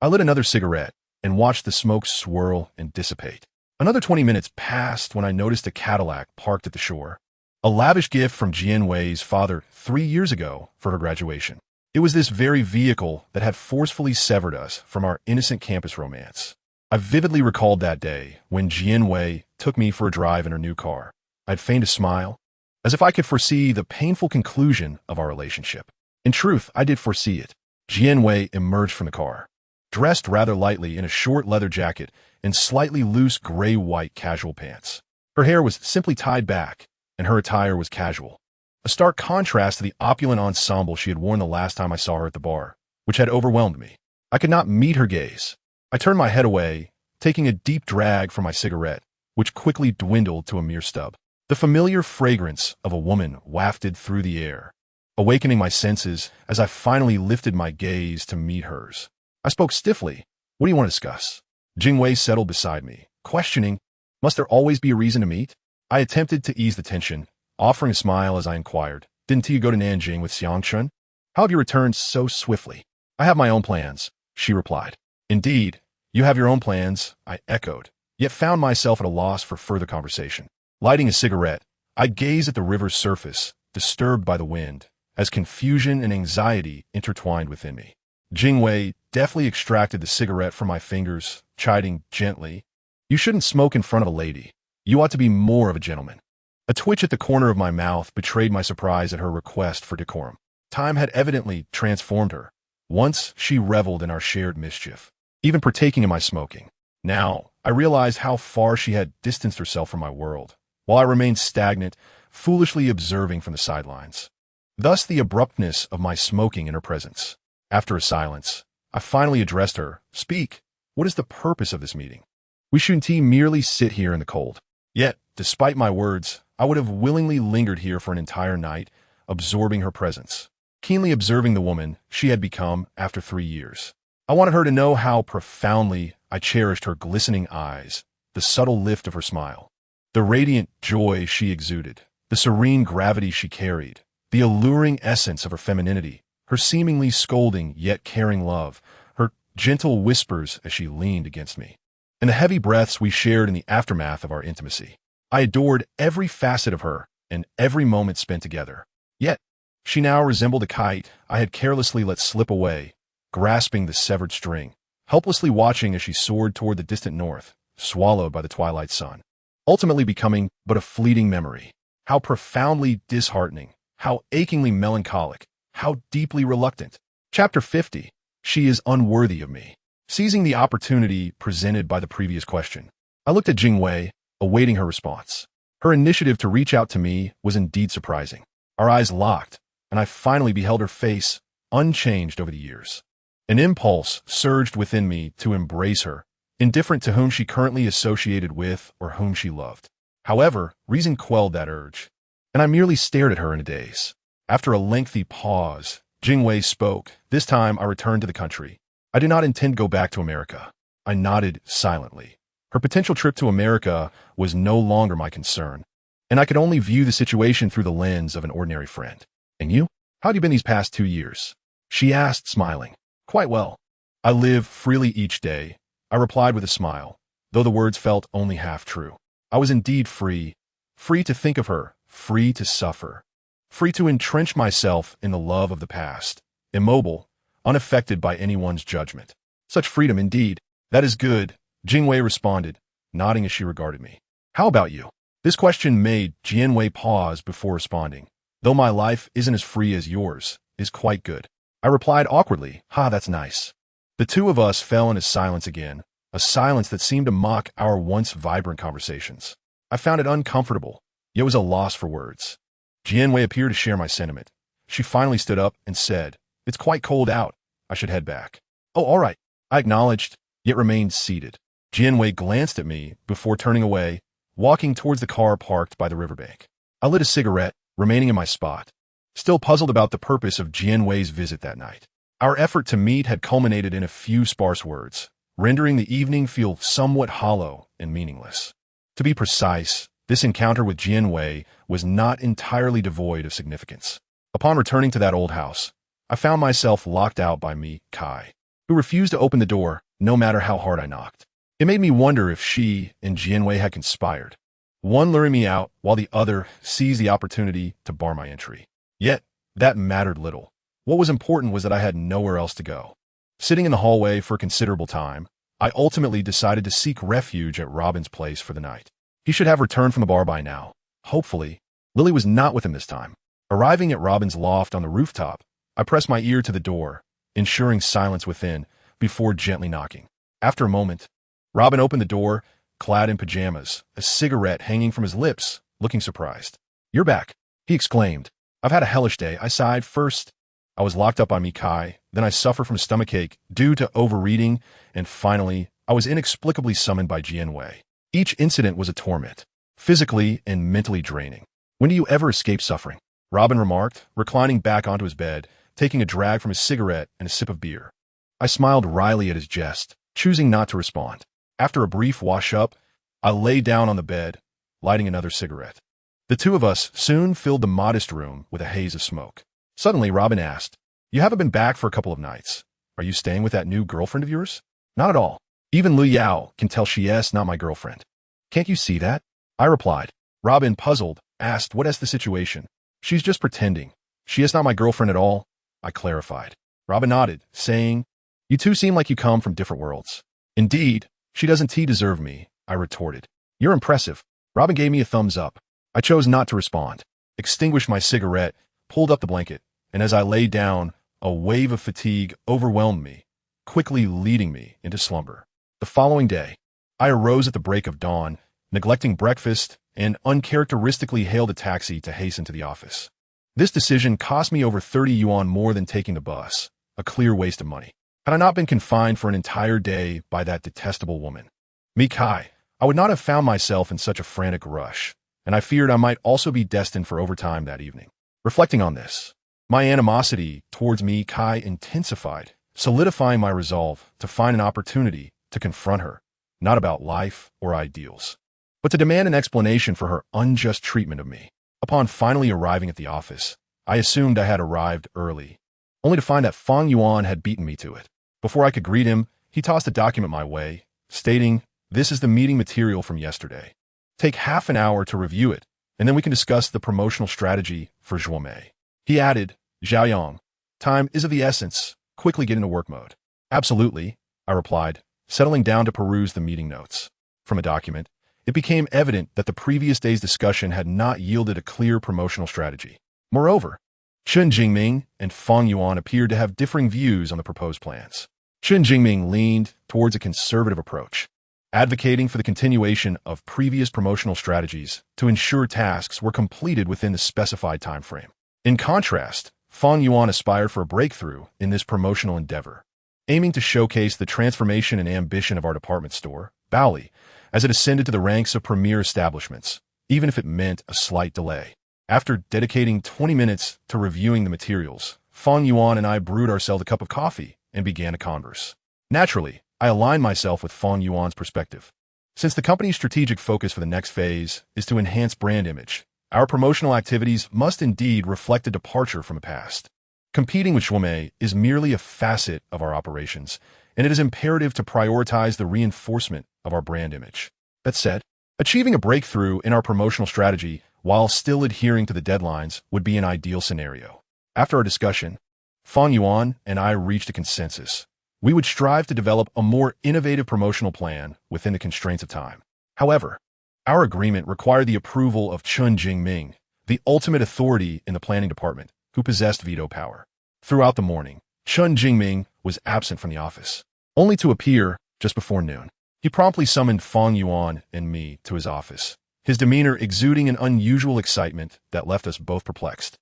I lit another cigarette and watched the smoke swirl and dissipate. Another 20 minutes passed when I noticed a Cadillac parked at the shore, a lavish gift from Jian Wei's father 3 years ago for her graduation. It was this very vehicle that had forcefully severed us from our innocent campus romance. I vividly recalled that day when Jian Wei took me for a drive in her new car. I'd feigned a smile, as if I could foresee the painful conclusion of our relationship. In truth, I did foresee it. Jian Wei emerged from the car, dressed rather lightly in a short leather jacket and slightly loose gray-white casual pants. Her hair was simply tied back, and her attire was casual, a stark contrast to the opulent ensemble she had worn the last time I saw her at the bar, which had overwhelmed me. I could not meet her gaze. I turned my head away, taking a deep drag from my cigarette, which quickly dwindled to a mere stub. The familiar fragrance of a woman wafted through the air, awakening my senses as I finally lifted my gaze to meet hers. I spoke stiffly. "What do you want to discuss?" Jing Wei settled beside me, questioning, "Must there always be a reason to meet?" I attempted to ease the tension, offering a smile as I inquired, "Didn't you go to Nanjing with Xiangchun? How have you returned so swiftly?" "I have my own plans," she replied. "Indeed, you have your own plans," I echoed, yet found myself at a loss for further conversation. Lighting a cigarette, I gazed at the river's surface, disturbed by the wind, as confusion and anxiety intertwined within me. Jing Wei deftly extracted the cigarette from my fingers, chiding gently, "You shouldn't smoke in front of a lady. You ought to be more of a gentleman." A twitch at the corner of my mouth betrayed my surprise at her request for decorum. Time had evidently transformed her. Once she reveled in our shared mischief, even partaking in my smoking. Now, I realized how far she had distanced herself from my world, while I remained stagnant, foolishly observing from the sidelines. Thus the abruptness of my smoking in her presence. After a silence, I finally addressed her. "Speak. What is the purpose of this meeting? We shouldn't merely sit here in the cold." Yet, despite my words, I would have willingly lingered here for an entire night, absorbing her presence, keenly observing the woman she had become after 3 years. I wanted her to know how profoundly I cherished her glistening eyes, the subtle lift of her smile, the radiant joy she exuded, the serene gravity she carried, the alluring essence of her femininity, her seemingly scolding yet caring love, her gentle whispers as she leaned against me, and the heavy breaths we shared in the aftermath of our intimacy. I adored every facet of her and every moment spent together. Yet, she now resembled a kite I had carelessly let slip away, grasping the severed string, helplessly watching as she soared toward the distant north, swallowed by the twilight sun, ultimately becoming but a fleeting memory. How profoundly disheartening, how achingly melancholic, how deeply reluctant. Chapter 50. She is unworthy of me. Seizing the opportunity presented by the previous question, I looked at Jing Wei, awaiting her response. Her initiative to reach out to me was indeed surprising. Our eyes locked, and I finally beheld her face, unchanged over the years. An impulse surged within me to embrace her, indifferent to whom she currently associated with or whom she loved. However, reason quelled that urge, and I merely stared at her in a daze. After a lengthy pause, Jing Wei spoke. "This time I returned to the country. I did not intend to go back to America." I nodded silently. Her potential trip to America was no longer my concern, and I could only view the situation through the lens of an ordinary friend. "And you? How have you been these past 2 years?" she asked, smiling. Quite well. I live freely each day, I replied with a smile, though the words felt only half true. I was indeed free, free to think of her, free to suffer, free to entrench myself in the love of the past, immobile, unaffected by anyone's judgment. Such freedom indeed. That is good, Jingwei responded, nodding as she regarded me. How about you? This question made Jianwei pause before responding. Though my life isn't as free as yours, is quite good. I replied awkwardly, that's nice. The two of us fell into silence again, a silence that seemed to mock our once vibrant conversations. I found it uncomfortable, yet was a loss for words. Jianwei appeared to share my sentiment. She finally stood up and said, "It's quite cold out. I should head back." "Oh, all right," I acknowledged, yet remained seated. Jianwei glanced at me before turning away, walking towards the car parked by the riverbank. I lit a cigarette, remaining in my spot, still puzzled about the purpose of Jianwei's visit that night. Our effort to meet had culminated in a few sparse words, rendering the evening feel somewhat hollow and meaningless. To be precise, this encounter with Jianwei was not entirely devoid of significance. Upon returning to that old house, I found myself locked out by Mi Kai, who refused to open the door, no matter how hard I knocked. It made me wonder if she and Jianwei had conspired, one luring me out while the other seized the opportunity to bar my entry. Yet, that mattered little. What was important was that I had nowhere else to go. Sitting in the hallway for a considerable time, I ultimately decided to seek refuge at Robin's place for the night. He should have returned from the bar by now. Hopefully, Lily was not with him this time. Arriving at Robin's loft on the rooftop, I pressed my ear to the door, ensuring silence within, before gently knocking. After a moment, Robin opened the door, clad in pajamas, a cigarette hanging from his lips, looking surprised. "You're back," he exclaimed. "I've had a hellish day," I sighed. "First, I was locked up by Mi Kai, then I suffered from stomachache due to overreading, and finally, I was inexplicably summoned by Jianwei. Each incident was a torment, physically and mentally draining. When do you ever escape suffering?" Robin remarked, reclining back onto his bed, taking a drag from his cigarette and a sip of beer. I smiled wryly at his jest, choosing not to respond. After a brief wash-up, I lay down on the bed, lighting another cigarette. The two of us soon filled the modest room with a haze of smoke. Suddenly, Robin asked, "You haven't been back for a couple of nights. Are you staying with that new girlfriend of yours?" "Not at all. Even Lu Yao can tell she is not my girlfriend." "Can't you see that?" I replied. Robin, puzzled, asked, "What is the situation?" "She's just pretending. She is not my girlfriend at all," I clarified. Robin nodded, saying, "You two seem like you come from different worlds." "Indeed, she doesn't deserve me," I retorted. "You're impressive." Robin gave me a thumbs up. I chose not to respond, extinguished my cigarette, pulled up the blanket, and as I lay down, a wave of fatigue overwhelmed me, quickly leading me into slumber. The following day, I arose at the break of dawn, neglecting breakfast, and uncharacteristically hailed a taxi to hasten to the office. This decision cost me over 30 yuan more than taking the bus, a clear waste of money. Had I not been confined for an entire day by that detestable woman, Mi Kai, I would not have found myself in such a frantic rush, and I feared I might also be destined for overtime that evening. Reflecting on this, my animosity towards Mi Kai intensified, solidifying my resolve to find an opportunity to confront her, not about life or ideals, but to demand an explanation for her unjust treatment of me. Upon finally arriving at the office, I assumed I had arrived early, only to find that Fang Yuan had beaten me to it. Before I could greet him, he tossed a document my way, stating, "This is the meeting material from yesterday. Take half an hour to review it, and then we can discuss the promotional strategy for Zhuomei." He added, "Xiaoyang, time is of the essence. Quickly get into work mode." "Absolutely," I replied, settling down to peruse the meeting notes. From a document, it became evident that the previous day's discussion had not yielded a clear promotional strategy. Moreover, Chen Jingming and Fang Yuan appeared to have differing views on the proposed plans. Chen Jingming leaned towards a conservative approach, advocating for the continuation of previous promotional strategies to ensure tasks were completed within the specified time frame. In contrast, Fang Yuan aspired for a breakthrough in this promotional endeavor, aiming to showcase the transformation and ambition of our department store, Baoli, as it ascended to the ranks of premier establishments, even if it meant a slight delay. After dedicating 20 minutes to reviewing the materials, Fang Yuan and I brewed ourselves a cup of coffee and began a converse. Naturally, I aligned myself with Fang Yuan's perspective. Since the company's strategic focus for the next phase is to enhance brand image, our promotional activities must indeed reflect a departure from the past. Competing with Zhuomei is merely a facet of our operations, and it is imperative to prioritize the reinforcement of our brand image. That said, achieving a breakthrough in our promotional strategy while still adhering to the deadlines would be an ideal scenario. After our discussion, Fang Yuan and I reached a consensus. We would strive to develop a more innovative promotional plan within the constraints of time. However, our agreement required the approval of Chun Jingming, the ultimate authority in the planning department, who possessed veto power. Throughout the morning, Chun Jingming was absent from the office, only to appear just before noon. He promptly summoned Fang Yuan and me to his office, his demeanor exuding an unusual excitement that left us both perplexed.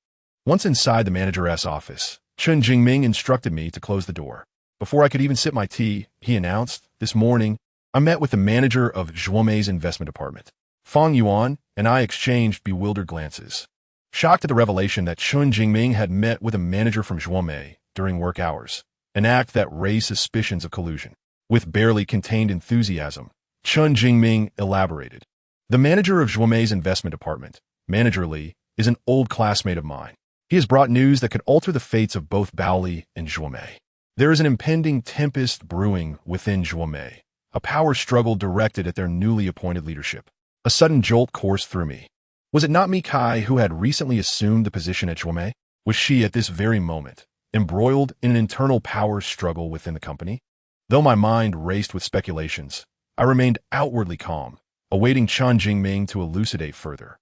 Once inside the manager's office, Chun Jingming instructed me to close the door. Before I could even sip my tea, he announced, "This morning, I met with the manager of Zhuomei's investment department." Fang Yuan and I exchanged bewildered glances, shocked at the revelation that Chun Jingming had met with a manager from Zhuomei during work hours, an act that raised suspicions of collusion. With barely contained enthusiasm, Chun Jingming elaborated. "The manager of Zhuomei's investment department, Manager Li, is an old classmate of mine. He has brought news that could alter the fates of both Baoli and Zhuomei. There is an impending tempest brewing within Zhuomei, a power struggle directed at their newly appointed leadership." A sudden jolt coursed through me. Was it not Mi Kai who had recently assumed the position at Zhuomei? Was she, at this very moment, embroiled in an internal power struggle within the company? Though my mind raced with speculations, I remained outwardly calm, awaiting Chun Jingming to elucidate further.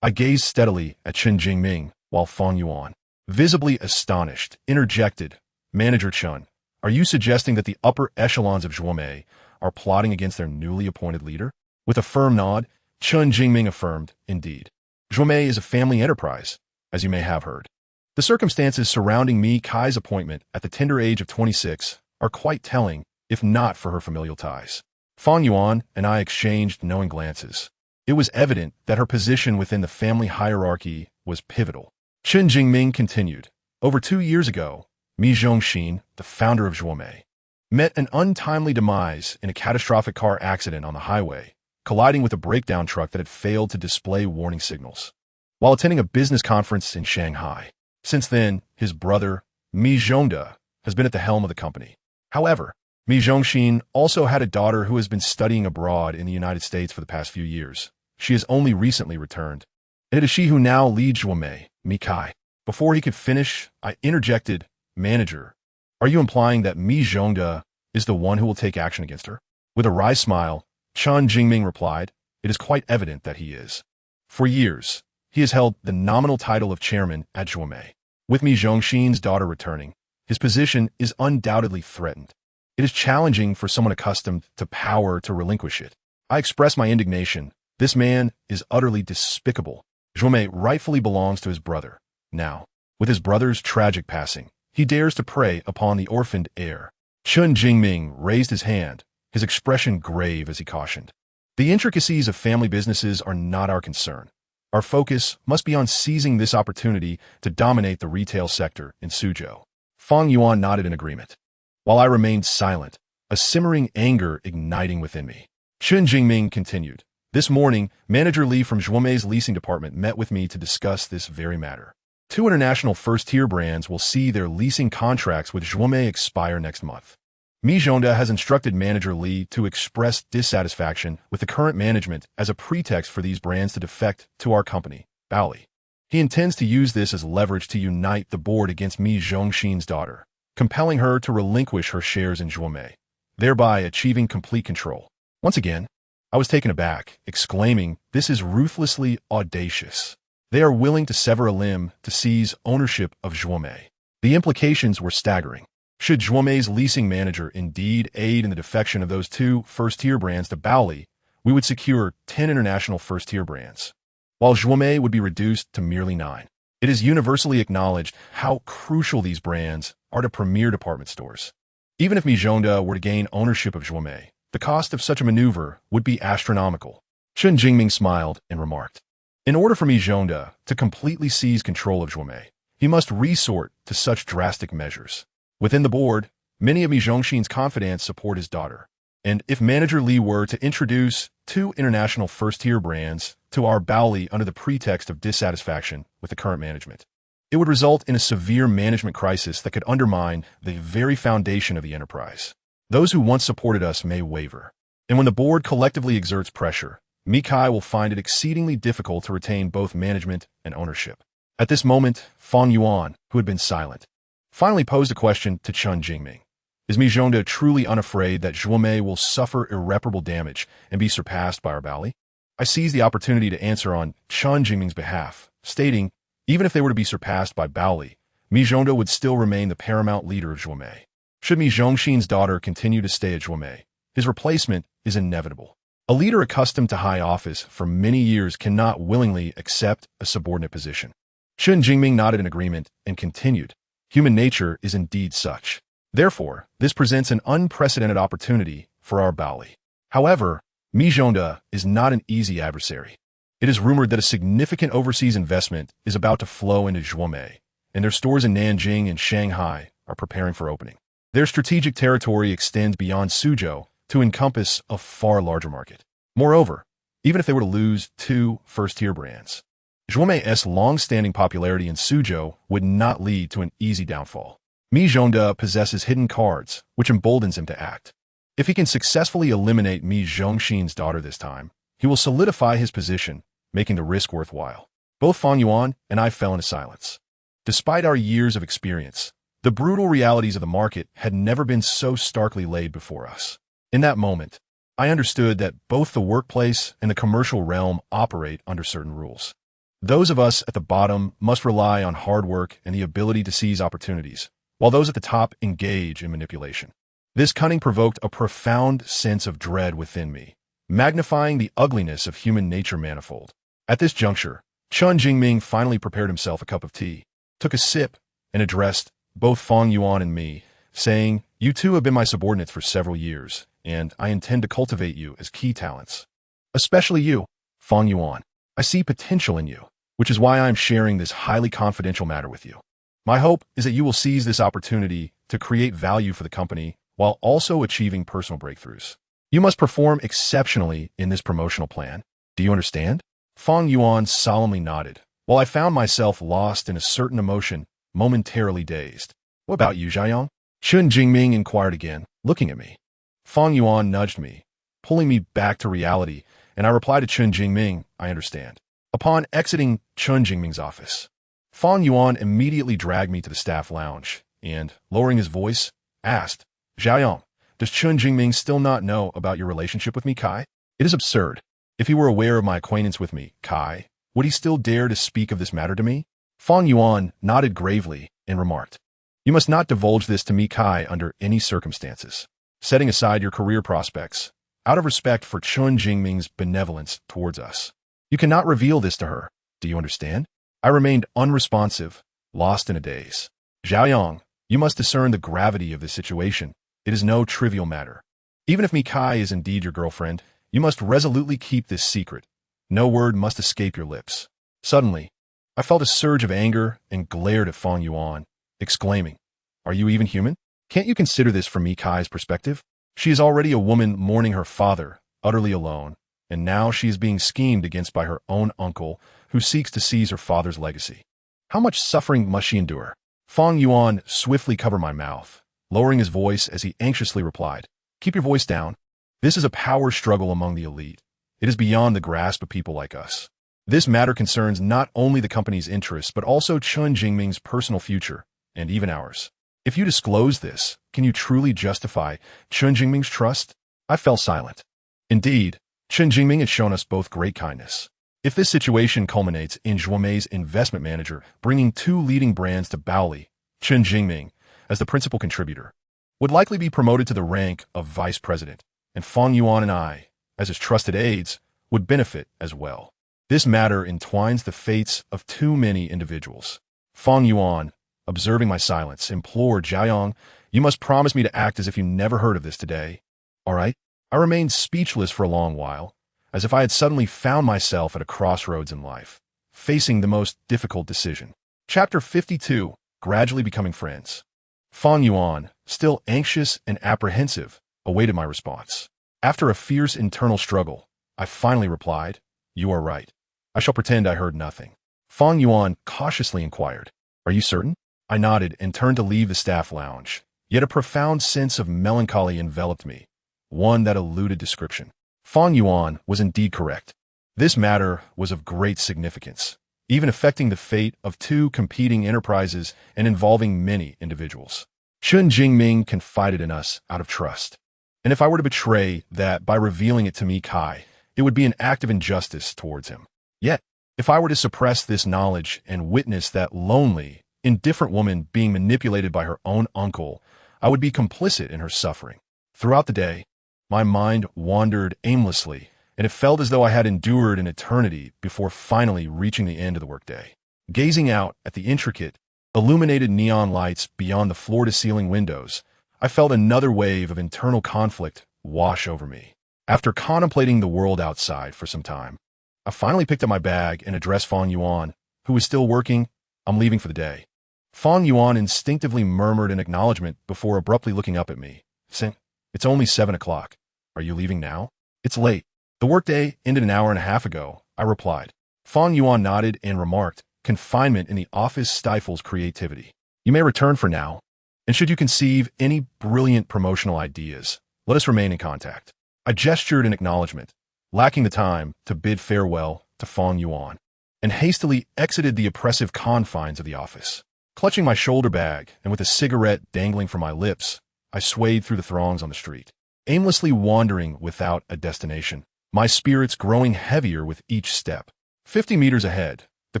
I gazed steadily at Chun Jingming while Fang Yuan, visibly astonished, interjected, "Manager Chun, are you suggesting that the upper echelons of Zhuomei are plotting against their newly appointed leader?" With a firm nod, Chun Jingming affirmed, "Indeed. Zhuomei is a family enterprise, as you may have heard. The circumstances surrounding Mi Kai's appointment at the tender age of 26 are quite telling, if not for her familial ties." Fang Yuan and I exchanged knowing glances. It was evident that her position within the family hierarchy was pivotal. Chun Jingming continued, "Over 2 years ago, Mi Zhongxin, the founder of Zhuomei, met an untimely demise in a catastrophic car accident on the highway, colliding with a breakdown truck that had failed to display warning signals, while attending a business conference in Shanghai. Since then, his brother, Mi Zhongda, has been at the helm of the company. However, Mi Zhongxin also had a daughter who has been studying abroad in the United States for the past few years. She has only recently returned, and it is she who now leads Zhuomei, Mi Kai." Before he could finish, I interjected, "Manager, are you implying that Mi Zhongda is the one who will take action against her?" With a wry smile, Chun Jingming replied, "It is quite evident that he is. For years, he has held the nominal title of chairman at Zhuomei. With Mi Zhongxin's daughter returning, his position is undoubtedly threatened. It is challenging for someone accustomed to power to relinquish it." I expressed my indignation. "This man is utterly despicable. Zhuomei rightfully belongs to his brother. Now, with his brother's tragic passing, he dares to prey upon the orphaned heir." Chun Jingming raised his hand, his expression grave as he cautioned, "The intricacies of family businesses are not our concern. Our focus must be on seizing this opportunity to dominate the retail sector in Suzhou." Fang Yuan nodded in agreement, while I remained silent, a simmering anger igniting within me. Chun Jingming continued, "This morning, Manager Li from Zhuomei's leasing department met with me to discuss this very matter. 2 international first-tier brands will see their leasing contracts with Zhuomei expire next month. Mi Zhongda has instructed Manager Li to express dissatisfaction with the current management as a pretext for these brands to defect to our company, Baoli. He intends to use this as leverage to unite the board against Mi Zhongxin's daughter, compelling her to relinquish her shares in Zhuomei, thereby achieving complete control." Once again, I was taken aback, exclaiming, "This is ruthlessly audacious. They are willing to sever a limb to seize ownership of Zhuomei." The implications were staggering. Should Zhuomei's leasing manager indeed aid in the defection of those 2 first-tier brands to Baoli, we would secure 10 international first-tier brands, while Zhuomei would be reduced to merely 9. It is universally acknowledged how crucial these brands are to premier department stores. Even if Mi Zhongda were to gain ownership of Zhuomei, the cost of such a maneuver would be astronomical. Chun Jingming smiled and remarked, "In order for Mi Zhongda to completely seize control of Zhuomei, he must resort to such drastic measures. Within the board, many of Mi Zhongxin's confidants support his daughter, and if Manager Li were to introduce 2 international first-tier brands to our Baoli under the pretext of dissatisfaction with the current management. It would result in a severe management crisis that could undermine the very foundation of the enterprise. Those who once supported us may waver. And when the board collectively exerts pressure, Mikai will find it exceedingly difficult to retain both management and ownership. At this moment, Fang Yuan, who had been silent, finally posed a question to Chen Jingming. Is Mi Zhongde truly unafraid that Zhuomei will suffer irreparable damage and be surpassed by our Baoli? I seized the opportunity to answer on Chen Jingming's behalf, stating, even if they were to be surpassed by Baoli, Mi Zhongde would still remain the paramount leader of Zhuomei. Should Mi Zhongxin's daughter continue to stay at Zhuomei, his replacement is inevitable. A leader accustomed to high office for many years cannot willingly accept a subordinate position. Chen Jingming nodded in agreement and continued, human nature is indeed such. Therefore, this presents an unprecedented opportunity for our Baoli. However, Mi Zhongde is not an easy adversary. It is rumored that a significant overseas investment is about to flow into Zhuomei, and their stores in Nanjing and Shanghai are preparing for opening. Their strategic territory extends beyond Suzhou to encompass a far larger market. Moreover, even if they were to lose two first-tier brands, Zhuomei's long-standing popularity in Suzhou would not lead to an easy downfall. Mi Zhongde possesses hidden cards, which emboldens him to act. If he can successfully eliminate Mi Zhongxin's daughter this time, he will solidify his position, making the risk worthwhile. Both Fang Yuan and I fell into silence. Despite our years of experience, the brutal realities of the market had never been so starkly laid before us. In that moment, I understood that both the workplace and the commercial realm operate under certain rules. Those of us at the bottom must rely on hard work and the ability to seize opportunities, while those at the top engage in manipulation. This cunning provoked a profound sense of dread within me, magnifying the ugliness of human nature manifold. At this juncture, Chen Jingming finally prepared himself a cup of tea, took a sip, and addressed both Fang Yuan and me, saying, "You two have been my subordinates for several years, and I intend to cultivate you as key talents. Especially you, Fang Yuan. I see potential in you, which is why I am sharing this highly confidential matter with you. My hope is that you will seize this opportunity to create value for the company while also achieving personal breakthroughs. You must perform exceptionally in this promotional plan. Do you understand?" Fang Yuan solemnly nodded, while I found myself lost in a certain emotion, momentarily dazed. "What about you, Zhaiyang?" Chen Jingming inquired again, looking at me. Fang Yuan nudged me, pulling me back to reality, and I replied to Chen Jingming, "I understand." Upon exiting Chen Jingming's office, Fang Yuan immediately dragged me to the staff lounge and, lowering his voice, asked, "Zhaiyang, does Chen Jingming still not know about your relationship with me, Kai? It is absurd. If he were aware of my acquaintance with me, Kai, would he still dare to speak of this matter to me?" Fang Yuan nodded gravely and remarked, "You must not divulge this to me, Kai, under any circumstances. Setting aside your career prospects, out of respect for Chen Jingming's benevolence towards us, you cannot reveal this to her. Do you understand?" I remained unresponsive, lost in a daze. "Zhaiyang, you must discern the gravity of this situation. It is no trivial matter. Even if Mikai is indeed your girlfriend, you must resolutely keep this secret. No word must escape your lips." Suddenly, I felt a surge of anger and glared at Fang Yuan, exclaiming, "Are you even human? Can't you consider this from Mikai's perspective? She is already a woman mourning her father, utterly alone, and now she is being schemed against by her own uncle, who seeks to seize her father's legacy. How much suffering must she endure?" Fang Yuan swiftly covered my mouth, lowering his voice as he anxiously replied, "Keep your voice down. This is a power struggle among the elite. It is beyond the grasp of people like us. This matter concerns not only the company's interests, but also Chen Jingming's personal future, and even ours. If you disclose this, can you truly justify Chen Jingming's trust?" I fell silent. Indeed, Chen Jingming had shown us both great kindness. If this situation culminates in Zhuomei's investment manager bringing two leading brands to Baoli, Chen Jingming, as the principal contributor, would likely be promoted to the rank of vice president, and Fang Yuan and I, as his trusted aides, would benefit as well. This matter entwines the fates of too many individuals. Fang Yuan, observing my silence, implored, "Zhaiyang, you must promise me to act as if you never heard of this today." "All right." I remained speechless for a long while, as if I had suddenly found myself at a crossroads in life, facing the most difficult decision. Chapter 52, Gradually Becoming Friends. Fang Yuan, still anxious and apprehensive, awaited my response. After a fierce internal struggle, I finally replied, "You are right. I shall pretend I heard nothing. Fang Yuan cautiously inquired, "Are you certain?" I nodded and turned to leave the staff lounge. Yet a profound sense of melancholy enveloped me, one that eluded description. Fang Yuan was indeed correct. This matter was of great significance, even affecting the fate of two competing enterprises and involving many individuals. Chun Jingming confided in us out of trust. And if I were to betray that by revealing it to Mi Kai, it would be an act of injustice towards him. Yet, if I were to suppress this knowledge and witness that lonely, indifferent woman being manipulated by her own uncle, I would be complicit in her suffering. Throughout the day, my mind wandered aimlessly, and it felt as though I had endured an eternity before finally reaching the end of the workday. Gazing out at the intricate, illuminated neon lights beyond the floor-to-ceiling windows, I felt another wave of internal conflict wash over me. After contemplating the world outside for some time, I finally picked up my bag and addressed Fang Yuan, who was still working. "I'm leaving for the day." Fang Yuan instinctively murmured an acknowledgement before abruptly looking up at me, saying, "It's only 7 o'clock. Are you leaving now?" "It's late. The workday ended an hour and a half ago," I replied. Fang Yuan nodded and remarked, "Confinement in the office stifles creativity. You may return for now, and should you conceive any brilliant promotional ideas, let us remain in contact." I gestured in acknowledgement, lacking the time to bid farewell to Fang Yuan, and hastily exited the oppressive confines of the office. Clutching my shoulder bag and with a cigarette dangling from my lips, I swayed through the throngs on the street, aimlessly wandering without a destination, my spirits growing heavier with each step. 50 meters ahead, the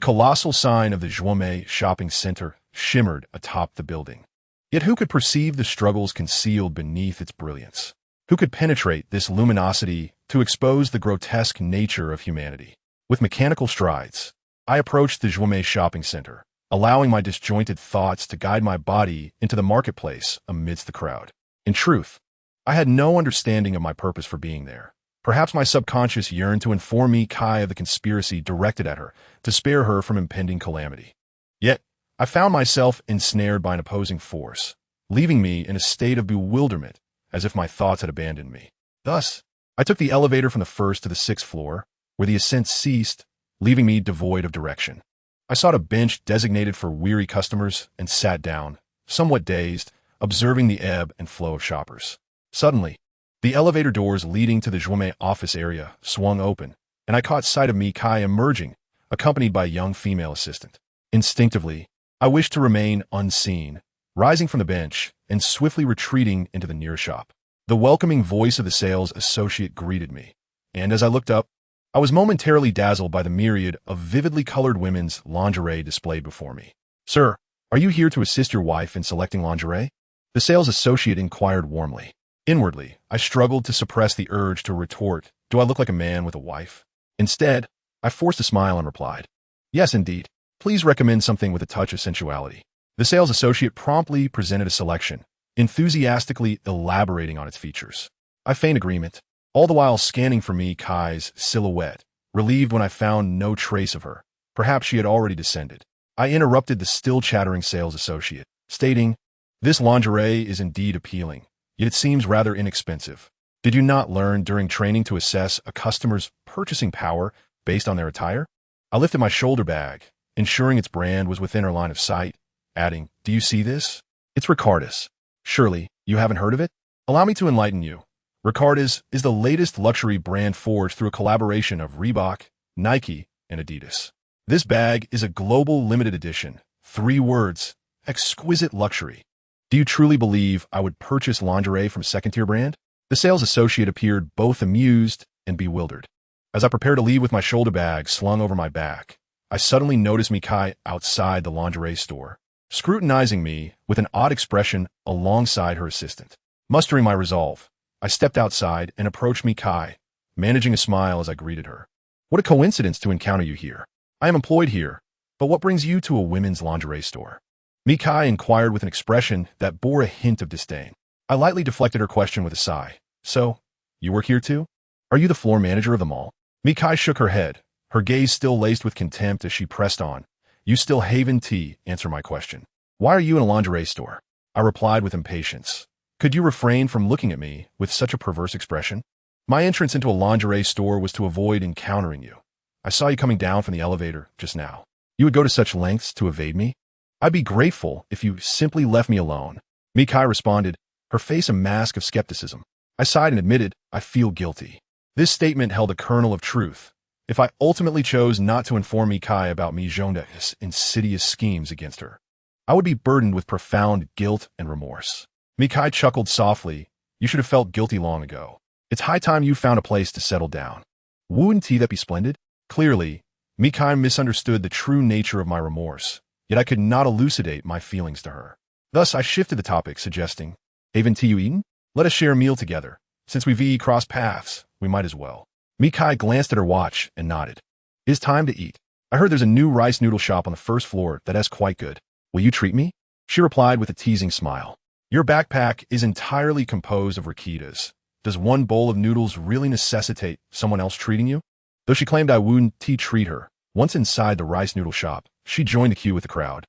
colossal sign of the Zhuomei shopping center shimmered atop the building. Yet who could perceive the struggles concealed beneath its brilliance? Who could penetrate this luminosity to expose the grotesque nature of humanity? With mechanical strides, I approached the Zhuomei shopping center, allowing my disjointed thoughts to guide my body into the marketplace amidst the crowd. In truth, I had no understanding of my purpose for being there. Perhaps my subconscious yearned to inform Mi Kai of the conspiracy directed at her, to spare her from impending calamity. Yet, I found myself ensnared by an opposing force, leaving me in a state of bewilderment, as if my thoughts had abandoned me. Thus, I took the elevator from the 1st to the 6th floor, where the ascent ceased, leaving me devoid of direction. I sought a bench designated for weary customers and sat down, somewhat dazed, observing the ebb and flow of shoppers. Suddenly, the elevator doors leading to the Zhuomei office area swung open, and I caught sight of Mi Kai emerging, accompanied by a young female assistant. Instinctively, I wished to remain unseen, rising from the bench and swiftly retreating into the nearest shop. The welcoming voice of the sales associate greeted me, and as I looked up, I was momentarily dazzled by the myriad of vividly colored women's lingerie displayed before me. "Sir, are you here to assist your wife in selecting lingerie?" The sales associate inquired warmly. Inwardly, I struggled to suppress the urge to retort, "Do I look like a man with a wife?" Instead, I forced a smile and replied, "Yes, indeed. Please recommend something with a touch of sensuality." The sales associate promptly presented a selection, enthusiastically elaborating on its features. I feigned agreement, all the while scanning for Mi Kai's silhouette, relieved when I found no trace of her. Perhaps she had already descended. I interrupted the still chattering sales associate, stating, "This lingerie is indeed appealing, yet it seems rather inexpensive. Did you not learn during training to assess a customer's purchasing power based on their attire?" I lifted my shoulder bag, ensuring its brand was within her line of sight, adding, "Do you see this? It's Ricardus. Surely, you haven't heard of it? Allow me to enlighten you. Ricardus is the latest luxury brand forged through a collaboration of Reebok, Nike, and Adidas. This bag is a global limited edition. 3 words, exquisite luxury. Do you truly believe I would purchase lingerie from a second-tier brand?" The sales associate appeared both amused and bewildered. As I prepared to leave with my shoulder bag slung over my back, I suddenly noticed Mi Kai outside the lingerie store, scrutinizing me with an odd expression alongside her assistant. Mustering my resolve, I stepped outside and approached Mi Kai, managing a smile as I greeted her. "What a coincidence to encounter you here. I am employed here, but what brings you to a women's lingerie store?" Mi Kai inquired with an expression that bore a hint of disdain. I lightly deflected her question with a sigh. "So, you work here too? Are you the floor manager of the mall?" Mi Kai shook her head, her gaze still laced with contempt as she pressed on. "You still Haven Tea, answer my question. Why are you in a lingerie store?" I replied with impatience. "Could you refrain from looking at me with such a perverse expression? My entrance into a lingerie store was to avoid encountering you. I saw you coming down from the elevator just now. You would go to such lengths to evade me? I'd be grateful if you simply left me alone. Mikai responded, her face a mask of skepticism. I sighed and admitted, I feel guilty. This statement held a kernel of truth. If I ultimately chose not to inform Mikai about Mijonda's insidious schemes against her, I would be burdened with profound guilt and remorse. Mikai chuckled softly. You should have felt guilty long ago. It's high time you found a place to settle down. Wouldn't that be splendid? Clearly, Mikai misunderstood the true nature of my remorse, yet I could not elucidate my feelings to her. Thus, I shifted the topic, suggesting, Haven't you eaten? Let us share a meal together. Since we've crossed paths, we might as well. Mikai glanced at her watch and nodded. It's time to eat. I heard there's a new rice noodle shop on the first floor that's quite good. Will you treat me? She replied with a teasing smile. Your backpack is entirely composed of rakitas. Does one bowl of noodles really necessitate someone else treating you? Though she claimed I wouldn't treat her, once inside the rice noodle shop, she joined the queue with the crowd,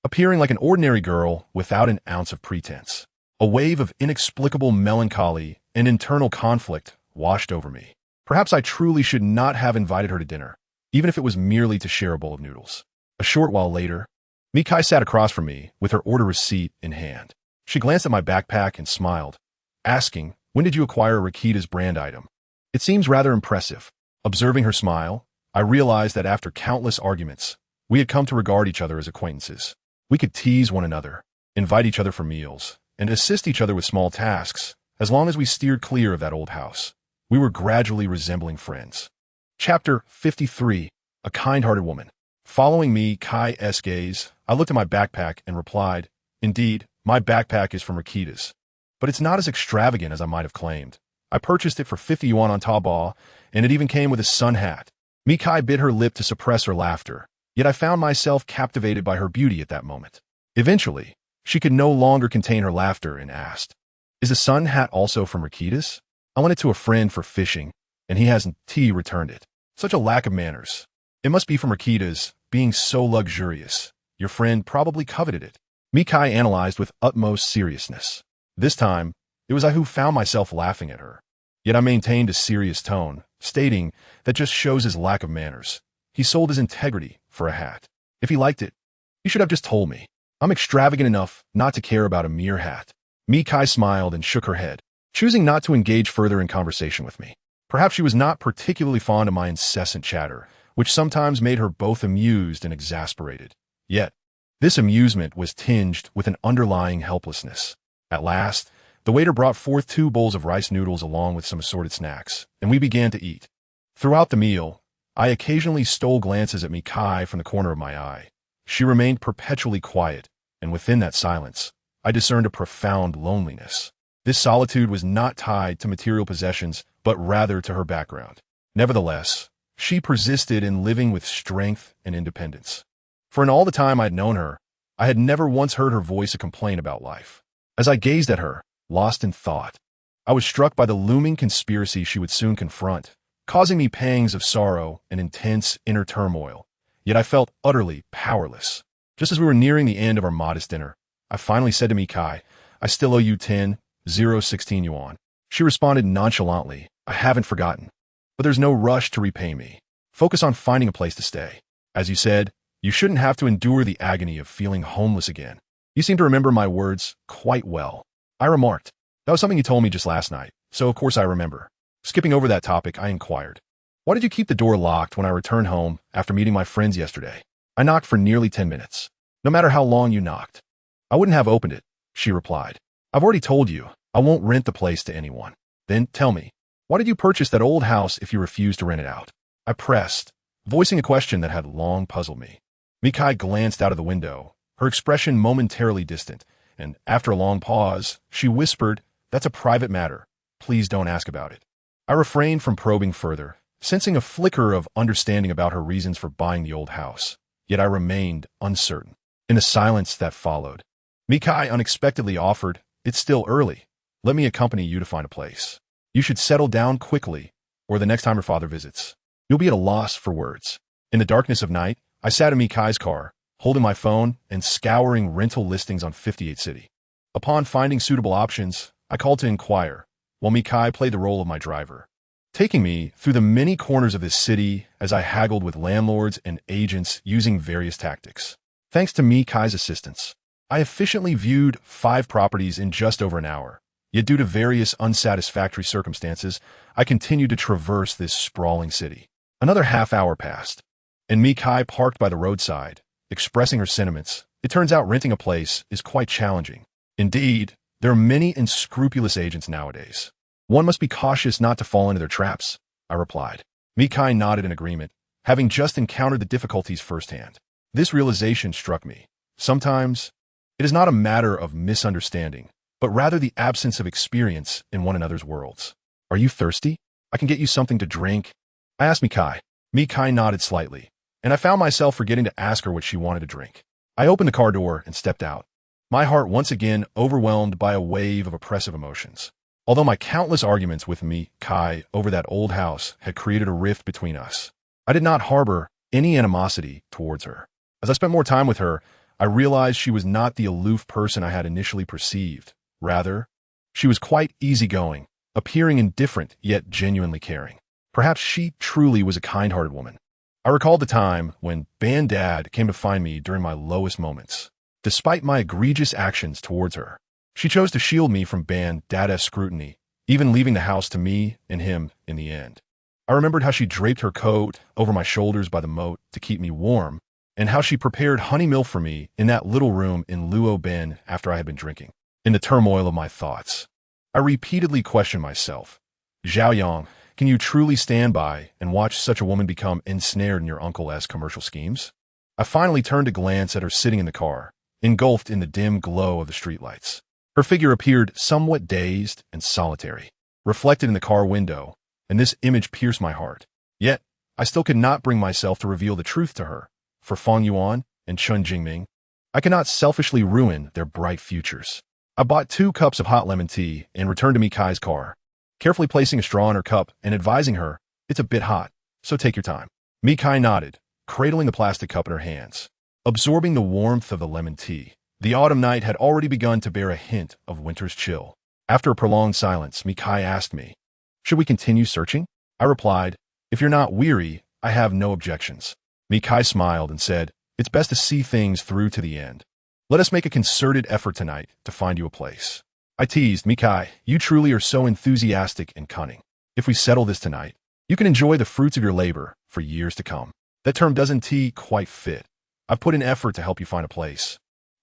appearing like an ordinary girl without an ounce of pretense. A wave of inexplicable melancholy and internal conflict washed over me. Perhaps I truly should not have invited her to dinner, even if it was merely to share a bowl of noodles. A short while later, Mikai sat across from me with her order receipt in hand. She glanced at my backpack and smiled, asking, When did you acquire Rakita's brand item? It seems rather impressive. Observing her smile, I realized that after countless arguments, we had come to regard each other as acquaintances. We could tease one another, invite each other for meals, and assist each other with small tasks, as long as we steered clear of that old house. We were gradually resembling friends. Chapter 53. A Kind-Hearted Woman. Following Mikai's gaze, I looked at my backpack and replied, Indeed, my backpack is from Rakita's, but it's not as extravagant as I might have claimed. I purchased it for 50 yuan on Taobao, and it even came with a sun hat. Mikai bit her lip to suppress her laughter, yet I found myself captivated by her beauty at that moment. Eventually, she could no longer contain her laughter and asked, Is the sun hat also from Rakita's? I lent it to a friend for fishing, and he hasn't returned it. Such a lack of manners. It must be from Rakita's, being so luxurious. Your friend probably coveted it. Mikai analyzed with utmost seriousness. This time, it was I who found myself laughing at her. Yet I maintained a serious tone, stating that just shows his lack of manners. He sold his integrity for a hat. If he liked it, he should have just told me. I'm extravagant enough not to care about a mere hat. Mikai smiled and shook her head, choosing not to engage further in conversation with me. Perhaps she was not particularly fond of my incessant chatter, which sometimes made her both amused and exasperated. Yet, this amusement was tinged with an underlying helplessness. At last, the waiter brought forth 2 bowls of rice noodles along with some assorted snacks, and we began to eat. Throughout the meal, I occasionally stole glances at Mikai from the corner of my eye. She remained perpetually quiet, and within that silence, I discerned a profound loneliness. This solitude was not tied to material possessions, but rather to her background. Nevertheless, she persisted in living with strength and independence. For in all the time I had known her, I had never once heard her voice a complaint about life. As I gazed at her, lost in thought, I was struck by the looming conspiracy she would soon confront, causing me pangs of sorrow and intense inner turmoil. Yet I felt utterly powerless. Just as we were nearing the end of our modest dinner, I finally said to Mikai, I still owe you 10,016 yuan. She responded nonchalantly, I haven't forgotten. But there's no rush to repay me. Focus on finding a place to stay. As you said, you shouldn't have to endure the agony of feeling homeless again. You seem to remember my words quite well. I remarked, that was something you told me just last night, so of course I remember. Skipping over that topic, I inquired, why did you keep the door locked when I returned home after meeting my friends yesterday? I knocked for nearly 10 minutes. No matter how long you knocked, I wouldn't have opened it, she replied. I've already told you, I won't rent the place to anyone. Then tell me, why did you purchase that old house if you refused to rent it out? I pressed, voicing a question that had long puzzled me. Mikai glanced out of the window, her expression momentarily distant, and after a long pause, she whispered, That's a private matter. Please don't ask about it. I refrained from probing further, sensing a flicker of understanding about her reasons for buying the old house. Yet I remained uncertain. In the silence that followed, Mikai unexpectedly offered, It's still early. Let me accompany you to find a place. You should settle down quickly, or the next time your father visits, you'll be at a loss for words. In the darkness of night, I sat in Mikai's car, holding my phone and scouring rental listings on 58 City. Upon finding suitable options, I called to inquire, while Mikai played the role of my driver. taking me through the many corners of this city as I haggled with landlords and agents using various tactics. Thanks to Mi Kai's assistance, I efficiently viewed 5 properties in just over an hour. Yet due to various unsatisfactory circumstances, I continued to traverse this sprawling city. Another half-hour passed, and Mi Kai parked by the roadside, expressing her sentiments. It turns out renting a place is quite challenging. Indeed, there are many unscrupulous agents nowadays. One must be cautious not to fall into their traps, I replied. Mi Kai nodded in agreement, having just encountered the difficulties firsthand. This realization struck me. Sometimes, it is not a matter of misunderstanding, but rather the absence of experience in one another's worlds. Are you thirsty? I can get you something to drink. I asked Mi Kai. Mi Kai nodded slightly, and I found myself forgetting to ask her what she wanted to drink. I opened the car door and stepped out, my heart once again overwhelmed by a wave of oppressive emotions. Although my countless arguments with Mi Kai over that old house had created a rift between us, I did not harbor any animosity towards her. As I spent more time with her, I realized she was not the aloof person I had initially perceived. Rather, she was quite easygoing, appearing indifferent yet genuinely caring. Perhaps she truly was a kind-hearted woman. I recalled the time when Dad came to find me during my lowest moments. Despite my egregious actions towards her, she chose to shield me from Dad's scrutiny, even leaving the house to me and him in the end. I remembered how she draped her coat over my shoulders by the moat to keep me warm, and how she prepared honey milk for me in that little room in Luo Ben after I had been drinking. In the turmoil of my thoughts, I repeatedly questioned myself. Zhao Yang, can you truly stand by and watch such a woman become ensnared in your uncle's commercial schemes? I finally turned to glance at her sitting in the car, engulfed in the dim glow of the streetlights. Her figure appeared somewhat dazed and solitary, reflected in the car window, and this image pierced my heart. Yet, I still could not bring myself to reveal the truth to her. For Feng Yuan and Chun Jingming, I cannot selfishly ruin their bright futures. I bought 2 cups of hot lemon tea and returned to Mi Kai's car, carefully placing a straw in her cup and advising her, it's a bit hot, so take your time. Mi Kai nodded, cradling the plastic cup in her hands, absorbing the warmth of the lemon tea. The autumn night had already begun to bear a hint of winter's chill. After a prolonged silence, Mi Kai asked me, should we continue searching? I replied, if you're not weary, I have no objections. Mi Kai smiled and said, it's best to see things through to the end. Let us make a concerted effort tonight to find you a place. I teased, Mi Kai, you truly are so enthusiastic and cunning. If we settle this tonight, you can enjoy the fruits of your labor for years to come. That term doesn't quite fit. I've put in effort to help you find a place.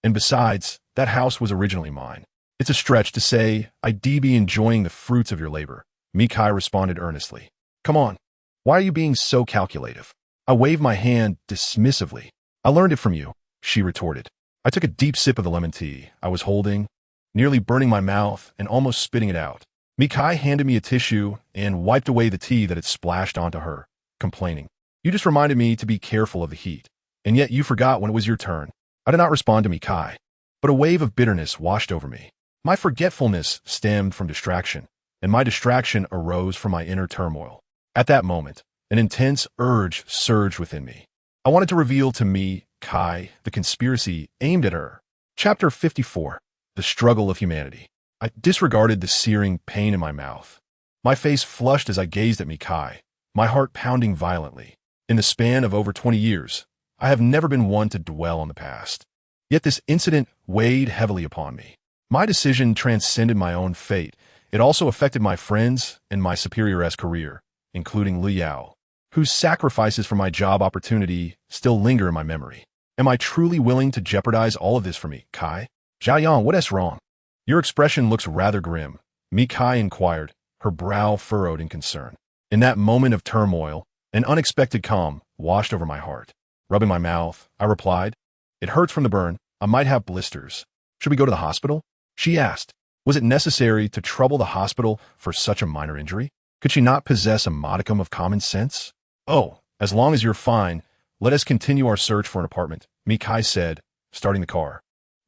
And besides, that house was originally mine. It's a stretch to say I'd be enjoying the fruits of your labor. Mi Kai responded earnestly. Come on, why are you being so calculative? I waved my hand dismissively. I learned it from you, she retorted. I took a deep sip of the lemon tea I was holding, nearly burning my mouth and almost spitting it out. Mi Kai handed me a tissue and wiped away the tea that had splashed onto her, complaining, you just reminded me to be careful of the heat, and yet you forgot when it was your turn. I did not respond to Mi Kai, but a wave of bitterness washed over me. My forgetfulness stemmed from distraction, and my distraction arose from my inner turmoil. At that moment, an intense urge surged within me. I wanted to reveal to Mi Kai the conspiracy aimed at her. Chapter 54. The Struggle of Humanity. I disregarded the searing pain in my mouth. My face flushed as I gazed at Mi Kai, my heart pounding violently. In the span of over 20 years, I have never been one to dwell on the past. Yet this incident weighed heavily upon me. My decision transcended my own fate. It also affected my friends and my superior's career, including Lu Yao, whose sacrifices for my job opportunity still linger in my memory. Am I truly willing to jeopardize all of this for Mi Kai? Zhao Yang, what is wrong? Your expression looks rather grim, Mi Kai inquired, her brow furrowed in concern. In that moment of turmoil, an unexpected calm washed over my heart. Rubbing my mouth, I replied, it hurts from the burn. I might have blisters. Should we go to the hospital? She asked. Was it necessary to trouble the hospital for such a minor injury? Could she not possess a modicum of common sense? Oh, as long as you're fine, let us continue our search for an apartment, Mi Kai said, starting the car.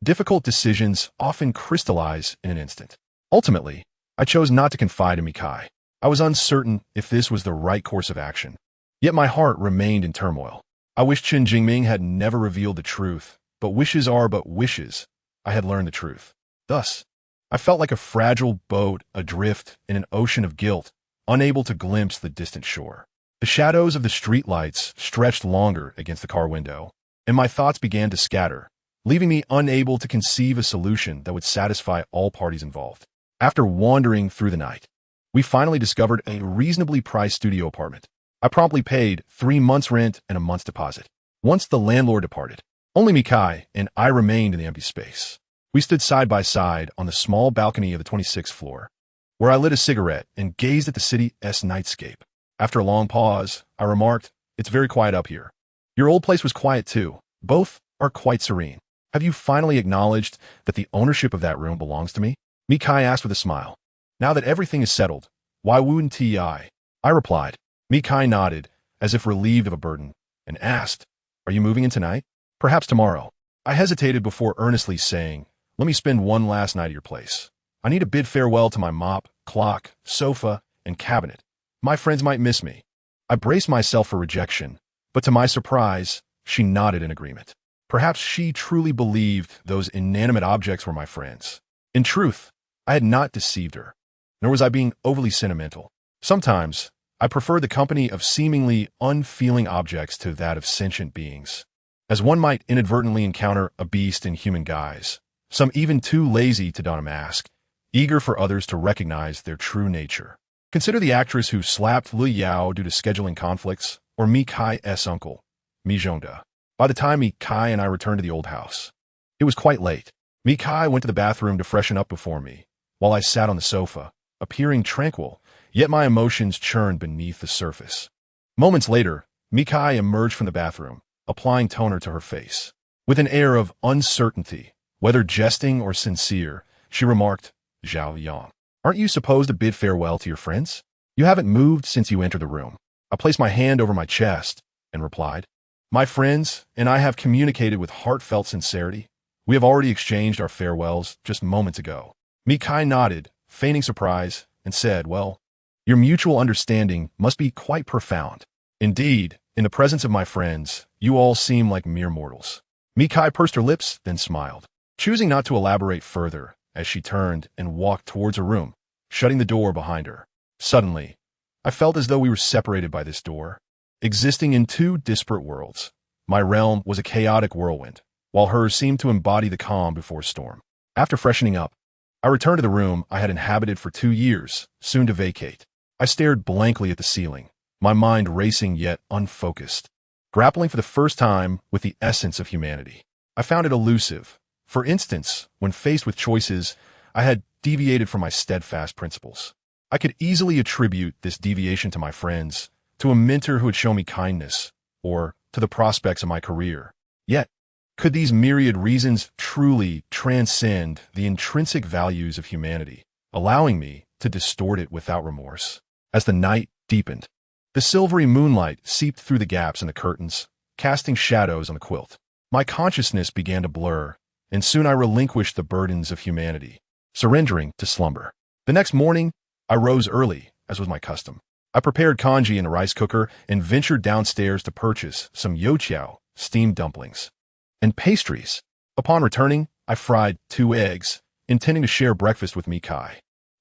Difficult decisions often crystallize in an instant. Ultimately, I chose not to confide in Mi Kai. I was uncertain if this was the right course of action. Yet my heart remained in turmoil. I wish Chen Jingming had never revealed the truth, but wishes are but wishes. I had learned the truth. Thus, I felt like a fragile boat adrift in an ocean of guilt, unable to glimpse the distant shore. The shadows of the streetlights stretched longer against the car window, and my thoughts began to scatter, leaving me unable to conceive a solution that would satisfy all parties involved. After wandering through the night, we finally discovered a reasonably priced studio apartment. I promptly paid 3 months' rent and a month's deposit. Once the landlord departed, only Mikai and I remained in the empty space. We stood side by side on the small balcony of the 26th floor, where I lit a cigarette and gazed at the city's nightscape. After a long pause, I remarked, "It's very quiet up here. Your old place was quiet too. Both are quite serene. Have you finally acknowledged that the ownership of that room belongs to me?" Mikai asked with a smile. "Now that everything is settled, why wouldn't I?" I replied. Mikai nodded, as if relieved of a burden, and asked, "Are you moving in tonight?" "Perhaps tomorrow." I hesitated before earnestly saying, "Let me spend one last night at your place. I need to bid farewell to my mop, clock, sofa, and cabinet. My friends might miss me." I braced myself for rejection, but to my surprise, she nodded in agreement. Perhaps she truly believed those inanimate objects were my friends. In truth, I had not deceived her, nor was I being overly sentimental. Sometimes, I preferred the company of seemingly unfeeling objects to that of sentient beings, as one might inadvertently encounter a beast in human guise, some even too lazy to don a mask, eager for others to recognize their true nature. Consider the actress who slapped Lu Yao due to scheduling conflicts, or Mikai's uncle, Mijonda. By the time Mikai and I returned to the old house, it was quite late. Mikai went to the bathroom to freshen up before me, while I sat on the sofa, appearing tranquil, yet my emotions churned beneath the surface. Moments later, Mikai emerged from the bathroom, applying toner to her face. With an air of uncertainty, whether jesting or sincere, she remarked, "Zhao Yang, aren't you supposed to bid farewell to your friends? You haven't moved since you entered the room." I placed my hand over my chest and replied, "My friends and I have communicated with heartfelt sincerity. We have already exchanged our farewells just moments ago." Mikai nodded, feigning surprise, and said, "Well, your mutual understanding must be quite profound. Indeed, in the presence of my friends, you all seem like mere mortals." Mikai pursed her lips, then smiled, choosing not to elaborate further as she turned and walked towards her room, shutting the door behind her. Suddenly, I felt as though we were separated by this door, existing in two disparate worlds. My realm was a chaotic whirlwind, while hers seemed to embody the calm before a storm. After freshening up, I returned to the room I had inhabited for 2 years, soon to vacate. I stared blankly at the ceiling, my mind racing yet unfocused, grappling for the first time with the essence of humanity. I found it elusive. For instance, when faced with choices, I had deviated from my steadfast principles. I could easily attribute this deviation to my friends, to a mentor who had shown me kindness, or to the prospects of my career. Yet, could these myriad reasons truly transcend the intrinsic values of humanity, allowing me to distort it without remorse? As the night deepened, the silvery moonlight seeped through the gaps in the curtains, casting shadows on the quilt. My consciousness began to blur, and soon I relinquished the burdens of humanity, surrendering to slumber. The next morning, I rose early, as was my custom. I prepared congee in a rice cooker and ventured downstairs to purchase some youtiao, steamed dumplings, and pastries. Upon returning, I fried 2 eggs, intending to share breakfast with Mikai.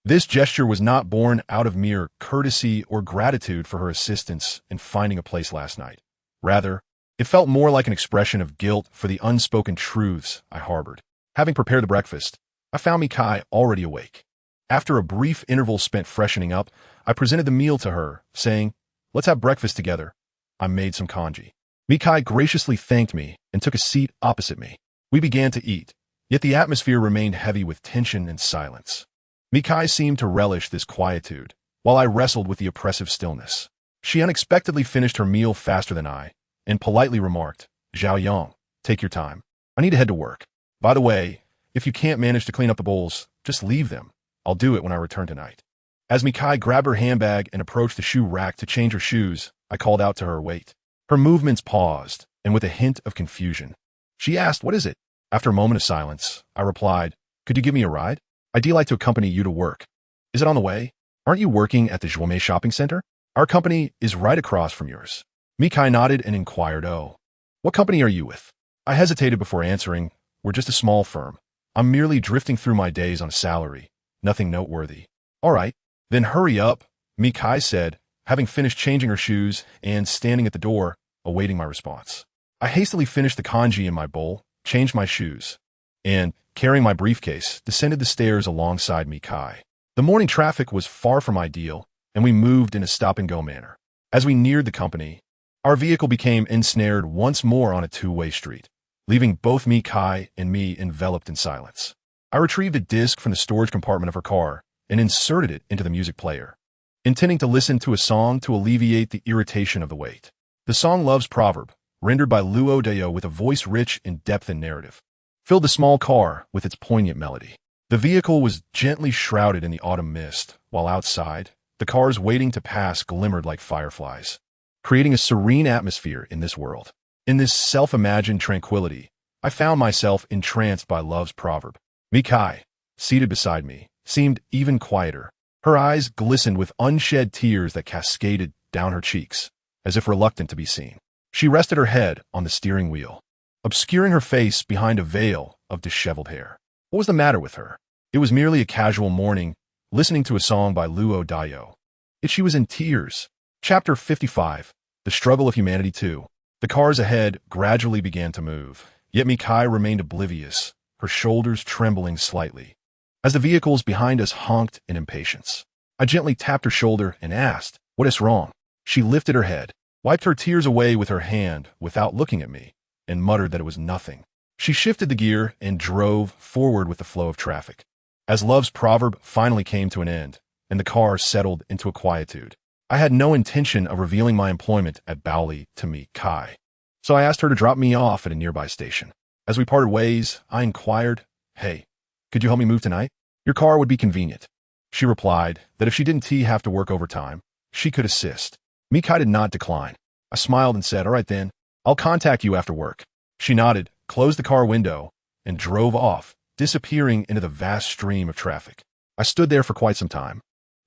This gesture was not born out of mere courtesy or gratitude for her assistance in finding a place last night. Rather, it felt more like an expression of guilt for the unspoken truths I harbored. Having prepared the breakfast, I found Mikai already awake. After a brief interval spent freshening up, I presented the meal to her, saying, "Let's have breakfast together." I made some congee. Mikai graciously thanked me and took a seat opposite me. We began to eat, yet the atmosphere remained heavy with tension and silence. Mikai seemed to relish this quietude, while I wrestled with the oppressive stillness. She unexpectedly finished her meal faster than I, and politely remarked, "Zhao Yang, take your time. I need to head to work. By the way, if you can't manage to clean up the bowls, just leave them. I'll do it when I return tonight." As Mikai grabbed her handbag and approached the shoe rack to change her shoes, I called out to her, "Wait." Her movements paused, and with a hint of confusion, she asked, "What is it?" After a moment of silence, I replied, "Could you give me a ride? I'd like to accompany you to work." "Is it on the way? Aren't you working at the Zhuomei shopping center? Our company is right across from yours." Mikai nodded and inquired, "Oh, what company are you with?" I hesitated before answering, "We're just a small firm. I'm merely drifting through my days on a salary. Nothing noteworthy." "All right, then hurry up. Mi Kai said, having finished changing her shoes and standing at the door, awaiting my response. I hastily finished the kanji in my bowl, changed my shoes, and, carrying my briefcase, descended the stairs alongside Mi Kai. The morning traffic was far from ideal, and we moved in a stop-and-go manner. As we neared the company, our vehicle became ensnared once more on a two-way street, leaving both Mi Kai and me enveloped in silence. I retrieved a disc from the storage compartment of her car and inserted it into the music player, intending to listen to a song to alleviate the irritation of the wait. The song Love's Proverb, rendered by Luo Deo with a voice rich in depth and narrative, filled the small car with its poignant melody. The vehicle was gently shrouded in the autumn mist, while outside, the cars waiting to pass glimmered like fireflies, creating a serene atmosphere in this world. In this self-imagined tranquility, I found myself entranced by Love's Proverb. Mi Kai, seated beside me, seemed even quieter. Her eyes glistened with unshed tears that cascaded down her cheeks, as if reluctant to be seen. She rested her head on the steering wheel, obscuring her face behind a veil of disheveled hair. What was the matter with her? It was merely a casual morning, listening to a song by Luo Dao. Yet she was in tears. Chapter 55, The Struggle of Humanity 2. The cars ahead gradually began to move, yet Mi Kai remained oblivious, her shoulders trembling slightly, as the vehicles behind us honked in impatience. I gently tapped her shoulder and asked, "What is wrong?" She lifted her head, wiped her tears away with her hand without looking at me, and muttered that it was nothing. She shifted the gear and drove forward with the flow of traffic. As Love's Proverb finally came to an end, and the car settled into a quietude, I had no intention of revealing my employment at Baoli to Mi Kai, so I asked her to drop me off at a nearby station. As we parted ways, I inquired, "Hey, could you help me move tonight? Your car would be convenient." She replied that if she didn't have to work overtime, she could assist. Mi Kai did not decline. I smiled and said, "All right then, I'll contact you after work." She nodded, closed the car window, and drove off, disappearing into the vast stream of traffic. I stood there for quite some time,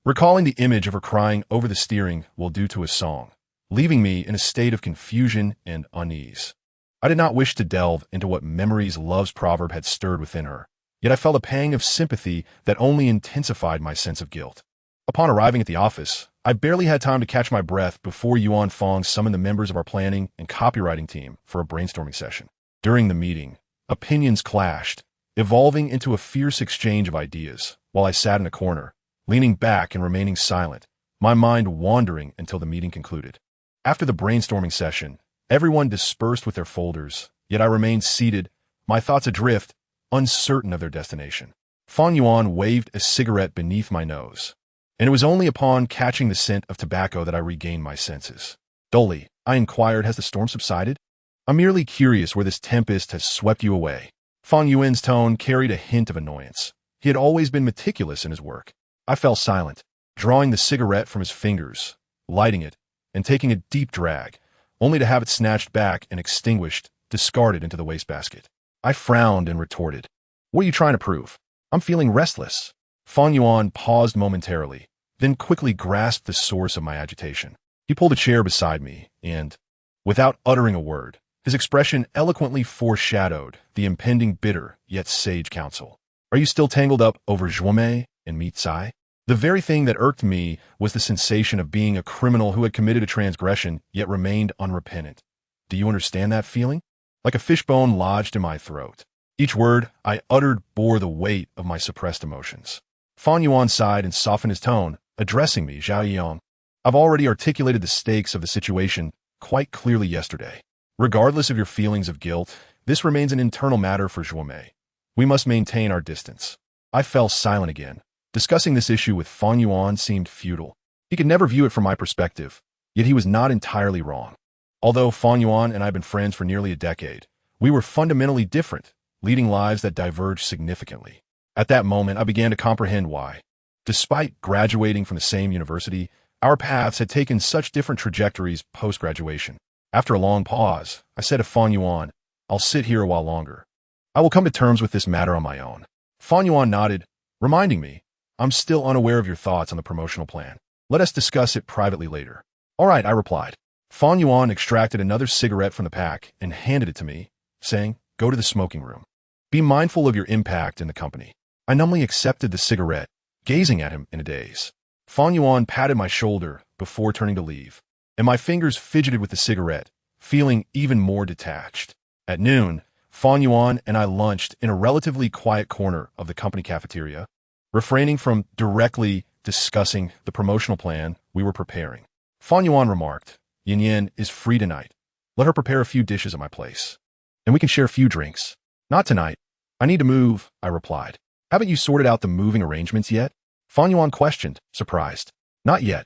recalling the image of her crying over the steering wheel due to a song, leaving me in a state of confusion and unease. I did not wish to delve into what memories Love's Proverb had stirred within her, yet I felt a pang of sympathy that only intensified my sense of guilt. Upon arriving at the office, I barely had time to catch my breath before Yuan Fong summoned the members of our planning and copywriting team for a brainstorming session. During the meeting, opinions clashed, evolving into a fierce exchange of ideas, while I sat in a corner, leaning back and remaining silent, my mind wandering until the meeting concluded. After the brainstorming session, everyone dispersed with their folders, yet I remained seated, my thoughts adrift, uncertain of their destination. Fong Yuan waved a cigarette beneath my nose, and it was only upon catching the scent of tobacco that I regained my senses. Dully, I inquired, "Has the storm subsided? I'm merely curious where this tempest has swept you away." Fong Yuan's tone carried a hint of annoyance. He had always been meticulous in his work. I fell silent, drawing the cigarette from his fingers, lighting it, and taking a deep drag, only to have it snatched back and extinguished, discarded into the wastebasket. I frowned and retorted, "What are you trying to prove? I'm feeling restless." Fong Yuan paused momentarily, then quickly grasped the source of my agitation. He pulled a chair beside me and, without uttering a word, his expression eloquently foreshadowed the impending bitter yet sage counsel. "Are you still tangled up over Zhuomei and Mi Tsai?" The very thing that irked me was the sensation of being a criminal who had committed a transgression yet remained unrepentant. Do you understand that feeling? Like a fishbone lodged in my throat. Each word I uttered bore the weight of my suppressed emotions. Fong Yuan sighed and softened his tone, addressing me, "Zhao Yang, I've already articulated the stakes of the situation quite clearly yesterday. Regardless of your feelings of guilt, this remains an internal matter for Zhuomei. We must maintain our distance." I fell silent again. Discussing this issue with Fong Yuan seemed futile. He could never view it from my perspective, yet he was not entirely wrong. Although Fong Yuan and I had been friends for nearly a decade, we were fundamentally different, leading lives that diverged significantly. At that moment, I began to comprehend why. Despite graduating from the same university, our paths had taken such different trajectories post-graduation. After a long pause, I said to Fong Yuan, "I'll sit here a while longer. I will come to terms with this matter on my own." Fong Yuan nodded, reminding me, "I'm still unaware of your thoughts on the promotional plan. Let us discuss it privately later." "All right," I replied. Fong Yuan extracted another cigarette from the pack and handed it to me, saying, "Go to the smoking room. Be mindful of your impact in the company." I numbly accepted the cigarette, gazing at him in a daze. Fang Yuan patted my shoulder before turning to leave, and my fingers fidgeted with the cigarette, feeling even more detached. At noon, Fang Yuan and I lunched in a relatively quiet corner of the company cafeteria, refraining from directly discussing the promotional plan we were preparing. Fang Yuan remarked, "Yin Yin is free tonight. Let her prepare a few dishes at my place, and we can share a few drinks." "Not tonight. I need to move," I replied. "Haven't you sorted out the moving arrangements yet?" Fang Yuan questioned, surprised. "Not yet.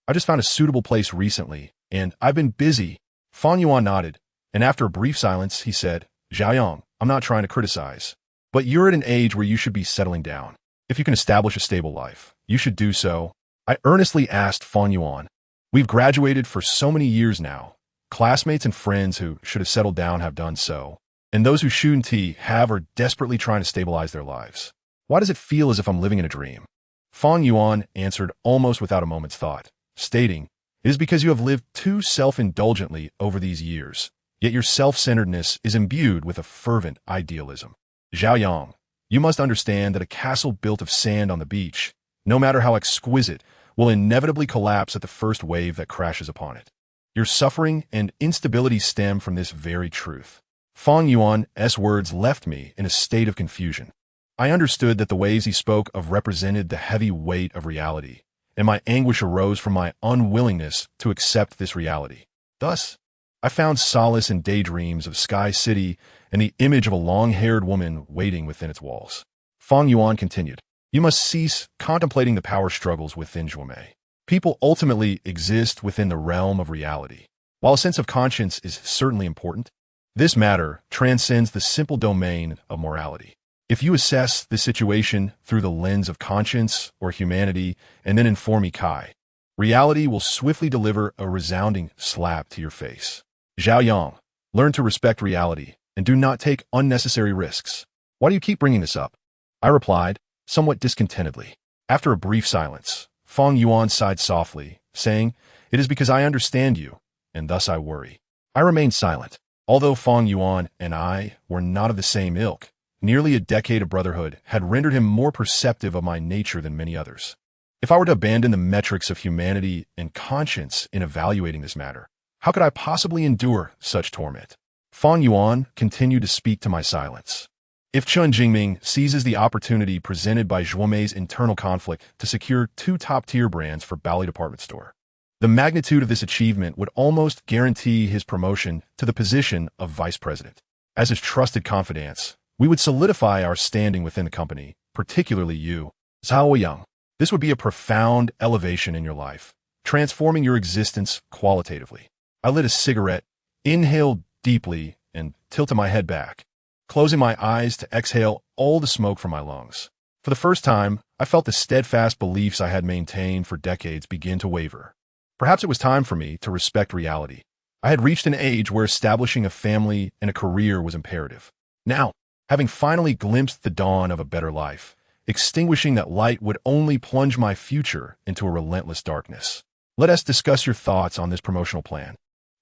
I just found a suitable place recently, and I've been busy." Fang Yuan nodded, and after a brief silence, he said, "Xiaoyang, I'm not trying to criticize, but you're at an age where you should be settling down. If you can establish a stable life, you should do so." I earnestly asked Fang Yuan, "We've graduated for so many years now. Classmates and friends who should have settled down have done so, and those who shouldn't have are desperately trying to stabilize their lives. Why does it feel as if I'm living in a dream?" Fang Yuan answered almost without a moment's thought, stating, "It is because you have lived too self-indulgently over these years, yet your self-centeredness is imbued with a fervent idealism. Xiaoyang, you must understand that a castle built of sand on the beach, no matter how exquisite, will inevitably collapse at the first wave that crashes upon it. Your suffering and instability stem from this very truth." Fang Yuan's words left me in a state of confusion. I understood that the ways he spoke of represented the heavy weight of reality, and my anguish arose from my unwillingness to accept this reality. Thus, I found solace in daydreams of Sky City and the image of a long-haired woman waiting within its walls. Fang Yuan continued, "You must cease contemplating the power struggles within Zhuomei. People ultimately exist within the realm of reality. While a sense of conscience is certainly important, this matter transcends the simple domain of morality. If you assess the situation through the lens of conscience or humanity and then inform Ikai, reality will swiftly deliver a resounding slap to your face. Xiaoyang, learn to respect reality and do not take unnecessary risks." "Why do you keep bringing this up?" I replied, somewhat discontentedly. After a brief silence, Fang Yuan sighed softly, saying, "It is because I understand you, and thus I worry." I remained silent. Although Fang Yuan and I were not of the same ilk, nearly a decade of brotherhood had rendered him more perceptive of my nature than many others. If I were to abandon the metrics of humanity and conscience in evaluating this matter, how could I possibly endure such torment? Fang Yuan continued to speak to my silence. If Chun Jingming seizes the opportunity presented by Zhuomei's internal conflict to secure 2 top-tier brands for Bally Department Store, the magnitude of this achievement would almost guarantee his promotion to the position of vice president. As his trusted confidant, we would solidify our standing within the company, particularly you, Xiaoyang. This would be a profound elevation in your life, transforming your existence qualitatively. I lit a cigarette, inhaled deeply, and tilted my head back, closing my eyes to exhale all the smoke from my lungs. For the first time, I felt the steadfast beliefs I had maintained for decades begin to waver. Perhaps it was time for me to respect reality. I had reached an age where establishing a family and a career was imperative. Now, having finally glimpsed the dawn of a better life, extinguishing that light would only plunge my future into a relentless darkness. "Let us discuss your thoughts on this promotional plan,"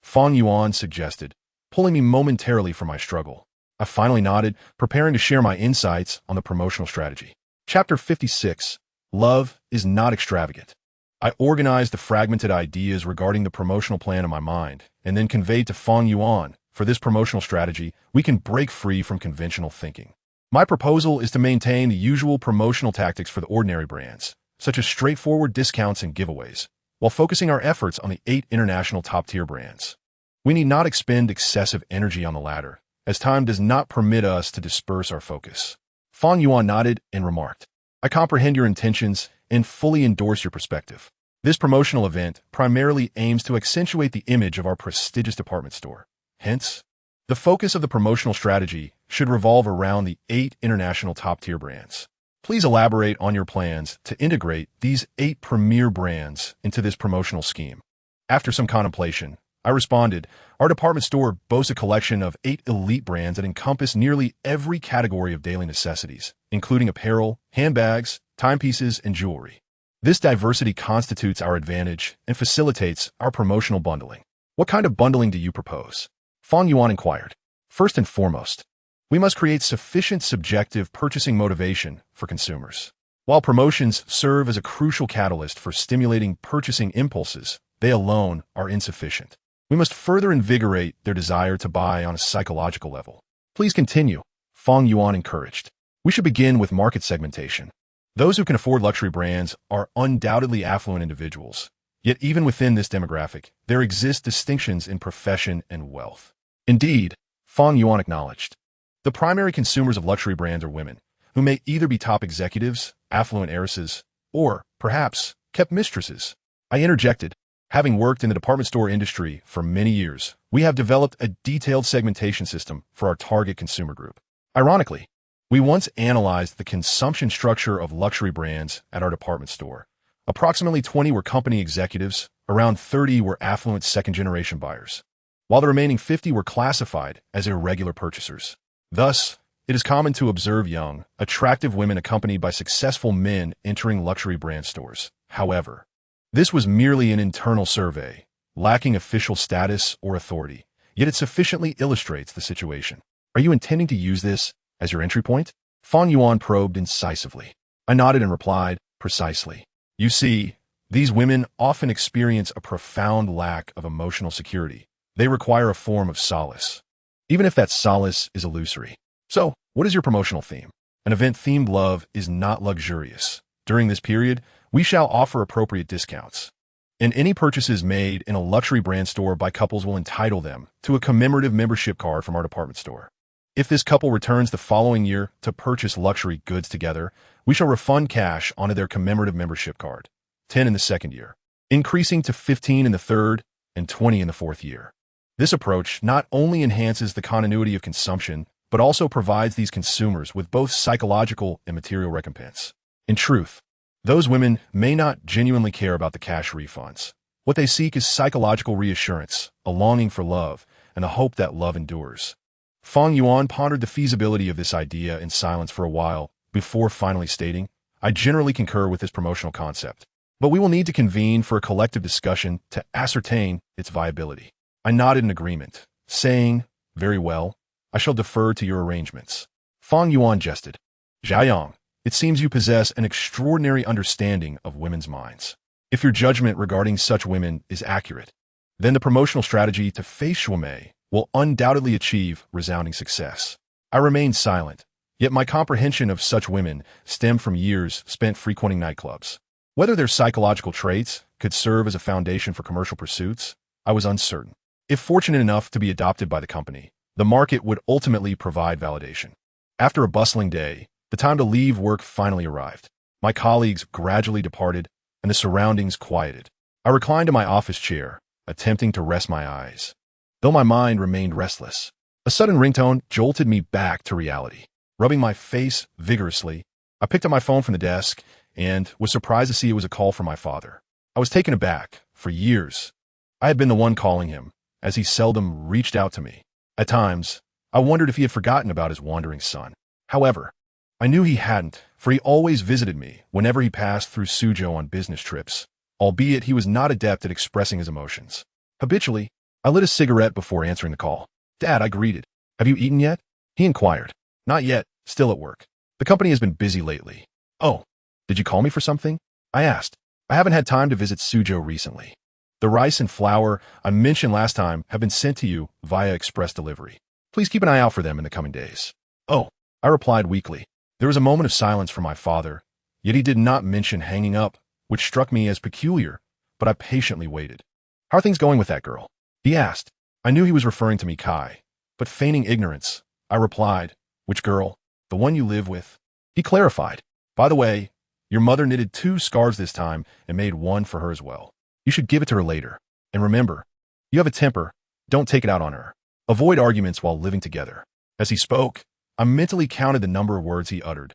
Fang Yuan suggested, pulling me momentarily from my struggle. I finally nodded, preparing to share my insights on the promotional strategy. Chapter 56, Love is Not Extravagant. I organized the fragmented ideas regarding the promotional plan in my mind, and then conveyed to Fang Yuan, "For this promotional strategy, we can break free from conventional thinking. My proposal is to maintain the usual promotional tactics for the ordinary brands, such as straightforward discounts and giveaways, while focusing our efforts on the 8 international top-tier brands. We need not expend excessive energy on the latter, as time does not permit us to disperse our focus." Fang Yuan nodded and remarked, "I comprehend your intentions and fully endorse your perspective. This promotional event primarily aims to accentuate the image of our prestigious department store. Hence, the focus of the promotional strategy should revolve around the 8 international top-tier brands. Please elaborate on your plans to integrate these 8 premier brands into this promotional scheme." After some contemplation, I responded, "Our department store boasts a collection of 8 elite brands that encompass nearly every category of daily necessities, including apparel, handbags, timepieces, and jewelry. This diversity constitutes our advantage and facilitates our promotional bundling." "What kind of bundling do you propose?" Fang Yuan inquired. "First and foremost, we must create sufficient subjective purchasing motivation for consumers. While promotions serve as a crucial catalyst for stimulating purchasing impulses, they alone are insufficient. We must further invigorate their desire to buy on a psychological level. Please continue, Fong Yuan encouraged. We should begin with market segmentation. Those who can afford luxury brands are undoubtedly affluent individuals. Yet even within this demographic, there exist distinctions in profession and wealth. Indeed, Fong Yuan acknowledged, the primary consumers of luxury brands are women, who may either be top executives, affluent heiresses, or, perhaps, kept mistresses. I interjected, having worked in the department store industry for many years, we have developed a detailed segmentation system for our target consumer group. Ironically, we once analyzed the consumption structure of luxury brands at our department store. Approximately 20 were company executives, around 30 were affluent second-generation buyers, while the remaining 50 were classified as irregular purchasers. Thus, it is common to observe young, attractive women accompanied by successful men entering luxury brand stores. However, this was merely an internal survey, lacking official status or authority, yet it sufficiently illustrates the situation. Are you intending to use this as your entry point? Fong Yuan probed incisively. I nodded and replied, precisely. You see, these women often experience a profound lack of emotional security. They require a form of solace, even if that solace is illusory. So, what is your promotional theme? An event-themed love is not luxurious. During this period, we shall offer appropriate discounts. And any purchases made in a luxury brand store by couples will entitle them to a commemorative membership card from our department store. If this couple returns the following year to purchase luxury goods together, we shall refund cash onto their commemorative membership card, 10 in the second year, increasing to 15 in the third and 20 in the fourth year. This approach not only enhances the continuity of consumption, but also provides these consumers with both psychological and material recompense. In truth, those women may not genuinely care about the cash refunds. What they seek is psychological reassurance, a longing for love, and a hope that love endures. Fong Yuan pondered the feasibility of this idea in silence for a while, before finally stating, I generally concur with this promotional concept, but we will need to convene for a collective discussion to ascertain its viability. I nodded in agreement, saying, very well, I shall defer to your arrangements. Fong Yuan jested. Zhaoyang, it seems you possess an extraordinary understanding of women's minds. If your judgment regarding such women is accurate, then the promotional strategy to face Shuomei will undoubtedly achieve resounding success. I remained silent, yet my comprehension of such women stemmed from years spent frequenting nightclubs. Whether their psychological traits could serve as a foundation for commercial pursuits, I was uncertain. If fortunate enough to be adopted by the company, the market would ultimately provide validation. After a bustling day, the time to leave work finally arrived. My colleagues gradually departed, and the surroundings quieted. I reclined in my office chair, attempting to rest my eyes, though my mind remained restless. A sudden ringtone jolted me back to reality. Rubbing my face vigorously, I picked up my phone from the desk and was surprised to see it was a call from my father. I was taken aback. For years, I had been the one calling him, as he seldom reached out to me. At times, I wondered if he had forgotten about his wandering son. However, I knew he hadn't, for he always visited me whenever he passed through Suzhou on business trips, albeit he was not adept at expressing his emotions. Habitually, I lit a cigarette before answering the call. Dad, I greeted. Have you eaten yet? He inquired. Not yet, still at work. The company has been busy lately. Oh, did you call me for something? I asked. I haven't had time to visit Suzhou recently. The rice and flour I mentioned last time have been sent to you via express delivery. Please keep an eye out for them in the coming days. Oh, I replied weakly. There was a moment of silence from my father, yet he did not mention hanging up, which struck me as peculiar, but I patiently waited. How are things going with that girl? He asked. I knew he was referring to me, Kai, but feigning ignorance, I replied, which girl? The one you live with? He clarified. By the way, your mother knitted 2 scarves this time and made one for her as well. You should give it to her later. And remember, you have a temper. Don't take it out on her. Avoid arguments while living together. As he spoke, I mentally counted the number of words he uttered,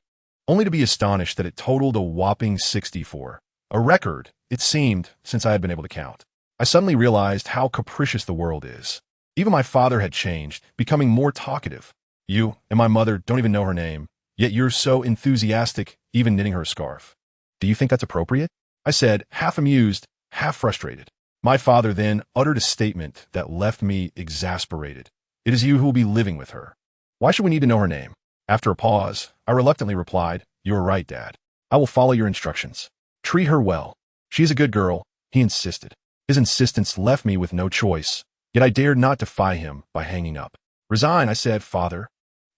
only to be astonished that it totaled a whopping 64. A record, it seemed, since I had been able to count. I suddenly realized how capricious the world is. Even my father had changed, becoming more talkative. You and my mother don't even know her name, yet you're so enthusiastic, even knitting her a scarf. Do you think that's appropriate? I said, half amused, half frustrated. My father then uttered a statement that left me exasperated. It is you who will be living with her. Why should we need to know her name? After a pause, I reluctantly replied, You are right, Dad. I will follow your instructions. Treat her well. She is a good girl, he insisted. His insistence left me with no choice, yet I dared not defy him by hanging up. Resign, I said, Father.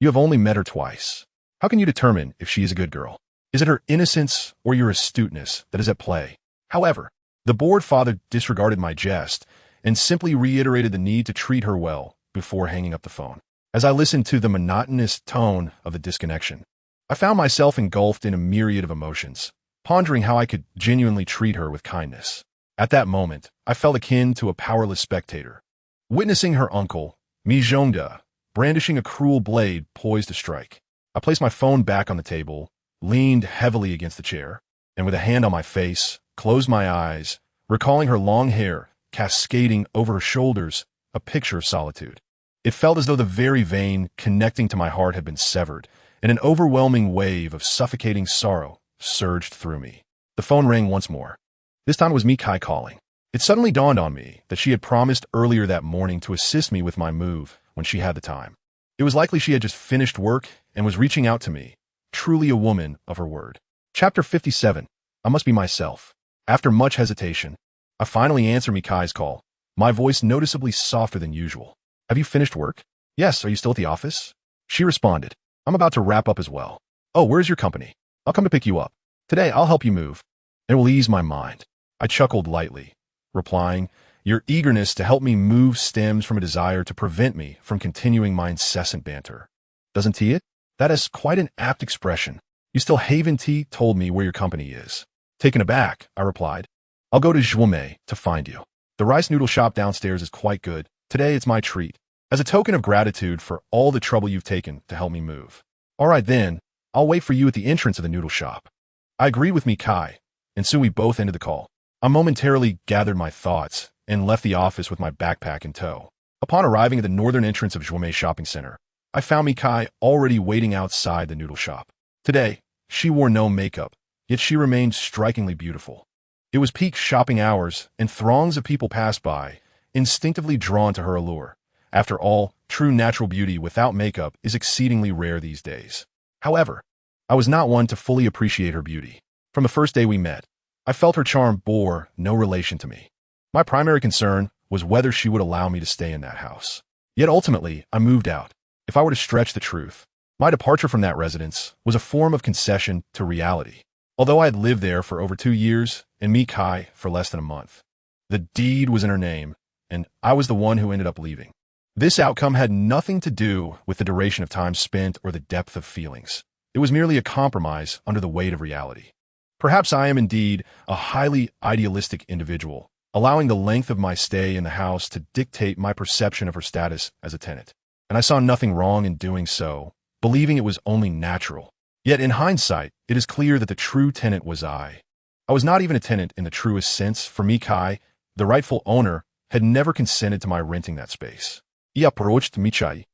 You have only met her twice. How can you determine if she is a good girl? Is it her innocence or your astuteness that is at play? However, the bored father disregarded my jest and simply reiterated the need to treat her well before hanging up the phone. As I listened to the monotonous tone of the disconnection, I found myself engulfed in a myriad of emotions, pondering how I could genuinely treat her with kindness. At that moment, I felt akin to a powerless spectator, witnessing her uncle, Mijongda, brandishing a cruel blade poised to strike. I placed my phone back on the table, leaned heavily against the chair, and with a hand on my face, closed my eyes, recalling her long hair cascading over her shoulders, a picture of solitude. It felt as though the very vein connecting to my heart had been severed, and an overwhelming wave of suffocating sorrow surged through me. The phone rang once more. This time it was Mikai calling. It suddenly dawned on me that she had promised earlier that morning to assist me with my move when she had the time. It was likely she had just finished work and was reaching out to me, truly a woman of her word. Chapter 57. I must be myself. After much hesitation, I finally answered Mikai's call, my voice noticeably softer than usual. Have you finished work? Yes, are you still at the office? She responded. I'm about to wrap up as well. Oh, where's your company? I'll come to pick you up. Today, I'll help you move. It will ease my mind. I chuckled lightly, replying, your eagerness to help me move stems from a desire to prevent me from continuing my incessant banter. Doesn't he it? That is quite an apt expression. You still haven't told me where your company is. Taken aback, I replied. I'll go to Zhuome to find you. The rice noodle shop downstairs is quite good. Today it's my treat, as a token of gratitude for all the trouble you've taken to help me move. All right then, I'll wait for you at the entrance of the noodle shop. I agreed with Mikai, and soon we both ended the call. I momentarily gathered my thoughts and left the office with my backpack in tow. Upon arriving at the northern entrance of Zhuome Shopping Center, I found Mikai already waiting outside the noodle shop. Today, she wore no makeup, yet she remained strikingly beautiful. It was peak shopping hours, and throngs of people passed by, instinctively drawn to her allure. After all, true natural beauty without makeup is exceedingly rare these days. However, I was not one to fully appreciate her beauty. From the first day we met, I felt her charm bore no relation to me. My primary concern was whether she would allow me to stay in that house. Yet ultimately, I moved out. If I were to stretch the truth, my departure from that residence was a form of concession to reality. Although I had lived there for over 2 years, and Mikai for less than a month. The deed was in her name, and I was the one who ended up leaving. This outcome had nothing to do with the duration of time spent or the depth of feelings. It was merely a compromise under the weight of reality. Perhaps I am indeed a highly idealistic individual, allowing the length of my stay in the house to dictate my perception of her status as a tenant. And I saw nothing wrong in doing so, believing it was only natural. Yet in hindsight, it is clear that the true tenant was I. I was not even a tenant in the truest sense, for Mikai, the rightful owner, had never consented to my renting that space. He approached Michai,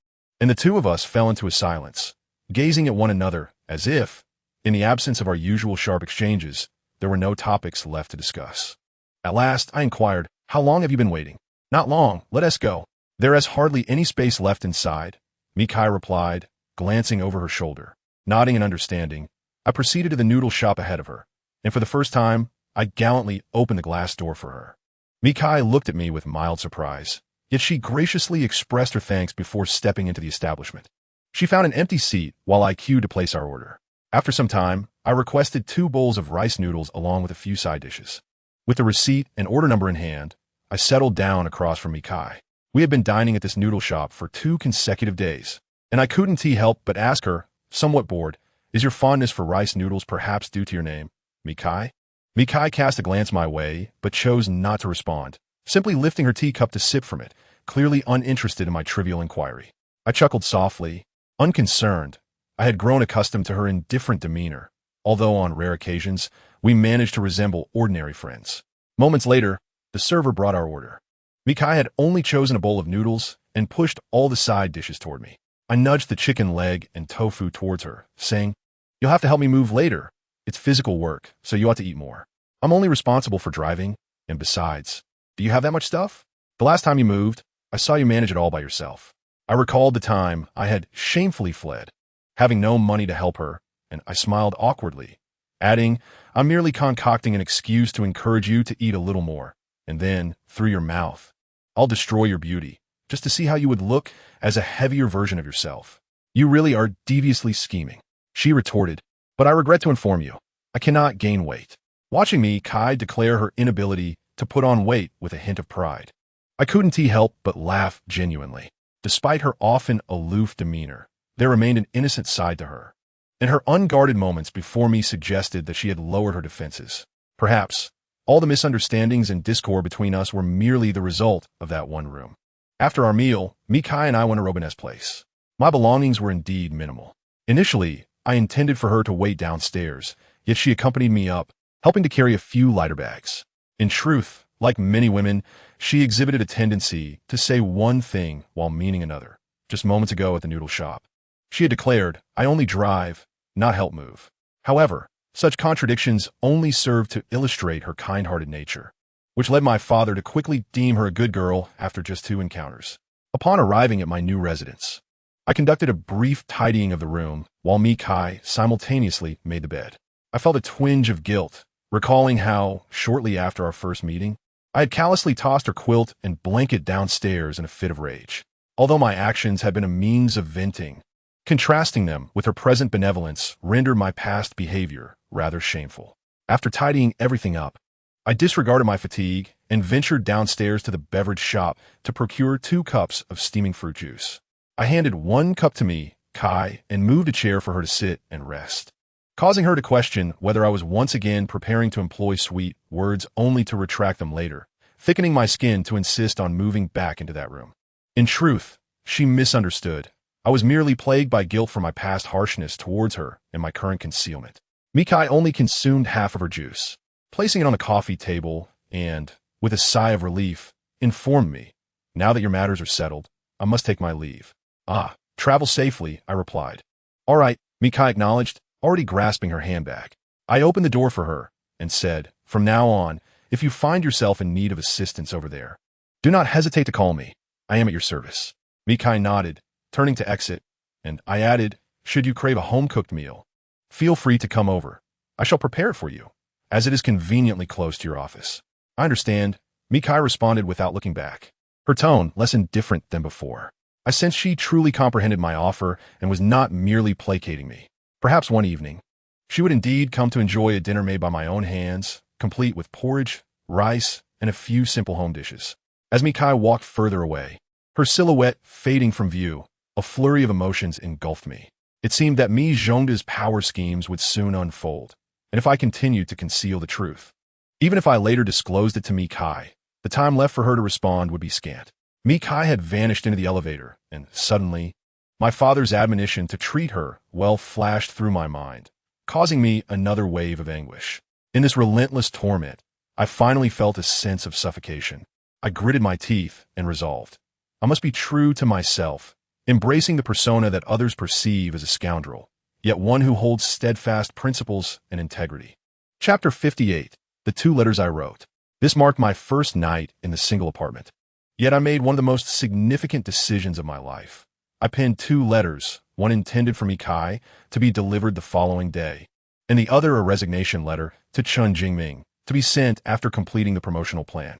and the two of us fell into a silence, gazing at one another as if, in the absence of our usual sharp exchanges, there were no topics left to discuss. At last, I inquired, how long have you been waiting? Not long, let us go. There is hardly any space left inside, Mikai replied, glancing over her shoulder. Nodding in understanding, I proceeded to the noodle shop ahead of her, and for the first time, I gallantly opened the glass door for her. Mikai looked at me with mild surprise, yet she graciously expressed her thanks before stepping into the establishment. She found an empty seat while I queued to place our order. After some time, I requested 2 bowls of rice noodles along with a few side dishes. With the receipt and order number in hand, I settled down across from Mikai. We had been dining at this noodle shop for 2 consecutive days, and I couldn't help but ask her, somewhat bored, is your fondness for rice noodles perhaps due to your name, Mikai? Mikai cast a glance my way, but chose not to respond, simply lifting her teacup to sip from it, clearly uninterested in my trivial inquiry. I chuckled softly, unconcerned. I had grown accustomed to her indifferent demeanor, although on rare occasions, we managed to resemble ordinary friends. Moments later, the server brought our order. Mikai had only chosen a bowl of noodles and pushed all the side dishes toward me. I nudged the chicken leg and tofu towards her, saying, you'll have to help me move later. It's physical work, so you ought to eat more. I'm only responsible for driving, and besides, do you have that much stuff? The last time you moved, I saw you manage it all by yourself. I recalled the time I had shamefully fled, having no money to help her, and I smiled awkwardly, adding, "I'm merely concocting an excuse to encourage you to eat a little more, and then, through your mouth, I'll destroy your beauty, just to see how you would look as a heavier version of yourself. You really are deviously scheming," she retorted, "but I regret to inform you, I cannot gain weight." Watching me, Kai declare her inability to put on weight with a hint of pride, I couldn't help but laugh genuinely. Despite her often aloof demeanor, there remained an innocent side to her, and her unguarded moments before me suggested that she had lowered her defenses. Perhaps all the misunderstandings and discord between us were merely the result of that one room. After our meal, Mikai and I went to Robinet's place. My belongings were indeed minimal. Initially, I intended for her to wait downstairs, yet she accompanied me up, helping to carry a few lighter bags. In truth, like many women, she exhibited a tendency to say one thing while meaning another. Just moments ago at the noodle shop, she had declared, "I only drive, not help move." However, such contradictions only served to illustrate her kind-hearted nature, which led my father to quickly deem her a good girl after just 2 encounters. Upon arriving at my new residence, I conducted a brief tidying of the room while Mikai simultaneously made the bed. I felt a twinge of guilt, recalling how, shortly after our first meeting, I had callously tossed her quilt and blanket downstairs in a fit of rage. Although my actions had been a means of venting, contrasting them with her present benevolence rendered my past behavior rather shameful. After tidying everything up, I disregarded my fatigue and ventured downstairs to the beverage shop to procure 2 cups of steaming fruit juice. I handed 1 cup to me, Kai, and moved a chair for her to sit and rest, causing her to question whether I was once again preparing to employ sweet words only to retract them later, thickening my skin to insist on moving back into that room. In truth, she misunderstood. I was merely plagued by guilt for my past harshness towards her and my current concealment. Mikai only consumed half of her juice, placing it on the coffee table and, with a sigh of relief, informed me, "Now that your matters are settled, I must take my leave." "Ah, travel safely," I replied. "All right," Mikai acknowledged, already grasping her handbag. I opened the door for her and said, "From now on, if you find yourself in need of assistance over there, do not hesitate to call me. I am at your service." Mikai nodded, turning to exit, and I added, "Should you crave a home-cooked meal, feel free to come over. I shall prepare it for you, as it is conveniently close to your office." "I understand," Mikai responded without looking back, her tone less indifferent than before. I sensed she truly comprehended my offer and was not merely placating me. Perhaps one evening, she would indeed come to enjoy a dinner made by my own hands, complete with porridge, rice, and a few simple home dishes. As Mikai walked further away, her silhouette fading from view, a flurry of emotions engulfed me. It seemed that Mi Zhongda's power schemes would soon unfold, and if I continued to conceal the truth, even if I later disclosed it to Mikai, the time left for her to respond would be scant. Mikai had vanished into the elevator, and suddenly, my father's admonition to treat her well flashed through my mind, causing me another wave of anguish. In this relentless torment, I finally felt a sense of suffocation. I gritted my teeth and resolved, I must be true to myself, embracing the persona that others perceive as a scoundrel, yet one who holds steadfast principles and integrity. Chapter 58. The 2 letters I wrote. This marked my first night in the single apartment. Yet I made one of the most significant decisions of my life. I penned 2 letters, one intended for Mikai to be delivered the following day, and the other a resignation letter to Chun Jingming to be sent after completing the promotional plan.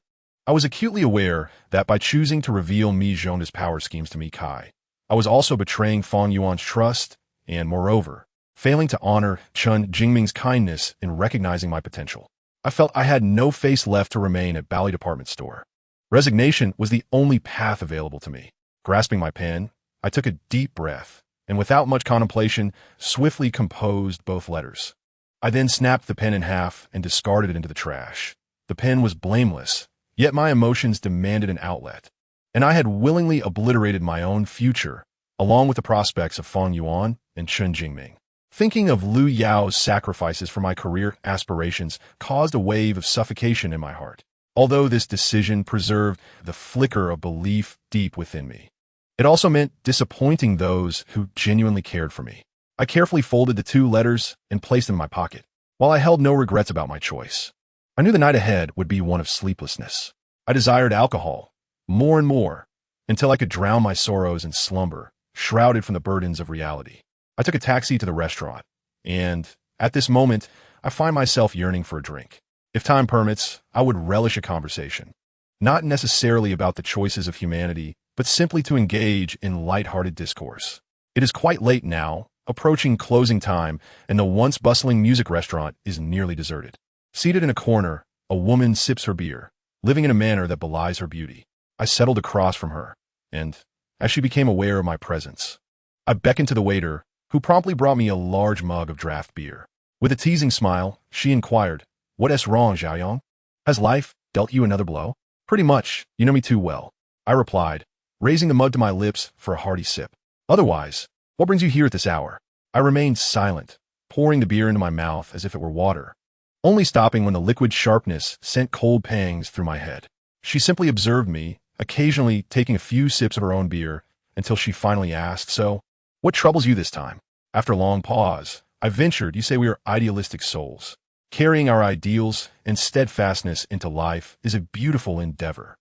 I was acutely aware that by choosing to reveal Mi Zhongda's power schemes to Mikai, I was also betraying Fang Yuan's trust and, moreover, failing to honor Chun Jingming's kindness in recognizing my potential. I felt I had no face left to remain at Bally Department Store. Resignation was the only path available to me. Grasping my pen, I took a deep breath, and without much contemplation, swiftly composed both letters. I then snapped the pen in half and discarded it into the trash. The pen was blameless, yet my emotions demanded an outlet, and I had willingly obliterated my own future, along with the prospects of Fang Yuan and Chun Jingming. Thinking of Lu Yao's sacrifices for my career aspirations caused a wave of suffocation in my heart. Although this decision preserved the flicker of belief deep within me, it also meant disappointing those who genuinely cared for me. I carefully folded the 2 letters and placed them in my pocket. While I held no regrets about my choice, I knew the night ahead would be one of sleeplessness. I desired alcohol, more and more, until I could drown my sorrows in slumber, shrouded from the burdens of reality. I took a taxi to the restaurant, and, at this moment, I find myself yearning for a drink. If time permits, I would relish a conversation. Not necessarily about the choices of humanity, but simply to engage in light-hearted discourse. It is quite late now, approaching closing time, and the once bustling music restaurant is nearly deserted. Seated in a corner, a woman sips her beer, living in a manner that belies her beauty. I settled across from her, and, as she became aware of my presence, I beckoned to the waiter, who promptly brought me a large mug of draft beer. With a teasing smile, she inquired, "What is wrong, Xiaoyong? Has life dealt you another blow?" "Pretty much, you know me too well," I replied, raising the mug to my lips for a hearty sip. "Otherwise, what brings you here at this hour?" I remained silent, pouring the beer into my mouth as if it were water, only stopping when the liquid sharpness sent cold pangs through my head. She simply observed me, occasionally taking a few sips of her own beer, until she finally asked, "So, what troubles you this time?" After a long pause, I ventured, "You say we are idealistic souls. Carrying our ideals and steadfastness into life is a beautiful endeavor.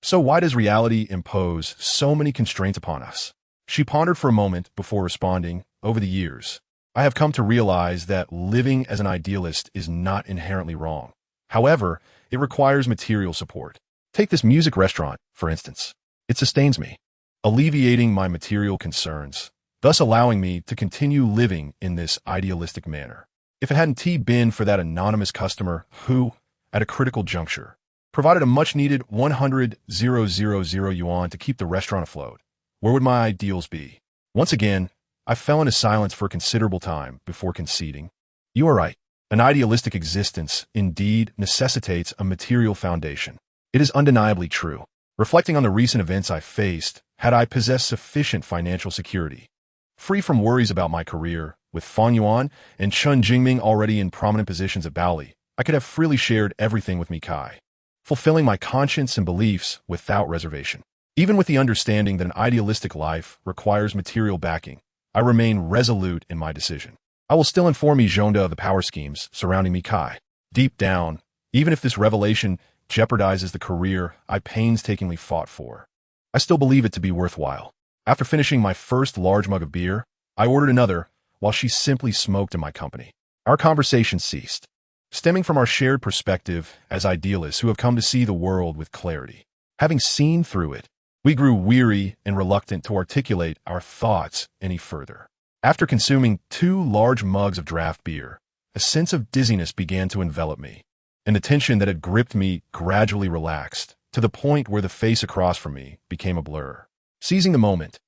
So why does reality impose so many constraints upon us?" She pondered for a moment before responding, "Over the years, I have come to realize that living as an idealist is not inherently wrong. However, it requires material support. Take this music restaurant, for instance. It sustains me, alleviating my material concerns, thus allowing me to continue living in this idealistic manner. If it hadn't been for that anonymous customer who, at a critical juncture, provided a much-needed 100,000 yuan to keep the restaurant afloat, where would my ideals be?" Once again, I fell into silence for a considerable time before conceding, "You are right. An idealistic existence indeed necessitates a material foundation. It is undeniably true. Reflecting on the recent events I faced, had I possessed sufficient financial security, free from worries about my career, with Fang Yuan and Chun Jingming already in prominent positions at Baoli, I could have freely shared everything with Mikai, fulfilling my conscience and beliefs without reservation. Even with the understanding that an idealistic life requires material backing, I remain resolute in my decision. I will still inform Zonda of the power schemes surrounding Mikai. Deep down, even if this revelation jeopardizes the career I painstakingly fought for, I still believe it to be worthwhile." After finishing my first large mug of beer, I ordered another, while she simply smoked in my company. Our conversation ceased, stemming from our shared perspective as idealists who have come to see the world with clarity. Having seen through it, we grew weary and reluctant to articulate our thoughts any further. After consuming 2 large mugs of draft beer, a sense of dizziness began to envelop me, and the tension that had gripped me gradually relaxed, to the point where the face across from me became a blur. Seizing the moment,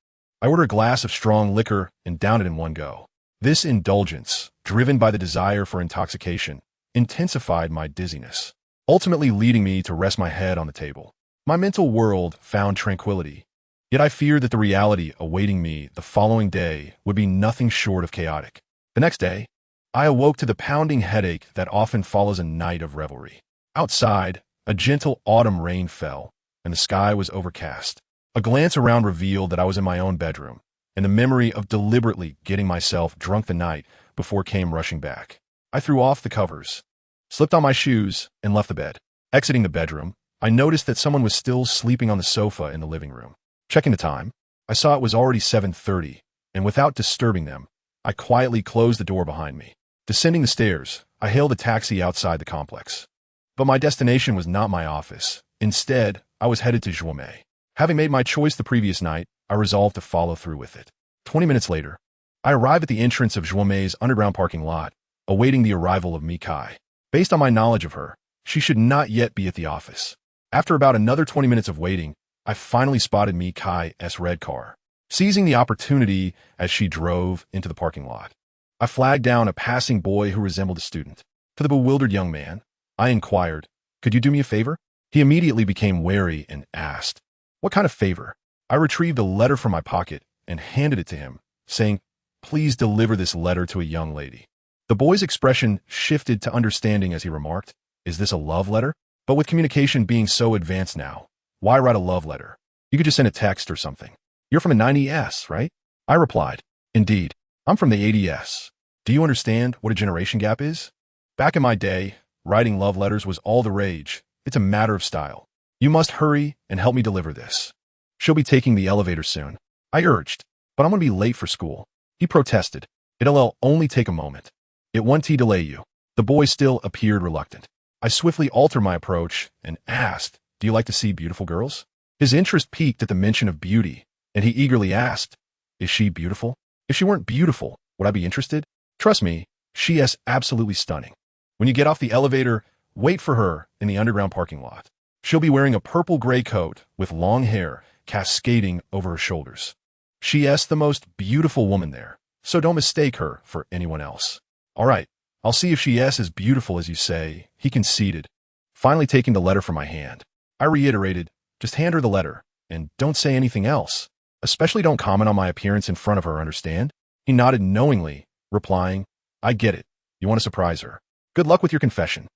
I ordered a glass of strong liquor and downed it in one go. This indulgence, driven by the desire for intoxication, intensified my dizziness, ultimately leading me to rest my head on the table. My mental world found tranquility, yet I feared that the reality awaiting me the following day would be nothing short of chaotic. The next day, I awoke to the pounding headache that often follows a night of revelry. Outside, a gentle autumn rain fell, and the sky was overcast. A glance around revealed that I was in my own bedroom, and the memory of deliberately getting myself drunk the night before came rushing back. I threw off the covers, slipped on my shoes, and left the bed. Exiting the bedroom, I noticed that someone was still sleeping on the sofa in the living room. Checking the time, I saw it was already 7:30, and without disturbing them, I quietly closed the door behind me. Descending the stairs, I hailed a taxi outside the complex. But my destination was not my office. Instead, I was headed to Zhuomei. Having made my choice the previous night, I resolved to follow through with it. 20 minutes later, I arrived at the entrance of Zhuomei's underground parking lot, awaiting the arrival of Mikai. Based on my knowledge of her, she should not yet be at the office. After about another 20 minutes of waiting, I finally spotted Mikai's red car. Seizing the opportunity as she drove into the parking lot, I flagged down a passing boy who resembled a student. To the bewildered young man, I inquired, "Could you do me a favor?" He immediately became wary and asked, "What kind of favor?" I retrieved a letter from my pocket and handed it to him, saying, "Please deliver this letter to a young lady." The boy's expression shifted to understanding as he remarked, "Is this a love letter?" But with communication being so advanced now, why write a love letter? You could just send a text or something. "You're from a 90s, right?" I replied, "Indeed. I'm from the 80s. Do you understand what a generation gap is? Back in my day, writing love letters was all the rage. It's a matter of style. You must hurry and help me deliver this. She'll be taking the elevator soon." I urged, "But I'm going to be late for school." He protested, "It'll only take a moment. It won't delay you." The boy still appeared reluctant. I swiftly altered my approach and asked, "Do you like to see beautiful girls?" His interest piqued at the mention of beauty, and he eagerly asked, "Is she beautiful? If she weren't beautiful, would I be interested? Trust me, she is absolutely stunning. When you get off the elevator, wait for her in the underground parking lot. She'll be wearing a purple-gray coat with long hair cascading over her shoulders. She is the most beautiful woman there, so don't mistake her for anyone else." "All right, I'll see if she is as beautiful as you say," he conceded, finally taking the letter from my hand. I reiterated, "Just hand her the letter, and don't say anything else. Especially don't comment on my appearance in front of her, understand?" He nodded knowingly, replying, "I get it. You want to surprise her. Good luck with your confession."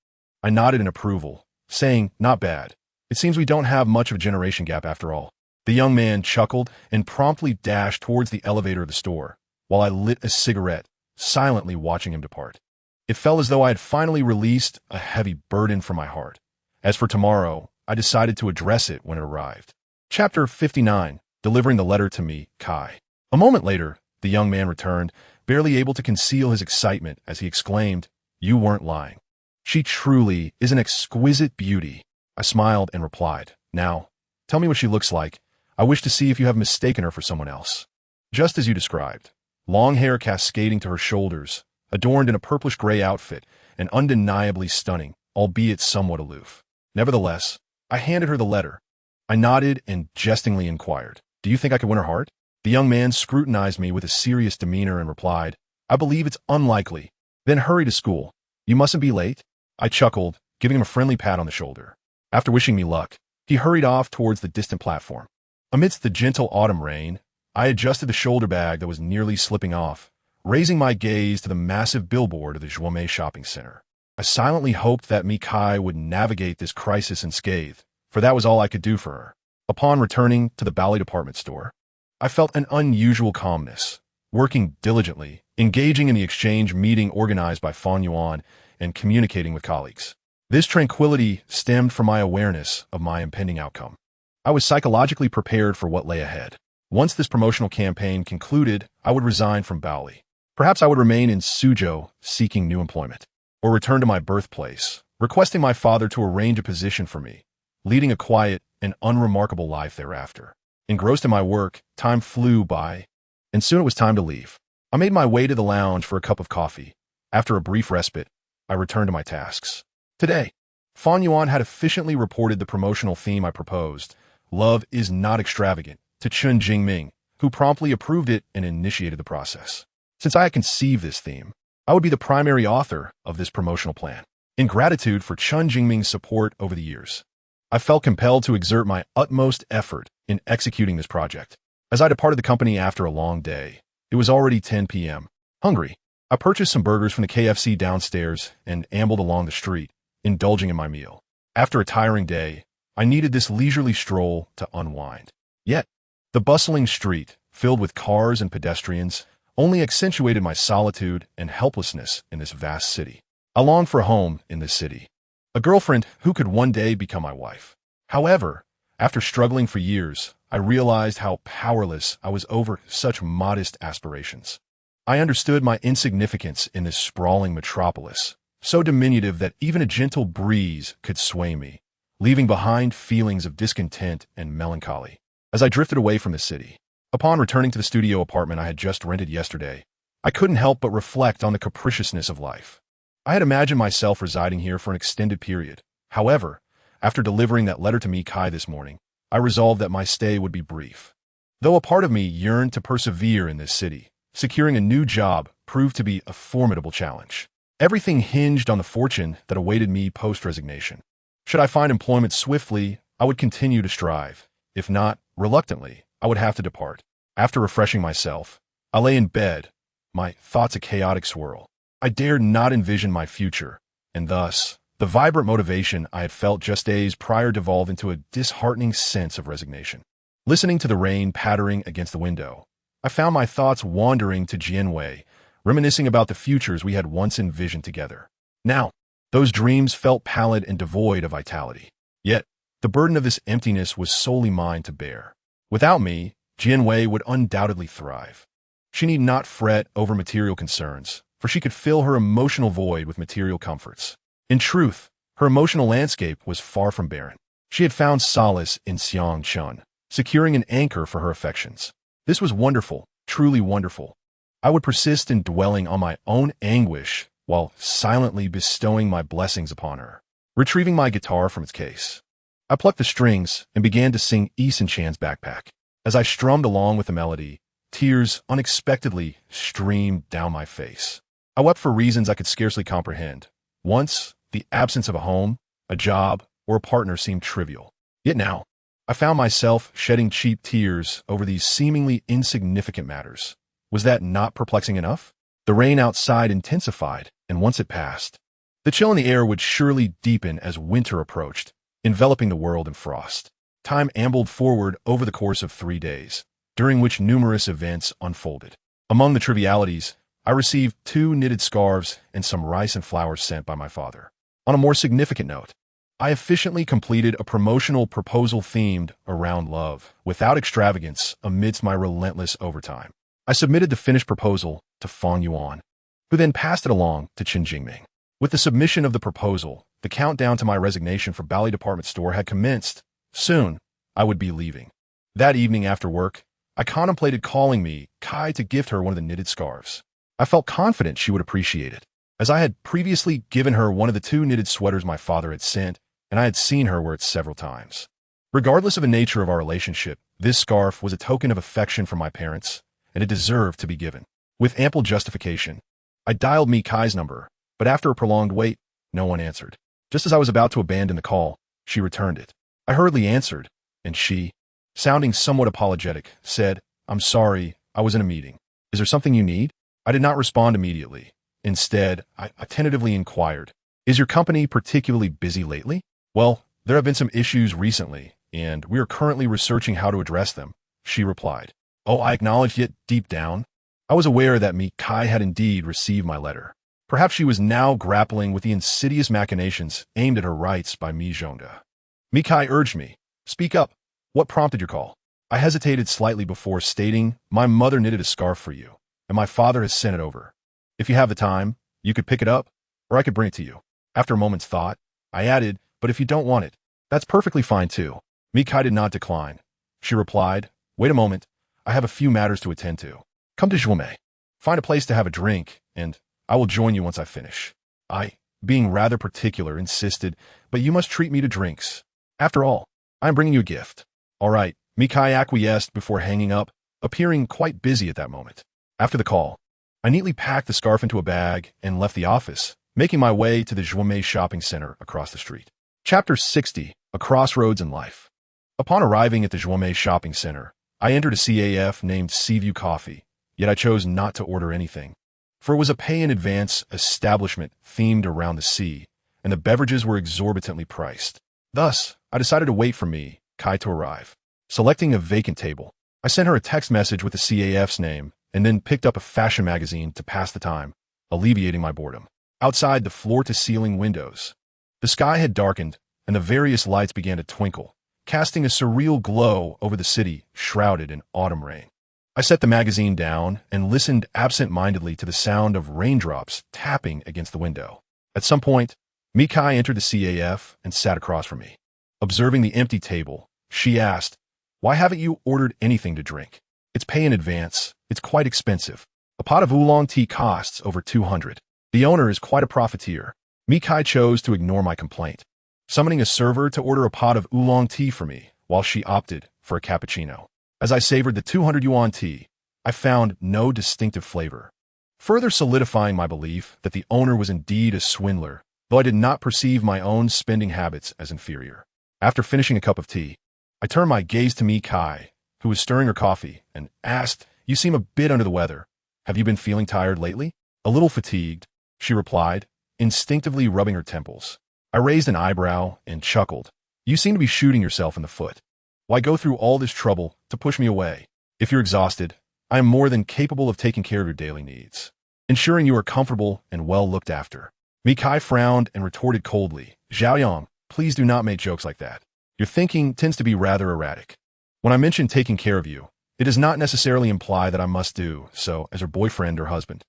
I nodded in approval, saying, "Not bad. It seems we don't have much of a generation gap after all." The young man chuckled and promptly dashed towards the elevator of the store, while I lit a cigarette, silently watching him depart. It felt as though I had finally released a heavy burden from my heart. As for tomorrow, I decided to address it when it arrived. Chapter 59, Delivering the Letter to Me, Kai. A moment later, the young man returned, barely able to conceal his excitement as he exclaimed, "You weren't lying. She truly is an exquisite beauty." I smiled and replied, "Now, tell me what she looks like. I wish to see if you have mistaken her for someone else." Just as you described, long hair cascading to her shoulders, adorned in a purplish-gray outfit, and undeniably stunning, albeit somewhat aloof. Nevertheless, I handed her the letter. I nodded and jestingly inquired, "Do you think I could win her heart?" The young man scrutinized me with a serious demeanor and replied, "I believe it's unlikely." "Then hurry to school. You mustn't be late." I chuckled, giving him a friendly pat on the shoulder. After wishing me luck, he hurried off towards the distant platform. Amidst the gentle autumn rain, I adjusted the shoulder bag that was nearly slipping off, raising my gaze to the massive billboard of the Joumé shopping center. I silently hoped that Mikai would navigate this crisis unscathed, for that was all I could do for her. Upon returning to the Ballet department store, I felt an unusual calmness, working diligently, engaging in the exchange meeting organized by Fan Yuan, and communicating with colleagues. This tranquility stemmed from my awareness of my impending outcome. I was psychologically prepared for what lay ahead. Once this promotional campaign concluded, I would resign from Ballet. Perhaps I would remain in Suzhou seeking new employment, or return to my birthplace, requesting my father to arrange a position for me, leading a quiet and unremarkable life thereafter. Engrossed in my work, time flew by, and soon it was time to leave. I made my way to the lounge for a cup of coffee. After a brief respite, I returned to my tasks. Today, Fan Yuan had efficiently reported the promotional theme I proposed, "Love is not extravagant," to Chun Jingming, who promptly approved it and initiated the process. Since I had conceived this theme, I would be the primary author of this promotional plan. In gratitude for Chun Jingming's support over the years, I felt compelled to exert my utmost effort in executing this project. As I departed the company after a long day, it was already 10 p.m. Hungry, I purchased some burgers from the KFC downstairs and ambled along the street, indulging in my meal. After a tiring day, I needed this leisurely stroll to unwind. Yet, the bustling street, filled with cars and pedestrians, only accentuated my solitude and helplessness in this vast city. I longed for a home in this city, a girlfriend who could one day become my wife. However, after struggling for years, I realized how powerless I was over such modest aspirations. I understood my insignificance in this sprawling metropolis, so diminutive that even a gentle breeze could sway me, leaving behind feelings of discontent and melancholy. As I drifted away from the city, upon returning to the studio apartment I had just rented yesterday, I couldn't help but reflect on the capriciousness of life. I had imagined myself residing here for an extended period. However, after delivering that letter to Mikai this morning, I resolved that my stay would be brief. Though a part of me yearned to persevere in this city, securing a new job proved to be a formidable challenge. Everything hinged on the fortune that awaited me post-resignation. Should I find employment swiftly, I would continue to strive. If not, reluctantly, I would have to depart. After refreshing myself, I lay in bed, my thoughts a chaotic swirl. I dared not envision my future, and thus, the vibrant motivation I had felt just days prior devolved into a disheartening sense of resignation. Listening to the rain pattering against the window, I found my thoughts wandering to Jianwei, reminiscing about the futures we had once envisioned together. Now, those dreams felt pallid and devoid of vitality. Yet, the burden of this emptiness was solely mine to bear. Without me, Jianwei would undoubtedly thrive. She need not fret over material concerns, for she could fill her emotional void with material comforts. In truth, her emotional landscape was far from barren. She had found solace in Xiang Chun, securing an anchor for her affections. This was wonderful, truly wonderful. I would persist in dwelling on my own anguish while silently bestowing my blessings upon her. Retrieving my guitar from its case, I plucked the strings and began to sing Eason Chan's Backpack. As I strummed along with the melody, tears unexpectedly streamed down my face. I wept for reasons I could scarcely comprehend. Once, the absence of a home, a job, or a partner seemed trivial. Yet now, I found myself shedding cheap tears over these seemingly insignificant matters. Was that not perplexing enough? The rain outside intensified, and once it passed, the chill in the air would surely deepen as winter approached, enveloping the world in frost. Time ambled forward over the course of 3 days, during which numerous events unfolded. Among the trivialities, I received 2 knitted scarves and some rice and flowers sent by my father. On a more significant note, I efficiently completed a promotional proposal themed around love, without extravagance, amidst my relentless overtime. I submitted the finished proposal to Fang Yuan, who then passed it along to Chen Jingming. With the submission of the proposal, the countdown to my resignation from Bally Department Store had commenced. Soon, I would be leaving. That evening after work, I contemplated calling me Kai to gift her one of the knitted scarves. I felt confident she would appreciate it, as I had previously given her one of the 2 knitted sweaters my father had sent, and I had seen her wear it several times. Regardless of the nature of our relationship, this scarf was a token of affection from my parents, and it deserved to be given. With ample justification, I dialed Mi Kai's number, but after a prolonged wait, no one answered. Just as I was about to abandon the call, she returned it. I hurriedly answered, and she, sounding somewhat apologetic, said, "I'm sorry, I was in a meeting. Is there something you need?" I did not respond immediately. Instead, I tentatively inquired, "Is your company particularly busy lately?" "Well, there have been some issues recently, and we are currently researching how to address them," she replied. Oh, I acknowledged, yet deep down, I was aware that Mi Kai had indeed received my letter. Perhaps she was now grappling with the insidious machinations aimed at her rights by Mi Zhongde. Mi Kai urged me, "Speak up. What prompted your call?" I hesitated slightly before stating, "My mother knitted a scarf for you, and my father has sent it over. If you have the time, you could pick it up, or I could bring it to you." After a moment's thought, I added, "But if you don't want it, that's perfectly fine too." Mi Kai did not decline. She replied, "Wait a moment. I have a few matters to attend to. Come to Zhuomei. Find a place to have a drink, and I will join you once I finish." I, being rather particular, insisted, "But you must treat me to drinks. After all, I am bringing you a gift." "All right," Mi Kai acquiesced before hanging up, appearing quite busy at that moment. After the call, I neatly packed the scarf into a bag and left the office, making my way to the Zhuomei shopping center across the street. Chapter 60, A Crossroads in Life. Upon arriving at the Zhuomei shopping center, I entered a CAF named Seaview Coffee, yet I chose not to order anything, for it was a pay-in-advance establishment themed around the sea, and the beverages were exorbitantly priced. Thus, I decided to wait for Mi Kai to arrive. Selecting a vacant table, I sent her a text message with the CAF's name, and then picked up a fashion magazine to pass the time, alleviating my boredom. Outside the floor-to-ceiling windows, the sky had darkened, and the various lights began to twinkle, casting a surreal glow over the city shrouded in autumn rain. I set the magazine down and listened absent-mindedly to the sound of raindrops tapping against the window. At some point, Mi Kai entered the CAF and sat across from me. Observing the empty table, she asked, "Why haven't you ordered anything to drink? It's pay in advance. It's quite expensive. A pot of oolong tea costs over 200. The owner is quite a profiteer." Mi Kai chose to ignore my complaint, summoning a server to order a pot of oolong tea for me, while she opted for a cappuccino. As I savored the 200 yuan tea, I found no distinctive flavor, further solidifying my belief that the owner was indeed a swindler, though I did not perceive my own spending habits as inferior. After finishing a cup of tea, I turned my gaze to Mi Kai, who was stirring her coffee, and asked, "You seem a bit under the weather. Have you been feeling tired lately?" "A little fatigued," she replied, instinctively rubbing her temples. I raised an eyebrow and chuckled. "You seem to be shooting yourself in the foot. Why go through all this trouble to push me away? If you're exhausted, I am more than capable of taking care of your daily needs, ensuring you are comfortable and well looked after." Mi Kai frowned and retorted coldly, "Zhaoyang, please do not make jokes like that. Your thinking tends to be rather erratic. When I mention taking care of you, it does not necessarily imply that I must do so as her boyfriend or husband.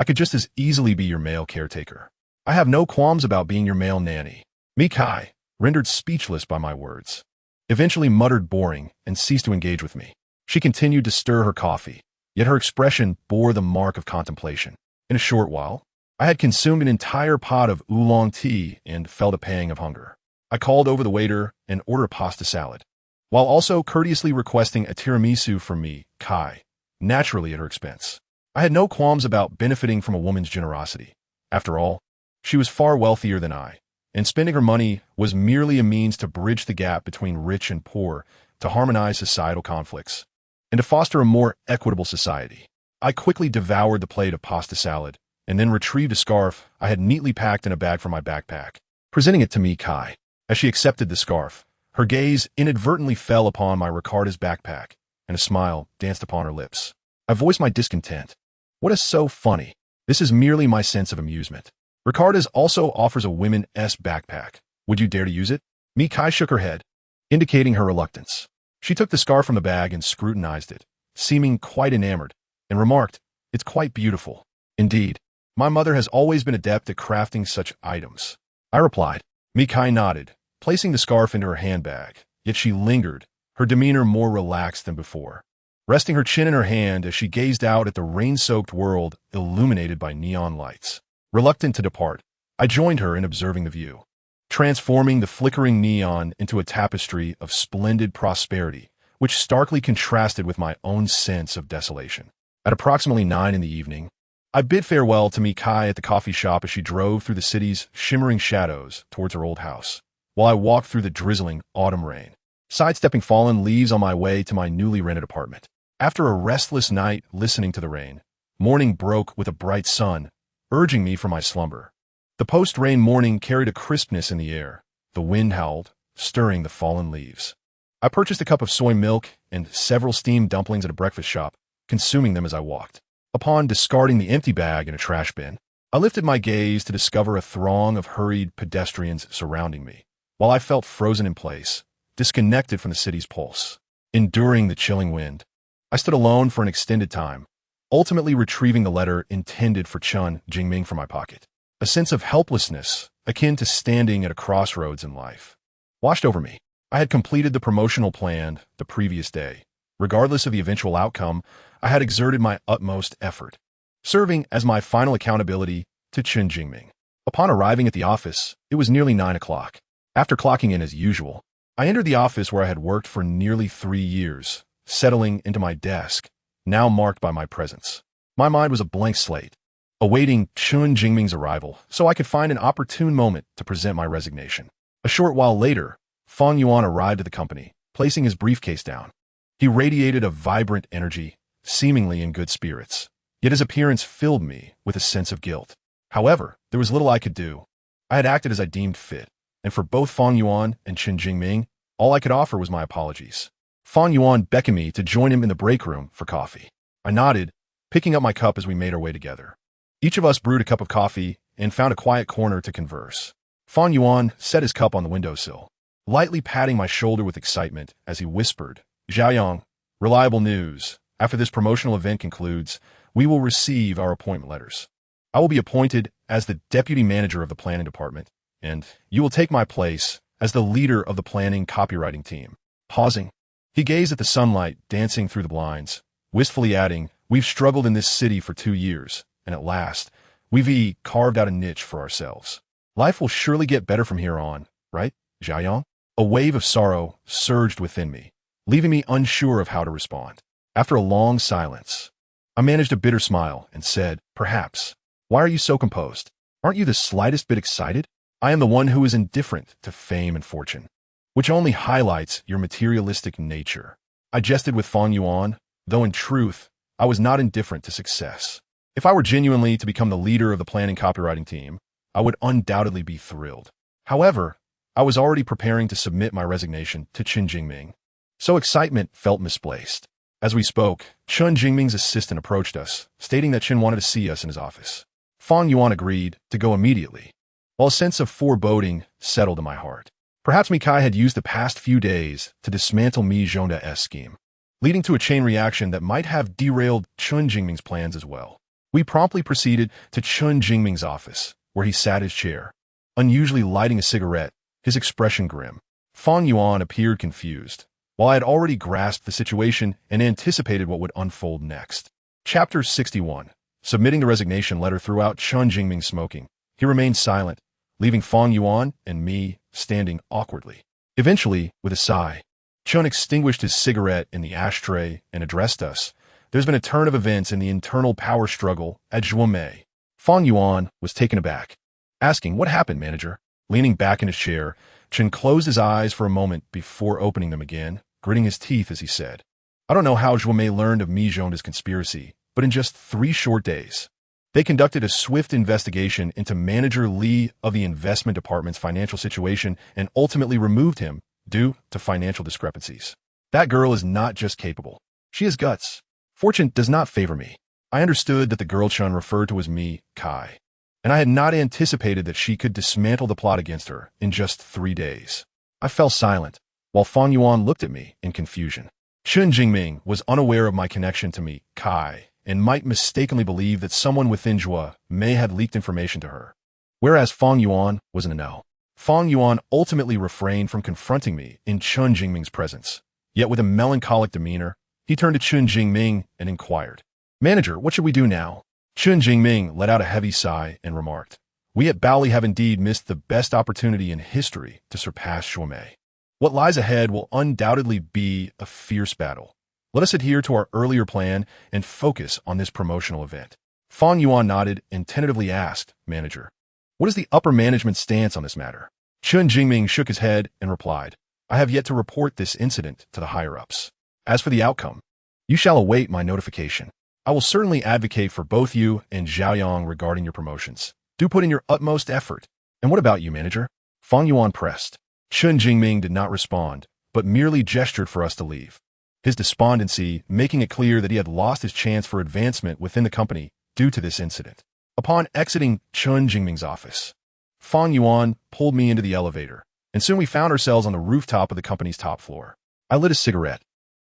I could just as easily be your male caretaker. I have no qualms about being your male nanny. Mikai, rendered speechless by my words, eventually muttered boring and ceased to engage with me. She continued to stir her coffee, yet her expression bore the mark of contemplation. In a short while, I had consumed an entire pot of oolong tea and felt a pang of hunger. I called over the waiter and ordered a pasta salad, while also courteously requesting a tiramisu from me, Kai, naturally at her expense. I had no qualms about benefiting from a woman's generosity. After all, she was far wealthier than I, and spending her money was merely a means to bridge the gap between rich and poor, to harmonize societal conflicts, and to foster a more equitable society. I quickly devoured the plate of pasta salad, and then retrieved a scarf I had neatly packed in a bag from my backpack, presenting it to me, Kai. As she accepted the scarf, her gaze inadvertently fell upon my Ricarda's backpack, and a smile danced upon her lips. I voiced my discontent. What is so funny? This is merely my sense of amusement. Ricarda's also offers a women's backpack. Would you dare to use it? Mikai shook her head, indicating her reluctance. She took the scarf from the bag and scrutinized it, seeming quite enamored, and remarked, "It's quite beautiful." Indeed, my mother has always been adept at crafting such items. I replied. Mikai nodded, placing the scarf into her handbag, yet she lingered, her demeanor more relaxed than before, resting her chin in her hand as she gazed out at the rain-soaked world illuminated by neon lights. Reluctant to depart, I joined her in observing the view, transforming the flickering neon into a tapestry of splendid prosperity, which starkly contrasted with my own sense of desolation. At approximately 9 in the evening, I bid farewell to Mikai at the coffee shop as she drove through the city's shimmering shadows towards her old house, while I walked through the drizzling autumn rain, sidestepping fallen leaves on my way to my newly rented apartment. After a restless night listening to the rain, morning broke with a bright sun, urging me from my slumber. The post-rain morning carried a crispness in the air. The wind howled, stirring the fallen leaves. I purchased a cup of soy milk and several steamed dumplings at a breakfast shop, consuming them as I walked. Upon discarding the empty bag in a trash bin, I lifted my gaze to discover a throng of hurried pedestrians surrounding me, while I felt frozen in place, disconnected from the city's pulse. Enduring the chilling wind, I stood alone for an extended time, ultimately retrieving the letter intended for Chun Jingming from my pocket. A sense of helplessness, akin to standing at a crossroads in life, washed over me. I had completed the promotional plan the previous day. Regardless of the eventual outcome, I had exerted my utmost effort, serving as my final accountability to Chun Jingming. Upon arriving at the office, it was nearly 9 o'clock. After clocking in as usual, I entered the office where I had worked for nearly 3 years, settling into my desk, now marked by my presence. My mind was a blank slate, awaiting Chun Jingming's arrival so I could find an opportune moment to present my resignation. A short while later, Fang Yuan arrived at the company, placing his briefcase down. He radiated a vibrant energy, seemingly in good spirits, yet his appearance filled me with a sense of guilt. However, there was little I could do. I had acted as I deemed fit, and for both Fang Yuan and Chun Jingming, all I could offer was my apologies. Fang Yuan beckoned me to join him in the break room for coffee. I nodded, picking up my cup as we made our way together. Each of us brewed a cup of coffee and found a quiet corner to converse. Fang Yuan set his cup on the windowsill, lightly patting my shoulder with excitement as he whispered, "Xiaoyang, reliable news. After this promotional event concludes, we will receive our appointment letters. I will be appointed as the deputy manager of the planning department, and you will take my place as the leader of the planning copywriting team." Pausing, he gazed at the sunlight dancing through the blinds, wistfully adding, "We've struggled in this city for 2 years, and at last, we've carved out a niche for ourselves. Life will surely get better from here on, right, Xiaoyang?" A wave of sorrow surged within me, leaving me unsure of how to respond. After a long silence, I managed a bitter smile and said, "Perhaps. Why are you so composed? Aren't you the slightest bit excited? I am the one who is indifferent to fame and fortune, which only highlights your materialistic nature." I jested with Fang Yuan, though in truth, I was not indifferent to success. If I were genuinely to become the leader of the planning copywriting team, I would undoubtedly be thrilled. However, I was already preparing to submit my resignation to Chun Jingming, so excitement felt misplaced. As we spoke, Chun Jingming's assistant approached us, stating that Chun wanted to see us in his office. Fang Yuan agreed to go immediately, while a sense of foreboding settled in my heart. Perhaps Mikai had used the past few days to dismantle Mi Zhonda's scheme, leading to a chain reaction that might have derailed Chun Jingming's plans as well. We promptly proceeded to Chun Jingming's office, where he sat his chair, unusually lighting a cigarette, his expression grim. Fang Yuan appeared confused, while I had already grasped the situation and anticipated what would unfold next. Chapter 61. Submitting the resignation letter throughout Chun Jingming smoking. He remained silent, leaving Fang Yuan and me standing awkwardly. Eventually, with a sigh, Chun extinguished his cigarette in the ashtray and addressed us. There's been a turn of events in the internal power struggle at Zhuomei. Fang Yuan was taken aback, asking, "What happened, manager?" Leaning back in his chair, Chun closed his eyes for a moment before opening them again, gritting his teeth as he said, "I don't know how Zhuomei learned of Mijonda's conspiracy, but in just 3 short days, they conducted a swift investigation into Manager Li of the investment department's financial situation and ultimately removed him due to financial discrepancies. That girl is not just capable. She has guts. Fortune does not favor me." I understood that the girl Chun referred to as me, Kai, and I had not anticipated that she could dismantle the plot against her in just 3 days. I fell silent, while Fang Yuan looked at me in confusion. Chun Jingming was unaware of my connection to me, Kai, and might mistakenly believe that someone within Zhuo may have leaked information to her, whereas Fang Yuan was in the know. Fang Yuan ultimately refrained from confronting me in Chun Jingming's presence, yet with a melancholic demeanor, he turned to Chun Jingming and inquired, "Manager, what should we do now?" Chun Jingming let out a heavy sigh and remarked, "We at Baoli have indeed missed the best opportunity in history to surpass Zhuomei. What lies ahead will undoubtedly be a fierce battle. Let us adhere to our earlier plan and focus on this promotional event." Fang Yuan nodded and tentatively asked, "Manager, what is the upper management's stance on this matter?" Chun Jingming shook his head and replied, "I have yet to report this incident to the higher-ups. As for the outcome, you shall await my notification. I will certainly advocate for both you and Zhaoyang regarding your promotions. Do put in your utmost effort." "And what about you, manager?" Fang Yuan pressed. Chun Jingming did not respond, but merely gestured for us to leave, his despondency making it clear that he had lost his chance for advancement within the company due to this incident. Upon exiting Chun Jingming's office, Fang Yuan pulled me into the elevator, and soon we found ourselves on the rooftop of the company's top floor. I lit a cigarette,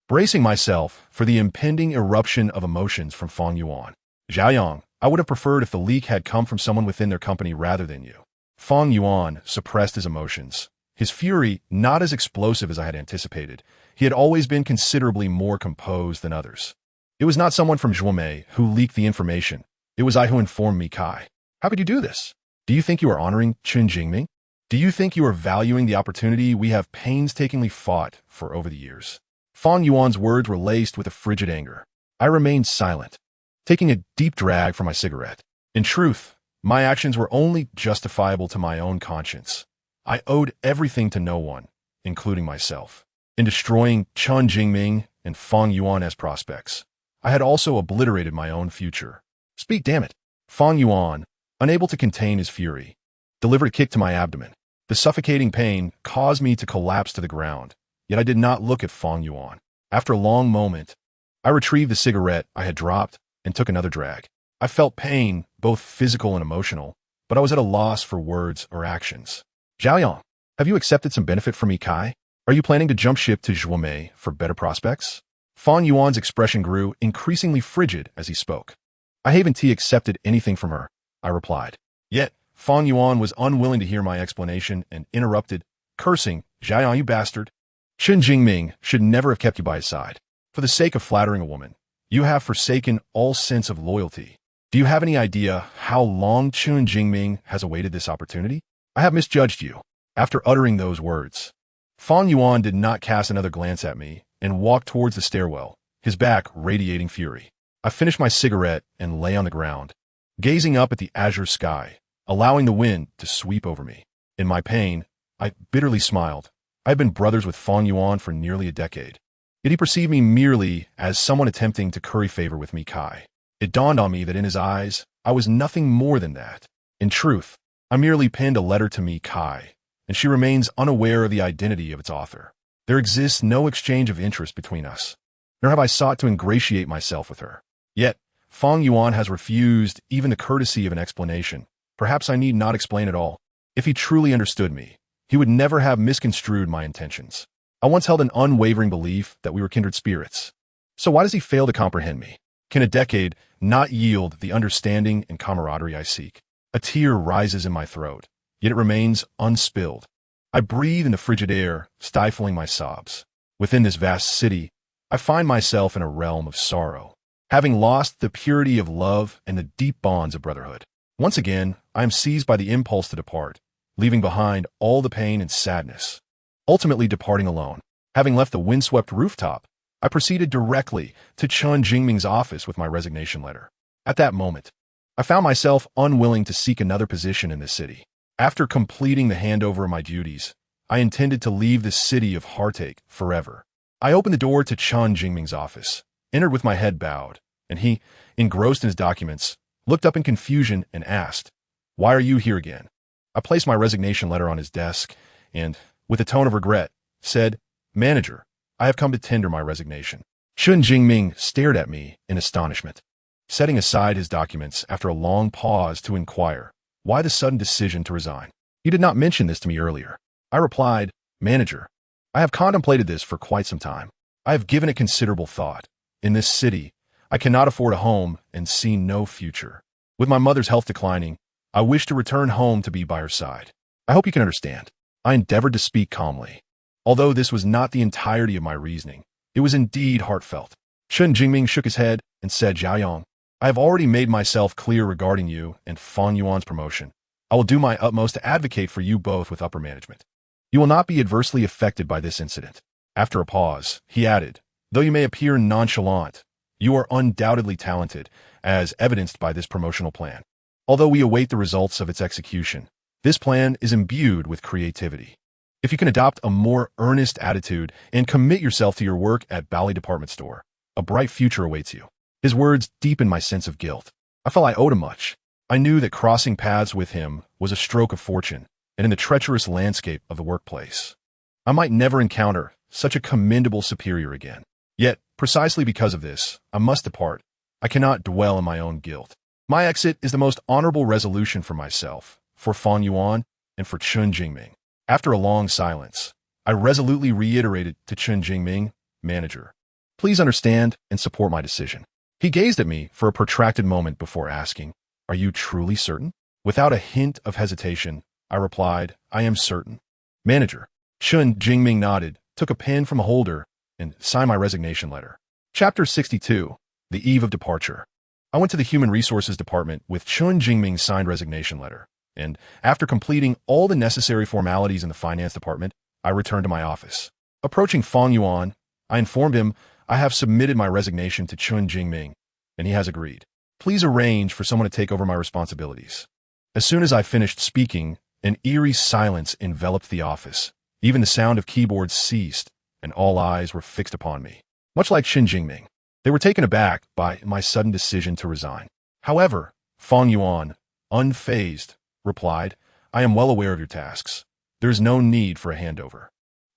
bracing myself for the impending eruption of emotions from Fang Yuan. "Zhaoyang, I would have preferred if the leak had come from someone within their company rather than you." Fang Yuan suppressed his emotions, his fury not as explosive as I had anticipated. He had always been considerably more composed than others. "It was not someone from Zhuomei who leaked the information. It was I who informed me, Kai." "How could you do this? Do you think you are honoring Chun Jingming? Do you think you are valuing the opportunity we have painstakingly fought for over the years?" Fang Yuan's words were laced with a frigid anger. I remained silent, taking a deep drag from my cigarette. In truth, my actions were only justifiable to my own conscience. I owed everything to no one, including myself. In destroying Chun Jingming and Fang Yuan as prospects, I had also obliterated my own future. "Speak, damn it!" Fang Yuan, unable to contain his fury, delivered a kick to my abdomen. The suffocating pain caused me to collapse to the ground, yet I did not look at Fang Yuan. After a long moment, I retrieved the cigarette I had dropped and took another drag. I felt pain, both physical and emotional, but I was at a loss for words or actions. "Zhaoyang, have you accepted some benefit from me, Kai? Are you planning to jump ship to Zhuomei for better prospects?" Fang Yuan's expression grew increasingly frigid as he spoke. "I haven't accepted anything from her," I replied. Yet, Fang Yuan was unwilling to hear my explanation and interrupted, cursing, "Zhaoyang, you bastard. Chun Jingming should never have kept you by his side. For the sake of flattering a woman, you have forsaken all sense of loyalty. Do you have any idea how long Chun Jingming has awaited this opportunity? I have misjudged you." After uttering those words, Fang Yuan did not cast another glance at me and walked towards the stairwell, his back radiating fury. I finished my cigarette and lay on the ground, gazing up at the azure sky, allowing the wind to sweep over me. In my pain, I bitterly smiled. I had been brothers with Fang Yuan for nearly a decade, yet he perceived me merely as someone attempting to curry favor with me, Kai. It dawned on me that in his eyes, I was nothing more than that. In truth, I merely penned a letter to me, Kai, and she remains unaware of the identity of its author. There exists no exchange of interest between us, nor have I sought to ingratiate myself with her. Yet, Fang Yuan has refused even the courtesy of an explanation. Perhaps I need not explain at all. If he truly understood me, he would never have misconstrued my intentions. I once held an unwavering belief that we were kindred spirits. So why does he fail to comprehend me? Can a decade not yield the understanding and camaraderie I seek? A tear rises in my throat, yet it remains unspilled. I breathe in the frigid air, stifling my sobs. Within this vast city, I find myself in a realm of sorrow, having lost the purity of love and the deep bonds of brotherhood. Once again, I am seized by the impulse to depart, leaving behind all the pain and sadness. Ultimately departing alone. Having left the windswept rooftop, I proceeded directly to Chun Jingming's office with my resignation letter. At that moment, I found myself unwilling to seek another position in this city. After completing the handover of my duties, I intended to leave this city of heartache forever. I opened the door to Chun Jingming's office, entered with my head bowed, and he, engrossed in his documents, looked up in confusion and asked, "Why are you here again?" I placed my resignation letter on his desk and, with a tone of regret, said, "Manager, I have come to tender my resignation." Chun Jingming stared at me in astonishment, setting aside his documents after a long pause to inquire, "Why the sudden decision to resign? You did not mention this to me earlier." I replied, "Manager, I have contemplated this for quite some time. I have given it considerable thought. In this city, I cannot afford a home and see no future. With my mother's health declining, I wish to return home to be by her side. I hope you can understand." I endeavored to speak calmly. Although this was not the entirety of my reasoning, it was indeed heartfelt. Chun Jingming shook his head and said, "Xiaoyong, I have already made myself clear regarding you and Fang Yuan's promotion. I will do my utmost to advocate for you both with upper management. You will not be adversely affected by this incident." After a pause, he added, "Though you may appear nonchalant, you are undoubtedly talented, as evidenced by this promotional plan. Although we await the results of its execution, this plan is imbued with creativity. If you can adopt a more earnest attitude and commit yourself to your work at Bally Department Store, a bright future awaits you." His words deepened my sense of guilt. I felt I owed him much. I knew that crossing paths with him was a stroke of fortune, and in the treacherous landscape of the workplace, I might never encounter such a commendable superior again. Yet, precisely because of this, I must depart. I cannot dwell in my own guilt. My exit is the most honorable resolution for myself, for Fang Yuan, and for Chun Jingming. After a long silence, I resolutely reiterated to Chun Jingming, "Manager, please understand and support my decision." He gazed at me for a protracted moment before asking, "Are you truly certain?" Without a hint of hesitation, I replied, "I am certain." "Manager." Chun Jingming nodded, took a pen from a holder, and signed my resignation letter. Chapter 62, The Eve of Departure. I went to the Human Resources Department with Chun Jingming's signed resignation letter, and after completing all the necessary formalities in the finance department, I returned to my office. Approaching Fang Yuan, I informed him I have submitted my resignation to Chun Jingming, and he has agreed. "Please arrange for someone to take over my responsibilities." As soon as I finished speaking, an eerie silence enveloped the office. Even the sound of keyboards ceased, and all eyes were fixed upon me. Much like Chun Jingming, they were taken aback by my sudden decision to resign. However, Fang Yuan, unfazed, replied, "I am well aware of your tasks. There is no need for a handover.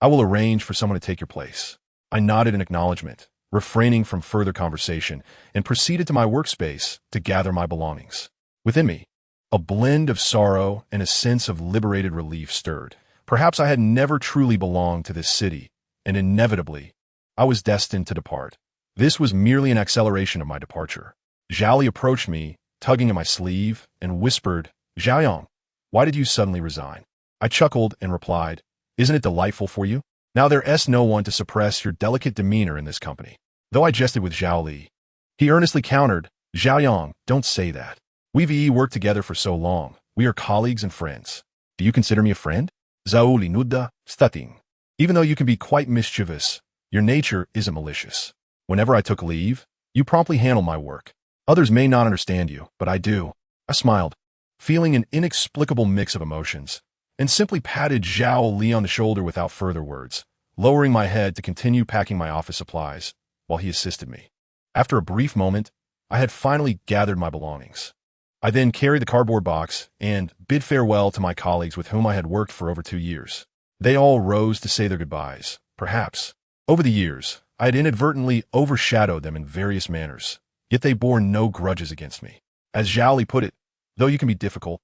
I will arrange for someone to take your place." I nodded in acknowledgement, refraining from further conversation, and proceeded to my workspace to gather my belongings. Within me, a blend of sorrow and a sense of liberated relief stirred. Perhaps I had never truly belonged to this city, and inevitably, I was destined to depart. This was merely an acceleration of my departure. Zhao Li approached me, tugging at my sleeve, and whispered, "Xiaoyong, why did you suddenly resign?" I chuckled and replied, "Isn't it delightful for you? Now there's no one to suppress your delicate demeanor in this company." Though I jested with Zhao Li, he earnestly countered, "Xiaoyong, don't say that. We've worked together for so long. We are colleagues and friends. Do you consider me a friend?" Zhao Li nuda, stating. "Even though you can be quite mischievous, your nature isn't malicious. Whenever I took leave, you promptly handled my work. Others may not understand you, but I do." I smiled, feeling an inexplicable mix of emotions, and simply patted Zhao Li on the shoulder without further words, lowering my head to continue packing my office supplies while he assisted me. After a brief moment, I had finally gathered my belongings. I then carried the cardboard box and bid farewell to my colleagues with whom I had worked for over 2 years. They all rose to say their goodbyes. Perhaps, over the years, I had inadvertently overshadowed them in various manners, yet they bore no grudges against me. As Zhao Li put it, "Though you can be difficult,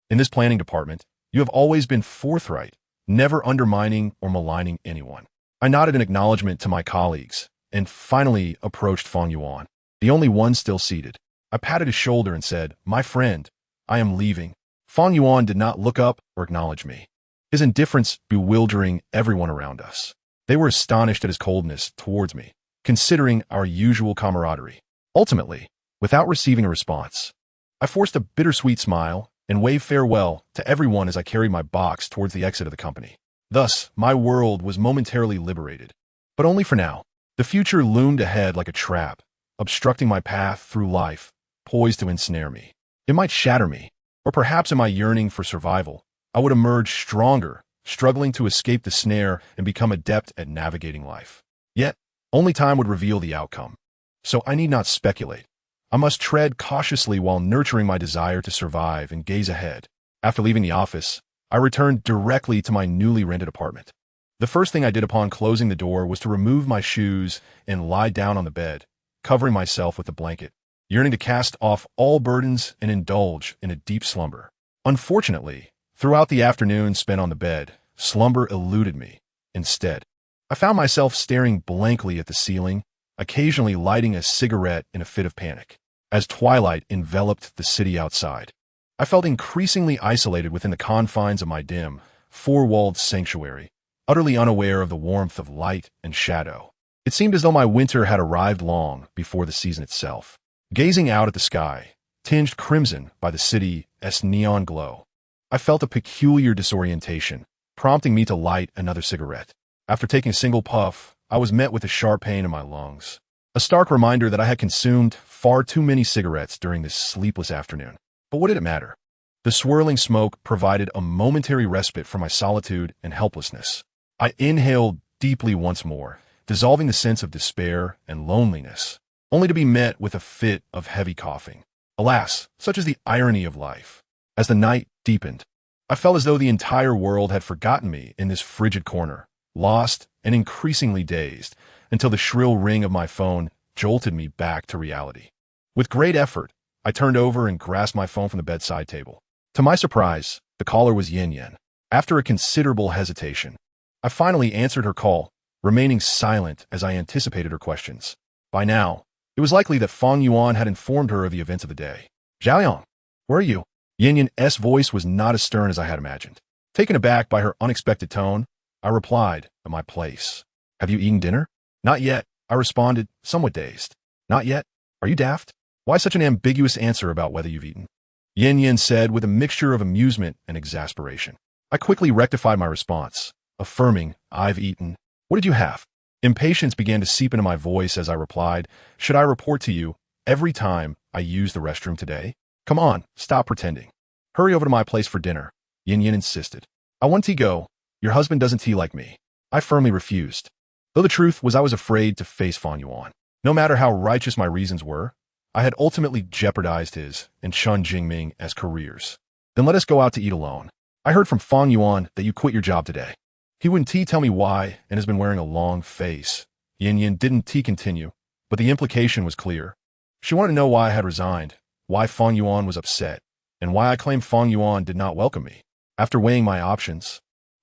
in this planning department, you have always been forthright, never undermining or maligning anyone." I nodded in acknowledgement to my colleagues, and finally approached Fang Yuan. the only one still seated. I patted his shoulder and said, "My friend, I am leaving." Fang Yuan did not look up or acknowledge me, his indifference bewildering everyone around us. They were astonished at his coldness towards me, considering our usual camaraderie. Ultimately, without receiving a response, I forced a bittersweet smile and waved farewell to everyone as I carried my box towards the exit of the company. Thus, my world was momentarily liberated. But only for now. The future loomed ahead like a trap, obstructing my path through life, poised to ensnare me. It might shatter me, or perhaps in my yearning for survival, I would emerge stronger, struggling to escape the snare and become adept at navigating life. Yet, only time would reveal the outcome. So I need not speculate. I must tread cautiously while nurturing my desire to survive and gaze ahead. After leaving the office, I returned directly to my newly rented apartment. The first thing I did upon closing the door was to remove my shoes and lie down on the bed, covering myself with a blanket, yearning to cast off all burdens and indulge in a deep slumber. Unfortunately, throughout the afternoon spent on the bed, slumber eluded me. Instead, I found myself staring blankly at the ceiling, occasionally lighting a cigarette in a fit of panic. As twilight enveloped the city outside, I felt increasingly isolated within the confines of my dim, four-walled sanctuary, utterly unaware of the warmth of light and shadow. It seemed as though my winter had arrived long before the season itself. Gazing out at the sky, tinged crimson by the city's neon glow, I felt a peculiar disorientation, prompting me to light another cigarette. After taking a single puff, I was met with a sharp pain in my lungs, a stark reminder that I had consumed far too many cigarettes during this sleepless afternoon. But what did it matter? The swirling smoke provided a momentary respite from my solitude and helplessness. I inhaled deeply once more, dissolving the sense of despair and loneliness, only to be met with a fit of heavy coughing. Alas, such is the irony of life. As the night deepened, I felt as though the entire world had forgotten me in this frigid corner, lost and increasingly dazed, until the shrill ring of my phone jolted me back to reality. With great effort, I turned over and grasped my phone from the bedside table. To my surprise, the caller was Yin Yin. After a considerable hesitation, I finally answered her call, remaining silent as I anticipated her questions. By now, it was likely that Fang Yuan had informed her of the events of the day. "Zhaoyang, where are you?" Yin Yin's voice was not as stern as I had imagined. Taken aback by her unexpected tone, I replied, "At my place." "Have you eaten dinner?" "Not yet," I responded, somewhat dazed. "Not yet? Are you daft? Why such an ambiguous answer about whether you've eaten?" Yin Yin said with a mixture of amusement and exasperation. I quickly rectified my response, affirming, "I've eaten." "What did you have?" Impatience began to seep into my voice as I replied, "Should I report to you every time I use the restroom today? Come on, stop pretending. Hurry over to my place for dinner," Yin Yin insisted. "I want to go. Your husband doesn't tea like me." I firmly refused. Though the truth was I was afraid to face Fang Yuan. No matter how righteous my reasons were, I had ultimately jeopardized his and Chun Jingming as careers. "Then let us go out to eat alone. I heard from Fang Yuan that you quit your job today." He wouldn't tell me why and has been wearing a long face. Yin Yin didn't continue, but the implication was clear. She wanted to know why I had resigned, why Fang Yuan was upset, and why I claimed Fang Yuan did not welcome me. After weighing my options,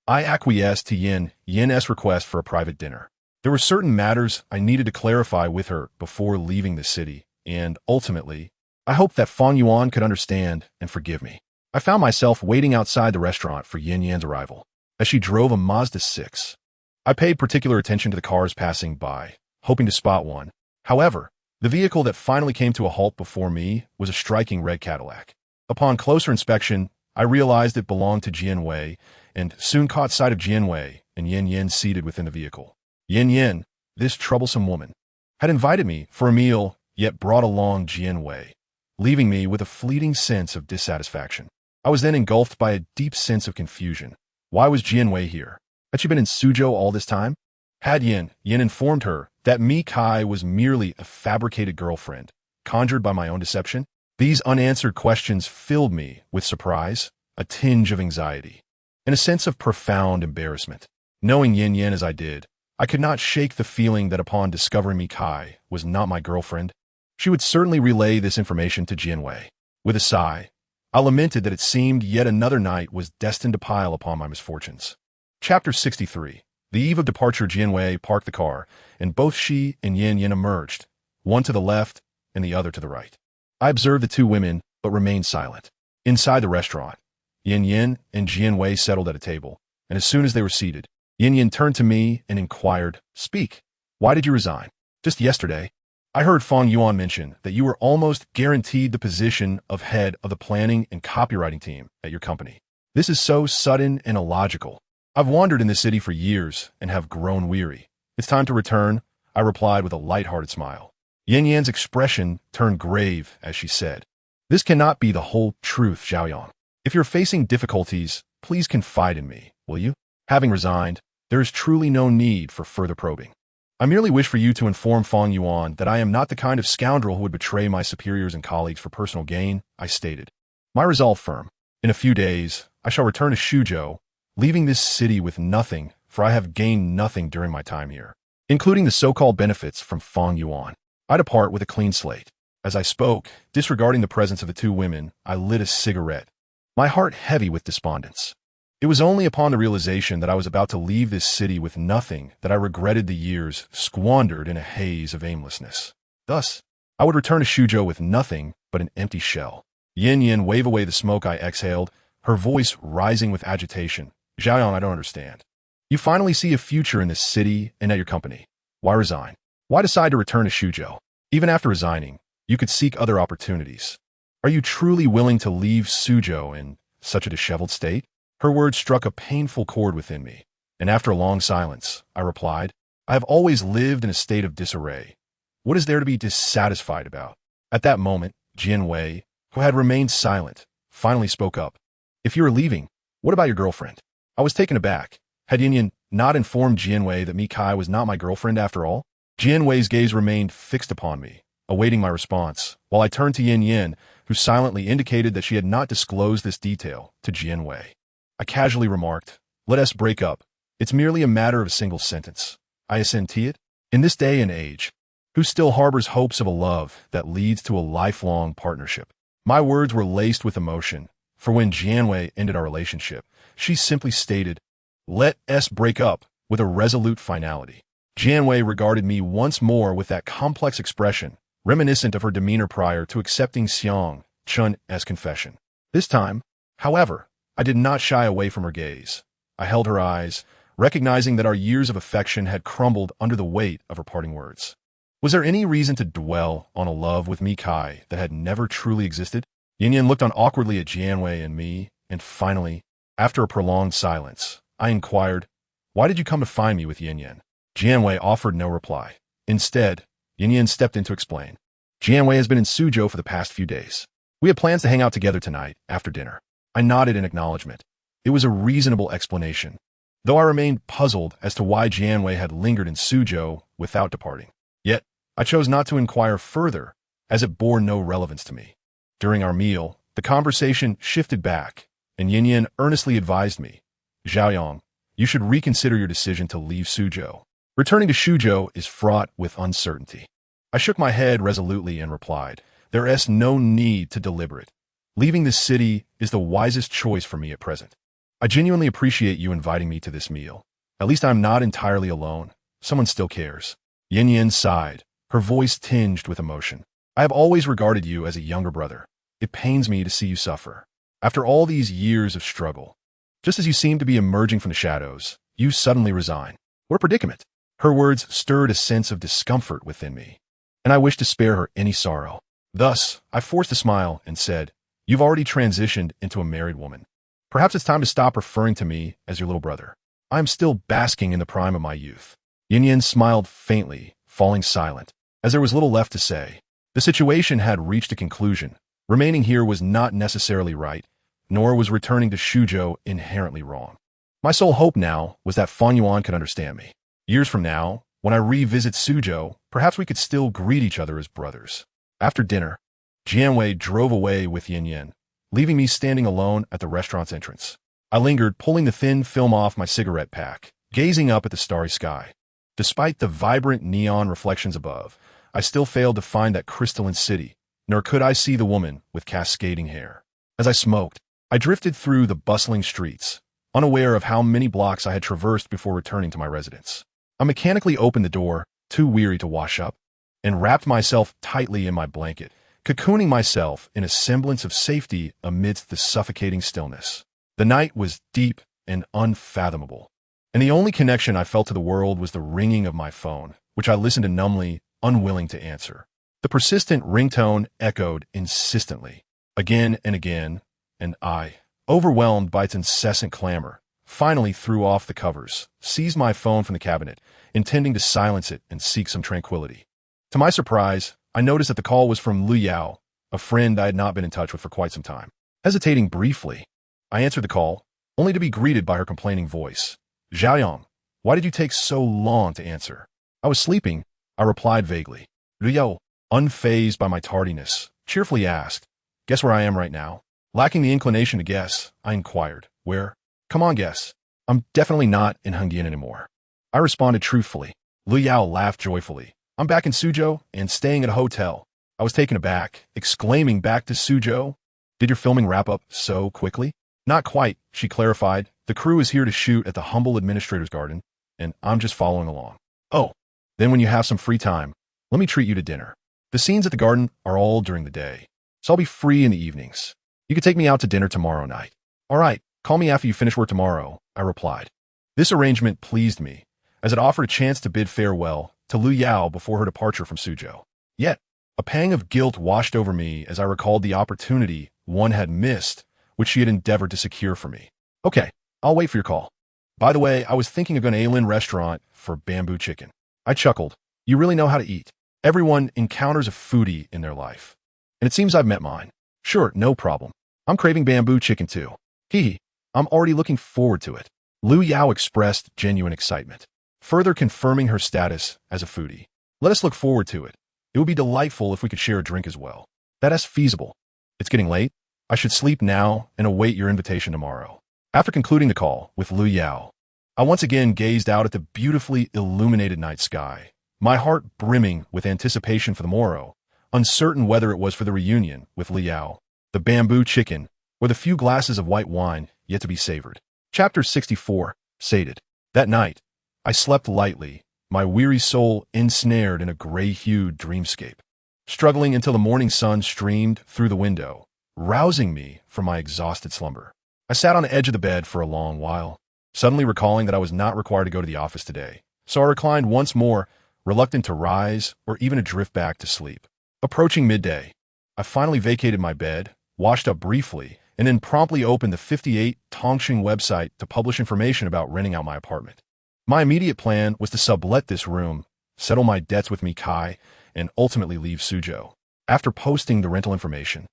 I acquiesced to Yin Yin's request for a private dinner. There were certain matters I needed to clarify with her before leaving the city, and ultimately, I hoped that Fang Yuan could understand and forgive me. I found myself waiting outside the restaurant for Yin Yin's arrival. As she drove a Mazda 6, I paid particular attention to the cars passing by, hoping to spot one. However, the vehicle that finally came to a halt before me was a striking red Cadillac. Upon closer inspection, I realized it belonged to Jian Wei, and soon caught sight of Jian Wei and Yin Yin seated within the vehicle. Yin Yin, this troublesome woman, had invited me for a meal, yet brought along Jian Wei, leaving me with a fleeting sense of dissatisfaction. I was then engulfed by a deep sense of confusion. Why was Jian Wei here? Had she been in Suzhou all this time? Had Yin informed her that Mi Kai was merely a fabricated girlfriend, conjured by my own deception? These unanswered questions filled me with surprise, a tinge of anxiety, and a sense of profound embarrassment. Knowing Yin as I did, I could not shake the feeling that upon discovering Mi Kai was not my girlfriend, she would certainly relay this information to Jian Wei. With a sigh, I lamented that it seemed yet another night was destined to pile upon my misfortunes. Chapter 63. The eve of departure, Jian Wei parked the car, and both she and Yin emerged, one to the left and the other to the right. I observed the two women, but remained silent. Inside the restaurant, Yin Yin and Jian Wei settled at a table, and as soon as they were seated, Yin Yin turned to me and inquired, "Speak. Why did you resign?" "Just yesterday, I heard Fang Yuan mention that you were almost guaranteed the position of head of the planning and copywriting team at your company. This is so sudden and illogical. I've wandered in this city for years and have grown weary. It's time to return," I replied with a light-hearted smile. Yin Yan's expression turned grave as she said, "This cannot be the whole truth, Xiaoyang. If you're facing difficulties, please confide in me, will you?" Having resigned, there is truly no need for further probing. "I merely wish for you to inform Fang Yuan that I am not the kind of scoundrel who would betray my superiors and colleagues for personal gain," I stated. My resolve firm. In a few days, I shall return to Suzhou, leaving this city with nothing, for I have gained nothing during my time here, including the so-called benefits from Fang Yuan. I depart with a clean slate. As I spoke, disregarding the presence of the two women, I lit a cigarette, my heart heavy with despondence. It was only upon the realization that I was about to leave this city with nothing that I regretted the years squandered in a haze of aimlessness. Thus, I would return to Suzhou with nothing but an empty shell. Yin Yin waved away the smoke I exhaled, her voice rising with agitation. "Xiaoyang, I don't understand. You finally see a future in this city and at your company. Why resign? Why decide to return to Suzhou? Even after resigning, you could seek other opportunities. Are you truly willing to leave Suzhou in such a disheveled state?" Her words struck a painful chord within me, and after a long silence, I replied, "I have always lived in a state of disarray. What is there to be dissatisfied about?" At that moment, Jian Wei, who had remained silent, finally spoke up. "If you are leaving, what about your girlfriend?" I was taken aback. Had Yin Yin not informed Jian Wei that Mi Kai was not my girlfriend after all? Jian Wei's gaze remained fixed upon me, awaiting my response, while I turned to Yin Yin, who silently indicated that she had not disclosed this detail to Jian Wei. I casually remarked, "Let us break up. It's merely a matter of a single sentence. I assent to it." In this day and age, who still harbors hopes of a love that leads to a lifelong partnership? My words were laced with emotion, for when Jian Wei ended our relationship, she simply stated, "Let us break up," with a resolute finality. Jian Wei regarded me once more with that complex expression, reminiscent of her demeanor prior to accepting Xiang Chun's confession. This time, however, I did not shy away from her gaze. I held her eyes, recognizing that our years of affection had crumbled under the weight of her parting words. Was there any reason to dwell on a love with Mi Kai that had never truly existed? Yin Yin looked on awkwardly at Jian Wei and me, and finally, after a prolonged silence, I inquired, "Why did you come to find me with Yin Yin?" Jian Wei offered no reply. Instead, Yin Yin stepped in to explain. "Jian Wei has been in Suzhou for the past few days. We had plans to hang out together tonight, after dinner." I nodded in acknowledgement. It was a reasonable explanation, though I remained puzzled as to why Jian Wei had lingered in Suzhou without departing. Yet, I chose not to inquire further, as it bore no relevance to me. During our meal, the conversation shifted back, and Yin Yin earnestly advised me, "Xiaoyang, you should reconsider your decision to leave Suzhou. Returning to Suzhou is fraught with uncertainty." I shook my head resolutely and replied, "There is no need to deliberate. Leaving this city is the wisest choice for me at present. I genuinely appreciate you inviting me to this meal. At least I'm not entirely alone. Someone still cares." Yin Yin sighed, her voice tinged with emotion. "I have always regarded you as a younger brother. It pains me to see you suffer. After all these years of struggle, just as you seem to be emerging from the shadows, you suddenly resign. What a predicament." Her words stirred a sense of discomfort within me, and I wished to spare her any sorrow. Thus, I forced a smile and said, "You've already transitioned into a married woman. Perhaps it's time to stop referring to me as your little brother. I am still basking in the prime of my youth." Yin Yin smiled faintly, falling silent, as there was little left to say. The situation had reached a conclusion. Remaining here was not necessarily right, nor was returning to Suzhou inherently wrong. My sole hope now was that Fang Yuan could understand me. Years from now, when I revisit Suzhou, perhaps we could still greet each other as brothers. After dinner, Jian Wei drove away with Yin Yin, leaving me standing alone at the restaurant's entrance. I lingered, pulling the thin film off my cigarette pack, gazing up at the starry sky. Despite the vibrant neon reflections above, I still failed to find that crystalline city, nor could I see the woman with cascading hair. As I smoked, I drifted through the bustling streets, unaware of how many blocks I had traversed before returning to my residence. I mechanically opened the door, too weary to wash up. and wrapped myself tightly in my blanket, cocooning myself in a semblance of safety amidst the suffocating stillness. The night was deep and unfathomable, and the only connection I felt to the world was the ringing of my phone, which I listened to numbly, unwilling to answer. The persistent ringtone echoed insistently, again and again, and I, overwhelmed by its incessant clamor, finally threw off the covers, seized my phone from the cabinet, intending to silence it and seek some tranquility. To my surprise, I noticed that the call was from Lu Yao, a friend I had not been in touch with for quite some time. Hesitating briefly, I answered the call, only to be greeted by her complaining voice. "Xiaoyang, why did you take so long to answer?" "I was sleeping," I replied vaguely. Lu Yao, unfazed by my tardiness, cheerfully asked, "Guess where I am right now?" Lacking the inclination to guess, I inquired, "Where?" "Come on, guess." "I'm definitely not in Hengyan anymore," I responded truthfully. Lu Yao laughed joyfully. "I'm back in Suzhou and staying at a hotel." I was taken aback, exclaiming, "Back to Suzhou? Did your filming wrap up so quickly?" "Not quite," she clarified. "The crew is here to shoot at the humble administrator's garden, and I'm just following along." "Oh, then when you have some free time, let me treat you to dinner. The scenes at the garden are all during the day, so I'll be free in the evenings. You could take me out to dinner tomorrow night." "All right, call me after you finish work tomorrow," I replied. This arrangement pleased me, as it offered a chance to bid farewell to Lu Yao before her departure from Suzhou. Yet, a pang of guilt washed over me as I recalled the opportunity one had missed, which she had endeavored to secure for me. "Okay, I'll wait for your call. By the way, I was thinking of going to Ailin restaurant for bamboo chicken." I chuckled. "You really know how to eat." Everyone encounters a foodie in their life, and it seems I've met mine. "Sure, no problem. I'm craving bamboo chicken too." "Hee, I'm already looking forward to it." Lu Yao expressed genuine excitement, further confirming her status as a foodie. "Let us look forward to it. It would be delightful if we could share a drink as well." "That is feasible. It's getting late. I should sleep now and await your invitation tomorrow." After concluding the call with Lu Yao, I once again gazed out at the beautifully illuminated night sky, my heart brimming with anticipation for the morrow, uncertain whether it was for the reunion with Lu Yao, the bamboo chicken, or the few glasses of white wine yet to be savored. Chapter 64, Sated. That night, I slept lightly, my weary soul ensnared in a gray-hued dreamscape, struggling until the morning sun streamed through the window, rousing me from my exhausted slumber. I sat on the edge of the bed for a long while, suddenly recalling that I was not required to go to the office today, so I reclined once more, reluctant to rise or even to drift back to sleep. Approaching midday, I finally vacated my bed, washed up briefly, and then promptly opened the 58 Tongxing website to publish information about renting out my apartment. My immediate plan was to sublet this room, settle my debts with Mikai, and ultimately leave Suzhou. After posting the rental information,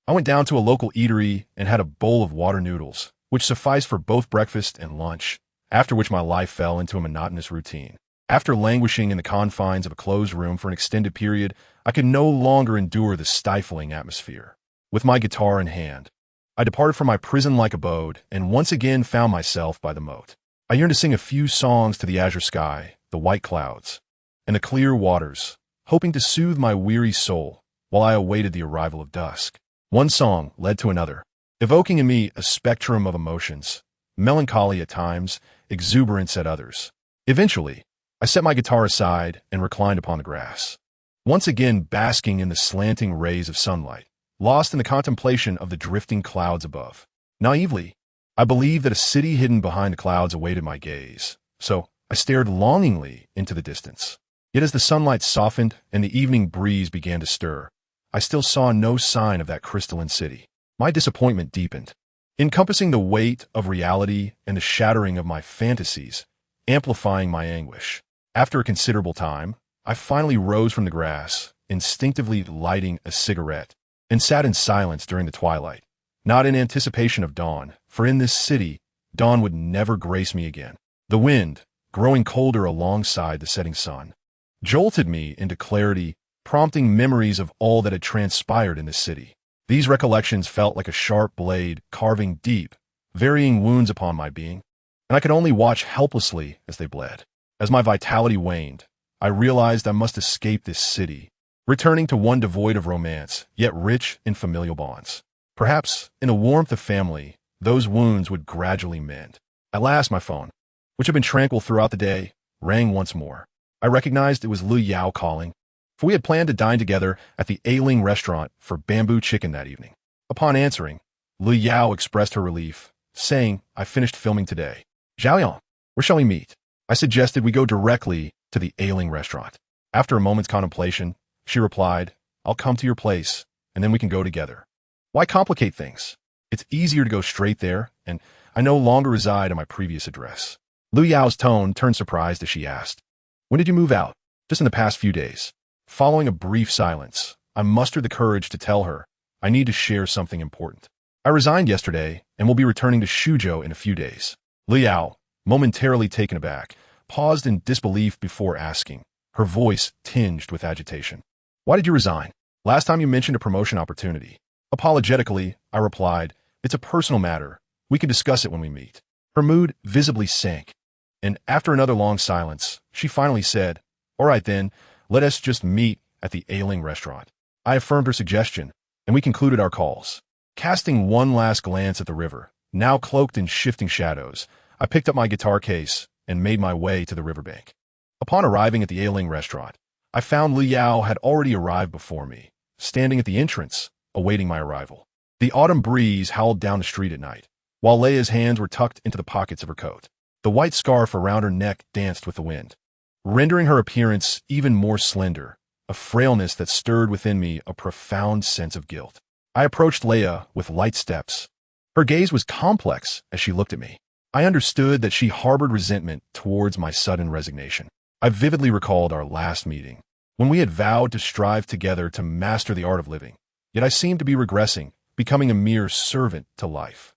I went down to a local eatery and had a bowl of water noodles, which sufficed for both breakfast and lunch, after which my life fell into a monotonous routine. After languishing in the confines of a closed room for an extended period, I could no longer endure the stifling atmosphere. With my guitar in hand, I departed from my prison-like abode and once again found myself by the moat. I yearned to sing a few songs to the azure sky, the white clouds, and the clear waters, hoping to soothe my weary soul while I awaited the arrival of dusk. One song led to another, evoking in me a spectrum of emotions, melancholy at times, exuberance at others. Eventually, I set my guitar aside and reclined upon the grass, once again basking in the slanting rays of sunlight, lost in the contemplation of the drifting clouds above. Naively, I believed that a city hidden behind the clouds awaited my gaze, so I stared longingly into the distance. Yet as the sunlight softened and the evening breeze began to stir, I still saw no sign of that crystalline city. My disappointment deepened, encompassing the weight of reality and the shattering of my fantasies, amplifying my anguish. After a considerable time, I finally rose from the grass, instinctively lighting a cigarette, and sat in silence during the twilight, not in anticipation of dawn, for in this city, dawn would never grace me again. The wind, growing colder alongside the setting sun, jolted me into clarity, prompting memories of all that had transpired in this city. These recollections felt like a sharp blade carving deep, varying wounds upon my being, and I could only watch helplessly as they bled. As my vitality waned, I realized I must escape this city, returning to one devoid of romance, yet rich in familial bonds. Perhaps, in the warmth of family, those wounds would gradually mend. At last, my phone, which had been tranquil throughout the day, rang once more. I recognized it was Lu Yao calling. for we had planned to dine together at the Ailing restaurant for bamboo chicken that evening. Upon answering, Li Yao expressed her relief, saying, "I finished filming today." "Zhaoyang, where shall we meet?" I suggested we go directly to the Ailing restaurant. After a moment's contemplation, she replied, "I'll come to your place, and then we can go together." Why complicate things? It's easier to go straight there, and I no longer reside at my previous address. Lu Yao's tone turned surprised as she asked, "When did you move out?" "Just in the past few days." Following a brief silence, I mustered the courage to tell her, "I need to share something important. I resigned yesterday and will be returning to Shuzhou in a few days." Lu Yao, momentarily taken aback, paused in disbelief before asking, her voice tinged with agitation. "Why did you resign? Last time you mentioned a promotion opportunity." Apologetically, I replied, "It's a personal matter. We can discuss it when we meet." Her mood visibly sank, and after another long silence, she finally said, "All right then, let us just meet at the Ailing restaurant." I affirmed her suggestion, and we concluded our calls. Casting one last glance at the river, now cloaked in shifting shadows, I picked up my guitar case and made my way to the riverbank. Upon arriving at the Ailing restaurant, I found Li Yao had already arrived before me, standing at the entrance, awaiting my arrival. The autumn breeze howled down the street at night, while Leia's hands were tucked into the pockets of her coat. The white scarf around her neck danced with the wind, rendering her appearance even more slender, a frailness that stirred within me a profound sense of guilt. I approached Leia with light steps. Her gaze was complex as she looked at me. I understood that she harbored resentment towards my sudden resignation. I vividly recalled our last meeting, when we had vowed to strive together to master the art of living. Yet I seemed to be regressing, becoming a mere servant to life.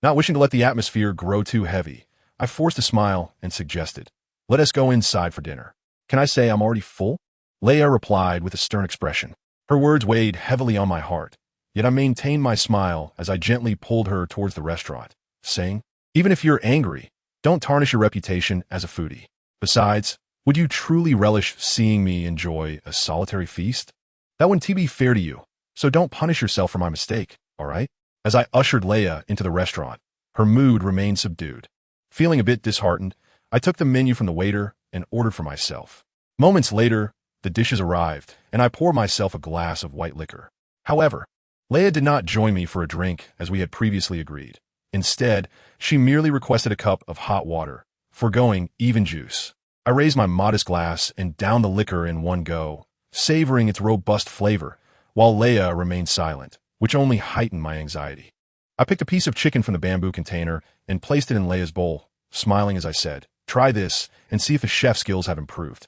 Not wishing to let the atmosphere grow too heavy, I forced a smile and suggested, "Let us go inside for dinner." "Can I say I'm already full?" Leia replied with a stern expression. Her words weighed heavily on my heart, yet I maintained my smile as I gently pulled her towards the restaurant, saying, "Even if you're angry, don't tarnish your reputation as a foodie. Besides, would you truly relish seeing me enjoy a solitary feast? That wouldn't be fair to you, so don't punish yourself for my mistake, all right?" As I ushered Leia into the restaurant, her mood remained subdued. Feeling a bit disheartened, I took the menu from the waiter and ordered for myself. Moments later, the dishes arrived, and I poured myself a glass of white liquor. However, Leia did not join me for a drink as we had previously agreed. Instead, she merely requested a cup of hot water, foregoing even juice. I raised my modest glass and downed the liquor in one go, savoring its robust flavor, while Leia remained silent, which only heightened my anxiety. I picked a piece of chicken from the bamboo container and placed it in Leia's bowl, smiling as I said, "Try this and see if the chef's skills have improved."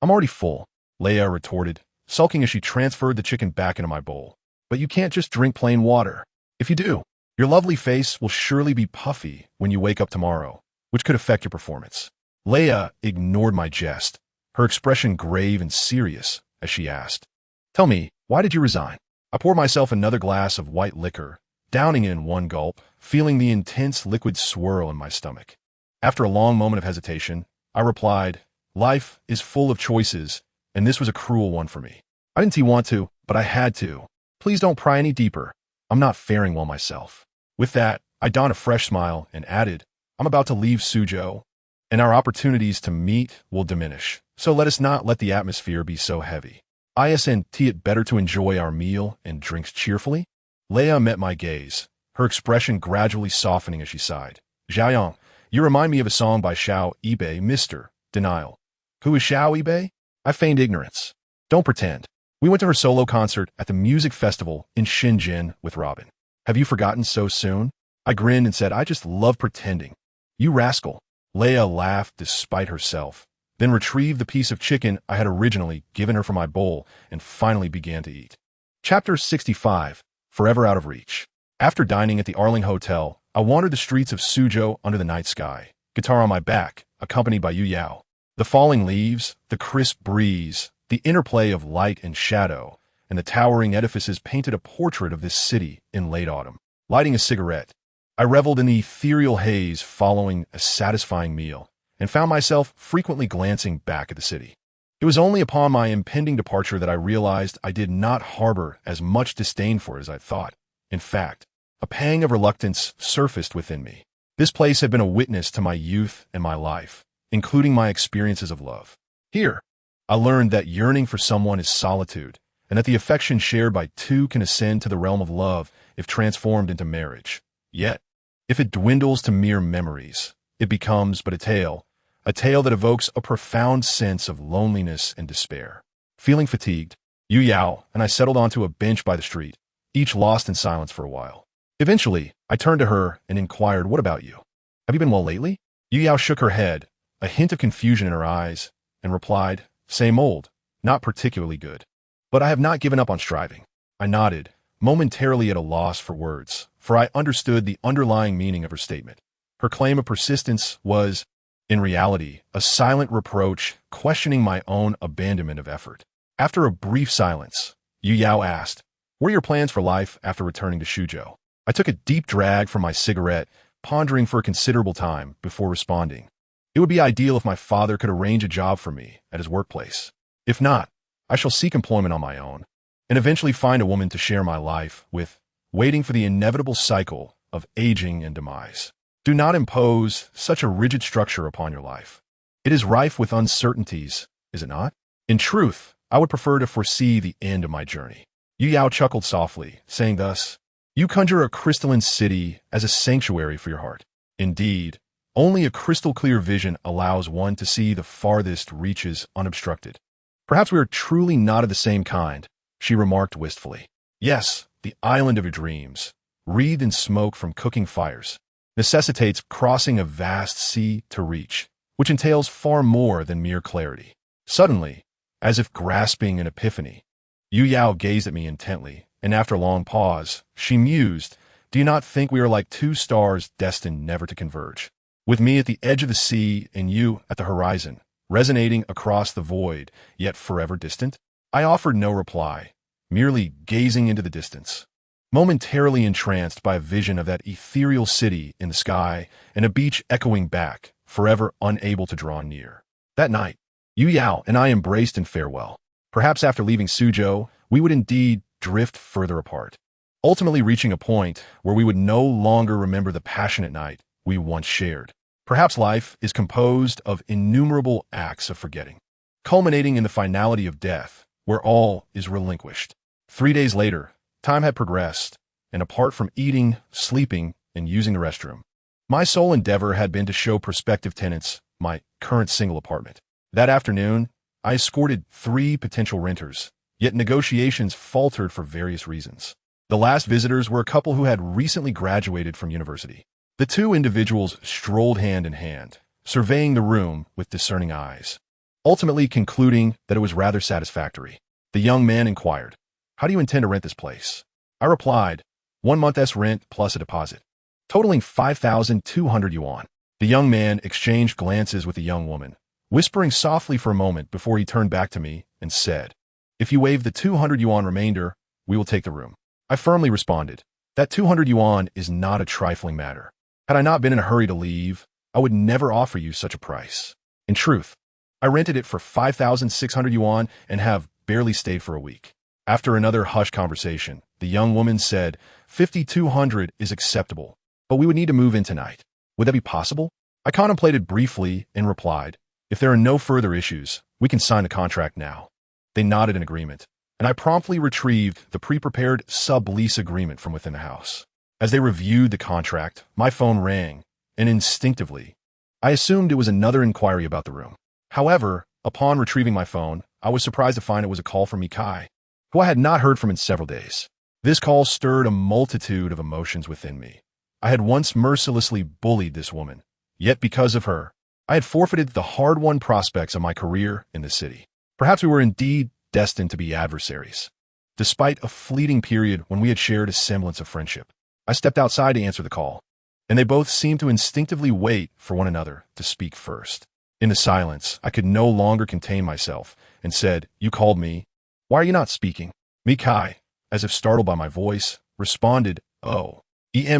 "I'm already full," Leia retorted, sulking as she transferred the chicken back into my bowl. "But you can't just drink plain water. If you do, your lovely face will surely be puffy when you wake up tomorrow, which could affect your performance." Leia ignored my jest, her expression grave and serious as she asked, "Tell me, why did you resign?" I poured myself another glass of white liquor, downing it in one gulp, feeling the intense liquid swirl in my stomach. After a long moment of hesitation, I replied, "Life is full of choices, and this was a cruel one for me. I didn't want to, but I had to. Please don't pry any deeper. I'm not faring well myself." With that, I donned a fresh smile and added, "I'm about to leave Suzhou, and our opportunities to meet will diminish, so let us not let the atmosphere be so heavy. Isn't it better to enjoy our meal and drinks cheerfully?" Leia met my gaze, her expression gradually softening as she sighed. "Zhaoyang, you remind me of a song by Xiao Ibe, Mr. Denial." "Who is Xiao Ibe?" I feigned ignorance. "Don't pretend. We went to her solo concert at the music festival in Shenzhen with Robin." "Have you forgotten so soon?" I grinned and said, "I just love pretending." "You rascal." Leia laughed despite herself, then retrieved the piece of chicken I had originally given her from my bowl and finally began to eat. Chapter 65. Forever Out of Reach. After dining at the Arling Hotel, I wandered the streets of Suzhou under the night sky, guitar on my back, accompanied by Yu Yao. The falling leaves, the crisp breeze, the interplay of light and shadow, and the towering edifices painted a portrait of this city in late autumn. Lighting a cigarette, I reveled in the ethereal haze following a satisfying meal, and found myself frequently glancing back at the city. It was only upon my impending departure that I realized I did not harbor as much disdain for it as I thought. In fact, a pang of reluctance surfaced within me. This place had been a witness to my youth and my life, including my experiences of love. Here, I learned that yearning for someone is solitude, and that the affection shared by two can ascend to the realm of love if transformed into marriage. Yet, if it dwindles to mere memories, it becomes but a tale that evokes a profound sense of loneliness and despair. Feeling fatigued, Yu Yao and I settled onto a bench by the street, each lost in silence for a while. Eventually, I turned to her and inquired, "What about you? Have you been well lately?" Yu Yao shook her head, a hint of confusion in her eyes, and replied, "Same old, not particularly good. But I have not given up on striving." I nodded, momentarily at a loss for words, for I understood the underlying meaning of her statement. Her claim of persistence was, in reality, a silent reproach questioning my own abandonment of effort. After a brief silence, Yu Yao asked, "What are your plans for life after returning to Shuzhou?" I took a deep drag from my cigarette, pondering for a considerable time before responding. It would be ideal if my father could arrange a job for me at his workplace. If not, I shall seek employment on my own, and eventually find a woman to share my life with, waiting for the inevitable cycle of aging and demise. Do not impose such a rigid structure upon your life. It is rife with uncertainties, is it not? In truth, I would prefer to foresee the end of my journey. Yu Yao chuckled softly, saying thus, "You conjure a crystalline city as a sanctuary for your heart. Indeed, only a crystal-clear vision allows one to see the farthest reaches unobstructed." "Perhaps we are truly not of the same kind," she remarked wistfully. "Yes, the island of your dreams, wreathed in smoke from cooking fires, necessitates crossing a vast sea to reach, which entails far more than mere clarity." Suddenly, as if grasping an epiphany, Yu Yao gazed at me intently, and after a long pause, she mused, "Do you not think we are like two stars destined never to converge? With me at the edge of the sea and you at the horizon, resonating across the void, yet forever distant?" I offered no reply, merely gazing into the distance, momentarily entranced by a vision of that ethereal city in the sky and a beach echoing back, forever unable to draw near. That night, Yu Yao and I embraced in farewell. Perhaps after leaving Suzhou, we would indeed drift further apart, ultimately reaching a point where we would no longer remember the passionate night we once shared. Perhaps life is composed of innumerable acts of forgetting, culminating in the finality of death, where all is relinquished. 3 days later, time had progressed, and apart from eating, sleeping, and using the restroom, my sole endeavor had been to show prospective tenants my current single apartment. That afternoon, I escorted 3 potential renters, yet negotiations faltered for various reasons. The last visitors were a couple who had recently graduated from university. The 2 individuals strolled hand in hand, surveying the room with discerning eyes, ultimately concluding that it was rather satisfactory. The young man inquired, "How do you intend to rent this place?" I replied, 1 month's rent plus a deposit, totaling 5,200 yuan. The young man exchanged glances with the young woman, whispering softly for a moment before he turned back to me and said, "If you waive the 200 yuan remainder, we will take the room." I firmly responded, "That 200 yuan is not a trifling matter. Had I not been in a hurry to leave, I would never offer you such a price. In truth, I rented it for 5,600 yuan and have barely stayed for a week." After another hushed conversation, the young woman said, 5,200 is acceptable, but we would need to move in tonight. Would that be possible?" I contemplated briefly and replied, "If there are no further issues, we can sign the contract now." They nodded in agreement, and I promptly retrieved the pre-prepared sublease agreement from within the house. As they reviewed the contract, my phone rang, and instinctively, I assumed it was another inquiry about the room. However, upon retrieving my phone, I was surprised to find it was a call from Mikai, who I had not heard from in several days. This call stirred a multitude of emotions within me. I had once mercilessly bullied this woman, yet because of her, I had forfeited the hard-won prospects of my career in the city. Perhaps we were indeed destined to be adversaries. Despite a fleeting period when we had shared a semblance of friendship, I stepped outside to answer the call, and they both seemed to instinctively wait for one another to speak first. In the silence, I could no longer contain myself and said, "You called me. Why are you not speaking?" Mikai, as if startled by my voice, responded, "Oh,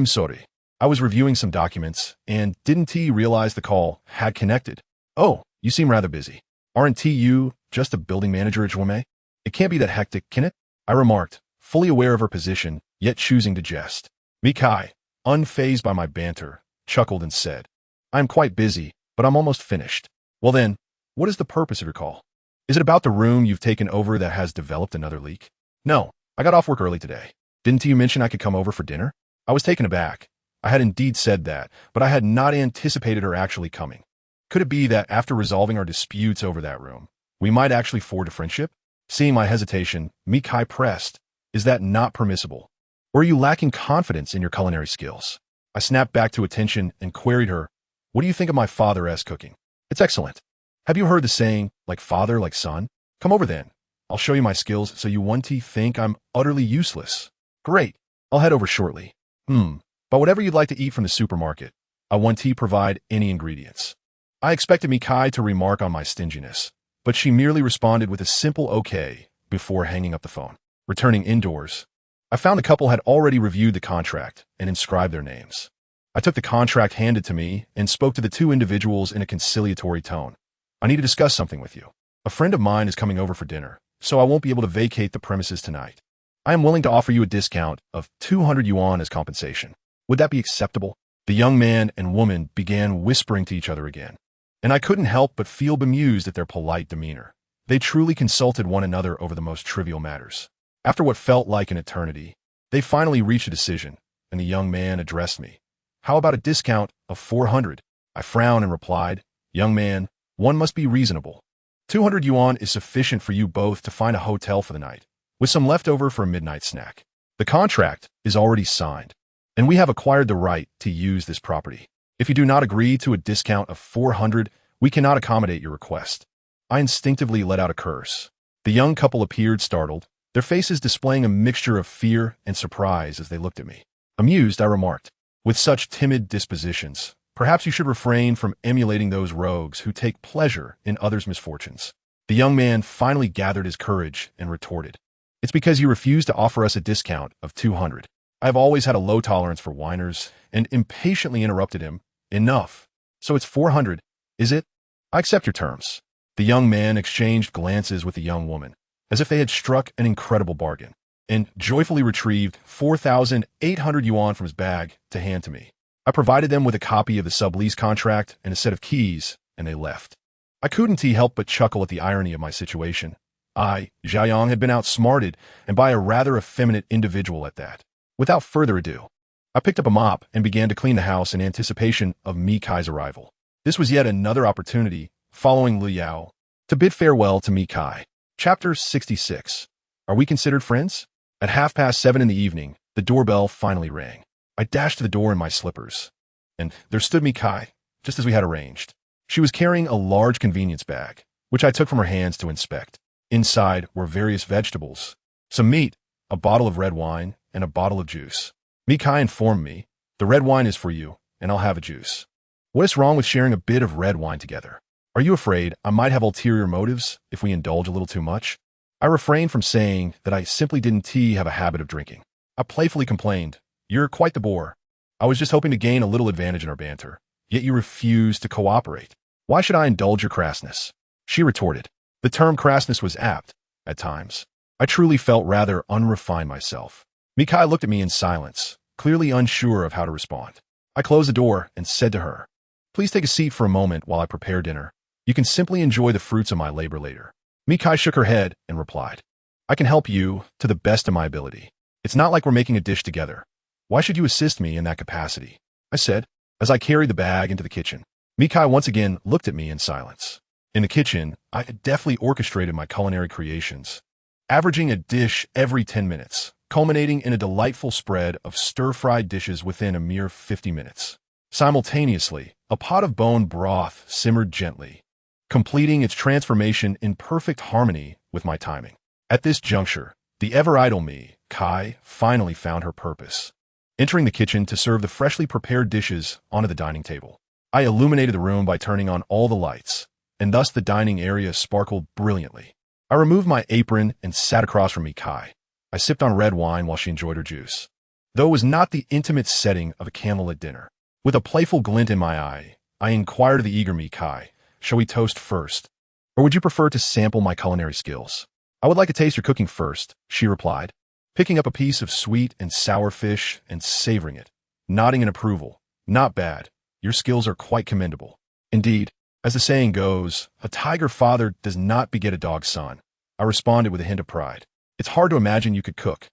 sorry. I was reviewing some documents, and didn't you realize the call had connected? Oh, you seem rather busy. Aren't you just a building manager at Joume? It can't be that hectic, can it?" I remarked, fully aware of her position, yet choosing to jest. Mikai, unfazed by my banter, chuckled and said, "I am quite busy, but I'm almost finished." "Well then, what is the purpose of your call?" Is it about the room you've taken over that has developed another leak? No, I got off work early today. Didn't you mention I could come over for dinner? I was taken aback. I had indeed said that, but I had not anticipated her actually coming. Could it be that after resolving our disputes over that room, we might actually forge a friendship? Seeing my hesitation, Mikai pressed, "Is that not permissible? Or are you lacking confidence in your culinary skills?" I snapped back to attention and queried her, "What do you think of my father-esque cooking?" "It's excellent. Have you heard the saying, like father, like son? Come over then. I'll show you my skills so you won't think I'm utterly useless." "Great. I'll head over shortly." But whatever you'd like to eat from the supermarket, I want to provide any ingredients." I expected Mikai to remark on my stinginess, but she merely responded with a simple okay before hanging up the phone. Returning indoors, I found the couple had already reviewed the contract and inscribed their names. I took the contract handed to me and spoke to the two individuals in a conciliatory tone. "I need to discuss something with you. A friend of mine is coming over for dinner, so I won't be able to vacate the premises tonight. I am willing to offer you a discount of 200 yuan as compensation. Would that be acceptable?" The young man and woman began whispering to each other again, and I couldn't help but feel bemused at their polite demeanor. They truly consulted one another over the most trivial matters. After what felt like an eternity, they finally reached a decision, and the young man addressed me. "How about a discount of 400? I frowned and replied, "Young man, one must be reasonable. 200 yuan is sufficient for you both to find a hotel for the night, with some leftover for a midnight snack. The contract is already signed, and we have acquired the right to use this property. If you do not agree to a discount of 400, we cannot accommodate your request." I instinctively let out a curse. The young couple appeared startled, their faces displaying a mixture of fear and surprise as they looked at me. Amused, I remarked, "With such timid dispositions, perhaps you should refrain from emulating those rogues who take pleasure in others' misfortunes." The young man finally gathered his courage and retorted, "It's because you refused to offer us a discount of 200. I have always had a low tolerance for whiners," and impatiently interrupted him, "Enough. So it's 400, is it? I accept your terms." The young man exchanged glances with the young woman, as if they had struck an incredible bargain, and joyfully retrieved 4,800 yuan from his bag to hand to me. I provided them with a copy of the sublease contract and a set of keys, and they left. I couldn't help but chuckle at the irony of my situation. I, Xiaoyang, had been outsmarted, and by a rather effeminate individual at that. Without further ado, I picked up a mop and began to clean the house in anticipation of Mikai's arrival. This was yet another opportunity, following Li Yao, to bid farewell to Mikai. Chapter 66. Are we considered friends? At 7:30 in the evening, the doorbell finally rang. I dashed to the door in my slippers, and there stood Mikai, just as we had arranged. She was carrying a large convenience bag, which I took from her hands to inspect. Inside were various vegetables, some meat, a bottle of red wine, and a bottle of juice. Mikai informed me, "The red wine is for you, and I'll have a juice." What is wrong with sharing a bit of red wine together? Are you afraid I might have ulterior motives if we indulge a little too much? I refrained from saying that I simply didn't have a habit of drinking. I playfully complained, "You're quite the bore. I was just hoping to gain a little advantage in our banter, yet you refuse to cooperate. Why should I indulge your crassness?" She retorted. The term crassness was apt, at times. I truly felt rather unrefined myself. Mikai looked at me in silence, clearly unsure of how to respond. I closed the door and said to her, "Please take a seat for a moment while I prepare dinner. You can simply enjoy the fruits of my labor later." Mikai shook her head and replied, "I can help you to the best of my ability. It's not like we're making a dish together. Why should you assist me in that capacity?" I said, as I carried the bag into the kitchen. Mikai once again looked at me in silence. In the kitchen, I had deftly orchestrated my culinary creations, averaging a dish every 10 minutes, culminating in a delightful spread of stir-fried dishes within a mere 50 minutes. Simultaneously, a pot of bone broth simmered gently, completing its transformation in perfect harmony with my timing. At this juncture, the ever-idle Kai finally found her purpose, entering the kitchen to serve the freshly prepared dishes onto the dining table. I illuminated the room by turning on all the lights, and thus the dining area sparkled brilliantly. I removed my apron and sat across from Kai. I sipped on red wine while she enjoyed her juice, though it was not the intimate setting of a candlelit dinner. With a playful glint in my eye, I inquired of the eager Kai, "Shall we toast first, or would you prefer to sample my culinary skills?" "I would like to taste your cooking first," she replied, picking up a piece of sweet and sour fish and savoring it, nodding in approval. "Not bad. Your skills are quite commendable." Indeed, As the saying goes, a tiger father does not beget a dog son. I responded with a hint of pride. It's hard to imagine you could cook.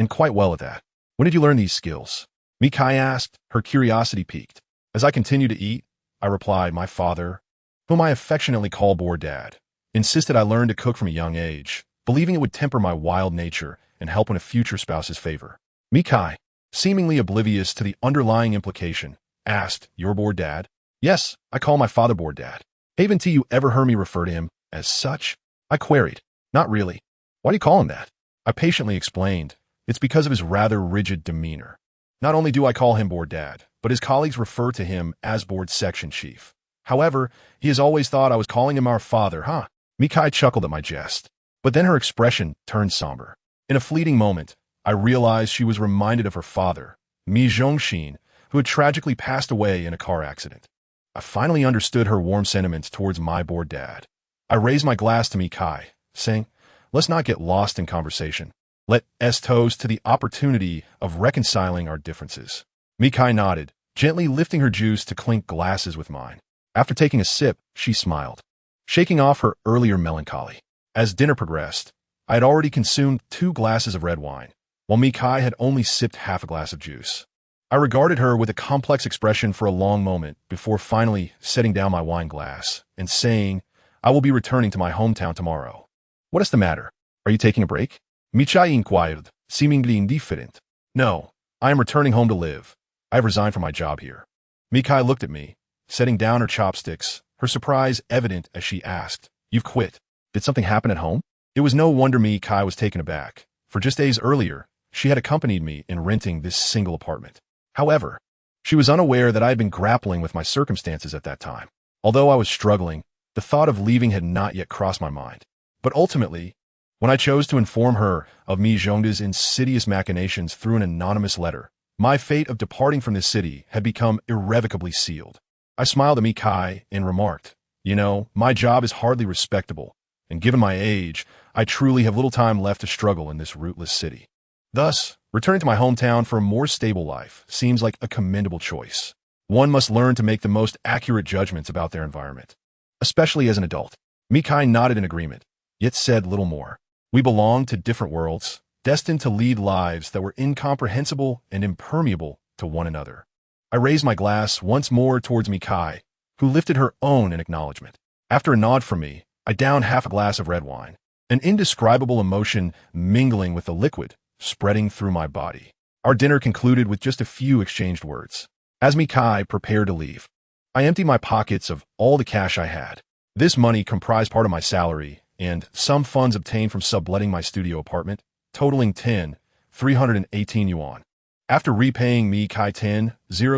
And quite well at that. When did you learn these skills? Mikai asked, her curiosity piqued. As I continued to eat, I replied, my father, whom I affectionately call Boar Dad, insisted I learn to cook from a young age, believing it would temper my wild nature and help in a future spouse's favor. Mikai, seemingly oblivious to the underlying implication, asked, your Boar Dad? Yes, I call my father Boar Dad. Haven't you ever heard me refer to him as such? I queried. Not really. Why do you call him that? I patiently explained. It's because of his rather rigid demeanor. Not only do I call him Board Dad, but his colleagues refer to him as Board Section Chief. However, he has always thought I was calling him our father, huh? Mikai chuckled at my jest. But then her expression turned somber. In a fleeting moment, I realized she was reminded of her father, Mi Zhongshin, who had tragically passed away in a car accident. I finally understood her warm sentiments towards my Board Dad. I raised my glass to Mikai, saying, let's not get lost in conversation. Let's toast to the opportunity of reconciling our differences. Mikai nodded, gently lifting her juice to clink glasses with mine. After taking a sip, she smiled, shaking off her earlier melancholy. As dinner progressed, I had already consumed 2 glasses of red wine, while Mikai had only sipped half a glass of juice. I regarded her with a complex expression for a long moment before finally setting down my wine glass and saying, I will be returning to my hometown tomorrow. What is the matter? Are you taking a break? Mikai inquired, seemingly indifferent. No, I am returning home to live. I have resigned from my job here. Mikai looked at me, setting down her chopsticks, her surprise evident as she asked, you've quit. Did something happen at home? It was no wonder Mikai was taken aback, for just days earlier, she had accompanied me in renting this single apartment. However, she was unaware that I had been grappling with my circumstances at that time. Although I was struggling, the thought of leaving had not yet crossed my mind. But ultimately, when I chose to inform her of Mi Zhongda's insidious machinations through an anonymous letter, my fate of departing from this city had become irrevocably sealed. I smiled at Mikai and remarked, my job is hardly respectable, and given my age, I truly have little time left to struggle in this rootless city. Thus, returning to my hometown for a more stable life seems like a commendable choice. One must learn to make the most accurate judgments about their environment, especially as an adult. Mikai nodded in agreement, yet said little more. We belonged to different worlds, destined to lead lives that were incomprehensible and impermeable to one another. I raised my glass once more towards Mikai, who lifted her own in acknowledgement. After a nod from me, I downed half a glass of red wine, an indescribable emotion mingling with the liquid, spreading through my body. Our dinner concluded with just a few exchanged words. As Mikai prepared to leave, I emptied my pockets of all the cash I had. This money comprised part of my salary and some funds obtained from subletting my studio apartment, totaling 318 yuan. After repaying Mikai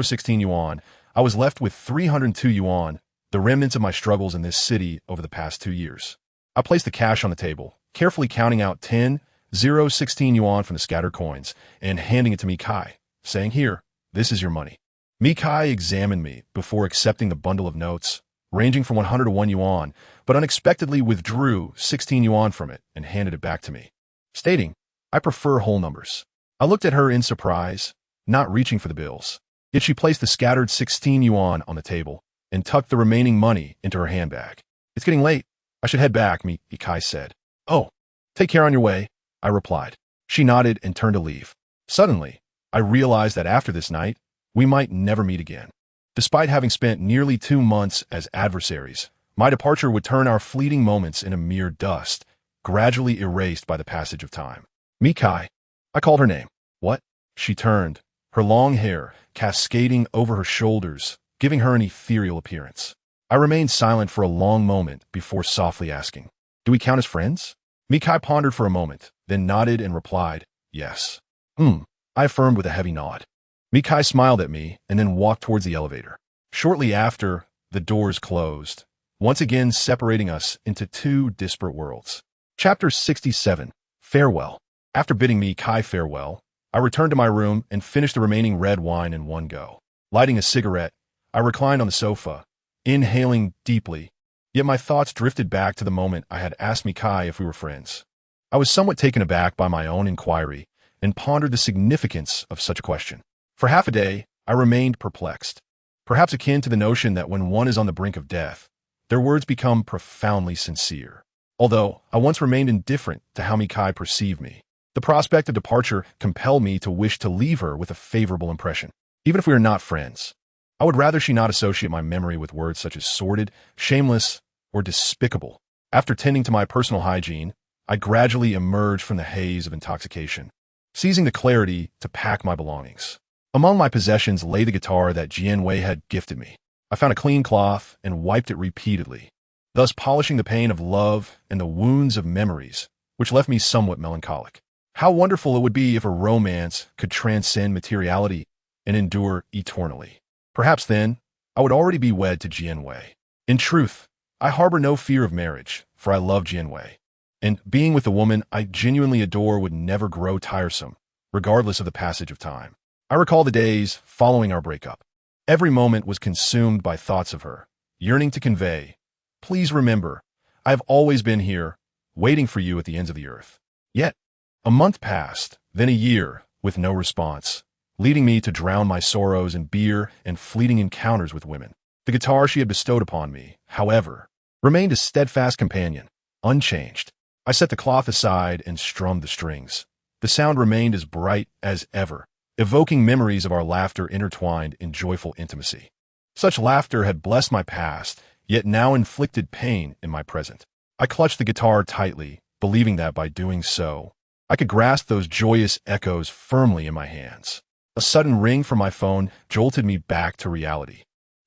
16 yuan, I was left with 302 yuan, the remnants of my struggles in this city over the past 2 years. I placed the cash on the table, carefully counting out 16 yuan from the scattered coins and handing it to Mikai, saying, here, this is your money. Mikai examined me before accepting the bundle of notes, ranging from 100 to 1 yuan, but unexpectedly withdrew 16 yuan from it and handed it back to me, stating, I prefer whole numbers. I looked at her in surprise, not reaching for the bills. Yet she placed the scattered 16 yuan on the table and tucked the remaining money into her handbag. It's getting late. I should head back, Mikai said. Oh, take care on your way, I replied. She nodded and turned to leave. Suddenly, I realized that after this night, we might never meet again. Despite having spent nearly 2 months as adversaries, my departure would turn our fleeting moments into mere dust, gradually erased by the passage of time. Mikai. I called her name. What? She turned, her long hair cascading over her shoulders, giving her an ethereal appearance. I remained silent for a long moment before softly asking, do we count as friends? Mikai pondered for a moment, then nodded and replied, yes. I affirmed with a heavy nod. Mikai smiled at me and then walked towards the elevator. Shortly after, the doors closed, once again separating us into 2 disparate worlds. Chapter 67. Farewell. After bidding Mikai farewell, I returned to my room and finished the remaining red wine in one go. Lighting a cigarette, I reclined on the sofa, inhaling deeply, yet my thoughts drifted back to the moment I had asked Mikai if we were friends. I was somewhat taken aback by my own inquiry and pondered the significance of such a question. For half a day, I remained perplexed, perhaps akin to the notion that when one is on the brink of death, their words become profoundly sincere. Although I once remained indifferent to how Mikai perceived me, the prospect of departure compelled me to wish to leave her with a favorable impression. Even if we are not friends, I would rather she not associate my memory with words such as sordid, shameless, or despicable. After tending to my personal hygiene, I gradually emerged from the haze of intoxication, seizing the clarity to pack my belongings. Among my possessions lay the guitar that Jianwei had gifted me. I found a clean cloth and wiped it repeatedly, thus polishing the pain of love and the wounds of memories, which left me somewhat melancholic. How wonderful it would be if a romance could transcend materiality and endure eternally. Perhaps then, I would already be wed to Jianwei. In truth, I harbor no fear of marriage, for I love Jianwei, and being with the woman I genuinely adore would never grow tiresome, regardless of the passage of time. I recall the days following our breakup. Every moment was consumed by thoughts of her, yearning to convey, "Please remember, I have always been here, waiting for you at the ends of the earth." Yet, a month passed, then a year, with no response, leading me to drown my sorrows in beer and fleeting encounters with women. The guitar she had bestowed upon me, however, remained a steadfast companion, unchanged. I set the cloth aside and strummed the strings. The sound remained as bright as ever, evoking memories of our laughter intertwined in joyful intimacy. Such laughter had blessed my past, yet now inflicted pain in my present. I clutched the guitar tightly, believing that by doing so, I could grasp those joyous echoes firmly in my hands. A sudden ring from my phone jolted me back to reality,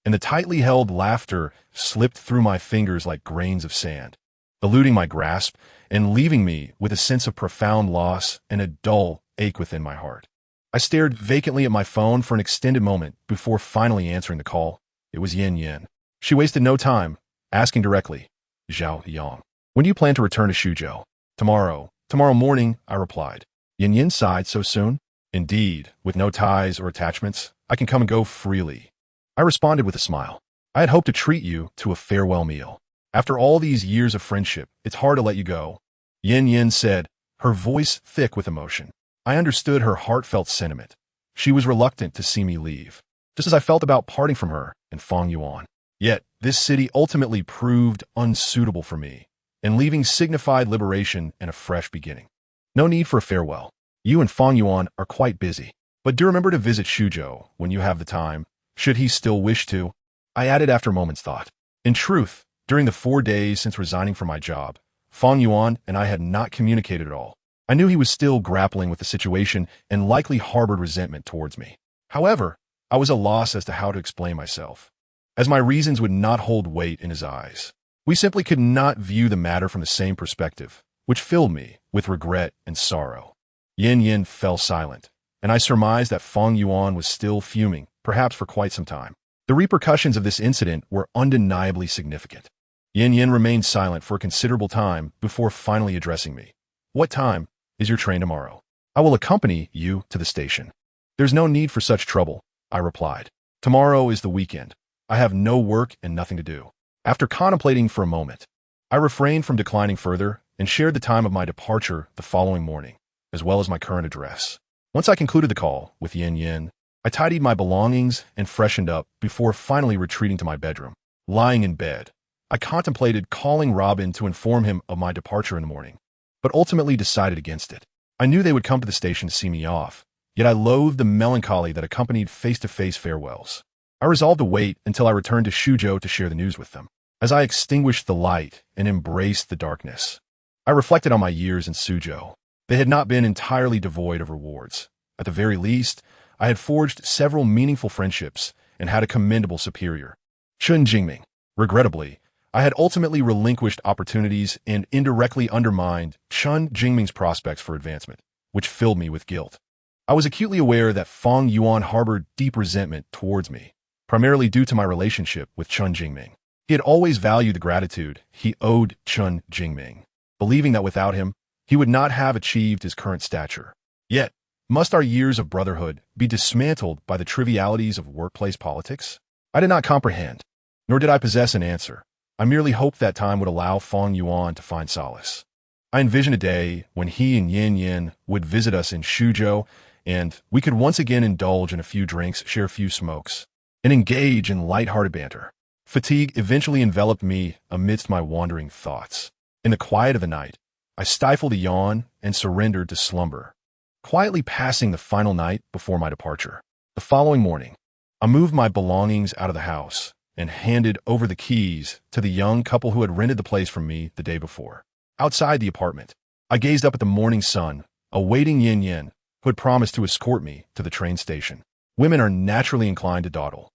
and the tightly held laughter slipped through my fingers like grains of sand, eluding my grasp and leaving me with a sense of profound loss and a dull ache within my heart. I stared vacantly at my phone for an extended moment before finally answering the call. It was Yin Yin. She wasted no time, asking directly, "Zhao Yang, when do you plan to return to Shuzhou?" Tomorrow morning," I replied. Yin Yin sighed. "So soon?" "Indeed, with no ties or attachments, I can come and go freely." I responded with a smile. "I had hoped to treat you to a farewell meal. After all these years of friendship, it's hard to let you go," Yin Yin said, her voice thick with emotion. I understood her heartfelt sentiment. She was reluctant to see me leave, just as I felt about parting from her in Fengyuan. Yet, this city ultimately proved unsuitable for me, and leaving signified liberation and a fresh beginning. No need for a farewell. You and Fengyuan are quite busy, but do remember to visit Shuzhou when you have the time, should he still wish to, I added after a moment's thought. In truth, during the 4 days since resigning from my job, Fengyuan and I had not communicated at all. I knew he was still grappling with the situation and likely harbored resentment towards me. However, I was at a loss as to how to explain myself, as my reasons would not hold weight in his eyes. We simply could not view the matter from the same perspective, which filled me with regret and sorrow. Yin Yin fell silent, and I surmised that Fengyuan was still fuming, perhaps for quite some time. The repercussions of this incident were undeniably significant. Yin Yin remained silent for a considerable time before finally addressing me. "What time is your train tomorrow? I will accompany you to the station." "There's no need for such trouble," I replied. "Tomorrow is the weekend. I have no work and nothing to do." After contemplating for a moment, I refrained from declining further and shared the time of my departure the following morning, as well as my current address. Once I concluded the call with Yin Yin, I tidied my belongings and freshened up before finally retreating to my bedroom. Lying in bed, I contemplated calling Robin to inform him of my departure in the morning, but ultimately decided against it. I knew they would come to the station to see me off, yet I loathed the melancholy that accompanied face-to-face farewells. I resolved to wait until I returned to Shuzhou to share the news with them. As I extinguished the light and embraced the darkness, I reflected on my years in Suzhou. They had not been entirely devoid of rewards. At the very least, I had forged several meaningful friendships and had a commendable superior, Chun Jingming. Regrettably, I had ultimately relinquished opportunities and indirectly undermined Chun Jingming's prospects for advancement, which filled me with guilt. I was acutely aware that Fengyuan harbored deep resentment towards me, primarily due to my relationship with Chun Jingming. He had always valued the gratitude he owed Chun Jingming, believing that without him, he would not have achieved his current stature. Yet, must our years of brotherhood be dismantled by the trivialities of workplace politics? I did not comprehend, nor did I possess an answer. I merely hoped that time would allow Fengyuan to find solace. I envisioned a day when he and Yin Yin would visit us in Shuzhou, and we could once again indulge in a few drinks, share a few smokes, and engage in light-hearted banter. Fatigue eventually enveloped me amidst my wandering thoughts. In the quiet of the night, I stifled a yawn and surrendered to slumber, quietly passing the final night before my departure. The following morning, I moved my belongings out of the house and handed over the keys to the young couple who had rented the place from me the day before. Outside the apartment, I gazed up at the morning sun, awaiting Yin Yin, who had promised to escort me to the train station. Women are naturally inclined to dawdle,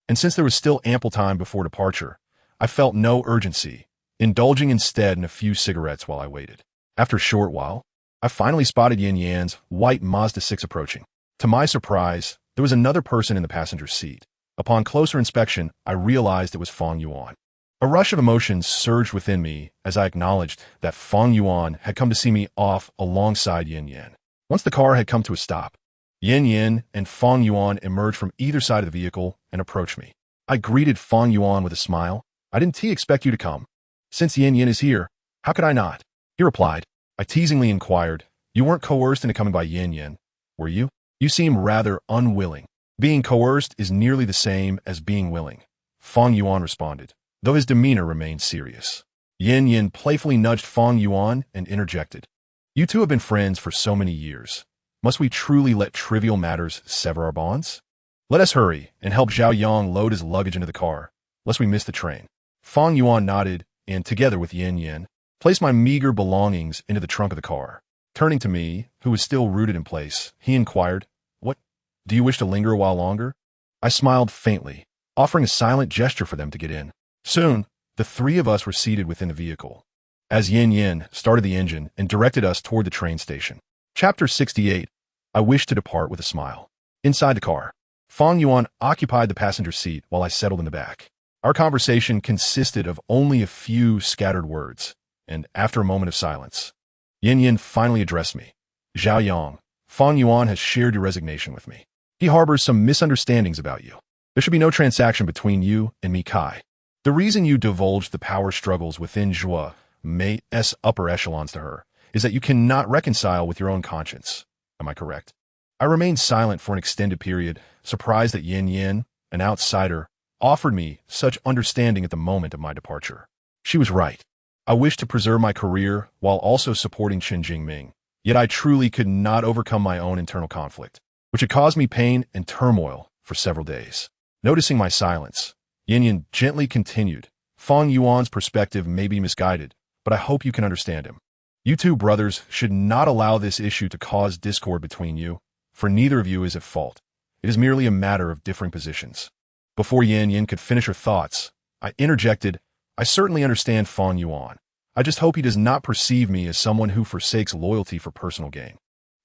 and since there was still ample time before departure, I felt no urgency, indulging instead in a few cigarettes while I waited. After a short while, I finally spotted Yin Yan's white Mazda 6 approaching. To my surprise, there was another person in the passenger seat. Upon closer inspection, I realized it was Fong Yuan. A rush of emotions surged within me as I acknowledged that Fong Yuan had come to see me off alongside Yin Yan. Once the car had come to a stop, Yin Yan and Fong Yuan emerged from either side of the vehicle and approached me. I greeted Fong Yuan with a smile. "I didn't expect you to come. Since Yin Yan is here, how could I not?" He replied. I teasingly inquired, "You weren't coerced into coming by Yin Yan, were you? You seem rather unwilling." "Being coerced is nearly the same as being willing," Fong Yuan responded, though his demeanor remained serious. Yin Yan playfully nudged Fong Yuan and interjected, "You two have been friends for so many years. Must we truly let trivial matters sever our bonds? Let us hurry and help Zhao Yang load his luggage into the car, lest we miss the train." Fong Yuan nodded and, together with Yin Yan, placed my meager belongings into the trunk of the car. Turning to me, who was still rooted in place, he inquired, "What? Do you wish to linger a while longer?" I smiled faintly, offering a silent gesture for them to get in. Soon, the three of us were seated within the vehicle, as Yin Yin started the engine and directed us toward the train station. Chapter 68. I wished to depart with a smile. Inside the car, Fong Yuan occupied the passenger seat while I settled in the back. Our conversation consisted of only a few scattered words, and after a moment of silence, Yin Yin finally addressed me. "Zhao Yang, Fong Yuan has shared your resignation with me. He harbors some misunderstandings about you. There should be no transaction between you and me, Kai. The reason you divulged the power struggles within Zhua Mei's upper echelons to her is that you cannot reconcile with your own conscience. Am I correct?" I remained silent for an extended period, surprised that Yin Yin, an outsider, offered me such understanding at the moment of my departure. She was right. I wished to preserve my career while also supporting Chen Jingming, yet I truly could not overcome my own internal conflict, which had caused me pain and turmoil for several days. Noticing my silence, Yin Yin gently continued, "Fong Yuan's perspective may be misguided, but I hope you can understand him. You two brothers should not allow this issue to cause discord between you, for neither of you is at fault. It is merely a matter of differing positions." Before Yin Yin could finish her thoughts, I interjected, "I certainly understand Fong Yuan. I just hope he does not perceive me as someone who forsakes loyalty for personal gain.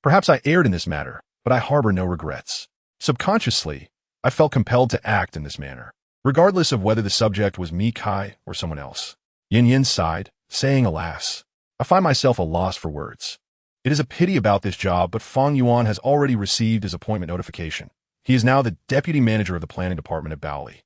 Perhaps I erred in this matter, but I harbor no regrets." Subconsciously, I felt compelled to act in this manner, regardless of whether the subject was me, Kai, or someone else. Yin Yin sighed, saying, "Alas, I find myself a loss for words. It is a pity about this job, but Fong Yuan has already received his appointment notification. He is now the deputy manager of the planning department at Baoli.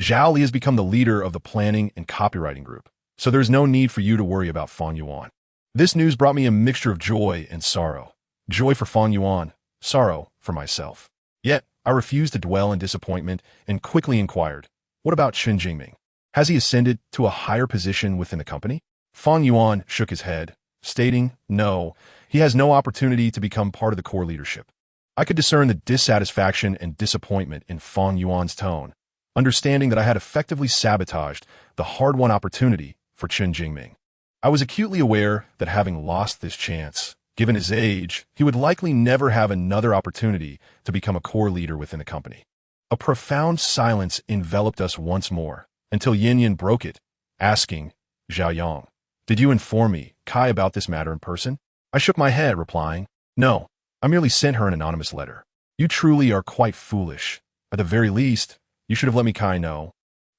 Zhao Li has become the leader of the planning and copywriting group, so there is no need for you to worry about Fong Yuan." This news brought me a mixture of joy and sorrow. Joy for Fong Yuan, sorrow for myself. Yet, I refused to dwell in disappointment and quickly inquired, "What about Chen Jingming? Has he ascended to a higher position within the company?" Fong Yuan shook his head, stating, "No, he has no opportunity to become part of the core leadership." I could discern the dissatisfaction and disappointment in Fong Yuan's tone, understanding that I had effectively sabotaged the hard-won opportunity for Chen Jingming. I was acutely aware that having lost this chance, given his age, he would likely never have another opportunity to become a core leader within the company. A profound silence enveloped us once more, until Yin Yin broke it, asking, "Zhao Yang, did you inform me, Kai, about this matter in person?" I shook my head, replying, "No. I merely sent her an anonymous letter." "You truly are quite foolish. At the very least, you should have let me, Kai, know,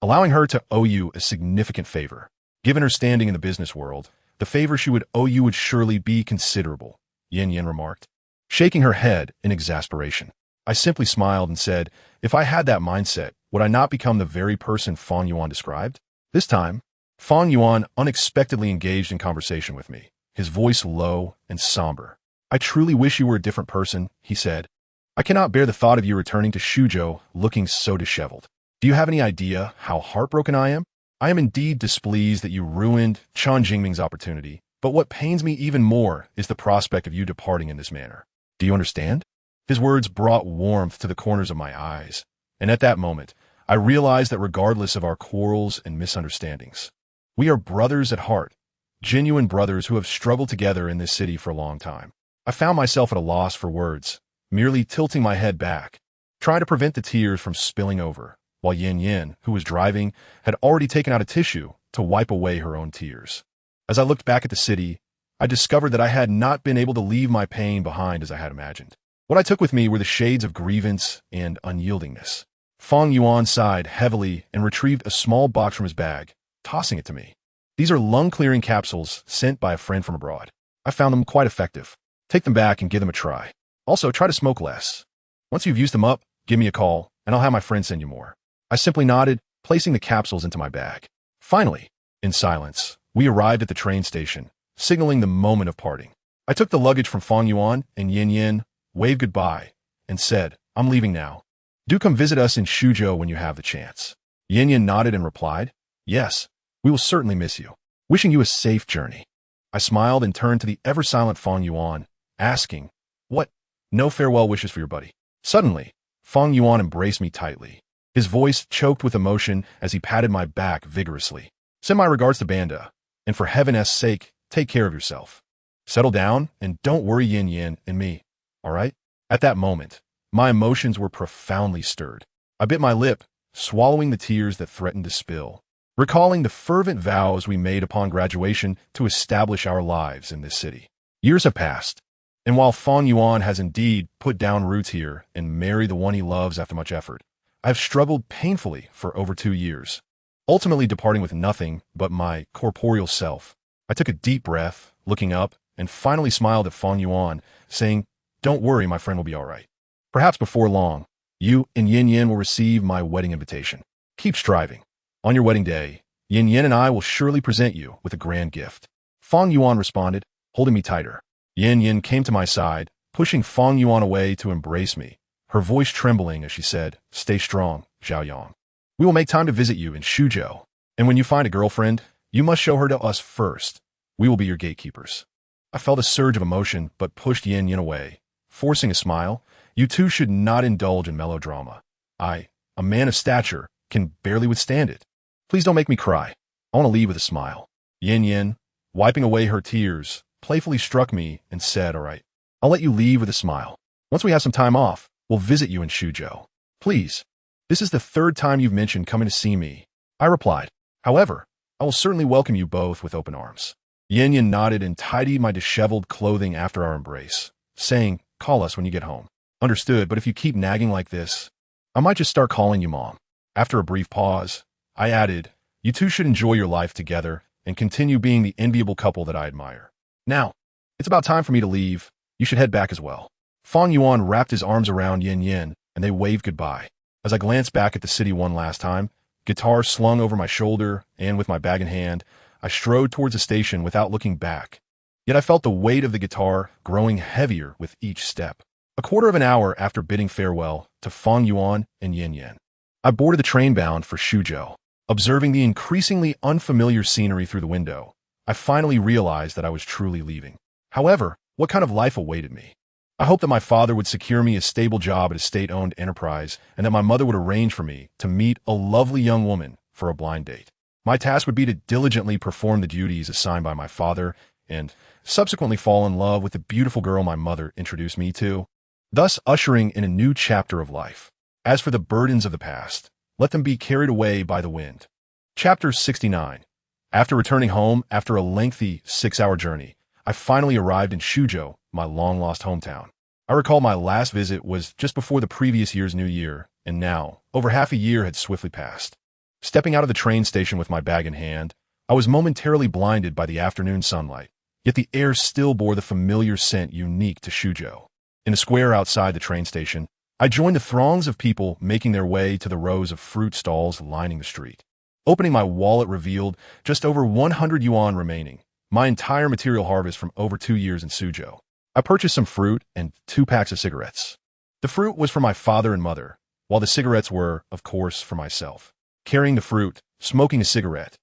allowing her to owe you a significant favor. Given her standing in the business world, the favor she would owe you would surely be considerable," Yin Yin remarked, shaking her head in exasperation. I simply smiled and said, "If I had that mindset, would I not become the very person Fong Yuan described?" This time, Fong Yuan unexpectedly engaged in conversation with me, his voice low and somber. "I truly wish you were a different person," he said. "I cannot bear the thought of you returning to Shuzhou looking so disheveled." Do you have any idea how heartbroken I am? I am indeed displeased that you ruined Chan Jingming's opportunity, but what pains me even more is the prospect of you departing in this manner. Do you understand? His words brought warmth to the corners of my eyes, and at that moment, I realized that regardless of our quarrels and misunderstandings, we are brothers at heart, genuine brothers who have struggled together in this city for a long time. I found myself at a loss for words, merely tilting my head back, trying to prevent the tears from spilling over, while Yin Yin, who was driving, had already taken out a tissue to wipe away her own tears. As I looked back at the city, I discovered that I had not been able to leave my pain behind as I had imagined. What I took with me were the shades of grievance and unyieldingness. Feng Yuan sighed heavily and retrieved a small box from his bag, tossing it to me. These are lung-clearing capsules sent by a friend from abroad. I found them quite effective. Take them back and give them a try. Also, try to smoke less. Once you've used them up, give me a call, and I'll have my friend send you more. I simply nodded, placing the capsules into my bag. Finally, in silence, we arrived at the train station, signaling the moment of parting. I took the luggage from Feng Yuan and Yin Yin, waved goodbye, and said, I'm leaving now. Do come visit us in Shuzhou when you have the chance. Yin Yin nodded and replied, yes, we will certainly miss you. Wishing you a safe journey. I smiled and turned to the ever-silent Feng Yuan, asking, what? No farewell wishes for your buddy. Suddenly, Feng Yuan embraced me tightly. His voice choked with emotion as he patted my back vigorously. Send my regards to Banda, and for heaven's sake, take care of yourself. Settle down and don't worry Yin Yin and me, all right? At that moment, my emotions were profoundly stirred. I bit my lip, swallowing the tears that threatened to spill, recalling the fervent vows we made upon graduation to establish our lives in this city. Years have passed, and while Feng Yuan has indeed put down roots here and married the one he loves after much effort, I have struggled painfully for over 2 years, ultimately departing with nothing but my corporeal self. I took a deep breath, looking up, and finally smiled at Feng Yuan, saying, don't worry, my friend will be all right. Perhaps before long, you and Yin Yin will receive my wedding invitation. Keep striving. On your wedding day, Yin Yin and I will surely present you with a grand gift. Feng Yuan responded, holding me tighter. Yin Yin came to my side, pushing Feng Yuan away to embrace me, her voice trembling as she said, stay strong, Zhao Yang. We will make time to visit you in Shuzhou, and when you find a girlfriend, you must show her to us first. We will be your gatekeepers. I felt a surge of emotion but pushed Yin Yin away, forcing a smile. You two should not indulge in melodrama. I, a man of stature, can barely withstand it. Please don't make me cry. I want to leave with a smile. Yin Yin, wiping away her tears, playfully struck me and said, all right, I'll let you leave with a smile. Once we have some time off, we'll visit you in Shuzhou. Please. This is the 3rd time you've mentioned coming to see me. I replied. However, I will certainly welcome you both with open arms. Yin Yin nodded and tidied my disheveled clothing after our embrace, saying, call us when you get home. Understood, but if you keep nagging like this, I might just start calling you Mom. After a brief pause, I added, you two should enjoy your life together and continue being the enviable couple that I admire. Now, it's about time for me to leave. You should head back as well. Feng Yuan wrapped his arms around Yin Yin, and they waved goodbye. As I glanced back at the city one last time, guitar slung over my shoulder, and with my bag in hand, I strode towards the station without looking back. Yet I felt the weight of the guitar growing heavier with each step. A quarter of an hour after bidding farewell to Feng Yuan and Yin Yin, I boarded the train bound for Shuzhou. Observing the increasingly unfamiliar scenery through the window, I finally realized that I was truly leaving. However, what kind of life awaited me? I hoped that my father would secure me a stable job at a state-owned enterprise and that my mother would arrange for me to meet a lovely young woman for a blind date. My task would be to diligently perform the duties assigned by my father and subsequently fall in love with the beautiful girl my mother introduced me to, thus ushering in a new chapter of life. As for the burdens of the past, let them be carried away by the wind. Chapter 69. After returning home after a lengthy 6-hour journey, I finally arrived in Shuzhou, my long-lost hometown. I recall my last visit was just before the previous year's New Year, and now, over half a year had swiftly passed. Stepping out of the train station with my bag in hand, I was momentarily blinded by the afternoon sunlight, yet the air still bore the familiar scent unique to Shuzhou. In a square outside the train station, I joined the throngs of people making their way to the rows of fruit stalls lining the street. Opening my wallet revealed just over 100 yuan remaining, my entire material harvest from over 2 years in Suzhou. I purchased some fruit and 2 packs of cigarettes. The fruit was for my father and mother, while the cigarettes were, of course, for myself. Carrying the fruit, smoking a cigarette,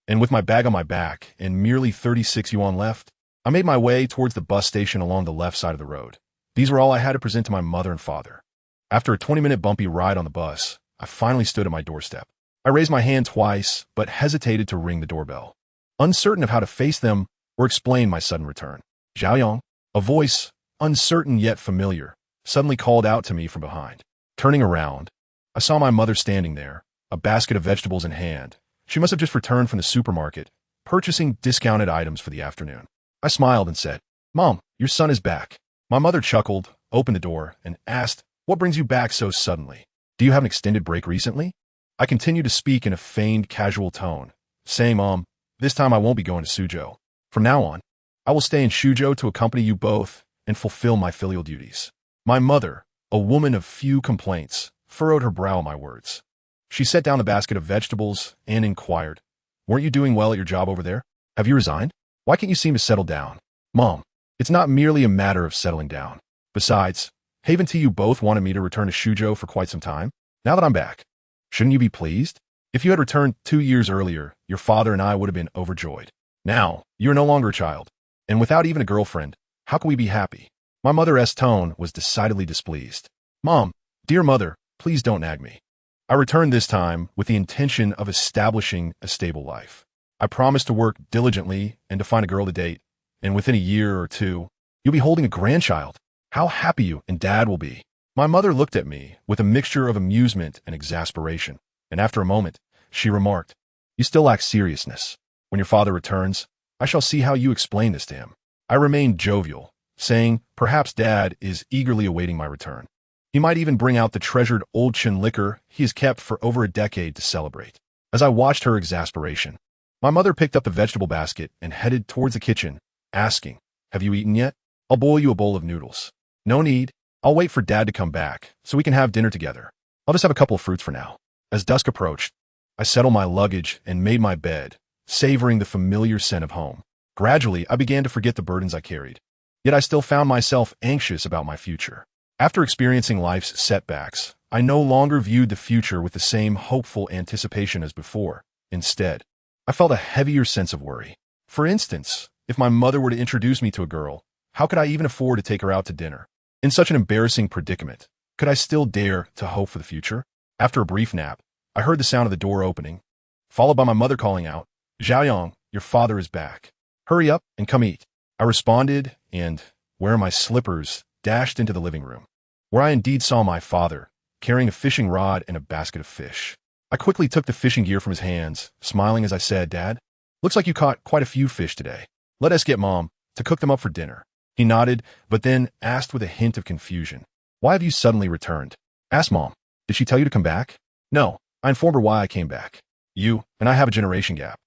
and with my bag on my back and merely 36 yuan left, I made my way towards the bus station along the left side of the road. These were all I had to present to my mother and father. After a 20-minute bumpy ride on the bus, I finally stood at my doorstep. I raised my hand twice, but hesitated to ring the doorbell, uncertain of how to face them or explain my sudden return. Xiaoyang, a voice, uncertain yet familiar, suddenly called out to me from behind. Turning around, I saw my mother standing there, a basket of vegetables in hand. She must have just returned from the supermarket, purchasing discounted items for the afternoon. I smiled and said, "Mom, your son is back." My mother chuckled, opened the door, and asked, "What brings you back so suddenly? Do you have an extended break recently?" I continued to speak in a feigned casual tone, saying, "Mom, this time I won't be going to Suzhou. From now on, I will stay in Suzhou to accompany you both and fulfill my filial duties." My mother, a woman of few complaints, furrowed her brow at my words. She set down the basket of vegetables and inquired, "Weren't you doing well at your job over there? Have you resigned? Why can't you seem to settle down?" "Mom, it's not merely a matter of settling down. Besides, haven't you both wanted me to return to Suzhou for quite some time? Now that I'm back, shouldn't you be pleased? If you had returned 2 years earlier, your father and I would have been overjoyed. Now, you are no longer a child, and without even a girlfriend, how can we be happy?" My mother's tone was decidedly displeased. "Mom, dear mother, please don't nag me. I returned this time with the intention of establishing a stable life. I promised to work diligently and to find a girl to date, and within a year or two, you'll be holding a grandchild. How happy you and Dad will be." My mother looked at me with a mixture of amusement and exasperation, and after a moment, she remarked, "You still lack seriousness. When your father returns, I shall see how you explain this to him." I remained jovial, saying, "Perhaps Dad is eagerly awaiting my return. He might even bring out the treasured old Chen liquor he has kept for over a decade to celebrate." As I watched her exasperation, my mother picked up the vegetable basket and headed towards the kitchen, asking, "Have you eaten yet? I'll boil you a bowl of noodles." "No need. I'll wait for Dad to come back so we can have dinner together. I'll just have a couple of fruits for now." As dusk approached, I settled my luggage and made my bed, savoring the familiar scent of home. Gradually, I began to forget the burdens I carried. Yet I still found myself anxious about my future. After experiencing life's setbacks, I no longer viewed the future with the same hopeful anticipation as before. Instead, I felt a heavier sense of worry. For instance, if my mother were to introduce me to a girl, how could I even afford to take her out to dinner? In such an embarrassing predicament, could I still dare to hope for the future? After a brief nap, I heard the sound of the door opening, followed by my mother calling out, "Xiaoyang, your father is back. Hurry up and come eat." I responded and, wearing my slippers, dashed into the living room, where I indeed saw my father, carrying a fishing rod and a basket of fish. I quickly took the fishing gear from his hands, smiling as I said, "Dad, looks like you caught quite a few fish today. Let us get Mom to cook them up for dinner." He nodded, but then asked with a hint of confusion, "Why have you suddenly returned?" "Ask Mom. Did she tell you to come back?" "No, I informed her why I came back. You and I have a generation gap,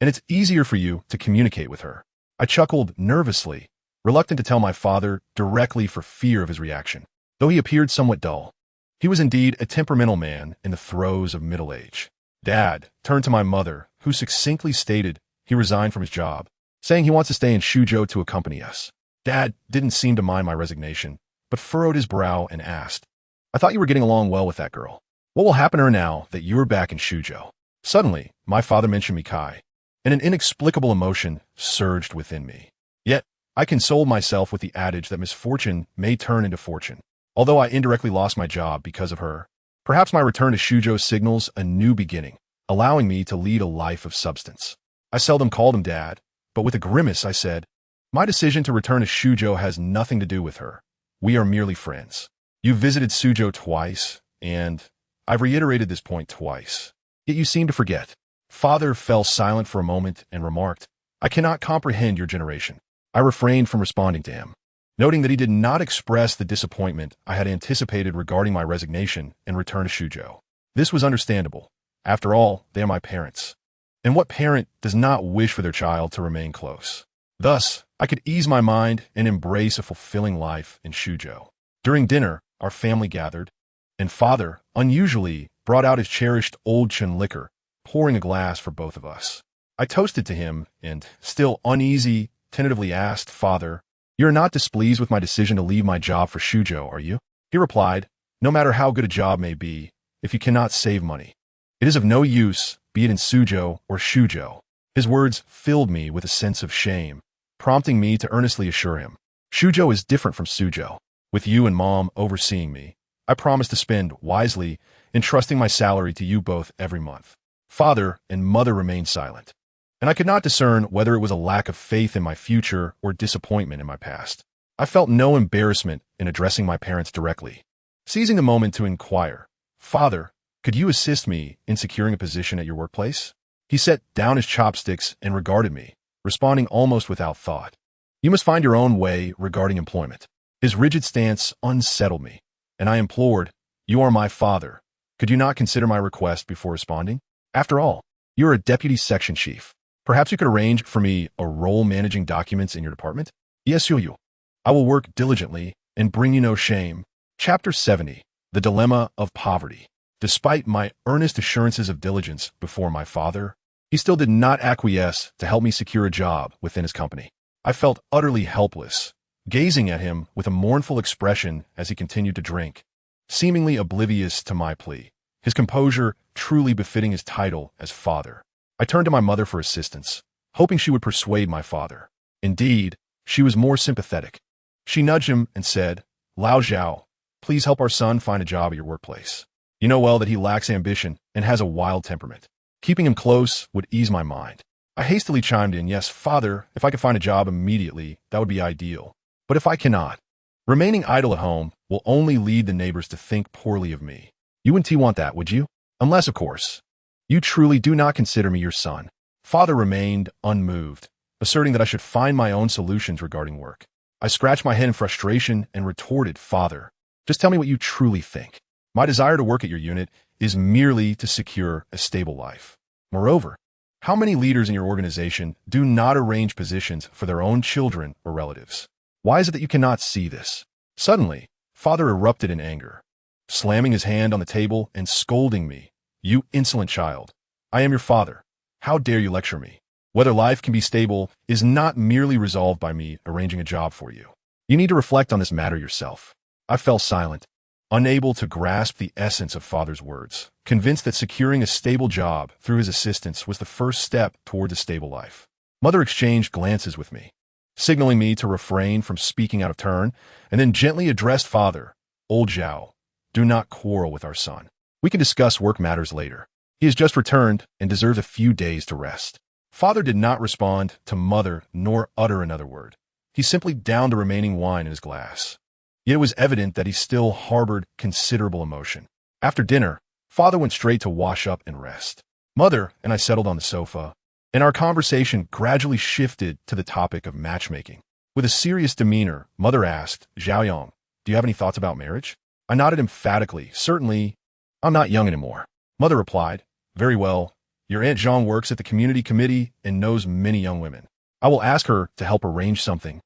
and it's easier for you to communicate with her." I chuckled nervously, reluctant to tell my father directly for fear of his reaction. Though he appeared somewhat dull, he was indeed a temperamental man in the throes of middle age. Dad turned to my mother, who succinctly stated he resigned from his job, saying he wants to stay in Suzhou to accompany us. Dad didn't seem to mind my resignation, but furrowed his brow and asked, "I thought you were getting along well with that girl. What will happen to her now that you are back in Suzhou?" Suddenly, my father mentioned Mikai, and an inexplicable emotion surged within me. Yet, I consoled myself with the adage that misfortune may turn into fortune. Although I indirectly lost my job because of her, perhaps my return to Suzhou signals a new beginning, allowing me to lead a life of substance. I seldom called him Dad, but with a grimace I said, "My decision to return to Suzhou has nothing to do with her. We are merely friends. You visited Suzhou twice, and I've reiterated this point twice. Yet you seem to forget." Father fell silent for a moment and remarked, "I cannot comprehend your generation." I refrained from responding to him, noting that he did not express the disappointment I had anticipated regarding my resignation and return to Suzhou. This was understandable. After all, they are my parents. And what parent does not wish for their child to remain close? Thus, I could ease my mind and embrace a fulfilling life in Suzhou. During dinner, our family gathered, and Father, unusually, brought out his cherished old Chen liquor, pouring a glass for both of us. I toasted to him and, still uneasy, tentatively asked, "Father, you're not displeased with my decision to leave my job for Suzhou, are you?" He replied, No matter how good a job may be, if you cannot save money, it is of no use, be it in Suzhou or Shuzhou. His words filled me with a sense of shame, prompting me to earnestly assure him, Shuzhou is different from Suzhou. With you and Mom overseeing me, I promise to spend wisely, entrusting my salary to you both every month. Father and Mother remained silent, and I could not discern whether it was a lack of faith in my future or disappointment in my past. I felt no embarrassment in addressing my parents directly, seizing the moment to inquire, Father, could you assist me in securing a position at your workplace? He set down his chopsticks and regarded me, responding almost without thought. You must find your own way regarding employment. His rigid stance unsettled me, and I implored, You are my father. Could you not consider my request before responding? After all, you are a deputy section chief. Perhaps you could arrange for me a role managing documents in your department? Yes, you. I will work diligently and bring you no shame. Chapter 70. The Dilemma of Poverty. Despite my earnest assurances of diligence before my father, he still did not acquiesce to help me secure a job within his company. I felt utterly helpless, gazing at him with a mournful expression as he continued to drink, seemingly oblivious to my plea, his composure truly befitting his title as father. I turned to my mother for assistance, hoping she would persuade my father. Indeed, she was more sympathetic. She nudged him and said, Lao Zhao, please help our son find a job at your workplace. You know well that he lacks ambition and has a wild temperament. Keeping him close would ease my mind. I hastily chimed in, Yes, father, if I could find a job immediately, that would be ideal. But if I cannot, remaining idle at home will only lead the neighbors to think poorly of me. You wouldn't want that, would you? Unless, of course, you truly do not consider me your son. Father remained unmoved, asserting that I should find my own solutions regarding work. I scratched my head in frustration and retorted, Father, just tell me what you truly think. My desire to work at your unit is merely to secure a stable life. Moreover, how many leaders in your organization do not arrange positions for their own children or relatives? Why is it that you cannot see this? Suddenly, Father erupted in anger, slamming his hand on the table and scolding me. You insolent child. I am your father. How dare you lecture me? Whether life can be stable is not merely resolved by me arranging a job for you. You need to reflect on this matter yourself. I fell silent, unable to grasp the essence of Father's words, convinced that securing a stable job through his assistance was the first step toward a stable life. Mother exchanged glances with me, signaling me to refrain from speaking out of turn, and then gently addressed Father, Old Zhao, do not quarrel with our son. We can discuss work matters later. He has just returned and deserves a few days to rest. Father did not respond to Mother nor utter another word. He simply downed the remaining wine in his glass. Yet it was evident that he still harbored considerable emotion. After dinner, Father went straight to wash up and rest. Mother and I settled on the sofa, and our conversation gradually shifted to the topic of matchmaking. With a serious demeanor, Mother asked, Zhaoyong, do you have any thoughts about marriage? I nodded emphatically. Certainly, I'm not young anymore. Mother replied, Very well. Your Aunt Zhang works at the community committee and knows many young women. I will ask her to help arrange something.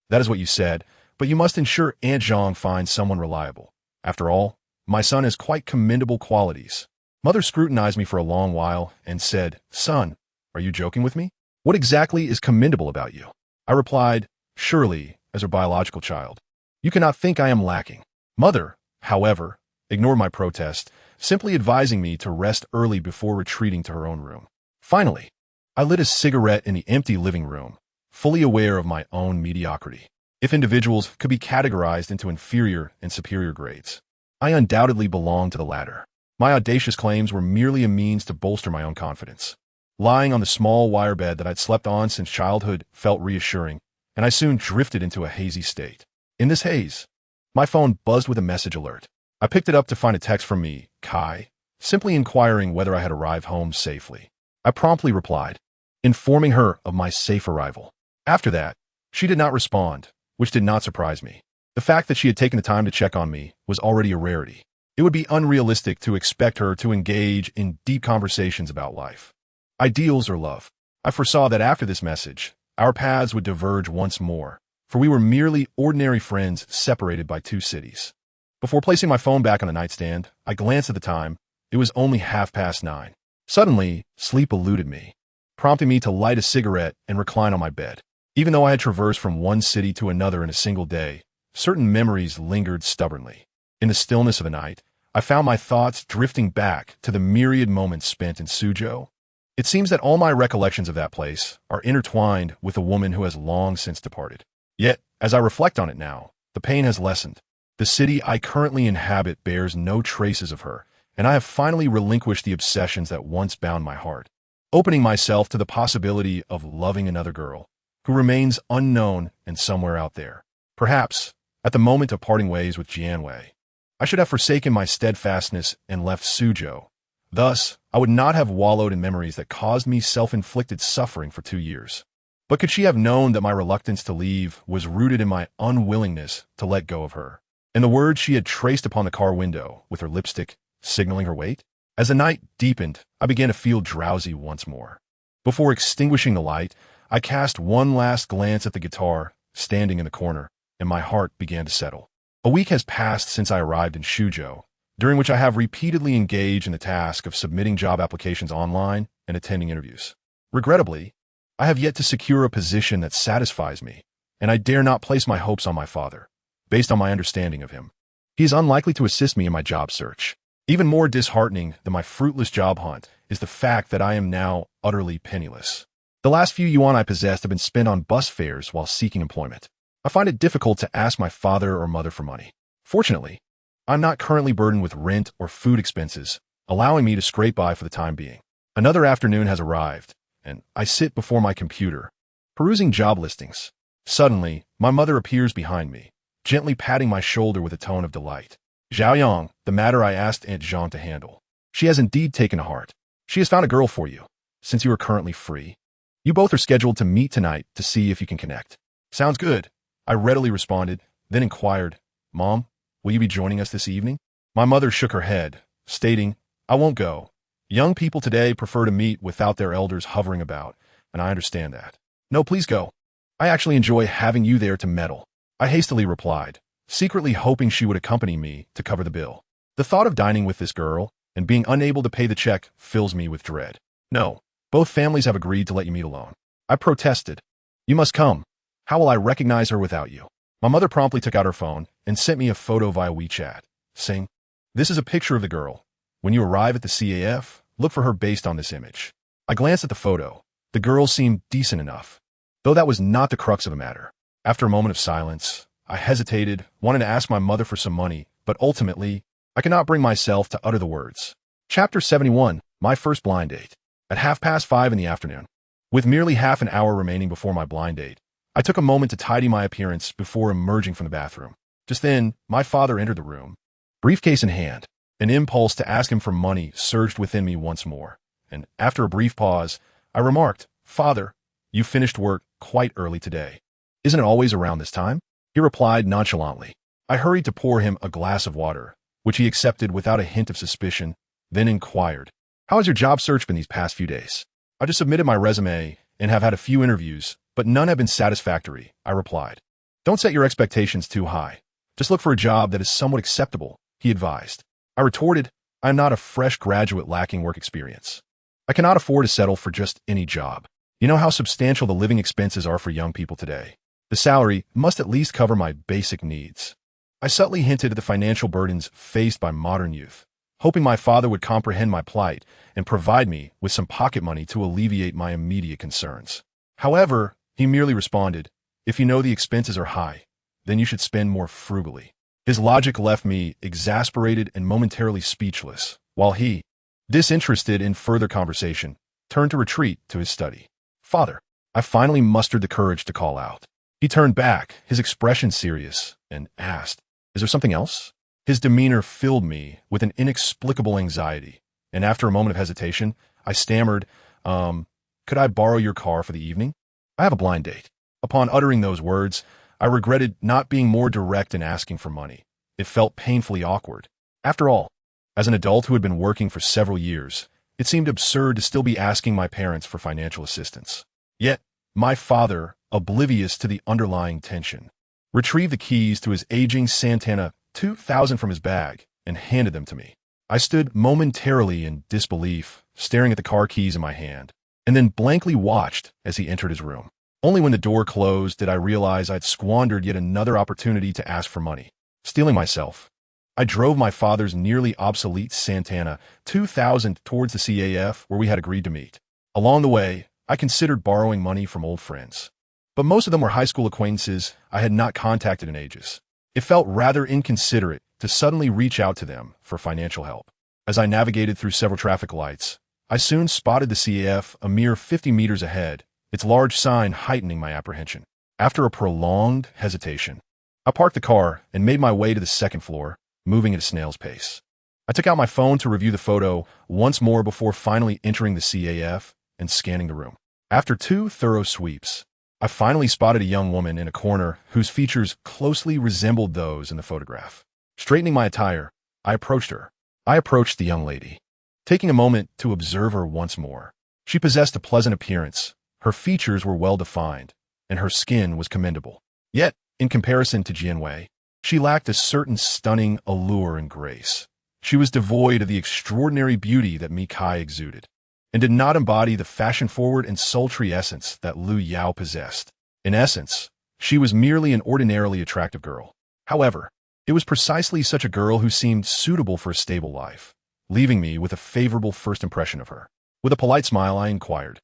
That is what you said, but you must ensure Aunt Zhang finds someone reliable. After all, my son has quite commendable qualities. Mother scrutinized me for a long while and said, Son, are you joking with me? What exactly is commendable about you? I replied, Surely, as her biological child, you cannot think I am lacking. Mother, however, ignored my protest, simply advising me to rest early before retreating to her own room. Finally, I lit a cigarette in the empty living room, fully aware of my own mediocrity. If individuals could be categorized into inferior and superior grades, I undoubtedly belonged to the latter. My audacious claims were merely a means to bolster my own confidence. Lying on the small wire bed that I'd slept on since childhood felt reassuring, and I soon drifted into a hazy state. In this haze, my phone buzzed with a message alert. I picked it up to find a text from me, Kai, simply inquiring whether I had arrived home safely. I promptly replied, informing her of my safe arrival. After that, she did not respond, which did not surprise me. The fact that she had taken the time to check on me was already a rarity. It would be unrealistic to expect her to engage in deep conversations about life, ideals, or love. I foresaw that after this message, our paths would diverge once more, for we were merely ordinary friends separated by 2 cities. Before placing my phone back on the nightstand, I glanced at the time. It was only 9:30. Suddenly, sleep eluded me, prompting me to light a cigarette and recline on my bed. Even though I had traversed from one city to another in a single day, certain memories lingered stubbornly. In the stillness of the night, I found my thoughts drifting back to the myriad moments spent in Suzhou. It seems that all my recollections of that place are intertwined with a woman who has long since departed. Yet, as I reflect on it now, the pain has lessened. The city I currently inhabit bears no traces of her, and I have finally relinquished the obsessions that once bound my heart, opening myself to the possibility of loving another girl who remains unknown and somewhere out there. Perhaps, at the moment of parting ways with Jianwei, I should have forsaken my steadfastness and left Suzhou. Thus, I would not have wallowed in memories that caused me self-inflicted suffering for 2 years. But could she have known that my reluctance to leave was rooted in my unwillingness to let go of her, and the words she had traced upon the car window with her lipstick signaling her weight? As the night deepened, I began to feel drowsy once more. Before extinguishing the light, I cast one last glance at the guitar standing in the corner, and my heart began to settle. A week has passed since I arrived in Suzhou, during which I have repeatedly engaged in the task of submitting job applications online and attending interviews. Regrettably, I have yet to secure a position that satisfies me, and I dare not place my hopes on my father, based on my understanding of him. He is unlikely to assist me in my job search. Even more disheartening than my fruitless job hunt is the fact that I am now utterly penniless. The last few yuan I possessed have been spent on bus fares while seeking employment. I find it difficult to ask my father or mother for money. Fortunately, I'm not currently burdened with rent or food expenses, allowing me to scrape by for the time being. Another afternoon has arrived, and I sit before my computer, perusing job listings. Suddenly, my mother appears behind me, gently patting my shoulder with a tone of delight. Xiaoyang, the matter I asked Aunt Jean to handle. She has indeed taken to heart. She has found a girl for you, since you are currently free. You both are scheduled to meet tonight to see if you can connect. Sounds good, I readily responded, then inquired, Mom, will you be joining us this evening? My mother shook her head, stating, I won't go. Young people today prefer to meet without their elders hovering about, and I understand that. No, please go. I actually enjoy having you there to meddle. I hastily replied, secretly hoping she would accompany me to cover the bill. The thought of dining with this girl and being unable to pay the check fills me with dread. No, both families have agreed to let you meet alone. I protested. You must come. How will I recognize her without you? My mother promptly took out her phone and sent me a photo via WeChat, saying, this is a picture of the girl. When you arrive at the CAF, look for her based on this image. I glanced at the photo. The girl seemed decent enough, though that was not the crux of the matter. After a moment of silence, I hesitated, wanting to ask my mother for some money, but ultimately, I could not bring myself to utter the words. Chapter 71, My First Blind Date. At 5:30 in the afternoon, with merely half an hour remaining before my blind date, I took a moment to tidy my appearance before emerging from the bathroom. Just then, my father entered the room, briefcase in hand. An impulse to ask him for money surged within me once more, and after a brief pause, I remarked, Father, you finished work quite early today. Isn't it always around this time? He replied nonchalantly. I hurried to pour him a glass of water, which he accepted without a hint of suspicion, then inquired, how has your job search been these past few days? I just submitted my resume and have had a few interviews, but none have been satisfactory, I replied. Don't set your expectations too high. Just look for a job that is somewhat acceptable, he advised. I retorted, I am not a fresh graduate lacking work experience. I cannot afford to settle for just any job. You know how substantial the living expenses are for young people today. The salary must at least cover my basic needs. I subtly hinted at the financial burdens faced by modern youth, hoping my father would comprehend my plight and provide me with some pocket money to alleviate my immediate concerns. However, he merely responded, if you know the expenses are high, then you should spend more frugally. His logic left me exasperated and momentarily speechless, while he, disinterested in further conversation, turned to retreat to his study. Father, I finally mustered the courage to call out. He turned back, his expression serious, and asked, is there something else? His demeanor filled me with an inexplicable anxiety, and after a moment of hesitation, I stammered, could I borrow your car for the evening? I have a blind date. Upon uttering those words, I regretted not being more direct in asking for money. It felt painfully awkward. After all, as an adult who had been working for several years, it seemed absurd to still be asking my parents for financial assistance. Yet, my father, oblivious to the underlying tension, retrieved the keys to his aging Santana 2000 from his bag and handed them to me. I stood momentarily in disbelief, staring at the car keys in my hand, and then blankly watched as he entered his room. Only when the door closed did I realize I'd squandered yet another opportunity to ask for money. Steeling myself, I drove my father's nearly obsolete Santana 2000 towards the CAF where we had agreed to meet. Along the way, I considered borrowing money from old friends. But most of them were high school acquaintances I had not contacted in ages. It felt rather inconsiderate to suddenly reach out to them for financial help. As I navigated through several traffic lights, I soon spotted the CAF a mere 50 meters ahead, its large sign heightening my apprehension. After a prolonged hesitation, I parked the car and made my way to the second floor, moving at a snail's pace. I took out my phone to review the photo once more before finally entering the CAF and scanning the room. After 2 thorough sweeps, I finally spotted a young woman in a corner whose features closely resembled those in the photograph. Straightening my attire, I approached her. I approached the young lady, taking a moment to observe her once more. She possessed a pleasant appearance, her features were well-defined, and her skin was commendable. Yet, in comparison to Jianwei, she lacked a certain stunning allure and grace. She was devoid of the extraordinary beauty that Mi Kai exuded, and did not embody the fashion-forward and sultry essence that Lu Yao possessed. In essence, she was merely an ordinarily attractive girl. However, it was precisely such a girl who seemed suitable for a stable life, leaving me with a favorable first impression of her. With a polite smile, I inquired,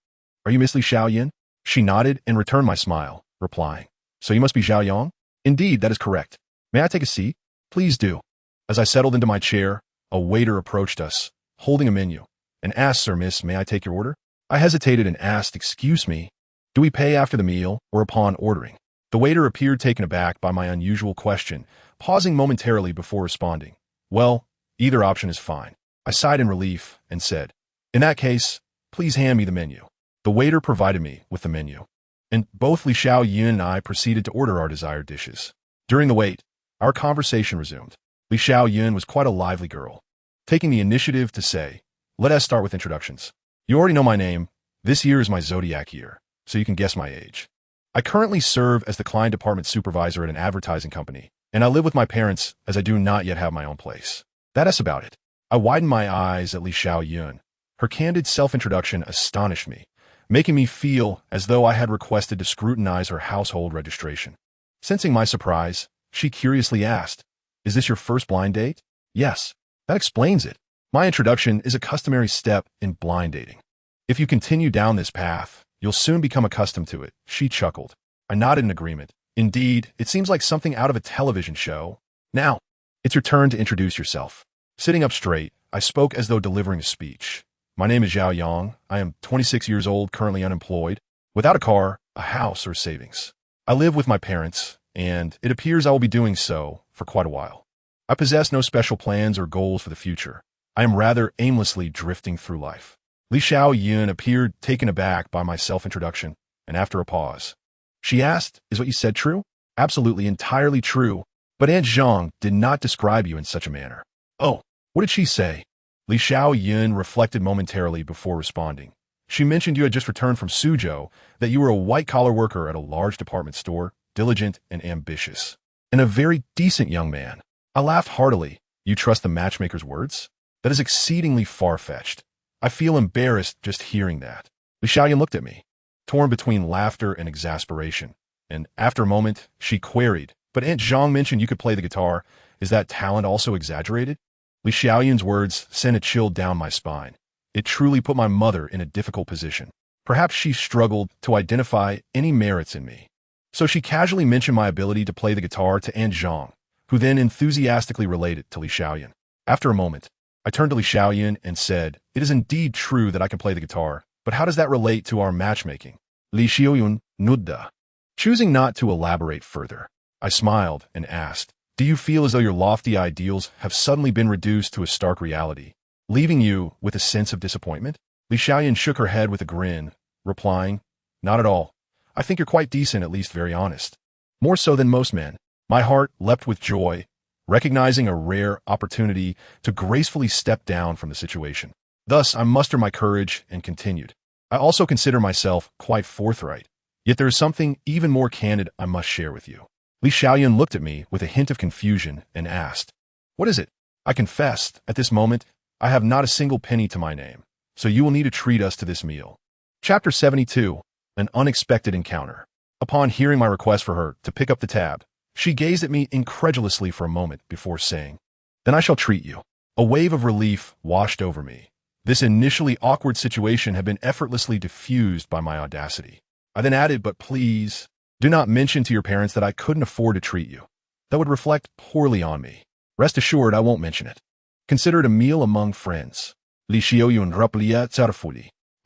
"Are you Miss Li Xiaoyan?" She nodded and returned my smile, replying, "So you must be Zhao Yang?" "Indeed, that is correct. May I take a seat?" "Please do." As I settled into my chair, a waiter approached us, holding a menu, and asked, "Sir, miss, may I take your order?" I hesitated and asked, "Excuse me, do we pay after the meal or upon ordering?" The waiter appeared taken aback by my unusual question, pausing momentarily before responding. "Well, either option is fine." I sighed in relief and said, "In that case, please hand me the menu." The waiter provided me with the menu, and both Li Xiaoyan and I proceeded to order our desired dishes. During the wait, our conversation resumed. Li Xiaoyan was quite a lively girl, taking the initiative to say, "Let us start with introductions. You already know my name. This year is my zodiac year, so you can guess my age. I currently serve as the client department supervisor at an advertising company, and I live with my parents as I do not yet have my own place. That's about it." I widened my eyes at Li Xiaoyan. Her candid self-introduction astonished me, making me feel as though I had requested to scrutinize her household registration. Sensing my surprise, she curiously asked, "Is this your first blind date?" "Yes." "That explains it. My introduction is a customary step in blind dating. If you continue down this path, you'll soon become accustomed to it," she chuckled. I nodded in agreement. "Indeed, it seems like something out of a television show. Now, it's your turn to introduce yourself." Sitting up straight, I spoke as though delivering a speech. "My name is Zhao Yang. I am 26 years old, currently unemployed, without a car, a house, or savings. I live with my parents, and it appears I will be doing so for quite a while. I possess no special plans or goals for the future. I am rather aimlessly drifting through life." Li Xiaoyan appeared taken aback by my self-introduction, and after a pause, she asked, "Is what you said true?" "Absolutely, entirely true, but Aunt Zhang did not describe you in such a manner." "Oh, what did she say?" Li Xiaoyan reflected momentarily before responding. "She mentioned you had just returned from Suzhou, that you were a white-collar worker at a large department store, diligent and ambitious, and a very decent young man." I laughed heartily. "You trust the matchmaker's words? That is exceedingly far-fetched. I feel embarrassed just hearing that." Li Xiaoyan looked at me, torn between laughter and exasperation, and after a moment, she queried, "But Aunt Zhang mentioned you could play the guitar. Is that talent also exaggerated?" Li Xiaoyan's words sent a chill down my spine. It truly put my mother in a difficult position. Perhaps she struggled to identify any merits in me. So she casually mentioned my ability to play the guitar to Aunt Zhang, who then enthusiastically related to Li Xiaoyan. After a moment, I turned to Li Xiaoyan and said, "It is indeed true that I can play the guitar, but how does that relate to our matchmaking?" Li Xiaoyan nodded. Choosing not to elaborate further, I smiled and asked, "Do you feel as though your lofty ideals have suddenly been reduced to a stark reality, leaving you with a sense of disappointment?" Li Xiaoyan shook her head with a grin, replying, "Not at all. I think you're quite decent, at least very honest. More so than most men." My heart leapt with joy, recognizing a rare opportunity to gracefully step down from the situation. Thus, I mustered my courage and continued. "I also consider myself quite forthright, yet there is something even more candid I must share with you." Li Xiaoyan looked at me with a hint of confusion and asked, "What is it?" I confessed, "At this moment, I have not a single penny to my name, so you will need to treat us to this meal." Chapter 72, An Unexpected Encounter. Upon hearing my request for her to pick up the tab, she gazed at me incredulously for a moment before saying, Then I shall treat you. A wave of relief washed over me. This initially awkward situation had been effortlessly diffused by my audacity. I then added, but please, do not mention to your parents that I couldn't afford to treat you. That would reflect poorly on me. Rest assured I won't mention it. Consider it a meal among friends. I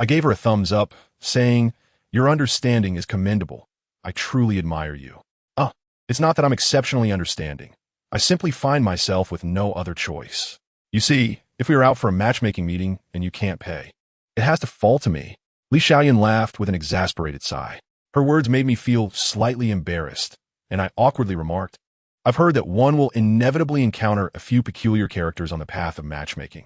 gave her a thumbs up, saying, your understanding is commendable. I truly admire you. It's not that I'm exceptionally understanding. I simply find myself with no other choice. You see, if we are out for a matchmaking meeting and you can't pay, it has to fall to me. Li Xiaoyan laughed with an exasperated sigh. Her words made me feel slightly embarrassed, and I awkwardly remarked, I've heard that one will inevitably encounter a few peculiar characters on the path of matchmaking.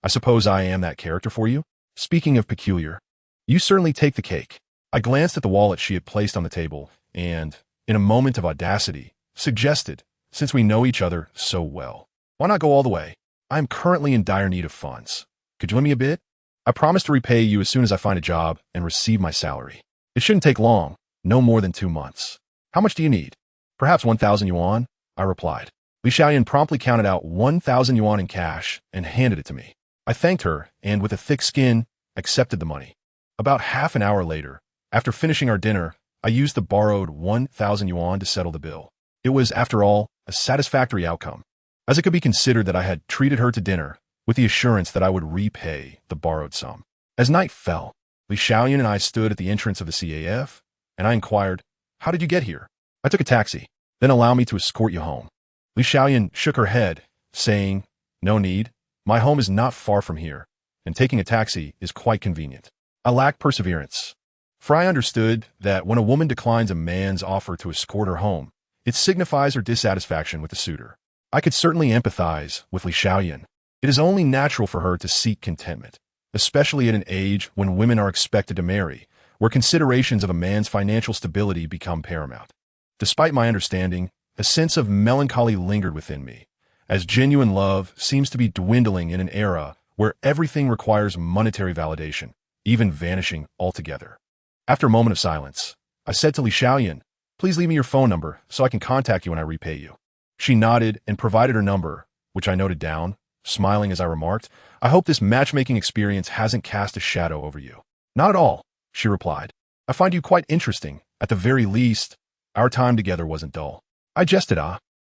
I suppose I am that character for you? Speaking of peculiar, you certainly take the cake. I glanced at the wallet she had placed on the table and, in a moment of audacity, suggested, since we know each other so well, why not go all the way? I am currently in dire need of funds. Could you lend me a bit? I promise to repay you as soon as I find a job and receive my salary. It shouldn't take long, no more than 2 months. How much do you need? Perhaps 1,000 yuan, I replied. Li Xiaoyan promptly counted out 1,000 yuan in cash and handed it to me. I thanked her and, with a thick skin, accepted the money. About half an hour later, after finishing our dinner, I used the borrowed 1,000 yuan to settle the bill. It was, after all, a satisfactory outcome, as it could be considered that I had treated her to dinner with the assurance that I would repay the borrowed sum. As night fell, Li Xiaoyan and I stood at the entrance of the CAF, and I inquired, how did you get here? I took a taxi, then allow me to escort you home. Li Xiaoyan shook her head, saying, no need, my home is not far from here, and taking a taxi is quite convenient. I lacked perseverance, for I understood that when a woman declines a man's offer to escort her home, it signifies her dissatisfaction with the suitor. I could certainly empathize with Li Xiaoyan. It is only natural for her to seek contentment, especially at an age when women are expected to marry, where considerations of a man's financial stability become paramount. Despite my understanding, a sense of melancholy lingered within me, as genuine love seems to be dwindling in an era where everything requires monetary validation, even vanishing altogether. After a moment of silence, I said to Li Xiaoyan, please leave me your phone number so I can contact you when I repay you. She nodded and provided her number, which I noted down, smiling as I remarked, I hope this matchmaking experience hasn't cast a shadow over you. Not at all, she replied. I find you quite interesting. At the very least, our time together wasn't dull. I jested,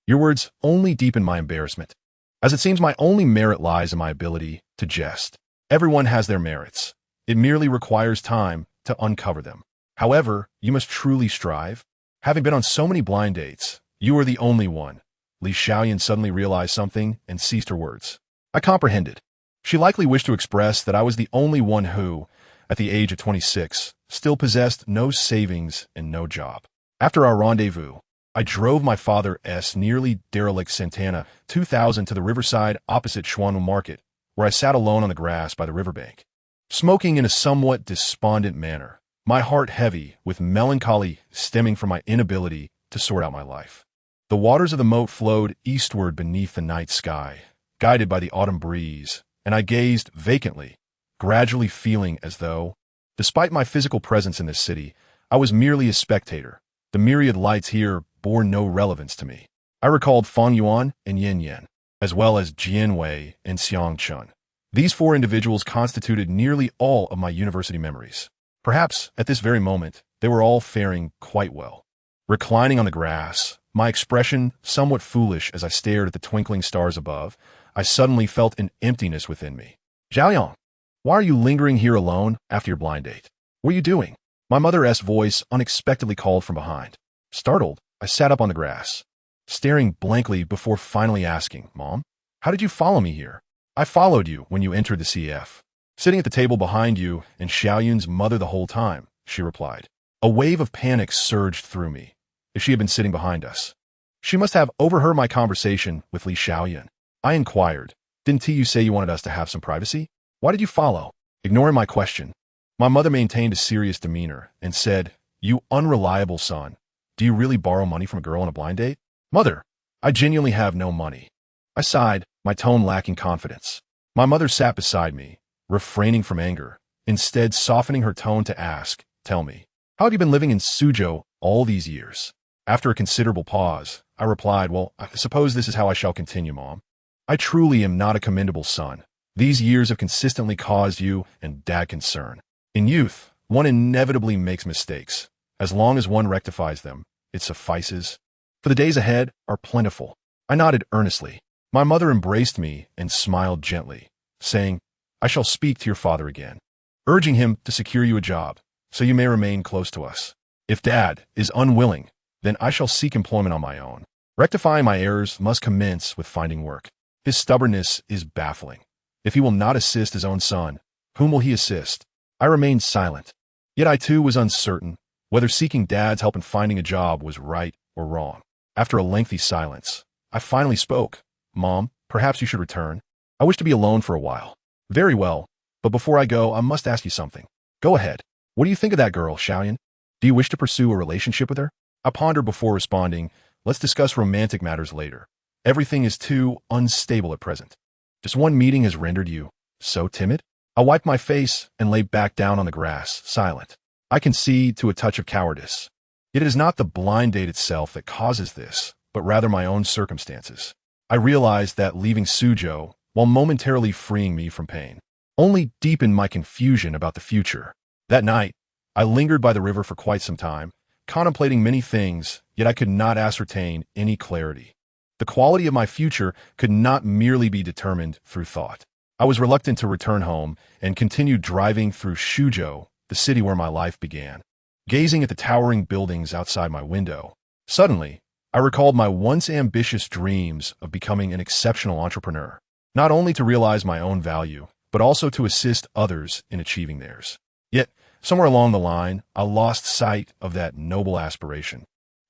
Your words only deepen my embarrassment, as it seems my only merit lies in my ability to jest. Everyone has their merits. It merely requires time to uncover them. However, you must truly strive. Having been on so many blind dates, you are the only one. Li Xiaoyan suddenly realized something and ceased her words. I comprehended. She likely wished to express that I was the only one who, at the age of 26, still possessed no savings and no job. After our rendezvous, I drove my father's nearly derelict Santana 2000 to the riverside opposite Xuanwu Market, where I sat alone on the grass by the riverbank, smoking in a somewhat despondent manner, my heart heavy with melancholy stemming from my inability to sort out my life. The waters of the moat flowed eastward beneath the night sky, guided by the autumn breeze, and I gazed vacantly, gradually feeling as though, despite my physical presence in this city, I was merely a spectator. The myriad lights here bore no relevance to me. I recalled Fang Yuan and Yin Yan, as well as Jian Wei and Xiang Chun. These 4 individuals constituted nearly all of my university memories. Perhaps, at this very moment, they were all faring quite well. Reclining on the grass, my expression somewhat foolish as I stared at the twinkling stars above, I suddenly felt an emptiness within me. Zhaoyang, why are you lingering here alone after your blind date? What are you doing? My mother's voice unexpectedly called from behind. Startled, I sat up on the grass, staring blankly before finally asking, Mom, how did you follow me here? I followed you when you entered the CF. Sitting at the table behind you and Xiaoyun's mother the whole time, she replied. A wave of panic surged through me, if she had been sitting behind us. She must have overheard my conversation with Li Xiaoyan. I inquired, didn't you say you wanted us to have some privacy? Why did you follow? Ignoring my question, my mother maintained a serious demeanor and said, you unreliable son, do you really borrow money from a girl on a blind date? Mother, I genuinely have no money. I sighed, my tone lacking confidence. My mother sat beside me, refraining from anger, instead softening her tone to ask, tell me, how have you been living in Suzhou all these years? After a considerable pause, I replied, well, I suppose this is how I shall continue, Mom. I truly am not a commendable son. These years have consistently caused you and Dad concern. In youth, one inevitably makes mistakes. As long as one rectifies them, it suffices. For the days ahead are plentiful. I nodded earnestly. My mother embraced me and smiled gently, saying, I shall speak to your father again, urging him to secure you a job, so you may remain close to us. If Dad is unwilling, then I shall seek employment on my own. Rectifying my errors must commence with finding work. His stubbornness is baffling. If he will not assist his own son, whom will he assist? I remained silent. Yet I too was uncertain whether seeking Dad's help in finding a job was right or wrong. After a lengthy silence, I finally spoke. Mom, perhaps you should return. I wish to be alone for a while. Very well, but before I go, I must ask you something. Go ahead. What do you think of that girl, Xiaoyan? Do you wish to pursue a relationship with her? I pondered before responding. Let's discuss romantic matters later. Everything is too unstable at present. Just one meeting has rendered you so timid? I wiped my face and lay back down on the grass, silent. I concede to a touch of cowardice. Yet it is not the blind date itself that causes this, but rather my own circumstances. I realized that leaving Suzhou, while momentarily freeing me from pain, only deepened my confusion about the future. That night, I lingered by the river for quite some time, contemplating many things, yet I could not ascertain any clarity. The quality of my future could not merely be determined through thought. I was reluctant to return home and continued driving through Suzhou, the city where my life began. Gazing at the towering buildings outside my window, suddenly, I recalled my once ambitious dreams of becoming an exceptional entrepreneur, not only to realize my own value, but also to assist others in achieving theirs. Yet, somewhere along the line, I lost sight of that noble aspiration.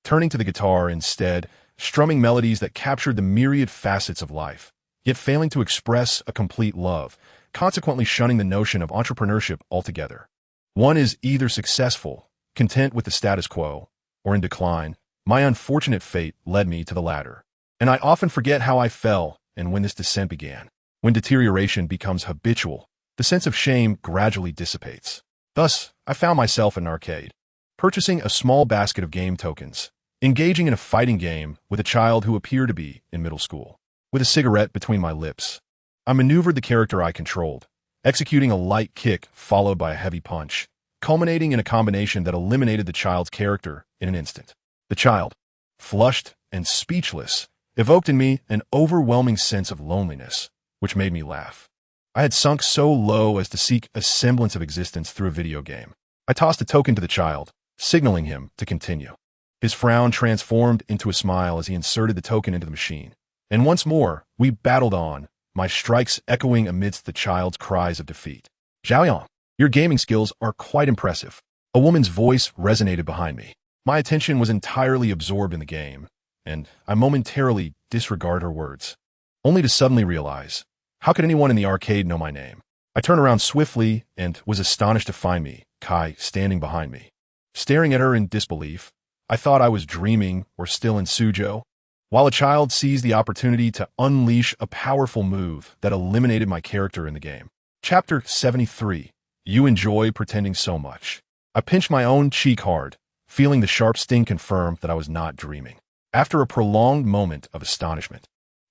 Turning to the guitar instead, strumming melodies that captured the myriad facets of life, yet failing to express a complete love, consequently shunning the notion of entrepreneurship altogether. One is either successful, content with the status quo, or in decline. My unfortunate fate led me to the latter. And I often forget how I fell and when this descent began. When deterioration becomes habitual, the sense of shame gradually dissipates. Thus, I found myself in an arcade, purchasing a small basket of game tokens, engaging in a fighting game with a child who appeared to be in middle school. With a cigarette between my lips, I maneuvered the character I controlled, executing a light kick followed by a heavy punch, culminating in a combination that eliminated the child's character in an instant. The child, flushed and speechless, evoked in me an overwhelming sense of loneliness, which made me laugh. I had sunk so low as to seek a semblance of existence through a video game. I tossed a token to the child, signaling him to continue. His frown transformed into a smile as he inserted the token into the machine. And once more, we battled on, my strikes echoing amidst the child's cries of defeat. Xiaoyang, your gaming skills are quite impressive. A woman's voice resonated behind me. My attention was entirely absorbed in the game, and I momentarily disregarded her words, only to suddenly realize, how could anyone in the arcade know my name? I turned around swiftly and was astonished to find me, Kai, standing behind me. Staring at her in disbelief, I thought I was dreaming or still in Suzhou, while a child seized the opportunity to unleash a powerful move that eliminated my character in the game. Chapter 73. You enjoy pretending so much. I pinched my own cheek hard, feeling the sharp sting confirm that I was not dreaming. After a prolonged moment of astonishment,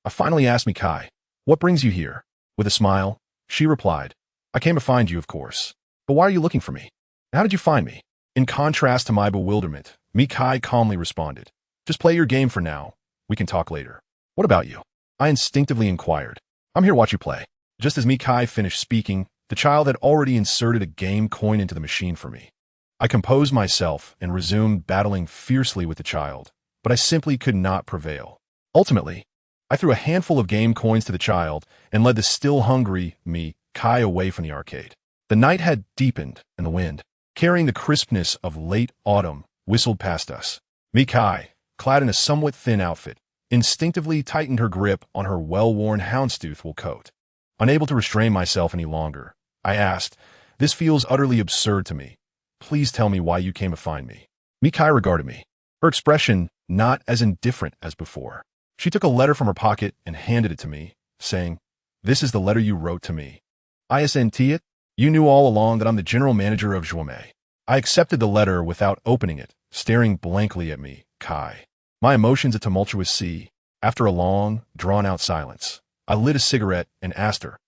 I finally asked Mikai, what brings you here? With a smile, she replied, I came to find you, of course. But why are you looking for me? How did you find me? In contrast to my bewilderment, Mikai calmly responded, just play your game for now. We can talk later. What about you? I instinctively inquired. I'm here to watch you play. Just as Mikai finished speaking, the child had already inserted a game coin into the machine for me. I composed myself and resumed battling fiercely with the child, but I simply could not prevail. Ultimately, I threw a handful of game coins to the child and led the still hungry Mikai away from the arcade. The night had deepened, and the wind, carrying the crispness of late autumn, whistled past us. Mikai, clad in a somewhat thin outfit, instinctively tightened her grip on her well-worn houndstooth wool coat. Unable to restrain myself any longer, I asked, this feels utterly absurd to me. Please tell me why you came to find me. Mikai regarded me, her expression not as indifferent as before. She took a letter from her pocket and handed it to me, saying, this is the letter you wrote to me. I sent it? You knew all along that I'm the general manager of Zhuomei. I accepted the letter without opening it, staring blankly at me, Kai. My emotions a tumultuous sea. After a long, drawn-out silence, I lit a cigarette and asked her,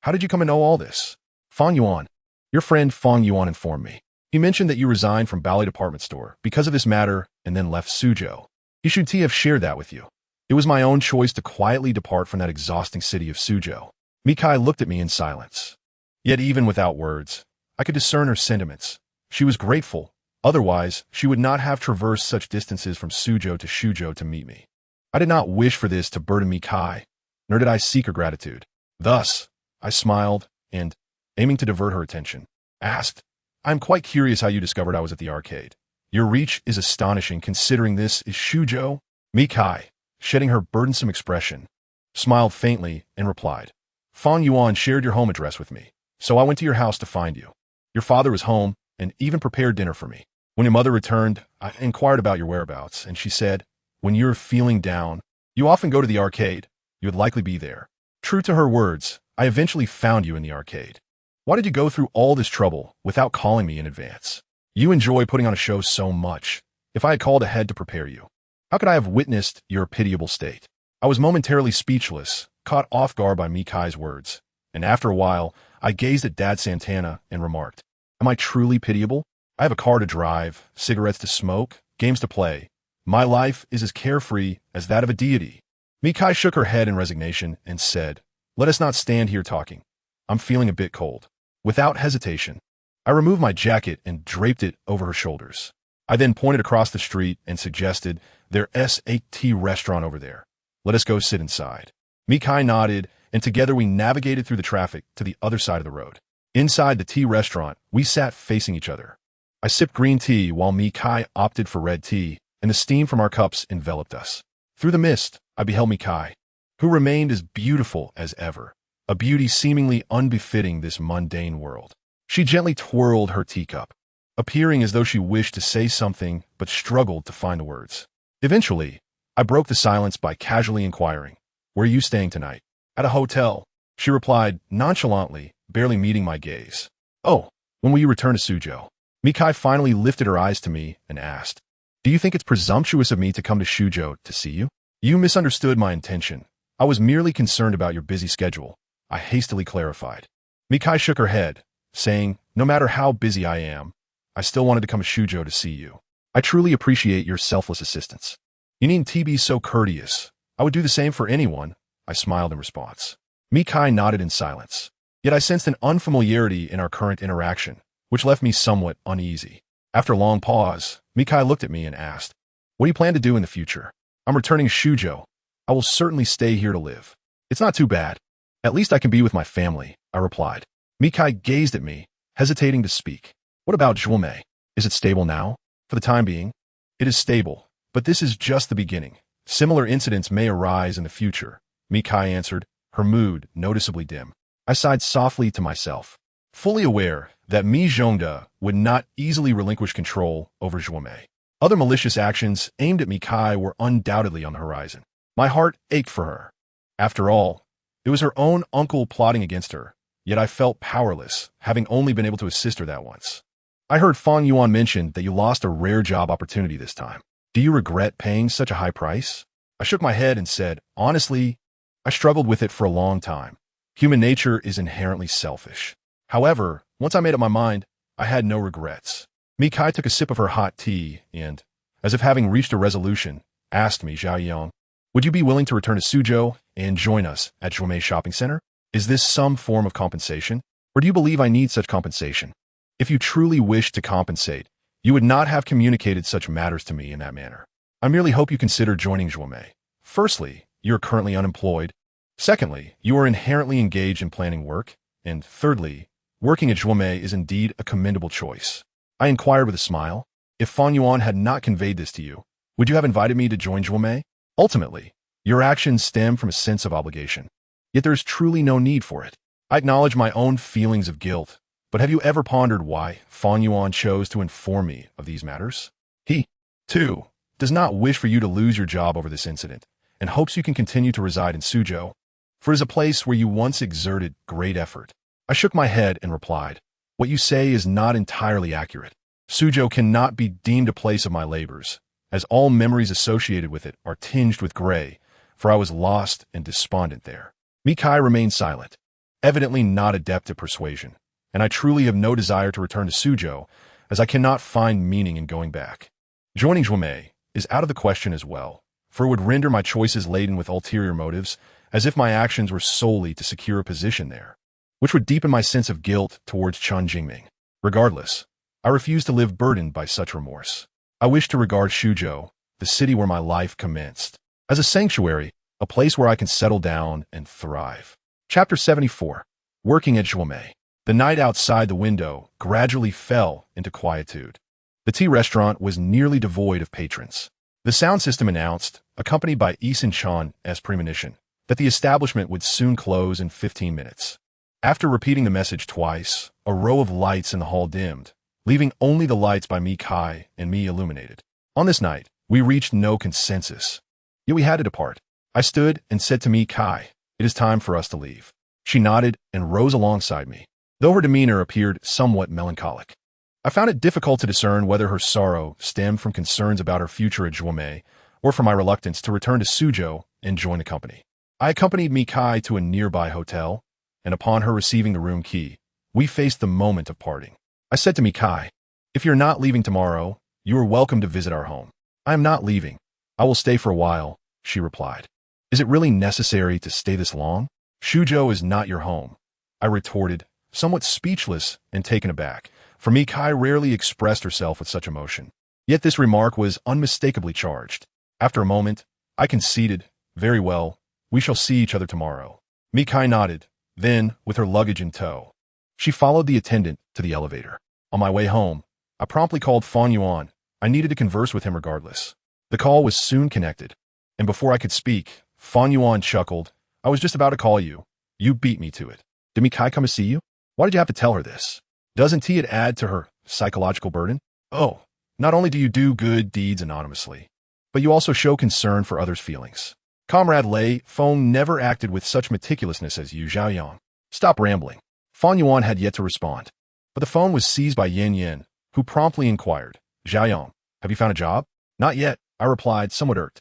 "How did you come to know all this?" "Fang Yuan. Your friend Fang Yuan informed me. He mentioned that you resigned from Ballet Department Store because of this matter and then left Suzhou. He should have shared that with you. It was my own choice to quietly depart from that exhausting city of Suzhou." Mikai looked at me in silence. Yet even without words, I could discern her sentiments. She was grateful. Otherwise, she would not have traversed such distances from Suzhou to Shuzhou to meet me. I did not wish for this to burden Mikai, nor did I seek her gratitude. Thus, I smiled and, aiming to divert her attention, asked, "I am quite curious how you discovered I was at the arcade. Your reach is astonishing considering this is Shuzhou." Mikai, shedding her burdensome expression, smiled faintly and replied, "Fang Yuan shared your home address with me, so I went to your house to find you. Your father was home and even prepared dinner for me. When your mother returned, I inquired about your whereabouts, and she said, when you're feeling down, you often go to the arcade. You would likely be there." True to her words, I eventually found you in the arcade. Why did you go through all this trouble without calling me in advance? You enjoy putting on a show so much. If I had called ahead to prepare you, how could I have witnessed your pitiable state? I was momentarily speechless, caught off guard by Mikai's words, and after a while, I gazed at Dad Santana and remarked, "Am I truly pitiable? I have a car to drive, cigarettes to smoke, games to play. My life is as carefree as that of a deity." Mikai shook her head in resignation and said, "Let us not stand here talking. I'm feeling a bit cold." Without hesitation, I removed my jacket and draped it over her shoulders. I then pointed across the street and suggested, "There's a tea restaurant over there. Let us go sit inside." Mikai nodded, and together we navigated through the traffic to the other side of the road. Inside the tea restaurant, we sat facing each other. I sipped green tea while Mikai opted for red tea, and the steam from our cups enveloped us. Through the mist, I beheld Mikai, who remained as beautiful as ever, a beauty seemingly unbefitting this mundane world. She gently twirled her teacup, appearing as though she wished to say something but struggled to find the words. Eventually, I broke the silence by casually inquiring, "Where are you staying tonight?" "At a hotel," she replied nonchalantly, barely meeting my gaze. "Oh, when will you return to Suzhou?" Mikai finally lifted her eyes to me and asked, "Do you think it's presumptuous of me to come to Shuzhou to see you?" "You misunderstood my intention. I was merely concerned about your busy schedule," I hastily clarified. Mikai shook her head, saying, "No matter how busy I am, I still wanted to come to Shuzhou to see you. I truly appreciate your selfless assistance. You needn't be so courteous. I would do the same for anyone," I smiled in response. Mikai nodded in silence, yet I sensed an unfamiliarity in our current interaction, which left me somewhat uneasy. After a long pause, Mikai looked at me and asked, "What do you plan to do in the future?" "I'm returning to Shuzhou. I will certainly stay here to live." "It's not too bad. At least I can be with my family," I replied. Mikai gazed at me, hesitating to speak. "What about Zhuomei? Is it stable now?" "For the time being, it is stable, but this is just the beginning. Similar incidents may arise in the future," Mikai answered, her mood noticeably dim. I sighed softly to myself, fully aware that Mi Zhongde would not easily relinquish control over Zhuomei. Other malicious actions aimed at Mikai were undoubtedly on the horizon. My heart ached for her. After all, it was her own uncle plotting against her, yet I felt powerless, having only been able to assist her that once. "I heard Fang Yuan mention that you lost a rare job opportunity this time. Do you regret paying such a high price?" I shook my head and said, "Honestly, I struggled with it for a long time. Human nature is inherently selfish. However, once I made up my mind, I had no regrets." Mikai took a sip of her hot tea and, as if having reached a resolution, asked me, "Zhao Yang, would you be willing to return to Suzhou and join us at Zhuomei Shopping Center? Is this some form of compensation, or do you believe I need such compensation? If you truly wish to compensate, you would not have communicated such matters to me in that manner. I merely hope you consider joining Zhuomei. Firstly, you are currently unemployed. Secondly, you are inherently engaged in planning work. And thirdly, working at Zhuomei is indeed a commendable choice." I inquired with a smile, "If Fang Yuan had not conveyed this to you, would you have invited me to join Zhuomei? Ultimately, your actions stem from a sense of obligation. Yet there is truly no need for it. I acknowledge my own feelings of guilt, but have you ever pondered why Fang Yuan chose to inform me of these matters? He, too, does not wish for you to lose your job over this incident, and hopes you can continue to reside in Suzhou, for it is a place where you once exerted great effort." I shook my head and replied, "What you say is not entirely accurate. Suzhou cannot be deemed a place of my labors, as all memories associated with it are tinged with gray, for I was lost and despondent there." Mikai remained silent, evidently not adept at persuasion, and I truly have no desire to return to Suzhou, as I cannot find meaning in going back. Joining Zhuomei is out of the question as well, for it would render my choices laden with ulterior motives, as if my actions were solely to secure a position there, which would deepen my sense of guilt towards Chen Jingming. Regardless, I refuse to live burdened by such remorse. I wish to regard Suzhou, the city where my life commenced, as a sanctuary, a place where I can settle down and thrive. Chapter 74. Working at Zhuomei. The night outside the window gradually fell into quietude. The tea restaurant was nearly devoid of patrons. The sound system announced, accompanied by Eason Chan's premonition, that the establishment would soon close in 15 minutes. After repeating the message twice, a row of lights in the hall dimmed, leaving only the lights by Mikai and me illuminated. On this night, we reached no consensus. Yet we had to depart. I stood and said to Mikai, "It is time for us to leave." She nodded and rose alongside me, though her demeanor appeared somewhat melancholic. I found it difficult to discern whether her sorrow stemmed from concerns about her future at Zhuomei or from my reluctance to return to Suzhou and join the company. I accompanied Mikai to a nearby hotel, and upon her receiving the room key, we faced the moment of parting. I said to Mikai, "If you're not leaving tomorrow, you are welcome to visit our home." "I am not leaving. I will stay for a while," she replied. "Is it really necessary to stay this long?" "Suzhou is not your home," I retorted, somewhat speechless and taken aback, for Mikai rarely expressed herself with such emotion. Yet this remark was unmistakably charged. After a moment, I conceded, "Very well, we shall see each other tomorrow." Mikai nodded, then, with her luggage in tow, she followed the attendant to the elevator. On my way home, I promptly called Fan Yuan. I needed to converse with him regardless. The call was soon connected, and before I could speak, Fan Yuan chuckled. "I was just about to call you. You beat me to it. Did Mikai come to see you? Why did you have to tell her this? Doesn't it add to her psychological burden? Oh, not only do you do good deeds anonymously, but you also show concern for others' feelings. Comrade Lei Feng never acted with such meticulousness as you, Zhaoyang." "Stop rambling." Fan Yuan had yet to respond, but the phone was seized by Yin Yin, who promptly inquired, "Zhaoyang, have you found a job?" "Not yet," I replied, somewhat irked.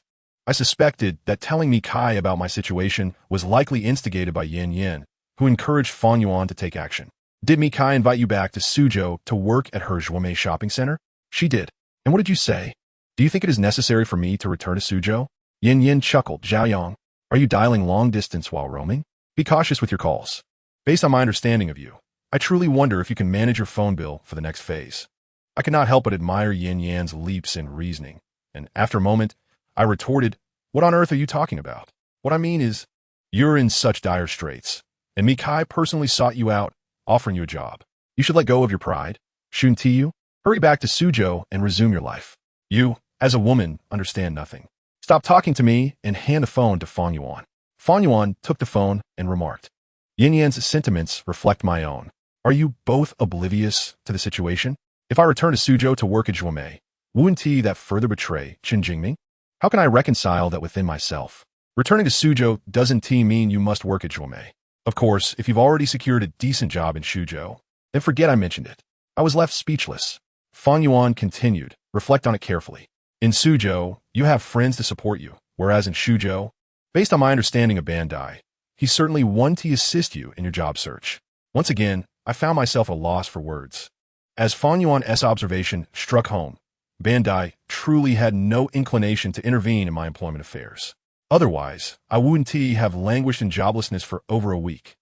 I suspected that telling Mikai about my situation was likely instigated by Yin Yin, who encouraged Fan Yuan to take action. "Did Mikai invite you back to Suzhou to work at her Zhuomei shopping center?" "She did." "And what did you say? Do you think it is necessary for me to return to Suzhou?" Yin Yin chuckled. "Zhaoyang, are you dialing long distance while roaming? Be cautious with your calls. Based on my understanding of you, I truly wonder if you can manage your phone bill for the next phase." I could not help but admire Yin Yan's leaps in reasoning, and after a moment, I retorted, "What on earth are you talking about? What I mean is, you're in such dire straits, and Mikai personally sought you out, offering you a job. You should let go of your pride. Shouldn't you? Hurry back to Suzhou and resume your life. You, as a woman, understand nothing. Stop talking to me and hand the phone to Fan Yuan." Fan Yuan took the phone and remarked, "Yin Yan's sentiments reflect my own. Are you both oblivious to the situation? If I return to Suzhou to work at Zhuomei, wouldn't that further betray Chen Jingming? How can I reconcile that within myself? Returning to Suzhou doesn't mean you must work at Zhuomei. Of course, if you've already secured a decent job in Suzhou, then forget I mentioned it." I was left speechless. Fan Yuan continued, "Reflect on it carefully. In Suzhou, you have friends to support you, whereas in Suzhou, based on my understanding of Bandai, he's certainly one to assist you in your job search." Once again, I found myself at a loss for words. As Fan Yuan's observation struck home, Bandai truly had no inclination to intervene in my employment affairs. Otherwise, I wouldn't have languished in joblessness for over a week.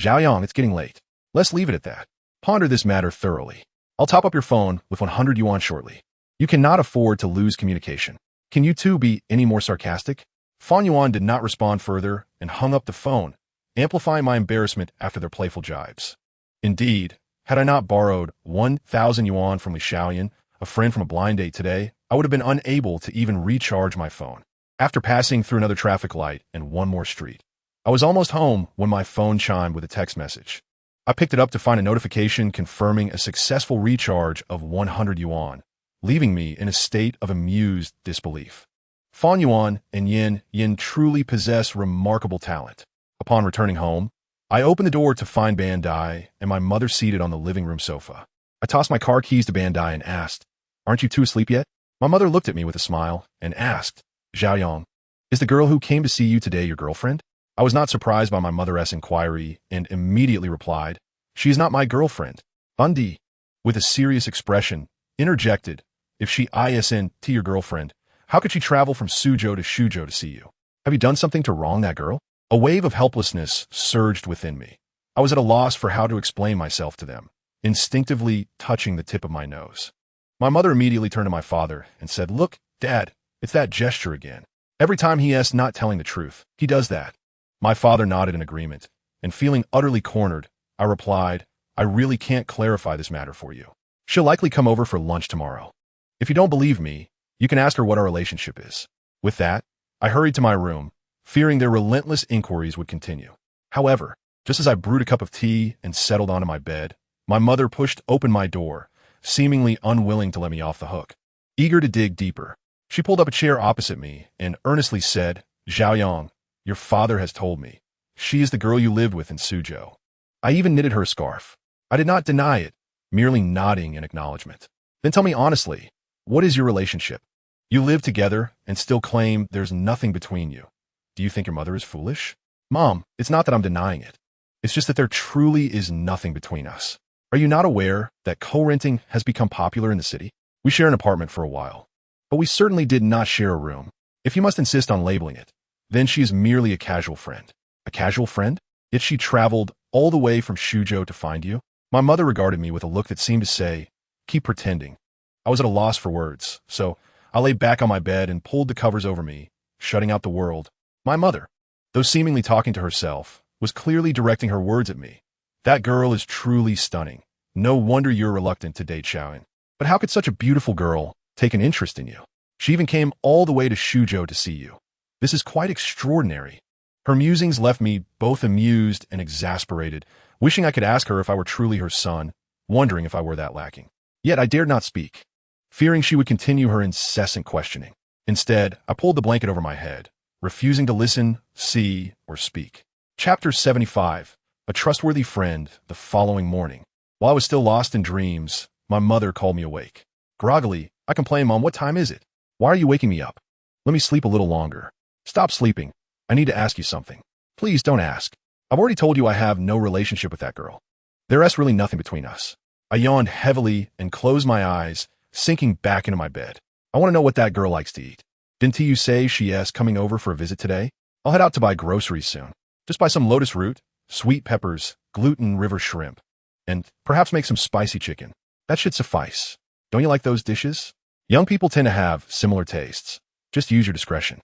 "Zhaoyang, it's getting late. Let's leave it at that. Ponder this matter thoroughly. I'll top up your phone with 100 yuan shortly. You cannot afford to lose communication. Can you two be any more sarcastic?" Fan Yuan did not respond further and hung up the phone, amplifying my embarrassment after their playful jibes. Indeed, had I not borrowed 1,000 yuan from Li Xiaoyan, a friend from a blind date today, I would have been unable to even recharge my phone. After passing through another traffic light and one more street, I was almost home when my phone chimed with a text message. I picked it up to find a notification confirming a successful recharge of 100 yuan, leaving me in a state of amused disbelief. Fan Yuan and Yin Yin truly possess remarkable talent. Upon returning home, I opened the door to find Bandai and my mother seated on the living room sofa. I tossed my car keys to Bandai and asked, "Aren't you two asleep yet?" My mother looked at me with a smile and asked, "Zhaoyang, is the girl who came to see you today your girlfriend?" I was not surprised by my mother's inquiry and immediately replied, "She is not my girlfriend." Undi, with a serious expression, interjected, "If she isn't your girlfriend, how could she travel from Suzhou to Shuzhou to see you? Have you done something to wrong that girl?" A wave of helplessness surged within me. I was at a loss for how to explain myself to them, instinctively touching the tip of my nose. My mother immediately turned to my father and said, "Look, Dad, it's that gesture again. Every time he asks not telling the truth, he does that." My father nodded in agreement, and feeling utterly cornered, I replied, "I really can't clarify this matter for you. She'll likely come over for lunch tomorrow. If you don't believe me, you can ask her what our relationship is." With that, I hurried to my room, fearing their relentless inquiries would continue. However, just as I brewed a cup of tea and settled onto my bed, my mother pushed open my door, seemingly unwilling to let me off the hook. Eager to dig deeper, she pulled up a chair opposite me and earnestly said, "Xiaoyang, your father has told me. She is the girl you lived with in Suzhou." I even knitted her a scarf. I did not deny it, merely nodding in acknowledgement. "Then tell me honestly, what is your relationship? You live together and still claim there's nothing between you. Do you think your mother is foolish?" "Mom, it's not that I'm denying it. It's just that there truly is nothing between us. Are you not aware that co-renting has become popular in the city? We share an apartment for a while, but we certainly did not share a room. If you must insist on labeling it, then she is merely a casual friend." "A casual friend? Yet she traveled all the way from Shuzhou to find you?" My mother regarded me with a look that seemed to say, "Keep pretending." I was at a loss for words, so I lay back on my bed and pulled the covers over me, shutting out the world. My mother, though seemingly talking to herself, was clearly directing her words at me. "That girl is truly stunning. No wonder you're reluctant to date Xiaoyan. But how could such a beautiful girl take an interest in you? She even came all the way to Shuzhou to see you. This is quite extraordinary." Her musings left me both amused and exasperated, wishing I could ask her if I were truly her son, wondering if I were that lacking. Yet I dared not speak, fearing she would continue her incessant questioning. Instead, I pulled the blanket over my head, refusing to listen, see, or speak. Chapter 75. A Trustworthy Friend. The following morning, while I was still lost in dreams, my mother called me awake. Groggily, I complained, "Mom, what time is it? Why are you waking me up? Let me sleep a little longer." "Stop sleeping. I need to ask you something." "Please don't ask. I've already told you I have no relationship with that girl. There is really nothing between us." I yawned heavily and closed my eyes, sinking back into my bed. "I want to know what that girl likes to eat. Didn't you say she is coming over for a visit today? I'll head out to buy groceries soon. Just buy some lotus root, sweet peppers, gluten river shrimp, and perhaps make some spicy chicken. That should suffice. Don't you like those dishes? Young people tend to have similar tastes. Just use your discretion.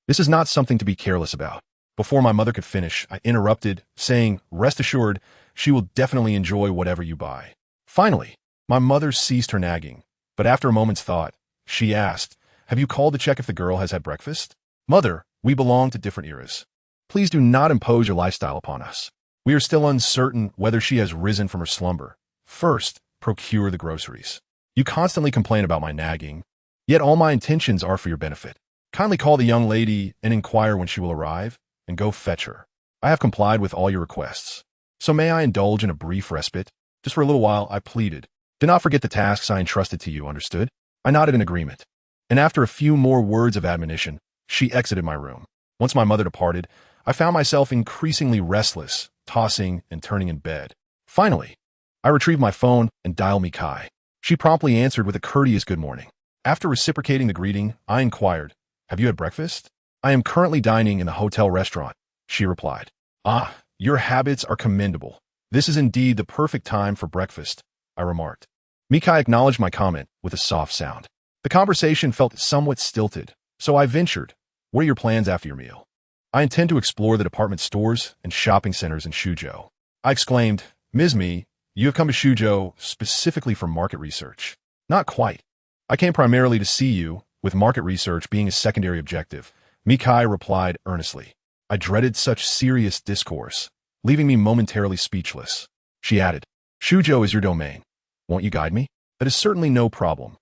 This is not something to be careless about." Before my mother could finish, I interrupted, saying, "Rest assured, she will definitely enjoy whatever you buy." Finally, my mother ceased her nagging, but after a moment's thought, she asked, "Have you called to check if the girl has had breakfast?" "Mother, we belong to different eras. Please do not impose your lifestyle upon us. We are still uncertain whether she has risen from her slumber. First, procure the groceries. You constantly complain about my nagging, yet all my intentions are for your benefit. Kindly call the young lady and inquire when she will arrive, and go fetch her. I have complied with all your requests. So may I indulge in a brief respite? Just for a little while," I pleaded. "Do not forget the tasks I entrusted to you, understood?" I nodded in agreement, and after a few more words of admonition, she exited my room. Once my mother departed, I found myself increasingly restless, tossing and turning in bed. Finally, I retrieved my phone and dialed Mikai. She promptly answered with a courteous good morning. After reciprocating the greeting, I inquired, "Have you had breakfast?" "I am currently dining in the hotel restaurant," she replied. "Ah, your habits are commendable. This is indeed the perfect time for breakfast," I remarked. Mikai acknowledged my comment with a soft sound. The conversation felt somewhat stilted, so I ventured, "What are your plans after your meal?" "I intend to explore the department stores and shopping centers in Shuzhou." I exclaimed, "Ms. Mi, you have come to Shuzhou specifically for market research." "Not quite. I came primarily to see you, with market research being a secondary objective," Mikai replied earnestly. I dreaded such serious discourse, leaving me momentarily speechless. She added, "Shuzhou is your domain. Won't you guide me?" "That is certainly no problem.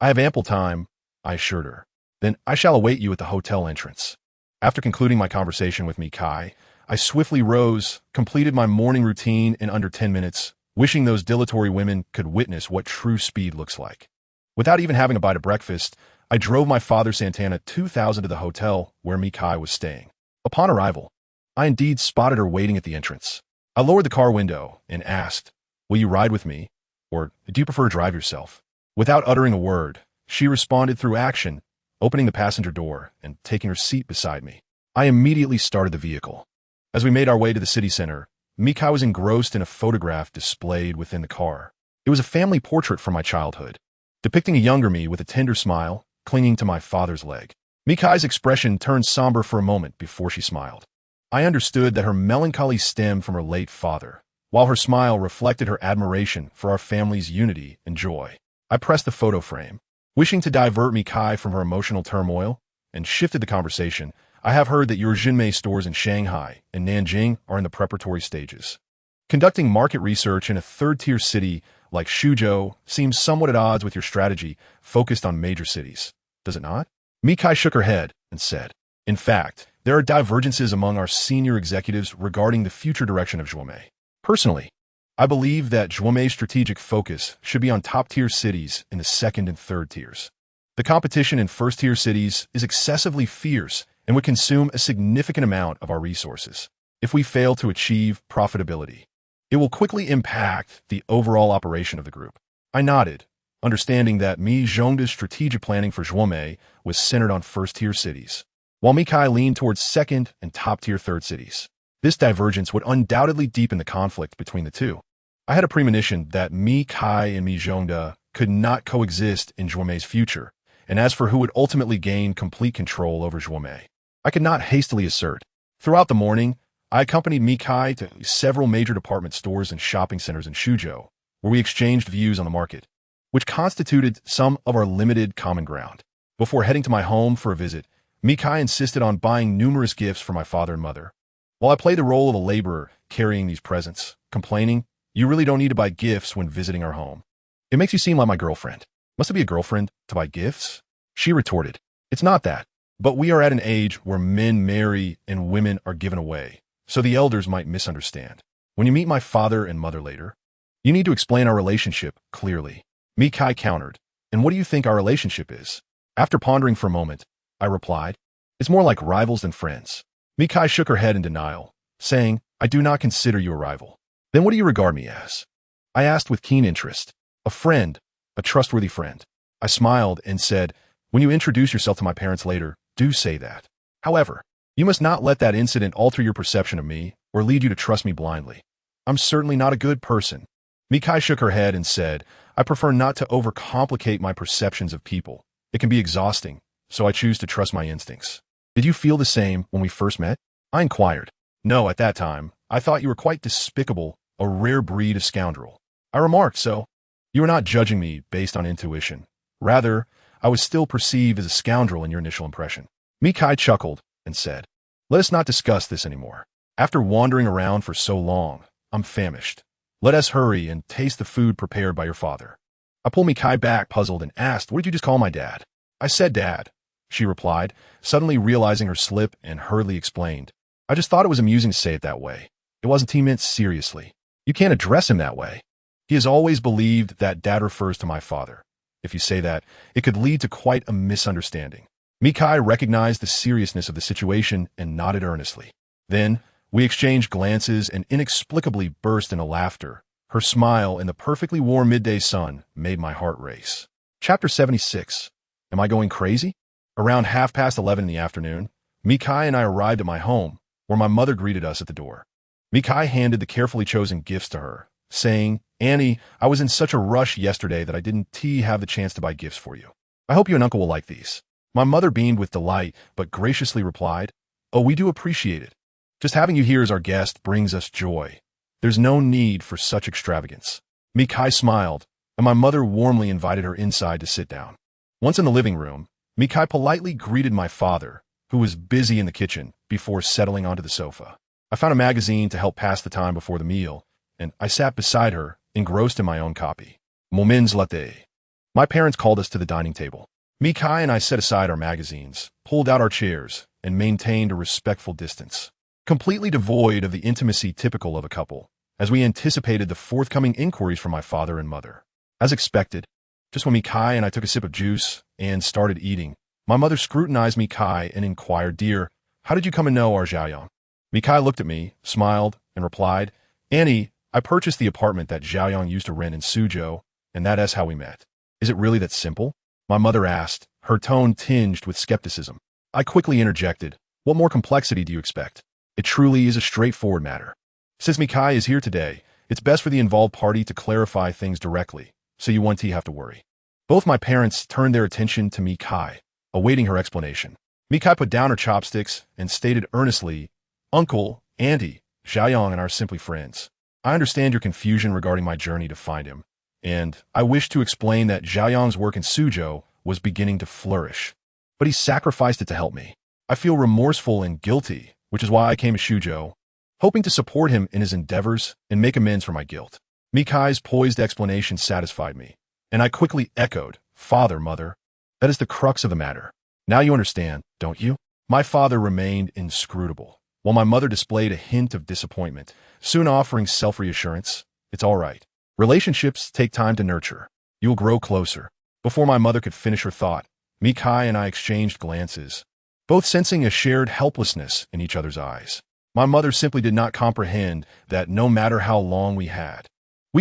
I have ample time," I assured her. "Then I shall await you at the hotel entrance." After concluding my conversation with Mikai, I swiftly rose, completed my morning routine in under 10 minutes, wishing those dilatory women could witness what true speed looks like. Without even having a bite of breakfast, I drove my father Santana 2,000 to the hotel where Mikai was staying. Upon arrival, I indeed spotted her waiting at the entrance. I lowered the car window and asked, "Will you ride with me? Or do you prefer to drive yourself?" Without uttering a word, she responded through action, opening the passenger door and taking her seat beside me. I immediately started the vehicle. As we made our way to the city center, Mikai was engrossed in a photograph displayed within the car. It was a family portrait from my childhood, depicting a younger me with a tender smile, clinging to my father's leg. Mikai's expression turned somber for a moment before she smiled. I understood that her melancholy stemmed from her late father, while her smile reflected her admiration for our family's unity and joy. I pressed the photo frame, wishing to divert Mikai from her emotional turmoil, and shifted the conversation. "I have heard that your Jinmei stores in Shanghai and Nanjing are in the preparatory stages. Conducting market research in a third-tier city like Suzhou seems somewhat at odds with your strategy focused on major cities, does it not?" Mikai shook her head and said, "In fact, there are divergences among our senior executives regarding the future direction of Zhuomei. Personally, I believe that Zhuomei's strategic focus should be on top-tier cities in the second and third tiers. The competition in first-tier cities is excessively fierce and would consume a significant amount of our resources. If we fail to achieve profitability, it will quickly impact the overall operation of the group." I nodded, understanding that Mi Zhongda's strategic planning for Zhuomei was centered on first-tier cities, while Mikai leaned towards second and top-tier third cities. This divergence would undoubtedly deepen the conflict between the two. I had a premonition that Mikai and Mi Zhongda could not coexist in Zhuomei's future, and as for who would ultimately gain complete control over Zhuomei, I could not hastily assert. Throughout the morning, I accompanied Mikai to several major department stores and shopping centers in Suzhou, where we exchanged views on the market, which constituted some of our limited common ground. Before heading to my home for a visit, Mikai insisted on buying numerous gifts for my father and mother, while I played the role of a laborer carrying these presents, complaining, "You really don't need to buy gifts when visiting our home. It makes you seem like my girlfriend. Must it be a girlfriend to buy gifts?" She retorted, "It's not that. But we are at an age where men marry and women are given away, so the elders might misunderstand. When you meet my father and mother later, you need to explain our relationship clearly." Mikai countered, "And what do you think our relationship is?" After pondering for a moment, I replied, "It's more like rivals than friends." Mikai shook her head in denial, saying, "I do not consider you a rival." "Then what do you regard me as?" I asked with keen interest. "A friend, a trustworthy friend." I smiled and said, "When you introduce yourself to my parents later, do say that. However, you must not let that incident alter your perception of me or lead you to trust me blindly. I'm certainly not a good person." Mikai shook her head and said, "I prefer not to overcomplicate my perceptions of people. It can be exhausting, so I choose to trust my instincts." "Did you feel the same when we first met?" I inquired. "No, at that time, I thought you were quite despicable, a rare breed of scoundrel." I remarked, "So, you were not judging me based on intuition. Rather, I was still perceived as a scoundrel in your initial impression." Mikai chuckled and said, "Let us not discuss this anymore. After wandering around for so long, I'm famished. Let us hurry and taste the food prepared by your father." I pulled Mikai back, puzzled, and asked, "What did you just call my dad?" "I said dad," she replied, suddenly realizing her slip, and hurriedly explained, "I just thought it was amusing to say it that way. It wasn't he meant seriously. You can't address him that way. He has always believed that dad refers to my father. If you say that, it could lead to quite a misunderstanding." Mikai recognized the seriousness of the situation and nodded earnestly. Then, we exchanged glances and inexplicably burst into laughter. Her smile in the perfectly warm midday sun made my heart race. Chapter 76. Am I going crazy? Around 11:30 in the afternoon, Mikai and I arrived at my home, where my mother greeted us at the door. Mikai handed the carefully chosen gifts to her, saying, "Annie, I was in such a rush yesterday that I didn't have the chance to buy gifts for you. I hope you and Uncle will like these." My mother beamed with delight, but graciously replied, "Oh, we do appreciate it. Just having you here as our guest brings us joy. There's no need for such extravagance." Mikai smiled, and my mother warmly invited her inside to sit down. Once in the living room, Mikai politely greeted my father, who was busy in the kitchen, before settling onto the sofa. I found a magazine to help pass the time before the meal, and I sat beside her, engrossed in my own copy. Moments latte. My parents called us to the dining table. Mikai and I set aside our magazines, pulled out our chairs, and maintained a respectful distance, completely devoid of the intimacy typical of a couple, as we anticipated the forthcoming inquiries from my father and mother. As expected, just when Mikai and I took a sip of juice and started eating, my mother scrutinized Mikai and inquired, "Dear, how did you come to know our Xiaoyang?" Mikai looked at me, smiled, and replied, Annie, I purchased the apartment that Xiaoyang used to rent in Suzhou, and that is how we met. Is it really that simple? My mother asked, her tone tinged with skepticism. I quickly interjected, what more complexity do you expect? It truly is a straightforward matter. Since Mikai is here today, it's best for the involved party to clarify things directly, so you won't have to worry. Both my parents turned their attention to Mikai, awaiting her explanation. Mikai put down her chopsticks and stated earnestly, Uncle, Auntie, Xiaoyang and I are simply friends. I understand your confusion regarding my journey to find him, and I wish to explain that Xiaoyang's work in Suzhou was beginning to flourish. But he sacrificed it to help me. I feel remorseful and guilty, which is why I came to Suzhou, hoping to support him in his endeavors and make amends for my guilt. Mikai's poised explanation satisfied me, and I quickly echoed, Father, Mother, that is the crux of the matter. Now you understand, don't you? My father remained inscrutable, while my mother displayed a hint of disappointment, soon offering self-reassurance. It's all right. Relationships take time to nurture. You will grow closer. Before my mother could finish her thought, Mikai and I exchanged glances, both sensing a shared helplessness in each other's eyes. My mother simply did not comprehend that no matter how long we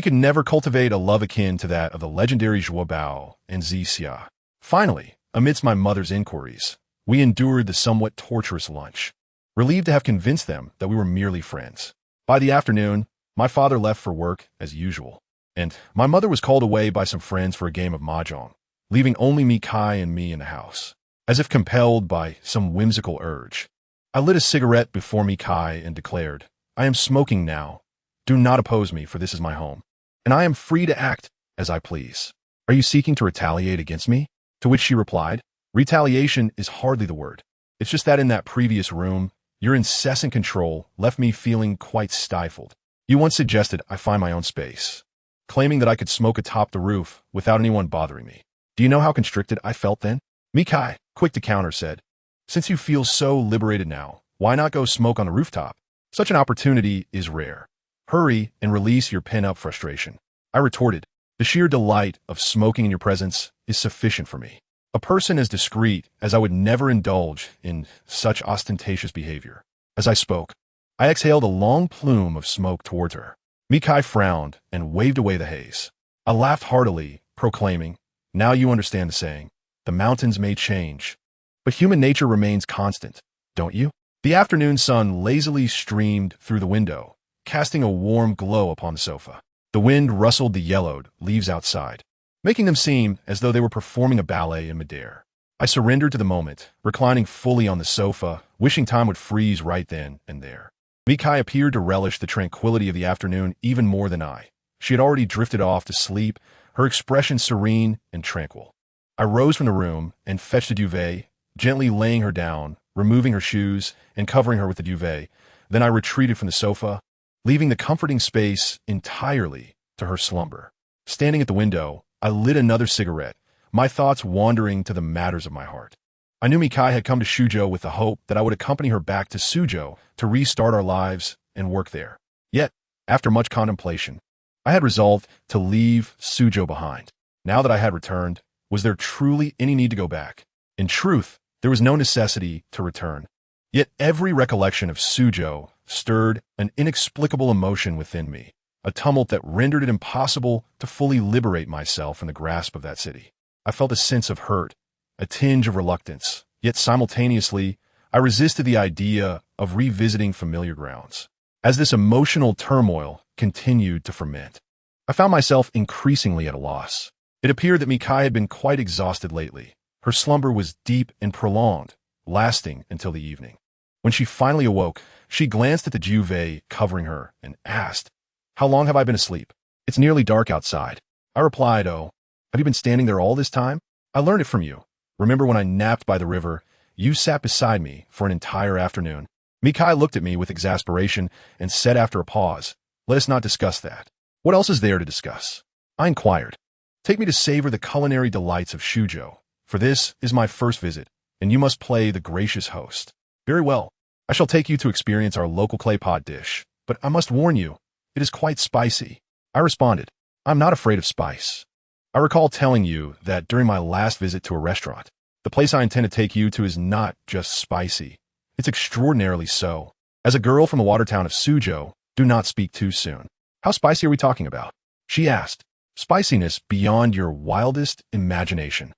could never cultivate a love akin to that of the legendary Zhuo Bao and Zixia. Finally, amidst my mother's inquiries, we endured the somewhat torturous lunch, relieved to have convinced them that we were merely friends. By the afternoon, my father left for work as usual, and my mother was called away by some friends for a game of mahjong, leaving only Mikai and me in the house. As if compelled by some whimsical urge, I lit a cigarette before Mikai and declared, I am smoking now. Do not oppose me, for this is my home, and I am free to act as I please. Are you seeking to retaliate against me? To which she replied, retaliation is hardly the word. It's just that in that previous room, your incessant control left me feeling quite stifled. You once suggested I find my own space, claiming that I could smoke atop the roof without anyone bothering me. Do you know how constricted I felt then? Mikai, quick to counter, said, since you feel so liberated now, why not go smoke on the rooftop? Such an opportunity is rare. Hurry and release your pent-up frustration. I retorted, the sheer delight of smoking in your presence is sufficient for me. A person as discreet as I would never indulge in such ostentatious behavior. As I spoke, I exhaled a long plume of smoke towards her. Mikai frowned and waved away the haze. I laughed heartily, proclaiming, now you understand the saying, the mountains may change, but human nature remains constant, don't you? The afternoon sun lazily streamed through the window, casting a warm glow upon the sofa. The wind rustled the yellowed leaves outside, making them seem as though they were performing a ballet in midair. I surrendered to the moment, reclining fully on the sofa, wishing time would freeze right then and there. Mikai appeared to relish the tranquility of the afternoon even more than I. She had already drifted off to sleep, her expression serene and tranquil. I rose from the room and fetched a duvet, gently laying her down, removing her shoes, and covering her with the duvet. Then I retreated from the sofa, leaving the comforting space entirely to her slumber. Standing at the window, I lit another cigarette, my thoughts wandering to the matters of my heart. I knew Mikai had come to Suzhou with the hope that I would accompany her back to Suzhou to restart our lives and work there. Yet, after much contemplation, I had resolved to leave Suzhou behind. Now that I had returned, was there truly any need to go back? In truth, there was no necessity to return. Yet every recollection of Suzhou stirred an inexplicable emotion within me, a tumult that rendered it impossible to fully liberate myself from the grasp of that city. I felt a sense of hurt, a tinge of reluctance, yet simultaneously, I resisted the idea of revisiting familiar grounds. As this emotional turmoil continued to ferment, I found myself increasingly at a loss. It appeared that Mikai had been quite exhausted lately. Her slumber was deep and prolonged, lasting until the evening. When she finally awoke, she glanced at the duvet covering her and asked, how long have I been asleep? It's nearly dark outside. I replied, oh, have you been standing there all this time? I learned it from you. Remember when I napped by the river, you sat beside me for an entire afternoon. Mikai looked at me with exasperation and said after a pause, let us not discuss that. What else is there to discuss? I inquired. Take me to savor the culinary delights of Suzhou, for this is my first visit, and you must play the gracious host. Very well. I shall take you to experience our local clay pot dish, but I must warn you, it is quite spicy. I responded, I'm not afraid of spice. I recall telling you that during my last visit to a restaurant, the place I intend to take you to is not just spicy. It's extraordinarily so. As a girl from the water town of Suzhou, do not speak too soon. How spicy are we talking about? She asked. Spiciness beyond your wildest imagination.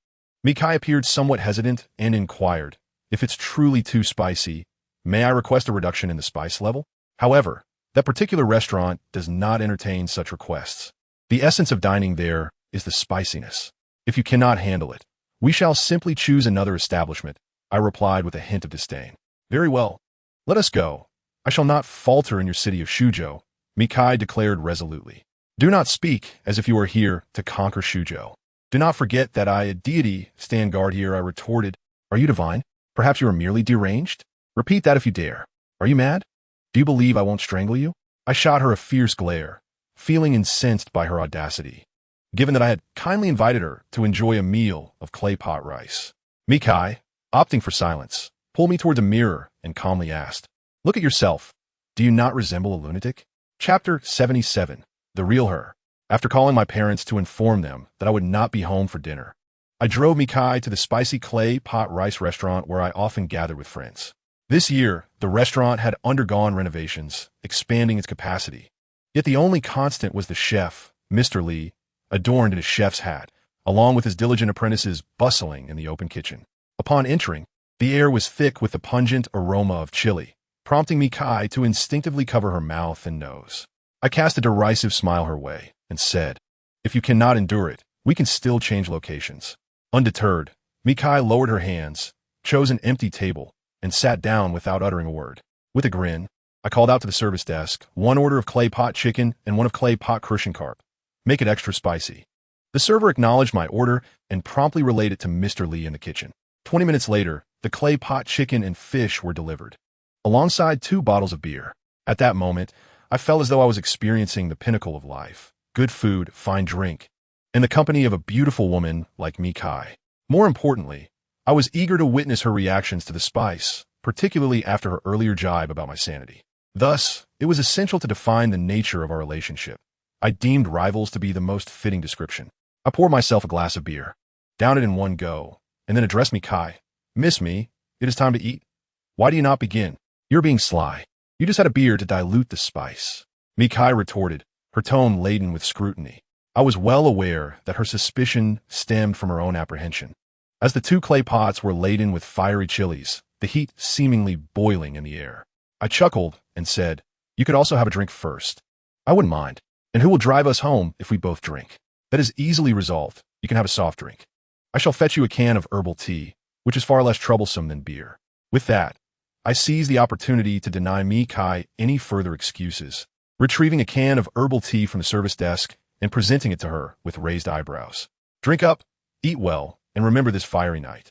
Mikai appeared somewhat hesitant and inquired, if it's truly too spicy, may I request a reduction in the spice level? However, that particular restaurant does not entertain such requests. The essence of dining there is the spiciness. If you cannot handle it, we shall simply choose another establishment, I replied with a hint of disdain. Very well. Let us go. I shall not falter in your city of Suzhou, Mikai declared resolutely. Do not speak as if you are here to conquer Suzhou. Do not forget that I, a deity, stand guard here, I retorted. Are you divine? Perhaps you are merely deranged? Repeat that if you dare. Are you mad? Do you believe I won't strangle you? I shot her a fierce glare, feeling incensed by her audacity, given that I had kindly invited her to enjoy a meal of clay pot rice. Mikai, opting for silence, pulled me toward the mirror and calmly asked, Look at yourself. Do you not resemble a lunatic? Chapter 77. The Real Her. After calling my parents to inform them that I would not be home for dinner, I drove Mikai to the spicy clay pot rice restaurant where I often gathered with friends. This year, the restaurant had undergone renovations, expanding its capacity. Yet the only constant was the chef, Mr. Lee, adorned in his chef's hat, along with his diligent apprentices bustling in the open kitchen. Upon entering, the air was thick with the pungent aroma of chili, prompting Mikai to instinctively cover her mouth and nose. I cast a derisive smile her way and said, If you cannot endure it, we can still change locations. Undeterred, Mikai lowered her hands, chose an empty table, and sat down without uttering a word. With a grin, I called out to the service desk, 1 order of clay pot chicken and 1 of clay pot crushing carp. Make it extra spicy. The server acknowledged my order and promptly relayed it to Mr. Lee in the kitchen. 20 minutes later, the clay pot chicken and fish were delivered, alongside 2 bottles of beer. At that moment, I felt as though I was experiencing the pinnacle of life. Good food, fine drink, in the company of a beautiful woman like Mikai. More importantly, I was eager to witness her reactions to the spice, particularly after her earlier jibe about my sanity. Thus, it was essential to define the nature of our relationship. I deemed rivals to be the most fitting description. I poured myself a glass of beer, downed it in one go, and then addressed Mikai. Miss me, it is time to eat. Why do you not begin? You're being sly. You just had a beer to dilute the spice. Mikai retorted, her tone laden with scrutiny. I was well aware that her suspicion stemmed from her own apprehension. As the 2 clay pots were laden with fiery chilies, the heat seemingly boiling in the air, I chuckled and said, You could also have a drink first. I wouldn't mind. And who will drive us home if we both drink? That is easily resolved. You can have a soft drink. I shall fetch you a can of herbal tea, which is far less troublesome than beer. With that, I seized the opportunity to deny Mikai any further excuses, retrieving a can of herbal tea from the service desk and presenting it to her with raised eyebrows. Drink up, eat well, and remember this fiery night.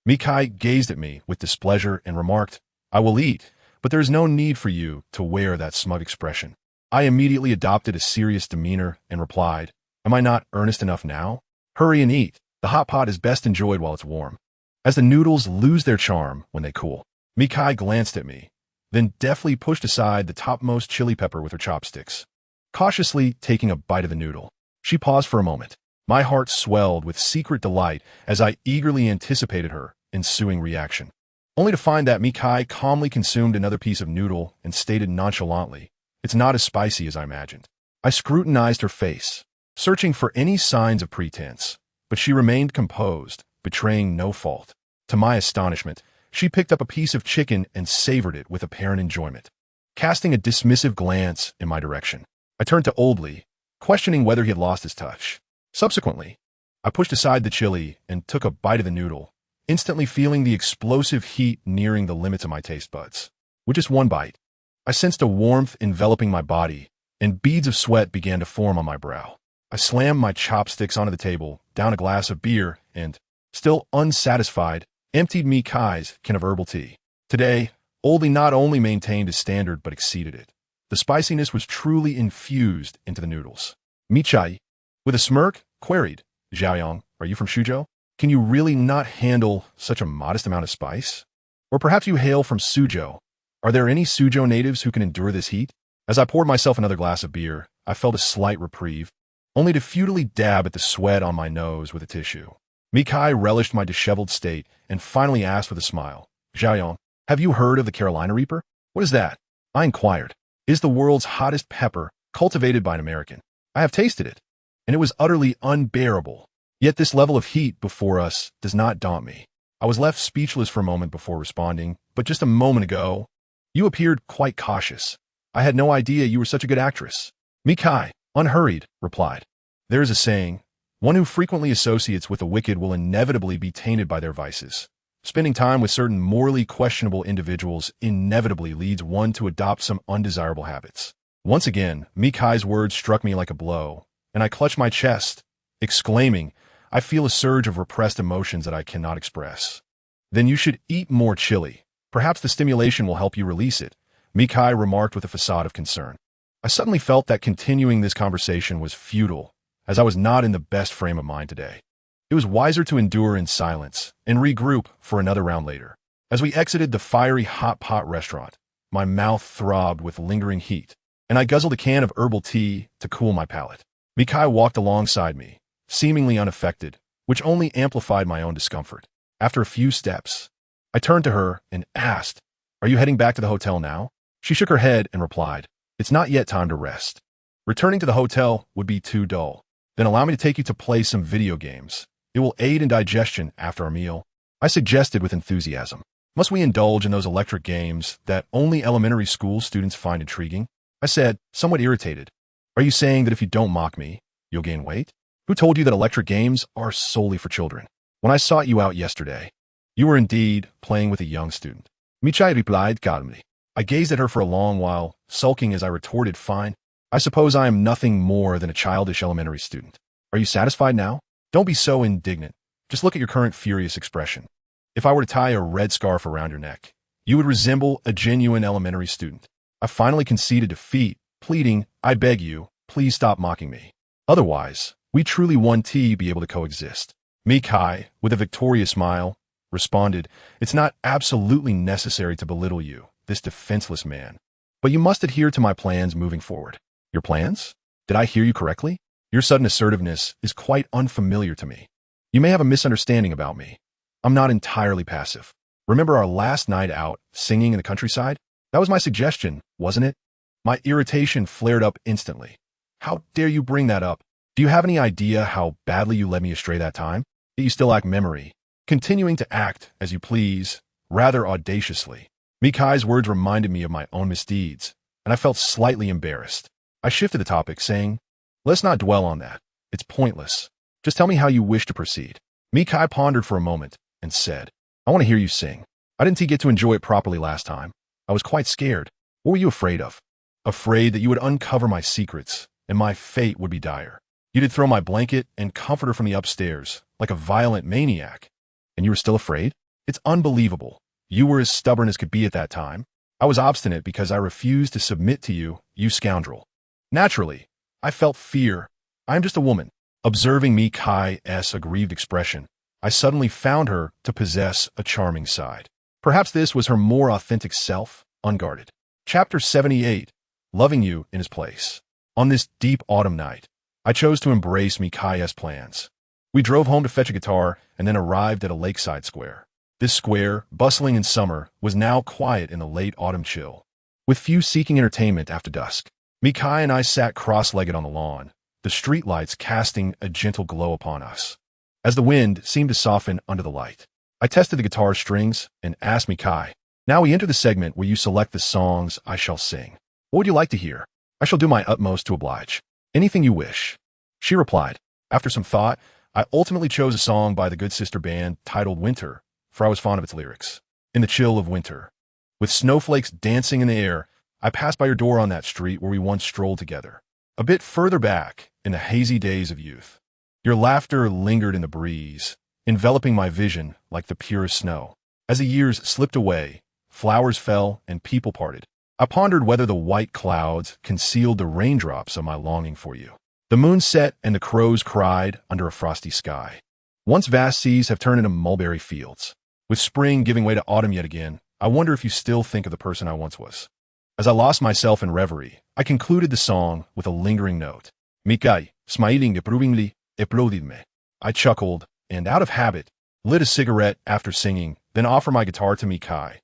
Mikai gazed at me with displeasure and remarked, I will eat, but there is no need for you to wear that smug expression. I immediately adopted a serious demeanor and replied, Am I not earnest enough now? Hurry and eat. The hot pot is best enjoyed while it's warm, as the noodles lose their charm when they cool. Mikai glanced at me, then deftly pushed aside the topmost chili pepper with her chopsticks, cautiously taking a bite of the noodle. She paused for a moment. My heart swelled with secret delight as I eagerly anticipated her ensuing reaction, only to find that Mikai calmly consumed another piece of noodle and stated nonchalantly, It's not as spicy as I imagined. I scrutinized her face, searching for any signs of pretense, but she remained composed, betraying no fault. To my astonishment, she picked up a piece of chicken and savored it with apparent enjoyment, casting a dismissive glance in my direction. I turned to Old Lee, questioning whether he had lost his touch. Subsequently, I pushed aside the chili and took a bite of the noodle, instantly feeling the explosive heat nearing the limits of my taste buds. With just one bite, I sensed a warmth enveloping my body, and beads of sweat began to form on my brow. I slammed my chopsticks onto the table, downed a glass of beer, and, still unsatisfied, emptied Mikai's can of herbal tea. Today, Oldie not only maintained his standard but exceeded it. The spiciness was truly infused into the noodles. Michai, with a smirk, queried, Xiaoyong, are you from Suzhou? Can you really not handle such a modest amount of spice? Or perhaps you hail from Suzhou. Are there any Suzhou natives who can endure this heat? As I poured myself another glass of beer, I felt a slight reprieve, only to futilely dab at the sweat on my nose with a tissue. Mikai relished my disheveled state and finally asked with a smile, Xiaoyong, have you heard of the Carolina Reaper? What is that? I inquired. It is the world's hottest pepper, cultivated by an American. I have tasted it, and it was utterly unbearable. Yet this level of heat before us does not daunt me. I was left speechless for a moment before responding, but just a moment ago, you appeared quite cautious. I had no idea you were such a good actress. Mikai, unhurried, replied. There is a saying, one who frequently associates with the wicked will inevitably be tainted by their vices. Spending time with certain morally questionable individuals inevitably leads one to adopt some undesirable habits. Once again, Mikai's words struck me like a blow, and I clutched my chest, exclaiming, I feel a surge of repressed emotions that I cannot express. Then you should eat more chili. Perhaps the stimulation will help you release it, Mikai remarked with a facade of concern. I suddenly felt that continuing this conversation was futile, as I was not in the best frame of mind today. It was wiser to endure in silence and regroup for another round later. As we exited the fiery hot pot restaurant, my mouth throbbed with lingering heat, and I guzzled a can of herbal tea to cool my palate. Mikai walked alongside me, seemingly unaffected, which only amplified my own discomfort. After a few steps, I turned to her and asked, Are you heading back to the hotel now? She shook her head and replied, It's not yet time to rest. Returning to the hotel would be too dull. Then allow me to take you to play some video games. It will aid in digestion after our meal, I suggested with enthusiasm. Must we indulge in those electric games that only elementary school students find intriguing? I said, somewhat irritated. Are you saying that if you don't mock me, you'll gain weight? Who told you that electric games are solely for children? When I sought you out yesterday, you were indeed playing with a young student. Michai replied calmly. I gazed at her for a long while, sulking as I retorted, Fine. I suppose I am nothing more than a childish elementary student. Are you satisfied now? Don't be so indignant. Just look at your current furious expression. If I were to tie a red scarf around your neck, you would resemble a genuine elementary student. I finally conceded defeat, pleading, I beg you, please stop mocking me. Otherwise, we truly won't be able to coexist. Mikai, with a victorious smile, responded, It's not absolutely necessary to belittle you, this defenseless man. But you must adhere to my plans moving forward. Your plans? Did I hear you correctly? Your sudden assertiveness is quite unfamiliar to me. You may have a misunderstanding about me. I'm not entirely passive. Remember our last night out, singing in the countryside? That was my suggestion, wasn't it? My irritation flared up instantly. How dare you bring that up? Do you have any idea how badly you led me astray that time? That you still lack memory, continuing to act as you please, rather audaciously. Mikai's words reminded me of my own misdeeds, and I felt slightly embarrassed. I shifted the topic, saying, Let's not dwell on that. It's pointless. Just tell me how you wish to proceed. Mikai pondered for a moment and said, I want to hear you sing. I didn't get to enjoy it properly last time. I was quite scared. What were you afraid of? Afraid that you would uncover my secrets, and my fate would be dire. You'd throw my blanket and comforter from the upstairs, like a violent maniac. And you were still afraid? It's unbelievable. You were as stubborn as could be at that time. I was obstinate because I refused to submit to you, you scoundrel. Naturally, I felt fear. I am just a woman. Observing Mikai's aggrieved expression, I suddenly found her to possess a charming side. Perhaps this was her more authentic self, unguarded. Chapter 78, Loving You in His Place. On this deep autumn night, I chose to embrace Mikai's plans. We drove home to fetch a guitar and then arrived at a lakeside square. This square, bustling in summer, was now quiet in the late autumn chill, with few seeking entertainment after dusk. Mikai and I sat cross-legged on the lawn, the streetlights casting a gentle glow upon us. As the wind seemed to soften under the light, I tested the guitar strings and asked Mikai, Now we enter the segment where you select the songs I shall sing. What would you like to hear? I shall do my utmost to oblige. Anything you wish. She replied. After some thought, I ultimately chose a song by the Good Sister Band titled Winter, for I was fond of its lyrics. In the chill of winter, with snowflakes dancing in the air, I passed by your door on that street where we once strolled together. A bit further back, in the hazy days of youth, your laughter lingered in the breeze, enveloping my vision like the purest snow. As the years slipped away, flowers fell and people parted. I pondered whether the white clouds concealed the raindrops of my longing for you. The moon set and the crows cried under a frosty sky. Once vast seas have turned into mulberry fields. With spring giving way to autumn yet again, I wonder if you still think of the person I once was. As I lost myself in reverie, I concluded the song with a lingering note. Mikai, smiling approvingly, applauded me. I chuckled, and out of habit, lit a cigarette after singing, then offered my guitar to Mikai,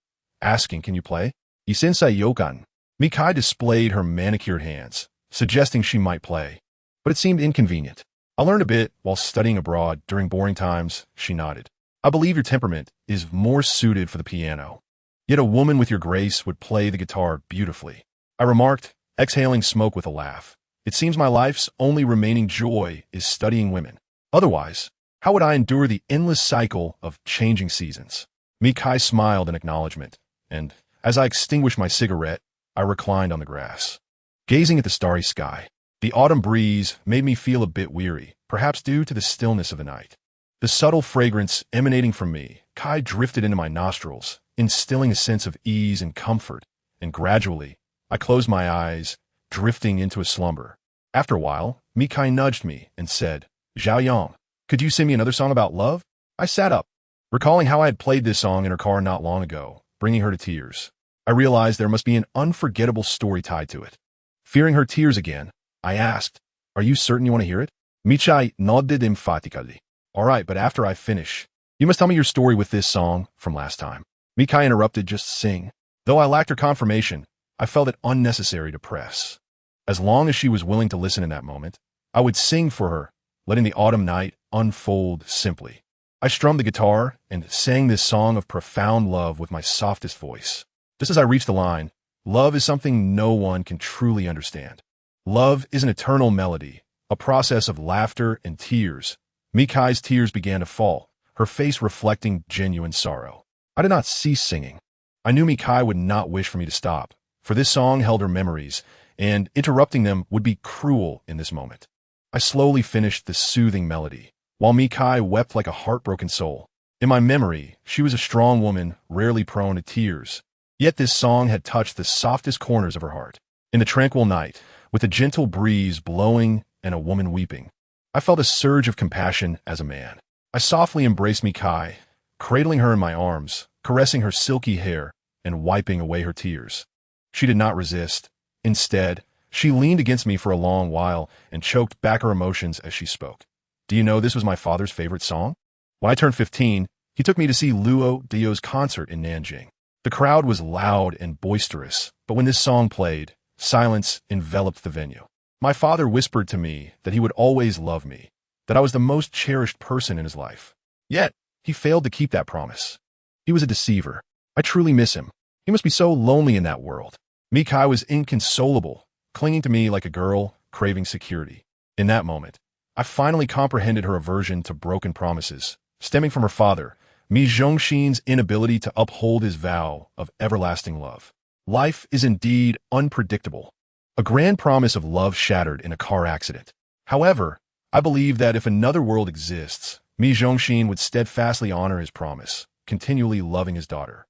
asking, Can you play? Isensai yokan. Mikai displayed her manicured hands, suggesting she might play, but it seemed inconvenient. I learned a bit while studying abroad during boring times, she nodded. I believe your temperament is more suited for the piano. Yet a woman with your grace would play the guitar beautifully. I remarked, exhaling smoke with a laugh. It seems my life's only remaining joy is studying women. Otherwise, how would I endure the endless cycle of changing seasons? Mikai smiled in acknowledgement, and as I extinguished my cigarette, I reclined on the grass, gazing at the starry sky. The autumn breeze made me feel a bit weary, perhaps due to the stillness of the night. The subtle fragrance emanating from me, Kai drifted into my nostrils, instilling a sense of ease and comfort, and gradually, I closed my eyes, drifting into a slumber. After a while, Mikai nudged me and said, Zhao Yang, could you sing me another song about love? I sat up, recalling how I had played this song in her car not long ago, bringing her to tears. I realized there must be an unforgettable story tied to it. Fearing her tears again, I asked, are you certain you want to hear it? Mikai nodded emphatically. All right, but after I finish, you must tell me your story with this song from last time. Mikai interrupted, just sing. Though I lacked her confirmation, I felt it unnecessary to press. As long as she was willing to listen in that moment, I would sing for her, letting the autumn night unfold simply. I strummed the guitar and sang this song of profound love with my softest voice. Just as I reached the line, love is something no one can truly understand. Love is an eternal melody, a process of laughter and tears. Mikai's tears began to fall, her face reflecting genuine sorrow. I did not cease singing. I knew Mikai would not wish for me to stop, for this song held her memories, and interrupting them would be cruel in this moment. I slowly finished the soothing melody, while Mikai wept like a heartbroken soul. In my memory, she was a strong woman, rarely prone to tears. Yet this song had touched the softest corners of her heart. In the tranquil night, with a gentle breeze blowing and a woman weeping, I felt a surge of compassion as a man. I softly embraced Mikai, cradling her in my arms, caressing her silky hair, and wiping away her tears. She did not resist. Instead, she leaned against me for a long while and choked back her emotions as she spoke. Do you know this was my father's favorite song? When I turned 15, he took me to see Luo Dio's concert in Nanjing. The crowd was loud and boisterous, but when this song played, silence enveloped the venue. My father whispered to me that he would always love me, that I was the most cherished person in his life. Yet, he failed to keep that promise. He was a deceiver. I truly miss him. He must be so lonely in that world. Mikai was inconsolable, clinging to me like a girl craving security. In that moment, I finally comprehended her aversion to broken promises, stemming from her father, Mi Zhongxin's inability to uphold his vow of everlasting love. Life is indeed unpredictable. A grand promise of love shattered in a car accident. However, I believe that if another world exists, Mi Zhongxin would steadfastly honor his promise, continually loving his daughter.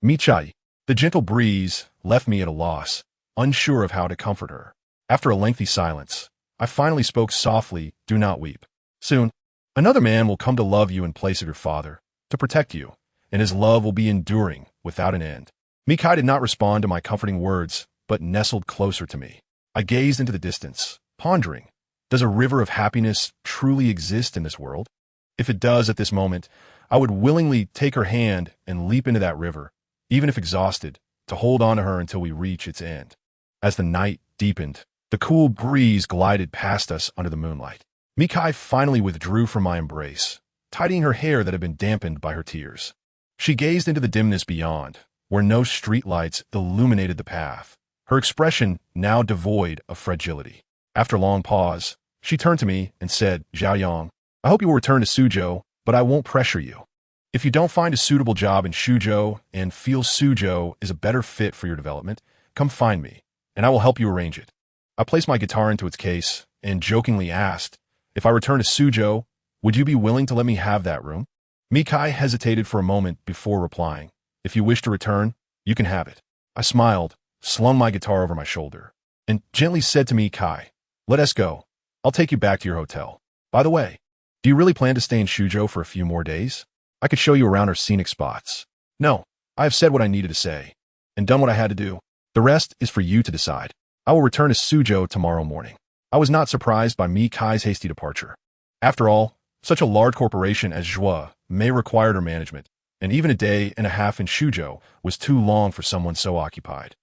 Michai, the gentle breeze, left me at a loss, unsure of how to comfort her. After a lengthy silence, I finally spoke softly, do not weep. Soon, another man will come to love you in place of your father, to protect you, and his love will be enduring, without an end. Mikai did not respond to my comforting words, but nestled closer to me. I gazed into the distance, pondering, does a river of happiness truly exist in this world? If it does at this moment, I would willingly take her hand and leap into that river, even if exhausted, to hold on to her until we reach its end. As the night deepened, the cool breeze glided past us under the moonlight. Mikai finally withdrew from my embrace, tidying her hair that had been dampened by her tears. She gazed into the dimness beyond, where no streetlights illuminated the path, her expression now devoid of fragility. After a long pause, she turned to me and said, Zhao Yang, I hope you will return to Suzhou, but I won't pressure you. If you don't find a suitable job in Suzhou and feel Suzhou is a better fit for your development, come find me, and I will help you arrange it. I placed my guitar into its case and jokingly asked, if I return to Suzhou, would you be willing to let me have that room? Mikai hesitated for a moment before replying, if you wish to return, you can have it. I smiled, slung my guitar over my shoulder, and gently said to Mikai, let us go. I'll take you back to your hotel. By the way, do you really plan to stay in Suzhou for a few more days? I could show you around our scenic spots. No, I have said what I needed to say, and done what I had to do. The rest is for you to decide. I will return to Suzhou tomorrow morning. I was not surprised by Mikai's hasty departure. After all, such a large corporation as Zhua may require her management, and even a day and a half in Suzhou was too long for someone so occupied.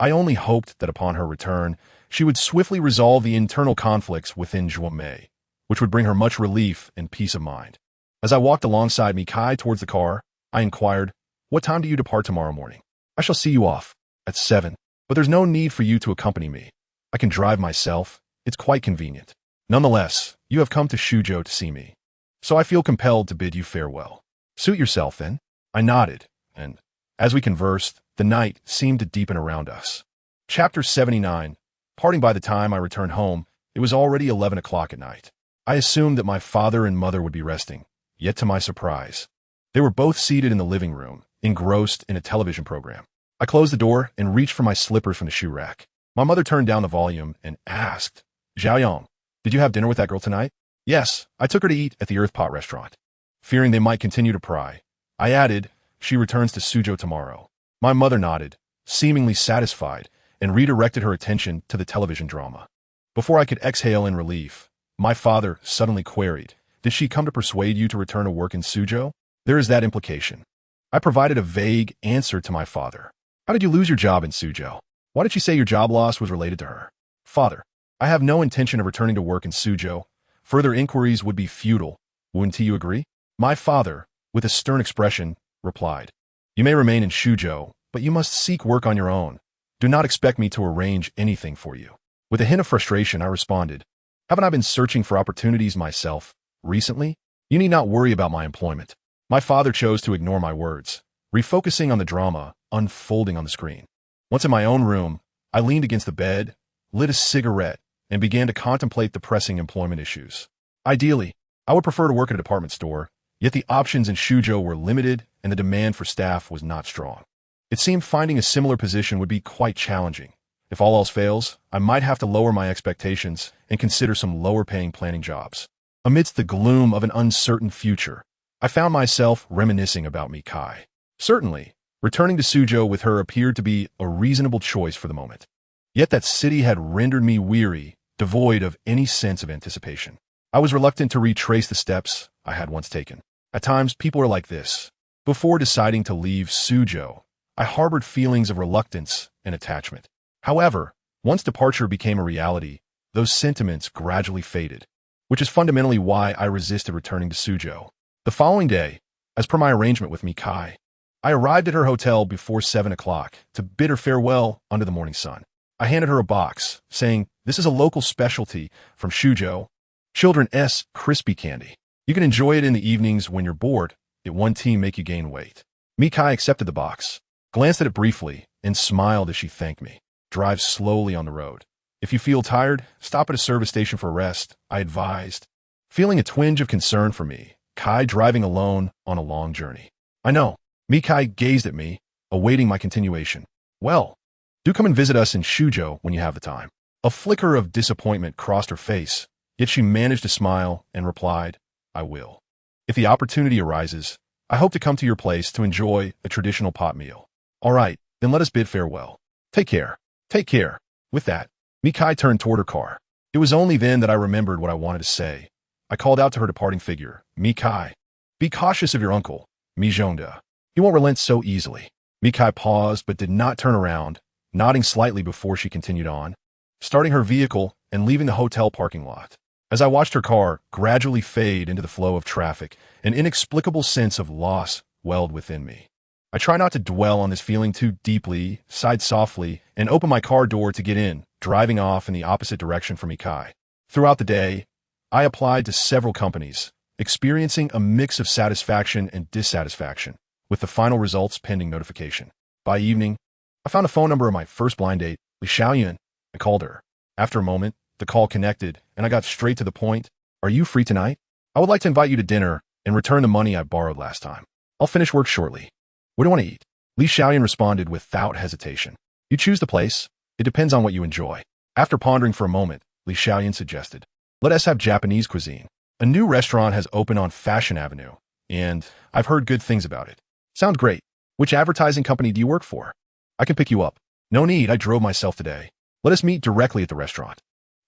I only hoped that upon her return, she would swiftly resolve the internal conflicts within Juomei, which would bring her much relief and peace of mind. As I walked alongside Mikai towards the car, I inquired, "What time do you depart tomorrow morning?" "I shall see you off at 7, but there's no need for you to accompany me. I can drive myself. It's quite convenient. Nonetheless, you have come to Shujo to see me, so I feel compelled to bid you farewell. Suit yourself, then." I nodded, and as we conversed, the night seemed to deepen around us. Chapter 79. Parting. By the time I returned home, it was already 11 o'clock at night. I assumed that my father and mother would be resting, yet to my surprise, they were both seated in the living room, engrossed in a television program. I closed the door and reached for my slippers from the shoe rack. My mother turned down the volume and asked, "Xiaoyang, did you have dinner with that girl tonight?" "Yes, I took her to eat at the Earth Pot restaurant." Fearing they might continue to pry, I added, "She returns to Suzhou tomorrow." My mother nodded, seemingly satisfied, and redirected her attention to the television drama. Before I could exhale in relief, my father suddenly queried, "Did she come to persuade you to return to work in Suzhou?" "There is that implication." I provided a vague answer to my father. "How did you lose your job in Suzhou? Why did she say your job loss was related to her?" "Father, I have no intention of returning to work in Suzhou. Further inquiries would be futile. Wouldn't you agree?" My father, with a stern expression, replied, "You may remain in Suzhou, but you must seek work on your own. Do not expect me to arrange anything for you." With a hint of frustration, I responded, "Haven't I been searching for opportunities myself recently? You need not worry about my employment." My father chose to ignore my words, refocusing on the drama unfolding on the screen. Once in my own room, I leaned against the bed, lit a cigarette, and began to contemplate the pressing employment issues. Ideally, I would prefer to work at a department store, yet the options in Suzhou were limited and the demand for staff was not strong. It seemed finding a similar position would be quite challenging. If all else fails, I might have to lower my expectations and consider some lower-paying planning jobs. Amidst the gloom of an uncertain future, I found myself reminiscing about Mikai. Certainly, returning to Suzhou with her appeared to be a reasonable choice for the moment. Yet that city had rendered me weary, devoid of any sense of anticipation. I was reluctant to retrace the steps I had once taken. At times, people are like this. Before deciding to leave Suzhou, I harbored feelings of reluctance and attachment. However, once departure became a reality, those sentiments gradually faded, which is fundamentally why I resisted returning to Suzhou. The following day, as per my arrangement with Mikai, I arrived at her hotel before 7 o'clock to bid her farewell under the morning sun. I handed her a box, saying, "This is a local specialty from Suzhou, Children's crispy candy. You can enjoy it in the evenings when you're bored. It won't make you gain weight." Mikai accepted the box, glanced at it briefly, and smiled as she thanked me. "Drive slowly on the road. If you feel tired, stop at a service station for rest," I advised, feeling a twinge of concern for me, Kai driving alone on a long journey. "I know." Mikai gazed at me, awaiting my continuation. "Well, do come and visit us in Suzhou when you have the time." A flicker of disappointment crossed her face, yet she managed to smile and replied, "I will. If the opportunity arises, I hope to come to your place to enjoy a traditional pot meal." "All right, then let us bid farewell. Take care." "Take care." With that, Mikai turned toward her car. It was only then that I remembered what I wanted to say. I called out to her departing figure, "Mikai, be cautious of your uncle, Mijonda. He won't relent so easily." Mikai paused but did not turn around, nodding slightly before she continued on, starting her vehicle and leaving the hotel parking lot. As I watched her car gradually fade into the flow of traffic, an inexplicable sense of loss welled within me. I try not to dwell on this feeling too deeply, sighed softly, and opened my car door to get in, driving off in the opposite direction from Mikai. Throughout the day, I applied to several companies, experiencing a mix of satisfaction and dissatisfaction, with the final results pending notification. By evening, I found a phone number of my first blind date, Li Xiaoyun. I called her. After a moment, the call connected, and I got straight to the point. "Are you free tonight? I would like to invite you to dinner and return the money I borrowed last time. I'll finish work shortly. Where do you want to eat?" Li Xiaoyun responded without hesitation. "You choose the place. It depends on what you enjoy." After pondering for a moment, Li Xiaoyun suggested, "Let us have Japanese cuisine. A new restaurant has opened on Fashion Avenue, and I've heard good things about it." "Sounds great. Which advertising company do you work for? I can pick you up." "No need, I drove myself today. Let us meet directly at the restaurant."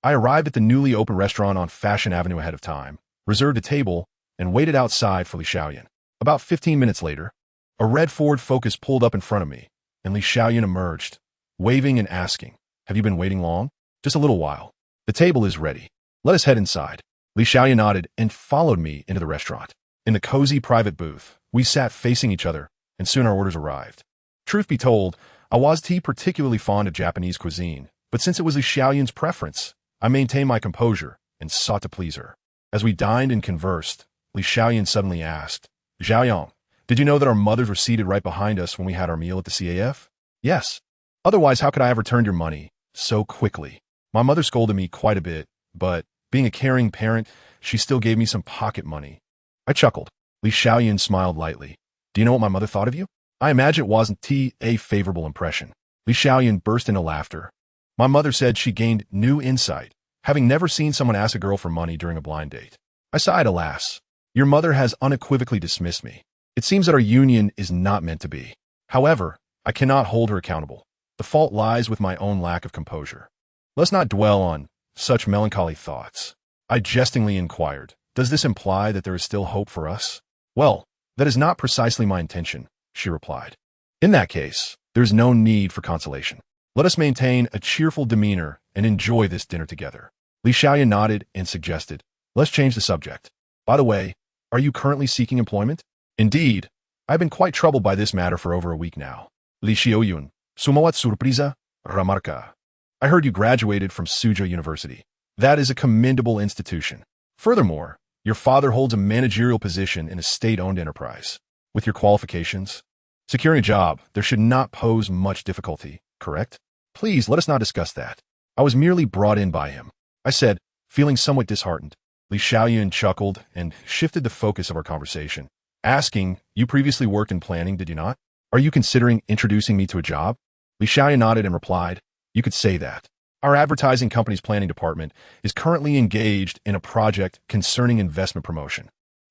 I arrived at the newly opened restaurant on Fashion Avenue ahead of time, reserved a table, and waited outside for Li Xiaoyun. About 15 minutes later, a red Ford Focus pulled up in front of me, and Li Xiaoyun emerged, waving and asking, "Have you been waiting long?" "Just a little while. The table is ready. Let us head inside." Li Xiaoyan nodded and followed me into the restaurant. In the cozy private booth, we sat facing each other, and soon our orders arrived. Truth be told, I wasn't particularly fond of Japanese cuisine, but since it was Li Xiaoyan's preference, I maintained my composure and sought to please her. As we dined and conversed, Li Xiaoyan suddenly asked, "Xiaoyang, did you know that our mothers were seated right behind us when we had our meal at the CAF?" "Yes. Otherwise, how could I have returned your money so quickly?" My mother scolded me quite a bit, but being a caring parent, she still gave me some pocket money. I chuckled. Li Xiaoyan smiled lightly. "Do you know what my mother thought of you?" I imagine it wasn't a favorable impression. Li Xiaoyan burst into laughter. "My mother said she gained new insight, having never seen someone ask a girl for money during a blind date." I sighed, alas. Your mother has unequivocally dismissed me. It seems that our union is not meant to be. However, I cannot hold her accountable. The fault lies with my own lack of composure. Let's not dwell on such melancholy thoughts. I jestingly inquired, "Does this imply that there is still hope for us?" "Well, that is not precisely my intention," she replied. "In that case, there is no need for consolation. Let us maintain a cheerful demeanor and enjoy this dinner together." Li Xiaoyan nodded and suggested, "Let's change the subject. By the way, are you currently seeking employment?" "Indeed, I've been quite troubled by this matter for over a week now." Li Xiaoyun, sumawat surpresa, remarca. "I heard you graduated from Suzhou University. That is a commendable institution. Furthermore, your father holds a managerial position in a state-owned enterprise. With your qualifications, securing a job, there should not pose much difficulty, correct?" "Please, let us not discuss that. I was merely brought in by him," I said, feeling somewhat disheartened. Li Xiaoyan chuckled and shifted the focus of our conversation, asking, "You previously worked in planning, did you not? Are you considering introducing me to a job?" Li Xiaoyan nodded and replied, "You could say that. Our advertising company's planning department is currently engaged in a project concerning investment promotion.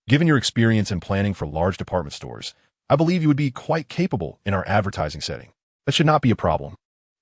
Given your experience in planning for large department stores, I believe you would be quite capable in our advertising setting. That should not be a problem.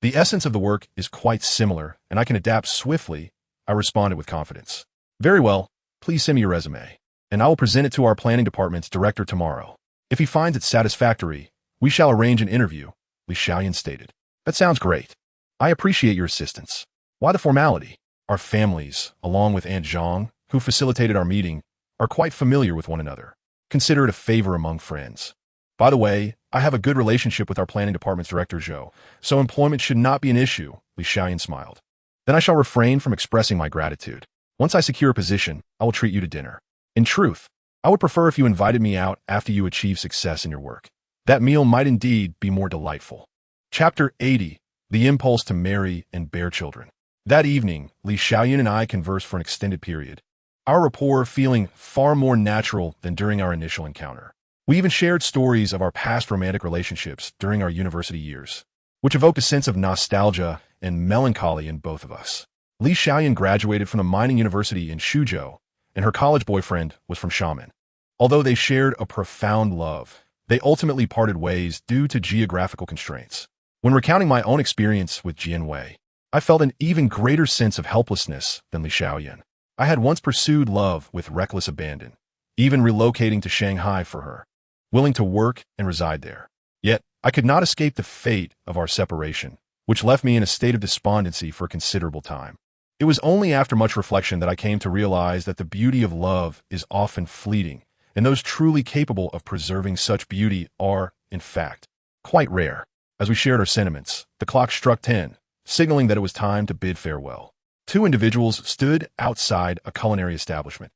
The essence of the work is quite similar, and I can adapt swiftly," I responded with confidence. "Very well, please send me your resume, and I will present it to our planning department's director tomorrow. If he finds it satisfactory, we shall arrange an interview," Li Xiaoyan stated. "That sounds great. I appreciate your assistance. Why the formality? Our families, along with Aunt Zhang, who facilitated our meeting, are quite familiar with one another. Consider it a favor among friends. By the way, I have a good relationship with our planning department's director, Zhou, so employment should not be an issue," Li Xiaoyan smiled. "Then I shall refrain from expressing my gratitude. Once I secure a position, I will treat you to dinner. In truth, I would prefer if you invited me out after you achieve success in your work. That meal might indeed be more delightful." Chapter 80. The Impulse to Marry and Bear Children. That evening, Li Xiaoyan and I conversed for an extended period, our rapport feeling far more natural than during our initial encounter. We even shared stories of our past romantic relationships during our university years, which evoked a sense of nostalgia and melancholy in both of us. Li Xiaoyan graduated from the mining university in Suzhou, and her college boyfriend was from Xiamen. Although they shared a profound love, they ultimately parted ways due to geographical constraints. When recounting my own experience with Jianwei, I felt an even greater sense of helplessness than Li Xiaoyan. I had once pursued love with reckless abandon, even relocating to Shanghai for her, willing to work and reside there. Yet, I could not escape the fate of our separation, which left me in a state of despondency for a considerable time. It was only after much reflection that I came to realize that the beauty of love is often fleeting, and those truly capable of preserving such beauty are, in fact, quite rare. As we shared our sentiments, the clock struck 10, signaling that it was time to bid farewell. Two individuals stood outside a culinary establishment.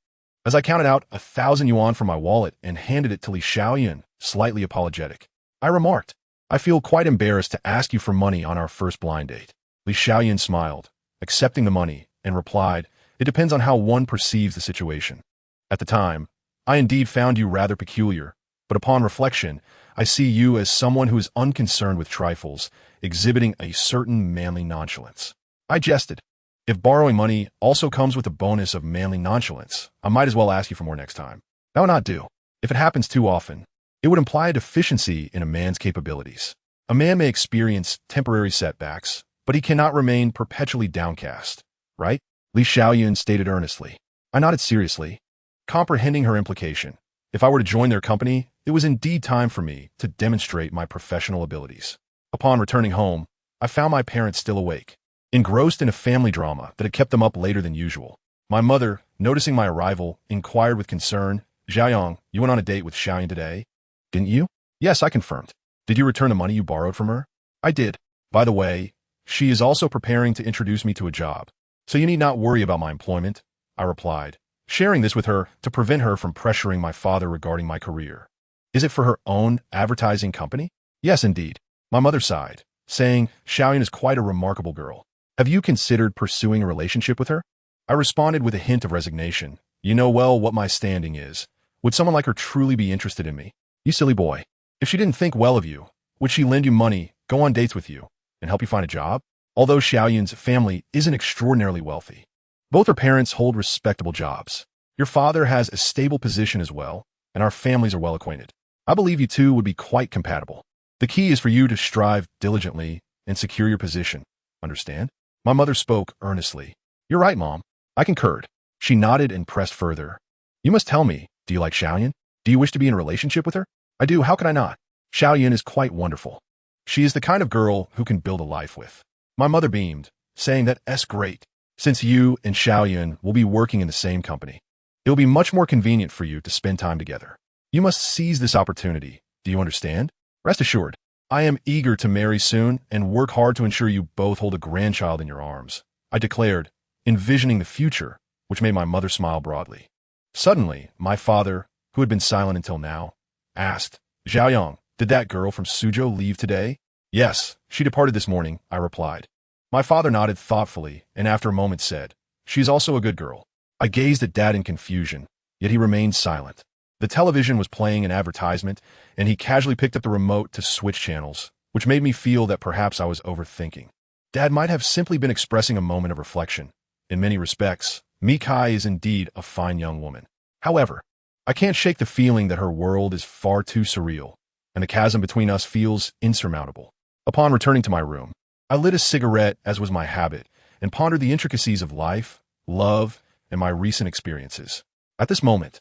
As I counted out 1,000 yuan from my wallet and handed it to Li Xiaoyan, slightly apologetic, I remarked, "I feel quite embarrassed to ask you for money on our first blind date." Li Xiaoyan smiled, accepting the money, and replied, "It depends on how one perceives the situation. At the time, I indeed found you rather peculiar, but upon reflection, I see you as someone who is unconcerned with trifles, exhibiting a certain manly nonchalance." I jested. "If borrowing money also comes with the bonus of manly nonchalance, I might as well ask you for more next time." That would not do. If it happens too often, it would imply a deficiency in a man's capabilities. A man may experience temporary setbacks, but he cannot remain perpetually downcast, right? Li Xiaoyan stated earnestly. I nodded seriously, comprehending her implication. If I were to join their company, it was indeed time for me to demonstrate my professional abilities. Upon returning home, I found my parents still awake, engrossed in a family drama that had kept them up later than usual. My mother, noticing my arrival, inquired with concern, "Xiaoyang, you went on a date with Xiaoyan today, didn't you?" "Yes," I confirmed. "Did you return the money you borrowed from her?" "I did. By the way, she is also preparing to introduce me to a job, so you need not worry about my employment," I replied, sharing this with her to prevent her from pressuring my father regarding my career. "Is it for her own advertising company?" "Yes, indeed." My mother sighed, saying, "Xiaoyan is quite a remarkable girl. Have you considered pursuing a relationship with her?" I responded with a hint of resignation. "You know well what my standing is. Would someone like her truly be interested in me? You silly boy. If she didn't think well of you, would she lend you money, go on dates with you, and help you find a job?" Although Xiaoyan's family isn't extraordinarily wealthy, both her parents hold respectable jobs. Your father has a stable position as well, and our families are well acquainted. I believe you two would be quite compatible. The key is for you to strive diligently and secure your position. Understand? My mother spoke earnestly. "You're right, Mom." I concurred. She nodded and pressed further. "You must tell me, do you like Xiaoyan? Do you wish to be in a relationship with her?" "I do, how could I not? Xiaoyan is quite wonderful. She is the kind of girl who can build a life with." My mother beamed, saying that's great. Since you and Xiaoyan will be working in the same company, it will be much more convenient for you to spend time together. You must seize this opportunity. Do you understand? Rest assured, I am eager to marry soon and work hard to ensure you both hold a grandchild in your arms, I declared, envisioning the future, which made my mother smile broadly. Suddenly, my father, who had been silent until now, asked, "Xiaoyang, did that girl from Suzhou leave today?" "Yes, she departed this morning," I replied. My father nodded thoughtfully and after a moment said, "She is also a good girl." I gazed at Dad in confusion, yet he remained silent. The television was playing an advertisement, and he casually picked up the remote to switch channels, which made me feel that perhaps I was overthinking. Dad might have simply been expressing a moment of reflection. In many respects, Mikai is indeed a fine young woman. However, I can't shake the feeling that her world is far too surreal, and the chasm between us feels insurmountable. Upon returning to my room, I lit a cigarette as was my habit and pondered the intricacies of life, love, and my recent experiences. At this moment,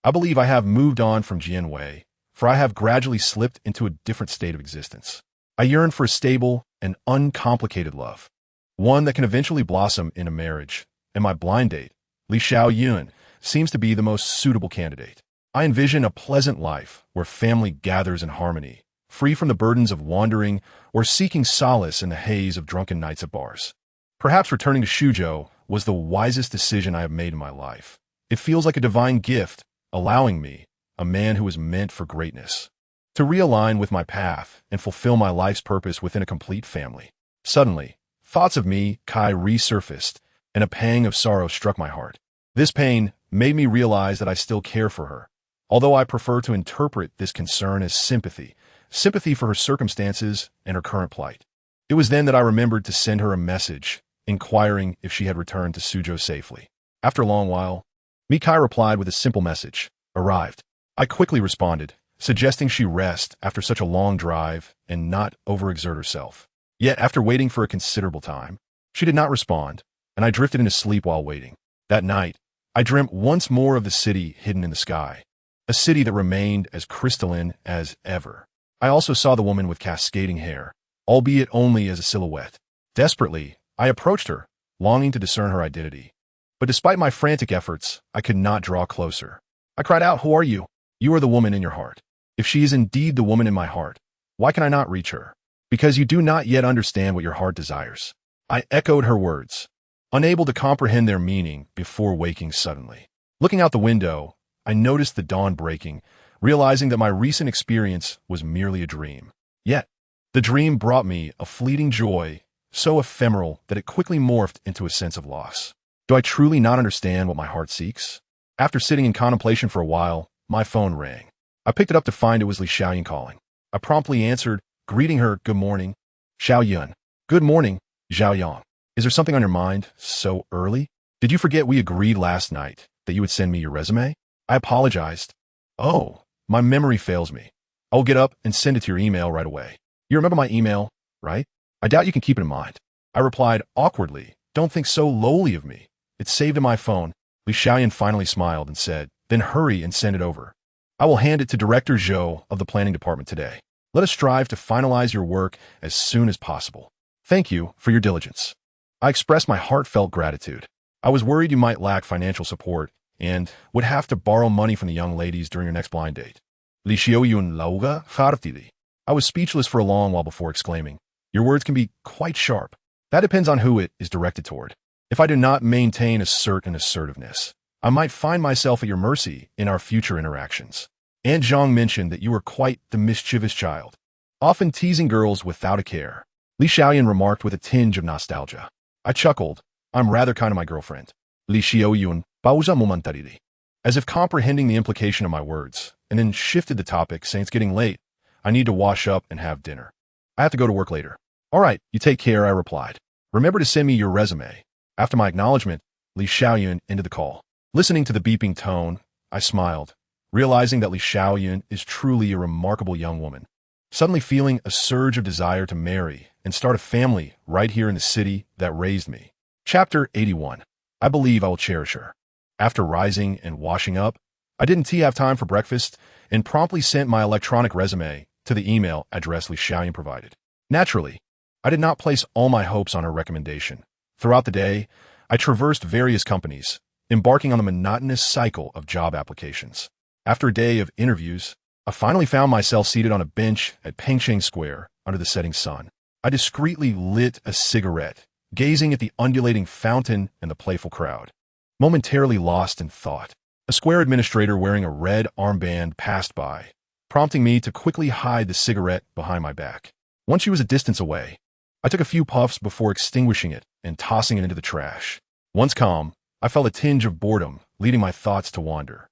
I believe I have moved on from Jianwei, for I have gradually slipped into a different state of existence. I yearn for a stable and uncomplicated love, one that can eventually blossom in a marriage, and my blind date, Li Xiaoyun, seems to be the most suitable candidate. I envision a pleasant life where family gathers in harmony, free from the burdens of wandering or seeking solace in the haze of drunken nights at bars. Perhaps returning to Suzhou was the wisest decision I have made in my life. It feels like a divine gift, allowing me, a man who was meant for greatness, to realign with my path and fulfill my life's purpose within a complete family. Suddenly, thoughts of me, Kai, resurfaced, and a pang of sorrow struck my heart. This pain made me realize that I still care for her, although I prefer to interpret this concern as sympathy for her circumstances and her current plight. It was then that I remembered to send her a message, inquiring if she had returned to Suzhou safely. After a long while, Mikai replied with a simple message, "Arrived." I quickly responded, suggesting she rest after such a long drive and not overexert herself. Yet, after waiting for a considerable time, she did not respond, and I drifted into sleep while waiting. That night, I dreamt once more of the city hidden in the sky, a city that remained as crystalline as ever. I also saw the woman with cascading hair, albeit only as a silhouette. Desperately, I approached her, longing to discern her identity. But despite my frantic efforts, I could not draw closer. I cried out, "Who are you?" "You are the woman in your heart." "If she is indeed the woman in my heart, why can I not reach her?" "Because you do not yet understand what your heart desires." I echoed her words, unable to comprehend their meaning before waking suddenly. Looking out the window, I noticed the dawn breaking, realizing that my recent experience was merely a dream. Yet, the dream brought me a fleeting joy, so ephemeral that it quickly morphed into a sense of loss. Do I truly not understand what my heart seeks? After sitting in contemplation for a while, my phone rang. I picked it up to find it was Li Xiaoyun calling. I promptly answered, greeting her, "Good morning, Xiaoyun." "Good morning, Xiaoyang. Is there something on your mind so early? Did you forget we agreed last night that you would send me your resume?" I apologized. "Oh, my memory fails me. I will get up and send it to your email right away. You remember my email, right? I doubt you can keep it in mind." I replied awkwardly, "Don't think so lowly of me. It's saved in my phone." Li Xiaoyan finally smiled and said, "Then hurry and send it over. I will hand it to Director Zhou of the planning department today. Let us strive to finalize your work as soon as possible." Thank you for your diligence. I expressed my heartfelt gratitude. I was worried you might lack financial support and would have to borrow money from the young ladies during your next blind date. Li xiaoyun lauga hartili. I was speechless for a long while before exclaiming, your words can be quite sharp. That depends on who it is directed toward. If I do not maintain a certain assertiveness, I might find myself at your mercy in our future interactions. Aunt Zhang mentioned that you were quite the mischievous child, often teasing girls without a care. Li Xiaoyan remarked with a tinge of nostalgia. I chuckled. I'm rather kind of my girlfriend. Li Xiaoyun pausa momentarily, as if comprehending the implication of my words, and then shifted the topic, saying it's getting late. I need to wash up and have dinner. I have to go to work later. All right, you take care, I replied. Remember to send me your resume. After my acknowledgement, Li Xiaoyun ended the call. Listening to the beeping tone, I smiled, realizing that Li Xiaoyun is truly a remarkable young woman. Suddenly feeling a surge of desire to marry and start a family right here in the city that raised me. Chapter 81. I believe I will cherish her. After rising and washing up, I didn't have time for breakfast and promptly sent my electronic resume to the email address Li Xiaoyan provided. Naturally, I did not place all my hopes on her recommendation. Throughout the day, I traversed various companies, embarking on the monotonous cycle of job applications. After a day of interviews, I finally found myself seated on a bench at Pengsheng Square under the setting sun. I discreetly lit a cigarette, gazing at the undulating fountain and the playful crowd. Momentarily lost in thought, a square administrator wearing a red armband passed by, prompting me to quickly hide the cigarette behind my back. Once she was a distance away, I took a few puffs before extinguishing it and tossing it into the trash. Once calm, I felt a tinge of boredom, leading my thoughts to wander.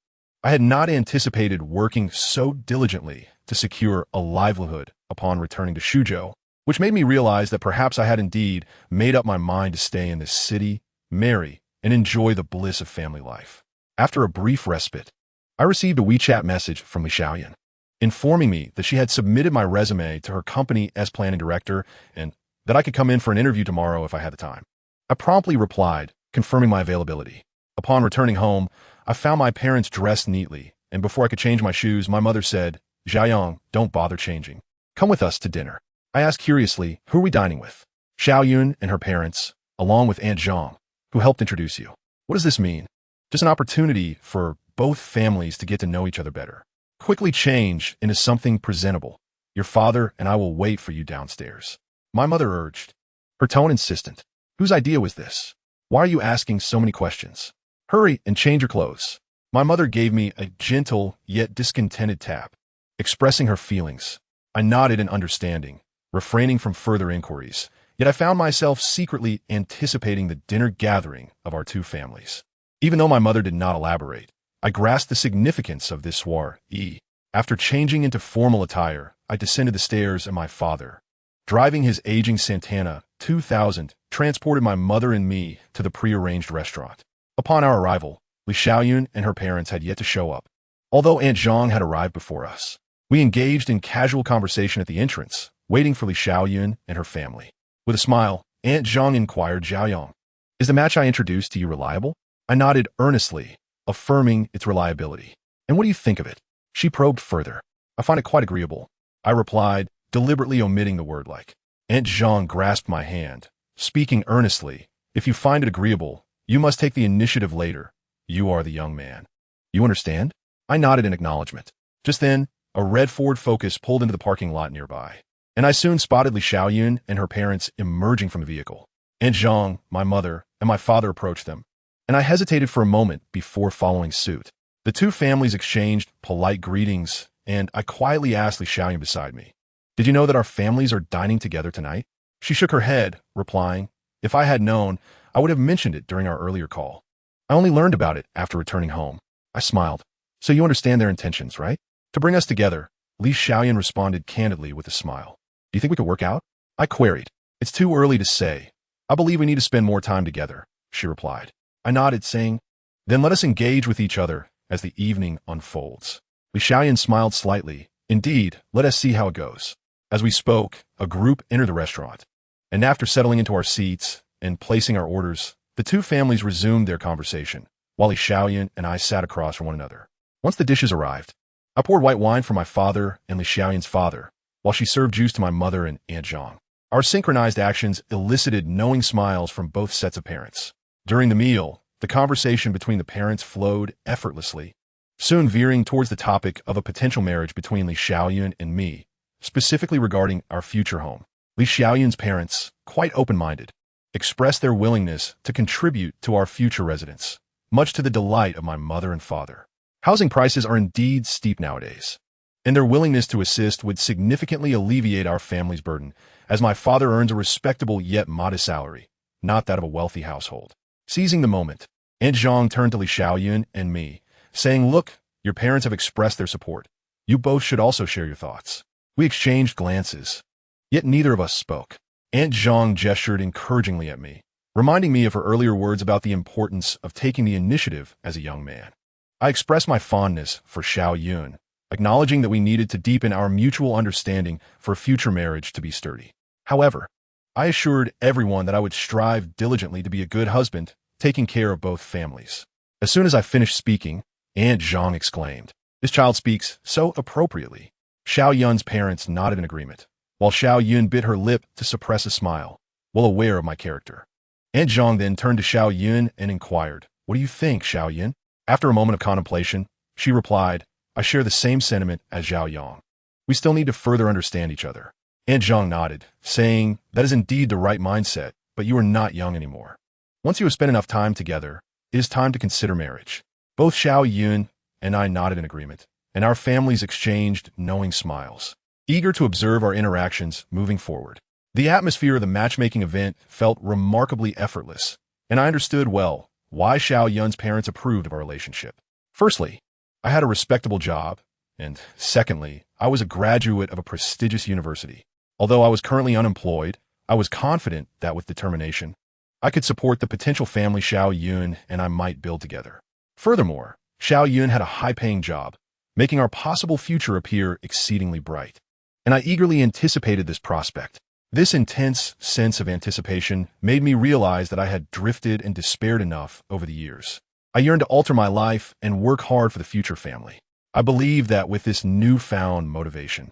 I had not anticipated working so diligently to secure a livelihood upon returning to Shuzhou, which made me realize that perhaps I had indeed made up my mind to stay in this city, marry, and enjoy the bliss of family life. After a brief respite, I received a WeChat message from Li Xiaoyan, informing me that she had submitted my resume to her company as planning director and that I could come in for an interview tomorrow if I had the time. I promptly replied, confirming my availability. Upon returning home, I found my parents dressed neatly, and before I could change my shoes, my mother said, Xiaoyang, don't bother changing. Come with us to dinner. I asked curiously, who are we dining with? Xiaoyun and her parents, along with Aunt Zhang, who helped introduce you. What does this mean? Just an opportunity for both families to get to know each other better. Quickly change into something presentable. Your father and I will wait for you downstairs. My mother urged, her tone insistent. Whose idea was this? Why are you asking so many questions? Hurry and change your clothes. My mother gave me a gentle yet discontented tap, expressing her feelings. I nodded in understanding, refraining from further inquiries, yet I found myself secretly anticipating the dinner gathering of our two families. Even though my mother did not elaborate, I grasped the significance of this soiree. After changing into formal attire, I descended the stairs and my father, driving his aging Santana 2000, transported my mother and me to the prearranged restaurant. Upon our arrival, Li Xiaoyun and her parents had yet to show up. Although Aunt Zhang had arrived before us, we engaged in casual conversation at the entrance, waiting for Li Xiaoyun and her family. With a smile, Aunt Zhang inquired Xiaoyang, is the match I introduced to you reliable? I nodded earnestly, affirming its reliability. And what do you think of it? She probed further. I find it quite agreeable. I replied, deliberately omitting the word like. Aunt Zhang grasped my hand, speaking earnestly. If you find it agreeable, you must take the initiative later. You are the young man. You understand? I nodded in acknowledgement. Just then, a red Ford Focus pulled into the parking lot nearby, and I soon spotted Li Xiaoyun and her parents emerging from the vehicle. Aunt Zhang, my mother, and my father approached them, and I hesitated for a moment before following suit. The two families exchanged polite greetings, and I quietly asked Li Xiaoyun beside me, did you know that our families are dining together tonight? She shook her head, replying, if I had known, I would have mentioned it during our earlier call. I only learned about it after returning home. I smiled. So you understand their intentions, right? To bring us together, Li Xiaoyan responded candidly with a smile. Do you think we could work out? I queried. It's too early to say. I believe we need to spend more time together, she replied. I nodded, saying, then let us engage with each other as the evening unfolds. Li Xiaoyan smiled slightly. Indeed, let us see how it goes. As we spoke, a group entered the restaurant, and after settling into our seats and placing our orders, the two families resumed their conversation, while Li Xiaoyan and I sat across from one another. Once the dishes arrived, I poured white wine for my father and Li Xiaoyan's father, while she served juice to my mother and Aunt Zhang. Our synchronized actions elicited knowing smiles from both sets of parents. During the meal, the conversation between the parents flowed effortlessly, soon veering towards the topic of a potential marriage between Li Xiaoyun and me, specifically regarding our future home. Li Xiaoyun's parents, quite open-minded, expressed their willingness to contribute to our future residence, much to the delight of my mother and father. Housing prices are indeed steep nowadays, and their willingness to assist would significantly alleviate our family's burden, as my father earns a respectable yet modest salary, not that of a wealthy household. Seizing the moment, Aunt Zhang turned to Li Xiaoyun and me, saying, "Look, your parents have expressed their support. You both should also share your thoughts." We exchanged glances, yet neither of us spoke. Aunt Zhang gestured encouragingly at me, reminding me of her earlier words about the importance of taking the initiative as a young man. I expressed my fondness for Xiaoyun, acknowledging that we needed to deepen our mutual understanding for a future marriage to be sturdy. However, I assured everyone that I would strive diligently to be a good husband, taking care of both families. As soon as I finished speaking, Aunt Zhang exclaimed, "This child speaks so appropriately." Xiaoyun's parents nodded in agreement, while Xiaoyun bit her lip to suppress a smile, well aware of my character. Aunt Zhang then turned to Xiaoyun and inquired, "What do you think, Xiaoyun?" After a moment of contemplation, she replied, "I share the same sentiment as Zhao Yang. We still need to further understand each other." Aunt Zhang nodded, saying, "That is indeed the right mindset, but you are not young anymore. Once you have spent enough time together, it is time to consider marriage." Both Xiaoyun and I nodded in agreement, and our families exchanged knowing smiles, eager to observe our interactions moving forward. The atmosphere of the matchmaking event felt remarkably effortless, and I understood well why Xiaoyun's parents approved of our relationship. Firstly, I had a respectable job, and secondly, I was a graduate of a prestigious university. Although I was currently unemployed, I was confident that with determination, I could support the potential family Xiaoyun and I might build together. Furthermore, Xiaoyun had a high-paying job, making our possible future appear exceedingly bright. And I eagerly anticipated this prospect. This intense sense of anticipation made me realize that I had drifted and despaired enough over the years. I yearned to alter my life and work hard for the future family. I believed that with this newfound motivation,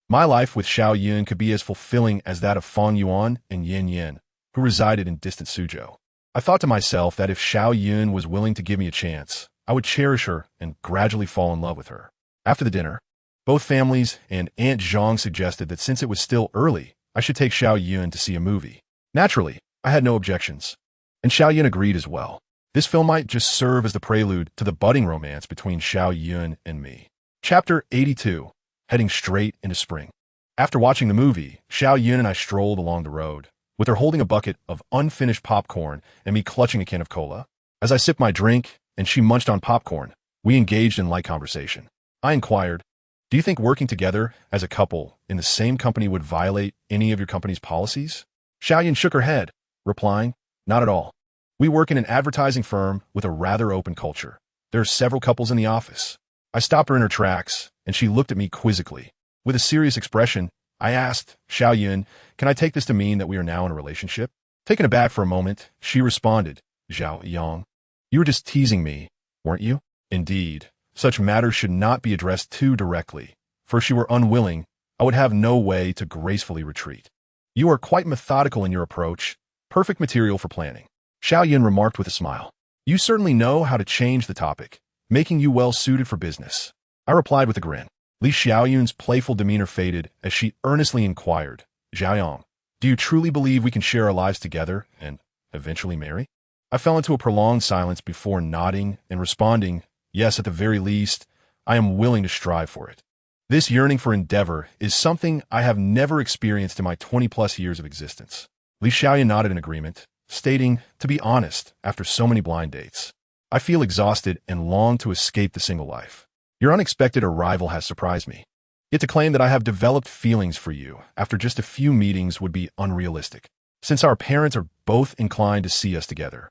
my life with Xiaoyun could be as fulfilling as that of Fang Yuan and Yin Yin, who resided in distant Suzhou. I thought to myself that if Xiaoyun was willing to give me a chance, I would cherish her and gradually fall in love with her. After the dinner, both families and Aunt Zhang suggested that since it was still early, I should take Xiaoyun to see a movie. Naturally, I had no objections, and Xiaoyun agreed as well. This film might just serve as the prelude to the budding romance between Xiaoyun and me. Chapter 82, Heading Straight into Spring. After watching the movie, Xiaoyun and I strolled along the road, with her holding a bucket of unfinished popcorn and me clutching a can of cola. As I sipped my drink and she munched on popcorn, we engaged in light conversation. I inquired, "Do you think working together as a couple in the same company would violate any of your company's policies?" Xiaoyun shook her head, replying, "Not at all. We work in an advertising firm with a rather open culture. There are several couples in the office." I stopped her in her tracks, and she looked at me quizzically. With a serious expression, I asked, "Xiaoyun, can I take this to mean that we are now in a relationship?" Taken aback for a moment, she responded, "Zhao Yang, you were just teasing me, weren't you?" Indeed, such matters should not be addressed too directly, for if she were unwilling, I would have no way to gracefully retreat. "You are quite methodical in your approach, perfect material for planning," Xiaoyun remarked with a smile. "You certainly know how to change the topic, making you well suited for business." I replied with a grin. Li Xiaoyun's playful demeanor faded as she earnestly inquired, "Zhaoyang, do you truly believe we can share our lives together and eventually marry?" I fell into a prolonged silence before nodding and responding, "Yes, at the very least, I am willing to strive for it." This yearning for endeavor is something I have never experienced in my 20-plus years of existence. Li Xiaoyun nodded in agreement, stating, "To be honest, after so many blind dates, I feel exhausted and long to escape the single life. Your unexpected arrival has surprised me. Yet to claim that I have developed feelings for you after just a few meetings would be unrealistic. Since our parents are both inclined to see us together,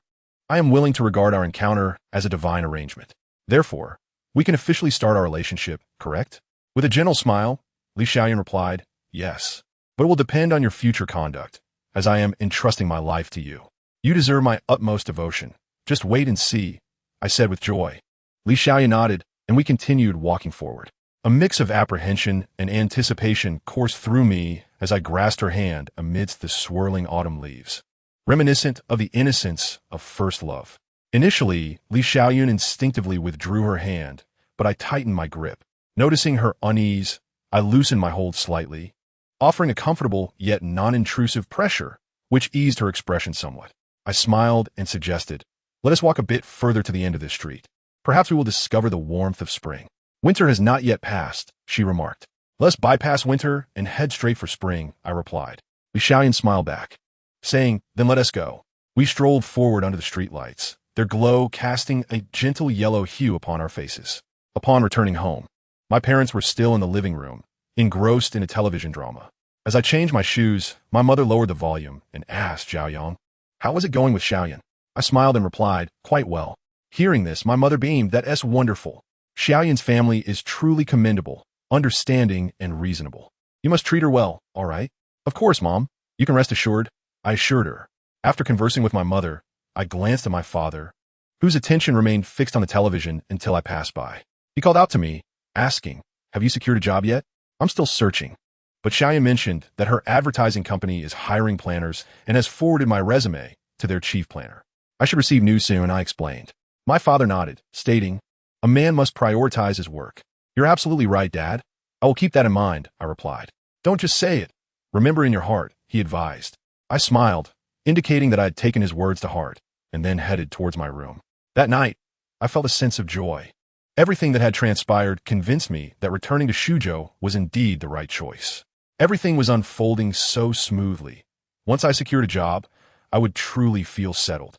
I am willing to regard our encounter as a divine arrangement. Therefore, we can officially start our relationship, correct?" With a gentle smile, Li Xiaoyun replied, "Yes, but it will depend on your future conduct, as I am entrusting my life to you. You deserve my utmost devotion. Just wait and see," I said with joy. Li Xiaoyun nodded, and we continued walking forward. A mix of apprehension and anticipation coursed through me as I grasped her hand amidst the swirling autumn leaves, reminiscent of the innocence of first love. Initially, Li Xiaoyun instinctively withdrew her hand, but I tightened my grip. Noticing her unease, I loosened my hold slightly, offering a comfortable yet non-intrusive pressure, which eased her expression somewhat. I smiled and suggested, "Let us walk a bit further to the end of this street. Perhaps we will discover the warmth of spring." "Winter has not yet passed," she remarked. "Let us bypass winter and head straight for spring," I replied. Li Xiaoyun smiled back, saying, "Then let us go." We strolled forward under the streetlights, their glow casting a gentle yellow hue upon our faces. Upon returning home, my parents were still in the living room, engrossed in a television drama. As I changed my shoes, my mother lowered the volume and asked Xiaoyang, "How was it going with Xiaoyan?" I smiled and replied, "Quite well." Hearing this, my mother beamed, "That's wonderful. Xiaoyan's family is truly commendable, understanding, and reasonable. You must treat her well, all right?" "Of course, Mom. You can rest assured," I assured her. After conversing with my mother, I glanced at my father, whose attention remained fixed on the television until I passed by. He called out to me, asking, "Have you secured a job yet?" "I'm still searching." But Xiaoyan mentioned that her advertising company is hiring planners and has forwarded my resume to their chief planner. "I should receive news soon," I explained. My father nodded, stating, "A man must prioritize his work." "You're absolutely right, Dad. I will keep that in mind," I replied. "Don't just say it. Remember in your heart," he advised. I smiled, indicating that I had taken his words to heart, and then headed towards my room. That night, I felt a sense of joy. Everything that had transpired convinced me that returning to Shuzhou was indeed the right choice. Everything was unfolding so smoothly. Once I secured a job, I would truly feel settled.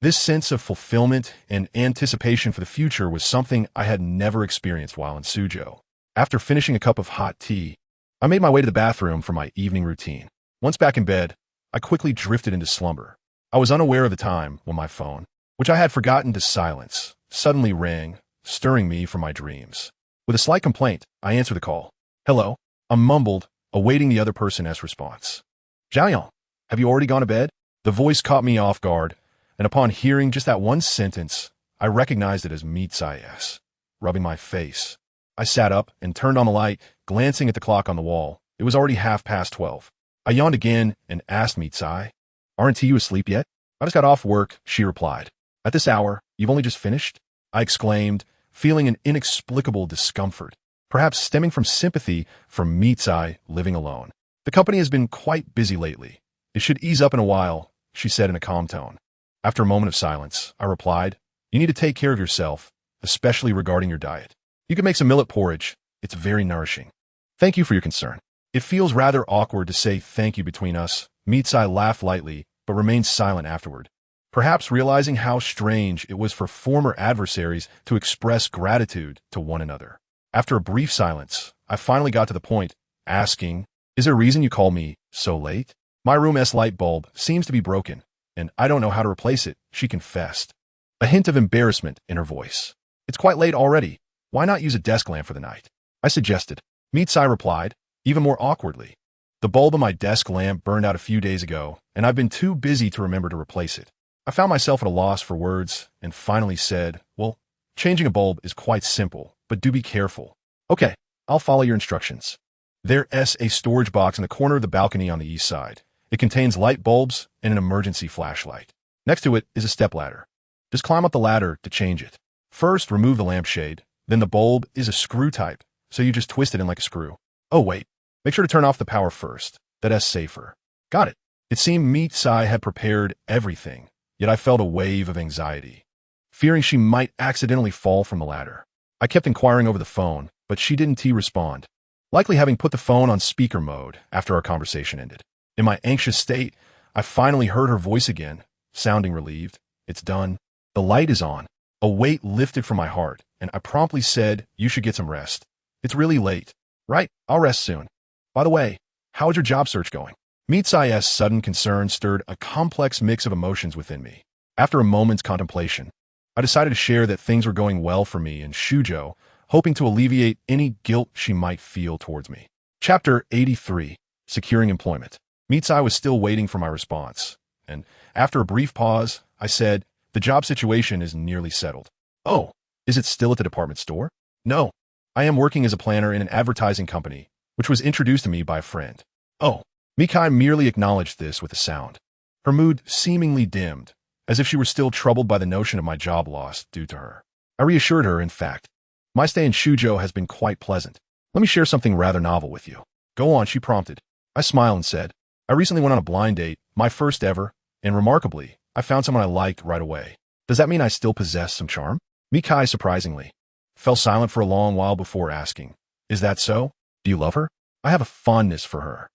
This sense of fulfillment and anticipation for the future was something I had never experienced while in Suzhou. After finishing a cup of hot tea, I made my way to the bathroom for my evening routine. Once back in bed, I quickly drifted into slumber. I was unaware of the time when my phone, which I had forgotten to silence, suddenly rang, stirring me from my dreams. With a slight complaint, I answered the call. "Hello," I mumbled, awaiting the other person's response. "Xiaoyang, have you already gone to bed?" The voice caught me off guard, and upon hearing just that one sentence, I recognized it as Mitsai S. Rubbing my face, I sat up and turned on the light, glancing at the clock on the wall. It was already 12:30. I yawned again and asked Mitsai, "Aren't you asleep yet?" "I just got off work," she replied. "At this hour, you've only just finished?" I exclaimed, feeling an inexplicable discomfort, perhaps stemming from sympathy for Mitsai living alone. "The company has been quite busy lately. It should ease up in a while," she said in a calm tone. After a moment of silence, I replied, "You need to take care of yourself, especially regarding your diet. You can make some millet porridge. It's very nourishing." "Thank you for your concern." "It feels rather awkward to say thank you between us." Mitsai laughed lightly, but remained silent afterward, perhaps realizing how strange it was for former adversaries to express gratitude to one another. After a brief silence, I finally got to the point, asking, "Is there a reason you call me so late?" "My room's light bulb seems to be broken, and I don't know how to replace it," she confessed, a hint of embarrassment in her voice. "It's quite late already. Why not use a desk lamp for the night?" I suggested. Mitsai replied, even more awkwardly, "The bulb of my desk lamp burned out a few days ago, and I've been too busy to remember to replace it." I found myself at a loss for words and finally said, "Well, changing a bulb is quite simple, but do be careful." "Okay, I'll follow your instructions." There's a storage box in the corner of the balcony on the east side. It contains light bulbs and an emergency flashlight. Next to it is a stepladder. Just climb up the ladder to change it. First, remove the lampshade. Then the bulb is a screw type, so you just twist it in like a screw. "Oh, wait. Make sure to turn off the power first. That's safer." "Got it." It seemed Mitsai had prepared everything, yet I felt a wave of anxiety, fearing she might accidentally fall from the ladder. I kept inquiring over the phone, but she didn't respond, likely having put the phone on speaker mode after our conversation ended. In my anxious state, I finally heard her voice again, sounding relieved. "It's done. The light is on." A weight lifted from my heart, and I promptly said, "You should get some rest. It's really late." "Right, I'll rest soon. By the way, how is your job search going?" Mitsai's sudden concern stirred a complex mix of emotions within me. After a moment's contemplation, I decided to share that things were going well for me in Shuzhou, hoping to alleviate any guilt she might feel towards me. Chapter 83, Securing Employment. Mitsai was still waiting for my response, and after a brief pause, I said, "The job situation is nearly settled." "Oh, is it still at the department store?" "No. I am working as a planner in an advertising company, which was introduced to me by a friend." "Oh, Mikai merely acknowledged this with a sound. Her mood seemingly dimmed, as if she were still troubled by the notion of my job loss due to her. I reassured her, in fact, my stay in Shujo has been quite pleasant. Let me share something rather novel with you. Go on, she prompted. I smiled and said, I recently went on a blind date, my first ever, and remarkably, I found someone I liked right away. Does that mean I still possess some charm? Mikai, surprisingly, fell silent for a long while before asking, Is that so? Do you love her? I have a fondness for her.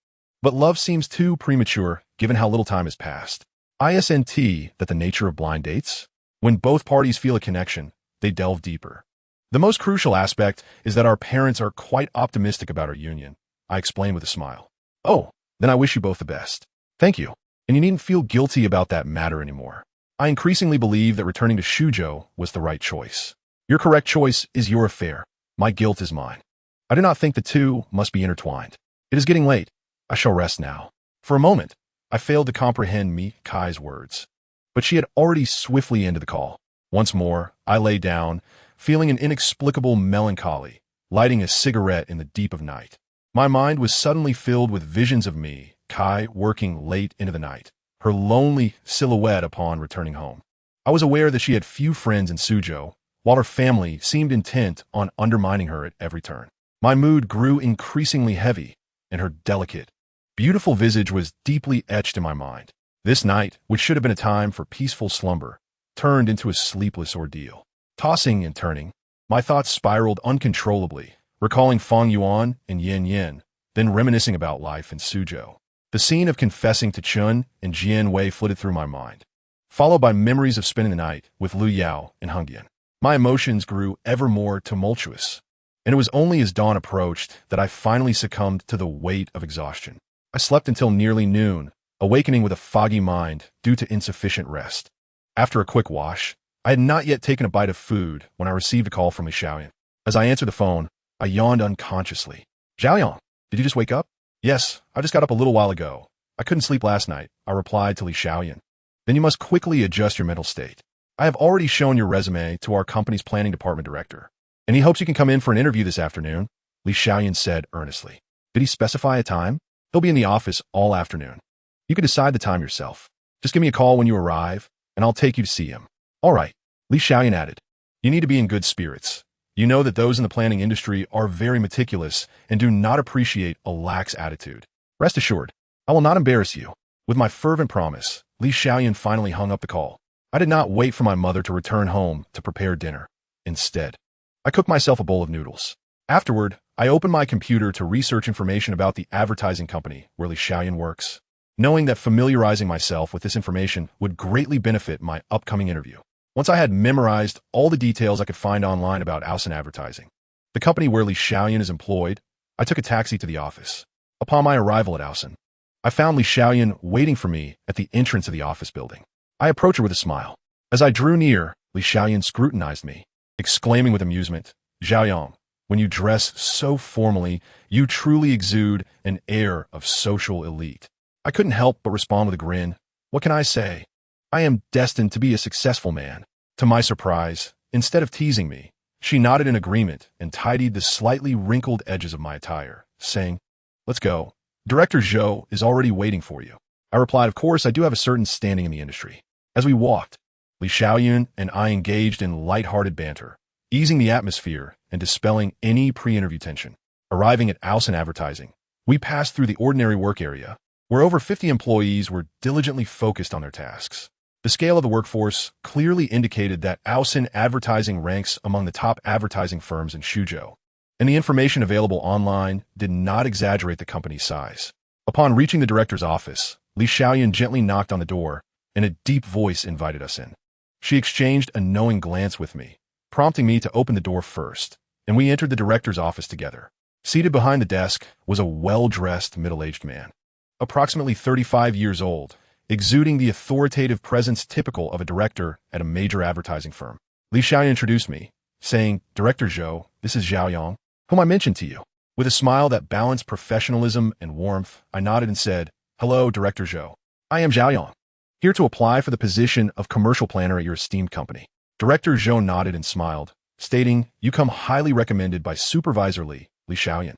But love seems too premature, given how little time has passed. ISNT that the nature of blind dates? When both parties feel a connection, they delve deeper. The most crucial aspect is that our parents are quite optimistic about our union, I explained with a smile. Oh, then I wish you both the best. Thank you. And you needn't feel guilty about that matter anymore. I increasingly believe that returning to Shujo was the right choice. Your correct choice is your affair. My guilt is mine. I do not think the two must be intertwined. It is getting late. I shall rest now. For a moment, I failed to comprehend Mikai's words. But she had already swiftly ended the call. Once more, I lay down, feeling an inexplicable melancholy, lighting a cigarette in the deep of night. My mind was suddenly filled with visions of me, Kai, working late into the night, her lonely silhouette upon returning home. I was aware that she had few friends in Suzhou, while her family seemed intent on undermining her at every turn. My mood grew increasingly heavy, and her delicate, beautiful visage was deeply etched in my mind. This night, which should have been a time for peaceful slumber, turned into a sleepless ordeal. Tossing and turning, my thoughts spiraled uncontrollably, recalling Feng Yuan and Yin Yin, then reminiscing about life in Suzhou. The scene of confessing to Chun and Jian Wei flitted through my mind, followed by memories of spending the night with Lu Yao and Hengyan. My emotions grew ever more tumultuous, and it was only as dawn approached that I finally succumbed to the weight of exhaustion. I slept until nearly noon, awakening with a foggy mind due to insufficient rest. After a quick wash, I had not yet taken a bite of food when I received a call from Li Xiaoyan. As I answered the phone, I yawned unconsciously. Xiaoyan, did you just wake up? Yes, I just got up a little while ago. I couldn't sleep last night, I replied to Li Xiaoyan. Then you must quickly adjust your mental state. I have already shown your resume to our company's planning department director, and he hopes you can come in for an interview this afternoon, Li Xiaoyan said earnestly. Did he specify a time? He'll be in the office all afternoon. You can decide the time yourself. Just give me a call when you arrive, and I'll take you to see him. All right, Li Xiaoyan added. You need to be in good spirits. You know that those in the planning industry are very meticulous and do not appreciate a lax attitude. Rest assured, I will not embarrass you. With my fervent promise, Li Xiaoyan finally hung up the call. I did not wait for my mother to return home to prepare dinner. Instead, I cooked myself a bowl of noodles. Afterward, I opened my computer to research information about the advertising company where Li Xiaoyan works, knowing that familiarizing myself with this information would greatly benefit my upcoming interview. Once I had memorized all the details I could find online about Ausen Advertising, the company where Li Xiaoyan is employed, I took a taxi to the office. Upon my arrival at Ausen, I found Li Xiaoyan waiting for me at the entrance of the office building. I approached her with a smile. As I drew near, Li Xiaoyan scrutinized me, exclaiming with amusement, Xiaoyan, when you dress so formally, you truly exude an air of social elite. I couldn't help but respond with a grin. What can I say? I am destined to be a successful man. To my surprise, instead of teasing me, she nodded in agreement and tidied the slightly wrinkled edges of my attire, saying, Let's go. Director Zhou is already waiting for you. I replied, Of course, I do have a certain standing in the industry. As we walked, Li Xiaoyan and I engaged in light-hearted banter, easing the atmosphere and dispelling any pre-interview tension. Arriving at Ausen Advertising, we passed through the ordinary work area, where over 50 employees were diligently focused on their tasks. The scale of the workforce clearly indicated that Ausen Advertising ranks among the top advertising firms in Suzhou, and the information available online did not exaggerate the company's size. Upon reaching the director's office, Li Xiaoyan gently knocked on the door, and a deep voice invited us in. She exchanged a knowing glance with me, prompting me to open the door first, and we entered the director's office together. Seated behind the desk was a well-dressed, middle-aged man, approximately 35 years old, exuding the authoritative presence typical of a director at a major advertising firm. Li Xiaoyan introduced me, saying, Director Zhou, this is Zhao Yang, whom I mentioned to you. With a smile that balanced professionalism and warmth, I nodded and said, Hello, Director Zhou. I am Zhao Yang, here to apply for the position of commercial planner at your esteemed company. Director Zhou nodded and smiled, stating, You come highly recommended by Supervisor Li Xiaoyan.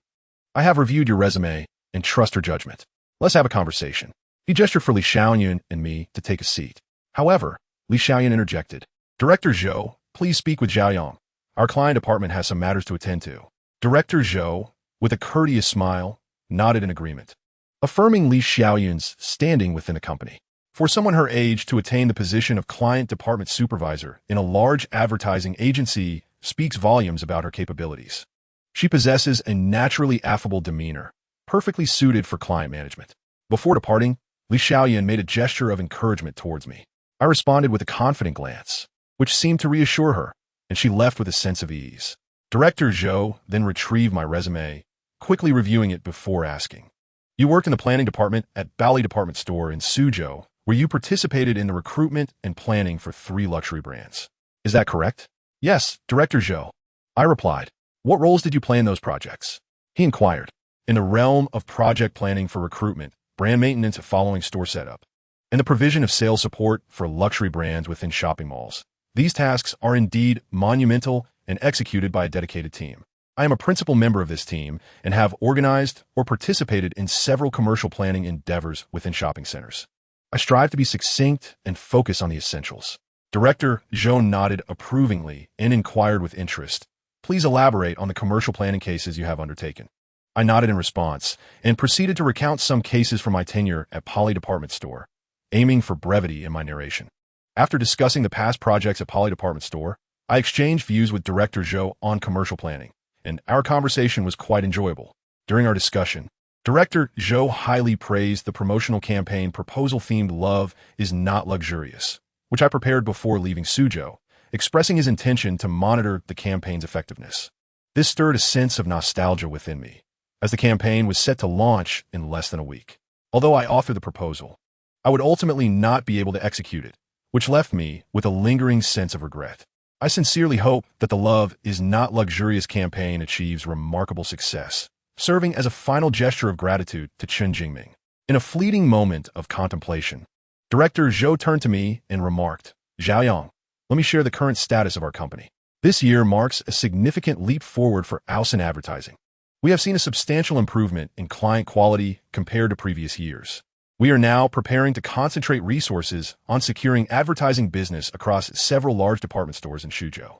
I have reviewed your resume and trust her judgment. Let's have a conversation. He gestured for Li Xiaoyun and me to take a seat. However, Li Xiaoyun interjected. Director Zhou, please speak with Zhao Yang. Our client department has some matters to attend to. Director Zhou, with a courteous smile, nodded in agreement, affirming Li Xiaoyun's standing within the company. For someone her age to attain the position of client department supervisor in a large advertising agency speaks volumes about her capabilities. She possesses a naturally affable demeanor, perfectly suited for client management. Before departing, Li Xiaoyun made a gesture of encouragement towards me. I responded with a confident glance, which seemed to reassure her, and she left with a sense of ease. Director Zhou then retrieved my resume, quickly reviewing it before asking. You worked in the planning department at Bally Department Store in Suzhou, where you participated in the recruitment and planning for 3 luxury brands. Is that correct? Yes, Director Zhou. I replied. What roles did you play in those projects? He inquired. In the realm of project planning for recruitment, brand maintenance following store setup, and the provision of sales support for luxury brands within shopping malls. These tasks are indeed monumental and executed by a dedicated team. I am a principal member of this team and have organized or participated in several commercial planning endeavors within shopping centers. I strive to be succinct and focus on the essentials. Director Zhou nodded approvingly and inquired with interest. Please elaborate on the commercial planning cases you have undertaken. I nodded in response and proceeded to recount some cases from my tenure at Poly Department Store, aiming for brevity in my narration. After discussing the past projects at Poly Department Store, I exchanged views with Director Zhou on commercial planning, and our conversation was quite enjoyable. During our discussion, Director Zhou highly praised the promotional campaign proposal-themed Love is Not Luxurious, which I prepared before leaving Suzhou, expressing his intention to monitor the campaign's effectiveness. This stirred a sense of nostalgia within me, as the campaign was set to launch in less than a week. Although I authored the proposal, I would ultimately not be able to execute it, which left me with a lingering sense of regret. I sincerely hope that the Love is Not Luxurious campaign achieves remarkable success, serving as a final gesture of gratitude to Chen Jingming. In a fleeting moment of contemplation, Director Zhou turned to me and remarked, Zhao Yang, let me share the current status of our company. This year marks a significant leap forward for Ausen Advertising. We have seen a substantial improvement in client quality compared to previous years. We are now preparing to concentrate resources on securing advertising business across several large department stores in Suzhou.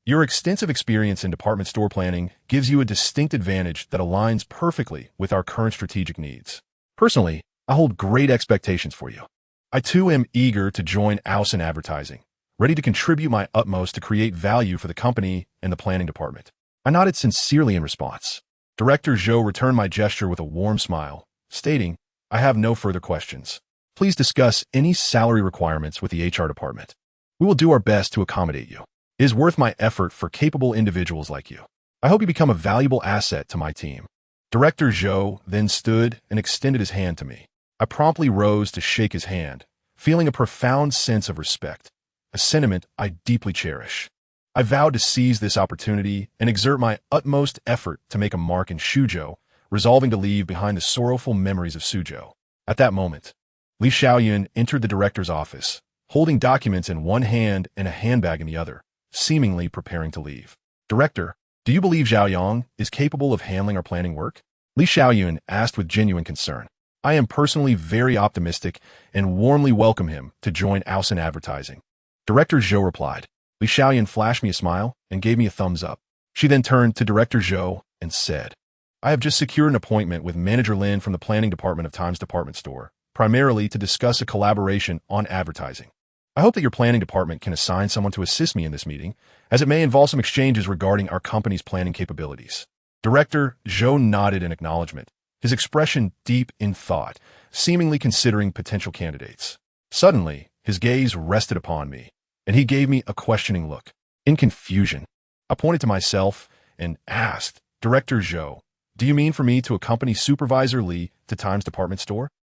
Your extensive experience in department store planning gives you a distinct advantage that aligns perfectly with our current strategic needs. Personally, I hold great expectations for you. I too am eager to join Ausen Advertising, ready to contribute my utmost to create value for the company and the planning department. I nodded sincerely in response. Director Zhou returned my gesture with a warm smile, stating, I have no further questions. Please discuss any salary requirements with the HR department. We will do our best to accommodate you. It is worth my effort for capable individuals like you. I hope you become a valuable asset to my team. Director Zhou then stood and extended his hand to me. I promptly rose to shake his hand, feeling a profound sense of respect, a sentiment I deeply cherish. I vowed to seize this opportunity and exert my utmost effort to make a mark in Suzhou, resolving to leave behind the sorrowful memories of Suzhou. At that moment, Li Xiaoyun entered the director's office, holding documents in one hand and a handbag in the other, seemingly preparing to leave. Director, do you believe Zhao Yang is capable of handling our planning work? Li Xiaoyun asked with genuine concern. I am personally very optimistic and warmly welcome him to join Ausen Advertising. Director Zhou replied. Li Xiaoyun flashed me a smile and gave me a thumbs up. She then turned to Director Zhou and said, I have just secured an appointment with Manager Lin from the planning department of Times Department Store, primarily to discuss a collaboration on advertising. I hope that your planning department can assign someone to assist me in this meeting, as it may involve some exchanges regarding our company's planning capabilities. Director Zhou nodded in acknowledgement, his expression deep in thought, seemingly considering potential candidates. Suddenly, his gaze rested upon me, and he gave me a questioning look. In confusion, I pointed to myself and asked, Director Zhou, do you mean for me to accompany Supervisor Li to Times Department Store?